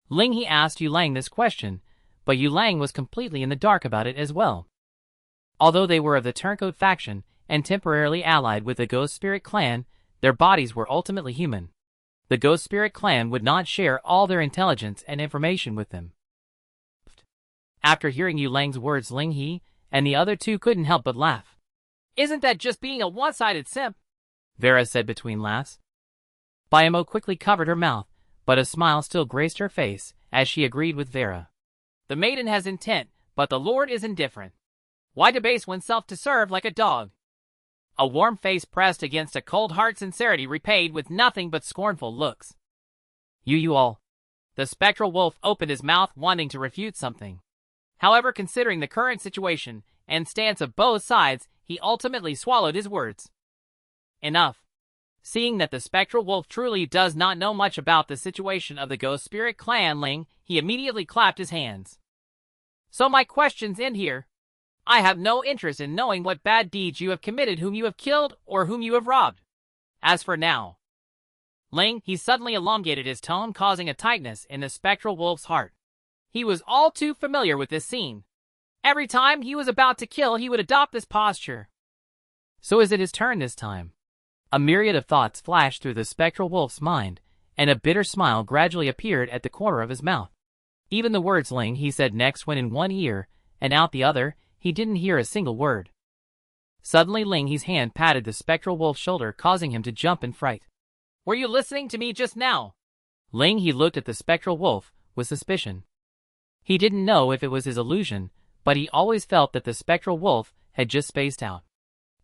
Ling He asked Yu Lang this question, but Yu Lang was completely in the dark about it as well. Although they were of the turncoat faction and temporarily allied with the Ghost Spirit Clan, their bodies were ultimately human. The Ghost Spirit Clan would not share all their intelligence and information with them. After hearing Yu Lang's words, Ling He and the other two couldn't help but laugh. Isn't that just being a one-sided simp? Vera said between laughs. Bayamo quickly covered her mouth, but a smile still graced her face as she agreed with Vera. The maiden has intent, but the lord is indifferent. Why debase oneself to serve like a dog? A warm face pressed against a cold heart, sincerity repaid with nothing but scornful looks. You all. The spectral wolf opened his mouth, wanting to refute something. However, considering the current situation and stance of both sides, he ultimately swallowed his words. Enough. Seeing that the spectral wolf truly does not know much about the situation of the Ghost Spirit Clan, Ling, he immediately clapped his hands. So my questions end here. I have no interest in knowing what bad deeds you have committed, whom you have killed, or whom you have robbed. As for now, Ling, he suddenly elongated his tone, causing a tightness in the spectral wolf's heart. He was all too familiar with this scene. Every time he was about to kill, he would adopt this posture. So is it his turn this time? A myriad of thoughts flashed through the spectral wolf's mind, and a bitter smile gradually appeared at the corner of his mouth. Even the words Ling He said next went in one ear and out the other. He didn't hear a single word. Suddenly Ling He's hand patted the spectral wolf's shoulder, causing him to jump in fright. Were you listening to me just now? Ling He looked at the spectral wolf with suspicion. He didn't know if it was his illusion, but he always felt that the spectral wolf had just spaced out.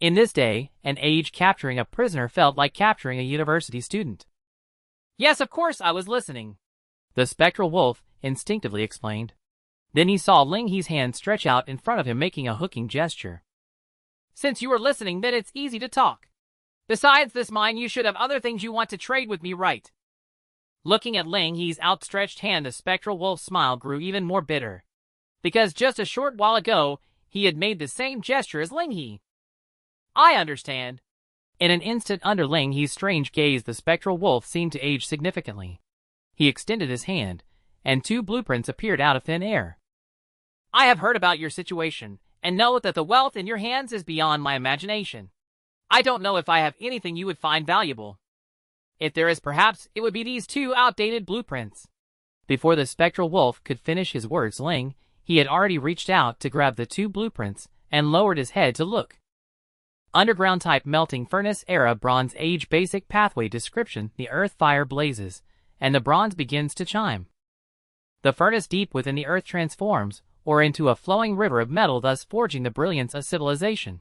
In this day and age, capturing a prisoner felt like capturing a university student. Yes, of course I was listening, the spectral wolf instinctively explained. Then he saw Ling He's hand stretch out in front of him, making a hooking gesture. Since you were listening, then it's easy to talk. Besides this mine, you should have other things you want to trade with me, right? Looking at Ling He's outstretched hand, the spectral wolf's smile grew even more bitter. Because just a short while ago, he had made the same gesture as Lin He. I understand. In an instant under Ling He's strange gaze, the spectral wolf seemed to age significantly. He extended his hand, and 2 blueprints appeared out of thin air. I have heard about your situation, and know that the wealth in your hands is beyond my imagination. I don't know if I have anything you would find valuable. If there is, perhaps it would be these 2 outdated blueprints. Before the spectral wolf could finish his words, Ling He had already reached out to grab the 2 blueprints and lowered his head to look. Underground type melting furnace era Bronze Age basic pathway description: the earth fire blazes, and the bronze begins to chime. The furnace deep within the earth transforms, or into a flowing river of metal, thus forging the brilliance of civilization.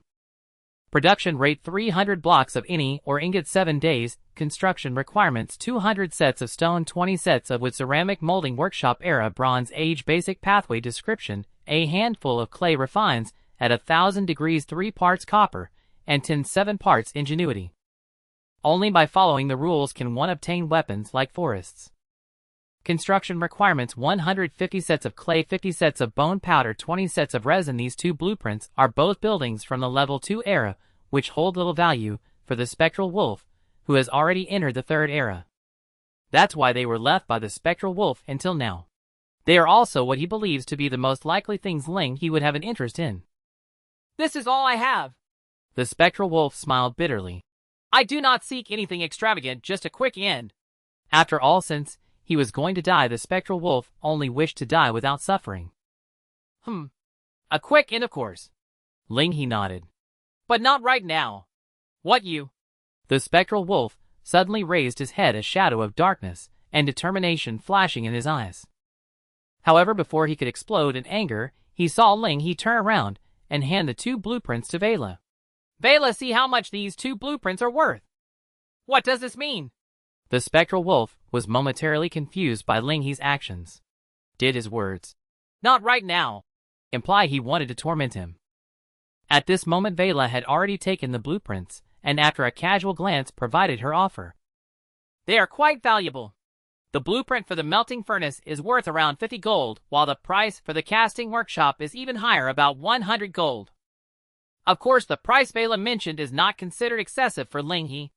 Production rate 300 blocks of ini or ingot 7 days. Construction requirements 200 sets of stone, 20 sets of wood. Ceramic molding workshop era Bronze Age basic pathway description: a handful of clay refines at 1000 degrees 3 parts copper and tin 7 parts ingenuity. Only by following the rules can one obtain weapons like forests. Construction requirements 150 sets of clay, 50 sets of bone powder, 20 sets of resin. These 2 blueprints are both buildings from the level 2 era, which hold little value for the spectral wolf, who has already entered the 3rd era. That's why they were left by the spectral wolf until now. They are also what he believes to be the most likely things Ling He would have an interest in. This is all I have. The spectral wolf smiled bitterly. I do not seek anything extravagant, just a quick end. After all, since he was going to die, the spectral wolf only wished to die without suffering. A quick end, of course. Ling He nodded. But not right now. What you? The spectral wolf suddenly raised his head, a shadow of darkness and determination flashing in his eyes. However, before he could explode in anger, he saw Ling He turn around and hand the 2 blueprints to Vela. Vela, see how much these 2 blueprints are worth. What does this mean? The spectral wolf was momentarily confused by Ling He's actions. Did his words, "Not right now," imply he wanted to torment him? At this moment, Vela had already taken the blueprints, and after a casual glance provided her offer. They are quite valuable. The blueprint for the melting furnace is worth around 50 gold, while the price for the casting workshop is even higher, about 100 gold. Of course, the price Vela mentioned is not considered excessive for Ling He.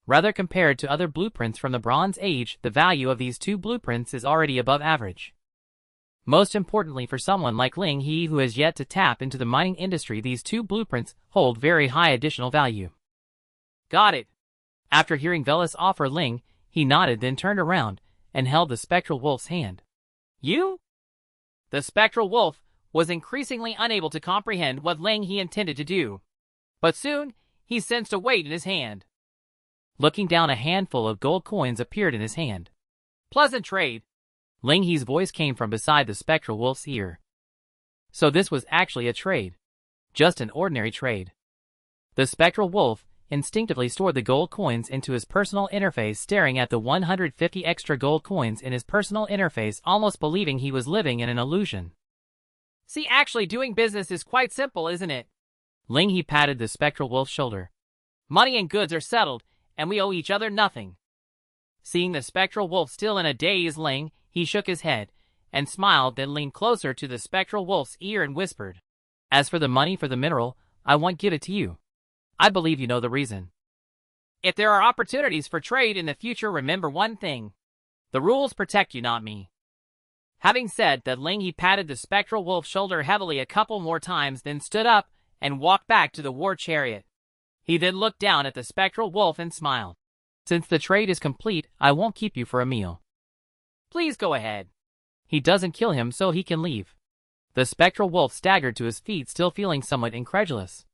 Rather, compared to other blueprints from the Bronze Age, the value of these 2 blueprints is already above average. Most importantly, for someone like Ling He who has yet to tap into the mining industry, these 2 blueprints hold very high additional value. Got it. After hearing Vela's offer, Ling He nodded, then turned around and held the spectral wolf's hand. You? The spectral wolf was increasingly unable to comprehend what Ling He intended to do. But soon, he sensed a weight in his hand. Looking down, a handful of gold coins appeared in his hand. Pleasant trade. Ling He's voice came from beside the spectral wolf's ear. So this was actually a trade. Just an ordinary trade. The spectral wolf instinctively stored the gold coins into his personal interface, staring at the 150 extra gold coins in his personal interface, almost believing he was living in an illusion. See, actually doing business is quite simple, isn't it? Ling He patted the spectral wolf's shoulder. Money and goods are settled, and we owe each other nothing. Seeing the spectral wolf still in a daze, Ling He shook his head and smiled, then leaned closer to the spectral wolf's ear and whispered, "As for the money for the mineral, I won't give it to you. I believe you know the reason. If there are opportunities for trade in the future, remember one thing. The rules protect you, not me." Having said that, Ling He patted the spectral wolf's shoulder heavily a couple more times, then stood up and walked back to the war chariot. He then looked down at the spectral wolf and smiled. "Since the trade is complete, I won't keep you for a meal." "Please go ahead." "He doesn't kill him, so he can leave." The spectral wolf staggered to his feet, still feeling somewhat incredulous.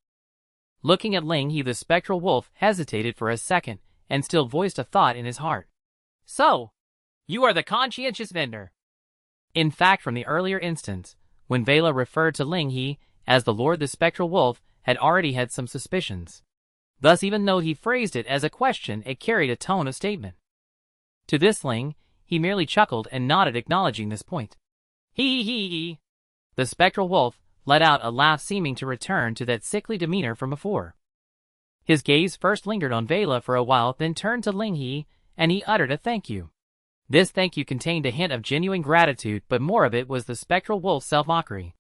Looking at Ling He, the spectral wolf hesitated for a second and still voiced a thought in his heart. "So, you are the conscientious vendor." In fact, from the earlier instance, when Vela referred to Ling He as the Lord, the spectral wolf had already had some suspicions. Thus, even though he phrased it as a question, it carried a tone of statement. To this Ling, he merely chuckled and nodded, acknowledging this point. He. The spectral wolf let out a laugh, seeming to return to that sickly demeanor from before. His gaze first lingered on Vela for a while, then turned to Lin He, and he uttered a thank you. This thank you contained a hint of genuine gratitude, but more of it was the spectral wolf's self-mockery.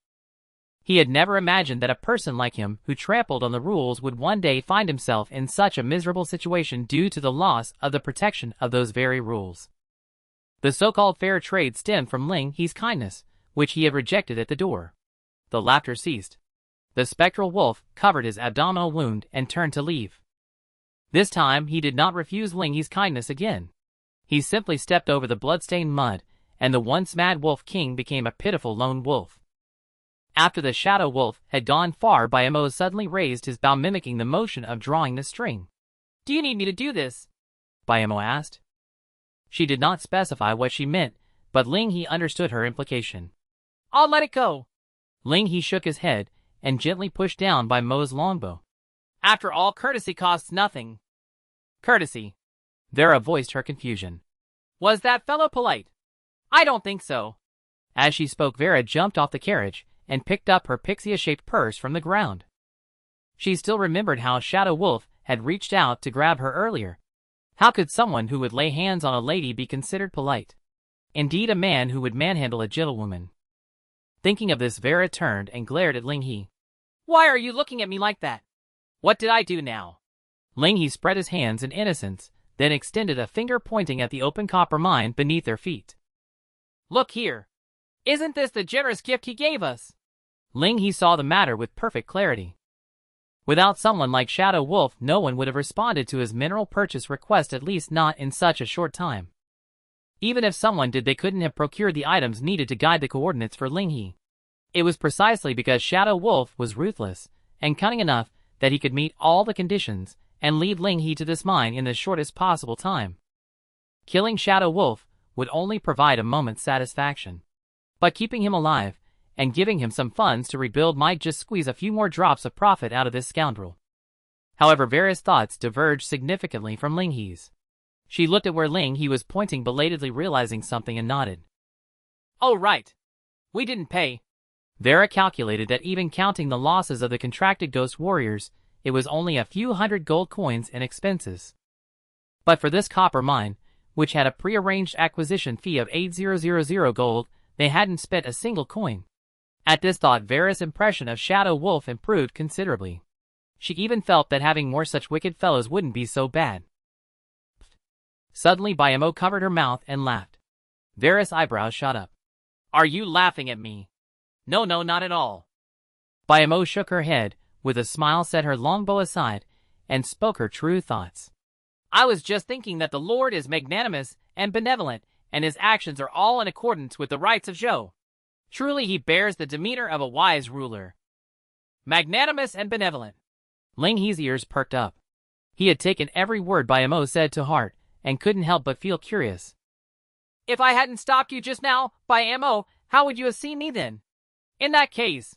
He had never imagined that a person like him, who trampled on the rules, would one day find himself in such a miserable situation due to the loss of the protection of those very rules. The so-called fair trade stemmed from Lin He's kindness, which he had rejected at the door. The laughter ceased. The spectral wolf covered his abdominal wound and turned to leave. This time he did not refuse Lin He's kindness again. He simply stepped over the blood-stained mud, and the once mad Wolf King became a pitiful lone wolf. After the shadow wolf had gone far, Mo suddenly raised his bow, mimicking the motion of drawing the string. Do you need me to do this? Mo asked. She did not specify what she meant, but Lin He understood her implication. I'll let it go. Lin He shook his head and gently pushed down Mo's longbow. After all, courtesy costs nothing. Courtesy? Vera voiced her confusion. Was that fellow polite? I don't think so. As she spoke, Vera jumped off the carriage and picked up her pixie-shaped purse from the ground. She still remembered how Shadow Wolf had reached out to grab her earlier. How could someone who would lay hands on a lady be considered polite? Indeed, a man who would manhandle a gentlewoman. Thinking of this, Vera turned and glared at Lin He. Why are you looking at me like that? What did I do now? Lin He spread his hands in innocence, then extended a finger pointing at the open copper mine beneath their feet. Look here. Isn't this the generous gift he gave us? Lin He saw the matter with perfect clarity. Without someone like Shadow Wolf, no one would have responded to his mineral purchase request, at least not in such a short time. Even if someone did, they couldn't have procured the items needed to guide the coordinates for Lin He. It was precisely because Shadow Wolf was ruthless and cunning enough that he could meet all the conditions and lead Lin He to this mine in the shortest possible time. Killing Shadow Wolf would only provide a moment's satisfaction, but keeping him alive and giving him some funds to rebuild might just squeeze a few more drops of profit out of this scoundrel. However, Vera's thoughts diverged significantly from Lin He's. She looked at where Lin He was pointing, belatedly realizing something, and nodded. Oh, right. We didn't pay. Vera calculated that even counting the losses of the contracted ghost warriors, it was only a few hundred gold coins in expenses. But for this copper mine, which had a pre-arranged acquisition fee of 8,000 gold, they hadn't spent a single coin. At this thought, Vera's impression of Shadow Wolf improved considerably. She even felt that having more such wicked fellows wouldn't be so bad. Suddenly, Mo covered her mouth and laughed. Vera's eyebrows shot up. Are you laughing at me? No, not at all. Mo shook her head, with a smile, set her longbow aside, and spoke her true thoughts. I was just thinking that the Lord is magnanimous and benevolent, and his actions are all in accordance with the rights of Zhou. Truly he bears the demeanor of a wise ruler. Magnanimous and benevolent. Lin He's ears perked up. He had taken every word Mo said to heart, and couldn't help but feel curious. If I hadn't stopped you just now, Mo, how would you have seen me then? In that case.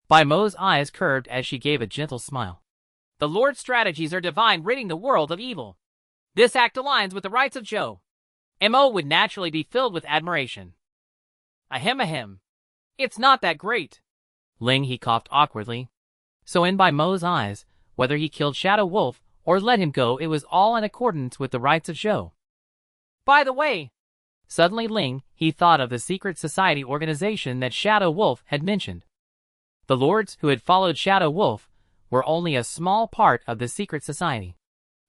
Mo's eyes curved as she gave a gentle smile. The Lord's strategies are divine, ridding the world of evil. This act aligns with the rights of Zhou. Mo would naturally be filled with admiration. Ahem. It's not that great. Lin He coughed awkwardly. So in Mo's eyes, whether he killed Shadow Wolf or let him go, it was all in accordance with the rights of Zhou. By the way, suddenly Lin He thought of the secret society organization that Shadow Wolf had mentioned. The lords who had followed Shadow Wolf were only a small part of the secret society.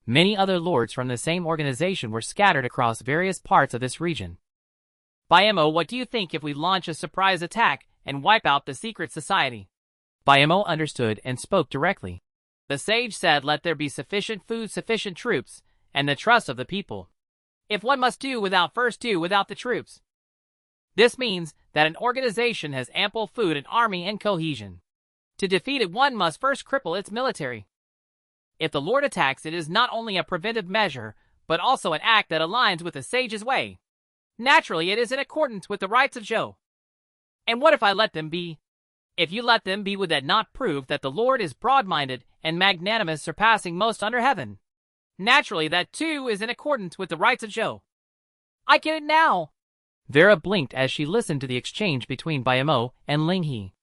Many other lords from the same organization were scattered across various parts of this region. Mo, what do you think if we launch a surprise attack and wipe out the secret society? Mo understood and spoke directly. The sage said, let there be sufficient food, sufficient troops, and the trust of the people. If one must do without, first do without the troops. This means that an organization has ample food, an army, and cohesion. To defeat it, one must first cripple its military. If the Lord attacks, it is not only a preventive measure, but also an act that aligns with the sage's way. Naturally, it is in accordance with the rights of Zhou. And what if I let them be? If you let them be, would that not prove that the Lord is broad-minded and magnanimous, surpassing most under heaven? Naturally, that too is in accordance with the rights of Zhou. I get it now. Vera blinked as she listened to the exchange between Mo and Lin He.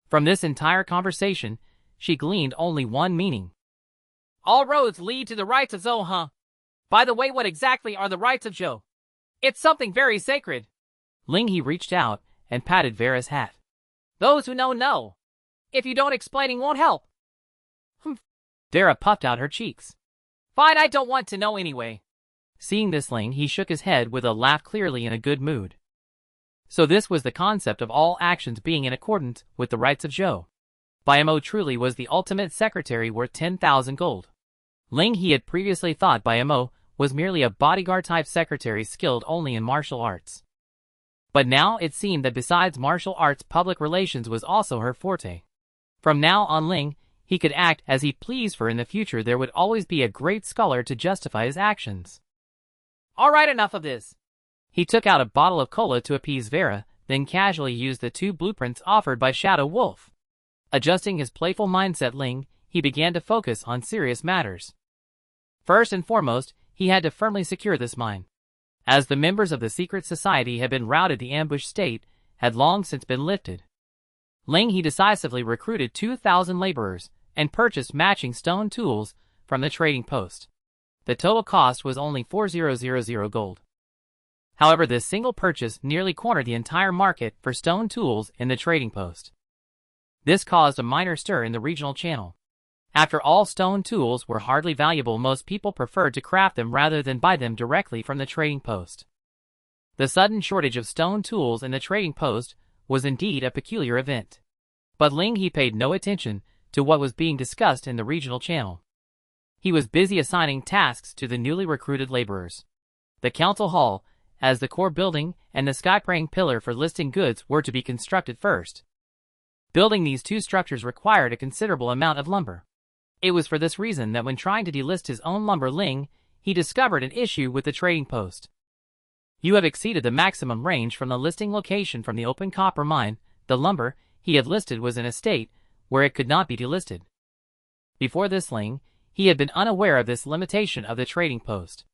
From this entire conversation, she gleaned only one meaning. All roads lead to the rights of Zhou, huh? By the way, what exactly are the rights of Zhou? It's something very sacred. Lin He reached out and patted Vera's hat. Those who know. If you don't, explaining won't help. Vera puffed out her cheeks. Fine, I don't want to know anyway. Seeing this, Lin He shook his head with a laugh, clearly in a good mood. So this was the concept of all actions being in accordance with the rights of Zhou. Mo truly was the ultimate secretary worth 10,000 gold. Lin He had previously thought Mo was merely a bodyguard-type secretary skilled only in martial arts. But now it seemed that besides martial arts, public relations was also her forte. From now on, Lin He could act as he pleased, for in the future there would always be a great scholar to justify his actions. All right, enough of this. He took out a bottle of cola to appease Vera, then casually used the 2 blueprints offered by Shadow Wolf. Adjusting his playful mindset, Lin He began to focus on serious matters. First and foremost, he had to firmly secure this mine. As the members of the secret society had been routed, the ambush state had long since been lifted. Lin He decisively recruited 2,000 laborers and purchased matching stone tools from the trading post. The total cost was only 4,000 gold. However, this single purchase nearly cornered the entire market for stone tools in the trading post. This caused a minor stir in the regional channel. After all, stone tools were hardly valuable. Most people preferred to craft them rather than buy them directly from the trading post. The sudden shortage of stone tools in the trading post was indeed a peculiar event. But Lin He paid no attention to what was being discussed in the regional channel. He was busy assigning tasks to the newly recruited laborers. The council hall, as the core building, and the sky-praying pillar for listing goods were to be constructed first. Building these 2 structures required a considerable amount of lumber. It was for this reason that when trying to delist his own lumber, Lin He discovered an issue with the trading post. You have exceeded the maximum range from the listing location from the open copper mine. The lumber he had listed was in a state where it could not be delisted. Before this, Lin He had been unaware of this limitation of the trading post.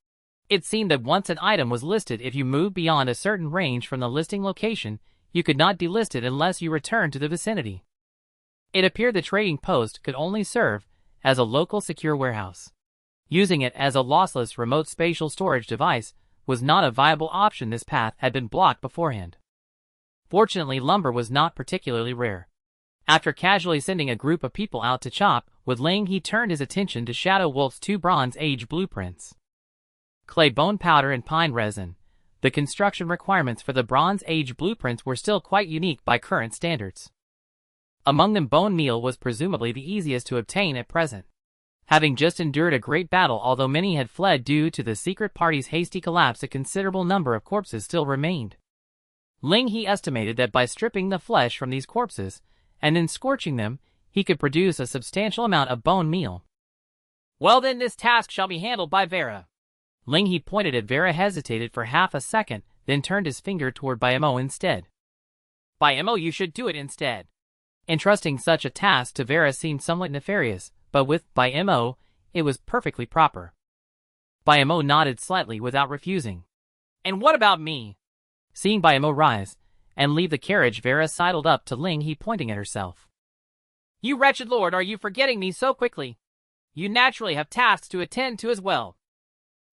It seemed that once an item was listed, if you moved beyond a certain range from the listing location, you could not delist it unless you returned to the vicinity. It appeared the trading post could only serve as a local secure warehouse. Using it as a lossless remote spatial storage device was not a viable option. This path had been blocked beforehand. Fortunately, lumber was not particularly rare. After casually sending a group of people out to chop with Lin, he turned his attention to Shadow Wolf's 2 Bronze Age blueprints. Clay, bone powder, and pine resin. The construction requirements for the Bronze Age blueprints were still quite unique by current standards. Among them, bone meal was presumably the easiest to obtain at present. Having just endured a great battle, although many had fled due to the secret party's hasty collapse, a considerable number of corpses still remained. Lin He estimated that by stripping the flesh from these corpses and then scorching them, he could produce a substantial amount of bone meal. Well then, this task shall be handled by Vera. Lin He pointed at Vera, hesitated for half a second, then turned his finger toward Mo instead. Mo, you should do it instead. Entrusting such a task to Vera seemed somewhat nefarious, but with Mo, it was perfectly proper. Mo nodded slightly without refusing. And what about me? Seeing Mo rise and leave the carriage, Vera sidled up to Lin He, pointing at herself. You wretched lord, are you forgetting me so quickly? You naturally have tasks to attend to as well.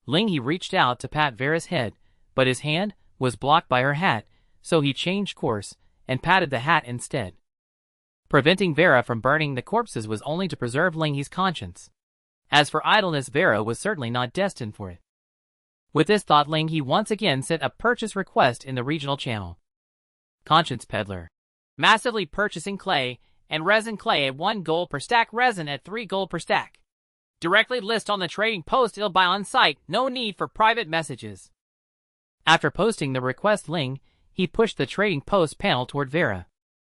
Lin He reached out to pat Vera's head, but his hand was blocked by her hat, so he changed course and patted the hat instead. Preventing Vera from burning the corpses was only to preserve Lin He's conscience. As for idleness, Vera was certainly not destined for it. With this thought, Lin He once again sent a purchase request in the regional channel. Conscience peddler. Massively purchasing clay and resin. Clay at 1 gold per stack, resin at 3 gold per stack. Directly list on the trading post, it'll buy on site, no need for private messages. After posting the request, Lin He pushed the trading post panel toward Vera.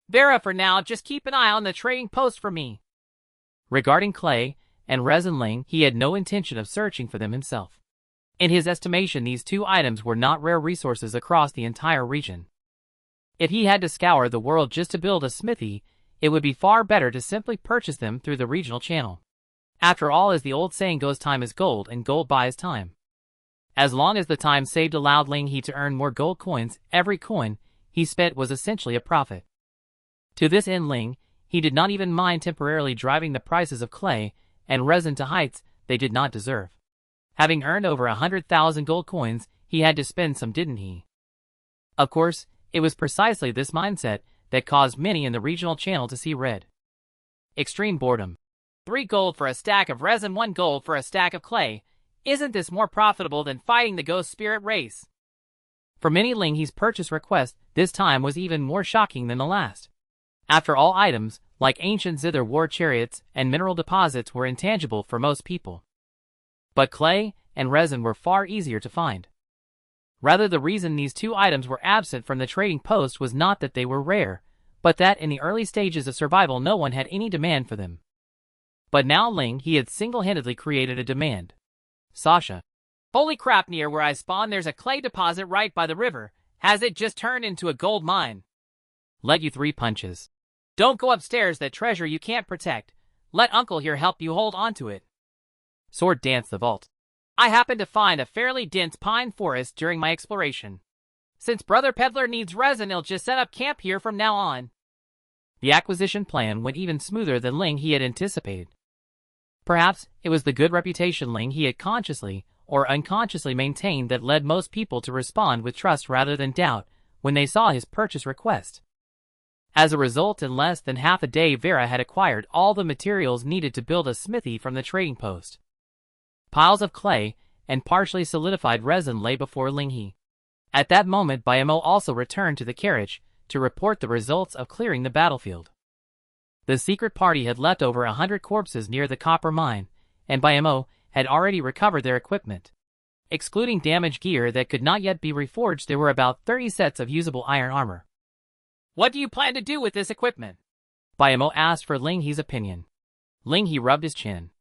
Vera, for now, just keep an eye on the trading post for me. Regarding clay and resin, Lin He had no intention of searching for them himself. In his estimation, these 2 items were not rare resources across the entire region. If he had to scour the world just to build a smithy, it would be far better to simply purchase them through the regional channel. After all, as the old saying goes, time is gold and gold buys time. As long as the time saved allowed Lin He to earn more gold coins, every coin he spent was essentially a profit. To this end, Lin He did not even mind temporarily driving the prices of clay and resin to heights they did not deserve. Having earned over 100,000 gold coins, he had to spend some, didn't he? Of course, it was precisely this mindset that caused many in the regional channel to see red. Extreme boredom. 3 gold for a stack of resin, 1 gold for a stack of clay. Isn't this more profitable than fighting the ghost spirit race? For many, Lin He's purchase request this time was even more shocking than the last. After all, items like ancient zither war chariots and mineral deposits were intangible for most people. But clay and resin were far easier to find. Rather, the reason these two items were absent from the trading post was not that they were rare, but that in the early stages of survival no one had any demand for them. But now Lin He had single-handedly created a demand. Sasha. Holy crap, near where I spawned there's a clay deposit right by the river. Has it just turned into a gold mine? Let you 3 punches. Don't go upstairs, that treasure you can't protect. Let Uncle here help you hold on to it. Sword dance the vault. I happened to find a fairly dense pine forest during my exploration. Since Brother Peddler needs resin, he'll just set up camp here from now on. The acquisition plan went even smoother than Lin He had anticipated. Perhaps it was the good reputation Lin He had consciously or unconsciously maintained that led most people to respond with trust rather than doubt when they saw his purchase request. As a result, in less than half a day, Vera had acquired all the materials needed to build a smithy from the trading post. Piles of clay and partially solidified resin lay before Lin He. At that moment, Bayamo also returned to the carriage to report the results of clearing the battlefield. The secret party had left over 100 corpses near the copper mine, and Bayamo had already recovered their equipment. Excluding damaged gear that could not yet be reforged, there were about 30 sets of usable iron armor. What do you plan to do with this equipment? Bayamo asked for Lin He's opinion. Lin He rubbed his chin.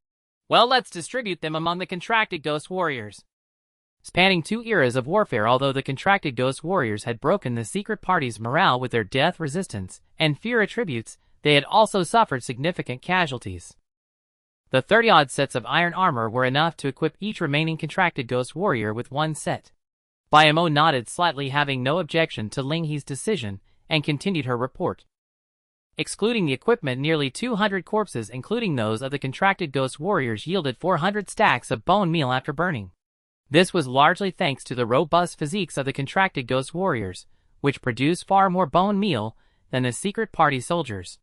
Well, let's distribute them among the contracted ghost warriors. Spanning 2 eras of warfare, although the contracted ghost warriors had broken the secret party's morale with their death resistance and fear attributes, they had also suffered significant casualties. The 30-odd sets of iron armor were enough to equip each remaining contracted ghost warrior with 1 set. Bayamo nodded slightly, having no objection to Lin He's decision, and continued her report. Excluding the equipment, nearly 200 corpses, including those of the contracted ghost warriors, yielded 400 stacks of bone meal after burning. This was largely thanks to the robust physiques of the contracted ghost warriors, which produced far more bone meal than the secret party soldiers.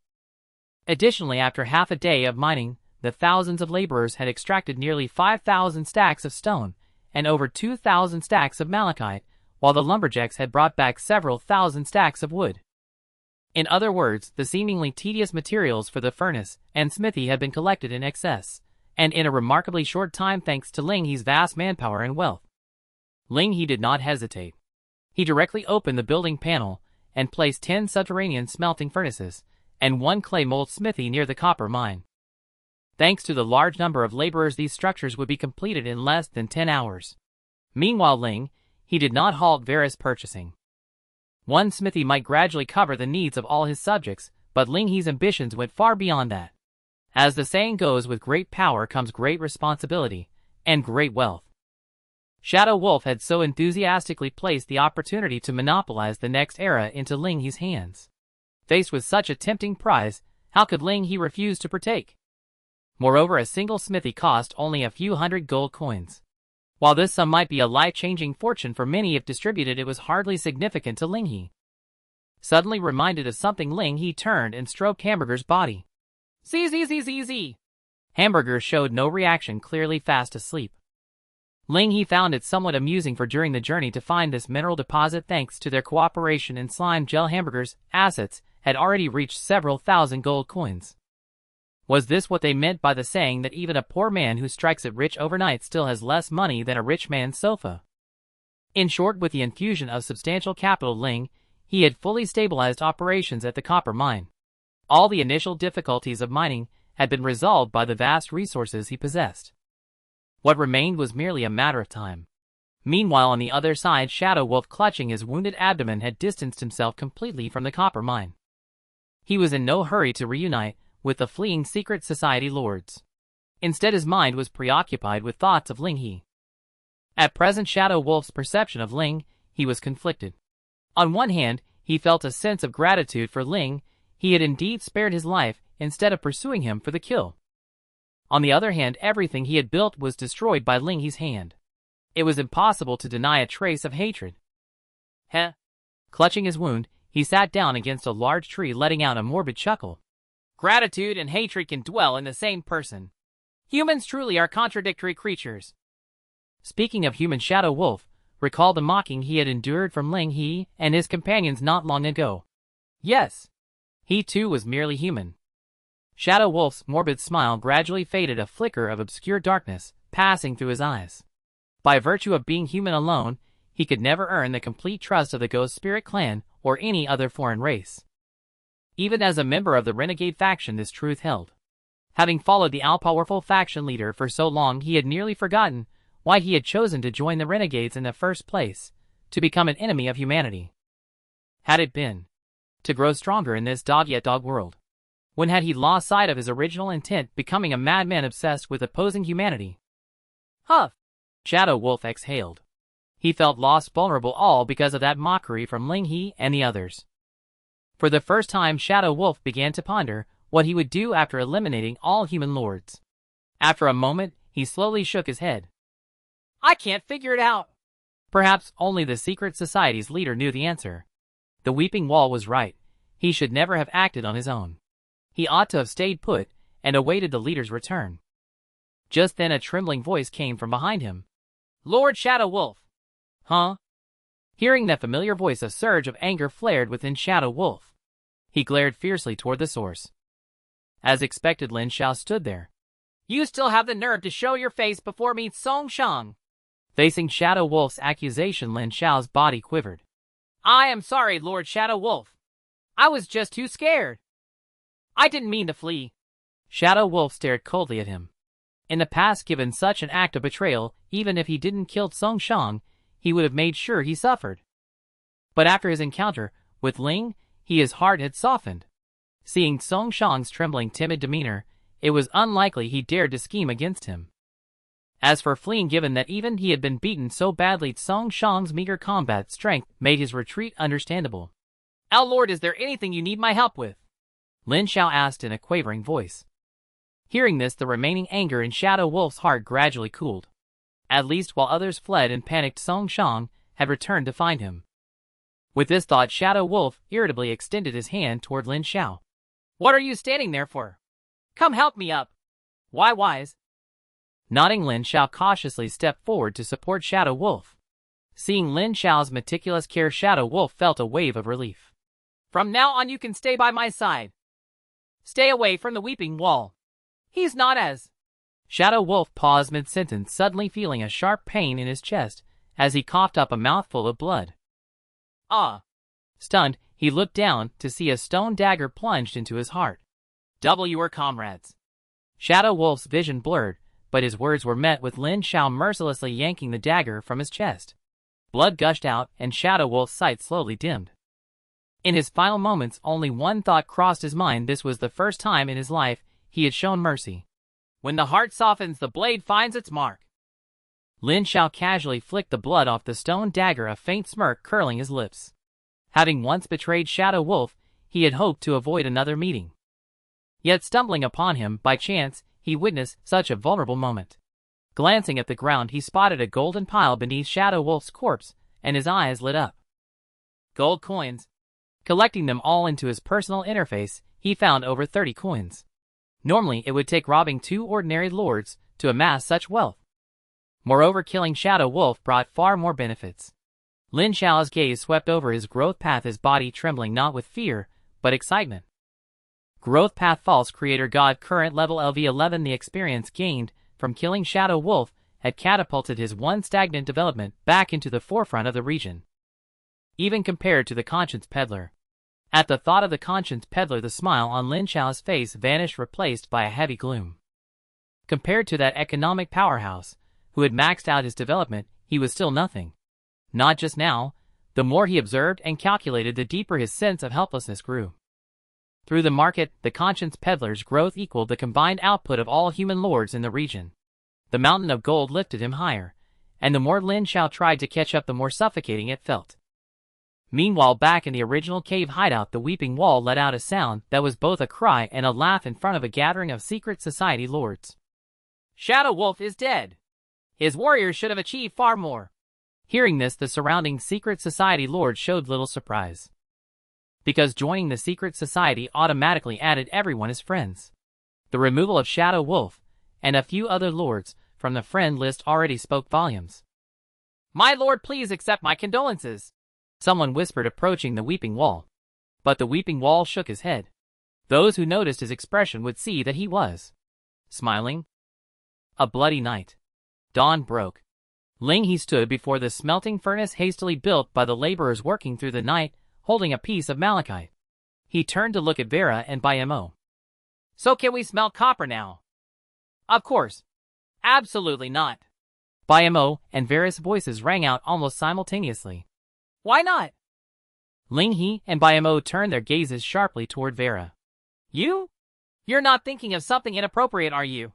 Additionally, after half a day of mining, the thousands of laborers had extracted nearly 5,000 stacks of stone and over 2,000 stacks of malachite, while the lumberjacks had brought back several thousand stacks of wood. In other words, the seemingly tedious materials for the furnace and smithy had been collected in excess, and in a remarkably short time, thanks to Lin He's vast manpower and wealth. Lin He did not hesitate. He directly opened the building panel and placed 10 subterranean smelting furnaces and 1 clay mold smithy near the copper mine. Thanks to the large number of laborers, these structures would be completed in less than 10 hours. Meanwhile, Lin He did not halt Vera's purchasing. 1 smithy might gradually cover the needs of all his subjects, but Lin He's ambitions went far beyond that. As the saying goes, with great power comes great responsibility and great wealth. Shadow Wolf had so enthusiastically placed the opportunity to monopolize the next era into Lin He's hands. Faced with such a tempting prize, how could Lin He refuse to partake? Moreover, a single smithy cost only a few hundred gold coins. While this sum might be a life-changing fortune for many if distributed, it was hardly significant to Lin He. Suddenly reminded of something, Lin He turned and stroked Hamburger's body. ZZZZZ. Hamburger showed no reaction, clearly fast asleep. Lin He found it somewhat amusing, for during the journey to find this mineral deposit, thanks to their cooperation in slime gel, Hamburger's assets had already reached several thousand gold coins. Was this what they meant by the saying that even a poor man who strikes it rich overnight still has less money than a rich man's sofa? In short, with the infusion of substantial capital, Lin He had fully stabilized operations at the copper mine. All the initial difficulties of mining had been resolved by the vast resources he possessed. What remained was merely a matter of time. Meanwhile, on the other side, Shadow Wolf, clutching his wounded abdomen, had distanced himself completely from the copper mine. He was in no hurry to reunite with the fleeing secret society lords. Instead, his mind was preoccupied with thoughts of Lin He. At present, Shadow Wolf's perception of Ling He was conflicted. On one hand, he felt a sense of gratitude for Ling He had indeed spared his life instead of pursuing him for the kill. On the other hand, everything he had built was destroyed by Ling He's hand. It was impossible to deny a trace of hatred. Heh. Clutching his wound, he sat down against a large tree, letting out a morbid chuckle. Gratitude and hatred can dwell in the same person. Humans truly are contradictory creatures. Speaking of human, Shadow Wolf recalled the mocking he had endured from Lin He and his companions not long ago. Yes, he too was merely human. Shadow Wolf's morbid smile gradually faded, a flicker of obscure darkness passing through his eyes. By virtue of being human alone, he could never earn the complete trust of the Ghost Spirit clan or any other foreign race. Even as a member of the renegade faction, this truth held. Having followed the all-powerful faction leader for so long, he had nearly forgotten why he had chosen to join the renegades in the first place, to become an enemy of humanity. Had it been to grow stronger in this dog-eat-dog world? When had he lost sight of his original intent, becoming a madman obsessed with opposing humanity? Huff! Shadow Wolf exhaled. He felt lost, vulnerable, all because of that mockery from Lin He and the others. For the first time, Shadow Wolf began to ponder what he would do after eliminating all human lords. After a moment, he slowly shook his head. I can't figure it out. Perhaps only the secret society's leader knew the answer. The Weeping Wall was right. He should never have acted on his own. He ought to have stayed put and awaited the leader's return. Just then a trembling voice came from behind him. Lord Shadow Wolf. Huh? Hearing that familiar voice, a surge of anger flared within Shadow Wolf. He glared fiercely toward the source. As expected, Lin Xiao stood there. You still have the nerve to show your face before me, Song Shang. Facing Shadow Wolf's accusation, Lin Xiao's body quivered. I am sorry, Lord Shadow Wolf. I was just too scared. I didn't mean to flee. Shadow Wolf stared coldly at him. In the past, given such an act of betrayal, even if he didn't kill Song Shang, he would have made sure he suffered. But after his encounter with Ling, his heart had softened. Seeing Song Shang's trembling, timid demeanor, it was unlikely he dared to scheme against him. As for fleeing, given that even he had been beaten so badly, Song Shang's meager combat strength made his retreat understandable. Our Lord, is there anything you need my help with? Lin Xiao asked in a quavering voice. Hearing this, the remaining anger in Shadow Wolf's heart gradually cooled. At least while others fled and panicked, Song Shang had returned to find him. With this thought, Shadow Wolf irritably extended his hand toward Lin Xiao. What are you standing there for? Come help me up. Why, wise? Nodding, Lin Xiao cautiously stepped forward to support Shadow Wolf. Seeing Lin Xiao's meticulous care, Shadow Wolf felt a wave of relief. From now on, you can stay by my side. Stay away from the Weeping Wall. He's not as... Shadow Wolf paused mid-sentence, suddenly feeling a sharp pain in his chest as he coughed up a mouthful of blood. Ah! Stunned, he looked down to see a stone dagger plunged into his heart. Double your comrades. Shadow Wolf's vision blurred, but his words were met with Lin Xiao mercilessly yanking the dagger from his chest. Blood gushed out, and Shadow Wolf's sight slowly dimmed. In his final moments, only one thought crossed his mind. This was the first time in his life he had shown mercy. When the heart softens, the blade finds its mark. Lin Xiao casually flicked the blood off the stone dagger, a faint smirk curling his lips. Having once betrayed Shadow Wolf, he had hoped to avoid another meeting. Yet stumbling upon him by chance, he witnessed such a vulnerable moment. Glancing at the ground, he spotted a golden pile beneath Shadow Wolf's corpse, and his eyes lit up. Gold coins. Collecting them all into his personal interface, he found over 30 coins. Normally, it would take robbing 2 ordinary lords to amass such wealth. Moreover, killing Shadow Wolf brought far more benefits. Lin Xiao's gaze swept over his growth path, his body trembling not with fear, but excitement. Growth path false creator god current level LV11. The experience gained from killing Shadow Wolf had catapulted his once stagnant development back into the forefront of the region. Even compared to the Conscience Peddler. At the thought of the Conscience Peddler, the smile on Lin Xiao's face vanished, replaced by a heavy gloom. Compared to that economic powerhouse, who had maxed out his development, he was still nothing. Not just now. The more he observed and calculated, the deeper his sense of helplessness grew. Through the market, the Conscience Peddler's growth equaled the combined output of all human lords in the region. The mountain of gold lifted him higher, and the more Lin Xiao tried to catch up, the more suffocating it felt. Meanwhile, back in the original cave hideout, the weeping wall let out a sound that was both a cry and a laugh in front of a gathering of secret society lords. Shadow Wolf is dead. His warriors should have achieved far more. Hearing this, the surrounding secret society lords showed little surprise, because joining the secret society automatically added everyone as friends. The removal of Shadow Wolf and a few other lords from the friend list already spoke volumes. My lord, please accept my condolences, someone whispered, approaching the weeping wall. But the weeping wall shook his head. Those who noticed his expression would see that he was smiling. A bloody night. Dawn broke. Lin He stood before the smelting furnace hastily built by the laborers working through the night, holding a piece of malachite. He turned to look at Vera and Mo. So can we smelt copper now? Of course. Absolutely not. Mo and Vera's voices rang out almost simultaneously. Why not? Lin He and Mo turned their gazes sharply toward Vera. You're not thinking of something inappropriate, are you?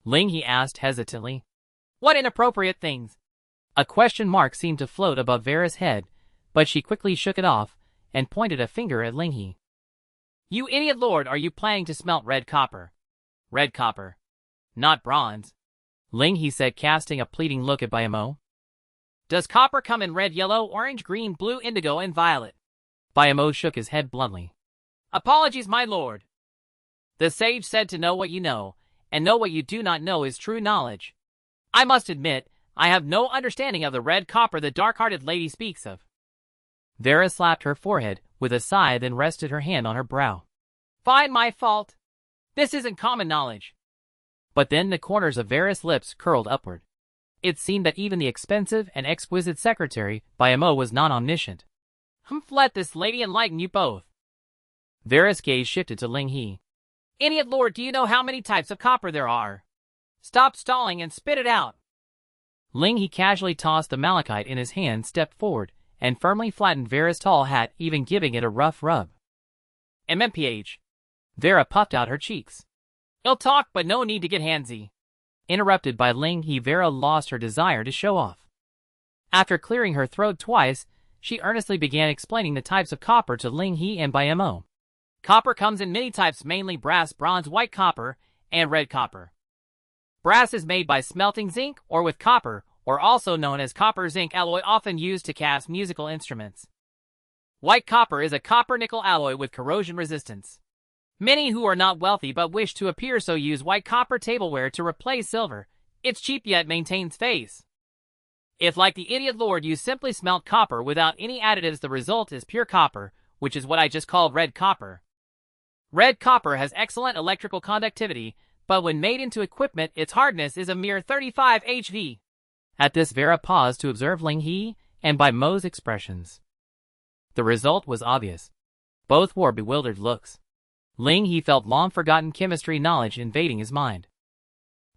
Lin He asked hesitantly. What inappropriate things? A question mark seemed to float above Vera's head, but she quickly shook it off and pointed a finger at Lin He. You idiot lord, are you planning to smelt red copper? Red copper. Not bronze. Lin He said, casting a pleading look at Mo. Does copper come in red, yellow, orange, green, blue, indigo, and violet? Mo shook his head bluntly. Apologies, my lord. The sage said to know what you know, and know what you do not know is true knowledge. I must admit, I have no understanding of the red copper the dark-hearted lady speaks of. Vera slapped her forehead with a sigh, then rested her hand on her brow. Fine, my fault. This isn't common knowledge. But then the corners of Vera's lips curled upward. It seemed that even the expensive and exquisite secretary, Mo, was not omniscient. Let this lady enlighten you both. Vera's gaze shifted to Lin He. Idiot lord, do you know how many types of copper there are? Stop stalling and spit it out. Lin He casually tossed the malachite in his hand, stepped forward, and firmly flattened Vera's tall hat, even giving it a rough rub. MMPH. Vera puffed out her cheeks. I'll talk, but no need to get handsy. Interrupted by Lin He, Vera lost her desire to show off. After clearing her throat twice, she earnestly began explaining the types of copper to Lin He and Mo. Copper comes in many types, mainly brass, bronze, white copper, and red copper. Brass is made by smelting zinc or with copper, or also known as copper-zinc alloy, often used to cast musical instruments. White copper is a copper-nickel alloy with corrosion resistance. Many who are not wealthy but wish to appear so use white copper tableware to replace silver. It's cheap yet maintains face. If, like the idiot lord, you simply smelt copper without any additives, the result is pure copper, which is what I just called red copper. Red copper has excellent electrical conductivity, but when made into equipment, its hardness is a mere 35 HV. At this, Vera paused to observe Lin He and Mo's expressions. The result was obvious. Both wore bewildered looks. Lin He felt long-forgotten chemistry knowledge invading his mind.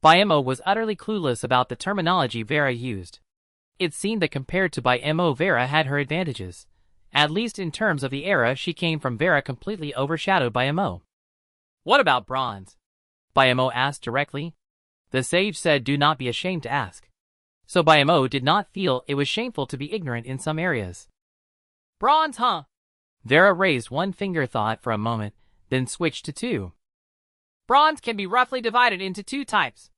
Mo was utterly clueless about the terminology Vera used. It seemed that compared to Mo, Vera had her advantages. At least in terms of the era she came from, Vera completely overshadowed Mo. What about bronze? Mo asked directly. The sage said, do not be ashamed to ask. So Mo did not feel it was shameful to be ignorant in some areas. Bronze, huh? Vera raised one finger, thought for a moment, then switched to two. Bronze can be roughly divided into two types.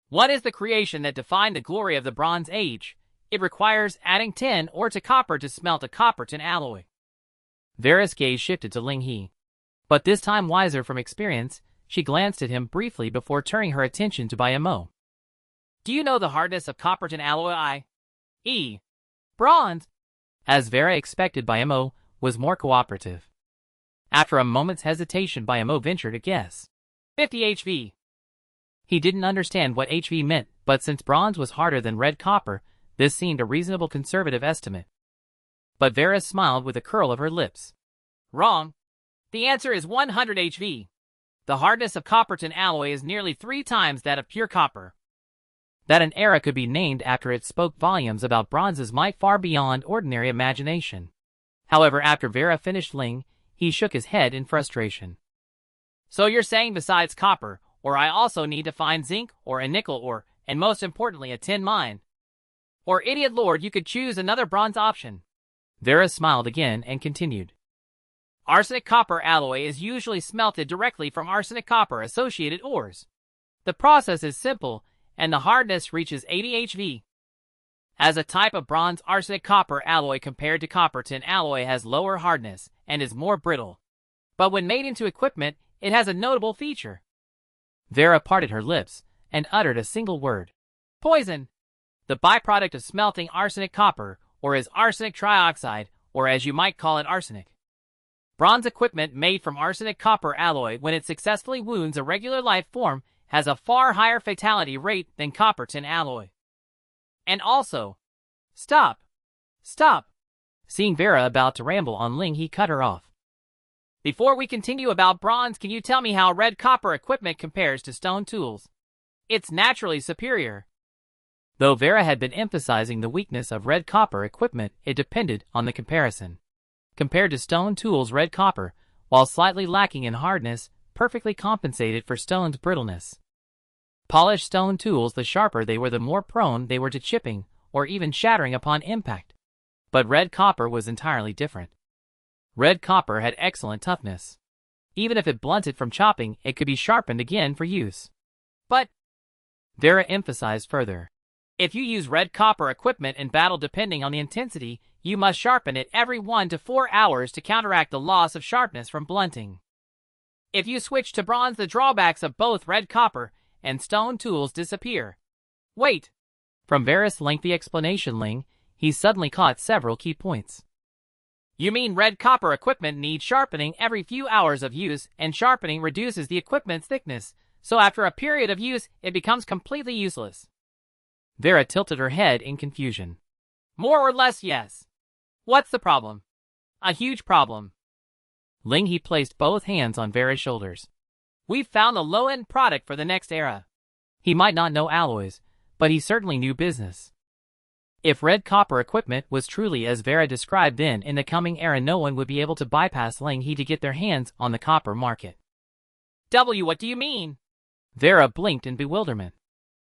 One is the creation that defined the glory of the Bronze Age. It requires adding tin ore to copper to smelt a copper-tin alloy. Vera's gaze shifted to Lin He. But this time, wiser from experience, she glanced at him briefly before turning her attention to Mo. Do you know the hardness of copper-tin alloy, i.e., bronze? As Vera expected, Mo was more cooperative. After a moment's hesitation, Mo ventured a guess. 50 HV. He didn't understand what HV meant, but since bronze was harder than red copper, this seemed a reasonable conservative estimate. But Vera smiled with a curl of her lips. Wrong. The answer is 100 HV. The hardness of copper-tin alloy is nearly 3 times that of pure copper. That an era could be named after it spoke volumes about bronzes might far beyond ordinary imagination. However, after Vera finished, Lin He shook his head in frustration. So you're saying besides copper, or I also need to find zinc or a nickel ore, and most importantly a tin mine? Or idiot lord, you could choose another bronze option. Vera smiled again and continued. Arsenic copper alloy is usually smelted directly from arsenic copper associated ores. The process is simple, and the hardness reaches 80 HV. As a type of bronze, arsenic copper alloy compared to copper tin alloy has lower hardness and is more brittle. But when made into equipment, it has a notable feature. Vera parted her lips and uttered a single word. Poison. The byproduct of smelting arsenic copper, or is arsenic trioxide, or as you might call it, arsenic. Bronze equipment made from arsenic copper alloy, when it successfully wounds a regular life form, has a far higher fatality rate than copper tin alloy. And also, stop. Seeing Vera about to ramble on, Ling He cut her off. Before we continue about bronze, can you tell me how red copper equipment compares to stone tools? It's naturally superior. Though Vera had been emphasizing the weakness of red copper equipment, it depended on the comparison. Compared to stone tools, red copper, while slightly lacking in hardness, perfectly compensated for stone's brittleness. Polished stone tools, the sharper they were, the more prone they were to chipping or even shattering upon impact. But red copper was entirely different. Red copper had excellent toughness. Even if it blunted from chopping, it could be sharpened again for use. But, Vera emphasized further, if you use red copper equipment in battle, depending on the intensity, you must sharpen it every 1 to 4 hours to counteract the loss of sharpness from blunting. If you switch to bronze, the drawbacks of both red copper and stone tools disappear. Wait. From Vera's lengthy explanation, Ling He suddenly caught several key points. You mean red copper equipment needs sharpening every few hours of use, and sharpening reduces the equipment's thickness, so after a period of use, it becomes completely useless. Vera tilted her head in confusion. More or less, yes. What's the problem? A huge problem. Ling He placed both hands on Vera's shoulders. We've found a low-end product for the next era. He might not know alloys, but he certainly knew business. If red copper equipment was truly as Vera described, then in the coming era no one would be able to bypass Ling He to get their hands on the copper market. What do you mean? Vera blinked in bewilderment.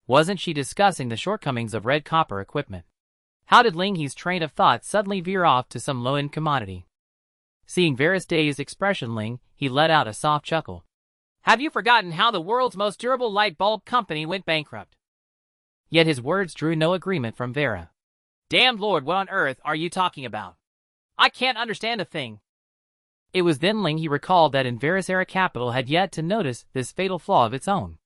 Wasn't she discussing the shortcomings of red copper equipment? How did Ling He's train of thought suddenly veer off to some low-end commodity? Seeing Vera's dazed expression, Ling He let out a soft chuckle. Have you forgotten how the world's most durable light bulb company went bankrupt? Yet his words drew no agreement from Vera. Damned Lord, what on earth are you talking about? I can't understand a thing. It was then Ling He recalled that in Vera's era capital had yet to notice this fatal flaw of its own.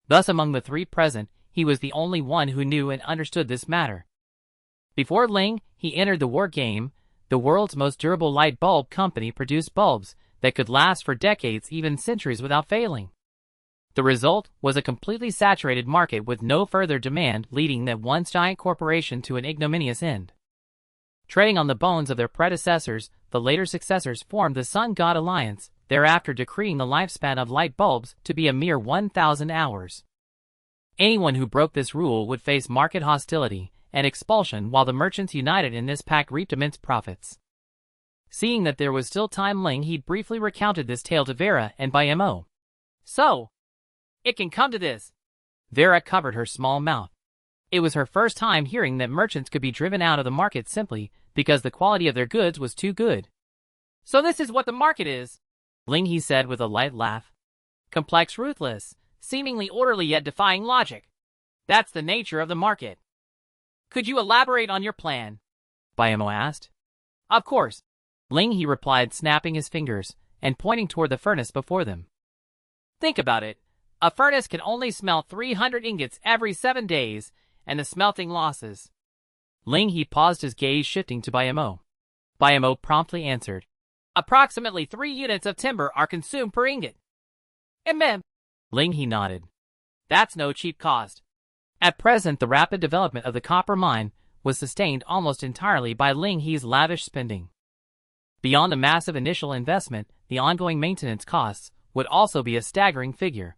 Thus among the three present, he was the only one who knew and understood this matter. Before Ling He entered the war game, the world's most durable light bulb company produced bulbs that could last for decades, even centuries, without failing. The result was a completely saturated market with no further demand, leading that once giant corporation to an ignominious end. Treading on the bones of their predecessors, the later successors formed the Sun God Alliance, thereafter decreeing the lifespan of light bulbs to be a mere 1,000 hours. Anyone who broke this rule would face market hostility and expulsion, while the merchants united in this pact reaped immense profits. Seeing that there was still time, Ling He briefly recounted this tale to Vera and by Mo. So, it can come to this. Vera covered her small mouth. It was her first time hearing that merchants could be driven out of the market simply because the quality of their goods was too good. So this is what the market is, Ling He said with a light laugh. Complex, ruthless, seemingly orderly yet defying logic. That's the nature of the market. Could you elaborate on your plan? Mo asked. Of course, Ling He replied, snapping his fingers and pointing toward the furnace before them. Think about it. A furnace can only smelt 300 ingots every 7 days, and the smelting losses. Ling He paused, his gaze shifting to Mo. Mo promptly answered. Approximately 3 units of timber are consumed per ingot. Mem. Ling He nodded. That's no cheap cost. At present, the rapid development of the copper mine was sustained almost entirely by Ling He's lavish spending. Beyond a massive initial investment, the ongoing maintenance costs would also be a staggering figure.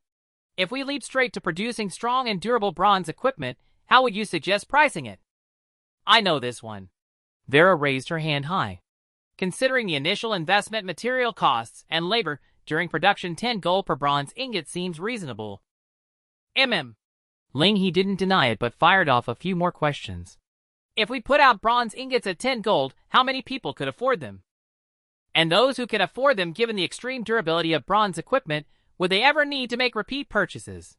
If we leap straight to producing strong and durable bronze equipment, how would you suggest pricing it? I know this one. Vera raised her hand high. Considering the initial investment, material costs, and labor during production, 10 gold per bronze ingot seems reasonable. Ling He didn't deny it, but fired off a few more questions. If we put out bronze ingots at 10 gold, how many people could afford them? And those who can afford them, given the extreme durability of bronze equipment, would they ever need to make repeat purchases?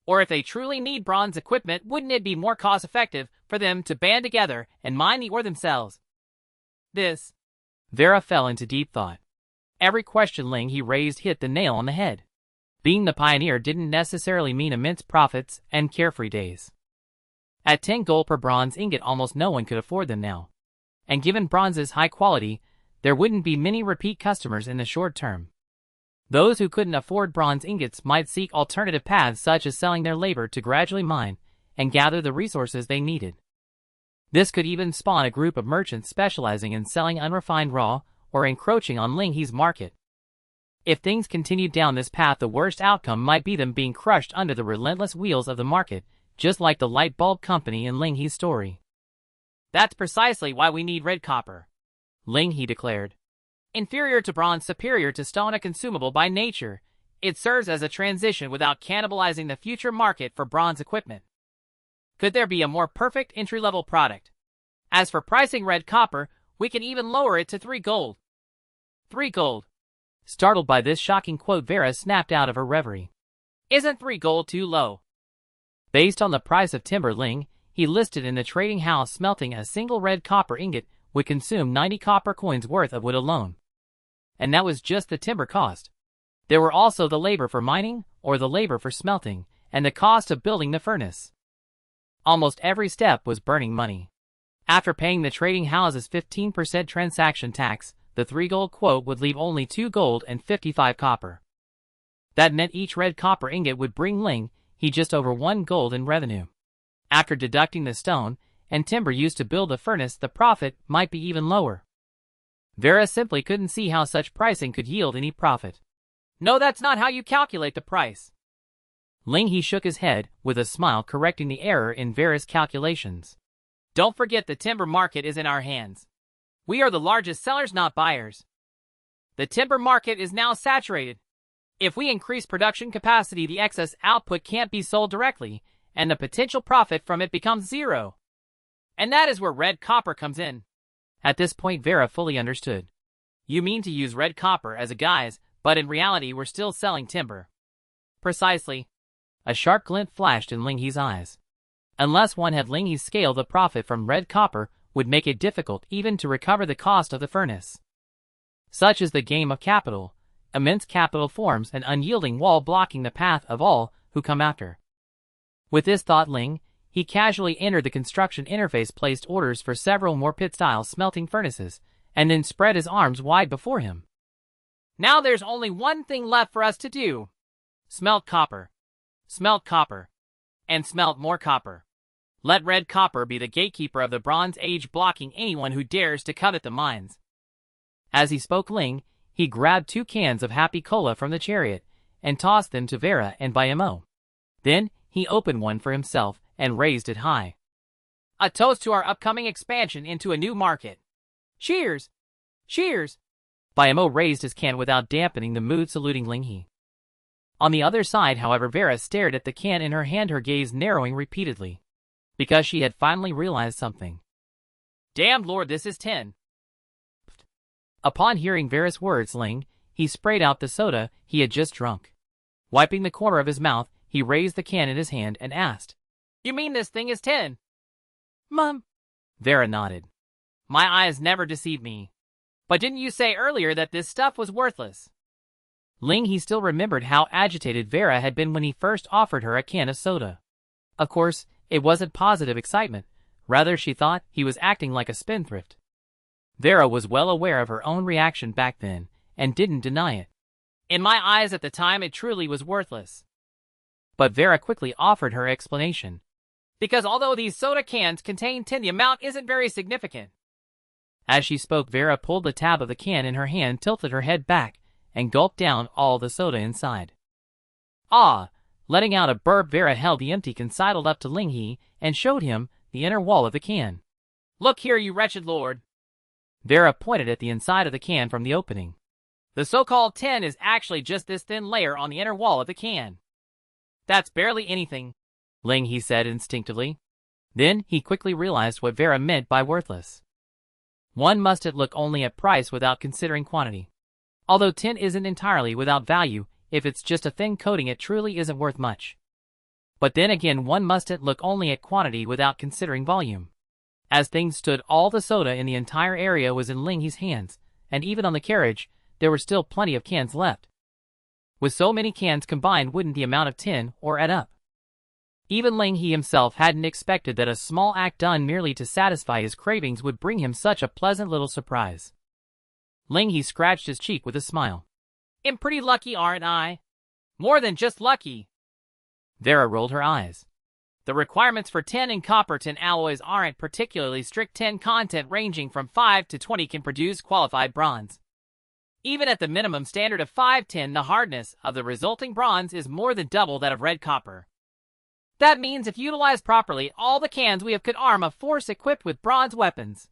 Or if they truly need bronze equipment, wouldn't it be more cost-effective for them to band together and mine the ore themselves? Vera fell into deep thought. Every question Ling He raised hit the nail on the head. Being the pioneer didn't necessarily mean immense profits and carefree days. At 10 gold per bronze ingot, almost no one could afford them now. And given bronze's high quality, there wouldn't be many repeat customers in the short term. Those who couldn't afford bronze ingots might seek alternative paths, such as selling their labor to gradually mine and gather the resources they needed. This could even spawn a group of merchants specializing in selling unrefined raw or encroaching on Ling He's market. If things continued down this path, the worst outcome might be them being crushed under the relentless wheels of the market, just like the light bulb company in Ling He's story. That's precisely why we need red copper, Ling He declared. Inferior to bronze, superior to stone, a consumable by nature, it serves as a transition without cannibalizing the future market for bronze equipment. Could there be a more perfect entry-level product? As for pricing red copper, we can even lower it to 3 gold. 3 gold. Startled by this shocking quote, Vera snapped out of her reverie. Isn't 3 gold too low? Based on the price of timber Ling He listed in the trading house, smelting a single red copper ingot would consume 90 copper coins worth of wood alone. And that was just the timber cost. There were also the labor for mining, or the labor for smelting, and the cost of building the furnace. Almost every step was burning money. After paying the trading house's 15% transaction tax, the 3 gold quote would leave only 2 gold and 55 copper. That meant each red copper ingot would bring Ling He just over 1 gold in revenue. After deducting the stone and timber used to build the furnace, the profit might be even lower. Vera simply couldn't see how such pricing could yield any profit. No, that's not how you calculate the price. Ling He shook his head with a smile, correcting the error in Vera's calculations. Don't forget, the timber market is in our hands. We are the largest sellers, not buyers. The timber market is now saturated. If we increase production capacity, the excess output can't be sold directly, and the potential profit from it becomes zero. And that is where red copper comes in. At this point, Vera fully understood. You mean to use red copper as a guise, but in reality we're still selling timber. Precisely. A sharp glint flashed in Ling He's eyes. Unless one had Ling He's scale, the profit from red copper would make it difficult even to recover the cost of the furnace. Such is the game of capital. Immense capital forms an unyielding wall blocking the path of all who come after. With this thought, Ling He casually entered the construction interface, placed orders for several more pit-style smelting furnaces, and then spread his arms wide before him. Now there's only one thing left for us to do. Smelt copper, and smelt more copper. Let red copper be the gatekeeper of the Bronze Age, blocking anyone who dares to covet the mines. As he spoke, Ling He grabbed 2 cans of Happy Cola from the chariot and tossed them to Vera and Bayamo. Then he opened one for himself and raised it high. A toast to our upcoming expansion into a new market. Cheers! Cheers! Bayamo raised his can without dampening the mood, saluting Ling He. On the other side, however, Vera stared at the can in her hand, her gaze narrowing repeatedly, because she had finally realized something. Damn Lord, this is 10. Upon hearing Vera's words, Ling He sprayed out the soda he had just drunk. Wiping the corner of his mouth, he raised the can in his hand and asked, You mean this thing is 10? Mum. Vera nodded. My eyes never deceive me. But didn't you say earlier that this stuff was worthless? Ling He still remembered how agitated Vera had been when he first offered her a can of soda. Of course, it wasn't positive excitement. Rather, she thought he was acting like a spendthrift. Vera was well aware of her own reaction back then, and didn't deny it. In my eyes at the time, it truly was worthless. But Vera quickly offered her explanation. Because although these soda cans contain tin, the amount isn't very significant. As she spoke, Vera pulled the tab of the can in her hand, tilted her head back, and gulped down all the soda inside. Ah! Letting out a burp, Vera held the empty can sidled up to Ling He and showed him the inner wall of the can. Look here, you wretched lord. Vera pointed at the inside of the can from the opening. The so-called tin is actually just this thin layer on the inner wall of the can. That's barely anything, Ling He said instinctively. Then he quickly realized what Vera meant by worthless. One mustn't look only at price without considering quantity. Although tin isn't entirely without value, if it's just a thin coating it truly isn't worth much. But then again one mustn't look only at quantity without considering volume. As things stood, all the soda in the entire area was in Lin He's hands, and even on the carriage, there were still plenty of cans left. With so many cans combined, wouldn't the amount of tin or add up? Even Lin He himself hadn't expected that a small act done merely to satisfy his cravings would bring him such a pleasant little surprise. Lin He scratched his cheek with a smile. I'm pretty lucky, aren't I? More than just lucky. Vera rolled her eyes. The requirements for tin and copper tin alloys aren't particularly strict. Tin content ranging from 5 to 20 can produce qualified bronze. Even at the minimum standard of 5 tin, the hardness of the resulting bronze is more than double that of red copper. That means if utilized properly, all the cans we have could arm a force equipped with bronze weapons.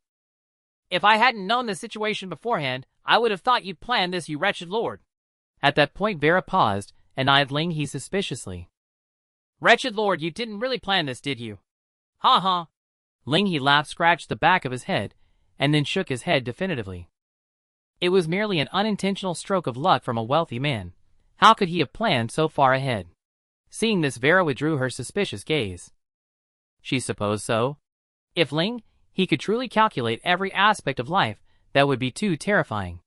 If I hadn't known the situation beforehand, I would have thought you'd planned this, you wretched lord. At that point Vera paused and eyed Lin He suspiciously. Wretched lord, you didn't really plan this, did you? Ha ha. Lin He laughed, scratched the back of his head, and then shook his head definitively. It was merely an unintentional stroke of luck from a wealthy man. How could he have planned so far ahead? Seeing this, Vera withdrew her suspicious gaze. She supposed so. If Lin He could truly calculate every aspect of life, that would be too terrifying.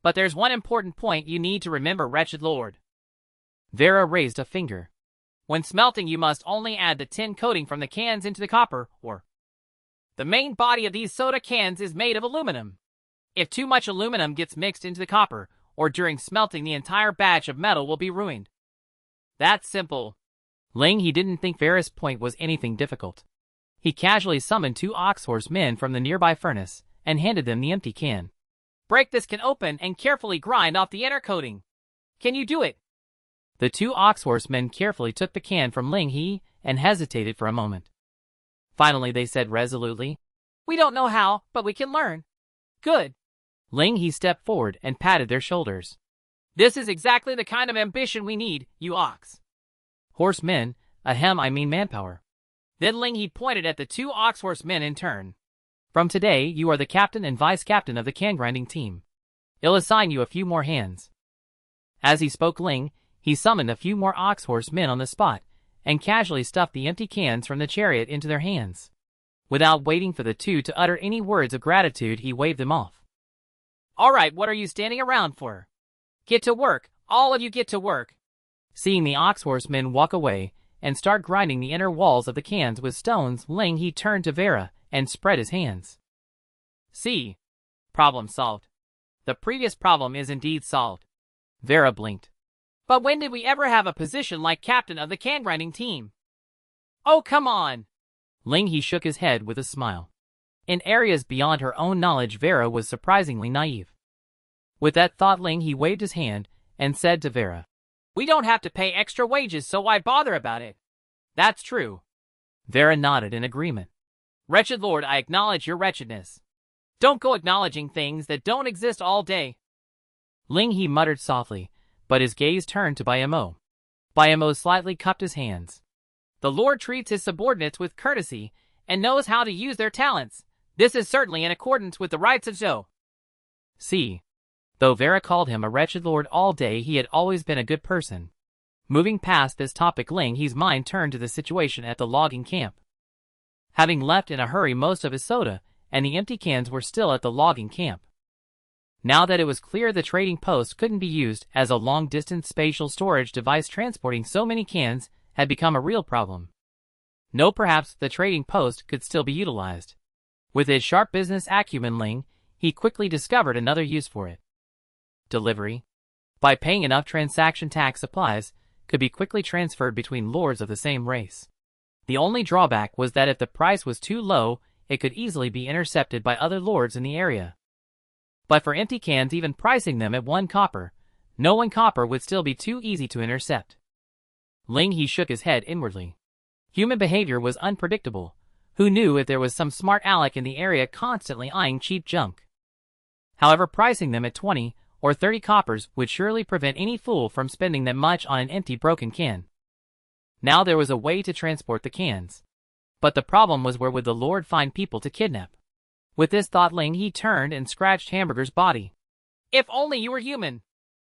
But there's one important point you need to remember, wretched lord. Vera raised a finger. When smelting, you must only add the tin coating from the cans into the copper ore. The main body of these soda cans is made of aluminum. If too much aluminum gets mixed into the copper, or during smelting, the entire batch of metal will be ruined. That's simple. Lin He didn't think Vera's point was anything difficult. He casually summoned 2 ox-horse men from the nearby furnace and handed them the empty can. Break this can open and carefully grind off the inner coating. Can you do it? The 2 ox-horse men carefully took the can from Lin He and hesitated for a moment. Finally they said resolutely, We don't know how, but we can learn. Good. Lin He stepped forward and patted their shoulders. This is exactly the kind of ambition we need, you ox. Horsemen, I mean manpower. Then Lin He pointed at the 2 ox-horse men in turn. From today you are the captain and vice-captain of the can-grinding team. I'll assign you a few more hands. As he spoke, Lin He summoned a few more ox-horse men on the spot, and casually stuffed the empty cans from the chariot into their hands. Without waiting for the 2 to utter any words of gratitude, he waved them off. All right, what are you standing around for? Get to work, all of you get to work. Seeing the ox-horse men walk away and start grinding the inner walls of the cans with stones, Lin He turned to Vera and spread his hands. See. Problem solved. The previous problem is indeed solved. Vera blinked. But when did we ever have a position like captain of the can-grinding team? Oh, come on. Lin He shook his head with a smile. In areas beyond her own knowledge, Vera was surprisingly naive. With that thought, Lin He waved his hand and said to Vera, We don't have to pay extra wages, so why bother about it? That's true. Vera nodded in agreement. Wretched lord, I acknowledge your wretchedness. Don't go acknowledging things that don't exist all day. Lin He muttered softly, but his gaze turned to Bayamo. Bayamo slightly cupped his hands. The lord treats his subordinates with courtesy and knows how to use their talents. This is certainly in accordance with the rights of Zhou. See. Though Vera called him a wretched lord all day, he had always been a good person. Moving past this topic, Lin He's mind turned to the situation at the logging camp. Having left in a hurry most of his soda, and the empty cans were still at the logging camp. Now that it was clear the trading post couldn't be used as a long-distance spatial storage device, transporting so many cans had become a real problem. No, perhaps the trading post could still be utilized. With his sharp business acumen, Lin He quickly discovered another use for it. Delivery. By paying enough transaction tax, supplies could be quickly transferred between lords of the same race. The only drawback was that if the price was too low, it could easily be intercepted by other lords in the area. But for empty cans, even pricing them at 1 copper, no 1 copper would still be too easy to intercept. Lin He shook his head inwardly. Human behavior was unpredictable. Who knew if there was some smart aleck in the area constantly eyeing cheap junk? However, pricing them at 20 or 30 coppers would surely prevent any fool from spending that much on an empty broken can. Now there was a way to transport the cans. But the problem was, where would the Lord find people to kidnap? With this thought, Lin He turned and scratched Hamburger's body. If only you were human.